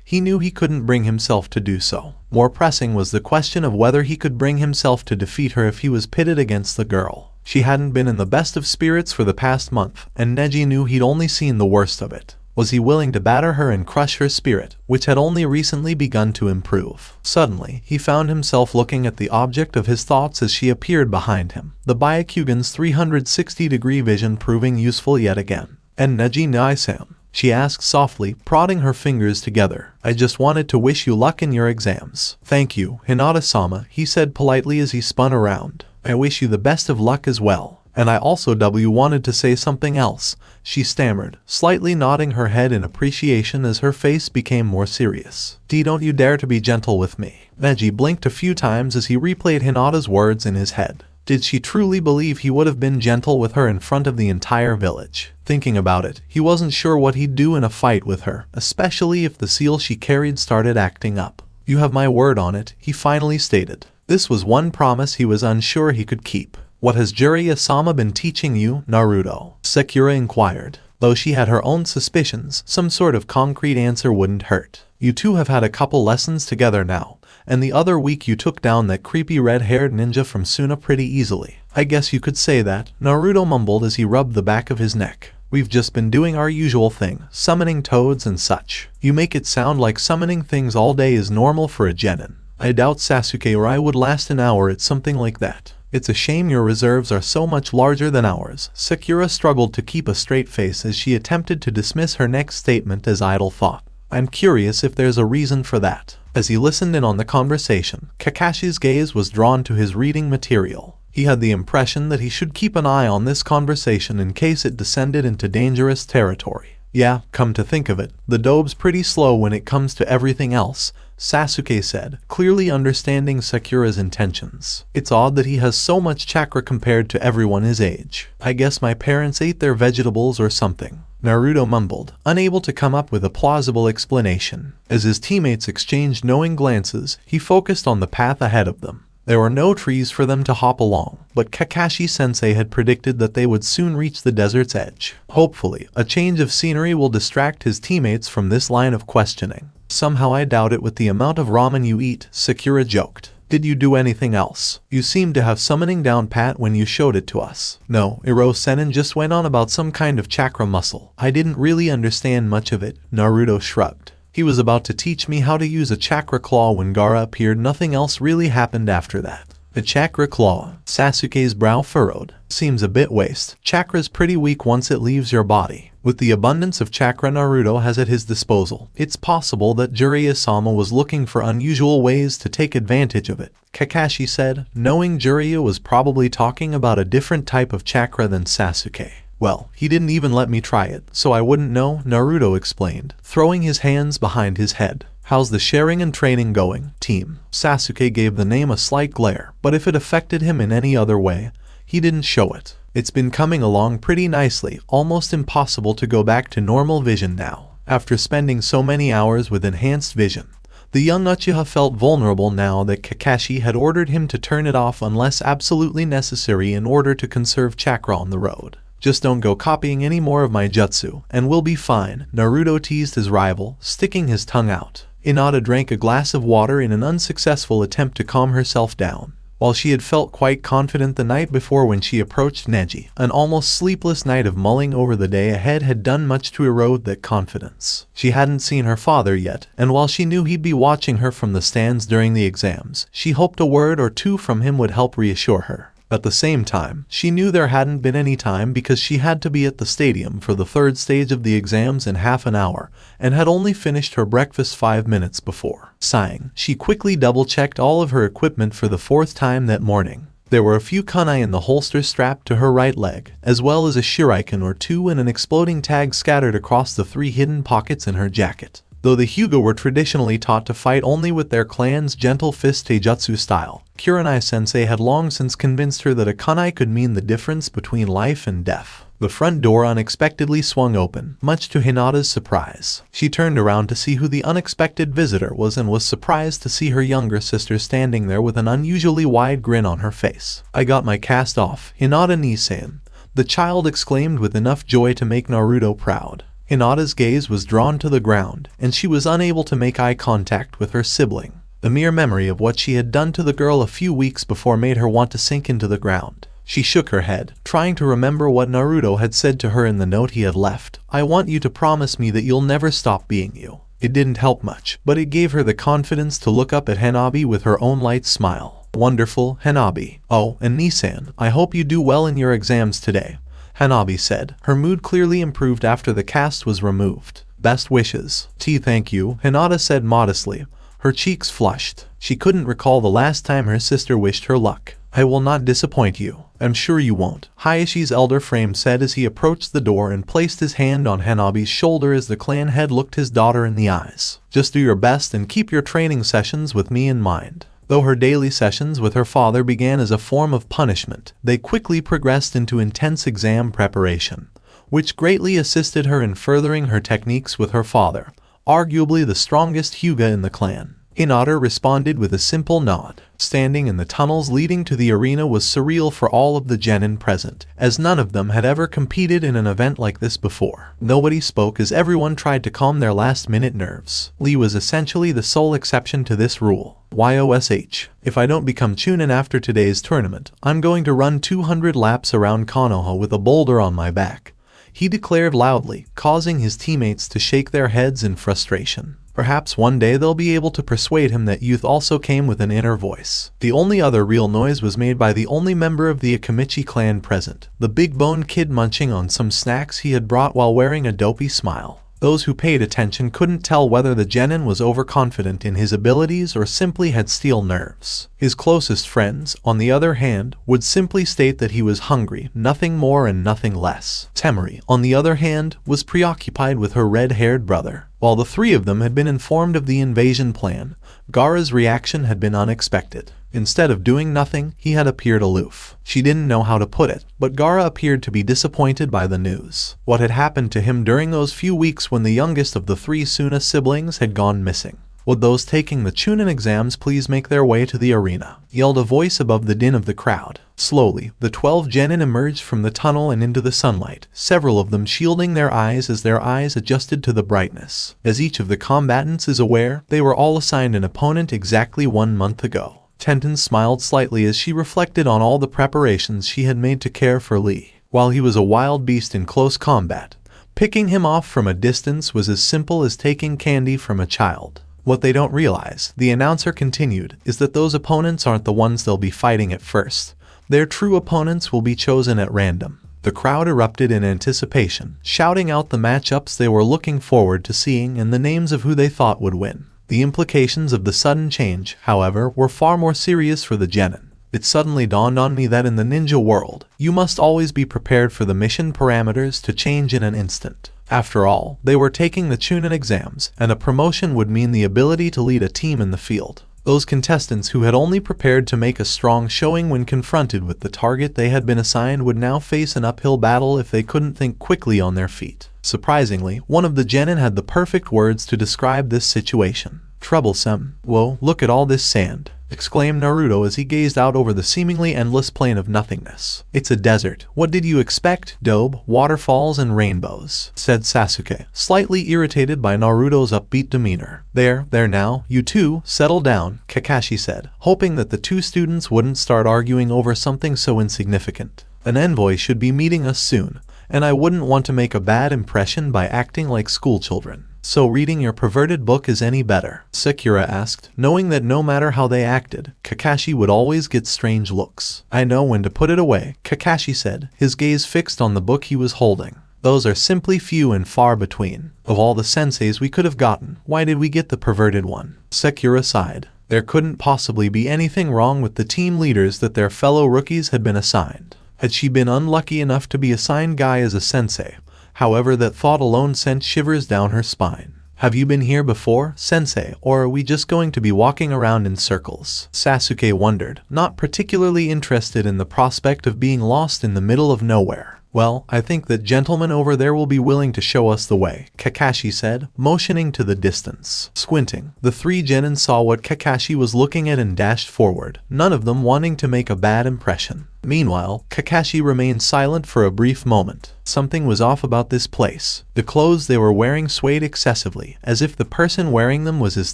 [SPEAKER 3] he knew he couldn't bring himself to do so. More pressing was the question of whether he could bring himself to defeat her if he was pitted against the girl. She hadn't been in the best of spirits for the past month, and Neji knew he'd only seen the worst of it. Was he willing to batter her and crush her spirit, which had only recently begun to improve? Suddenly, he found himself looking at the object of his thoughts as she appeared behind him, the Byakugan's 360-degree vision proving useful yet again. "And Neji Nai-san?" she asked softly, prodding her fingers together. "I just wanted to wish you luck in your exams." "Thank you, Hinata-sama," he said politely as he spun around. "I wish you the best of luck as well. And I also wanted to say something else," she stammered, slightly nodding her head in appreciation as her face became more serious. Don't you dare to be gentle with me." Neji blinked a few times as he replayed Hinata's words in his head. Did she truly believe he would have been gentle with her in front of the entire village? Thinking about it, he wasn't sure what he'd do in a fight with her, especially if the seal she carried started acting up. "You have my word on it," he finally stated. This was one promise he was unsure he could keep. "What has Jiraiya-sama been teaching you, Naruto?" Sakura inquired. Though she had her own suspicions, some sort of concrete answer wouldn't hurt. "You two have had a couple lessons together now, and the other week you took down that creepy red-haired ninja from Sunna pretty easily." "I guess you could say that," Naruto mumbled as he rubbed the back of his neck. "We've just been doing our usual thing, summoning toads and such." "You make it sound like summoning things all day is normal for a genin. I doubt Sasuke or I would last an hour at something like that. It's a shame your reserves are so much larger than ours." Sakura struggled to keep a straight face as she attempted to dismiss her next statement as idle thought. "I'm curious if there's a reason for that." As he listened in on the conversation, Kakashi's gaze was drawn to his reading material. He had the impression that he should keep an eye on this conversation in case it descended into dangerous territory. Yeah, come to think of it, the dobe's pretty slow when it comes to everything else, Sasuke said, clearly understanding Sakura's intentions. It's odd that he has so much chakra compared to everyone his age. I guess my parents ate their vegetables or something, Naruto mumbled, unable to come up with a plausible explanation. As his teammates exchanged knowing glances, he focused on the path ahead of them. There were no trees for them to hop along, but Kakashi-sensei had predicted that they would soon reach the desert's edge. Hopefully, a change of scenery will distract his teammates from this line of questioning. Somehow I doubt it with the amount of ramen you eat, Sakura joked. Did you do anything else? You seemed to have summoning down pat when you showed it to us. No, Sennin just went on about some kind of chakra muscle. I didn't really understand much of it, Naruto shrugged. He was about to teach me how to use a chakra claw when Gaara appeared. Nothing else really happened after that. The chakra claw, Sasuke's brow furrowed. Seems a bit waste. Chakra's pretty weak once it leaves your body. With the abundance of chakra Naruto has at his disposal, it's possible that Jiraiya-sama was looking for unusual ways to take advantage of it, Kakashi said, knowing Jiraiya was probably talking about a different type of chakra than Sasuke. Well, he didn't even let me try it, so I wouldn't know, Naruto explained, throwing his hands behind his head. How's the Sharingan training going, team? Sasuke gave the name a slight glare, but if it affected him in any other way, he didn't show it. It's been coming along pretty nicely, almost impossible to go back to normal vision now. After spending so many hours with enhanced vision, the young Uchiha felt vulnerable now that Kakashi had ordered him to turn it off unless absolutely necessary in order to conserve chakra on the road. Just don't go copying any more of my jutsu, and we'll be fine, Naruto teased his rival, sticking his tongue out. Hinata drank a glass of water in an unsuccessful attempt to calm herself down. While she had felt quite confident the night before when she approached Neji, an almost sleepless night of mulling over the day ahead had done much to erode that confidence. She hadn't seen her father yet, and while she knew he'd be watching her from the stands during the exams, she hoped a word or two from him would help reassure her. At the same time, she knew there hadn't been any time because she had to be at the stadium for the third stage of the exams in half an hour, and had only finished her breakfast 5 minutes before. Sighing, she quickly double-checked all of her equipment for the fourth time that morning. There were a few kunai in the holster strapped to her right leg, as well as a shuriken or two and an exploding tag scattered across the 3 hidden pockets in her jacket. Though the Hyuga were traditionally taught to fight only with their clan's gentle fist taijutsu style, Kurenai-sensei had long since convinced her that a kunai could mean the difference between life and death. The front door unexpectedly swung open, much to Hinata's surprise. She turned around to see who the unexpected visitor was and was surprised to see her younger sister standing there with an unusually wide grin on her face. I got my cast off, Hinata-ni-san, the child exclaimed with enough joy to make Naruto proud. Hinata's gaze was drawn to the ground, and she was unable to make eye contact with her sibling. The mere memory of what she had done to the girl a few weeks before made her want to sink into the ground. She shook her head, trying to remember what Naruto had said to her in the note he had left. I want you to promise me that you'll never stop being you. It didn't help much, but it gave her the confidence to look up at Hanabi with her own light smile. Wonderful, Hanabi. Oh, and Nisan, I hope you do well in your exams today, Hanabi said. Her mood clearly improved after the cast was removed. Best wishes. Thank you, Hinata said modestly. Her cheeks flushed. She couldn't recall the last time her sister wished her luck. I will not disappoint you. I'm sure you won't, Hayashi's elder frame said as he approached the door and placed his hand on Hanabi's shoulder as the clan head looked his daughter in the eyes. Just do your best and keep your training sessions with me in mind. Though her daily sessions with her father began as a form of punishment, they quickly progressed into intense exam preparation, which greatly assisted her in furthering her techniques with her father, arguably the strongest Hyuga in the clan. Hinata responded with a simple nod. Standing in the tunnels leading to the arena was surreal for all of the genin present, as none of them had ever competed in an event like this before. Nobody spoke as everyone tried to calm their last-minute nerves. Lee was essentially the sole exception to this rule. YOSH. If I don't become Chunin after today's tournament, I'm going to run 200 laps around Konoha with a boulder on my back, he declared loudly, causing his teammates to shake their heads in frustration. Perhaps one day they'll be able to persuade him that youth also came with an inner voice. The only other real noise was made by the only member of the Akamichi clan present, the big-boned kid munching on some snacks he had brought while wearing a dopey smile. Those who paid attention couldn't tell whether the genin was overconfident in his abilities or simply had steel nerves. His closest friends, on the other hand, would simply state that he was hungry, nothing more and nothing less. Temari, on the other hand, was preoccupied with her red-haired brother. While the three of them had been informed of the invasion plan, Gaara's reaction had been unexpected. Instead of doing nothing, he had appeared aloof. She didn't know how to put it, but Gaara appeared to be disappointed by the news. What had happened to him during those few weeks when the youngest of the three Sunna siblings had gone missing? Would those taking the Chunin exams please make their way to the arena? Yelled a voice above the din of the crowd. Slowly, the 12 genin emerged from the tunnel and into the sunlight, several of them shielding their eyes as their eyes adjusted to the brightness. As each of the combatants is aware, they were all assigned an opponent exactly 1 month ago. Tenten smiled slightly as she reflected on all the preparations she had made to care for Lee. While he was a wild beast in close combat, picking him off from a distance was as simple as taking candy from a child. What they don't realize, the announcer continued, is that those opponents aren't the ones they'll be fighting at first. Their true opponents will be chosen at random. The crowd erupted in anticipation, shouting out the matchups they were looking forward to seeing and the names of who they thought would win. The implications of the sudden change, however, were far more serious for the genin. It suddenly dawned on me that in the ninja world, you must always be prepared for the mission parameters to change in an instant. After all, they were taking the Chunin exams, and a promotion would mean the ability to lead a team in the field. Those contestants who had only prepared to make a strong showing when confronted with the target they had been assigned would now face an uphill battle if they couldn't think quickly on their feet. Surprisingly, one of the genin had the perfect words to describe this situation. Troublesome. Whoa, look at all this sand, exclaimed Naruto as he gazed out over the seemingly endless plain of nothingness. It's a desert. What did you expect? Daube, waterfalls, and rainbows, said Sasuke, slightly irritated by Naruto's upbeat demeanor. There now, you two, settle down, Kakashi said, hoping that the two students wouldn't start arguing over something so insignificant. An envoy should be meeting us soon, and I wouldn't want to make a bad impression by acting like schoolchildren. So reading your perverted book is any better? Sakura asked, knowing that no matter how they acted, Kakashi would always get strange looks. I know when to put it away, Kakashi said, his gaze fixed on the book he was holding. Those are simply few and far between. Of all the senseis we could have gotten, why did we get the perverted one? Sakura sighed. There couldn't possibly be anything wrong with the team leaders that their fellow rookies had been assigned. Had she been unlucky enough to be assigned Guy as a sensei? However, that thought alone sent shivers down her spine. Have you been here before, sensei, or are we just going to be walking around in circles? Sasuke wondered, not particularly interested in the prospect of being lost in the middle of nowhere. Well, I think that gentleman over there will be willing to show us the way, Kakashi said, motioning to the distance. Squinting, the three genin saw what Kakashi was looking at and dashed forward, none of them wanting to make a bad impression. Meanwhile, Kakashi remained silent for a brief moment. Something was off about this place. The clothes they were wearing swayed excessively, as if the person wearing them was as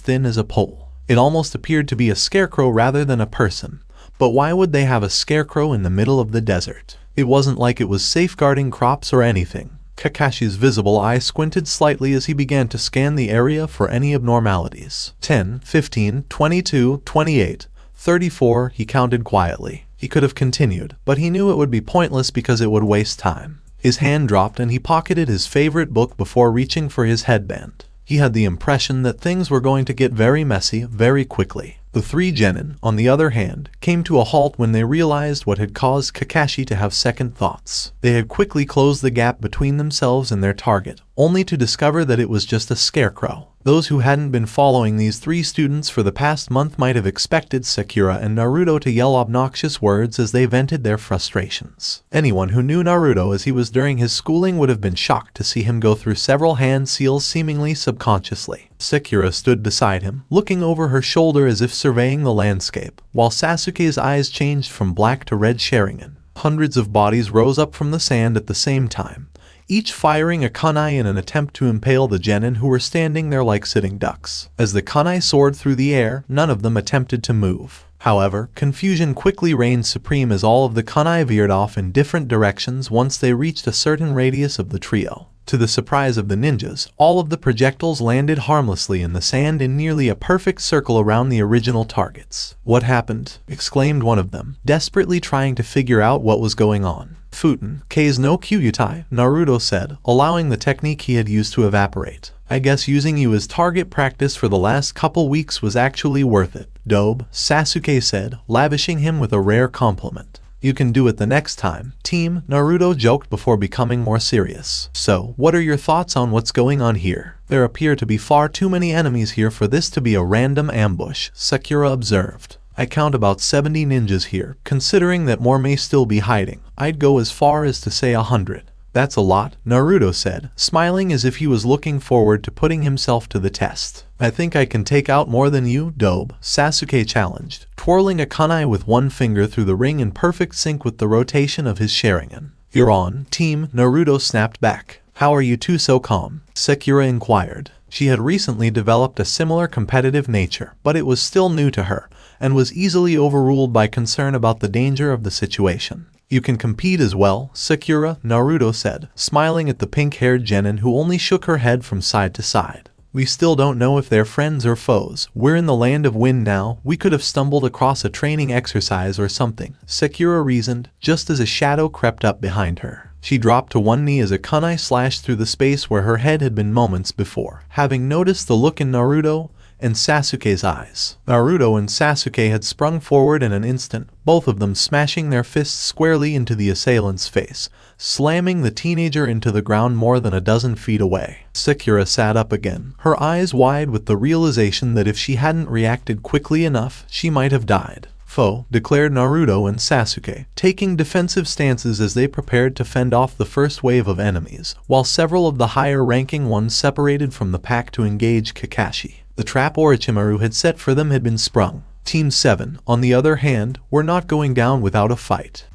[SPEAKER 3] thin as a pole. It almost appeared to be a scarecrow rather than a person. But why would they have a scarecrow in the middle of the desert? It wasn't like it was safeguarding crops or anything. Kakashi's visible eye squinted slightly as he began to scan the area for any abnormalities. 10, 15, 22, 28, 34, he counted quietly. He could have continued, but he knew it would be pointless because it would waste time. His hand dropped and he pocketed his favorite book before reaching for his headband. He had the impression that things were going to get very messy very quickly. The three genin, on the other hand, came to a halt when they realized what had caused Kakashi to have second thoughts. They had quickly closed the gap between themselves and their target, only to discover that it was just a scarecrow. Those who hadn't been following these three students for the past month might have expected Sakura and Naruto to yell obnoxious words as they vented their frustrations. Anyone who knew Naruto as he was during his schooling would have been shocked to see him go through several hand seals seemingly subconsciously. Sakura stood beside him, looking over her shoulder as if surveying the landscape, while Sasuke's eyes changed from black to red Sharingan. Hundreds of bodies rose up from the sand at the same time, each firing a kunai in an attempt to impale the genin who were standing there like sitting ducks. As the kunai soared through the air, none of them attempted to move. However, confusion quickly reigned supreme as all of the kunai veered off in different directions once they reached a certain radius of the trio. To the surprise of the ninjas, all of the projectiles landed harmlessly in the sand in nearly a perfect circle around the original targets. "What happened?" exclaimed one of them, desperately trying to figure out what was going on. "Futen, K's no Kyuutai," Naruto said, allowing the technique he had used to evaporate. I guess using you as target practice for the last couple weeks was actually worth it, Dobe, Sasuke said, lavishing him with a rare compliment. You can do it the next time, team, Naruto joked before becoming more serious. So, what are your thoughts on what's going on here? There appear to be far too many enemies here for this to be a random ambush, Sakura observed. I count about 70 ninjas here, considering that more may still be hiding. I'd go as far as to say 100. That's a lot, Naruto said, smiling as if he was looking forward to putting himself to the test. I think I can take out more than you, Dobe, Sasuke challenged, twirling a kunai with one finger through the ring in perfect sync with the rotation of his Sharingan. You're on, team, Naruto snapped back. How are you two so calm? Sakura inquired. She had recently developed a similar competitive nature, but it was still new to her, and was easily overruled by concern about the danger of the situation. You can compete as well, Sakura, Naruto said, smiling at the pink-haired genin who only shook her head from side to side. We still don't know if they're friends or foes. We're in the land of wind now. We could have stumbled across a training exercise or something, Sakura reasoned, just as a shadow crept up behind her. She dropped to one knee as a kunai slashed through the space where her head had been moments before, having noticed the look in Naruto and Sasuke's eyes. Naruto and Sasuke had sprung forward in an instant, both of them smashing their fists squarely into the assailant's face, slamming the teenager into the ground more than a dozen feet away. Sakura sat up again, her eyes wide with the realization that if she hadn't reacted quickly enough, she might have died. Foe, declared Naruto and Sasuke, taking defensive stances as they prepared to fend off the first wave of enemies, while several of the higher-ranking ones separated from the pack to engage Kakashi. The trap Orochimaru had set for them had been sprung. Team 7, on the other hand, were not going down without a fight.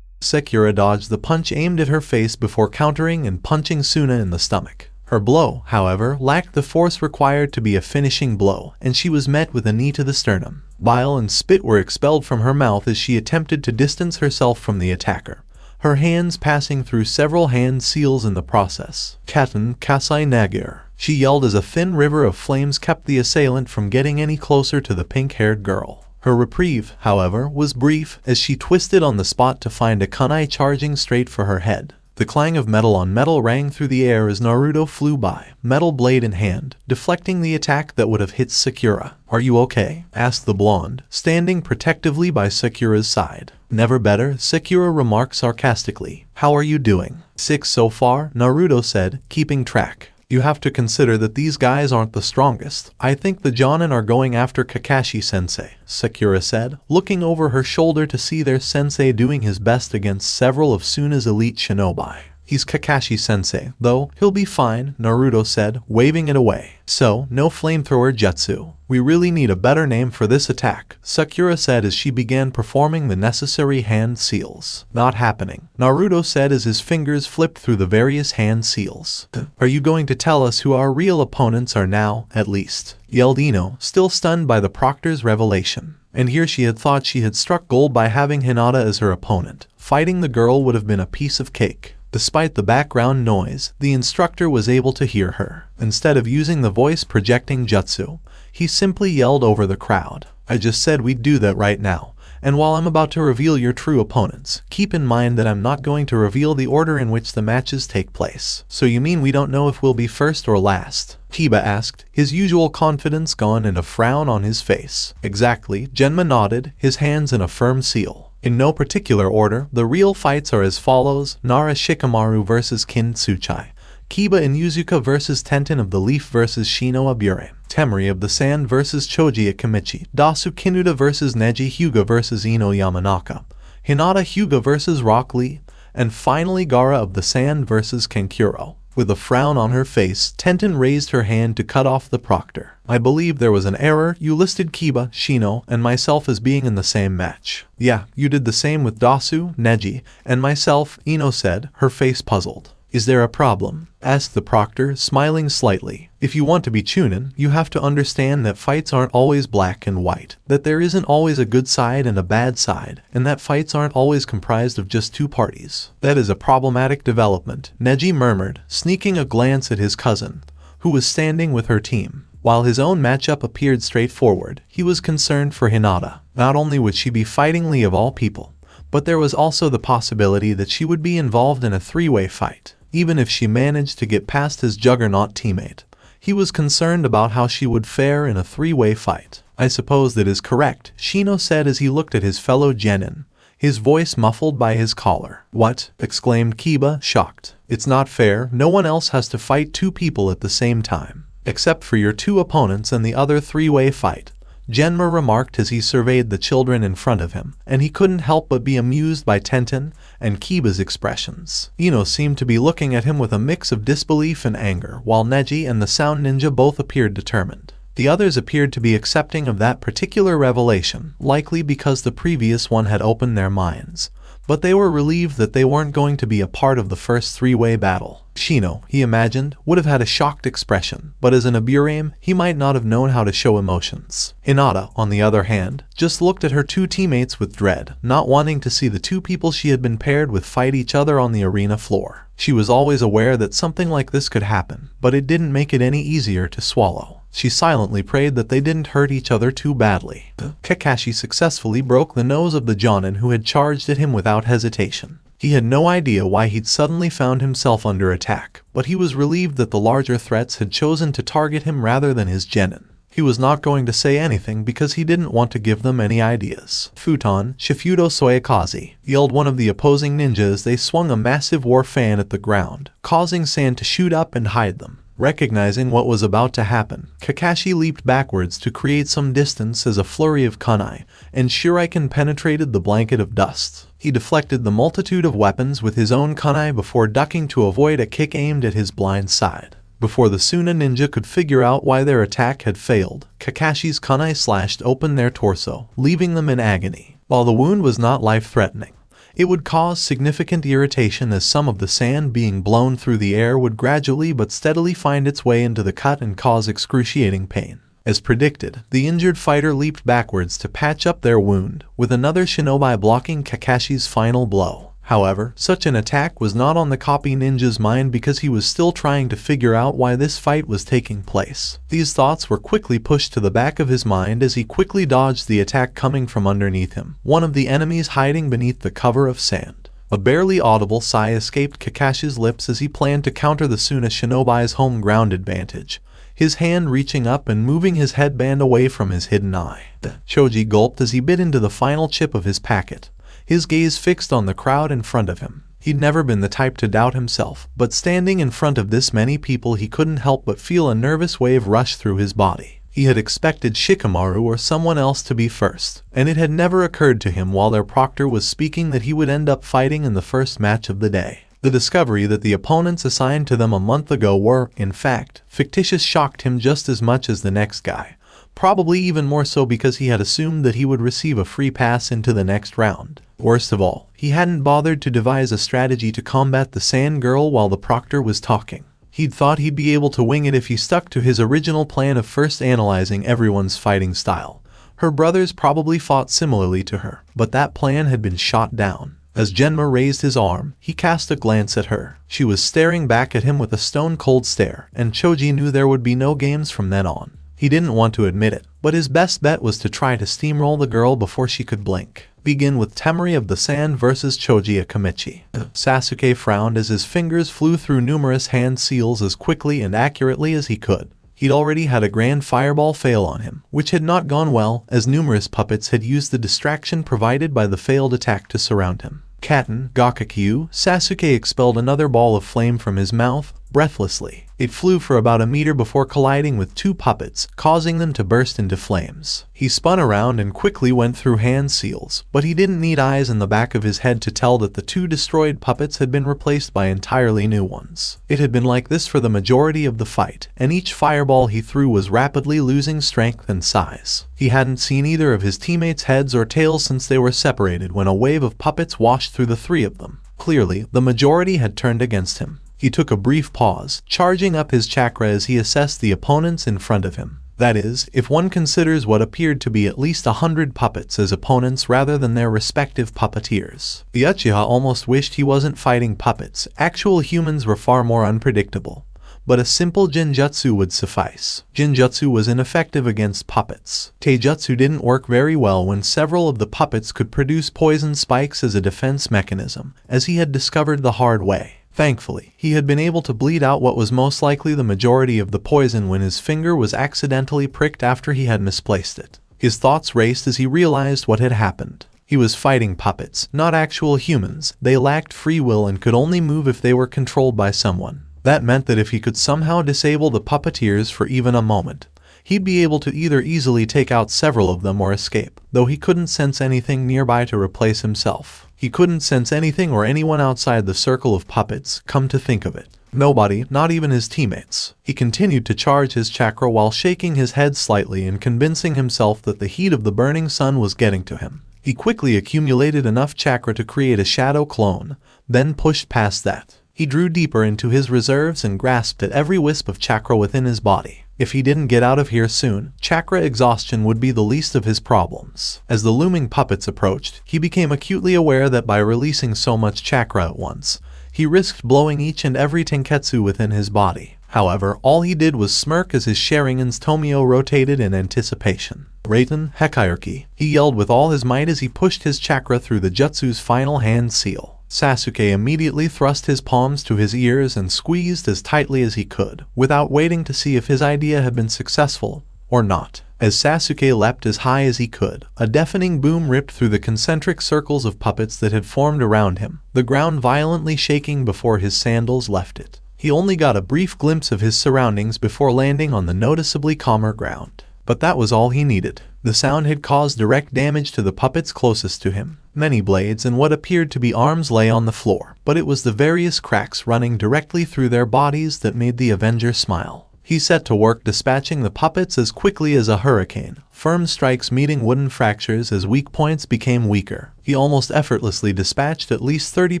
[SPEAKER 3] Sakura dodged the punch aimed at her face before countering and punching Sunna in the stomach. Her blow, however, lacked the force required to be a finishing blow, and she was met with a knee to the sternum. Bile and spit were expelled from her mouth as she attempted to distance herself from the attacker, her hands passing through several hand seals in the process. Katen Kasai Nagir, she yelled as a thin river of flames kept the assailant from getting any closer to the pink-haired girl. Her reprieve, however, was brief as she twisted on the spot to find a kunai charging straight for her head. The clang of metal on metal rang through the air as Naruto flew by, metal blade in hand, deflecting the attack that would have hit Sakura. Are you okay? Asked the blonde, standing protectively by Sakura's side. Never better, Sakura remarked sarcastically. How are you doing? 6 so far, Naruto said, keeping track. You have to consider that these guys aren't the strongest. I think the Jonin are going after Kakashi-sensei, Sakura said, looking over her shoulder to see their sensei doing his best against several of Sunna's elite shinobi. He's Kakashi-sensei, though. He'll be fine, Naruto said, waving it away. So, no flamethrower jutsu. We really need a better name for this attack, Sakura said as she began performing the necessary hand seals. Not happening, Naruto said as his fingers flipped through the various hand seals. Are you going to tell us who our real opponents are now, at least? Yelled Ino, still stunned by the proctor's revelation. And here she had thought she had struck gold by having Hinata as her opponent. Fighting the girl would have been a piece of cake. Despite the background noise, the instructor was able to hear her. Instead of using the voice-projecting jutsu, he simply yelled over the crowd. I just said we'd do that right now. And while I'm about to reveal your true opponents, keep in mind that I'm not going to reveal the order in which the matches take place. So you mean we don't know if we'll be first or last? Kiba asked, his usual confidence gone and a frown on his face. Exactly, Genma nodded, his hands in a firm seal. In no particular order, the real fights are as follows: Nara Shikamaru vs Kin Tsuchai, Kiba and Yuzuka vs Tenten of the Leaf vs Shino Abure, Temari of the Sand vs Choji Akimichi, Dasu Kinuta vs Neji Hyuga vs Ino Yamanaka, Hinata Hyuga vs Rock Lee, and finally Gaara of the Sand vs Kankuro. With a frown on her face, Tenten raised her hand to cut off the proctor. I believe there was an error. You listed Kiba, Shino, and myself as being in the same match. Yeah, you did the same with Dasu, Neji, and myself, Ino said, her face puzzled. Is there a problem? Asked the proctor, smiling slightly. If you want to be Chunin, you have to understand that fights aren't always black and white, that there isn't always a good side and a bad side, and that fights aren't always comprised of just two parties. That is a problematic development, Neji murmured, sneaking a glance at his cousin, who was standing with her team. While his own matchup appeared straightforward, he was concerned for Hinata. Not only would she be fighting Lee of all people, but there was also the possibility that she would be involved in a three-way fight. Even if she managed to get past his juggernaut teammate, He was concerned about how she would fare in a three-way fight. I suppose that is correct, Shino said as he looked at his fellow genin, his voice muffled by his collar. What? Exclaimed Kiba, shocked. It's not fair, no one else has to fight two people at the same time. Except for your two opponents and the other three-way fight, Genma remarked as he surveyed the children in front of him, and he couldn't help but be amused by Tenten and Kiba's expressions. Ino seemed to be looking at him with a mix of disbelief and anger, while Neji and the Sound Ninja both appeared determined. The others appeared to be accepting of that particular revelation, likely because the previous one had opened their minds, but they were relieved that they weren't going to be a part of the first three-way battle. Shino, he imagined, would have had a shocked expression, but as an Aburame, he might not have known how to show emotions. Hinata, on the other hand, just looked at her two teammates with dread, not wanting to see the two people she had been paired with fight each other on the arena floor. She was always aware that something like this could happen, but it didn't make it any easier to swallow. She silently prayed that they didn't hurt each other too badly. Kakashi successfully broke the nose of the Jonin who had charged at him without hesitation. He had no idea why he'd suddenly found himself under attack, but he was relieved that the larger threats had chosen to target him rather than his genin. He was not going to say anything because he didn't want to give them any ideas. Futon, Shifudo Soyakaze, yelled one of the opposing ninja as they swung a massive war fan at the ground, causing sand to shoot up and hide them. Recognizing what was about to happen, Kakashi leaped backwards to create some distance as a flurry of kunai and shuriken penetrated the blanket of dust. He deflected the multitude of weapons with his own kunai before ducking to avoid a kick aimed at his blind side. Before the Sunna ninja could figure out why their attack had failed, Kakashi's kunai slashed open their torso, leaving them in agony. While the wound was not life-threatening, it would cause significant irritation as some of the sand being blown through the air would gradually but steadily find its way into the cut and cause excruciating pain. As predicted, the injured fighter leaped backwards to patch up their wound, with another shinobi blocking Kakashi's final blow. However, such an attack was not on the copy ninja's mind because he was still trying to figure out why this fight was taking place. These thoughts were quickly pushed to the back of his mind as he quickly dodged the attack coming from underneath him, one of the enemies hiding beneath the cover of sand. A barely audible sigh escaped Kakashi's lips as he planned to counter the Sunna shinobi's home ground advantage, his hand reaching up and moving his headband away from his hidden eye. Choji gulped as he bit into the final chip of his packet, his gaze fixed on the crowd in front of him. He'd never been the type to doubt himself, but standing in front of this many people he couldn't help but feel a nervous wave rush through his body. He had expected Shikamaru or someone else to be first, and it had never occurred to him while their proctor was speaking that he would end up fighting in the first match of the day. The discovery that the opponents assigned to them a month ago were, in fact, fictitious shocked him just as much as the next guy, probably even more so because he had assumed that he would receive a free pass into the next round. Worst of all, he hadn't bothered to devise a strategy to combat the sand girl while the proctor was talking. He'd thought he'd be able to wing it if he stuck to his original plan of first analyzing everyone's fighting style. Her brothers probably fought similarly to her, but that plan had been shot down. As Genma raised his arm, he cast a glance at her. She was staring back at him with a stone-cold stare, and Choji knew there would be no games from then on. He didn't want to admit it, but his best bet was to try to steamroll the girl before she could blink. Begin with Temari of the Sand versus Choji Akamichi. Sasuke frowned as his fingers flew through numerous hand seals as quickly and accurately as he could. He'd already had a grand fireball fail on him, which had not gone well as numerous puppets had used the distraction provided by the failed attack to surround him. Katen, Gakakyu, Sasuke expelled another ball of flame from his mouth, breathlessly. It flew for about a meter before colliding with two puppets, causing them to burst into flames. He spun around and quickly went through hand seals, but he didn't need eyes in the back of his head to tell that the two destroyed puppets had been replaced by entirely new ones. It had been like this for the majority of the fight, and each fireball he threw was rapidly losing strength and size. He hadn't seen either of his teammates' heads or tails since they were separated when a wave of puppets washed through the three of them. Clearly, the majority had turned against him. He took a brief pause, charging up his chakra as he assessed the opponents in front of him. That is, if one considers what appeared to be at least 100 puppets as opponents rather than their respective puppeteers. The Uchiha almost wished he wasn't fighting puppets. Actual humans were far more unpredictable. But a simple Jinjutsu would suffice. Jinjutsu was ineffective against puppets. Taijutsu didn't work very well when several of the puppets could produce poison spikes as a defense mechanism, as he had discovered the hard way. Thankfully, he had been able to bleed out what was most likely the majority of the poison when his finger was accidentally pricked after he had misplaced it. His thoughts raced as he realized what had happened. He was fighting puppets, not actual humans. They lacked free will and could only move if they were controlled by someone. That meant that if he could somehow disable the puppeteers for even a moment, he'd be able to either easily take out several of them or escape, though he couldn't sense anything nearby to replace himself. He couldn't sense anything or anyone outside the circle of puppets, come to think of it. Nobody, not even his teammates. He continued to charge his chakra while shaking his head slightly and convincing himself that the heat of the burning sun was getting to him. He quickly accumulated enough chakra to create a shadow clone, then pushed past that. He drew deeper into his reserves and grasped at every wisp of chakra within his body. If he didn't get out of here soon, chakra exhaustion would be the least of his problems. As the looming puppets approached, he became acutely aware that by releasing so much chakra at once, he risked blowing each and every tenketsu within his body. However, all he did was smirk as his Sharingan's Tomio rotated in anticipation. Raiten, Hekayuki, he yelled with all his might as he pushed his chakra through the jutsu's final hand seal. Sasuke immediately thrust his palms to his ears and squeezed as tightly as he could, without waiting to see if his idea had been successful or not. As Sasuke leapt as high as he could, a deafening boom ripped through the concentric circles of puppets that had formed around him, the ground violently shaking before his sandals left it. He only got a brief glimpse of his surroundings before landing on the noticeably calmer ground. But that was all he needed. The sound had caused direct damage to the puppets closest to him. Many blades and what appeared to be arms lay on the floor, but it was the various cracks running directly through their bodies that made the Avenger smile. He set to work dispatching the puppets as quickly as a hurricane, firm strikes meeting wooden fractures as weak points became weaker. He almost effortlessly dispatched at least 30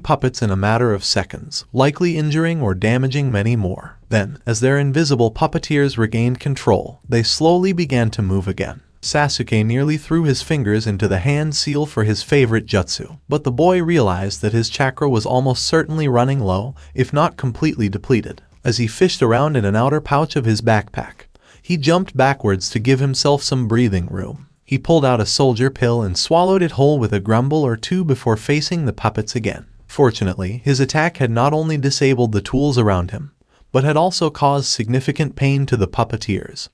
[SPEAKER 3] puppets in a matter of seconds, likely injuring or damaging many more. Then, as their invisible puppeteers regained control, they slowly began to move again. Sasuke nearly threw his fingers into the hand seal for his favorite jutsu, but the boy realized that his chakra was almost certainly running low, if not completely depleted. As he fished around in an outer pouch of his backpack, he jumped backwards to give himself some breathing room. He pulled out a soldier pill and swallowed it whole with a grumble or two before facing the puppets again. Fortunately, his attack had not only disabled the tools around him, but had also caused significant pain to the puppeteers,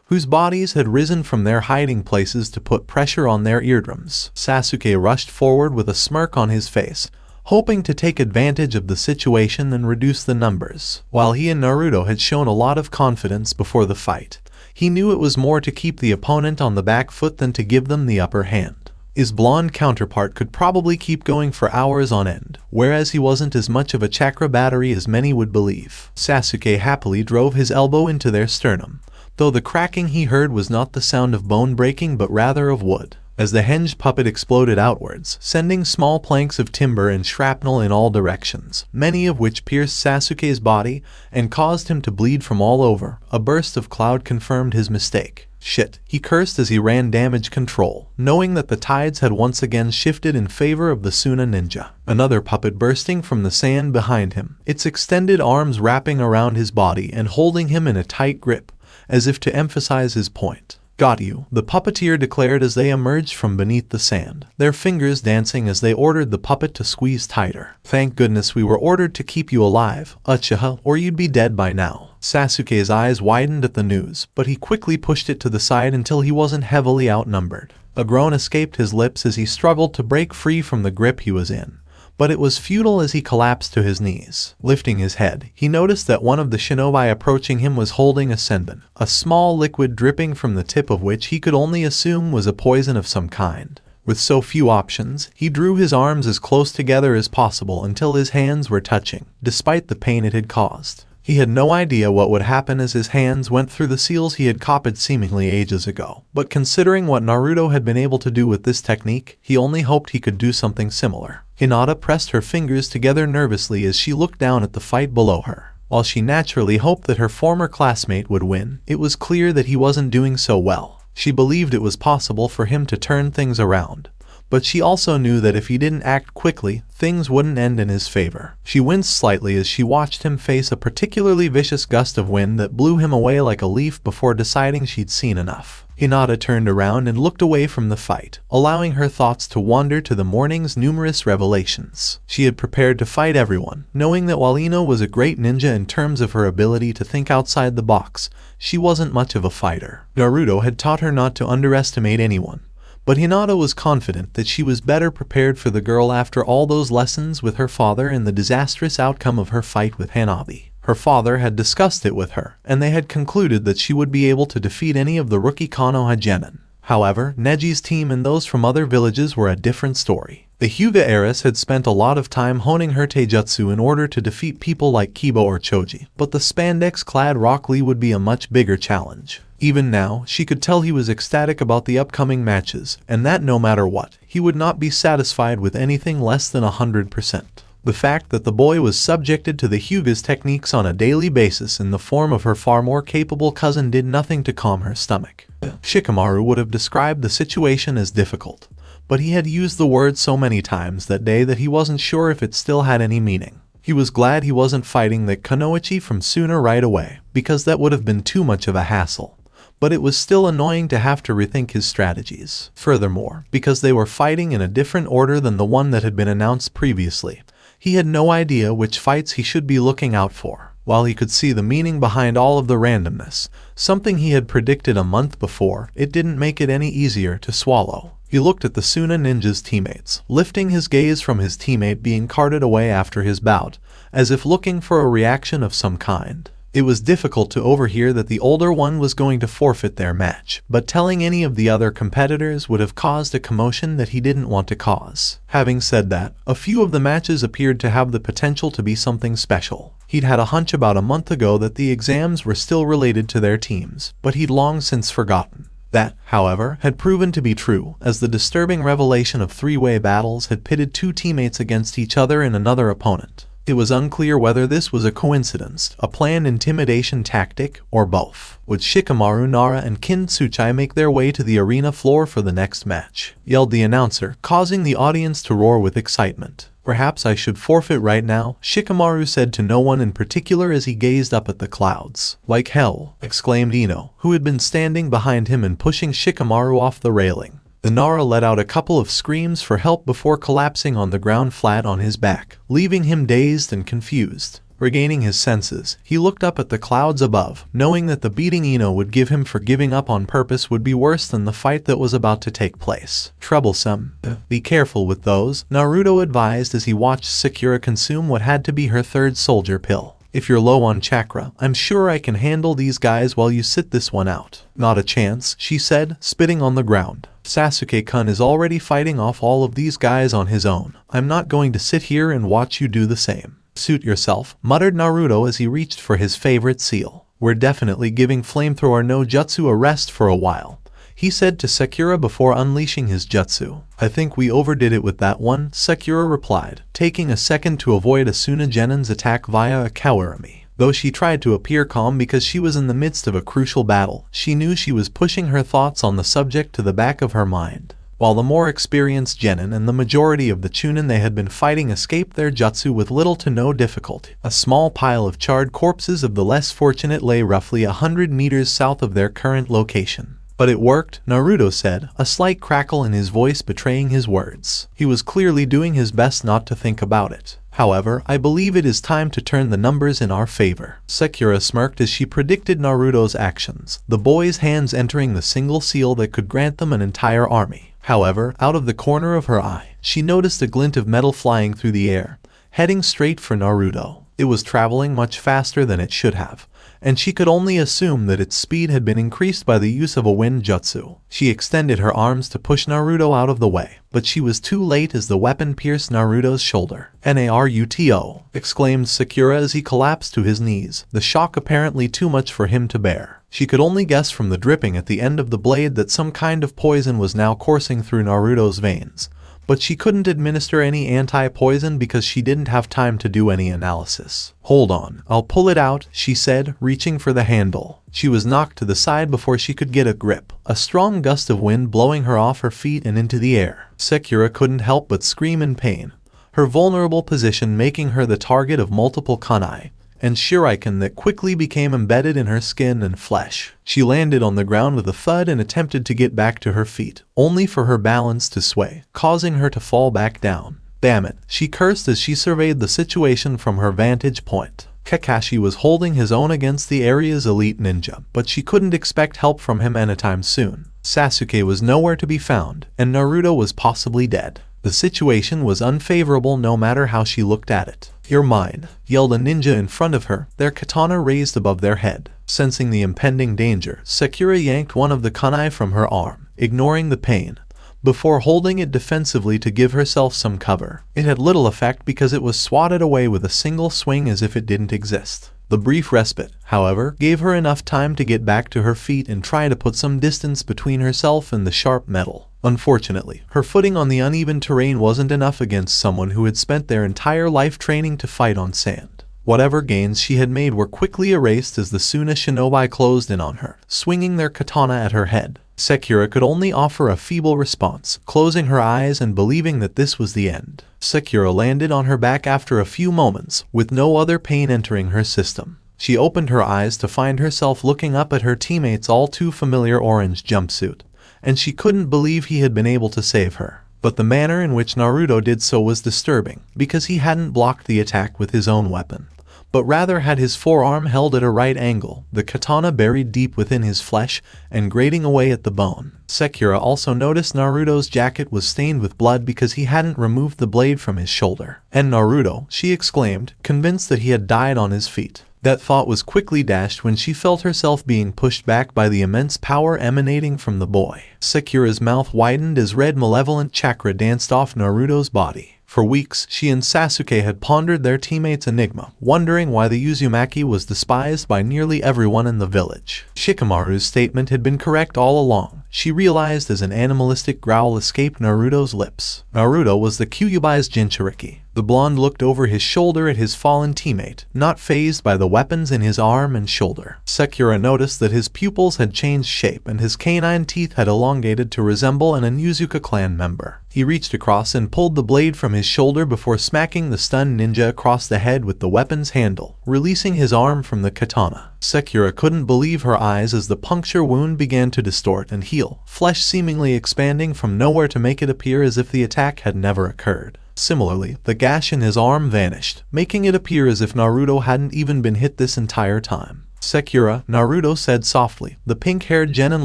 [SPEAKER 3] whose bodies had risen from their hiding places to put pressure on their eardrums. Sasuke rushed forward with a smirk on his face, hoping to take advantage of the situation and reduce the numbers. While he and Naruto had shown a lot of confidence before the fight, he knew it was more to keep the opponent on the back foot than to give them the upper hand. His blonde counterpart could probably keep going for hours on end, whereas he wasn't as much of a chakra battery as many would believe. Sasuke happily drove his elbow into their sternum, though the cracking he heard was not the sound of bone breaking but rather of wood. As the hinged puppet exploded outwards, sending small planks of timber and shrapnel in all directions, many of which pierced Sasuke's body and caused him to bleed from all over. A burst of cloud confirmed his mistake. Shit, he cursed as he ran damage control, knowing that the tides had once again shifted in favor of the Sunna ninja. Another puppet bursting from the sand behind him, its extended arms wrapping around his body and holding him in a tight grip, as if to emphasize his point. "Got you," the puppeteer declared as they emerged from beneath the sand, their fingers dancing as they ordered the puppet to squeeze tighter. "Thank goodness we were ordered to keep you alive, Uchiha, or you'd be dead by now." Sasuke's eyes widened at the news, but he quickly pushed it to the side until he wasn't heavily outnumbered. A groan escaped his lips as he struggled to break free from the grip he was in, but it was futile as he collapsed to his knees. Lifting his head, he noticed that one of the shinobi approaching him was holding a senbon, a small liquid dripping from the tip of which he could only assume was a poison of some kind. With so few options, he drew his arms as close together as possible until his hands were touching, despite the pain it had caused. He had no idea what would happen as his hands went through the seals he had copied seemingly ages ago, but considering what Naruto had been able to do with this technique, he only hoped he could do something similar. Hinata pressed her fingers together nervously as she looked down at the fight below her. While she naturally hoped that her former classmate would win, it was clear that he wasn't doing so well. She believed it was possible for him to turn things around, but she also knew that if he didn't act quickly, things wouldn't end in his favor. She winced slightly as she watched him face a particularly vicious gust of wind that blew him away like a leaf before deciding she'd seen enough. Hinata turned around and looked away from the fight, allowing her thoughts to wander to the morning's numerous revelations. She had prepared to fight everyone, knowing that while Ino was a great ninja in terms of her ability to think outside the box, she wasn't much of a fighter. Naruto had taught her not to underestimate anyone, but Hinata was confident that she was better prepared for the girl after all those lessons with her father and the disastrous outcome of her fight with Hanabi. Her father had discussed it with her, and they had concluded that she would be able to defeat any of the rookie Konoha genin. However, Neji's team and those from other villages were a different story. The Hyuga heiress had spent a lot of time honing her taijutsu in order to defeat people like Kiba or Choji, but the spandex-clad Rock Lee would be a much bigger challenge. Even now, she could tell he was ecstatic about the upcoming matches, and that no matter what, he would not be satisfied with anything less than 100%. The fact that the boy was subjected to the Hyuga's techniques on a daily basis in the form of her far more capable cousin did nothing to calm her stomach. Shikamaru would have described the situation as difficult, but he had used the word so many times that day that he wasn't sure if it still had any meaning. He was glad he wasn't fighting the Kunoichi from Sunna right away, because that would have been too much of a hassle. But it was still annoying to have to rethink his strategies. Furthermore, because they were fighting in a different order than the one that had been announced previously, he had no idea which fights he should be looking out for. While he could see the meaning behind all of the randomness, something he had predicted a month before, it didn't make it any easier to swallow. He looked at the Sunna ninja's teammates, lifting his gaze from his teammate being carted away after his bout, as if looking for a reaction of some kind. It was difficult to overhear that the older one was going to forfeit their match, but telling any of the other competitors would have caused a commotion that he didn't want to cause. Having said that, a few of the matches appeared to have the potential to be something special. He'd had a hunch about a month ago that the exams were still related to their teams, but he'd long since forgotten. That, however, had proven to be true, as the disturbing revelation of three-way battles had pitted two teammates against each other and another opponent. It was unclear whether this was a coincidence, a planned intimidation tactic, or both. Would Shikamaru, Nara, and Kintsuchi make their way to the arena floor for the next match? Yelled the announcer, causing the audience to roar with excitement. Perhaps I should forfeit right now, Shikamaru said to no one in particular as he gazed up at the clouds. Like hell, exclaimed Ino, who had been standing behind him and pushing Shikamaru off the railing. The Nara let out a couple of screams for help before collapsing on the ground flat on his back, leaving him dazed and confused. Regaining his senses, he looked up at the clouds above, knowing that the beating Ino would give him for giving up on purpose would be worse than the fight that was about to take place. Troublesome. Be careful with those, Naruto advised as he watched Sakura consume what had to be her third soldier pill. If you're low on chakra, I'm sure I can handle these guys while you sit this one out. Not a chance, she said, spitting on the ground. Sasuke-kun is already fighting off all of these guys on his own. I'm not going to sit here and watch you do the same. Suit yourself, muttered Naruto as he reached for his favorite seal. We're definitely giving flamethrower no jutsu a rest for a while, he said to Sakura before unleashing his jutsu. I think we overdid it with that one, Sakura replied, taking a second to avoid a Sunna genin's attack via a kawarami. Though she tried to appear calm because she was in the midst of a crucial battle, she knew she was pushing her thoughts on the subject to the back of her mind. While the more experienced genin and the majority of the Chunin they had been fighting escaped their jutsu with little to no difficulty, a small pile of charred corpses of the less fortunate lay roughly 100 meters south of their current location. But it worked, Naruto said, a slight crackle in his voice betraying his words. He was clearly doing his best not to think about it. However, I believe it is time to turn the numbers in our favor. Sakura smirked as she predicted Naruto's actions, the boy's hands entering the single seal that could grant them an entire army. However, out of the corner of her eye, she noticed a glint of metal flying through the air, heading straight for Naruto. It was traveling much faster than it should have, and she could only assume that its speed had been increased by the use of a wind jutsu. She extended her arms to push Naruto out of the way, but she was too late as the weapon pierced Naruto's shoulder. Naruto, exclaimed Sakura as he collapsed to his knees, the shock apparently too much for him to bear. She could only guess from the dripping at the end of the blade that some kind of poison was now coursing through Naruto's veins, but she couldn't administer any anti-poison because she didn't have time to do any analysis. Hold on, I'll pull it out, she said, reaching for the handle. She was knocked to the side before she could get a grip, a strong gust of wind blowing her off her feet and into the air. Sakura couldn't help but scream in pain, her vulnerable position making her the target of multiple kunai, and Shuriken that quickly became embedded in her skin and flesh. She landed on the ground with a thud and attempted to get back to her feet, only for her balance to sway, causing her to fall back down. Damn it, she cursed as she surveyed the situation from her vantage point. Kakashi was holding his own against the area's elite ninja, but she couldn't expect help from him anytime soon. Sasuke was nowhere to be found, and Naruto was possibly dead. The situation was unfavorable no matter how she looked at it. "You're mine," yelled a ninja in front of her, their katana raised above their head. Sensing the impending danger, Sakura yanked one of the kunai from her arm, ignoring the pain, before holding it defensively to give herself some cover. It had little effect because it was swatted away with a single swing as if it didn't exist. The brief respite, however, gave her enough time to get back to her feet and try to put some distance between herself and the sharp metal. Unfortunately, her footing on the uneven terrain wasn't enough against someone who had spent their entire life training to fight on sand. Whatever gains she had made were quickly erased as the Sunna shinobi closed in on her, swinging their katana at her head. Sakura could only offer a feeble response, closing her eyes and believing that this was the end. Sakura landed on her back after a few moments, with no other pain entering her system. She opened her eyes to find herself looking up at her teammate's all too familiar orange jumpsuit, and she couldn't believe he had been able to save her. But the manner in which Naruto did so was disturbing, because he hadn't blocked the attack with his own weapon, but rather had his forearm held at a right angle, the katana buried deep within his flesh and grating away at the bone. Sakura also noticed Naruto's jacket was stained with blood because he hadn't removed the blade from his shoulder. "And Naruto," she exclaimed, convinced that he had died on his feet. That thought was quickly dashed when she felt herself being pushed back by the immense power emanating from the boy. Sakura's mouth widened as red malevolent chakra danced off Naruto's body. For weeks, she and Sasuke had pondered their teammate's enigma, wondering why the Uzumaki was despised by nearly everyone in the village. Shikamaru's statement had been correct all along, she realized as an animalistic growl escaped Naruto's lips. Naruto was the Kyuubi's Jinchuriki. The blonde looked over his shoulder at his fallen teammate, not fazed by the weapons in his arm and shoulder. Sakura noticed that his pupils had changed shape and his canine teeth had elongated to resemble an Onitsuka clan member. He reached across and pulled the blade from his shoulder before smacking the stunned ninja across the head with the weapon's handle, releasing his arm from the katana. Sakura couldn't believe her eyes as the puncture wound began to distort and heal, flesh seemingly expanding from nowhere to make it appear as if the attack had never occurred. Similarly, the gash in his arm vanished, making it appear as if Naruto hadn't even been hit this entire time. "Sakura," Naruto said softly, the pink-haired genin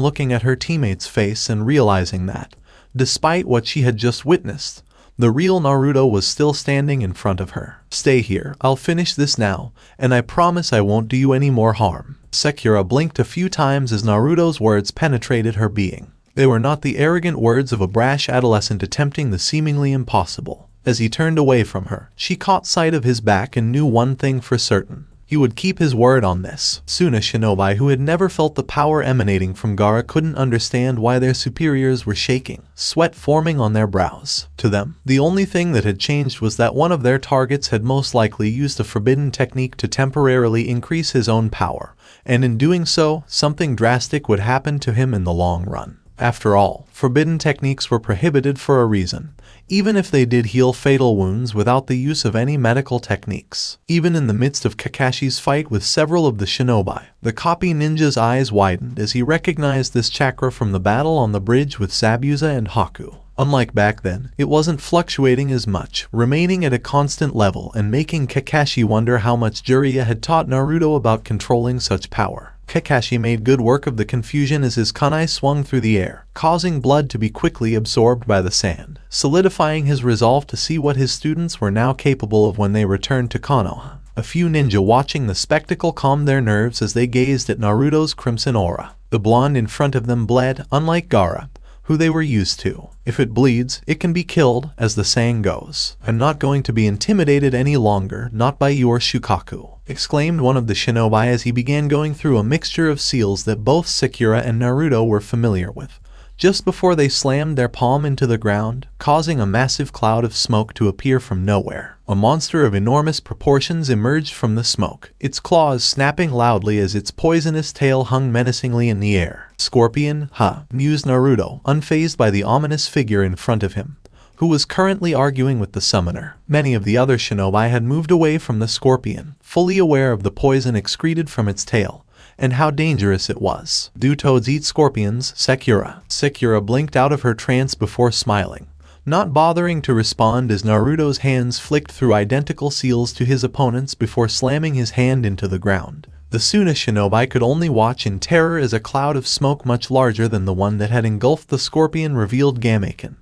[SPEAKER 3] looking at her teammate's face and realizing that, despite what she had just witnessed, the real Naruto was still standing in front of her. "Stay here, I'll finish this now, and I promise I won't do you any more harm." Sakura blinked a few times as Naruto's words penetrated her being. They were not the arrogant words of a brash adolescent attempting the seemingly impossible. As he turned away from her, she caught sight of his back and knew one thing for certain. He would keep his word on this. Sunna shinobi who had never felt the power emanating from Gaara couldn't understand why their superiors were shaking, sweat forming on their brows. To them, the only thing that had changed was that one of their targets had most likely used a forbidden technique to temporarily increase his own power, and in doing so, something drastic would happen to him in the long run. After all, forbidden techniques were prohibited for a reason, even if they did heal fatal wounds without the use of any medical techniques. Even in the midst of Kakashi's fight with several of the shinobi, the copy ninja's eyes widened as he recognized this chakra from the battle on the bridge with Zabuza and Haku. Unlike back then, it wasn't fluctuating as much, remaining at a constant level and making Kakashi wonder how much Jiraiya had taught Naruto about controlling such power. Kakashi made good work of the confusion as his kunai swung through the air, causing blood to be quickly absorbed by the sand, solidifying his resolve to see what his students were now capable of when they returned to Konoha. A few ninja watching the spectacle calmed their nerves as they gazed at Naruto's crimson aura. The blonde in front of them bled, unlike Gaara, who they were used to. If it bleeds, it can be killed, as the saying goes. "I'm not going to be intimidated any longer, not by your Shukaku," exclaimed one of the shinobi as he began going through a mixture of seals that both Sakura and Naruto were familiar with, just before they slammed their palm into the ground, causing a massive cloud of smoke to appear from nowhere. A monster of enormous proportions emerged from the smoke, its claws snapping loudly as its poisonous tail hung menacingly in the air. "Scorpion, huh?" mused Naruto, unfazed by the ominous figure in front of him, who was currently arguing with the summoner. Many of the other shinobi had moved away from the scorpion, fully aware of the poison excreted from its tail, and how dangerous it was. Do toads eat scorpions, Sakura? Sakura blinked out of her trance before smiling, not bothering to respond as Naruto's hands flicked through identical seals to his opponent's before slamming his hand into the ground. The Sunna shinobi could only watch in terror as a cloud of smoke much larger than the one that had engulfed the scorpion revealed Gameken,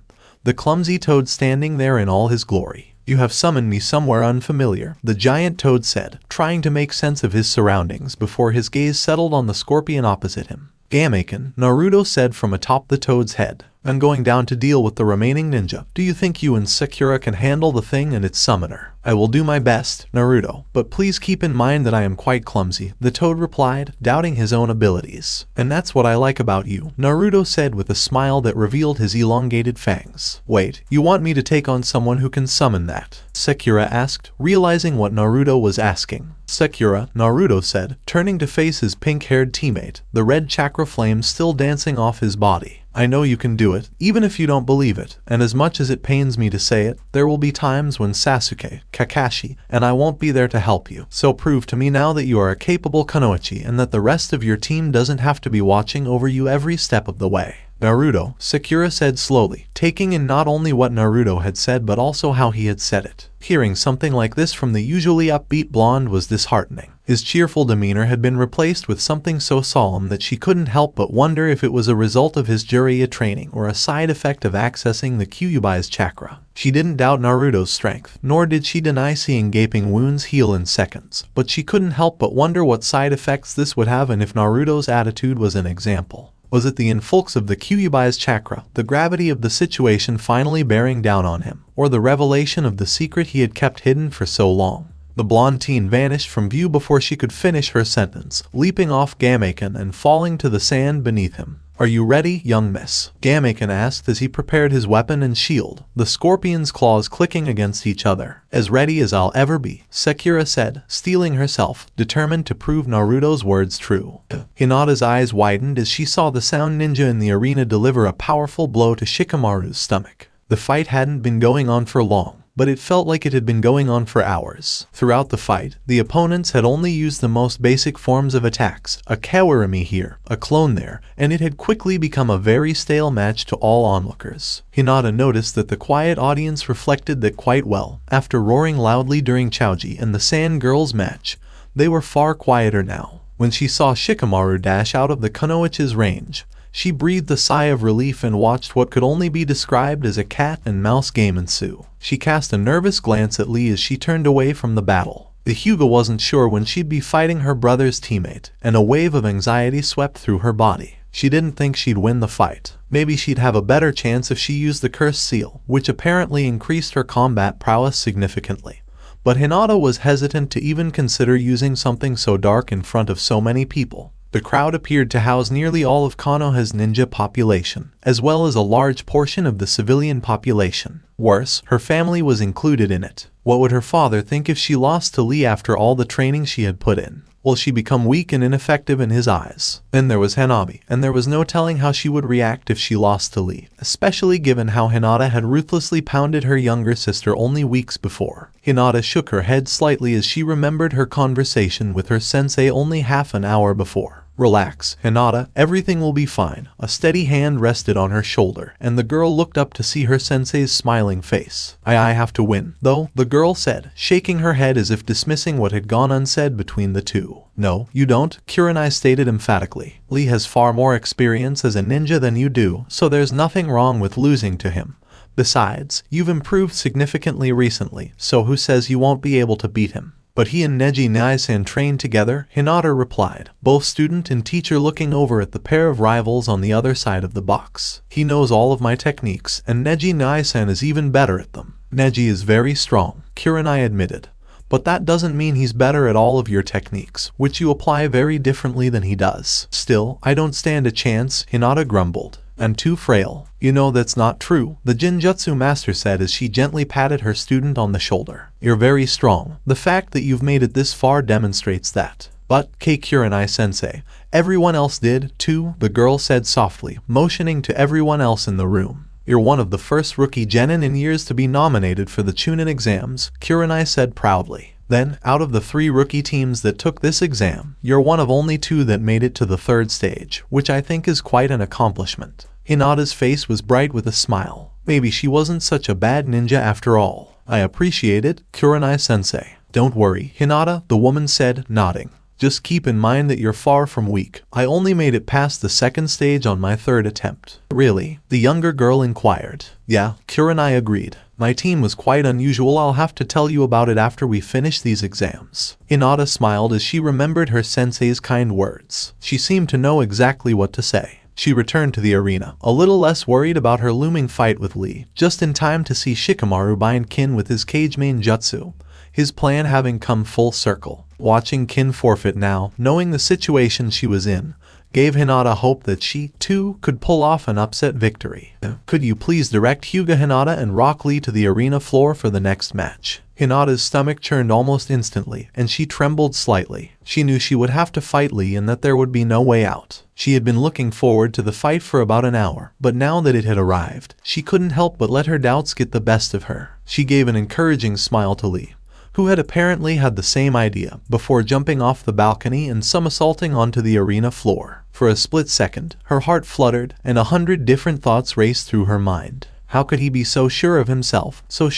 [SPEAKER 3] the clumsy toad standing there in all his glory. "You have summoned me somewhere unfamiliar," the giant toad said, trying to make sense of his surroundings before his gaze settled on the scorpion opposite him. "Gameken," Naruto said from atop the toad's head, "I'm going down to deal with the remaining ninja. Do you think you and Sakura can handle the thing and its summoner?" "I will do my best, Naruto, but please keep in mind that I am quite clumsy," the toad replied, doubting his own abilities. "And that's what I like about you," Naruto said with a smile that revealed his elongated fangs. "Wait, you want me to take on someone who can summon that?" Sakura asked, realizing what Naruto was asking. "Sakura," Naruto said, turning to face his pink-haired teammate, the red chakra flame still dancing off his body. "I know you can do it, even if you don't believe it, and as much as it pains me to say it, there will be times when Sasuke, Kakashi, and I won't be there to help you. So prove to me now that you are a capable kunoichi and that the rest of your team doesn't have to be watching over you every step of the way." "Naruto," Sakura said slowly, taking in not only what Naruto had said but also how he had said it. Hearing something like this from the usually upbeat blonde was disheartening. His cheerful demeanor had been replaced with something so solemn that she couldn't help but wonder if it was a result of his Jiraiya training or a side effect of accessing the Kyuubi's chakra. She didn't doubt Naruto's strength, nor did she deny seeing gaping wounds heal in seconds, but she couldn't help but wonder what side effects this would have and if Naruto's attitude was an example. Was it the influx of the Kyuubi's chakra, the gravity of the situation finally bearing down on him, or the revelation of the secret he had kept hidden for so long? The blonde teen vanished from view before she could finish her sentence, leaping off Gameken and falling to the sand beneath him. "Are you ready, young miss?" Gameken asked as he prepared his weapon and shield, the scorpion's claws clicking against each other. "As ready as I'll ever be," Sakura said, steeling herself, determined to prove Naruto's words true. Hinata's eyes widened as she saw the sound ninja in the arena deliver a powerful blow to Shikamaru's stomach. The fight hadn't been going on for long, but it felt like it had been going on for hours. Throughout the fight, the opponents had only used the most basic forms of attacks, a kawarami here, a clone there, and it had quickly become a very stale match to all onlookers. Hinata noticed that the quiet audience reflected that quite well. After roaring loudly during Chouji and the Sand Girls match, they were far quieter now. When she saw Shikamaru dash out of the kunoichi's range, she breathed a sigh of relief and watched what could only be described as a cat and mouse game ensue. She cast a nervous glance at Lee as she turned away from the battle. The Hyuga wasn't sure when she'd be fighting her brother's teammate, and a wave of anxiety swept through her body. She didn't think she'd win the fight. Maybe she'd have a better chance if she used the cursed seal, which apparently increased her combat prowess significantly. But Hinata was hesitant to even consider using something so dark in front of so many people. The crowd appeared to house nearly all of Konoha's ninja population, as well as a large portion of the civilian population. Worse, her family was included in it. What would her father think if she lost to Lee after all the training she had put in? Will she become weak and ineffective in his eyes? Then there was Hanabi, and there was no telling how she would react if she lost to Lee, especially given how Hinata had ruthlessly pounded her younger sister only weeks before. Hinata shook her head slightly as she remembered her conversation with her sensei only half an hour before. "Relax, Hinata, everything will be fine." A steady hand rested on her shoulder, and the girl looked up to see her sensei's smiling face. I have to win, though," the girl said, shaking her head as if dismissing what had gone unsaid between the two. "No, you don't," Kurenai stated emphatically. "Lee has far more experience as a ninja than you do, so there's nothing wrong with losing to him. Besides, you've improved significantly recently, so who says you won't be able to beat him?" "But he and Neji Naisan trained together," Hinata replied, both student and teacher looking over at the pair of rivals on the other side of the box. "He knows all of my techniques, and Neji Naisan is even better at them." "Neji is very strong," Kurenai admitted, "but that doesn't mean he's better at all of your techniques, which you apply very differently than he does." "Still, I don't stand a chance," Hinata grumbled. "I'm too frail." "You know that's not true," the Jinjutsu master said as she gently patted her student on the shoulder. "You're very strong. The fact that you've made it this far demonstrates that." "But, Kurenai-sensei, everyone else did, too," the girl said softly, motioning to everyone else in the room. You're one of the first rookie genin in years to be nominated for the Chunin exams, Kurenai said proudly. Then, out of the 3 rookie teams that took this exam, you're one of only 2 that made it to the 3rd stage, which I think is quite an accomplishment. Hinata's face was bright with a smile. Maybe she wasn't such a bad ninja after all. I appreciate it, Kurenai-sensei. Don't worry, Hinata, the woman said, nodding. Just keep in mind that you're far from weak. I only made it past the 2nd stage on my 3rd attempt. Really? The younger girl inquired. Yeah, Kurenai agreed. My team was quite unusual. I'll have to tell you about it after we finish these exams. Hinata smiled as she remembered her sensei's kind words. She seemed to know exactly what to say. She returned to the arena, a little less worried about her looming fight with Lee, just in time to see Shikamaru bind Kin with his cage main jutsu, his plan having come full circle. Watching Kin forfeit now, knowing the situation she was in, gave Hinata hope that she, too, could pull off an upset victory. Could you please direct Hyuga, Hinata, and Rock Lee to the arena floor for the next match? Hinata's stomach churned almost instantly, and she trembled slightly. She knew she would have to fight Lee and that there would be no way out. She had been looking forward to the fight for about an hour, but now that it had arrived, she couldn't help but let her doubts get the best of her. She gave an encouraging smile to Lee, who had apparently had the same idea, before jumping off the balcony and somersaulting onto the arena floor. For a split second, her heart fluttered, and 100 different thoughts raced through her mind. How could he be so sure of himself, so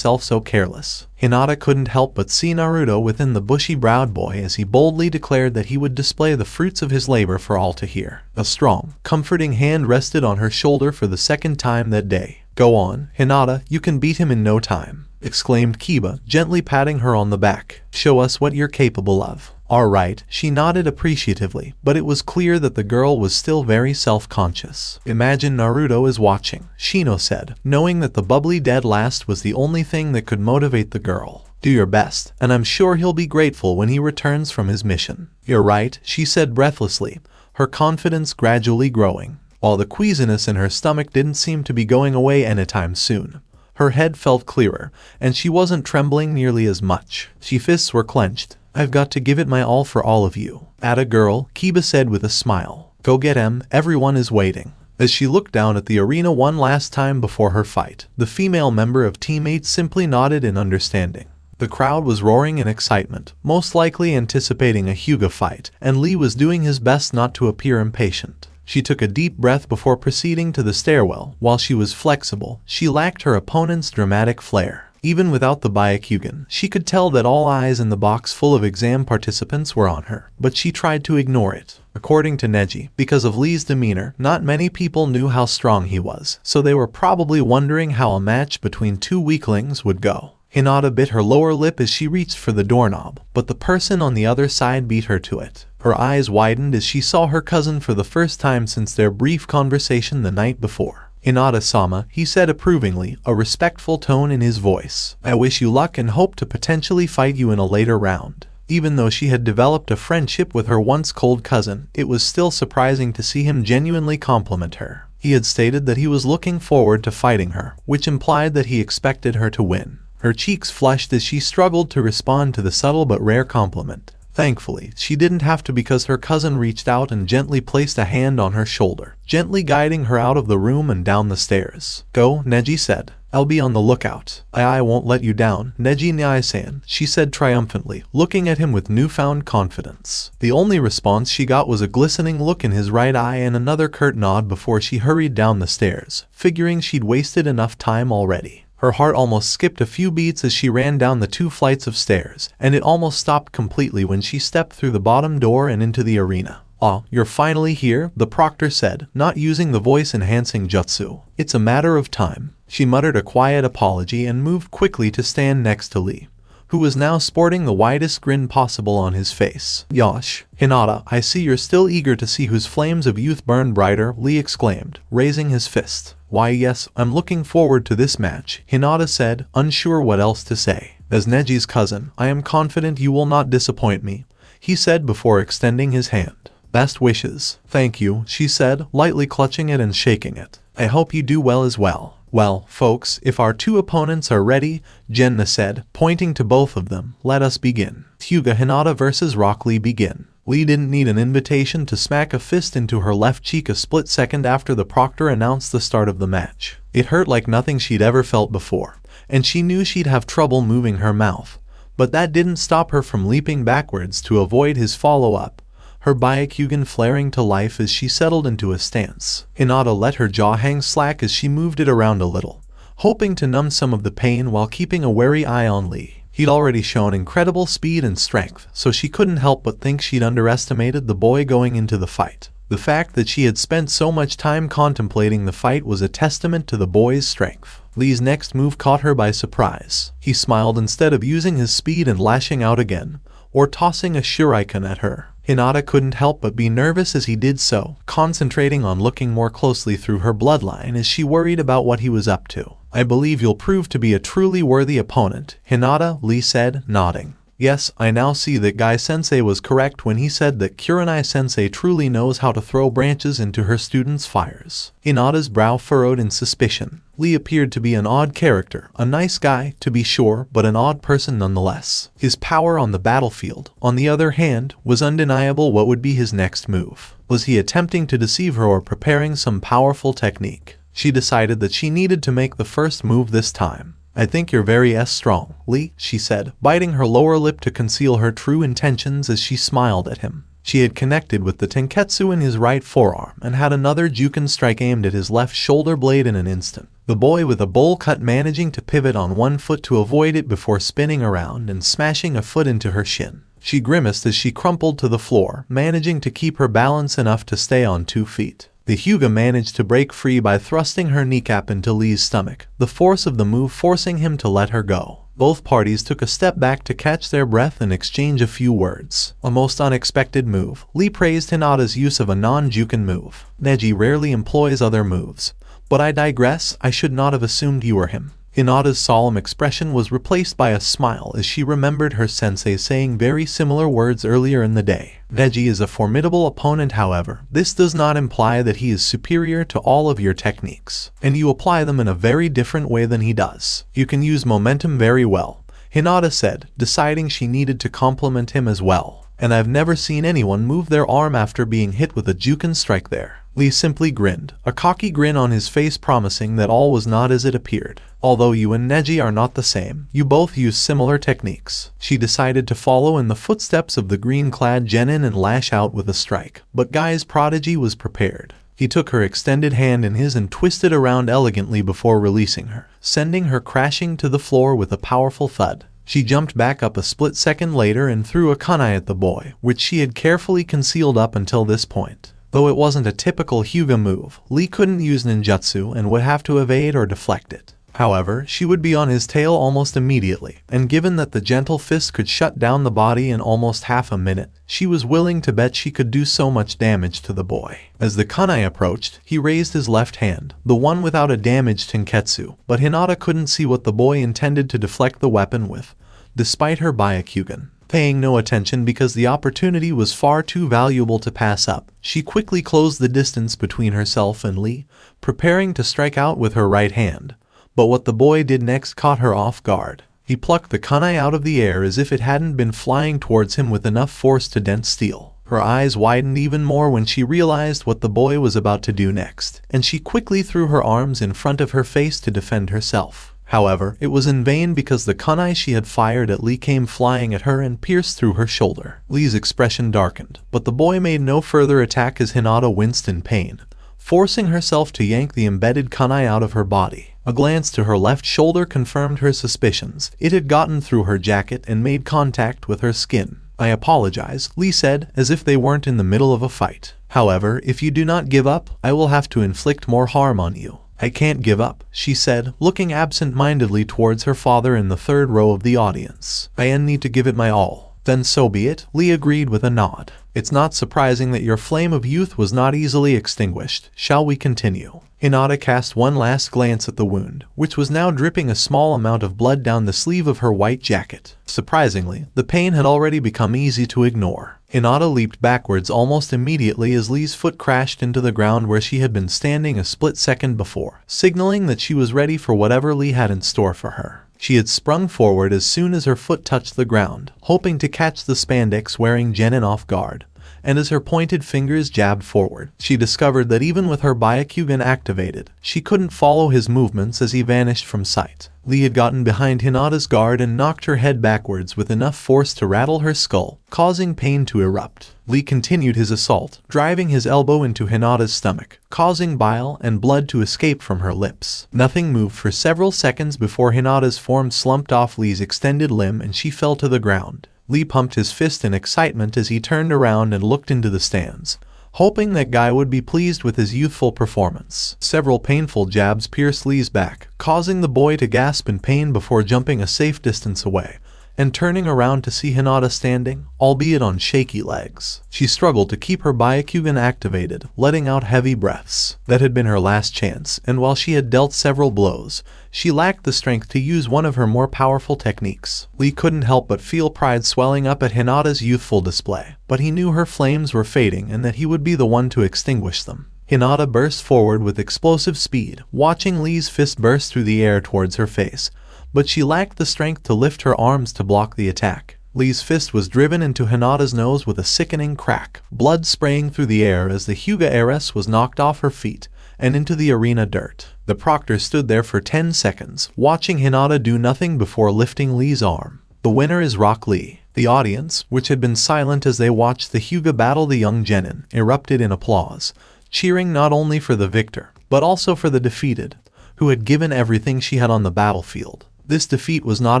[SPEAKER 3] careless? Hinata couldn't help but see Naruto within the bushy-browed boy as he boldly declared that he would display the fruits of his labor for all to hear. A strong, comforting hand rested on her shoulder for the 2nd time that day. Go on, Hinata, you can beat him in no time, exclaimed Kiba, gently patting her on the back. Show us what you're capable of. All right, she nodded appreciatively, but it was clear that the girl was still very self-conscious. Imagine Naruto is watching, Shino said, knowing that the bubbly dead last was the only thing that could motivate the girl. Do your best, and I'm sure he'll be grateful when he returns from his mission. You're right, she said breathlessly, her confidence gradually growing, while the queasiness in her stomach didn't seem to be going away anytime soon. Her head felt clearer, and she wasn't trembling nearly as much. Her fists were clenched. I've got to give it my all for all of you. Atta girl, Kiba said with a smile. Go get him, everyone is waiting. As she looked down at the arena one last time before her fight, the female member of teammates simply nodded in understanding. The crowd was roaring in excitement, most likely anticipating a Hyuga fight, and Lee was doing his best not to appear impatient. She took a deep breath before proceeding to the stairwell. While she was flexible, she lacked her opponent's dramatic flair. Even without the Byakugan, she could tell that all eyes in the box full of exam participants were on her, but she tried to ignore it. According to Neji, because of Lee's demeanor, not many people knew how strong he was, so they were probably wondering how a match between 2 weaklings would go. Hinata bit her lower lip as she reached for the doorknob, but the person on the other side beat her to it. Her eyes widened as she saw her cousin for the first time since their brief conversation the night before. Hinata-sama, he said approvingly, a respectful tone in his voice. I wish you luck and hope to potentially fight you in a later round. Even though she had developed a friendship with her once cold cousin, it was still surprising to see him genuinely compliment her. He had stated that he was looking forward to fighting her, which implied that he expected her to win. Her cheeks flushed as she struggled to respond to the subtle but rare compliment. Thankfully, she didn't have to because her cousin reached out and gently placed a hand on her shoulder, gently guiding her out of the room and down the stairs. Go, Neji said. I'll be on the lookout. I won't let you down, Neji Nyai-san, she said triumphantly, looking at him with newfound confidence. The only response she got was a glistening look in his right eye and another curt nod before she hurried down the stairs, figuring she'd wasted enough time already. Her heart almost skipped a few beats as she ran down the 2 flights of stairs, and it almost stopped completely when she stepped through the bottom door and into the arena. Ah, you're finally here, the proctor said, not using the voice-enhancing jutsu. It's a matter of time. She muttered a quiet apology and moved quickly to stand next to Lee, who was now sporting the widest grin possible on his face. Yosh, Hinata, I see you're still eager to see whose flames of youth burn brighter, Lee exclaimed, raising his fist. Why yes, I'm looking forward to this match, Hinata said, unsure what else to say. As Neji's cousin, I am confident you will not disappoint me, he said before extending his hand. Best wishes. Thank you, she said, lightly clutching it and shaking it. I hope you do well as well. Well, folks, if our 2 opponents are ready, Jenna said, pointing to both of them, let us begin. Hyuga Hinata vs. Rock Lee begin. Lee didn't need an invitation to smack a fist into her left cheek a split second after the proctor announced the start of the match. It hurt like nothing she'd ever felt before, and she knew she'd have trouble moving her mouth. But that didn't stop her from leaping backwards to avoid his follow-up, her Byakugan flaring to life as she settled into a stance. Hinata let her jaw hang slack as she moved it around a little, hoping to numb some of the pain while keeping a wary eye on Lee. He'd already shown incredible speed and strength, so she couldn't help but think she'd underestimated the boy going into the fight. The fact that she had spent so much time contemplating the fight was a testament to the boy's strength. Lee's next move caught her by surprise. He smiled instead of using his speed and lashing out again, or tossing a shuriken at her. Hinata couldn't help but be nervous as he did so, concentrating on looking more closely through her bloodline as she worried about what he was up to. "I believe you'll prove to be a truly worthy opponent," Hinata, Lee said, nodding. "Yes, I now see that Guy-sensei was correct when he said that Kurenai-sensei truly knows how to throw branches into her students' fires." Hinata's brow furrowed in suspicion. Lee appeared to be an odd character, a nice guy, to be sure, but an odd person nonetheless. His power on the battlefield, on the other hand, was undeniable. What would be his next move? Was he attempting to deceive her or preparing some powerful technique? She decided that she needed to make the first move this time. "I think you're very strong, Lee," she said, biting her lower lip to conceal her true intentions as she smiled at him. She had connected with the tenketsu in his right forearm and had another juken strike aimed at his left shoulder blade in an instant. The boy with a bowl cut managing to pivot on one foot to avoid it before spinning around and smashing a foot into her shin. She grimaced as she crumpled to the floor, managing to keep her balance enough to stay on 2 feet. The Hyuga managed to break free by thrusting her kneecap into Lee's stomach, the force of the move forcing him to let her go. Both parties took a step back to catch their breath and exchange a few words. A most unexpected move. Lee praised Hinata's use of a non-juken move. "Neji rarely employs other moves. But I digress, I should not have assumed you were him." Hinata's solemn expression was replaced by a smile as she remembered her sensei saying very similar words earlier in the day. Neji is a formidable opponent, however. This does not imply that he is superior to all of your techniques, and you apply them in a very different way than he does. You can use momentum very well, Hinata said, deciding she needed to compliment him as well. "And I've never seen anyone move their arm after being hit with a juken strike there." Lee simply grinned, a cocky grin on his face promising that all was not as it appeared. "Although you and Neji are not the same, you both use similar techniques." She decided to follow in the footsteps of the green-clad genin and lash out with a strike, but Guy's prodigy was prepared. He took her extended hand in his and twisted around elegantly before releasing her, sending her crashing to the floor with a powerful thud. She jumped back up a split second later and threw a kunai at the boy, which she had carefully concealed up until this point. Though it wasn't a typical Hyuga move, Lee couldn't use ninjutsu and would have to evade or deflect it. However, she would be on his tail almost immediately, and given that the gentle fist could shut down the body in almost half a minute, she was willing to bet she could do so much damage to the boy. As the kunai approached, he raised his left hand, the one without a damaged tenketsu, but Hinata couldn't see what the boy intended to deflect the weapon with, despite her Byakugan. Paying no attention because the opportunity was far too valuable to pass up, she quickly closed the distance between herself and Lee, preparing to strike out with her right hand. But what the boy did next caught her off guard. He plucked the kunai out of the air as if it hadn't been flying towards him with enough force to dent steel. Her eyes widened even more when she realized what the boy was about to do next, and she quickly threw her arms in front of her face to defend herself. However, it was in vain because the kunai she had fired at Lee came flying at her and pierced through her shoulder. Lee's expression darkened, but the boy made no further attack as Hinata winced in pain, forcing herself to yank the embedded kunai out of her body. A glance to her left shoulder confirmed her suspicions. It had gotten through her jacket and made contact with her skin. "I apologize," Lee said, as if they weren't in the middle of a fight. "However, if you do not give up, I will have to inflict more harm on you." "I can't give up," she said, looking absent-mindedly towards her father in the third row of the audience. "I need to give it my all." "Then so be it," Lee agreed with a nod. "It's not surprising that your flame of youth was not easily extinguished. Shall we continue?" Hinata cast one last glance at the wound, which was now dripping a small amount of blood down the sleeve of her white jacket. Surprisingly, the pain had already become easy to ignore. Hinata leaped backwards almost immediately as Lee's foot crashed into the ground where she had been standing a split second before, signaling that she was ready for whatever Lee had in store for her. She had sprung forward as soon as her foot touched the ground, hoping to catch the spandex-wearing genin off guard. and as her pointed fingers jabbed forward, she discovered that even with her Byakugan activated, she couldn't follow his movements as he vanished from sight. Lee had gotten behind Hinata's guard and knocked her head backwards with enough force to rattle her skull, causing pain to erupt. Lee continued his assault, driving his elbow into Hinata's stomach, causing bile and blood to escape from her lips. Nothing moved for several seconds before Hinata's form slumped off Lee's extended limb and she fell to the ground. Lee pumped his fist in excitement as he turned around and looked into the stands, hoping that Guy would be pleased with his youthful performance. Several painful jabs pierced Lee's back, causing the boy to gasp in pain before jumping a safe distance away and turning around to see Hinata standing, albeit on shaky legs. She struggled to keep her Byakugan activated, letting out heavy breaths. That had been her last chance, and while she had dealt several blows, she lacked the strength to use one of her more powerful techniques. Lee couldn't help but feel pride swelling up at Hinata's youthful display, but he knew her flames were fading and that he would be the one to extinguish them. Hinata burst forward with explosive speed, watching Lee's fist burst through the air towards her face, but she lacked the strength to lift her arms to block the attack. Lee's fist was driven into Hinata's nose with a sickening crack, blood spraying through the air as the Hyuuga heiress was knocked off her feet and into the arena dirt. The proctor stood there for 10 seconds, watching Hinata do nothing before lifting Lee's arm. The winner is Rock Lee. The audience, which had been silent as they watched the Hyuuga battle the young genin, erupted in applause, cheering not only for the victor, but also for the defeated, who had given everything she had on the battlefield. This defeat was not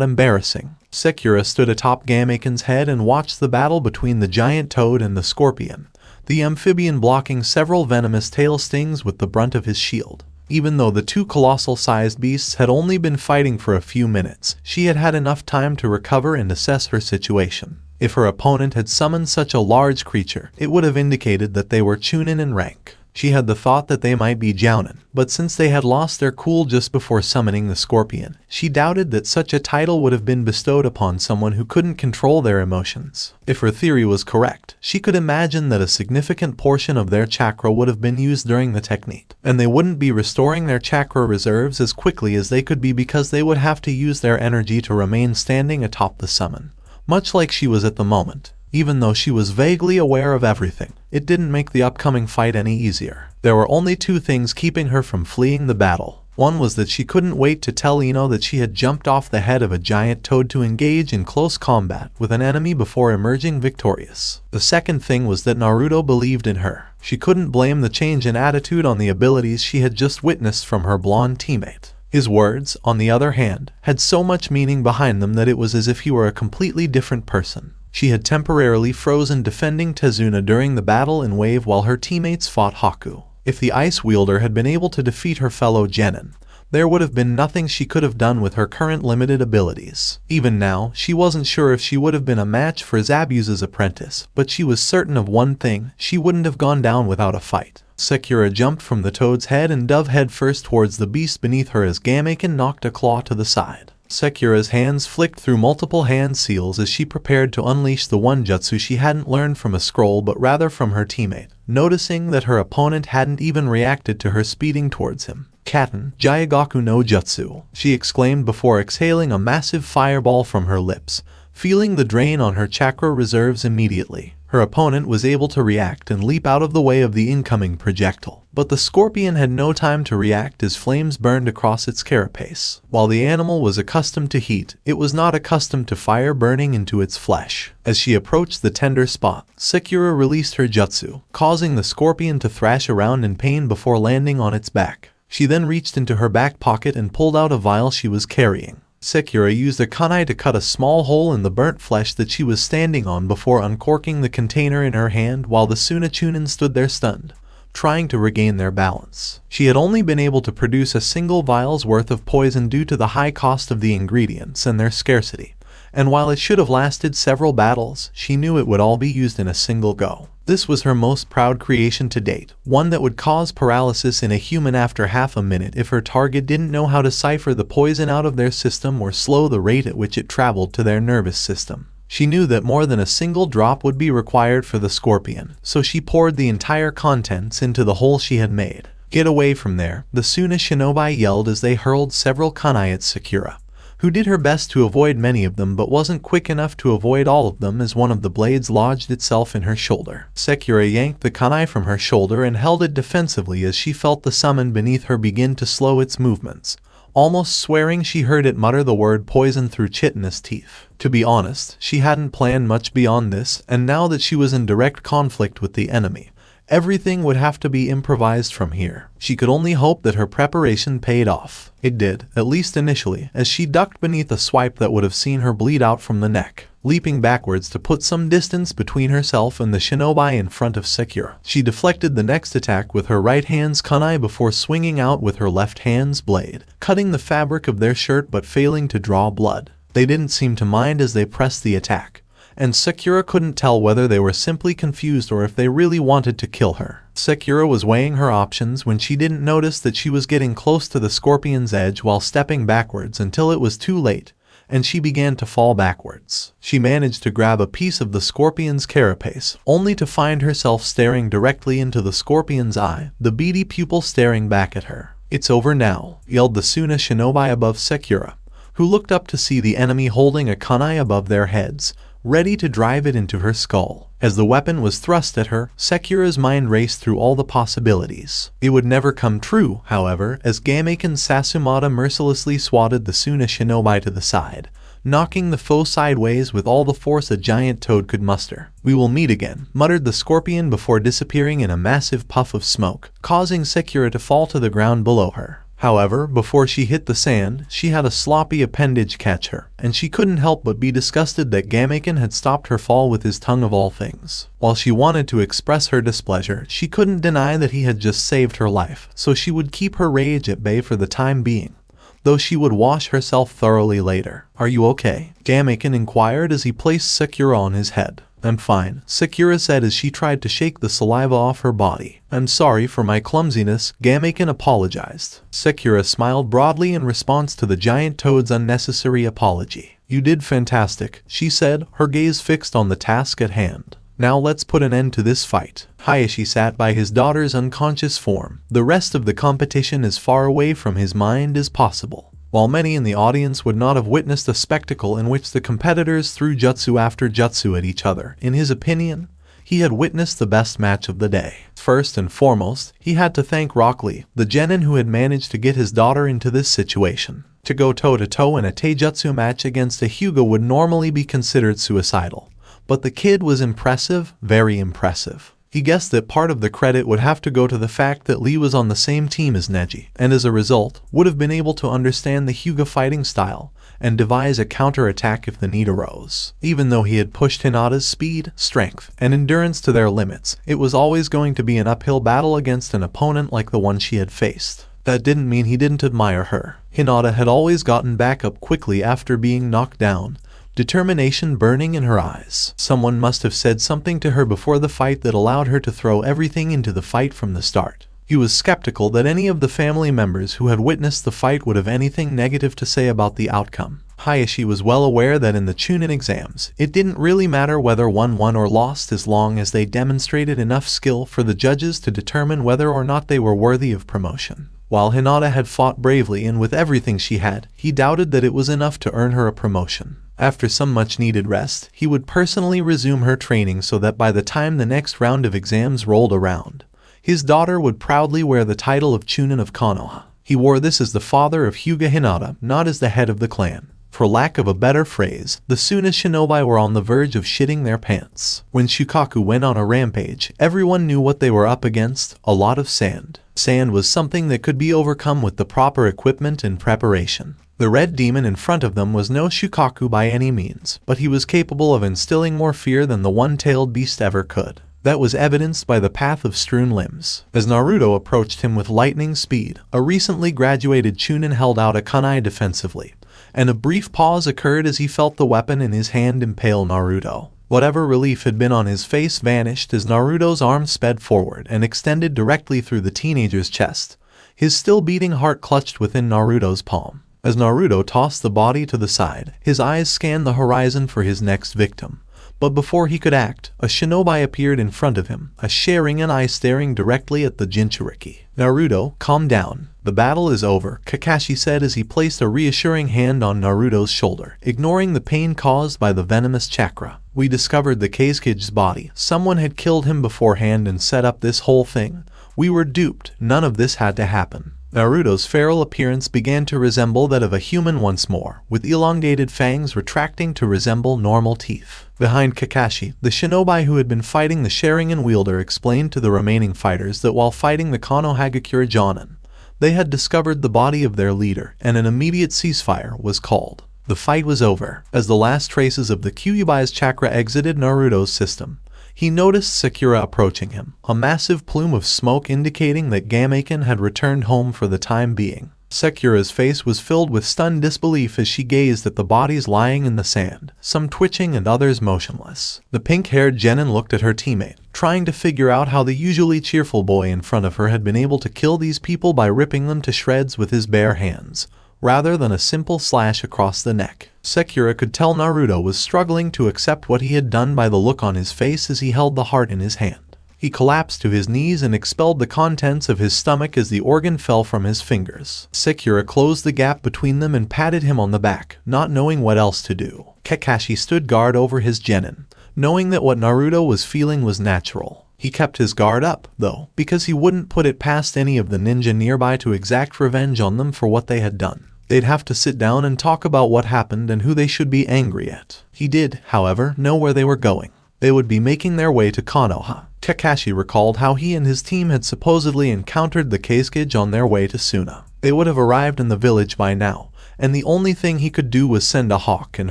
[SPEAKER 3] embarrassing. Sakura stood atop Gamekin's head and watched the battle between the giant toad and the scorpion, the amphibian blocking several venomous tail stings with the brunt of his shield. Even though the two colossal-sized beasts had only been fighting for a few minutes, she had had enough time to recover and assess her situation. If her opponent had summoned such a large creature, it would have indicated that they were Chunin in rank. She had the thought that they might be Jounin, but since they had lost their cool just before summoning the scorpion, she doubted that such a title would have been bestowed upon someone who couldn't control their emotions. If her theory was correct, she could imagine that a significant portion of their chakra would have been used during the technique, and they wouldn't be restoring their chakra reserves as quickly as they could be because they would have to use their energy to remain standing atop the summon, much like she was at the moment. Even though she was vaguely aware of everything, it didn't make the upcoming fight any easier. There were only two things keeping her from fleeing the battle. One was that she couldn't wait to tell Ino that she had jumped off the head of a giant toad to engage in close combat with an enemy before emerging victorious. The second thing was that Naruto believed in her. She couldn't blame the change in attitude on the abilities she had just witnessed from her blonde teammate. His words, on the other hand, had so much meaning behind them that it was as if he were a completely different person. She had temporarily frozen defending Tezuna during the battle in Wave while her teammates fought Haku. If the Ice Wielder had been able to defeat her fellow genin, there would have been nothing she could have done with her current limited abilities. Even now, she wasn't sure if she would have been a match for Zabuza's apprentice, but she was certain of one thing: she wouldn't have gone down without a fight. Sakura jumped from the toad's head and dove headfirst towards the beast beneath her as Gamekin knocked a claw to the side. Sakura's hands flicked through multiple hand seals as she prepared to unleash the one jutsu she hadn't learned from a scroll but rather from her teammate. Noticing that her opponent hadn't even reacted to her speeding towards him, "Katen, Jaigaku no Jutsu," she exclaimed before exhaling a massive fireball from her lips, feeling the drain on her chakra reserves immediately. Her opponent was able to react and leap out of the way of the incoming projectile, but the scorpion had no time to react as flames burned across its carapace. While the animal was accustomed to heat, it was not accustomed to fire burning into its flesh. As she approached the tender spot, Sakura released her jutsu, causing the scorpion to thrash around in pain before landing on its back. She then reached into her back pocket and pulled out a vial she was carrying. Sakura used a kunai to cut a small hole in the burnt flesh that she was standing on before uncorking the container in her hand while the Sunna Chunin stood there stunned, trying to regain their balance. She had only been able to produce a single vial's worth of poison due to the high cost of the ingredients and their scarcity, and while it should have lasted several battles, she knew it would all be used in a single go. This was her most proud creation to date, one that would cause paralysis in a human after half a minute if her target didn't know how to cipher the poison out of their system or slow the rate at which it traveled to their nervous system. She knew that more than a single drop would be required for the scorpion, so she poured the entire contents into the hole she had made. "Get away from there," the Sunna shinobi yelled as they hurled several kunai at Sakura, who did her best to avoid many of them but wasn't quick enough to avoid all of them as one of the blades lodged itself in her shoulder. Sakura yanked the kunai from her shoulder and held it defensively as she felt the summon beneath her begin to slow its movements, almost swearing she heard it mutter the word poison through chitinous teeth. To be honest, she hadn't planned much beyond this, and now that she was in direct conflict with the enemy, everything would have to be improvised from here. She could only hope that her preparation paid off. It did, at least initially, as she ducked beneath a swipe that would have seen her bleed out from the neck. Leaping backwards to put some distance between herself and the shinobi in front of Sakura, she deflected the next attack with her right hand's kunai before swinging out with her left hand's blade, cutting the fabric of their shirt but failing to draw blood. They didn't seem to mind as they pressed the attack, and Sakura couldn't tell whether they were simply confused or if they really wanted to kill her. Sakura was weighing her options when she didn't notice that she was getting close to the scorpion's edge while stepping backwards until it was too late, and she began to fall backwards. She managed to grab a piece of the scorpion's carapace, only to find herself staring directly into the scorpion's eye, the beady pupil staring back at her. "It's over now," yelled the Sunna shinobi above Sakura, who looked up to see the enemy holding a kunai above their heads, ready to drive it into her skull. As the weapon was thrust at her, Sakura's mind raced through all the possibilities. It would never come true, however, as Gamekin Sasumata mercilessly swatted the Sunna shinobi to the side, knocking the foe sideways with all the force a giant toad could muster. "We will meet again," muttered the scorpion before disappearing in a massive puff of smoke, causing Sakura to fall to the ground below her. However, before she hit the sand, she had a sloppy appendage catch her, and she couldn't help but be disgusted that Gamekin had stopped her fall with his tongue of all things. While she wanted to express her displeasure, she couldn't deny that he had just saved her life, so she would keep her rage at bay for the time being, though she would wash herself thoroughly later. "Are you okay?" Gamekin inquired as he placed Sakura on his head. "I'm fine," Sakura said as she tried to shake the saliva off her body. "I'm sorry for my clumsiness," Gamekin apologized. Sakura smiled broadly in response to the giant toad's unnecessary apology. "You did fantastic," she said, her gaze fixed on the task at hand. "Now let's put an end to this fight." Hayashi sat by his daughter's unconscious form, the rest of the competition as far away from his mind as possible. While many in the audience would not have witnessed a spectacle in which the competitors threw jutsu after jutsu at each other, in his opinion, he had witnessed the best match of the day. First and foremost, he had to thank Rock Lee, the genin who had managed to get his daughter into this situation. To go toe-to-toe in a taijutsu match against a Hyuga would normally be considered suicidal, but the kid was impressive, very impressive. He guessed that part of the credit would have to go to the fact that Lee was on the same team as Neji, and as a result, would have been able to understand the Hyuga fighting style and devise a counter-attack if the need arose. Even though he had pushed Hinata's speed, strength, and endurance to their limits, it was always going to be an uphill battle against an opponent like the one she had faced. That didn't mean he didn't admire her. Hinata had always gotten back up quickly after being knocked down, determination burning in her eyes. Someone must have said something to her before the fight that allowed her to throw everything into the fight from the start. He was skeptical that any of the family members who had witnessed the fight would have anything negative to say about the outcome. Hayashi was well aware that in the Chunin exams, it didn't really matter whether one won or lost as long as they demonstrated enough skill for the judges to determine whether or not they were worthy of promotion. While Hinata had fought bravely and with everything she had, he doubted that it was enough to earn her a promotion. After some much-needed rest, he would personally resume her training so that by the time the next round of exams rolled around, his daughter would proudly wear the title of Chunin of Konoha. He wore this as the father of Hyuga Hinata, not as the head of the clan. For lack of a better phrase, the Sunna shinobi were on the verge of shitting their pants. When Shukaku went on a rampage, everyone knew what they were up against: a lot of sand. Sand was something that could be overcome with the proper equipment and preparation. The red demon in front of them was no Shukaku by any means, but he was capable of instilling more fear than the one-tailed beast ever could. That was evidenced by the path of strewn limbs. As Naruto approached him with lightning speed, a recently graduated Chunin held out a kunai defensively, and a brief pause occurred as he felt the weapon in his hand impale Naruto. Whatever relief had been on his face vanished as Naruto's arm sped forward and extended directly through the teenager's chest, his still beating heart clutched within Naruto's palm. As Naruto tossed the body to the side, his eyes scanned the horizon for his next victim. But before he could act, a shinobi appeared in front of him, a Sharingan eye staring directly at the Jinchuriki. "Naruto, calm down," The battle is over, Kakashi said as he placed a reassuring hand on Naruto's shoulder, ignoring the pain caused by the venomous chakra. We discovered the Kazuki's body. Someone had killed him beforehand and set up this whole thing. We were duped. None of this had to happen. Naruto's feral appearance began to resemble that of a human once more, with elongated fangs retracting to resemble normal teeth. Behind Kakashi, the shinobi who had been fighting the Sharingan wielder explained to the remaining fighters that while fighting the Konoha Jonin, they had discovered the body of their leader, and an immediate ceasefire was called. The fight was over. As the last traces of the Kyuubi's chakra exited Naruto's system, he noticed Sakura approaching him, a massive plume of smoke indicating that Gameiken had returned home for the time being. Sakura's face was filled with stunned disbelief as she gazed at the bodies lying in the sand, some twitching and others motionless. The pink-haired genin looked at her teammate, trying to figure out how the usually cheerful boy in front of her had been able to kill these people by ripping them to shreds with his bare hands, rather than a simple slash across the neck. Sakura could tell Naruto was struggling to accept what he had done by the look on his face as he held the heart in his hand. He collapsed to his knees and expelled the contents of his stomach as the organ fell from his fingers. Sakura closed the gap between them and patted him on the back, not knowing what else to do. Kakashi stood guard over his genin, knowing that what Naruto was feeling was natural. He kept his guard up, though, because he wouldn't put it past any of the ninja nearby to exact revenge on them for what they had done. They'd have to sit down and talk about what happened and who they should be angry at. He did, however, know where they were going. They would be making their way to Konoha. Kakashi recalled how he and his team had supposedly encountered the Kazekage on their way to Sunna. They would have arrived in the village by now, and the only thing he could do was send a hawk and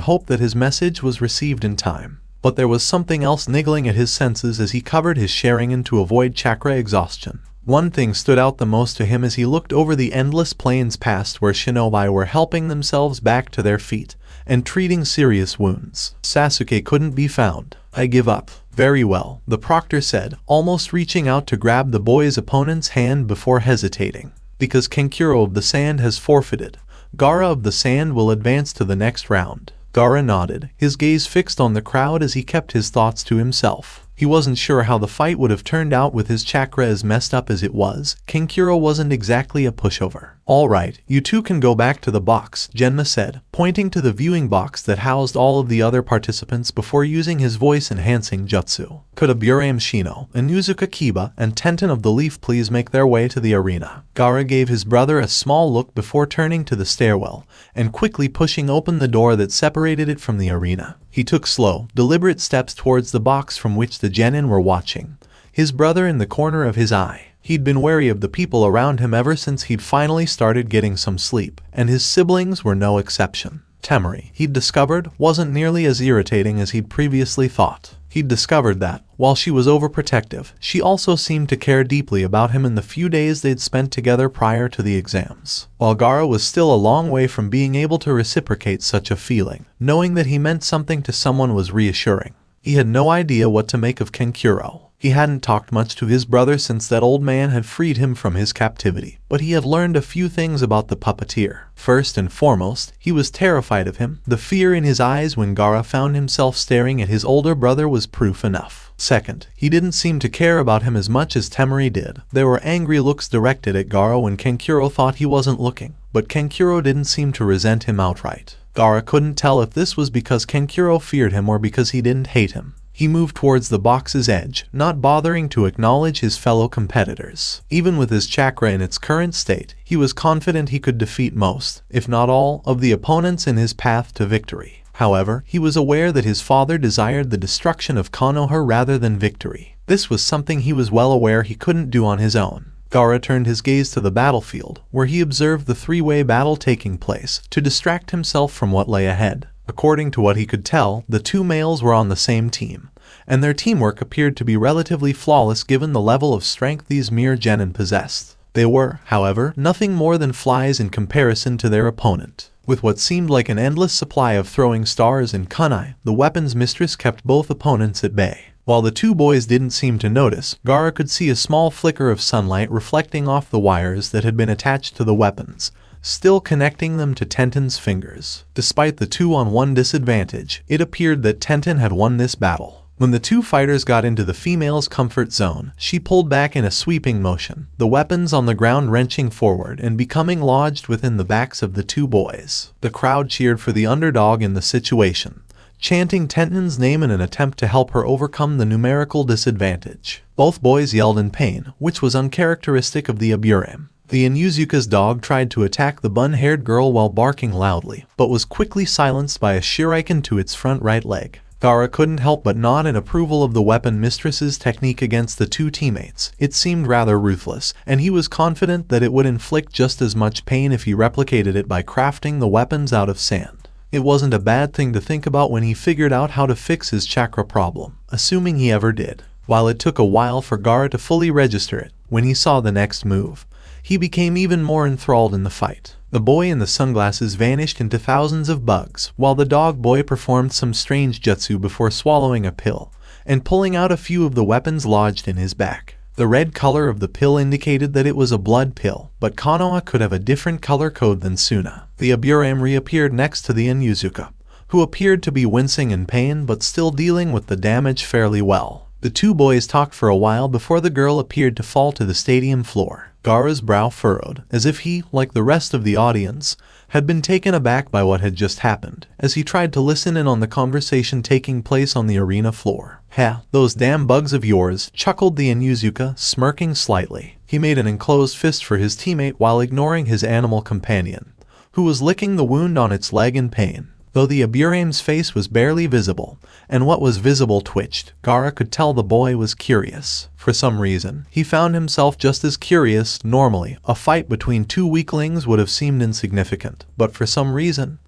[SPEAKER 3] hope that his message was received in time. But there was something else niggling at his senses as he covered his Sharingan to avoid chakra exhaustion. One thing stood out the most to him as he looked over the endless plains past where shinobi were helping themselves back to their feet and treating serious wounds. Sasuke couldn't be found. I give up. Very well, the proctor said, almost reaching out to grab the boy's opponent's hand before hesitating. Because Kankuro of the Sand has forfeited, Gaara of the Sand will advance to the next round. Gaara nodded, his gaze fixed on the crowd as he kept his thoughts to himself. He wasn't sure how the fight would have turned out with his chakra as messed up as it was. Kankuro wasn't exactly a pushover. Alright, you two can go back to the box, Genma said, pointing to the viewing box that housed all of the other participants before using his voice-enhancing jutsu. Could Kiba and Shino, Inuzuka Kiba, and Tenten of the Leaf please make their way to the arena? Gaara gave his brother a small look before turning to the stairwell, and quickly pushing open the door that separated it from the arena. He took slow, deliberate steps towards the box from which the genin were watching, his brother in the corner of his eye. He'd been wary of the people around him ever since he'd finally started getting some sleep, and his siblings were no exception. Temari, he'd discovered, wasn't nearly as irritating as he'd previously thought. He'd discovered that, while she was overprotective, she also seemed to care deeply about him in the few days they'd spent together prior to the exams. While Gaara was still a long way from being able to reciprocate such a feeling, knowing that he meant something to someone was reassuring. He had no idea what to make of Kankuro. He hadn't talked much to his brother since that old man had freed him from his captivity, but he had learned a few things about the puppeteer. First and foremost, he was terrified of him. The fear in his eyes when Gaara found himself staring at his older brother was proof enough. Second, he didn't seem to care about him as much as Temari did. There were angry looks directed at Gaara when Kankuro thought he wasn't looking, but Kankuro didn't seem to resent him outright. Gaara couldn't tell if this was because Kankuro feared him or because he didn't hate him. He moved towards the box's edge, not bothering to acknowledge his fellow competitors. Even with his chakra in its current state, he was confident he could defeat most, if not all, of the opponents in his path to victory. However, he was aware that his father desired the destruction of Konoha rather than victory. This was something he was well aware he couldn't do on his own. Gaara turned his gaze to the battlefield, where he observed the three-way battle taking place, to distract himself from what lay ahead. According to what he could tell, the two males were on the same team, and their teamwork appeared to be relatively flawless given the level of strength these mere genin possessed. They were, however, nothing more than flies in comparison to their opponent. With what seemed like an endless supply of throwing stars and kunai, the weapons mistress kept both opponents at bay. While the two boys didn't seem to notice, Gaara could see a small flicker of sunlight reflecting off the wires that had been attached to the weapons, still connecting them to Tenten's fingers. Despite the 2-on-1 disadvantage, it appeared that Tenten had won this battle. When the two fighters got into the female's comfort zone, she pulled back in a sweeping motion, the weapons on the ground wrenching forward and becoming lodged within the backs of the two boys. The crowd cheered for the underdog in the situation, chanting Tenten's name in an attempt to help her overcome the numerical disadvantage. Both boys yelled in pain, which was uncharacteristic of the Aburame. The Inuzuka's dog tried to attack the bun-haired girl while barking loudly, but was quickly silenced by a shuriken to its front right leg. Gaara couldn't help but nod in approval of the weapon mistress's technique against the two teammates. It seemed rather ruthless, and he was confident that it would inflict just as much pain if he replicated it by crafting the weapons out of sand. It wasn't a bad thing to think about when he figured out how to fix his chakra problem, assuming he ever did. While it took a while for Gaara to fully register it, when he saw the next move, he became even more enthralled in the fight. The boy in the sunglasses vanished into thousands of bugs, while the dog boy performed some strange jutsu before swallowing a pill, and pulling out a few of the weapons lodged in his back. The red color of the pill indicated that it was a blood pill, but Konoha could have a different color code than Sunna. The Aburame reappeared next to the Inuzuka, who appeared to be wincing in pain but still dealing with the damage fairly well. The two boys talked for a while before the girl appeared to fall to the stadium floor. Gaara's brow furrowed, as if he, like the rest of the audience, had been taken aback by what had just happened, as he tried to listen in on the conversation taking place on the arena floor. "Ha, those damn bugs of yours," chuckled the Inuzuka, smirking slightly. He made an enclosed fist for his teammate while ignoring his animal companion, who was licking the wound on its leg in pain. Though the Aburame's face was barely visible, and what was visible twitched, Gaara could tell the boy was curious. For some reason, he found himself just as curious. Normally, a fight between two weaklings would have seemed insignificant, but for some reason,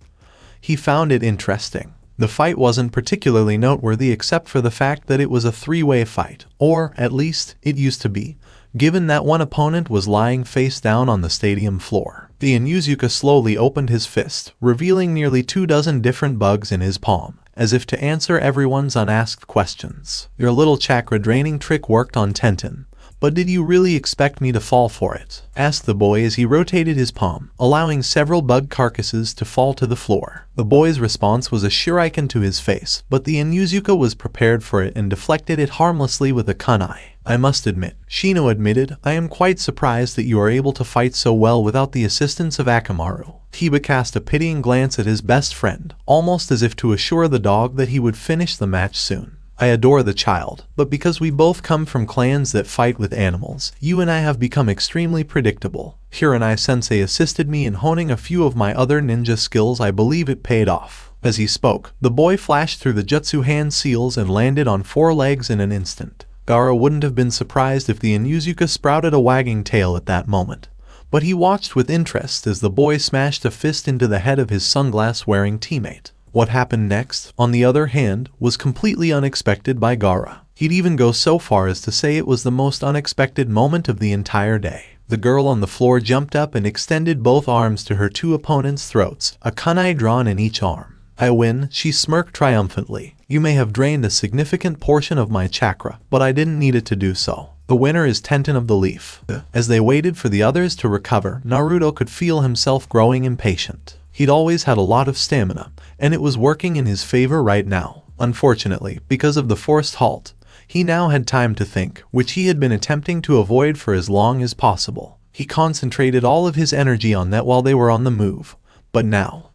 [SPEAKER 3] he found it interesting. The fight wasn't particularly noteworthy except for the fact that it was a three-way fight, or, at least, it used to be, given that one opponent was lying face down on the stadium floor. The Inuzuka slowly opened his fist, revealing nearly 24 different bugs in his palm, as if to answer everyone's unasked questions. "Your little chakra-draining trick worked on Tenten, but did you really expect me to fall for it?" asked the boy as he rotated his palm, allowing several bug carcasses to fall to the floor. The boy's response was a shuriken to his face, but the Inuzuka was prepared for it and deflected it harmlessly with a kunai. "I must admit," Shino admitted, "I am quite surprised that you are able to fight so well without the assistance of Akamaru." Kiba cast a pitying glance at his best friend, almost as if to assure the dog that he would finish the match soon. "I adore the child, but because we both come from clans that fight with animals, you and I have become extremely predictable. Hiranai-sensei assisted me in honing a few of my other ninja skills. I believe it paid off." As he spoke, the boy flashed through the jutsu hand seals and landed on 4 legs in an instant. Gaara wouldn't have been surprised if the Inuzuka sprouted a wagging tail at that moment, but he watched with interest as the boy smashed a fist into the head of his sunglass-wearing teammate. What happened next, on the other hand, was completely unexpected by Gaara. He'd even go so far as to say it was the most unexpected moment of the entire day. The girl on the floor jumped up and extended both arms to her two opponents' throats, a kunai drawn in each arm. "I win," she smirked triumphantly. "You may have drained a significant portion of my chakra, but I didn't need it to do so. The winner is Tenten of the Leaf." As they waited for the others to recover, Naruto could feel himself growing impatient. He'd always had a lot of stamina, and it was working in his favor right now. Unfortunately, because of the forced halt, he now had time to think, which he had been attempting to avoid for as long as possible. He concentrated all of his energy on that while they were on the move, but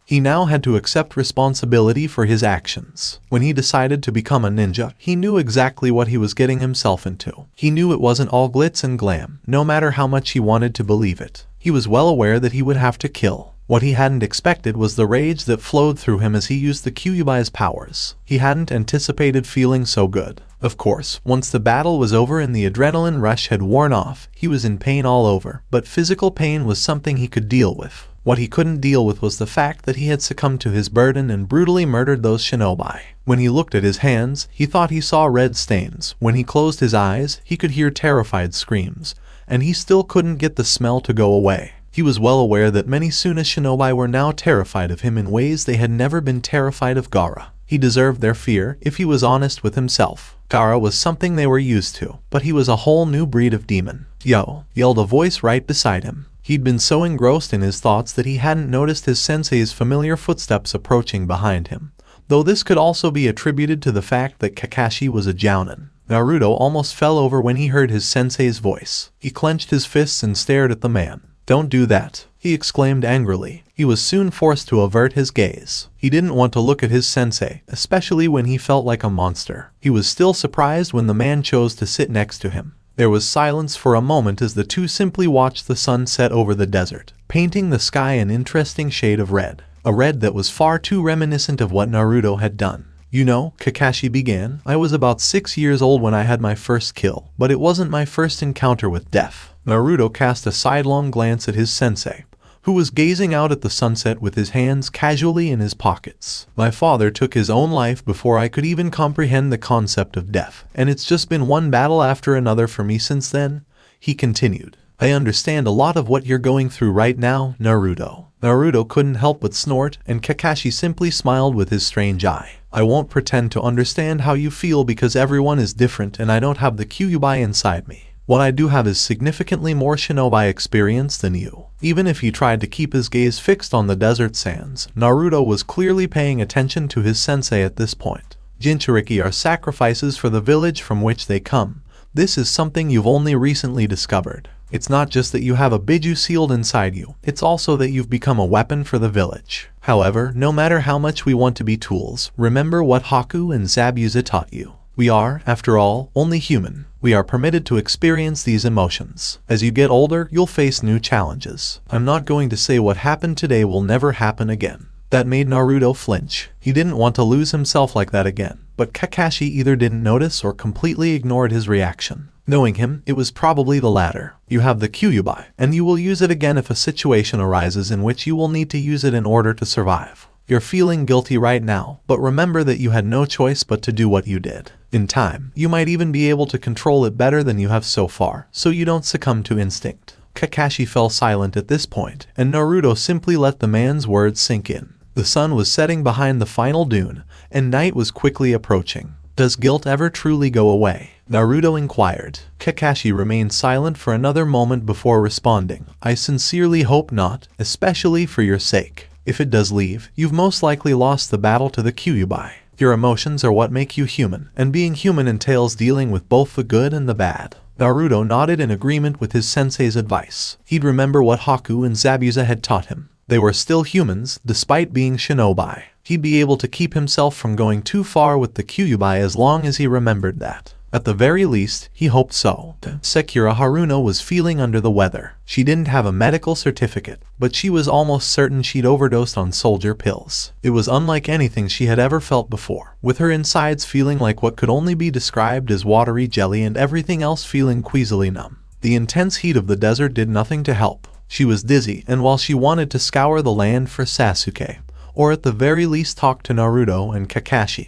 [SPEAKER 3] he now had to accept responsibility for his actions. When he decided to become a ninja, he knew exactly what he was getting himself into. He knew it wasn't all glitz and glam, no matter how much he wanted to believe it. He was well aware that he would have to kill. What he hadn't expected was the rage that flowed through him as he used the Kyuubi's powers. He hadn't anticipated feeling so good. Of course, once the battle was over and the adrenaline rush had worn off, he was in pain all over, but physical pain was something he could deal with. What he couldn't deal with was the fact that he had succumbed to his burden and brutally murdered those shinobi. When he looked at his hands, he thought he saw red stains. When he closed his eyes, he could hear terrified screams, and he still couldn't get the smell to go away. He was well aware that many Sunna shinobi were now terrified of him in ways they had never been terrified of Gaara. He deserved their fear if he was honest with himself. Gaara was something they were used to, but he was a whole new breed of demon. "Yo!" yelled a voice right beside him. He'd been so engrossed in his thoughts that he hadn't noticed his sensei's familiar footsteps approaching behind him. though this could also be attributed to the fact that Kakashi was a jounin. Naruto almost fell over when he heard his sensei's voice. He clenched his fists and stared at the man. "Don't do that," he exclaimed angrily. He was soon forced to avert his gaze. He didn't want to look at his sensei, especially when he felt like a monster. He was still surprised when the man chose to sit next to him. There was silence for a moment as the two simply watched the sun set over the desert, painting the sky an interesting shade of red. A red that was far too reminiscent of what Naruto had done. "You know," Kakashi began, "I was about 6 years old when I had my first kill, but it wasn't my first encounter with death." Naruto cast a sidelong glance at his sensei, who was gazing out at the sunset with his hands casually in his pockets. "My father took his own life before I could even comprehend the concept of death, and it's just been one battle after another for me since then," he continued. "I understand a lot of what you're going through right now, Naruto." Naruto couldn't help but snort, and Kakashi simply smiled with his strange eye. "I won't pretend to understand how you feel because everyone is different and I don't have the Kyuubi inside me. What I do have is significantly more shinobi experience than you." Even if he tried to keep his gaze fixed on the desert sands, Naruto was clearly paying attention to his sensei at this point. Jinchuriki are sacrifices for the village from which they come. This is something you've only recently discovered. It's not just that you have a biju sealed inside you, it's also that you've become a weapon for the village. However, no matter how much we want to be tools, remember what Haku and Zabuza taught you. We are, after all, only human. We are permitted to experience these emotions. As you get older, you'll face new challenges. I'm not going to say what happened today will never happen again. That made Naruto flinch. He didn't want to lose himself like that again, but Kakashi either didn't notice or completely ignored his reaction. Knowing him, it was probably the latter. You have the Kyuubi, and you will use it again if a situation arises in which you will need to use it in order to survive. You're feeling guilty right now, but remember that you had no choice but to do what you did. In time, you might even be able to control it better than you have so far, so you don't succumb to instinct. Kakashi fell silent at this point, and Naruto simply let the man's words sink in. The sun was setting behind the final dune, and night was quickly approaching. Does guilt ever truly go away? Naruto inquired. Kakashi remained silent for another moment before responding. I sincerely hope not, especially for your sake. If it does leave, you've most likely lost the battle to the Kyuubi. Your emotions are what make you human, and being human entails dealing with both the good and the bad. Naruto nodded in agreement with his sensei's advice. He'd remember what Haku and Zabuza had taught him. They were still humans, despite being shinobi. He'd be able to keep himself from going too far with the Kyuubi as long as he remembered that. At the very least, he hoped so. Sakura Haruno was feeling under the weather. She didn't have a medical certificate, but she was almost certain she'd overdosed on soldier pills. It was unlike anything she had ever felt before, with her insides feeling like what could only be described as watery jelly and everything else feeling queasily numb. The intense heat of the desert did nothing to help. She was dizzy, and while she wanted to scour the land for Sasuke, or at the very least talk to Naruto and Kakashi,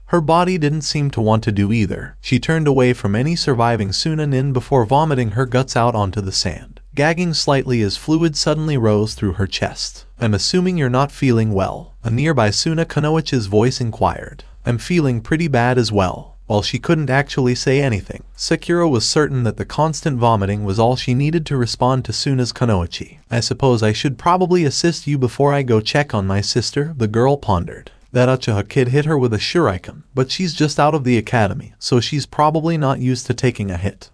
[SPEAKER 3] her body didn't seem to want to do either. She turned away from any surviving Sunna before vomiting her guts out onto the sand, gagging slightly as fluid suddenly rose through her chest. I'm assuming you're not feeling well, a nearby Sunna Kunoichi's voice inquired. I'm feeling pretty bad as well. While she couldn't actually say anything, Sakura was certain that the constant vomiting was all she needed to respond to Sunna's Kunoichi. I suppose I should probably assist you before I go check on my sister, the girl pondered. That Uchiha kid hit her with a shuriken, but she's just out of the academy, so she's probably not used to taking a hit.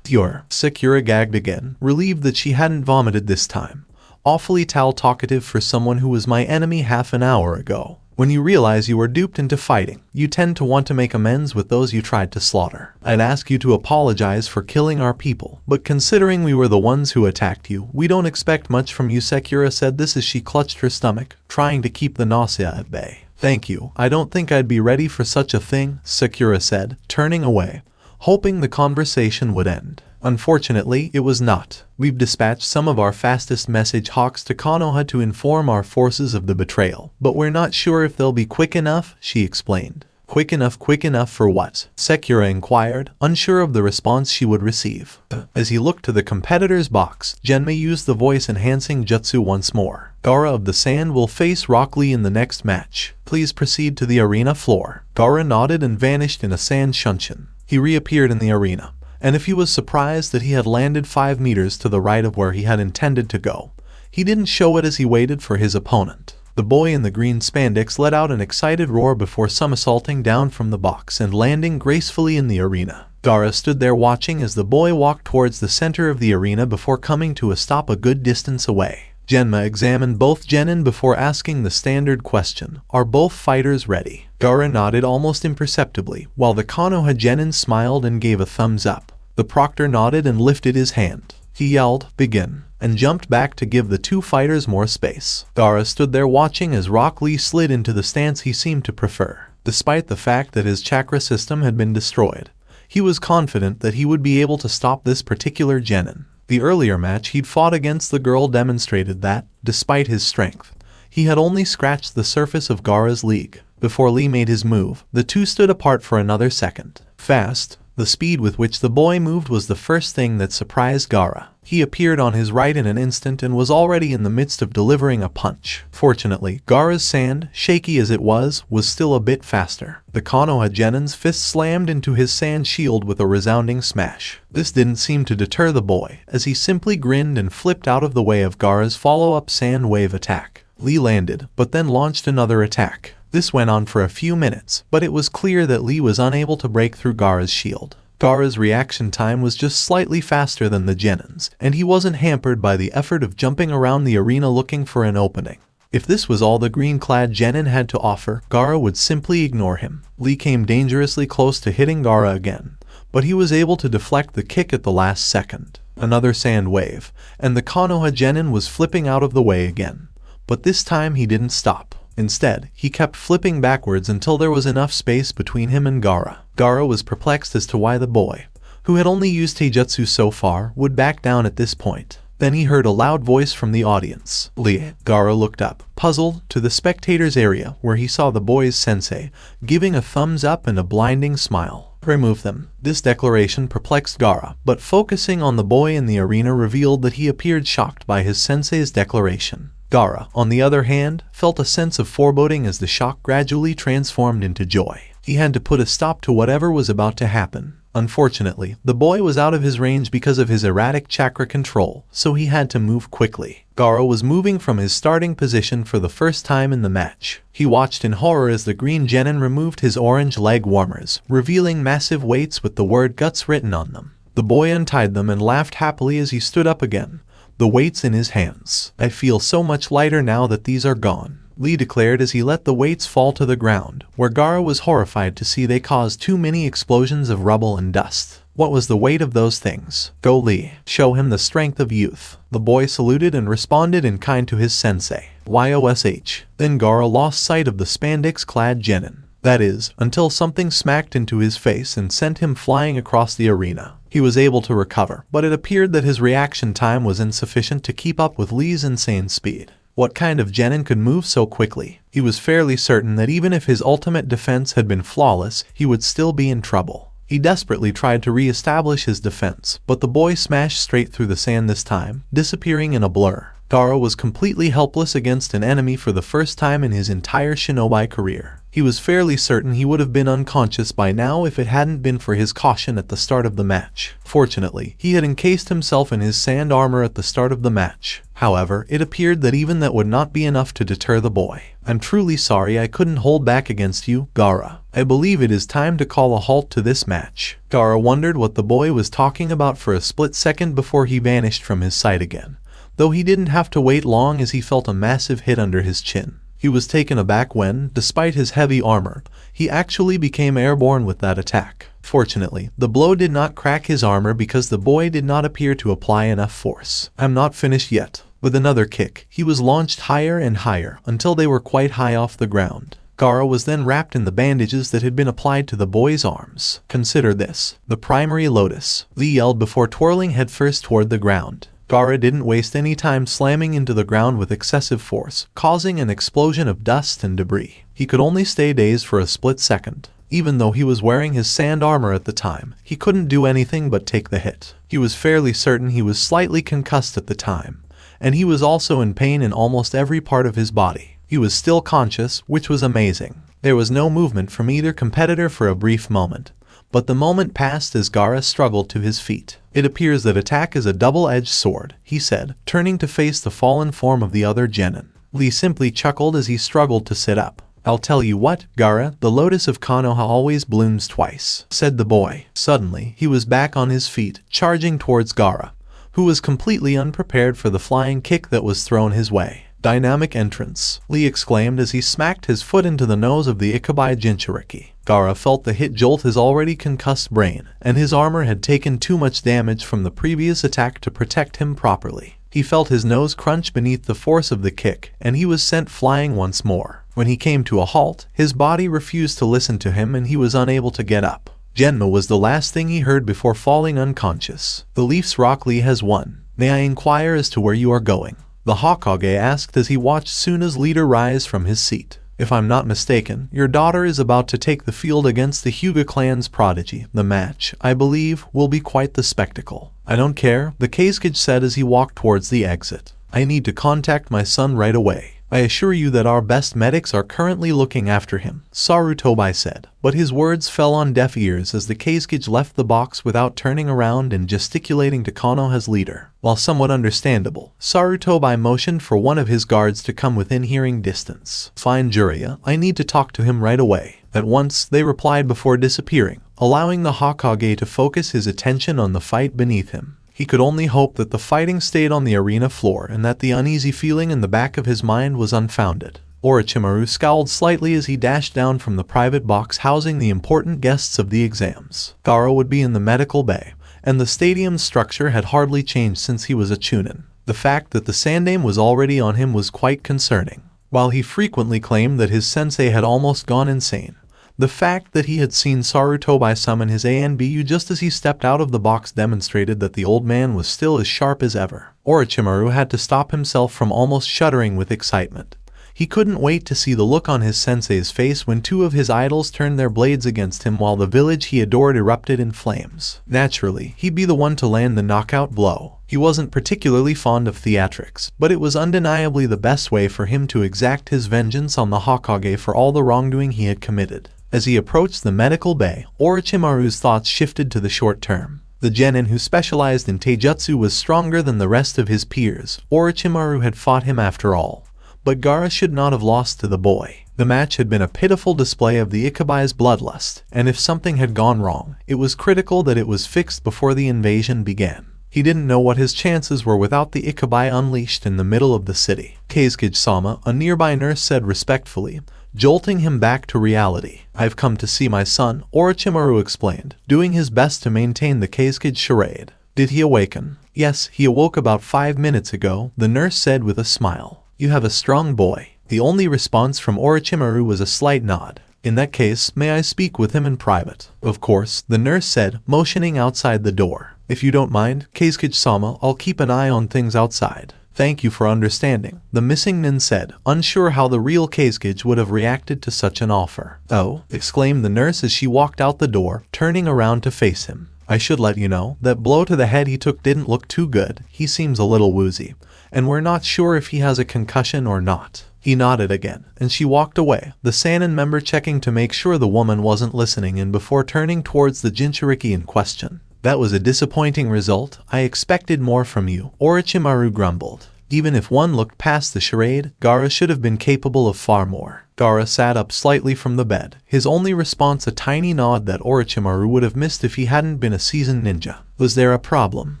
[SPEAKER 3] Sakura gagged again, relieved that she hadn't vomited this time. Awfully talkative for someone who was my enemy half an hour ago. When you realize you were duped into fighting, you tend to want to make amends with those you tried to slaughter. I'd ask you to apologize for killing our people, but considering we were the ones who attacked you, we don't expect much from you. Sakura said this as she clutched her stomach, trying to keep the nausea at bay. Thank you. I don't think I'd be ready for such a thing, Sakura said, turning away, hoping the conversation would end. Unfortunately, it was not. We've dispatched some of our fastest message hawks to Konoha to inform our forces of the betrayal, but we're not sure if they'll be quick enough, she explained. Quick enough for what? Sakura inquired, unsure of the response she would receive. As he looked to the competitor's box, Genmei used the voice-enhancing jutsu once more. Gaara of the Sand will face Rock Lee in the next match. Please proceed to the arena floor. Gaara nodded and vanished in a sand shunshin. He reappeared in the arena, and if he was surprised that he had landed 5 meters to the right of where he had intended to go, he didn't show it as he waited for his opponent. The boy in the green spandex let out an excited roar before somersaulting down from the box and landing gracefully in the arena. Gaara stood there watching as the boy walked towards the center of the arena before coming to a stop a good distance away. Genma examined both genin before asking the standard question, "Are both fighters ready?" Gaara nodded almost imperceptibly, while the Konoha genin smiled and gave a thumbs up. The proctor nodded and lifted his hand. He yelled, "Begin," and jumped back to give the two fighters more space. Gaara stood there watching as Rock Lee slid into the stance he seemed to prefer. Despite the fact that his chakra system had been destroyed, he was confident that he would be able to stop this particular genin. The earlier match he'd fought against the girl demonstrated that, despite his strength, he had only scratched the surface of Gaara's league. Before Lee made his move, the two stood apart for another second. Fast, the speed with which the boy moved was the first thing that surprised Gaara. He appeared on his right in an instant and was already in the midst of delivering a punch. Fortunately, Gaara's sand, shaky as it was still a bit faster. The Konoha genin's fist slammed into his sand shield with a resounding smash. This didn't seem to deter the boy, as he simply grinned and flipped out of the way of Gaara's follow-up sand wave attack. Lee landed, but then launched another attack. This went on for a few minutes, but it was clear that Lee was unable to break through Gaara's shield. Gaara's reaction time was just slightly faster than the genin's, and he wasn't hampered by the effort of jumping around the arena looking for an opening. If this was all the green-clad genin had to offer, Gaara would simply ignore him. Lee came dangerously close to hitting Gaara again, but he was able to deflect the kick at the last second. Another sand wave, and the Konoha genin was flipping out of the way again. But this time he didn't stop. Instead, he kept flipping backwards until there was enough space between him and Gaara. Gaara was perplexed as to why the boy, who had only used taijutsu so far, would back down at this point. Then he heard a loud voice from the audience. "Lee." Gaara looked up, puzzled, to the spectators area where he saw the boy's sensei, giving a thumbs up and a blinding smile. "Remove them." This declaration perplexed Gaara, but focusing on the boy in the arena revealed that he appeared shocked by his sensei's declaration. Gaara, on the other hand, felt a sense of foreboding as the shock gradually transformed into joy. He had to put a stop to whatever was about to happen. Unfortunately, the boy was out of his range because of his erratic chakra control, so he had to move quickly. Gaara was moving from his starting position for the first time in the match. He watched in horror as the green genin removed his orange leg warmers, revealing massive weights with the word guts written on them. The boy untied them and laughed happily as he stood up again, the weights in his hands. "I feel so much lighter now that these are gone," Lee declared as he let the weights fall to the ground, where Gaara was horrified to see they caused too many explosions of rubble and dust. "What was the weight of those things? Go, Lee. Show him the strength of youth." The boy saluted and responded in kind to his sensei. "YOSH." Then Gaara lost sight of the spandex-clad genin. That is, until something smacked into his face and sent him flying across the arena. He was able to recover, but it appeared that his reaction time was insufficient to keep up with Lee's insane speed. What kind of genin could move so quickly? He was fairly certain that even if his ultimate defense had been flawless, he would still be in trouble. He desperately tried to re-establish his defense, but the boy smashed straight through the sand this time, disappearing in a blur. Gaara was completely helpless against an enemy for the first time in his entire shinobi career. He was fairly certain he would have been unconscious by now if it hadn't been for his caution at the start of the match. Fortunately, he had encased himself in his sand armor at the start of the match. However, it appeared that even that would not be enough to deter the boy. "I'm truly sorry I couldn't hold back against you, Gaara. I believe it is time to call a halt to this match." Gaara wondered what the boy was talking about for a split second before he vanished from his sight again, though he didn't have to wait long as he felt a massive hit under his chin. He was taken aback when, despite his heavy armor, he actually became airborne with that attack. Fortunately, the blow did not crack his armor because the boy did not appear to apply enough force. "I'm not finished yet." With another kick, he was launched higher and higher until they were quite high off the ground. Gaara was then wrapped in the bandages that had been applied to the boy's arms. "Consider this the primary lotus," Lee yelled before twirling headfirst toward the ground. Gaara didn't waste any time slamming into the ground with excessive force, causing an explosion of dust and debris. He could only stay dazed for a split second. Even though he was wearing his sand armor at the time, he couldn't do anything but take the hit. He was fairly certain he was slightly concussed at the time, and he was also in pain in almost every part of his body. He was still conscious, which was amazing. There was no movement from either competitor for a brief moment, but the moment passed as Gaara struggled to his feet. "It appears that attack is a double-edged sword," he said, turning to face the fallen form of the other genin. Lee simply chuckled as he struggled to sit up. I'll tell you what, Gaara, the lotus of Konoha always blooms twice, said the boy. Suddenly, he was back on his feet, charging towards Gaara, who was completely unprepared for the flying kick that was thrown his way. Dynamic entrance, Lee exclaimed as he smacked his foot into the nose of the Ikibai Jinchuriki. Gaara felt the hit jolt his already concussed brain, and his armor had taken too much damage from the previous attack to protect him properly. He felt his nose crunch beneath the force of the kick, and he was sent flying once more. When he came to a halt, his body refused to listen to him and he was unable to get up. Genma was the last thing he heard before falling unconscious. The Leafs Rock Lee has won. May I inquire as to where you are going? The Hokage asked as he watched Sunna's leader rise from his seat. If I'm not mistaken, your daughter is about to take the field against the Hyuga clan's prodigy. The match, I believe, will be quite the spectacle. I don't care, the Kazekage said as he walked towards the exit. I need to contact my son right away. I assure you that our best medics are currently looking after him, Sarutobi said. But his words fell on deaf ears as the Kazekage left the box without turning around and gesticulating to Konoha's leader. While somewhat understandable, Sarutobi motioned for one of his guards to come within hearing distance. Fine, Jiraiya, I need to talk to him right away. At once, they replied before disappearing, allowing the Hokage to focus his attention on the fight beneath him. He could only hope that the fighting stayed on the arena floor and that the uneasy feeling in the back of his mind was unfounded. Orochimaru scowled slightly as he dashed down from the private box housing the important guests of the exams. Gaara would be in the medical bay, and the stadium's structure had hardly changed since he was a Chunin. The fact that the Sandaime was already on him was quite concerning. While he frequently claimed that his sensei had almost gone insane, the fact that he had seen Sarutobi summon his ANBU just as he stepped out of the box demonstrated that the old man was still as sharp as ever. Orochimaru had to stop himself from almost shuddering with excitement. He couldn't wait to see the look on his sensei's face when two of his idols turned their blades against him while the village he adored erupted in flames. Naturally, he'd be the one to land the knockout blow. He wasn't particularly fond of theatrics, but it was undeniably the best way for him to exact his vengeance on the Hokage for all the wrongdoing he had committed. As he approached the medical bay, Orochimaru's thoughts shifted to the short term. The genin who specialized in taijutsu was stronger than the rest of his peers. Orochimaru had fought him after all. But Gaara should not have lost to the boy. The match had been a pitiful display of the Ikibai's bloodlust, and if something had gone wrong, it was critical that it was fixed before the invasion began. He didn't know what his chances were without the Ikibai unleashed in the middle of the city. Kazekage-sama, a nearby nurse, said respectfully, jolting him back to reality. I've come to see my son, Orochimaru explained, doing his best to maintain the Kazekage charade. Did he awaken? Yes, he awoke about 5 minutes ago, the nurse said with a smile. You have a strong boy. The only response from Orochimaru was a slight nod. In that case, may I speak with him in private? Of course, the nurse said, motioning outside the door. If you don't mind, Kazekage-sama, I'll keep an eye on things outside. Thank you for understanding, the missing nin said, unsure how the real Kazekage would have reacted to such an offer. Oh, exclaimed the nurse as she walked out the door, turning around to face him. I should let you know, that blow to the head he took didn't look too good. He seems a little woozy, and we're not sure if he has a concussion or not. He nodded again, and she walked away, the Sannin member checking to make sure the woman wasn't listening and before turning towards the Jinchuriki in question. That was a disappointing result. I expected more from you, Orochimaru grumbled. Even if one looked past the charade, Gaara should have been capable of far more. Gaara sat up slightly from the bed, his only response a tiny nod that Orochimaru would have missed if he hadn't been a seasoned ninja. Was there a problem?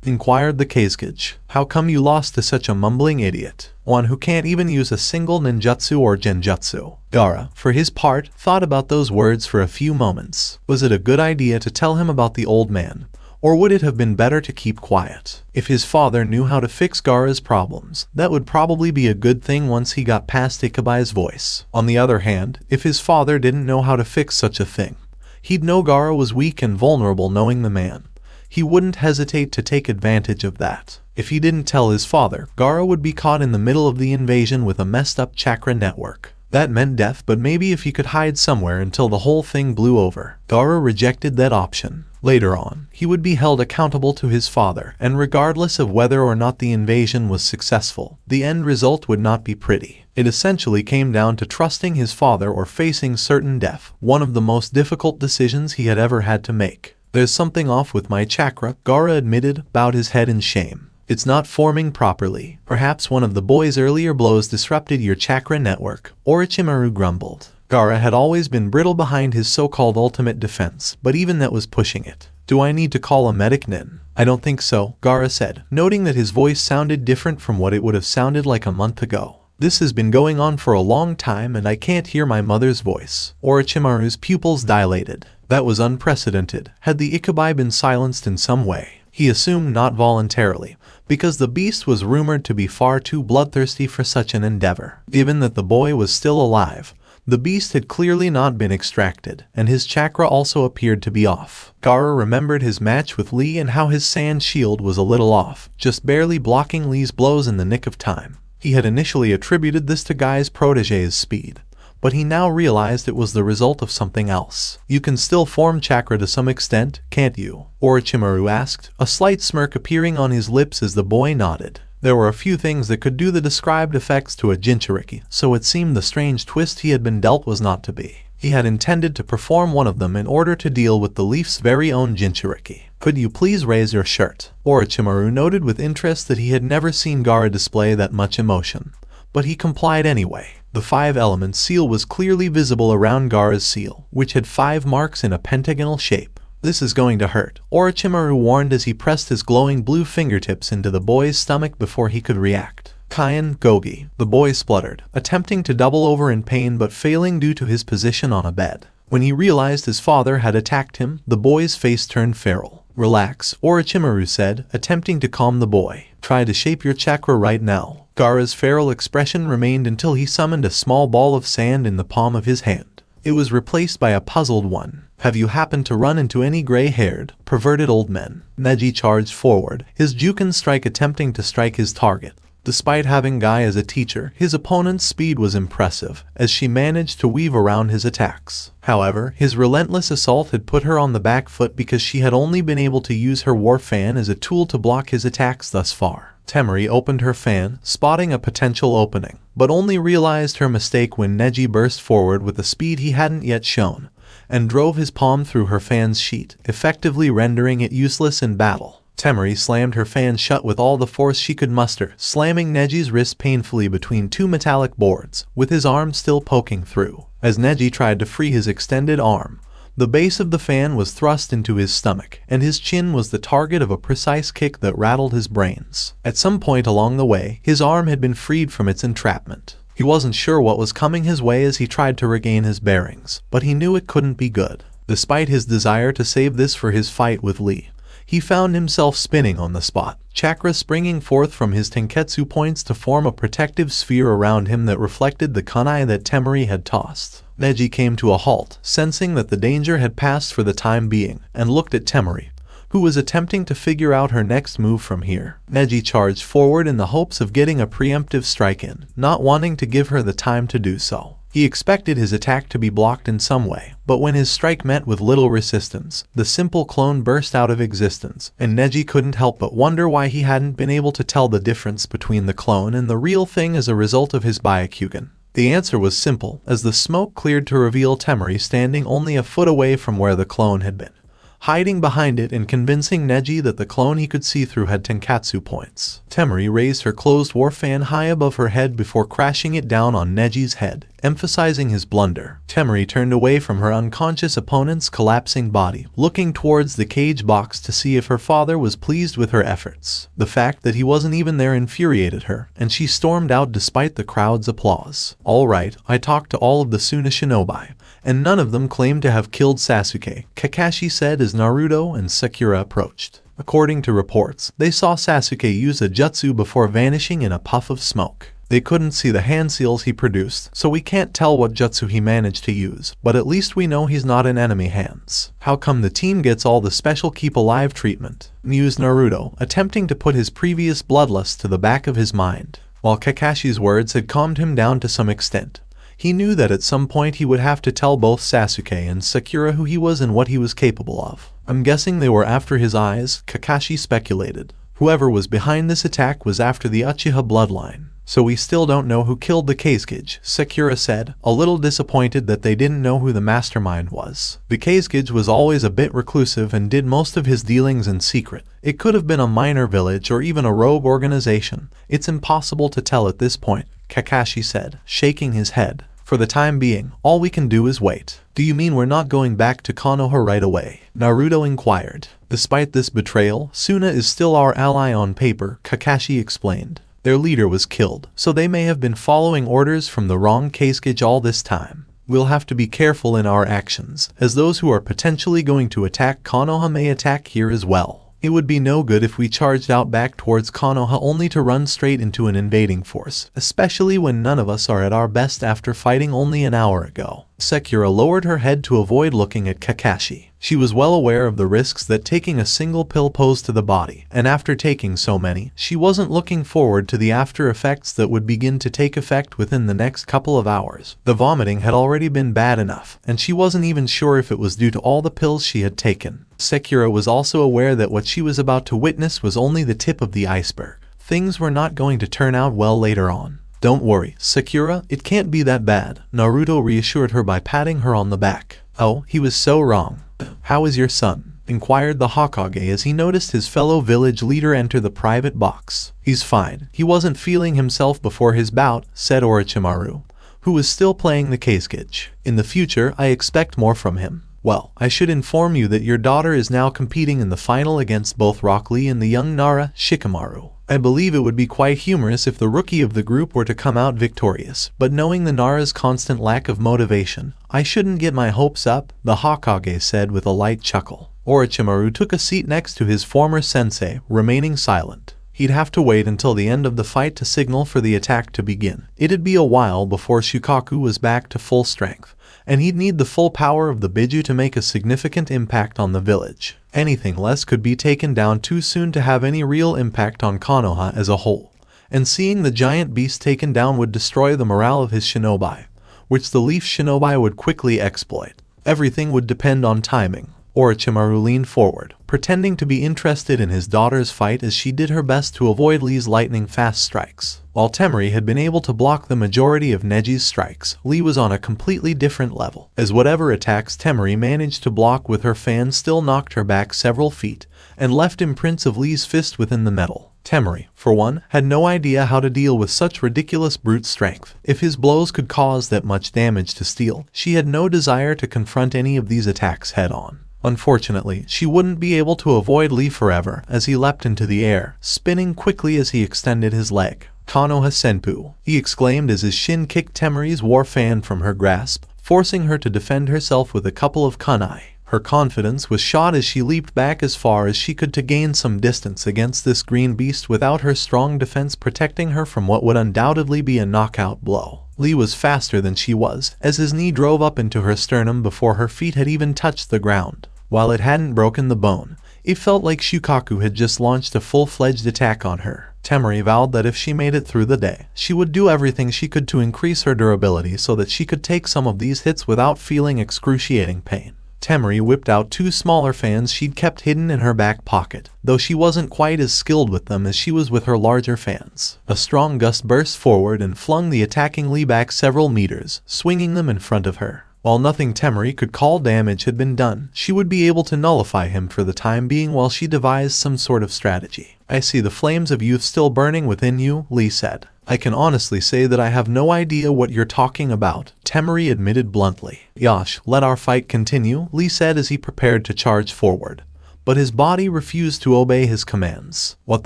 [SPEAKER 3] Inquired the Kazekage. How come you lost to such a mumbling idiot? One who can't even use a single ninjutsu or genjutsu. Gaara, for his part, thought about those words for a few moments. Was it a good idea to tell him about the old man? Or would it have been better to keep quiet? If his father knew how to fix Gaara's problems, that would probably be a good thing once he got past Ikibai's voice. On the other hand, if his father didn't know how to fix such a thing, he'd know Gaara was weak and vulnerable knowing the man. He wouldn't hesitate to take advantage of that. If he didn't tell his father, Gaara would be caught in the middle of the invasion with a messed up chakra network. That meant death, but maybe if he could hide somewhere until the whole thing blew over. Gaara rejected that option. Later on, he would be held accountable to his father, and regardless of whether or not the invasion was successful, the end result would not be pretty. It essentially came down to trusting his father or facing certain death, one of the most difficult decisions he had ever had to make. There's something off with my chakra, Gaara admitted, bowed his head in shame. It's not forming properly. Perhaps one of the boy's earlier blows disrupted your chakra network, Orochimaru grumbled. Gaara had always been brittle behind his so-called ultimate defense, but even that was pushing it. Do I need to call a medic, Nin? I don't think so, Gaara said, noting that his voice sounded different from what it would have sounded like a month ago. This has been going on for a long time and I can't hear my mother's voice. Orochimaru's pupils dilated. That was unprecedented. Had the Ikibai been silenced in some way? He assumed not voluntarily, because the beast was rumored to be far too bloodthirsty for such an endeavor. Given that the boy was still alive, the beast had clearly not been extracted, and his chakra also appeared to be off. Gaara remembered his match with Lee and how his sand shield was a little off, just barely blocking Lee's blows in the nick of time. He had initially attributed this to Guy's protege's speed, but he now realized it was the result of something else. You can still form chakra to some extent, can't you? Orochimaru asked, a slight smirk appearing on his lips as the boy nodded. There were a few things that could do the described effects to a Jinchuriki, so it seemed the strange twist he had been dealt was not to be. He had intended to perform one of them in order to deal with the Leaf's very own Jinchuriki. Could you please raise your shirt? Orochimaru noted with interest that he had never seen Gaara display that much emotion, but he complied anyway. The 5-element seal was clearly visible around Gaara's seal, which had 5 marks in a pentagonal shape. This is going to hurt, Orochimaru warned as he pressed his glowing blue fingertips into the boy's stomach before he could react. Kyan, Gogi, the boy spluttered, attempting to double over in pain but failing due to his position on a bed. When he realized his father had attacked him, the boy's face turned feral. Relax, Orochimaru said, attempting to calm the boy. Try to shape your chakra right now. Gaara's feral expression remained until he summoned a small ball of sand in the palm of his hand. It was replaced by a puzzled one. Have you happened to run into any gray-haired, perverted old men? Neji charged forward, his Juken strike attempting to strike his target. Despite having Guy as a teacher, his opponent's speed was impressive, as she managed to weave around his attacks. However, his relentless assault had put her on the back foot because she had only been able to use her war fan as a tool to block his attacks thus far. Temari opened her fan, spotting a potential opening, but only realized her mistake when Neji burst forward with a speed he hadn't yet shown, and drove his palm through her fan's sheet, effectively rendering it useless in battle. Temari slammed her fan shut with all the force she could muster, slamming Neji's wrist painfully between 2 metallic boards, with his arm still poking through. As Neji tried to free his extended arm, the base of the fan was thrust into his stomach, and his chin was the target of a precise kick that rattled his brains. At some point along the way, his arm had been freed from its entrapment. He wasn't sure what was coming his way as he tried to regain his bearings, but he knew it couldn't be good. Despite his desire to save this for his fight with Lee, he found himself spinning on the spot, chakra springing forth from his tenketsu points to form a protective sphere around him that reflected the kunai that Temari had tossed. Neji came to a halt, sensing that the danger had passed for the time being, and looked at Temari, who was attempting to figure out her next move from here. Neji charged forward in the hopes of getting a preemptive strike in, not wanting to give her the time to do so. He expected his attack to be blocked in some way, but when his strike met with little resistance, the simple clone burst out of existence, and Neji couldn't help but wonder why he hadn't been able to tell the difference between the clone and the real thing as a result of his Byakugan. The answer was simple, as the smoke cleared to reveal Temari standing only a foot away from where the clone had been, hiding behind it and convincing Neji that the clone he could see through had tenkatsu points. Temari raised her closed war fan high above her head before crashing it down on Neji's head, emphasizing his blunder. Temari turned away from her unconscious opponent's collapsing body, looking towards the cage box to see if her father was pleased with her efforts. The fact that he wasn't even there infuriated her, and she stormed out despite the crowd's applause. All right, I talked to all of the Sunna shinobi, and none of them claimed to have killed Sasuke, Kakashi said as Naruto and Sakura approached. According to reports, they saw Sasuke use a jutsu before vanishing in a puff of smoke. They couldn't see the hand seals he produced, so we can't tell what jutsu he managed to use, but at least we know he's not in enemy hands. How come the team gets all the special keep alive treatment? Mused Naruto, attempting to put his previous bloodlust to the back of his mind. While Kakashi's words had calmed him down to some extent, he knew that at some point he would have to tell both Sasuke and Sakura who he was and what he was capable of. I'm guessing they were after his eyes, Kakashi speculated. Whoever was behind this attack was after the Uchiha bloodline. So we still don't know who killed the Kazekage, Sakura said, a little disappointed that they didn't know who the mastermind was. The Kazekage was always a bit reclusive and did most of his dealings in secret. It could have been a minor village or even a rogue organization. It's impossible to tell at this point, Kakashi said, shaking his head. For the time being, all we can do is wait. Do you mean we're not going back to Konoha right away? Naruto inquired. Despite this betrayal, Sunna is still our ally on paper, Kakashi explained. Their leader was killed, so they may have been following orders from the wrong Kazekage all this time. We'll have to be careful in our actions, as those who are potentially going to attack Konoha may attack here as well. It would be no good if we charged out back towards Konoha only to run straight into an invading force, especially when none of us are at our best after fighting only an hour ago. Sakura lowered her head to avoid looking at Kakashi. She was well aware of the risks that taking a single pill posed to the body, and after taking so many, she wasn't looking forward to the after effects that would begin to take effect within the next couple of hours. The vomiting had already been bad enough, and she wasn't even sure if it was due to all the pills she had taken. Sakura was also aware that what she was about to witness was only the tip of the iceberg. Things were not going to turn out well later on. Don't worry, Sakura, it can't be that bad, Naruto reassured her by patting her on the back. Oh, he was so wrong. How is your son? Inquired the Hokage as he noticed his fellow village leader enter the private box. He's fine. He wasn't feeling himself before his bout, said Orochimaru, who was still playing the Kazekage. In the future, I expect more from him. Well, I should inform you that your daughter is now competing in the final against both Rock Lee and the young Nara, Shikamaru. I believe it would be quite humorous if the rookie of the group were to come out victorious, but knowing the Nara's constant lack of motivation, I shouldn't get my hopes up, the Hokage said with a light chuckle. Orochimaru took a seat next to his former sensei, remaining silent. He'd have to wait until the end of the fight to signal for the attack to begin. It'd be a while before Shukaku was back to full strength, and he'd need the full power of the Biju to make a significant impact on the village. Anything less could be taken down too soon to have any real impact on Konoha as a whole, and seeing the giant beast taken down would destroy the morale of his shinobi, which the Leaf Shinobi would quickly exploit. Everything would depend on timing. Orochimaru leaned forward, pretending to be interested in his daughter's fight as she did her best to avoid Lee's lightning-fast strikes. While Temari had been able to block the majority of Neji's strikes, Lee was on a completely different level, as whatever attacks Temari managed to block with her fan still knocked her back several feet, and left imprints of Lee's fist within the metal. Temari, for one, had no idea how to deal with such ridiculous brute strength. If his blows could cause that much damage to steel, she had no desire to confront any of these attacks head-on. Unfortunately, she wouldn't be able to avoid Lee forever as he leapt into the air, spinning quickly as he extended his leg. Konoha Senpu, he exclaimed as his shin kicked Temari's war fan from her grasp, forcing her to defend herself with a couple of kunai. Her confidence was shot as she leaped back as far as she could to gain some distance against this green beast without her strong defense protecting her from what would undoubtedly be a knockout blow. Lee was faster than she was, as his knee drove up into her sternum before her feet had even touched the ground. While it hadn't broken the bone, it felt like Shukaku had just launched a full-fledged attack on her. Temari vowed that if she made it through the day, she would do everything she could to increase her durability so that she could take some of these hits without feeling excruciating pain. Temari whipped out two smaller fans she'd kept hidden in her back pocket, though she wasn't quite as skilled with them as she was with her larger fans. A strong gust burst forward and flung the attacking Lee back several meters, swinging them in front of her. While nothing Temari could call damage had been done, she would be able to nullify him for the time being while she devised some sort of strategy. I see the flames of youth still burning within you, Lee said. I can honestly say that I have no idea what you're talking about, Temari admitted bluntly. Yosh, let our fight continue, Lee said as he prepared to charge forward. But his body refused to obey his commands. What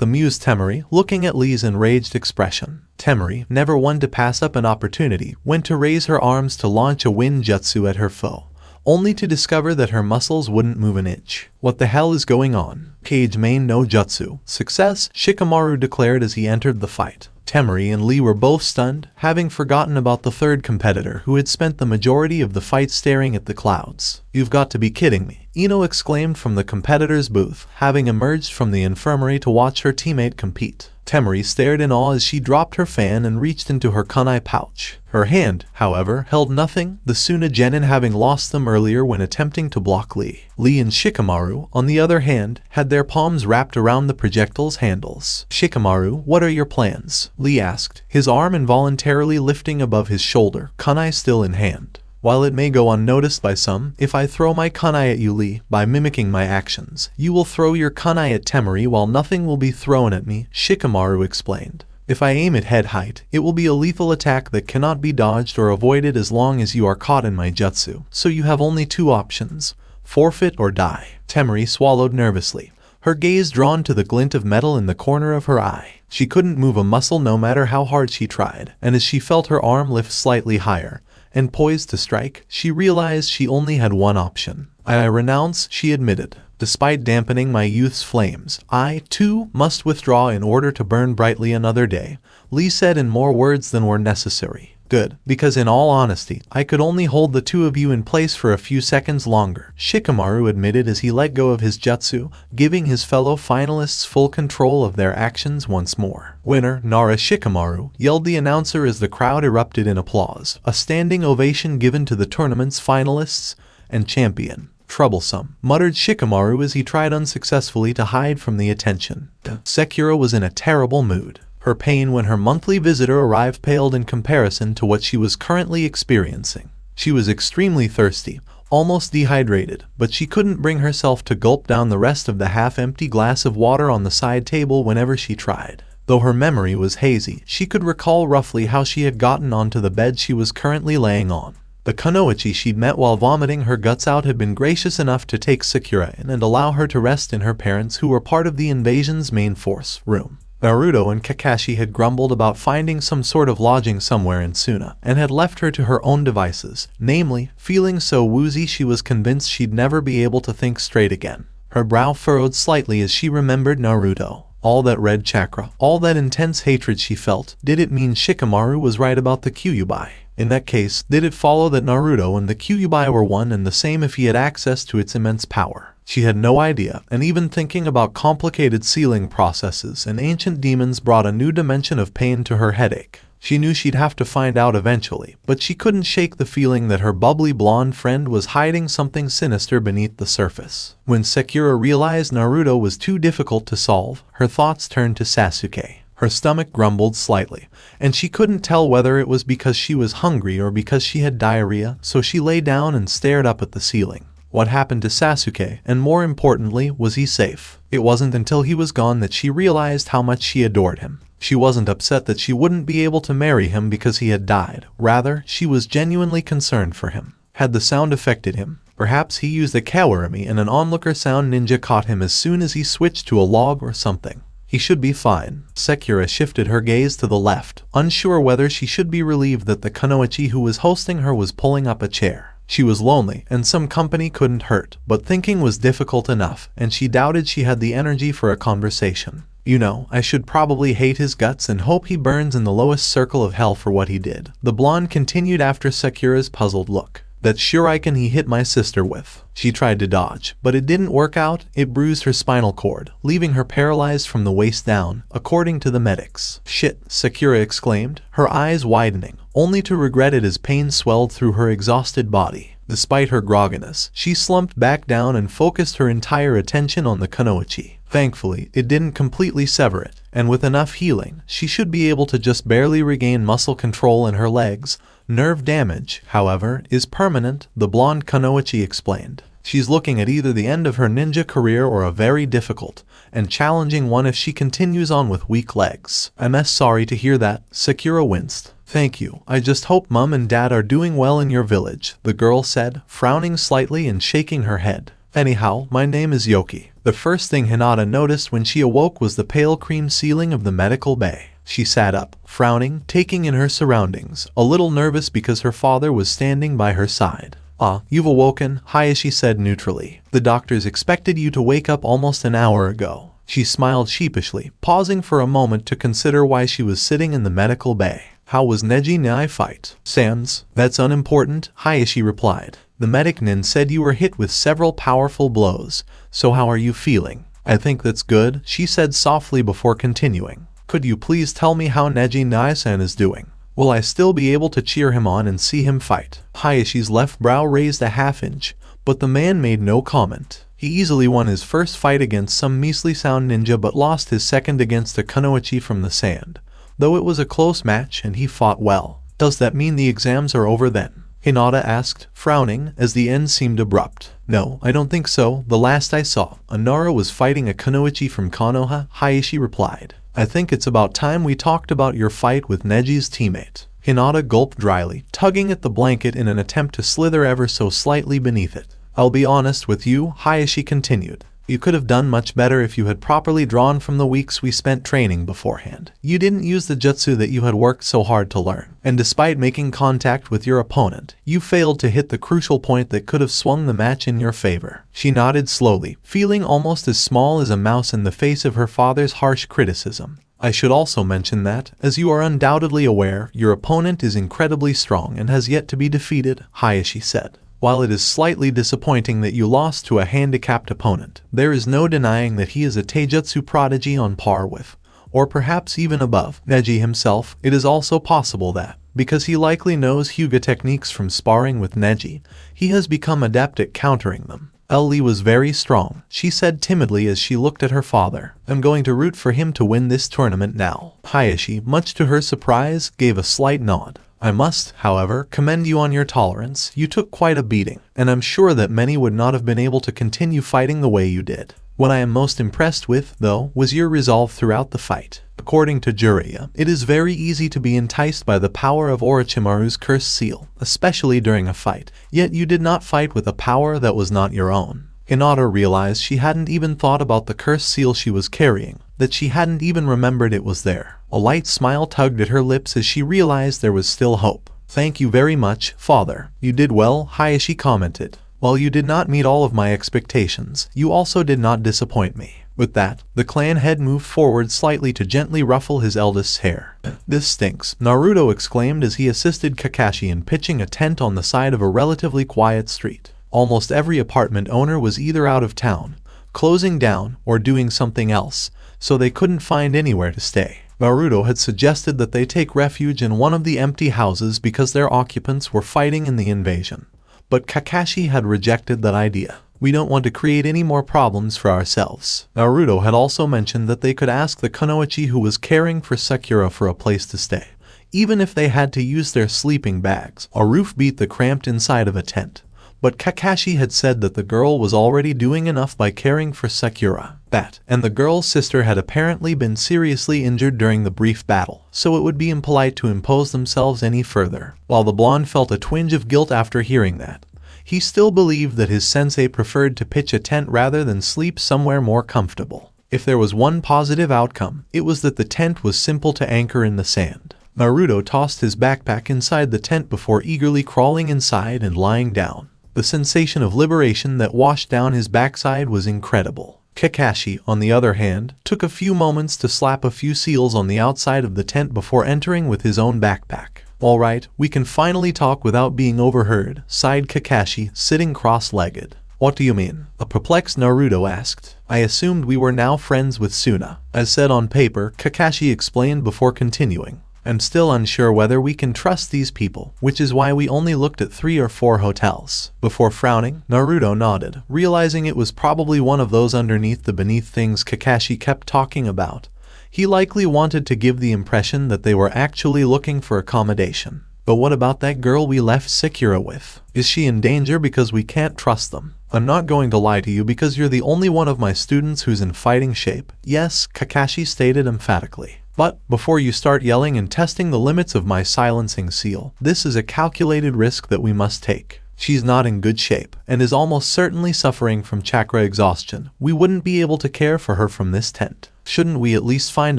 [SPEAKER 3] amused Temari, looking at Lee's enraged expression. Temari, never one to pass up an opportunity, went to raise her arms to launch a wind jutsu at her foe, only to discover that her muscles wouldn't move an inch. What the hell is going on? Kage main no jutsu. Success, Shikamaru declared as he entered the fight. Temari and Lee were both stunned, having forgotten about the third competitor who had spent the majority of the fight staring at the clouds. You've got to be kidding me, Ino exclaimed from the competitor's booth, having emerged from the infirmary to watch her teammate compete. Temari stared in awe as she dropped her fan and reached into her kunai pouch. Her hand, however, held nothing, the Sunna genin having lost them earlier when attempting to block Lee. Lee and Shikamaru, on the other hand, had their palms wrapped around the projectile's handles. "Shikamaru, what are your plans?" Lee asked, his arm involuntarily lifting above his shoulder, kunai still in hand. "While it may go unnoticed by some, if I throw my kunai at you, Lee, by mimicking my actions, you will throw your kunai at Temari while nothing will be thrown at me," Shikamaru explained. "If I aim at head height, it will be a lethal attack that cannot be dodged or avoided as long as you are caught in my jutsu. So you have only two options: forfeit or die." Temari swallowed nervously, her gaze drawn to the glint of metal in the corner of her eye. She couldn't move a muscle no matter how hard she tried, and as she felt her arm lift slightly higher and poised to strike, she realized she only had one option. "I renounce," she admitted. "Despite dampening my youth's flames, I, too, must withdraw in order to burn brightly another day," Lee said in more words than were necessary. "Good, because in all honesty, I could only hold the two of you in place for a few seconds longer," Shikamaru admitted as he let go of his jutsu, giving his fellow finalists full control of their actions once more. "Winner, Nara Shikamaru," yelled the announcer as the crowd erupted in applause, a standing ovation given to the tournament's finalists. "And champion, troublesome," muttered Shikamaru as he tried unsuccessfully to hide from the attention. Sakura was in a terrible mood. Her pain when her monthly visitor arrived paled in comparison to what she was currently experiencing. She was extremely thirsty, almost dehydrated, but she couldn't bring herself to gulp down the rest of the half-empty glass of water on the side table whenever she tried. Though her memory was hazy, she could recall roughly how she had gotten onto the bed she was currently laying on. The kunoichi she'd met while vomiting her guts out had been gracious enough to take Sakura in and allow her to rest in her parents, who were part of the invasion's main force, room. Naruto and Kakashi had grumbled about finding some sort of lodging somewhere in Sunna, and had left her to her own devices, namely, feeling so woozy she was convinced she'd never be able to think straight again. Her brow furrowed slightly as she remembered Naruto. All that red chakra, all that intense hatred she felt, did it mean Shikamaru was right about the Kyuubi? In that case, did it follow that Naruto and the Kyuubi were one and the same if he had access to its immense power? She had no idea, and even thinking about complicated sealing processes and ancient demons brought a new dimension of pain to her headache. She knew she'd have to find out eventually, but she couldn't shake the feeling that her bubbly blonde friend was hiding something sinister beneath the surface. When Sakura realized Naruto was too difficult to solve, her thoughts turned to Sasuke. Her stomach grumbled slightly, and she couldn't tell whether it was because she was hungry or because she had diarrhea, so she lay down and stared up at the ceiling. What happened to Sasuke, and more importantly, was he safe? It wasn't until he was gone that she realized how much she adored him. She wasn't upset that she wouldn't be able to marry him because he had died. Rather, she was genuinely concerned for him. Had the sound affected him? Perhaps he used a kawarami and an onlooker sound ninja caught him as soon as he switched to a log or something. He should be fine. Sakura shifted her gaze to the left, unsure whether she should be relieved that the kunoichi who was hosting her was pulling up a chair. She was lonely, and some company couldn't hurt, but thinking was difficult enough, and she doubted she had the energy for a conversation. "You know, I should probably hate his guts and hope he burns in the lowest circle of hell for what he did," the blonde continued after Sakura's puzzled look. "That shuriken he hit my sister with." She tried to dodge, but it didn't work out. It bruised her spinal cord, leaving her paralyzed from the waist down, according to the medics. "Shit," Sakura exclaimed, her eyes widening, only to regret it as pain swelled through her exhausted body. Despite her grogginess, she slumped back down and focused her entire attention on the kunoichi. Thankfully, it didn't completely sever it, and with enough healing, she should be able to just barely regain muscle control in her legs. Nerve damage, however, is permanent, the blonde kunoichi explained. She's looking at either the end of her ninja career or a very difficult and challenging one if she continues on with weak legs. "I'm sorry to hear that," Sakura winced. "Thank you. I just hope Mum and Dad are doing well in your village," the girl said, frowning slightly and shaking her head. "Anyhow, my name is Yoki." The first thing Hinata noticed when she awoke was the pale cream ceiling of the medical bay. She sat up, frowning, taking in her surroundings, a little nervous because her father was standing by her side. "Ah, you've awoken," Hayashi said neutrally. "The doctors expected you to wake up almost an hour ago." She smiled sheepishly, pausing for a moment to consider why she was sitting in the medical bay. "How was Neji Nai fight?" "Sans, that's unimportant," Hayashi replied. "The medic nin said you were hit with several powerful blows, so how are you feeling?" "I think that's good," she said softly before continuing. Could you please tell me how Neji Naisan is doing? Will I still be able to cheer him on and see him fight? Hayashi's left brow raised a half-inch, but the man made no comment. He easily won his first fight against some measly sound ninja but lost his second against a kunoichi from the sand. Though it was a close match and he fought well. Does that mean the exams are over then? Hinata asked, frowning, as the end seemed abrupt. No, I don't think so. The last I saw, Anara was fighting a kunoichi from Konoha, Hayashi replied. I think it's about time we talked about your fight with Neji's teammate. Hinata gulped dryly, tugging at the blanket in an attempt to slither ever so slightly beneath it. I'll be honest with you, Hayashi continued. You could have done much better if you had properly drawn from the weeks we spent training beforehand. You didn't use the jutsu that you had worked so hard to learn. And despite making contact with your opponent, you failed to hit the crucial point that could have swung the match in your favor. She nodded slowly, feeling almost as small as a mouse in the face of her father's harsh criticism. I should also mention that, as you are undoubtedly aware, your opponent is incredibly strong and has yet to be defeated, Hayashi said. While it is slightly disappointing that you lost to a handicapped opponent, there is no denying that he is a taijutsu prodigy on par with, or perhaps even above, Neji himself. It is also possible that, because he likely knows Hyuga techniques from sparring with Neji, he has become adept at countering them. Ellie was very strong, she said timidly as she looked at her father. I'm going to root for him to win this tournament now. Hayashi, much to her surprise, gave a slight nod. I must, however, commend you on your tolerance. You took quite a beating, and I'm sure that many would not have been able to continue fighting the way you did. What I am most impressed with, though, was your resolve throughout the fight. According to Jiraiya, it is very easy to be enticed by the power of Orochimaru's cursed seal, especially during a fight, yet you did not fight with a power that was not your own. Hinata realized she hadn't even thought about the cursed seal she was carrying, that she hadn't even remembered it was there. A light smile tugged at her lips as she realized there was still hope. Thank you very much, father. You did well, Hayashi commented. While you did not meet all of my expectations, you also did not disappoint me. With that, the clan head moved forward slightly to gently ruffle his eldest's hair. This stinks, Naruto exclaimed as he assisted Kakashi in pitching a tent on the side of a relatively quiet street. Almost every apartment owner was either out of town, closing down, or doing something else, so they couldn't find anywhere to stay. Naruto had suggested that they take refuge in one of the empty houses because their occupants were fighting in the invasion. But Kakashi had rejected that idea. We don't want to create any more problems for ourselves. Naruto had also mentioned that they could ask the kunoichi who was caring for Sakura for a place to stay, even if they had to use their sleeping bags. A roof beat the cramped inside of a tent. But Kakashi had said that the girl was already doing enough by caring for Sakura. That, and the girl's sister had apparently been seriously injured during the brief battle, so it would be impolite to impose themselves any further. While the blonde felt a twinge of guilt after hearing that, he still believed that his sensei preferred to pitch a tent rather than sleep somewhere more comfortable. If there was one positive outcome, it was that the tent was simple to anchor in the sand. Naruto tossed his backpack inside the tent before eagerly crawling inside and lying down. The sensation of liberation that washed down his backside was incredible. Kakashi, on the other hand, took a few moments to slap a few seals on the outside of the tent before entering with his own backpack. All right, we can finally talk without being overheard, sighed Kakashi, sitting cross-legged. What do you mean? A perplexed Naruto asked. I assumed we were now friends with Sunna. As said on paper, Kakashi explained before continuing. I'm still unsure whether we can trust these people, which is why we only looked at 3 or 4 hotels. Before frowning, Naruto nodded, realizing it was probably one of those beneath things Kakashi kept talking about. He likely wanted to give the impression that they were actually looking for accommodation. But what about that girl we left Sakura with? Is she in danger because we can't trust them? I'm not going to lie to you because you're the only one of my students who's in fighting shape. Yes, Kakashi stated emphatically. But, before you start yelling and testing the limits of my silencing seal, this is a calculated risk that we must take. She's not in good shape, and is almost certainly suffering from chakra exhaustion. We wouldn't be able to care for her from this tent. Shouldn't we at least find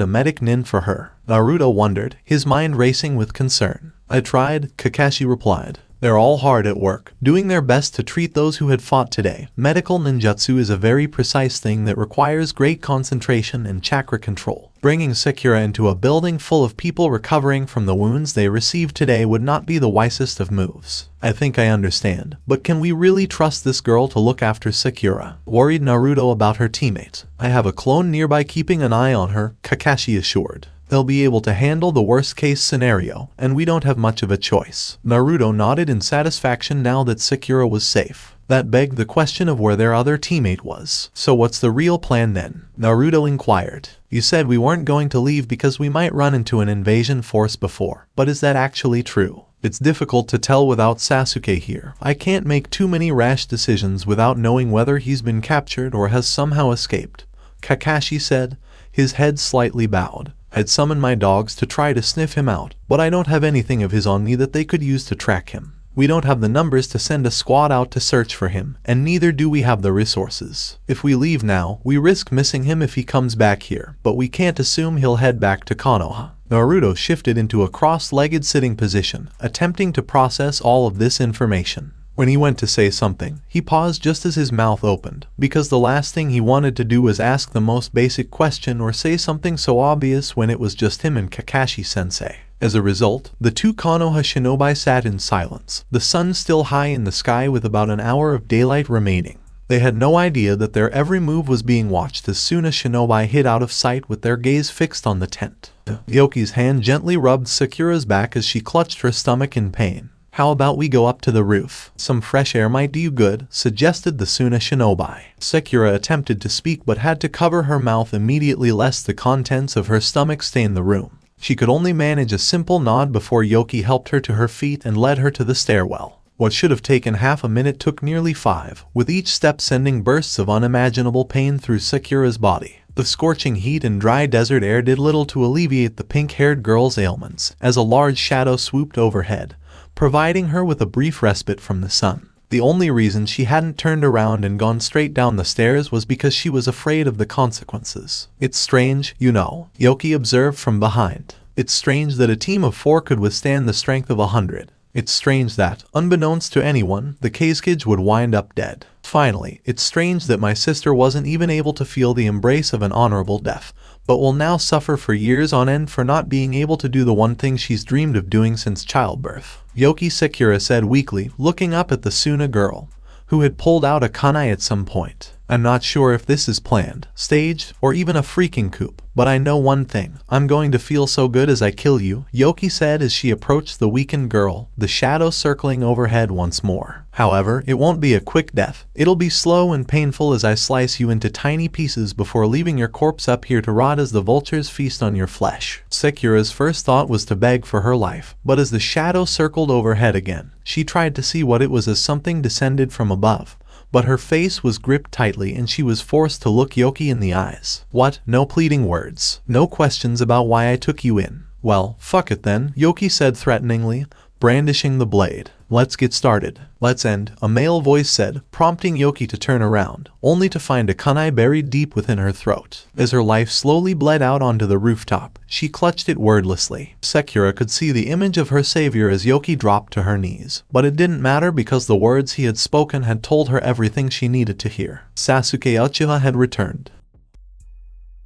[SPEAKER 3] a medic nin for her? Naruto wondered, his mind racing with concern. I tried, Kakashi replied. They're all hard at work, doing their best to treat those who had fought today. Medical ninjutsu is a very precise thing that requires great concentration and chakra control. Bringing Sakura into a building full of people recovering from the wounds they received today would not be the wisest of moves. I think I understand, but can we really trust this girl to look after Sakura? Worried Naruto about her teammates. I have a clone nearby keeping an eye on her, Kakashi assured. They'll be able to handle the worst-case scenario, and we don't have much of a choice. Naruto nodded in satisfaction now that Sakura was safe. That begged the question of where their other teammate was. So what's the real plan then? Naruto inquired. You said we weren't going to leave because we might run into an invasion force before, but is that actually true? It's difficult to tell without Sasuke here. I can't make too many rash decisions without knowing whether he's been captured or has somehow escaped, Kakashi said, his head slightly bowed. I'd summoned my dogs to try to sniff him out, but I don't have anything of his on me that they could use to track him. We don't have the numbers to send a squad out to search for him, and neither do we have the resources. If we leave now, we risk missing him if he comes back here, but we can't assume he'll head back to Konoha. Naruto shifted into a cross-legged sitting position, attempting to process all of this information. When he went to say something, he paused just as his mouth opened, because the last thing he wanted to do was ask the most basic question or say something so obvious when it was just him and Kakashi-sensei. As a result, the two Konoha shinobi sat in silence, the sun still high in the sky with about an hour of daylight remaining. They had no idea that their every move was being watched as soon as shinobi hid out of sight with their gaze fixed on the tent. Yoki's hand gently rubbed Sakura's back as she clutched her stomach in pain. How about we go up to the roof? Some fresh air might do you good, suggested the Sunna shinobi. Sakura attempted to speak but had to cover her mouth immediately lest the contents of her stomach stain the room. She could only manage a simple nod before Yoki helped her to her feet and led her to the stairwell. What should have taken half a minute took nearly 5, with each step sending bursts of unimaginable pain through Sakura's body. The scorching heat and dry desert air did little to alleviate the pink-haired girl's ailments, as a large shadow swooped overhead, providing her with a brief respite from the sun. The only reason she hadn't turned around and gone straight down the stairs was because she was afraid of the consequences. It's strange, you know, Yoki observed from behind. It's strange that a team of 4 could withstand the strength of 100. It's strange that, unbeknownst to anyone, the Kazekage would wind up dead. Finally, it's strange that my sister wasn't even able to feel the embrace of an honorable death, but will now suffer for years on end for not being able to do the one thing she's dreamed of doing since childbirth. Yoki, Sakura said weakly, looking up at the Sunna girl, who had pulled out a kunai at some point. I'm not sure if this is planned, staged, or even a freaking coup, but I know one thing. I'm going to feel so good as I kill you, Yoki said as she approached the weakened girl, the shadow circling overhead once more. However, it won't be a quick death. It'll be slow and painful as I slice you into tiny pieces before leaving your corpse up here to rot as the vultures feast on your flesh. Sakura's first thought was to beg for her life, but as the shadow circled overhead again, she tried to see what it was as something descended from above. But her face was gripped tightly and she was forced to look Yoki in the eyes. What? No pleading words. No questions about why I took you in. Well, fuck it then, Yoki said threateningly, brandishing the blade. Let's get started. Let's end, a male voice said, prompting Yoki to turn around, only to find a kunai buried deep within her throat. As her life slowly bled out onto the rooftop, she clutched it wordlessly. Sakura could see the image of her savior as Yoki dropped to her knees, but it didn't matter because the words he had spoken had told her everything she needed to hear. Sasuke Uchiha had returned.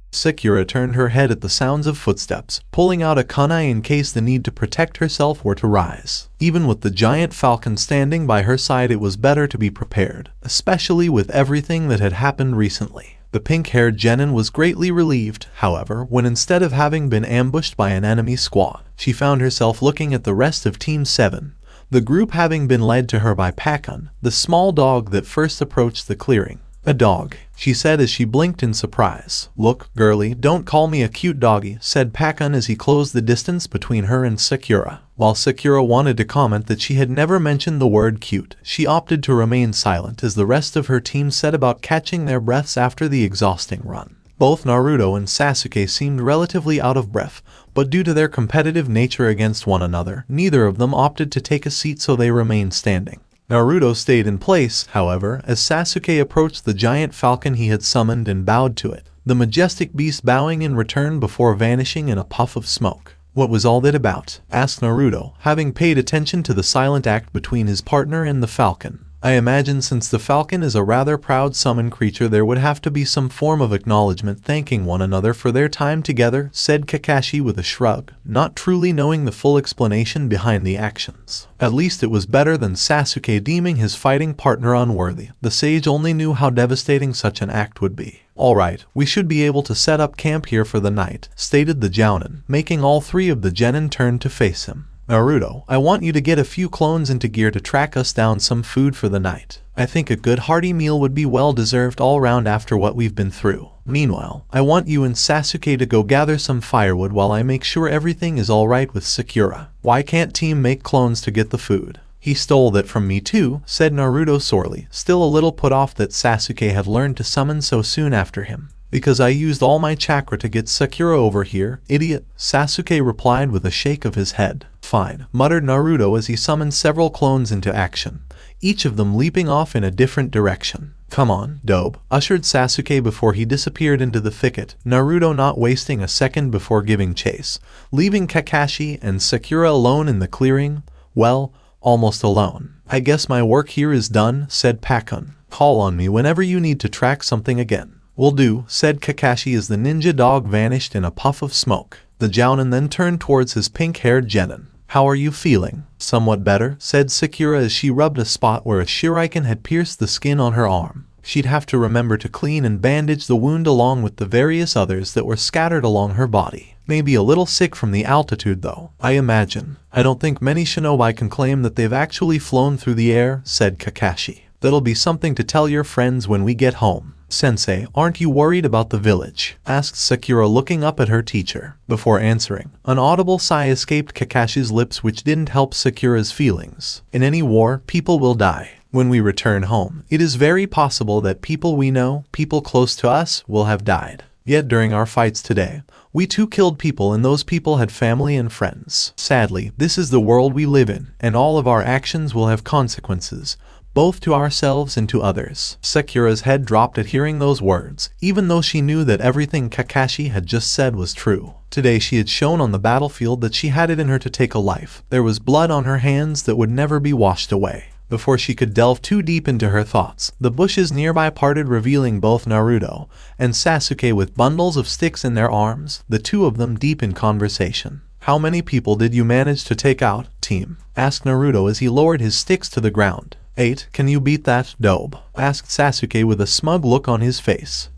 [SPEAKER 3] Sakura turned her head at the sounds of footsteps, pulling out a kunai in case the need to protect herself were to rise. Even with the giant falcon standing by her side, it was better to be prepared, especially with everything that had happened recently. The pink-haired genin was greatly relieved, however, when instead of having been ambushed by an enemy squad, she found herself looking at the rest of Team 7, the group having been led to her by Pakun, the small dog that first approached the clearing. A dog, she said as she blinked in surprise. Look, girlie, don't call me a cute doggy, said Pakun as he closed the distance between her and Sakura. While Sakura wanted to comment that she had never mentioned the word cute, she opted to remain silent as the rest of her team set about catching their breaths after the exhausting run. Both Naruto and Sasuke seemed relatively out of breath, but due to their competitive nature against one another, neither of them opted to take a seat, so they remained standing. Naruto stayed in place, however, as Sasuke approached the giant falcon he had summoned and bowed to it, the majestic beast bowing in return before vanishing in a puff of smoke. What was all that about? Asked Naruto, having paid attention to the silent act between his partner and the falcon. I imagine since the falcon is a rather proud summon creature, there would have to be some form of acknowledgement thanking one another for their time together, said Kakashi with a shrug, not truly knowing the full explanation behind the actions. At least it was better than Sasuke deeming his fighting partner unworthy. The sage only knew how devastating such an act would be. Alright, we should be able to set up camp here for the night, stated the Jounin, making all three of the genin turn to face him. Naruto, I want you to get a few clones into gear to track us down some food for the night. I think a good hearty meal would be well deserved all round after what we've been through. Meanwhile, I want you and Sasuke to go gather some firewood while I make sure everything is alright with Sakura. Why can't team make clones to get the food? He stole that from me too, said Naruto sorely, still a little put off that Sasuke had learned to summon so soon after him. Because I used all my chakra to get Sakura over here, idiot, Sasuke replied with a shake of his head. Fine, muttered Naruto as he summoned several clones into action, each of them leaping off in a different direction. Come on, dope, ushered Sasuke before he disappeared into the thicket, Naruto not wasting a second before giving chase, leaving Kakashi and Sakura alone in the clearing. Well, almost alone. I guess my work here is done, said Pakun. Call on me whenever you need to track something again. Will do, said Kakashi as the ninja dog vanished in a puff of smoke. The Jounin then turned towards his pink-haired genin. How are you feeling? Somewhat better, said Sakura as she rubbed a spot where a shuriken had pierced the skin on her arm. She'd have to remember to clean and bandage the wound along with the various others that were scattered along her body. Maybe a little sick from the altitude though, I imagine. I don't think many shinobi can claim that they've actually flown through the air, said Kakashi. That'll be something to tell your friends when we get home. Sensei, aren't you worried about the village? Asked Sakura looking up at her teacher. Before answering, an audible sigh escaped Kakashi's lips which didn't help Sakura's feelings. In any war, people will die. When we return home, it is very possible that people we know, people close to us, will have died. Yet during our fights today, we too killed people and those people had family and friends. Sadly, this is the world we live in, and all of our actions will have consequences, both to ourselves and to others. Sakura's head dropped at hearing those words, even though she knew that everything Kakashi had just said was true. Today she had shown on the battlefield that she had it in her to take a life. There was blood on her hands that would never be washed away. Before she could delve too deep into her thoughts, the bushes nearby parted, revealing both Naruto and Sasuke with bundles of sticks in their arms, the two of them deep in conversation. How many people did you manage to take out, team? Asked Naruto as he lowered his sticks to the ground. 8, can you beat that, dope? Asked Sasuke with a smug look on his face.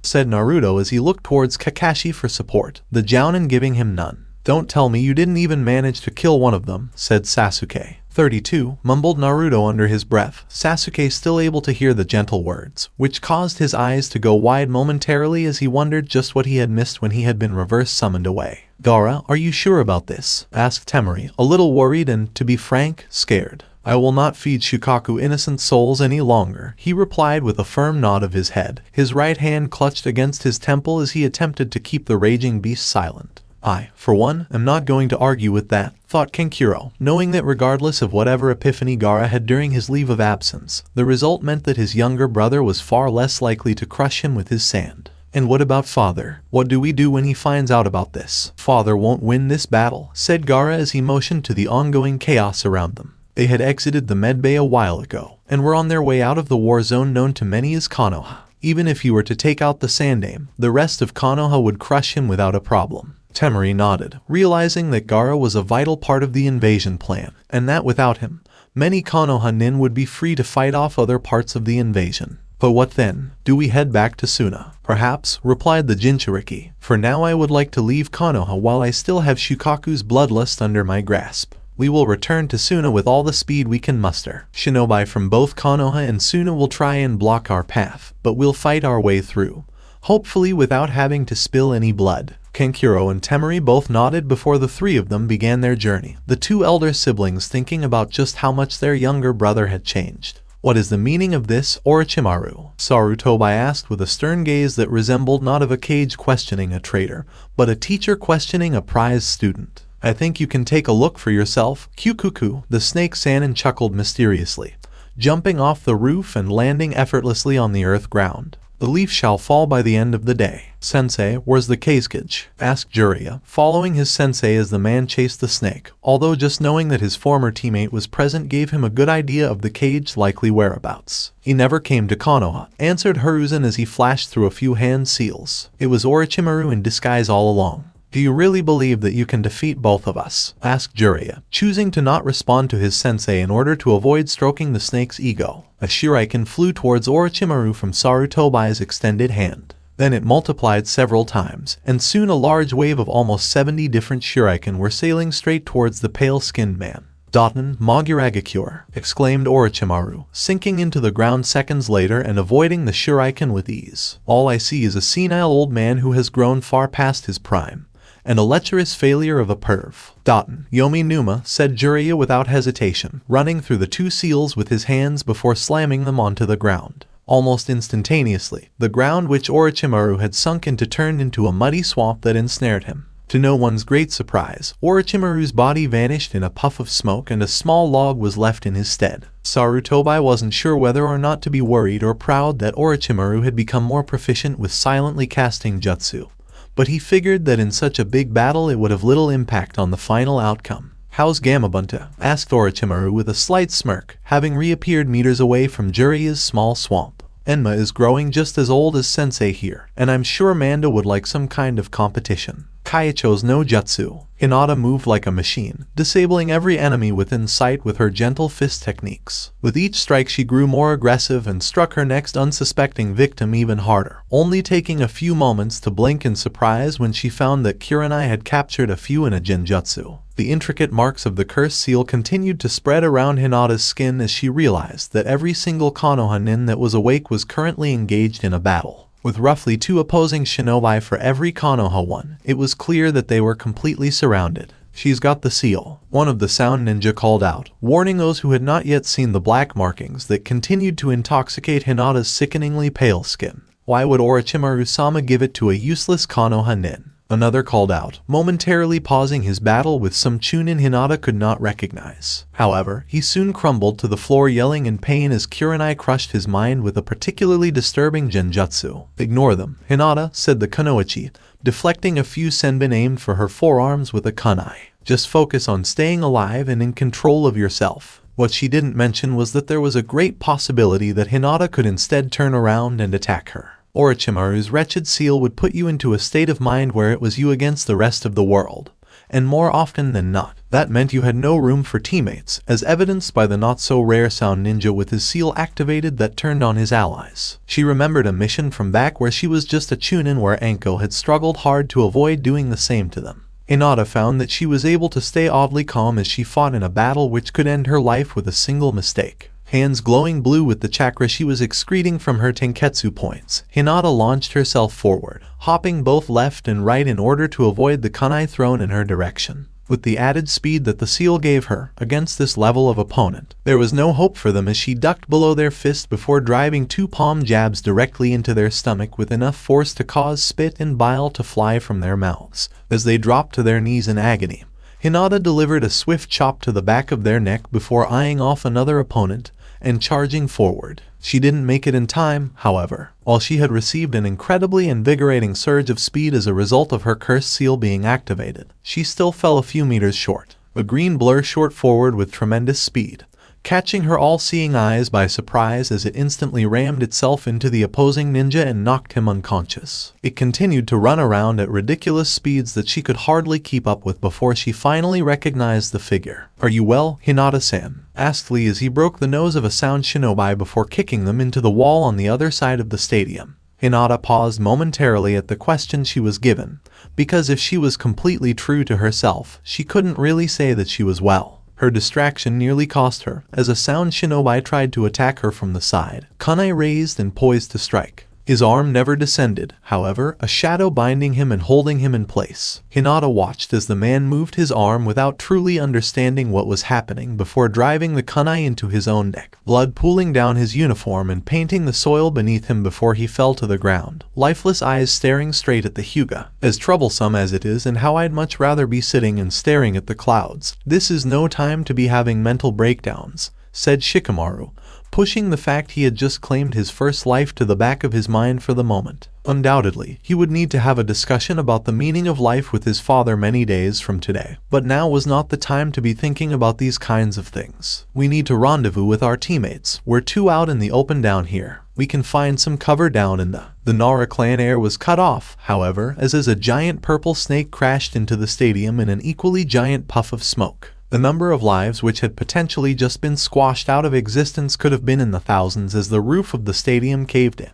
[SPEAKER 3] Said Naruto as he looked towards Kakashi for support, the Jounin giving him none. Don't tell me you didn't even manage to kill one of them, said Sasuke. 32, mumbled Naruto under his breath, Sasuke still able to hear the gentle words, which caused his eyes to go wide momentarily as he wondered just what he had missed when he had been reverse summoned away. Gaara, are you sure about this? Asked Temari, a little worried and, to be frank, scared. I will not feed Shukaku innocent souls any longer, he replied with a firm nod of his head. His right hand clutched against his temple as he attempted to keep the raging beast silent. I, for one, am not going to argue with that, thought Kankuro, knowing that regardless of whatever epiphany Gaara had during his leave of absence, the result meant that his younger brother was far less likely to crush him with his sand. And what about father? What do we do when he finds out about this? Father won't win this battle, said Gaara as he motioned to the ongoing chaos around them. They had exited the medbay a while ago, and were on their way out of the war zone known to many as Konoha. Even if he were to take out the Sandaime, the rest of Konoha would crush him without a problem. Temari nodded, realizing that Gaara was a vital part of the invasion plan, and that without him, many Konoha nin would be free to fight off other parts of the invasion. But what then? Do we head back to Sunna? Perhaps, replied the Jinchuriki. For now I would like to leave Konoha while I still have Shukaku's bloodlust under my grasp. We will return to Sunna with all the speed we can muster. Shinobi from both Konoha and Sunna will try and block our path, but we'll fight our way through, hopefully without having to spill any blood. Kankuro and Temari both nodded before the three of them began their journey, the two elder siblings thinking about just how much their younger brother had changed. What is the meaning of this, Orochimaru? Sarutobi asked with a stern gaze that resembled not of a cage questioning a traitor, but a teacher questioning a prize student. I think you can take a look for yourself, Kyukuku, the Snake Sannin chuckled mysteriously, jumping off the roof and landing effortlessly on the earth ground. The leaf shall fall by the end of the day. Sensei, where's the Kazekage? Asked Jiraiya, following his sensei as the man chased the snake, although just knowing that his former teammate was present gave him a good idea of the cage's likely whereabouts. He never came to Konoha, answered Hiruzen as he flashed through a few hand seals. It was Orochimaru in disguise all along. Do you really believe that you can defeat both of us? Asked Jiraiya, choosing to not respond to his sensei in order to avoid stroking the snake's ego. A shuriken flew towards Orochimaru from Sarutobi's extended hand. Then it multiplied several times, and soon a large wave of almost 70 different shuriken were sailing straight towards the pale-skinned man. "Doten Moguragakure," exclaimed Orochimaru, sinking into the ground seconds later and avoiding the shuriken with ease. "All I see is a senile old man who has grown far past his prime, and a lecherous failure of a perv." "Doten Yomi Numa," said Jiraiya without hesitation, running through the two seals with his hands before slamming them onto the ground. Almost instantaneously, the ground which Orochimaru had sunk into turned into a muddy swamp that ensnared him. To no one's great surprise, Orochimaru's body vanished in a puff of smoke and a small log was left in his stead. Sarutobi wasn't sure whether or not to be worried or proud that Orochimaru had become more proficient with silently casting jutsu, but he figured that in such a big battle it would have little impact on the final outcome. "How's Gamabunta?" asked Orochimaru with a slight smirk, having reappeared meters away from Jiraiya's small swamp. "Enma is growing just as old as Sensei here, and I'm sure Manda would like some kind of competition." Kaicho's no jutsu. Hinata moved like a machine, disabling every enemy within sight with her gentle fist techniques. With each strike she grew more aggressive and struck her next unsuspecting victim even harder, only taking a few moments to blink in surprise when she found that Kurenai had captured a few in a genjutsu. The intricate marks of the cursed seal continued to spread around Hinata's skin as she realized that every single Konoha nin that was awake was currently engaged in a battle. With roughly 2 opposing shinobi for every Konoha one, it was clear that they were completely surrounded. "She's got the seal," one of the sound ninja called out, warning those who had not yet seen the black markings that continued to intoxicate Hinata's sickeningly pale skin. "Why would Orochimaru-sama give it to a useless Konoha nin?" Another called out, momentarily pausing his battle with some Chunin Hinata could not recognize. However, he soon crumbled to the floor yelling in pain as Kurenai crushed his mind with a particularly disturbing genjutsu. "Ignore them, Hinata," said the Kunoichi, deflecting a few senbon aimed for her forearms with a kunai. "Just focus on staying alive and in control of yourself." What she didn't mention was that there was a great possibility that Hinata could instead turn around and attack her. Orochimaru's wretched seal would put you into a state of mind where it was you against the rest of the world, and more often than not, that meant you had no room for teammates, as evidenced by the not-so-rare sound ninja with his seal activated that turned on his allies. She remembered a mission from back where she was just a Chunin where Anko had struggled hard to avoid doing the same to them. Hinata found that she was able to stay oddly calm as she fought in a battle which could end her life with a single mistake. Hands glowing blue with the chakra she was excreting from her tenketsu points, Hinata launched herself forward, hopping both left and right in order to avoid the kunai thrown in her direction. With the added speed that the seal gave her, against this level of opponent, there was no hope for them as she ducked below their fist before driving 2 palm jabs directly into their stomach with enough force to cause spit and bile to fly from their mouths. As they dropped to their knees in agony, Hinata delivered a swift chop to the back of their neck before eyeing off another opponent and charging forward. She didn't make it in time, however. While she had received an incredibly invigorating surge of speed as a result of her cursed seal being activated, she still fell a few meters short. A green blur shot forward with tremendous speed, catching her all-seeing eyes by surprise as it instantly rammed itself into the opposing ninja and knocked him unconscious. It continued to run around at ridiculous speeds that she could hardly keep up with before she finally recognized the figure. "Are you well, Hinata-san?" asked Lee as he broke the nose of a sound shinobi before kicking them into the wall on the other side of the stadium. Hinata paused momentarily at the question she was given, because if she was completely true to herself, she couldn't really say that she was well. Her distraction nearly cost her, as a sound shinobi tried to attack her from the side, kunai raised and poised to strike. His arm never descended, however, a shadow binding him and holding him in place. Hinata watched as the man moved his arm without truly understanding what was happening before driving the kunai into his own neck, blood pooling down his uniform and painting the soil beneath him before he fell to the ground, lifeless eyes staring straight at the Hyuga. "As troublesome as it is and how I'd much rather be sitting and staring at the clouds, this is no time to be having mental breakdowns," said Shikamaru, pushing the fact he had just claimed his first life to the back of his mind for the moment. Undoubtedly, he would need to have a discussion about the meaning of life with his father many days from today, but now was not the time to be thinking about these kinds of things. "We need to rendezvous with our teammates. We're 2 out in the open down here. We can find some cover down in the Nara clan air was cut off, however, as a giant purple snake crashed into the stadium in an equally giant puff of smoke. The number of lives which had potentially just been squashed out of existence could have been in the thousands as the roof of the stadium caved in,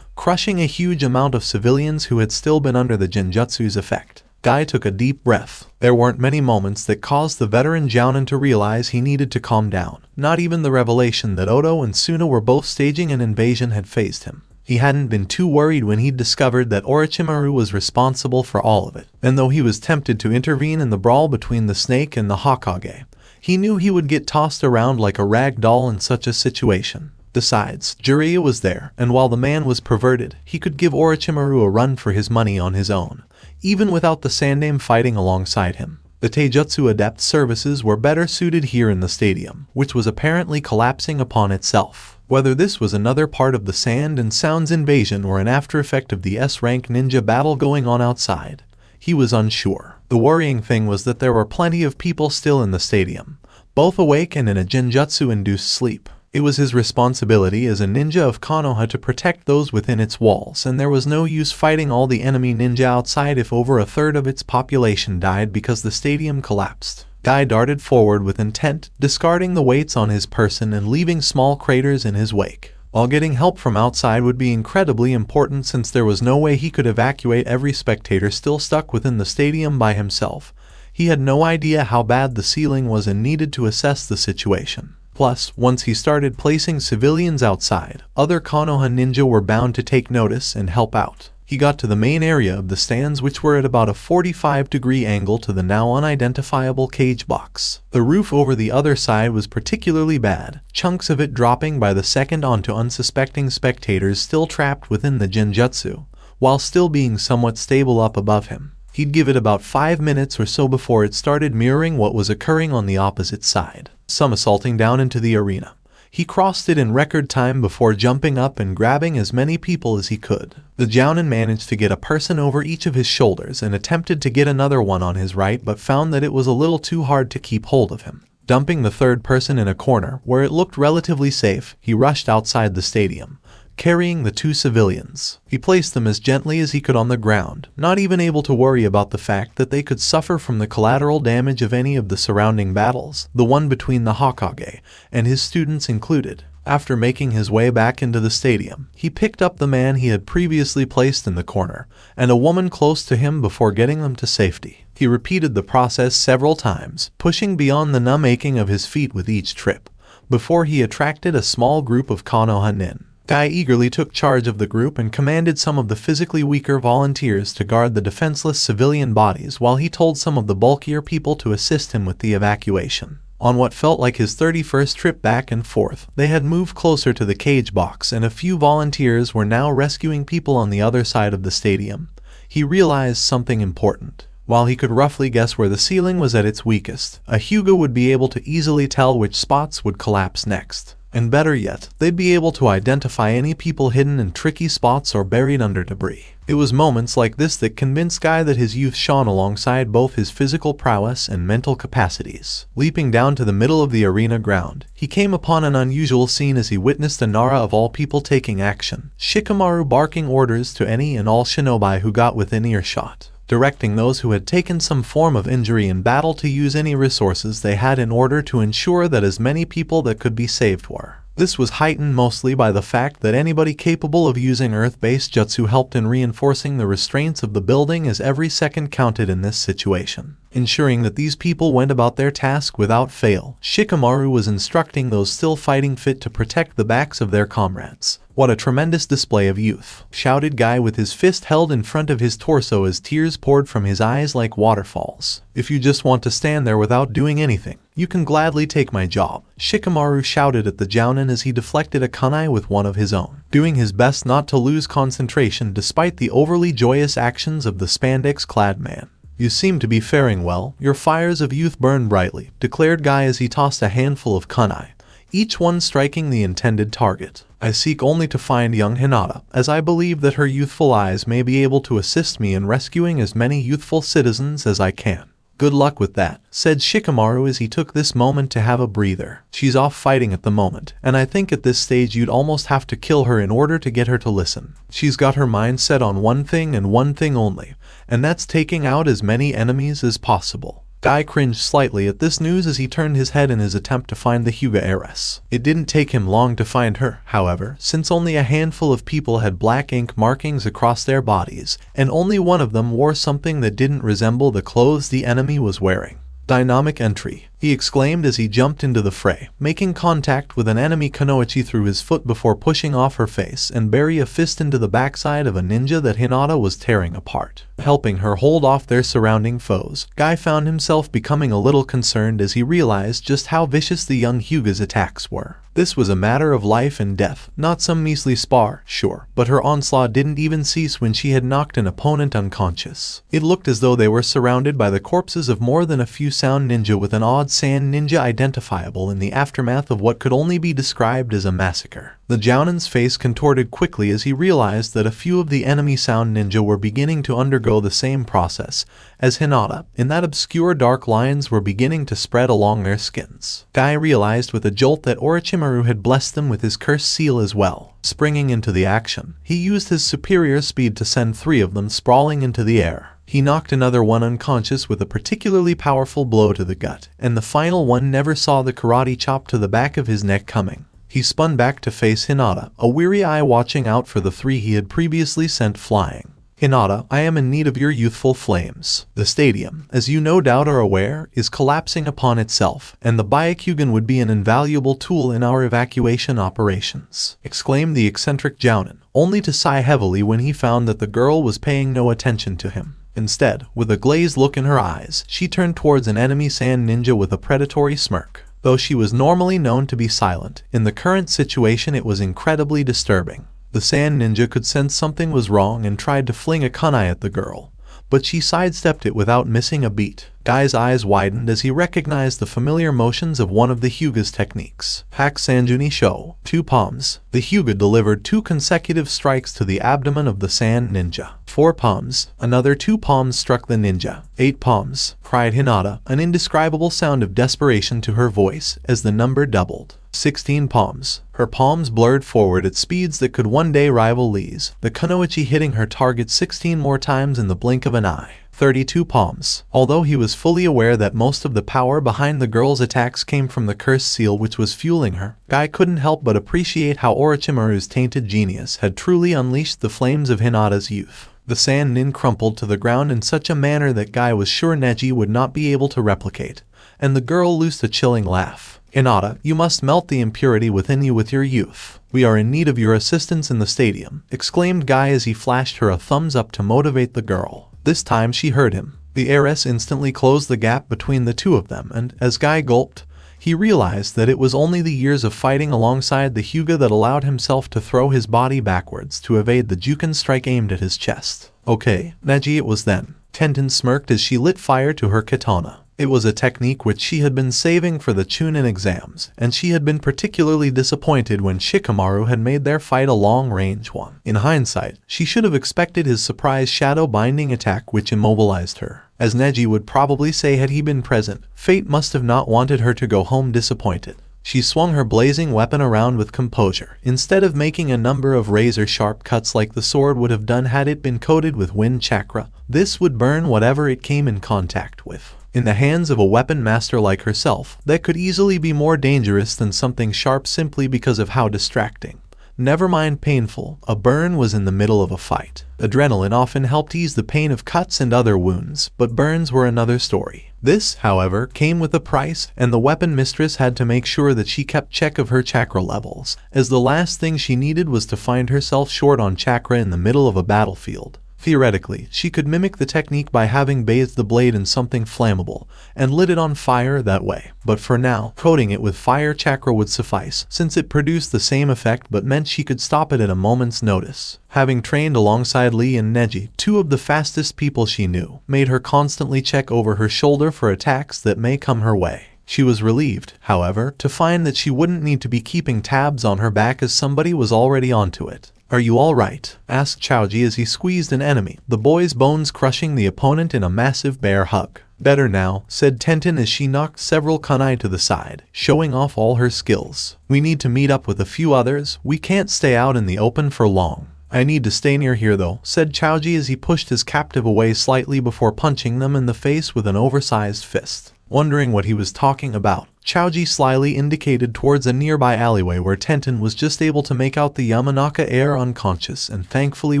[SPEAKER 3] crushing a huge amount of civilians who had still been under the genjutsu's effect. Guy took a deep breath. There weren't many moments that caused the veteran Jounin to realize he needed to calm down. Not even the revelation that Oto and Sunna were both staging an invasion had fazed him. He hadn't been too worried when he'd discovered that Orochimaru was responsible for all of it. And though he was tempted to intervene in the brawl between the Snake and the Hokage, he knew he would get tossed around like a rag doll in such a situation. Besides, Jiraiya was there, and while the man was perverted, he could give Orochimaru a run for his money on his own, even without the Sannin fighting alongside him. The Taijutsu Adept services were better suited here in the stadium, which was apparently collapsing upon itself. Whether this was another part of the Sand and Sounds invasion or an aftereffect of the S-rank ninja battle going on outside, he was unsure. The worrying thing was that there were plenty of people still in the stadium, both awake and in a genjutsu-induced sleep. It was his responsibility as a ninja of Konoha to protect those within its walls, and there was no use fighting all the enemy ninja outside if over a third of its population died because the stadium collapsed. Guy darted forward with intent, discarding the weights on his person and leaving small craters in his wake. While getting help from outside would be incredibly important since there was no way he could evacuate every spectator still stuck within the stadium by himself, he had no idea how bad the ceiling was and needed to assess the situation. Plus, once he started placing civilians outside, other Konoha ninja were bound to take notice and help out. He got to the main area of the stands, which were at about a 45-degree angle to the now unidentifiable cage box. The roof over the other side was particularly bad, chunks of it dropping by the second onto unsuspecting spectators still trapped within the genjutsu, while still being somewhat stable up above him. He'd give it about 5 minutes or so before it started mirroring what was occurring on the opposite side, somersaulting down into the arena. He crossed it in record time before jumping up and grabbing as many people as he could. The Jounin managed to get a person over each of his shoulders and attempted to get another one on his right, but found that it was a little too hard to keep hold of him. Dumping the third person in a corner, where it looked relatively safe, he rushed outside the stadium, carrying the 2 civilians. He placed them as gently as he could on the ground, not even able to worry about the fact that they could suffer from the collateral damage of any of the surrounding battles, the one between the Hokage and his students included. After making his way back into the stadium, he picked up the man he had previously placed in the corner, and a woman close to him before getting them to safety. He repeated the process several times, pushing beyond the numb aching of his feet with each trip, before he attracted a small group of Konoha nin. Guy eagerly took charge of the group and commanded some of the physically weaker volunteers to guard the defenseless civilian bodies while he told some of the bulkier people to assist him with the evacuation. On what felt like his 31st trip back and forth, they had moved closer to the cage box and a few volunteers were now rescuing people on the other side of the stadium. He realized something important. While he could roughly guess where the ceiling was at its weakest, a Hyuga would be able to easily tell which spots would collapse next. And better yet, they'd be able to identify any people hidden in tricky spots or buried under debris. It was moments like this that convinced Guy that his youth shone alongside both his physical prowess and mental capacities. Leaping down to the middle of the arena ground, he came upon an unusual scene as he witnessed the Nara of all people taking action, Shikamaru barking orders to any and all shinobi who got within earshot, directing those who had taken some form of injury in battle to use any resources they had in order to ensure that as many people that could be saved were. This was heightened mostly by the fact that anybody capable of using earth-based jutsu helped in reinforcing the restraints of the building, as every second counted in this situation. Ensuring that these people went about their task without fail, Shikamaru was instructing those still fighting fit to protect the backs of their comrades. "What a tremendous display of youth," shouted Guy with his fist held in front of his torso as tears poured from his eyes like waterfalls. "If you just want to stand there without doing anything, you can gladly take my job," Shikamaru shouted at the Jounin as he deflected a kunai with one of his own, doing his best not to lose concentration despite the overly joyous actions of the spandex-clad man. "You seem to be faring well. Your fires of youth burn brightly," declared Guy as he tossed a handful of kunai, each one striking the intended target. "I seek only to find young Hinata, as I believe that her youthful eyes may be able to assist me in rescuing as many youthful citizens as I can." "Good luck with that," said Shikamaru as he took this moment to have a breather. "She's off fighting at the moment, and I think at this stage you'd almost have to kill her in order to get her to listen. She's got her mind set on one thing and one thing only, and that's taking out as many enemies as possible." Guy cringed slightly at this news as he turned his head in his attempt to find the Hyuga heiress. It didn't take him long to find her, however, since only a handful of people had black ink markings across their bodies, and only one of them wore something that didn't resemble the clothes the enemy was wearing. Dynamic entry, he exclaimed as he jumped into the fray, making contact with an enemy kunoichi through his foot before pushing off her face and bury a fist into the backside of a ninja that Hinata was tearing apart. Helping her hold off their surrounding foes, Guy found himself becoming a little concerned as he realized just how vicious the young Hyuga's attacks were. This was a matter of life and death, not some measly spar, sure, but her onslaught didn't even cease when she had knocked an opponent unconscious. It looked as though they were surrounded by the corpses of more than a few sound ninja, with an odd sand ninja identifiable in the aftermath of what could only be described as a massacre. The Jounin's face contorted quickly as he realized that a few of the enemy sound ninja were beginning to undergo the same process as Hinata, in that obscure dark lines were beginning to spread along their skins. Guy realized with a jolt that Orochimaru had blessed them with his cursed seal as well. Springing into the action, he used his superior speed to send 3 of them sprawling into the air. He knocked another one unconscious with a particularly powerful blow to the gut, and the final one never saw the karate chop to the back of his neck coming. He spun back to face Hinata, a weary eye watching out for the 3 he had previously sent flying. Hinata, I am in need of your youthful flames. The stadium, as you no doubt are aware, is collapsing upon itself, and the Byakugan would be an invaluable tool in our evacuation operations, exclaimed the eccentric Jounin, only to sigh heavily when he found that the girl was paying no attention to him. Instead, with a glazed look in her eyes, she turned towards an enemy sand ninja with a predatory smirk. Though she was normally known to be silent, in the current situation it was incredibly disturbing. The sand ninja could sense something was wrong and tried to fling a kunai at the girl, but she sidestepped it without missing a beat. Guy's eyes widened as he recognized the familiar motions of one of the Hyuga's techniques. Hak Sanjuni Sho, 2 palms. The Hyuga delivered 2 consecutive strikes to the abdomen of the sand ninja. 4 palms. Another 2 palms struck the ninja. 8 palms, cried Hinata, an indescribable sound of desperation to her voice as the number doubled. 16 palms. Her palms blurred forward at speeds that could one day rival Lee's, the kunoichi hitting her target 16 more times in the blink of an eye. 32 palms. Although he was fully aware that most of the power behind the girl's attacks came from the cursed seal which was fueling her, Guy couldn't help but appreciate how Orochimaru's tainted genius had truly unleashed the flames of Hinata's youth. The sand nin crumpled to the ground in such a manner that Guy was sure Neji would not be able to replicate, and the girl loosed a chilling laugh. Hinata, you must melt the impurity within you with your youth. We are in need of your assistance in the stadium, exclaimed Guy as he flashed her a thumbs up to motivate the girl. This time she heard him. The heiress instantly closed the gap between the 2 of them, and, as Guy gulped, he realized that it was only the years of fighting alongside the Hyuga that allowed himself to throw his body backwards to evade the Juken strike aimed at his chest. Okay, Neji it was then. Tenten smirked as she lit fire to her katana. It was a technique which she had been saving for the Chunin exams, and she had been particularly disappointed when Shikamaru had made their fight a long-range one. In hindsight, she should have expected his surprise shadow binding attack which immobilized her. As Neji would probably say had he been present, fate must have not wanted her to go home disappointed. She swung her blazing weapon around with composure, instead of making a number of razor-sharp cuts like the sword would have done had it been coated with wind chakra. This would burn whatever it came in contact with. In the hands of a weapon master like herself, that could easily be more dangerous than something sharp simply because of how distracting. Never mind painful, a burn was in the middle of a fight. Adrenaline often helped ease the pain of cuts and other wounds, but burns were another story. This, however, came with a price, and the weapon mistress had to make sure that she kept check of her chakra levels, as the last thing she needed was to find herself short on chakra in the middle of a battlefield. Theoretically, she could mimic the technique by having bathed the blade in something flammable, and lit it on fire that way. But for now, coating it with fire chakra would suffice, since it produced the same effect but meant she could stop it at a moment's notice. Having trained alongside Lee and Neji, 2 of the fastest people she knew, made her constantly check over her shoulder for attacks that may come her way. She was relieved, however, to find that she wouldn't need to be keeping tabs on her back as somebody was already onto it. Are you alright? Asked Chaoji as he squeezed an enemy, the boy's bones crushing the opponent in a massive bear hug. Better now, said Tenten as she knocked several kunai to the side, showing off all her skills. We need to meet up with a few others, we can't stay out in the open for long. I need to stay near here though, said Chaoji as he pushed his captive away slightly before punching them in the face with an oversized fist. Wondering what he was talking about, Chaoji slyly indicated towards a nearby alleyway where Tenten was just able to make out the Yamanaka heir unconscious and thankfully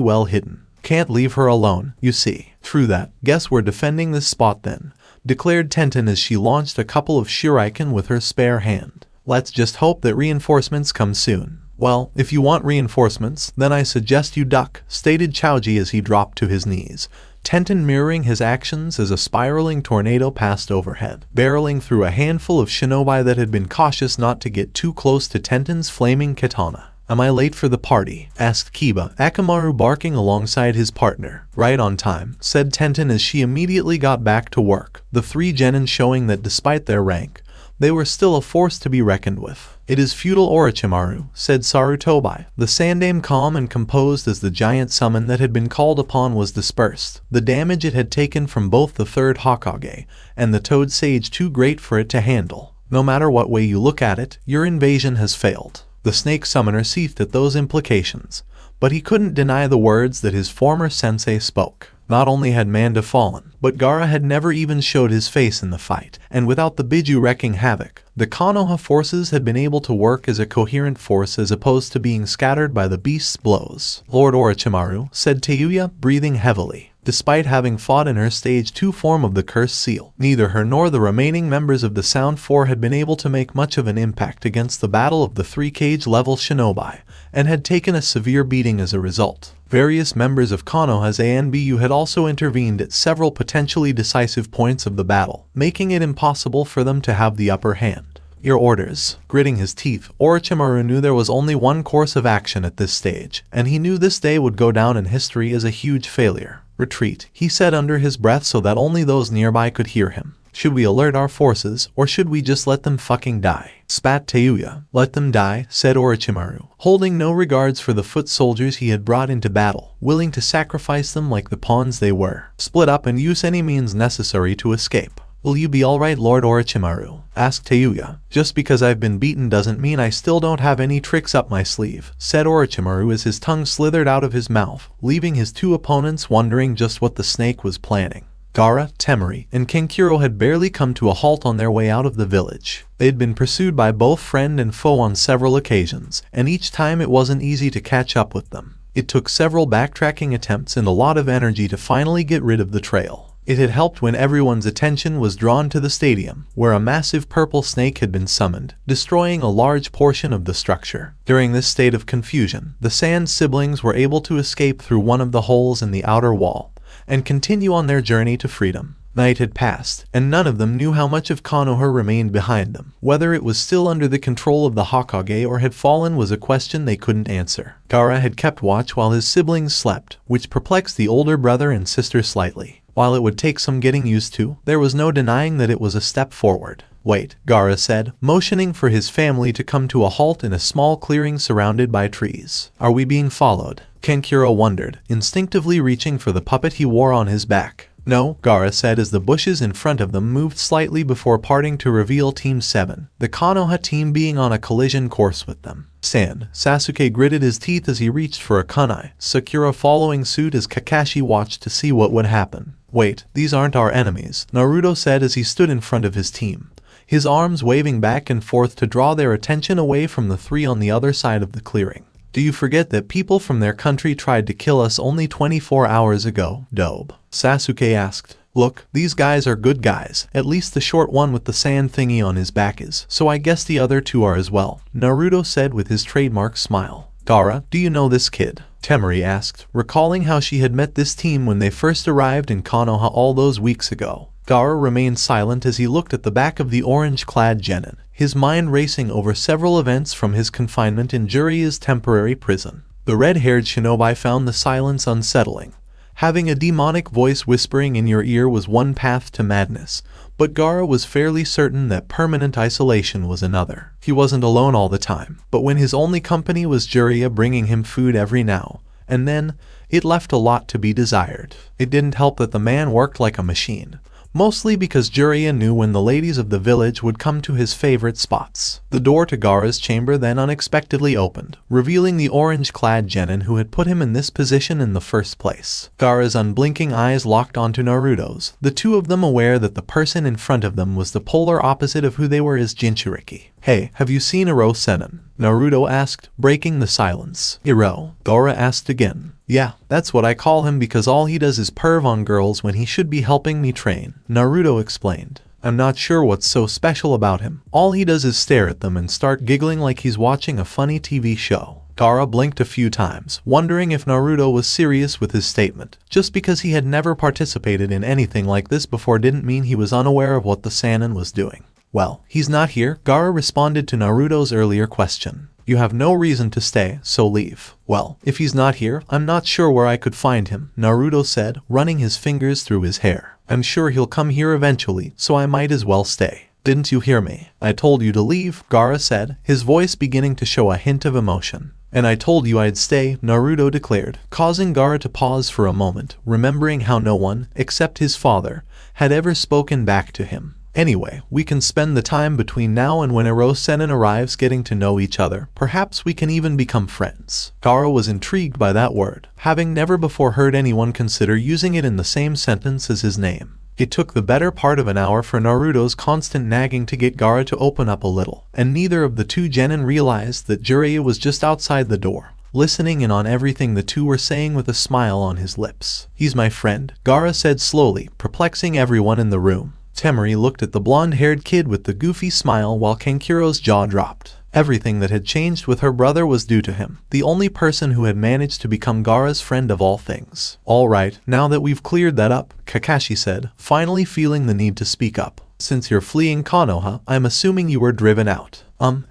[SPEAKER 3] well hidden. Can't leave her alone, you see. True that. Guess we're defending this spot then, declared Tenten as she launched a couple of shuriken with her spare hand. Let's just hope that reinforcements come soon. Well, if you want reinforcements, then I suggest you duck, stated Chaoji as he dropped to his knees, Tenten mirroring his actions as a spiraling tornado passed overhead, barreling through a handful of shinobi that had been cautious not to get too close to Tenten's flaming katana. Am I late for the party? Asked Kiba, Akamaru barking alongside his partner. Right on time, said Tenten as she immediately got back to work, the three genin showing that despite their rank, they were still a force to be reckoned with. It is feudal Orochimaru, said Sarutobi, the Sandaime calm and composed as the giant summon that had been called upon was dispersed, the damage it had taken from both the third Hokage and the Toad Sage too great for it to handle. No matter what way you look at it, your invasion has failed. The snake summoner seethed at those implications, but he couldn't deny the words that his former sensei spoke. Not only had Manda fallen, but Gaara had never even showed his face in the fight, and without the Biju wreaking havoc, the Konoha forces had been able to work as a coherent force as opposed to being scattered by the beast's blows. Lord Orochimaru, said Tayuya, breathing heavily. Despite having fought in her Stage 2 form of the Cursed Seal, neither her nor the remaining members of the Sound Four had been able to make much of an impact against the battle of the 3-cage level shinobi, and had taken a severe beating as a result. Various members of Konoha's ANBU had also intervened at several potentially decisive points of the battle, making it impossible for them to have the upper hand. Your orders. Gritting his teeth, Orochimaru knew there was only one course of action at this stage, and he knew this day would go down in history as a huge failure. Retreat, he said under his breath so that only those nearby could hear him. Should we alert our forces, or should we just let them fucking die? Spat Tayuya. Let them die, said Orochimaru, holding no regards for the foot soldiers he had brought into battle, willing to sacrifice them like the pawns they were. Split up and use any means necessary to escape. Will you be alright, Lord Orochimaru? Asked Tayuya. Just because I've been beaten doesn't mean I still don't have any tricks up my sleeve, said Orochimaru as his tongue slithered out of his mouth, leaving his two opponents wondering just what the snake was planning. Gaara, Temari, and Kankuro had barely come to a halt on their way out of the village. They had been pursued by both friend and foe on several occasions, and each time it wasn't easy to catch up with them. It took several backtracking attempts and a lot of energy to finally get rid of the trail. It had helped when everyone's attention was drawn to the stadium, where a massive purple snake had been summoned, destroying a large portion of the structure. During this state of confusion, the Sand siblings were able to escape through one of the holes in the outer wall, and continue on their journey to freedom. Night had passed, and none of them knew how much of Konoha remained behind them. Whether it was still under the control of the Hokage or had fallen was a question they couldn't answer. Gaara had kept watch while his siblings slept, which perplexed the older brother and sister slightly. While it would take some getting used to, there was no denying that it was a step forward. Wait, Gaara said, motioning for his family to come to a halt in a small clearing surrounded by trees. Are we being followed? Kankuro wondered, instinctively reaching for the puppet he wore on his back. No, Gaara said as the bushes in front of them moved slightly before parting to reveal Team 7, the Konoha team being on a collision course with them. Sand. Sasuke gritted his teeth as he reached for a kunai, Sakura following suit as Kakashi watched to see what would happen. Wait, these aren't our enemies, Naruto said as he stood in front of his team, his arms waving back and forth to draw their attention away from the three on the other side of the clearing. Do you forget that people from their country tried to kill us only 24 hours ago, Dobe? Sasuke asked. Look, these guys are good guys, at least the short one with the sand thingy on his back is, so I guess the other two are as well, Naruto said with his trademark smile. Gaara, do you know this kid? Temari asked, recalling how she had met this team when they first arrived in Konoha all those weeks ago. Gaara remained silent as he looked at the back of the orange-clad genin, his mind racing over several events from his confinement in Jiraiya's temporary prison. The red-haired shinobi found the silence unsettling. Having a demonic voice whispering in your ear was one path to madness, but Gaara was fairly certain that permanent isolation was another. He wasn't alone all the time, but when his only company was Jiraiya bringing him food every now and then, it left a lot to be desired. It didn't help that the man worked like a machine, mostly because Jiraiya knew when the ladies of the village would come to his favorite spots. The door to Gaara's chamber then unexpectedly opened, revealing the orange-clad genin who had put him in this position in the first place. Gaara's unblinking eyes locked onto Naruto's, the two of them aware that the person in front of them was the polar opposite of who they were as Jinchuriki. "Hey, have you seen Orochimaru Sennin?" Naruto asked, breaking the silence. "Iro?" Gaara asked again. "Yeah, that's what I call him because all he does is perv on girls when he should be helping me train," Naruto explained. "I'm not sure what's so special about him. All he does is stare at them and start giggling like he's watching a funny TV show." Gaara blinked a few times, wondering if Naruto was serious with his statement. Just because he had never participated in anything like this before didn't mean he was unaware of what the Sannin was doing. "Well, he's not here," Gaara responded to Naruto's earlier question. "You have no reason to stay, so leave." "Well, if he's not here, I'm not sure where I could find him," Naruto said, running his fingers through his hair. "I'm sure he'll come here eventually, so I might as well stay." "Didn't you hear me? I told you to leave," Gaara said, his voice beginning to show a hint of emotion. "And I told you I'd stay," Naruto declared, causing Gaara to pause for a moment, remembering how no one, except his father, had ever spoken back to him. "Anyway, we can spend the time between now and when Orochimaru Sennin arrives getting to know each other. Perhaps we can even become friends." Gaara was intrigued by that word, having never before heard anyone consider using it in the same sentence as his name. It took the better part of an hour for Naruto's constant nagging to get Gaara to open up a little, and neither of the two genin realized that Jiraiya was just outside the door, listening in on everything the two were saying with a smile on his lips. "He's my friend," Gaara said slowly, perplexing everyone in the room. Temari looked at the blonde-haired kid with the goofy smile while Kankuro's jaw dropped. Everything that had changed with her brother was due to him, the only person who had managed to become Gaara's friend of all things. "All right, now that we've cleared that up," Kakashi said, finally feeling the need to speak up. "Since you're fleeing Konoha, I'm assuming you were driven out."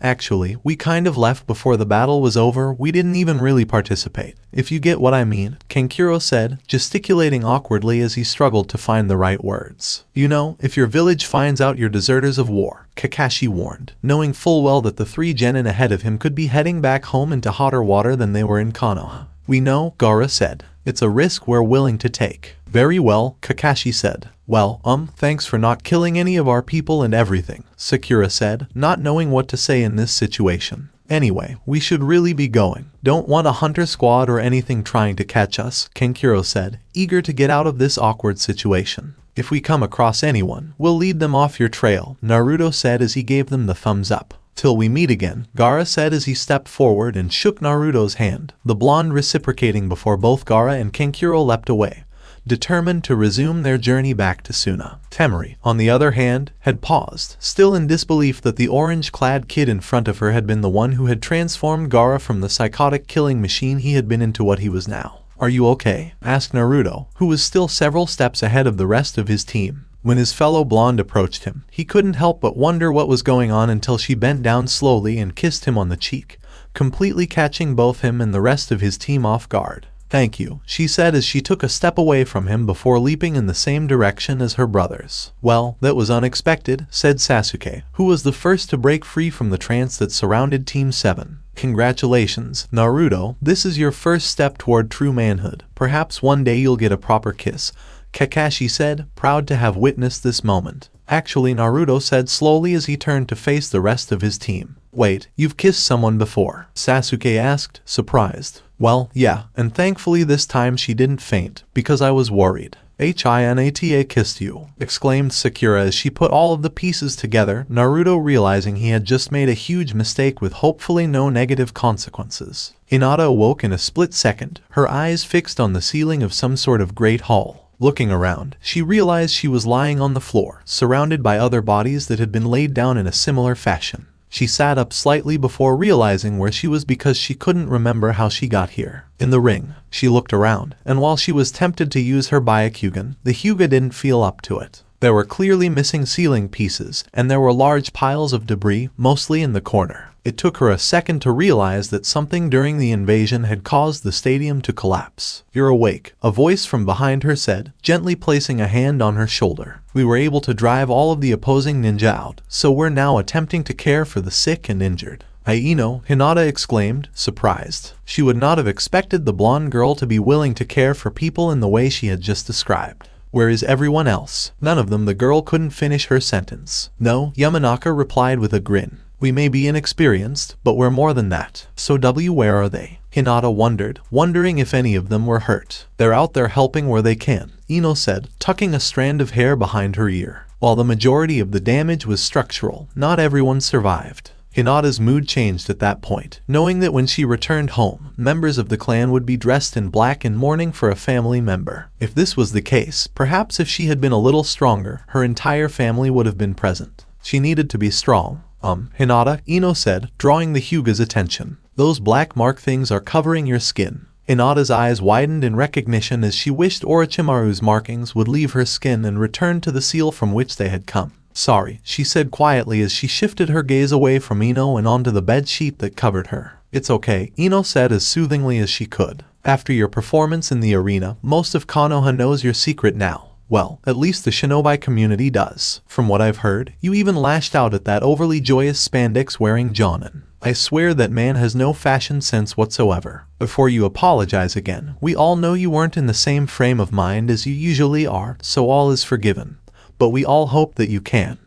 [SPEAKER 3] Actually, we kind of left before the battle was over. We didn't even really participate, if you get what I mean," Kankuro said, gesticulating awkwardly as he struggled to find the right words. "You know, if your village finds out you're deserters of war," Kakashi warned, knowing full well that the three genin ahead of him could be heading back home into hotter water than they were in Konoha. "We know," Gaara said. "It's a risk we're willing to take." "Very well," Kakashi said. "Well, thanks for not killing any of our people and everything," Sakura said, not knowing what to say in this situation. "Anyway, we should really be going. Don't want a hunter squad or anything trying to catch us," Kankuro said, eager to get out of this awkward situation. "If we come across anyone, we'll lead them off your trail," Naruto said as he gave them the thumbs up. "Till we meet again," Gaara said as he stepped forward and shook Naruto's hand, the blonde reciprocating before both Gaara and Kankuro leapt away, determined to resume their journey back to Sunna. Temari, on the other hand, had paused, still in disbelief that the orange-clad kid in front of her had been the one who had transformed Gaara from the psychotic killing machine he had been into what he was now. "Are you okay?" asked Naruto, who was still several steps ahead of the rest of his team. When his fellow blonde approached him, he couldn't help but wonder what was going on until she bent down slowly and kissed him on the cheek, completely catching both him and the rest of his team off guard. "Thank you," she said as she took a step away from him before leaping in the same direction as her brothers. "Well, that was unexpected," said Sasuke, who was the first to break free from the trance that surrounded Team 7. "Congratulations, Naruto, this is your first step toward true manhood. Perhaps one day you'll get a proper kiss," Kakashi said, proud to have witnessed this moment. "Actually," Naruto said slowly as he turned to face the rest of his team. "Wait, you've kissed someone before?" Sasuke asked, surprised. "Well, yeah, and thankfully this time she didn't faint, because I was worried." "Hinata kissed you," exclaimed Sakura as she put all of the pieces together, Naruto realizing he had just made a huge mistake with hopefully no negative consequences. Hinata awoke in a split second, her eyes fixed on the ceiling of some sort of great hall. Looking around, she realized she was lying on the floor, surrounded by other bodies that had been laid down in a similar fashion. She sat up slightly before realizing where she was because she couldn't remember how she got here. In the ring, she looked around, and while she was tempted to use her Byakugan, the Hyuga didn't feel up to it. There were clearly missing ceiling pieces, and there were large piles of debris, mostly in the corner. It took her a second to realize that something during the invasion had caused the stadium to collapse. "You're awake," a voice from behind her said, gently placing a hand on her shoulder. "We were able to drive all of the opposing ninja out, so we're now attempting to care for the sick and injured." "Aino," Hinata exclaimed, surprised. She would not have expected the blonde girl to be willing to care for people in the way she had just described. Where is everyone else? None of them. The girl couldn't finish her sentence. No, Yamanaka replied with a grin. We may be inexperienced, but we're more than that. So where are they? Hinata wondered, wondering if any of them were hurt. They're out there helping where they can, Ino said, tucking a strand of hair behind her ear. While the majority of the damage was structural, not everyone survived. Hinata's mood changed at that point, knowing that when she returned home, members of the clan would be dressed in black in mourning for a family member. If this was the case, perhaps if she had been a little stronger, her entire family would have been present. She needed to be strong. Hinata, Ino said, drawing the Hyuga's attention. Those black mark things are covering your skin. Hinata's eyes widened in recognition as she wished Orochimaru's markings would leave her skin and return to the seal from which they had come. Sorry, she said quietly as she shifted her gaze away from Ino and onto the bed sheet that covered her. It's okay, Ino said as soothingly as she could. After your performance in the arena, most of Konoha knows your secret now. Well, at least the shinobi community does. From what I've heard, you even lashed out at that overly joyous spandex-wearing Jonin. I swear that man has no fashion sense whatsoever. Before you apologize again, we all know you weren't in the same frame of mind as you usually are, so all is forgiven. But we all hope that you can.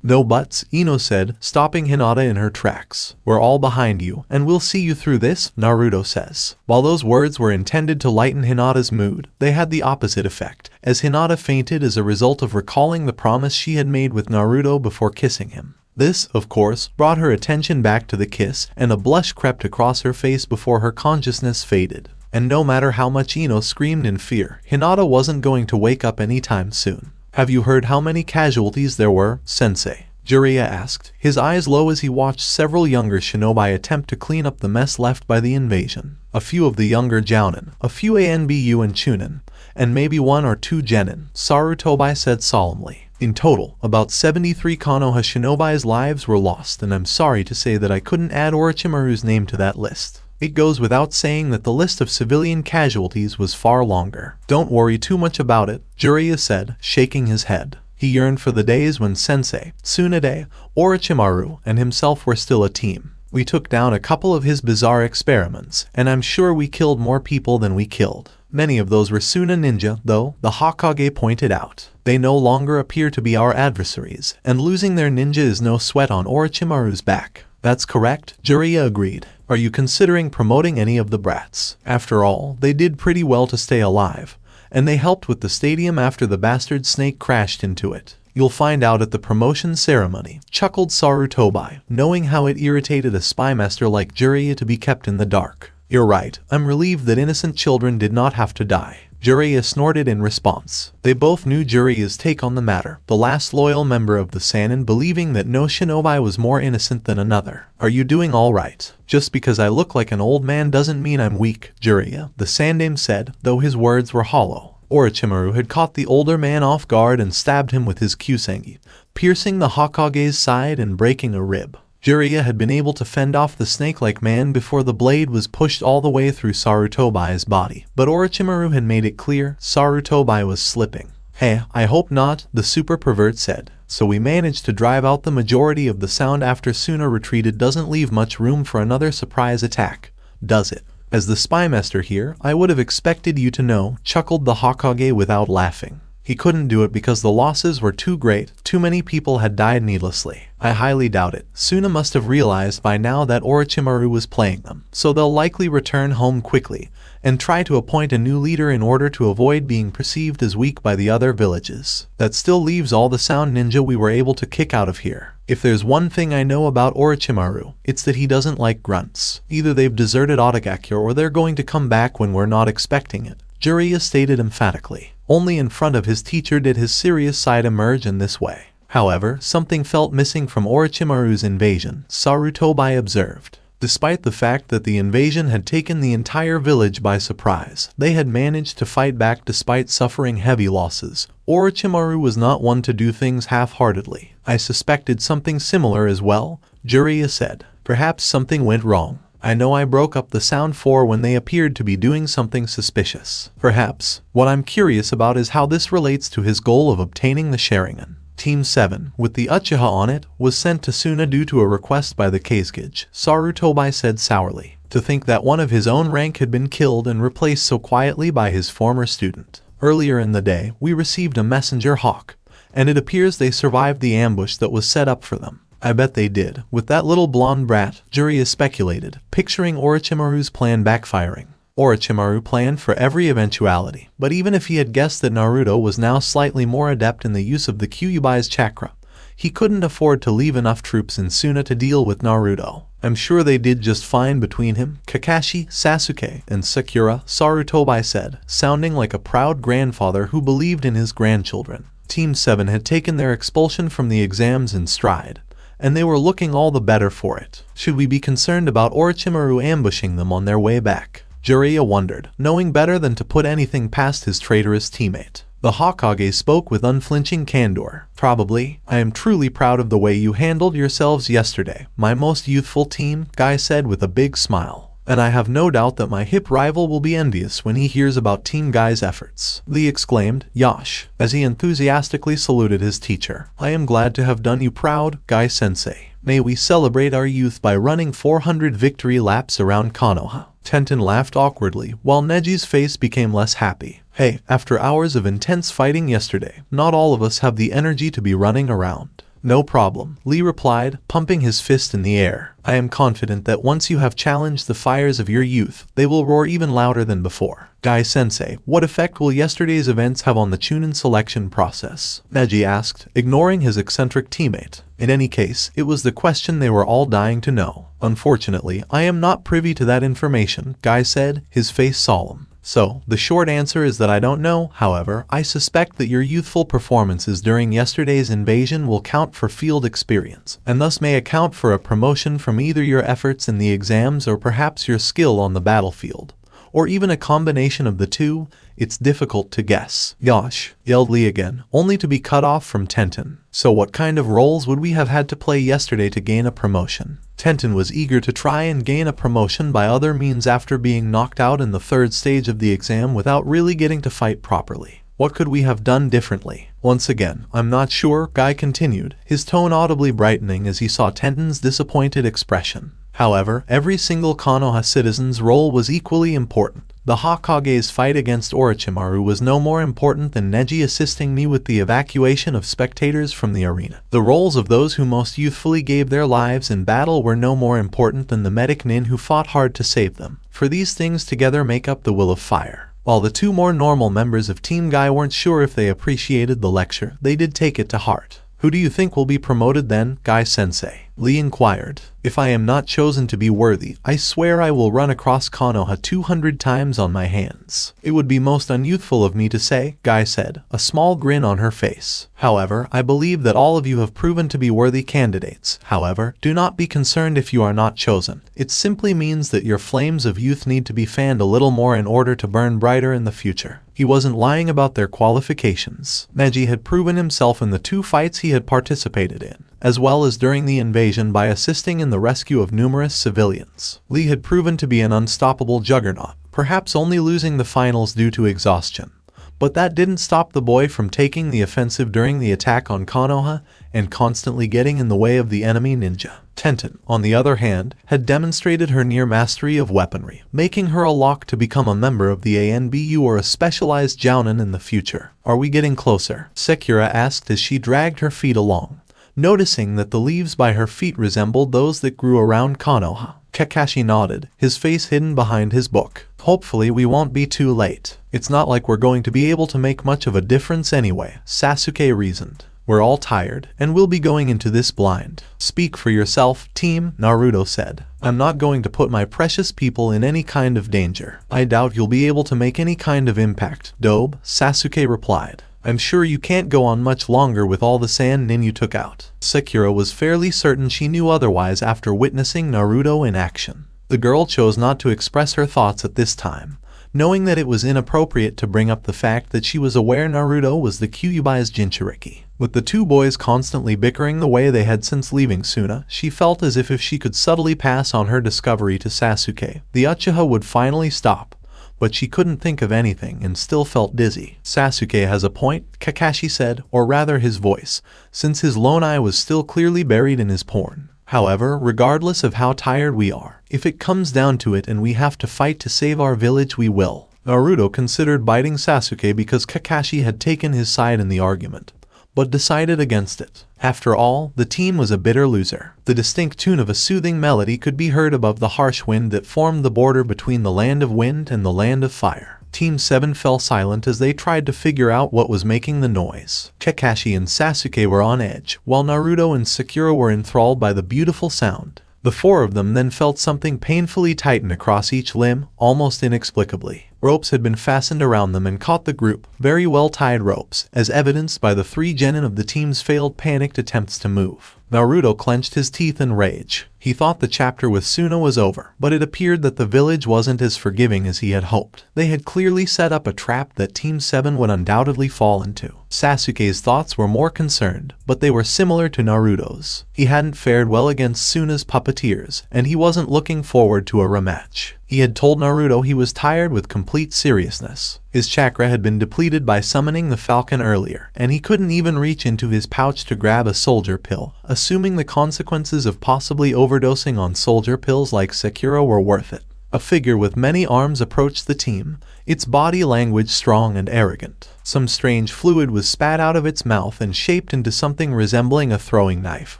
[SPEAKER 3] No buts, Ino said, stopping Hinata in her tracks. We're all behind you, and we'll see you through this, Naruto says. While those words were intended to lighten Hinata's mood, they had the opposite effect, as Hinata fainted as a result of recalling the promise she had made with Naruto before kissing him. This, of course, brought her attention back to the kiss, and a blush crept across her face before her consciousness faded. And no matter how much Ino screamed in fear, Hinata wasn't going to wake up anytime soon. Have you heard how many casualties there were, sensei? Jiraiya asked, his eyes low as he watched several younger shinobi attempt to clean up the mess left by the invasion. A few of the younger jounin, a few Anbu and Chunin, and maybe 1 or 2 genin, Sarutobi said solemnly. In total, about 73 Konoha shinobi's lives were lost, and I'm sorry to say that I couldn't add Orochimaru's name to that list. It goes without saying that the list of civilian casualties was far longer. Don't worry too much about it, Jiraiya said, shaking his head. He yearned for the days when Sensei, Tsunade, Orochimaru, and himself were still a team. We took down a couple of his bizarre experiments, and I'm sure we killed more people than we killed. Many of those were Sunna ninja, though, the Hokage pointed out. They no longer appear to be our adversaries, and losing their ninja is no sweat on Orochimaru's back. That's correct, Jiraiya agreed. Are you considering promoting any of the brats? After all, they did pretty well to stay alive, and they helped with the stadium after the bastard snake crashed into it. You'll find out at the promotion ceremony, chuckled Sarutobi, knowing how it irritated a spy master like Jiraiya to be kept in the dark. You're right, I'm relieved that innocent children did not have to die. Jiraiya snorted in response. They both knew Jiraiya's take on the matter, the last loyal member of the Sannin believing that no shinobi was more innocent than another. Are you doing all right? Just because I look like an old man doesn't mean I'm weak, Jiraiya, the Sannin said, though his words were hollow. Orochimaru had caught the older man off guard and stabbed him with his Kyusengi, piercing the Hokage's side and breaking a rib. Jiraiya had been able to fend off the snake-like man before the blade was pushed all the way through Sarutobi's body, but Orochimaru had made it clear Sarutobi was slipping. Hey, I hope not, the super pervert said. So we managed to drive out the majority of the sound after Sunna retreated. Doesn't leave much room for another surprise attack, does it? As the spy master here, I would have expected you to know, chuckled the Hokage without laughing. He couldn't do it because the losses were too great, too many people had died needlessly. I highly doubt it. Sunna must have realized by now that Orochimaru was playing them, so they'll likely return home quickly, and try to appoint a new leader in order to avoid being perceived as weak by the other villages. That still leaves all the sound ninja we were able to kick out of here. If there's one thing I know about Orochimaru, it's that he doesn't like grunts. Either they've deserted Otagakure or they're going to come back when we're not expecting it, Jiraiya stated emphatically. Only in front of his teacher did his serious side emerge in this way. However, something felt missing from Orochimaru's invasion, Sarutobi observed. Despite the fact that the invasion had taken the entire village by surprise, they had managed to fight back despite suffering heavy losses. Orochimaru was not one to do things half-heartedly. I suspected something similar as well, Jiraiya said. Perhaps something went wrong. I know I broke up the sound 4 when they appeared to be doing something suspicious. Perhaps. What I'm curious about is how this relates to his goal of obtaining the Sharingan. Team 7, with the Uchiha on it, was sent to Sunna due to a request by the Kazekage, Sarutobi said sourly. To think that one of his own rank had been killed and replaced so quietly by his former student. Earlier in the day, we received a messenger hawk, and it appears they survived the ambush that was set up for them. I bet they did, with that little blonde brat, Jiraiya speculated, picturing Orochimaru's plan backfiring. Orochimaru planned for every eventuality, but even if he had guessed that Naruto was now slightly more adept in the use of the Kyuubi's chakra, he couldn't afford to leave enough troops in Sunna to deal with Naruto. I'm sure they did just fine between him, Kakashi, Sasuke, and Sakura, Sarutobi said, sounding like a proud grandfather who believed in his grandchildren. Team 7 had taken their expulsion from the exams in stride, and they were looking all the better for it. Should we be concerned about Orochimaru ambushing them on their way back? Jiraiya wondered, knowing better than to put anything past his traitorous teammate. The Hokage spoke with unflinching candor. Probably. I am truly proud of the way you handled yourselves yesterday, my most youthful team, Guy said with a big smile. And I have no doubt that my hip rival will be envious when he hears about Team Guy's efforts. Lee exclaimed, Yash, as he enthusiastically saluted his teacher. I am glad to have done you proud, Guy-sensei. May we celebrate our youth by running 400 victory laps around Konoha. Tenten laughed awkwardly, while Neji's face became less happy. Hey, after hours of intense fighting yesterday, not all of us have the energy to be running around. No problem, Lee replied, pumping his fist in the air. I am confident that once you have challenged the fires of your youth, they will roar even louder than before. Guy-sensei, what effect will yesterday's events have on the Chunin selection process? Neji asked, ignoring his eccentric teammate. In any case, it was the question they were all dying to know. Unfortunately, I am not privy to that information, Guy said, his face solemn. So, the short answer is that I don't know. However, I suspect that your youthful performances during yesterday's invasion will count for field experience, and thus may account for a promotion from either your efforts in the exams or perhaps your skill on the battlefield. Or even a combination of the two. It's difficult to guess. Yosh, yelled Lee again, only to be cut off from Tenten. So what kind of roles would we have had to play yesterday to gain a promotion? Tenten was eager to try and gain a promotion by other means after being knocked out in the third stage of the exam without really getting to fight properly. What could we have done differently? Once again, I'm not sure, Guy continued, his tone audibly brightening as he saw Tenten's disappointed expression. However, every single Konoha citizen's role was equally important. The Hokage's fight against Orochimaru was no more important than Neji assisting me with the evacuation of spectators from the arena. The roles of those who most youthfully gave their lives in battle were no more important than the medic nin who fought hard to save them. For these things together make up the Will of Fire. While the two more normal members of Team Guy weren't sure if they appreciated the lecture, they did take it to heart. Who do you think will be promoted then, Guy-sensei? Lee inquired. If I am not chosen to be worthy, I swear I will run across Konoha 200 times on my hands. It would be most unyouthful of me to say, Guy said, a small grin on her face. However, I believe that all of you have proven to be worthy candidates. However, do not be concerned if you are not chosen. It simply means that your flames of youth need to be fanned a little more in order to burn brighter in the future. He wasn't lying about their qualifications. Neji had proven himself in the 2 fights he had participated in, as well as during the invasion by assisting in the rescue of numerous civilians. Lee had proven to be an unstoppable juggernaut, perhaps only losing the finals due to exhaustion. But that didn't stop the boy from taking the offensive during the attack on Konoha and constantly getting in the way of the enemy ninja. Tenten, on the other hand, had demonstrated her near mastery of weaponry, making her a lock to become a member of the ANBU or a specialized jounin in the future. Are we getting closer? Sakura asked as she dragged her feet along, noticing that the leaves by her feet resembled those that grew around Konoha. Kakashi nodded, his face hidden behind his book. Hopefully we won't be too late. It's not like we're going to be able to make much of a difference anyway, Sasuke reasoned. We're all tired, and we'll be going into this blind. Speak for yourself, team, Naruto said. I'm not going to put my precious people in any kind of danger. I doubt you'll be able to make any kind of impact, Dobe, Sasuke replied. I'm sure you can't go on much longer with all the sand nin you took out. Sakura was fairly certain she knew otherwise after witnessing Naruto in action. The girl chose not to express her thoughts at this time, knowing that it was inappropriate to bring up the fact that she was aware Naruto was the Kyuubi's Jinchuriki. With the two boys constantly bickering the way they had since leaving Sunna, she felt as if she could subtly pass on her discovery to Sasuke, the Uchiha would finally stop. But she couldn't think of anything and still felt dizzy. Sasuke has a point, Kakashi said, or rather his voice, since his lone eye was still clearly buried in his porn. However, regardless of how tired we are, if it comes down to it and we have to fight to save our village, we will. Naruto considered biting Sasuke because Kakashi had taken his side in the argument, but decided against it. After all, the team was a bitter loser. The distinct tune of a soothing melody could be heard above the harsh wind that formed the border between the land of wind and the land of fire. Team 7 fell silent as they tried to figure out what was making the noise. Kakashi and Sasuke were on edge, while Naruto and Sakura were enthralled by the beautiful sound. The four of them then felt something painfully tighten across each limb, almost inexplicably. Ropes had been fastened around them and caught the group, very well tied ropes, as evidenced by the 3 genin of the team's failed panicked attempts to move. Naruto clenched his teeth in rage. He thought the chapter with Sunna was over, but it appeared that the village wasn't as forgiving as he had hoped. They had clearly set up a trap that Team 7 would undoubtedly fall into. Sasuke's thoughts were more concerned, but they were similar to Naruto's. He hadn't fared well against Sunna's puppeteers, and he wasn't looking forward to a rematch. He had told Naruto he was tired with complete seriousness. His chakra had been depleted by summoning the falcon earlier, and he couldn't even reach into his pouch to grab a soldier pill, assuming the consequences of possibly overdosing on soldier pills like Sakura were worth it. A figure with many arms approached the team, its body language strong and arrogant. Some strange fluid was spat out of its mouth and shaped into something resembling a throwing knife,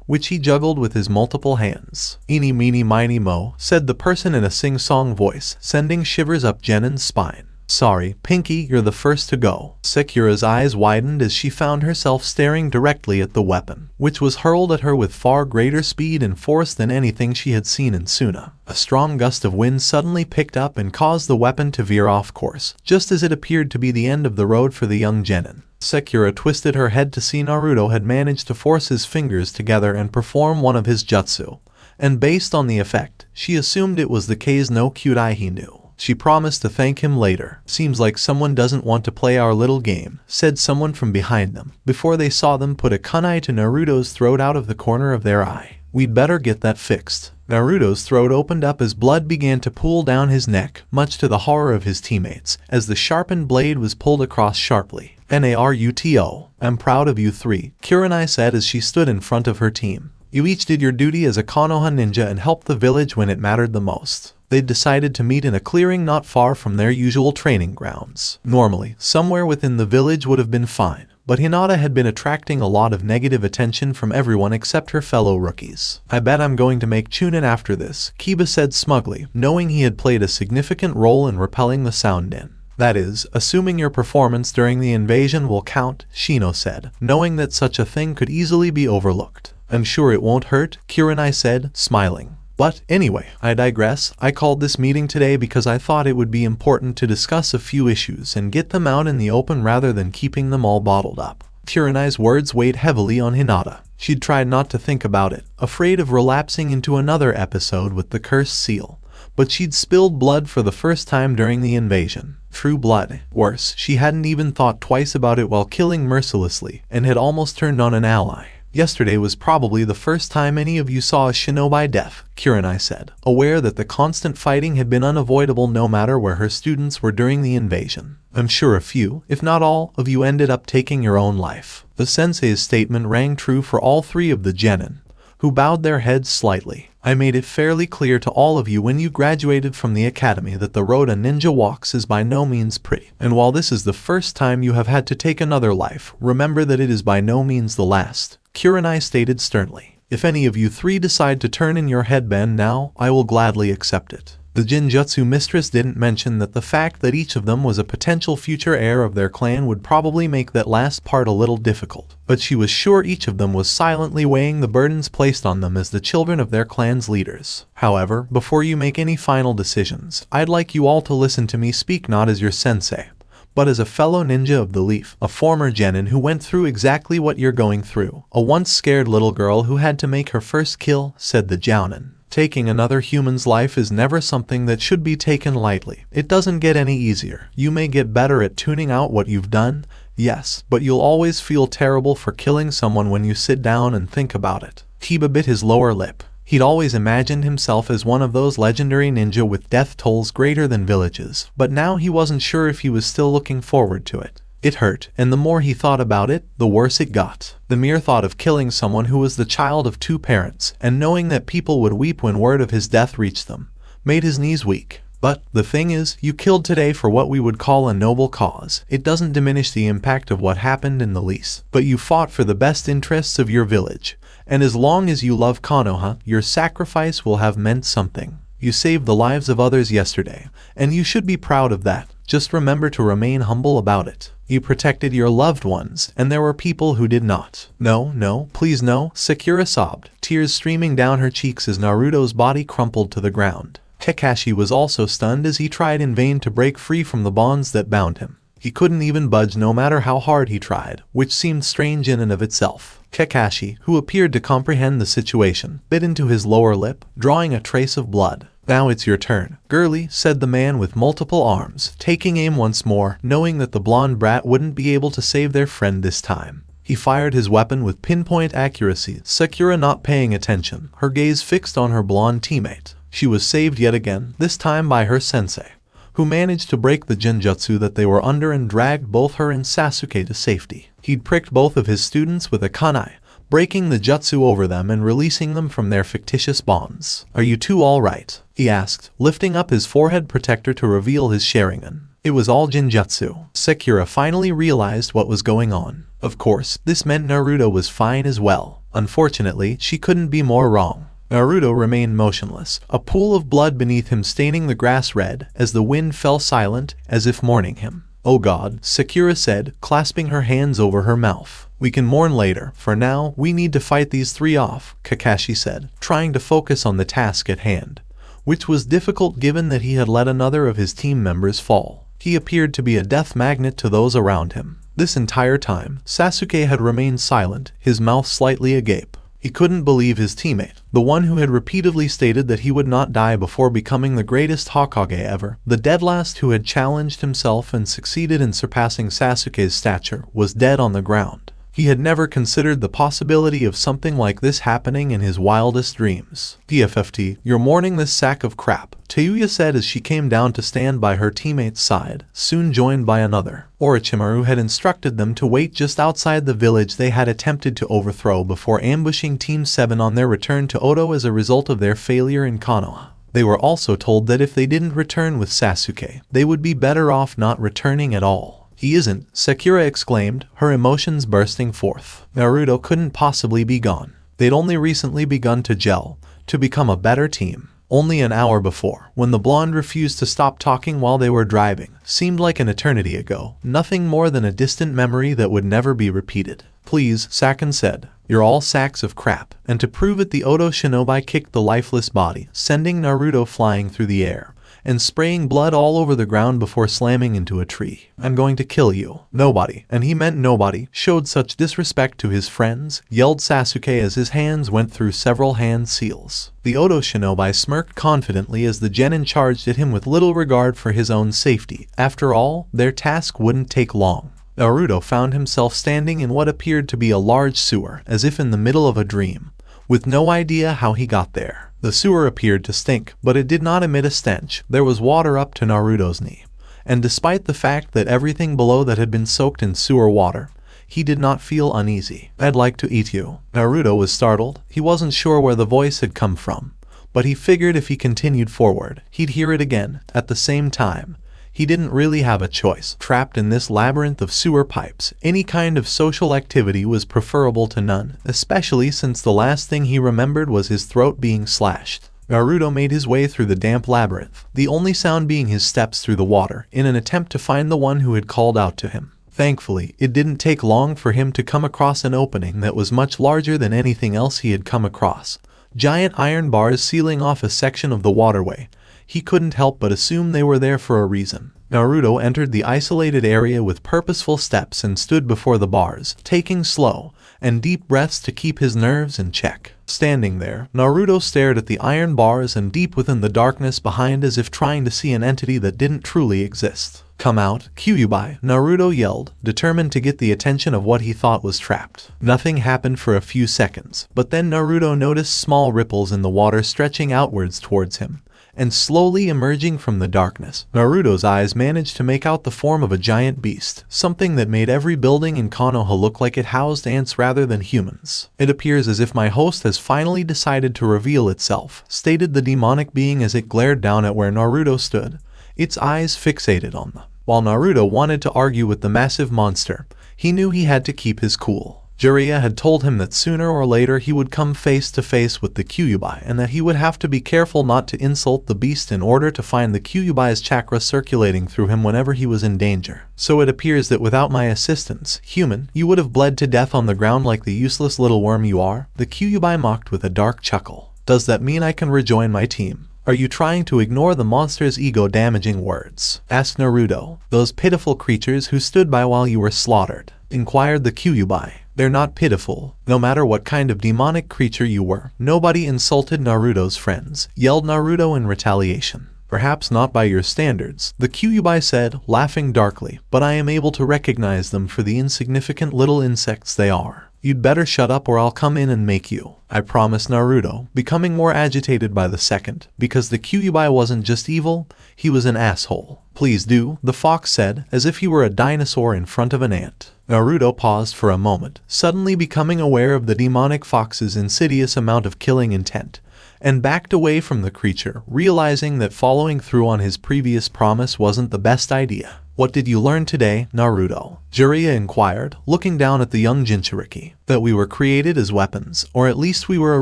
[SPEAKER 3] which he juggled with his multiple hands. "Eeny meeny miny mo," said the person in a sing-song voice, sending shivers up Genin's spine. "Sorry, Pinky, you're the first to go." Sakura's eyes widened as she found herself staring directly at the weapon, which was hurled at her with far greater speed and force than anything she had seen in Sunna. A strong gust of wind suddenly picked up and caused the weapon to veer off course, just as it appeared to be the end of the road for the young genin. Sakura twisted her head to see Naruto had managed to force his fingers together and perform one of his jutsu, and based on the effect, she assumed it was the K's no Kyudai he knew. She promised to thank him later. "Seems like someone doesn't want to play our little game," said someone from behind them, before they saw them put a kunai to Naruto's throat out of the corner of their eye. "We'd better get that fixed." Naruto's throat opened up as blood began to pool down his neck, much to the horror of his teammates, as the sharpened blade was pulled across sharply. "Naruto, I'm proud of you 3, Kurenai said as she stood in front of her team. "You each did your duty as a Konoha ninja and helped the village when it mattered the most." They'd decided to meet in a clearing not far from their usual training grounds. Normally, somewhere within the village would have been fine, but Hinata had been attracting a lot of negative attention from everyone except her fellow rookies. "I bet I'm going to make Chunin after this," Kiba said smugly, knowing he had played a significant role in repelling the sound in. "That is, assuming your performance during the invasion will count," Shino said, knowing that such a thing could easily be overlooked. "I'm sure it won't hurt," Kurenai said, smiling. "But anyway, I digress. I called this meeting today because I thought it would be important to discuss a few issues and get them out in the open rather than keeping them all bottled up." Kurenai's words weighed heavily on Hinata. She'd tried not to think about it, afraid of relapsing into another episode with the cursed seal. But she'd spilled blood for the first time during the invasion. True blood. Worse, she hadn't even thought twice about it while killing mercilessly, and had almost turned on an ally. "Yesterday was probably the first time any of you saw a shinobi death," Kurenai said, aware that the constant fighting had been unavoidable no matter where her students were during the invasion. "I'm sure a few, if not all, of you ended up taking your own life." The sensei's statement rang true for all 3 of the genin, who bowed their heads slightly. "I made it fairly clear to all of you when you graduated from the academy that the road a ninja walks is by no means pretty. And while this is the first time you have had to take another life, remember that it is by no means the last," Kurenai stated sternly. "If any of you 3 decide to turn in your headband now, I will gladly accept it." The Jinjutsu mistress didn't mention that the fact that each of them was a potential future heir of their clan would probably make that last part a little difficult, but she was sure each of them was silently weighing the burdens placed on them as the children of their clan's leaders. "However, before you make any final decisions, I'd like you all to listen to me speak not as your sensei, but as a fellow ninja of the Leaf, a former genin who went through exactly what you're going through, a once scared little girl who had to make her first kill," said the jounin. "Taking another human's life is never something that should be taken lightly. It doesn't get any easier. You may get better at tuning out what you've done, yes, but you'll always feel terrible for killing someone when you sit down and think about it." Kiba bit his lower lip. He'd always imagined himself as one of those legendary ninja with death tolls greater than villages, but now he wasn't sure if he was still looking forward to it. It hurt, and the more he thought about it, the worse it got. The mere thought of killing someone who was the child of 2 parents, and knowing that people would weep when word of his death reached them, made his knees weak. But the thing is, you killed today for what we would call a noble cause. It doesn't diminish the impact of what happened in the least. But you fought for the best interests of your village. And as long as you love Konoha, your sacrifice will have meant something. You saved the lives of others yesterday, and you should be proud of that. Just remember to remain humble about it. You protected your loved ones, and there were people who did not. No, please no, Sakura sobbed, tears streaming down her cheeks as Naruto's body crumpled to the ground. Kakashi was also stunned as he tried in vain to break free from the bonds that bound him. He couldn't even budge no matter how hard he tried, which seemed strange in and of itself. Kakashi, who appeared to comprehend the situation, bit into his lower lip, drawing a trace of blood. Now it's your turn, girlie, said the man with multiple arms, taking aim once more, knowing that the blonde brat wouldn't be able to save their friend this time. He fired his weapon with pinpoint accuracy, Sakura not paying attention, her gaze fixed on her blonde teammate. She was saved yet again, this time by her sensei, who managed to break the genjutsu that they were under and dragged both her and Sasuke to safety. He'd pricked both of his students with a kunai, breaking the jutsu over them and releasing them from their fictitious bonds. Are you two all right? He asked, lifting up his forehead protector to reveal his Sharingan. It was all genjutsu. Sakura finally realized what was going on. Of course, this meant Naruto was fine as well. Unfortunately, she couldn't be more wrong. Naruto remained motionless, a pool of blood beneath him staining the grass red as the wind fell silent, as if mourning him. Oh God, Sakura said, clasping her hands over her mouth. We can mourn later. For now, we need to fight these three off, Kakashi said, trying to focus on the task at hand, which was difficult given that he had let another of his team members fall. He appeared to be a death magnet to those around him. This entire time, Sasuke had remained silent, his mouth slightly agape. He couldn't believe his teammate, the one who had repeatedly stated that he would not die before becoming the greatest Hokage ever, the dead last who had challenged himself and succeeded in surpassing Sasuke's stature, was dead on the ground. He had never considered the possibility of something like this happening in his wildest dreams. PFFT, you're mourning this sack of crap, Hyuuga said as she came down to stand by her teammate's side, soon joined by another. Orochimaru had instructed them to wait just outside the village they had attempted to overthrow before ambushing Team 7 on their return to Oto as a result of their failure in Konoha. They were also told that if they didn't return with Sasuke, they would be better off not returning at all. He isn't, Sakura exclaimed, her emotions bursting forth. Naruto couldn't possibly be gone. They'd only recently begun to gel, to become a better team. Only an hour before, when the blonde refused to stop talking while they were driving, seemed like an eternity ago, nothing more than a distant memory that would never be repeated. Please, Sakon said. You're all sacks of crap. And to prove it, the Oto shinobi kicked the lifeless body, sending Naruto flying through the air and spraying blood all over the ground before slamming into a tree. I'm going to kill you. Nobody, and he meant nobody, showed such disrespect to his friends, yelled Sasuke as his hands went through several hand seals. The Oto shinobi smirked confidently as the genin charged at him with little regard for his own safety. After all, their task wouldn't take long. Naruto found himself standing in what appeared to be a large sewer, as if in the middle of a dream, with no idea how he got there. The sewer appeared to stink, but it did not emit a stench. There was water up to Naruto's knee, and despite the fact that everything below that had been soaked in sewer water, he did not feel uneasy. I'd like to eat you. Naruto was startled. He wasn't sure where the voice had come from, but he figured if he continued forward, he'd hear it again. At the same time, he didn't really have a choice. Trapped in this labyrinth of sewer pipes, any kind of social activity was preferable to none, especially since the last thing he remembered was his throat being slashed. Naruto made his way through the damp labyrinth, the only sound being his steps through the water, in an attempt to find the one who had called out to him. Thankfully, it didn't take long for him to come across an opening that was much larger than anything else he had come across. Giant iron bars sealing off a section of the waterway. He couldn't help but assume they were there for a reason. Naruto entered the isolated area with purposeful steps and stood before the bars, taking slow and deep breaths to keep his nerves in check. Standing there, Naruto stared at the iron bars and deep within the darkness behind as if trying to see an entity that didn't truly exist. Come out, Kyuubi, Naruto yelled, determined to get the attention of what he thought was trapped. Nothing happened for a few seconds, but then Naruto noticed small ripples in the water stretching outwards towards him, and slowly emerging from the darkness, Naruto's eyes managed to make out the form of a giant beast, something that made every building in Konoha look like it housed ants rather than humans. It appears as if my host has finally decided to reveal itself, stated the demonic being as it glared down at where Naruto stood, its eyes fixated on them. While Naruto wanted to argue with the massive monster, he knew he had to keep his cool. Jiraiya had told him that sooner or later he would come face to face with the Kyuubi and that he would have to be careful not to insult the beast in order to find the Kyuubi's chakra circulating through him whenever he was in danger. So it appears that without my assistance, human, you would have bled to death on the ground like the useless little worm you are, the Kyuubi mocked with a dark chuckle. Does that mean I can rejoin my team? Are you trying to ignore the monster's ego-damaging words? Asked Naruto. Those pitiful creatures who stood by while you were slaughtered, inquired the Kyuubi. They're not pitiful. No matter what kind of demonic creature you were, nobody insulted Naruto's friends, yelled Naruto in retaliation. Perhaps not by your standards, the Kyuubi said, laughing darkly, but I am able to recognize them for the insignificant little insects they are. You'd better shut up or I'll come in and make you. I promised Naruto, becoming more agitated by the second, because the Kyuubi wasn't just evil, he was an asshole. Please do, the fox said, as if he were a dinosaur in front of an ant. Naruto paused for a moment, suddenly becoming aware of the demonic fox's insidious amount of killing intent, and backed away from the creature, realizing that following through on his previous promise wasn't the best idea. What did you learn today, Naruto? Jiraiya inquired, looking down at the young Jinchuriki. That we were created as weapons, or at least we were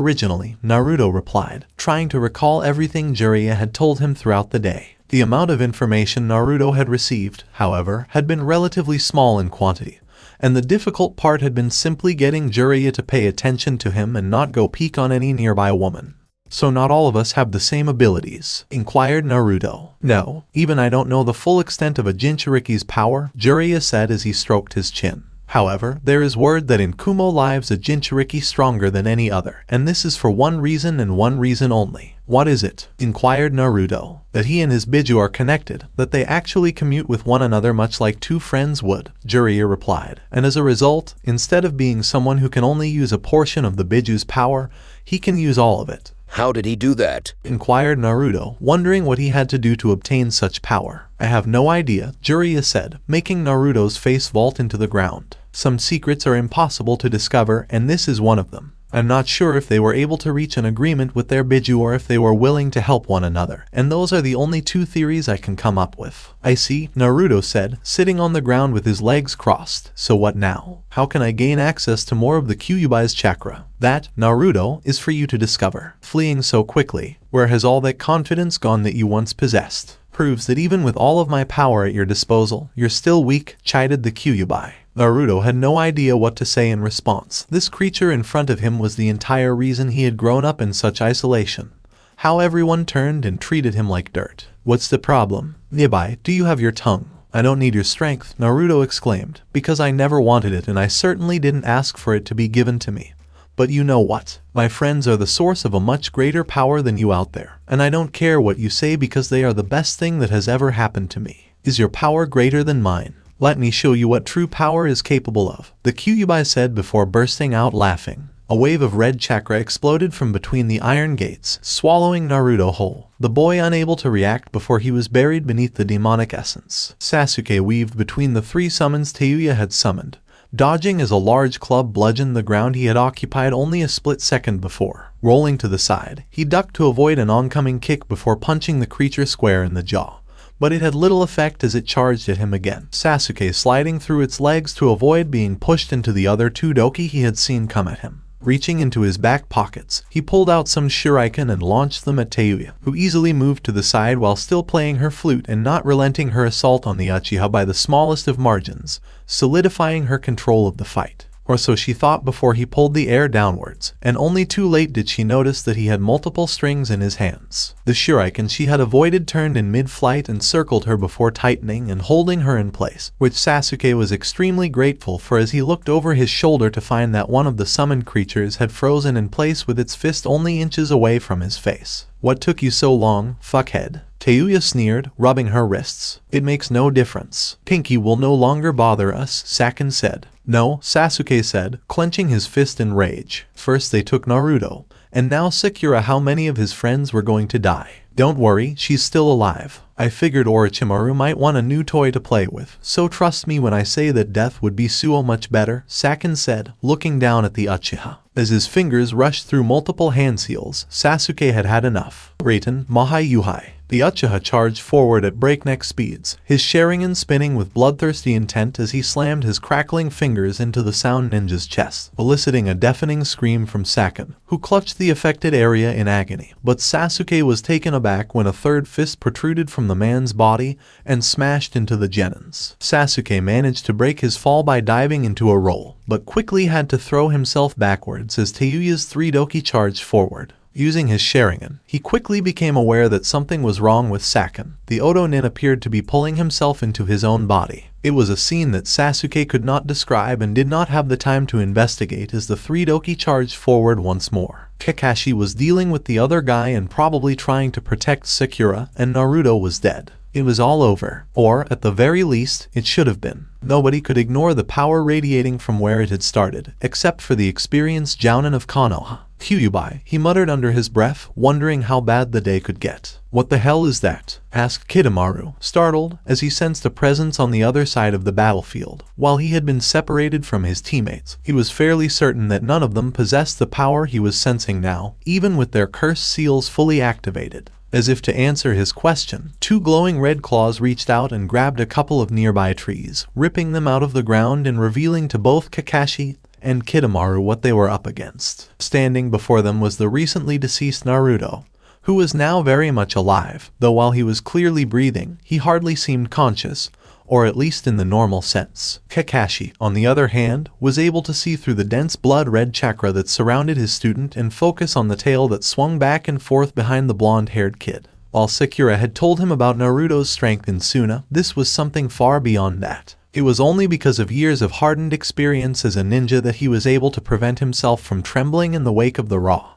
[SPEAKER 3] originally, Naruto replied, trying to recall everything Jiraiya had told him throughout the day. The amount of information Naruto had received, however, had been relatively small in quantity, and the difficult part had been simply getting Jiraiya to pay attention to him and not go peek on any nearby woman. So not all of us have the same abilities? Inquired Naruto. No, even I don't know the full extent of a Jinchuriki's power, Jiraiya said as he stroked his chin. However, there is word that in Kumo lives a Jinchuriki stronger than any other, and this is for one reason and one reason only. What is it? Inquired Naruto. That he and his Biju are connected, that they actually commute with one another much like two friends would, Jiraiya replied. And as a result, instead of being someone who can only use a portion of the Biju's power, he can use all of it.
[SPEAKER 4] How did he do that?
[SPEAKER 3] Inquired Naruto, wondering what he had to do to obtain such power. I have no idea, Jiraiya said, making Naruto's face vault into the ground. Some secrets are impossible to discover, and this is one of them. I'm not sure if they were able to reach an agreement with their Biju or if they were willing to help one another, and those are the only two theories I can come up with. I see, Naruto said, sitting on the ground with his legs crossed. So what now? How can I gain access to more of the Kyuubi's chakra? That, Naruto, is for you to discover. Fleeing so quickly, where has all that confidence gone that you once possessed? Proves that even with all of my power at your disposal, you're still weak, chided the Kyuubi. Naruto had no idea what to say in response. This creature in front of him was the entire reason he had grown up in such isolation. How everyone turned and treated him like dirt. What's the problem? Nibai, do you have your tongue? I don't need your strength, Naruto exclaimed, because I never wanted it and I certainly didn't ask for it to be given to me. But you know what? My friends are the source of a much greater power than you out there, and I don't care what you say because they are the best thing that has ever happened to me. Is your power greater than mine? Let me show you what true power is capable of, the Kyuubi said before bursting out laughing. A wave of red chakra exploded from between the iron gates, swallowing Naruto whole, the boy unable to react before he was buried beneath the demonic essence. Sasuke weaved between the three summons Hyuuga had summoned, dodging as a large club bludgeoned the ground he had occupied only a split second before. Rolling to the side, he ducked to avoid an oncoming kick before punching the creature square in the jaw. But it had little effect as it charged at him again, Sasuke sliding through its legs to avoid being pushed into the other two doki he had seen come at him. Reaching into his back pockets, he pulled out some shuriken and launched them at Hyuuga, who easily moved to the side while still playing her flute and not relenting her assault on the Uchiha by the smallest of margins, solidifying her control of the fight. Or so she thought before he pulled the air downwards, and only too late did she notice that he had multiple strings in his hands. The shuriken she had avoided turned in mid-flight and circled her before tightening and holding her in place, which Sasuke was extremely grateful for as he looked over his shoulder to find that one of the summoned creatures had frozen in place with its fist only inches away from his face. What took you so long, fuckhead? Hyuuga sneered, rubbing her wrists. It makes no difference. Pinky will no longer bother us, Sakura said. No, Sasuke said, clenching his fist in rage. First they took Naruto, and now Sakura how many of his friends were going to die. Don't worry, she's still alive. I figured Orochimaru might want a new toy to play with, so trust me when I say that death would be so much better, Sakon said, looking down at the Uchiha. As his fingers rushed through multiple hand seals, Sasuke had had enough. Raiten, Mahai Yuhai. The Uchiha charged forward at breakneck speeds, his Sharingan spinning with bloodthirsty intent as he slammed his crackling fingers into the Sound Ninja's chest, eliciting a deafening scream from Sakon, who clutched the affected area in agony. But Sasuke was taken aback when a third fist protruded from the man's body and smashed into the Genin's. Sasuke managed to break his fall by diving into a roll, but quickly had to throw himself backwards as Tayuya's 3-doki charged forward. Using his Sharingan, he quickly became aware that something was wrong with Sakon. The Odo Nin appeared to be pulling himself into his own body. It was a scene that Sasuke could not describe and did not have the time to investigate as the 3-doki charged forward once more. Kakashi was dealing with the other guy and probably trying to protect Sakura, and Naruto was dead. It was all over. Or, at the very least, it should have been. Nobody could ignore the power radiating from where it had started, except for the experienced Jounin of Konoha. Hyuuga, he muttered under his breath, wondering how bad the day could get. What the hell is that? Asked Kidomaru, startled, as he sensed a presence on the other side of the battlefield. While he had been separated from his teammates, he was fairly certain that none of them possessed the power he was sensing now, even with their cursed seals fully activated. As if to answer his question, 2 glowing red claws reached out and grabbed a couple of nearby trees, ripping them out of the ground and revealing to both Kakashi and Kidomaru what they were up against. Standing before them was the recently deceased Naruto, who was now very much alive, though while he was clearly breathing, he hardly seemed conscious, or at least in the normal sense. Kakashi, on the other hand, was able to see through the dense blood-red chakra that surrounded his student and focus on the tail that swung back and forth behind the blonde-haired kid. While Sakura had told him about Naruto's strength in Sunna, this was something far beyond that. It was only because of years of hardened experience as a ninja that he was able to prevent himself from trembling in the wake of the raw,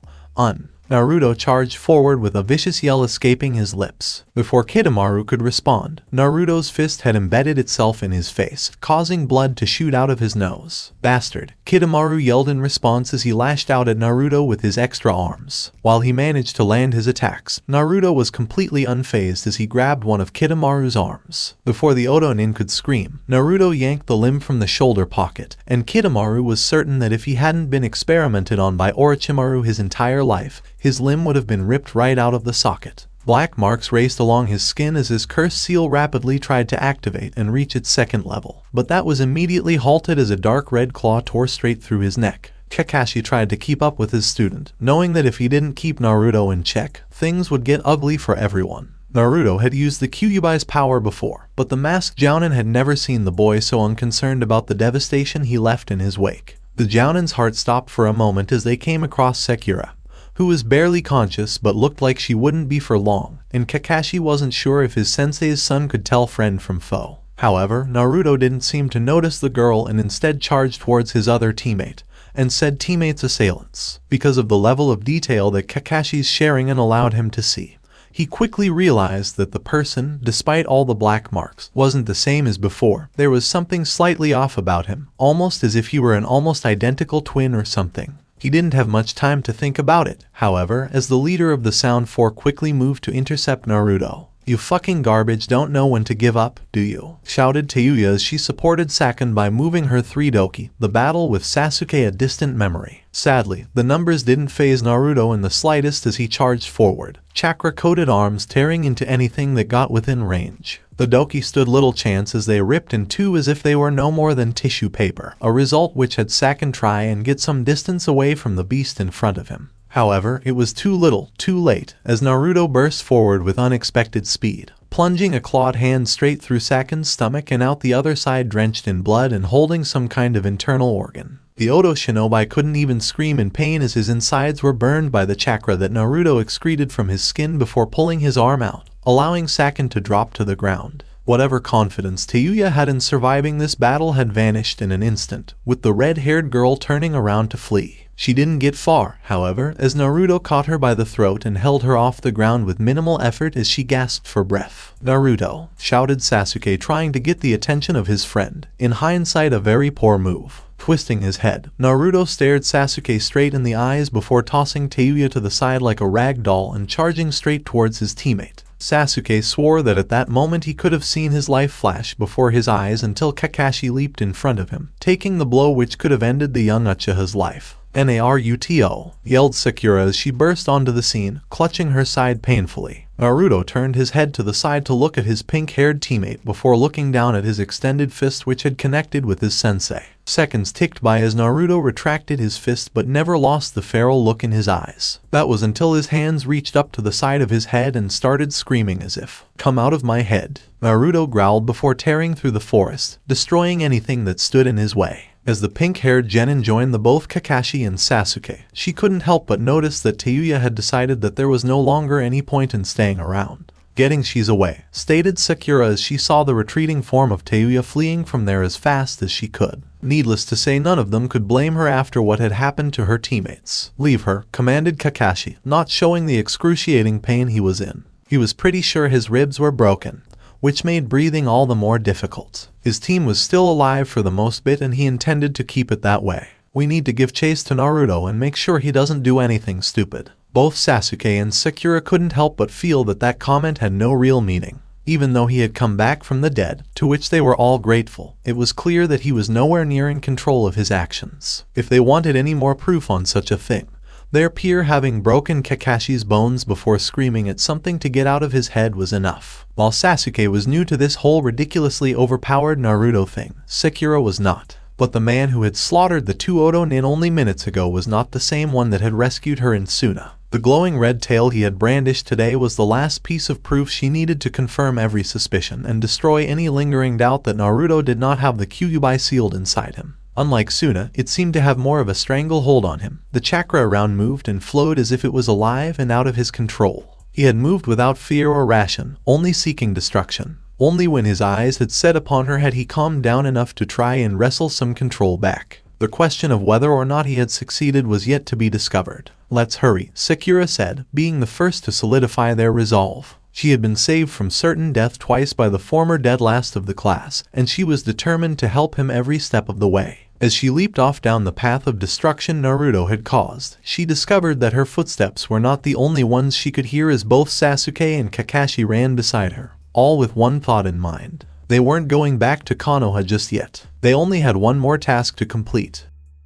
[SPEAKER 3] Naruto charged forward with a vicious yell escaping his lips. Before Kidomaru could respond, Naruto's fist had embedded itself in his face, causing blood to shoot out of his nose. Bastard, Kidomaru yelled in response as he lashed out at Naruto with his extra arms. While he managed to land his attacks, Naruto was completely unfazed as he grabbed one of Kidomaru's arms. Before the Odo Nin could scream, Naruto yanked the limb from the shoulder pocket, and Kidomaru was certain that if he hadn't been experimented on by Orochimaru his entire life, his limb would have been ripped right out of the socket. Black marks raced along his skin as his cursed seal rapidly tried to activate and reach its second level, but that was immediately halted as a dark red claw tore straight through his neck. Kakashi tried to keep up with his student, knowing that if he didn't keep Naruto in check, things would get ugly for everyone. Naruto had used the Kyuubi's power before, but the masked Jounin had never seen the boy so unconcerned about the devastation he left in his wake. The Jounin's heart stopped for a moment as they came across Sakura, who was barely conscious but looked like she wouldn't be for long, and Kakashi wasn't sure if his sensei's son could tell friend from foe. However, Naruto didn't seem to notice the girl and instead charged towards his other teammate, and said teammate's assailants. Because of the level of detail that Kakashi's Sharingan allowed him to see, he quickly realized that the person, despite all the black marks, wasn't the same as before. There was something slightly off about him, almost as if he were an almost identical twin or something. He didn't have much time to think about it, however, as the leader of the Sound Four quickly moved to intercept Naruto. "You fucking garbage don't know when to give up, do you?" shouted Tayuya as she supported Sakon by moving her 3-doki, the battle with Sasuke a distant memory. Sadly, the numbers didn't faze Naruto in the slightest as he charged forward, chakra-coated arms tearing into anything that got within range. The doki stood little chance as they ripped in two as if they were no more than tissue paper, a result which had Sakon try and get some distance away from the beast in front of him. However, it was too little, too late, as Naruto burst forward with unexpected speed, plunging a clawed hand straight through Sakon's stomach and out the other side drenched in blood and holding some kind of internal organ. The Odo Shinobi couldn't even scream in pain as his insides were burned by the chakra that Naruto excreted from his skin before pulling his arm out, allowing Sakon to drop to the ground. Whatever confidence Tayuya had in surviving this battle had vanished in an instant, with the red-haired girl turning around to flee. She didn't get far, however, as Naruto caught her by the throat and held her off the ground with minimal effort as she gasped for breath. "Naruto!" shouted Sasuke, trying to get the attention of his friend. In hindsight, a very poor move. Twisting his head, Naruto stared Sasuke straight in the eyes before tossing Tayuya to the side like a rag doll and charging straight towards his teammate. Sasuke swore that at that moment he could have seen his life flash before his eyes until Kakashi leaped in front of him, taking the blow which could have ended the young Uchiha's life. "Naruto!" yelled Sakura as she burst onto the scene, clutching her side painfully. Naruto turned his head to the side to look at his pink-haired teammate before looking down at his extended fist which had connected with his sensei. Seconds ticked by as Naruto retracted his fist but never lost the feral look in his eyes. That was until his hands reached up to the side of his head and started screaming as if, "Come out of my head." Naruto growled before tearing through the forest, destroying anything that stood in his way. As the pink-haired genin joined the both Kakashi and Sasuke, she couldn't help but notice that Tayuya had decided that there was no longer any point in staying around. "Getting she's away," stated Sakura as she saw the retreating form of Tayuya fleeing from there as fast as she could. Needless to say, none of them could blame her after what had happened to her teammates. "Leave her," commanded Kakashi, not showing the excruciating pain he was in. He was pretty sure his ribs were broken, which made breathing all the more difficult. His team was still alive for the most bit and he intended to keep it that way. "We need to give chase to Naruto and make sure he doesn't do anything stupid." Both Sasuke and Sakura couldn't help but feel that that comment had no real meaning. Even though he had come back from the dead, to which they were all grateful, it was clear that he was nowhere near in control of his actions. If they wanted any more proof on such a thing, their peer having broken Kakashi's bones before screaming at something to get out of his head was enough. While Sasuke was new to this whole ridiculously overpowered Naruto thing, Sakura was not. But the man who had slaughtered the two Oto-nin only minutes ago was not the same one that had rescued her in Sunna. The glowing red tail he had brandished today was the last piece of proof she needed to confirm every suspicion and destroy any lingering doubt that Naruto did not have the Kyuubi sealed inside him. Unlike Sunna, it seemed to have more of a stranglehold on him. The chakra around moved and flowed as if it was alive and out of his control. He had moved without fear or ration, only seeking destruction. Only when his eyes had set upon her had he calmed down enough to try and wrestle some control back. The question of whether or not he had succeeded was yet to be discovered. "Let's hurry," Sakura said, being the first to solidify their resolve. She had been saved from certain death twice by the former dead last of the class, and she was determined to help him every step of the way. As she leaped off down the path of destruction Naruto had caused, she discovered that her footsteps were not the only ones she could hear as both Sasuke and Kakashi ran beside her, all with one thought in mind. They weren't going back to Konoha just yet. They only had one more task to complete.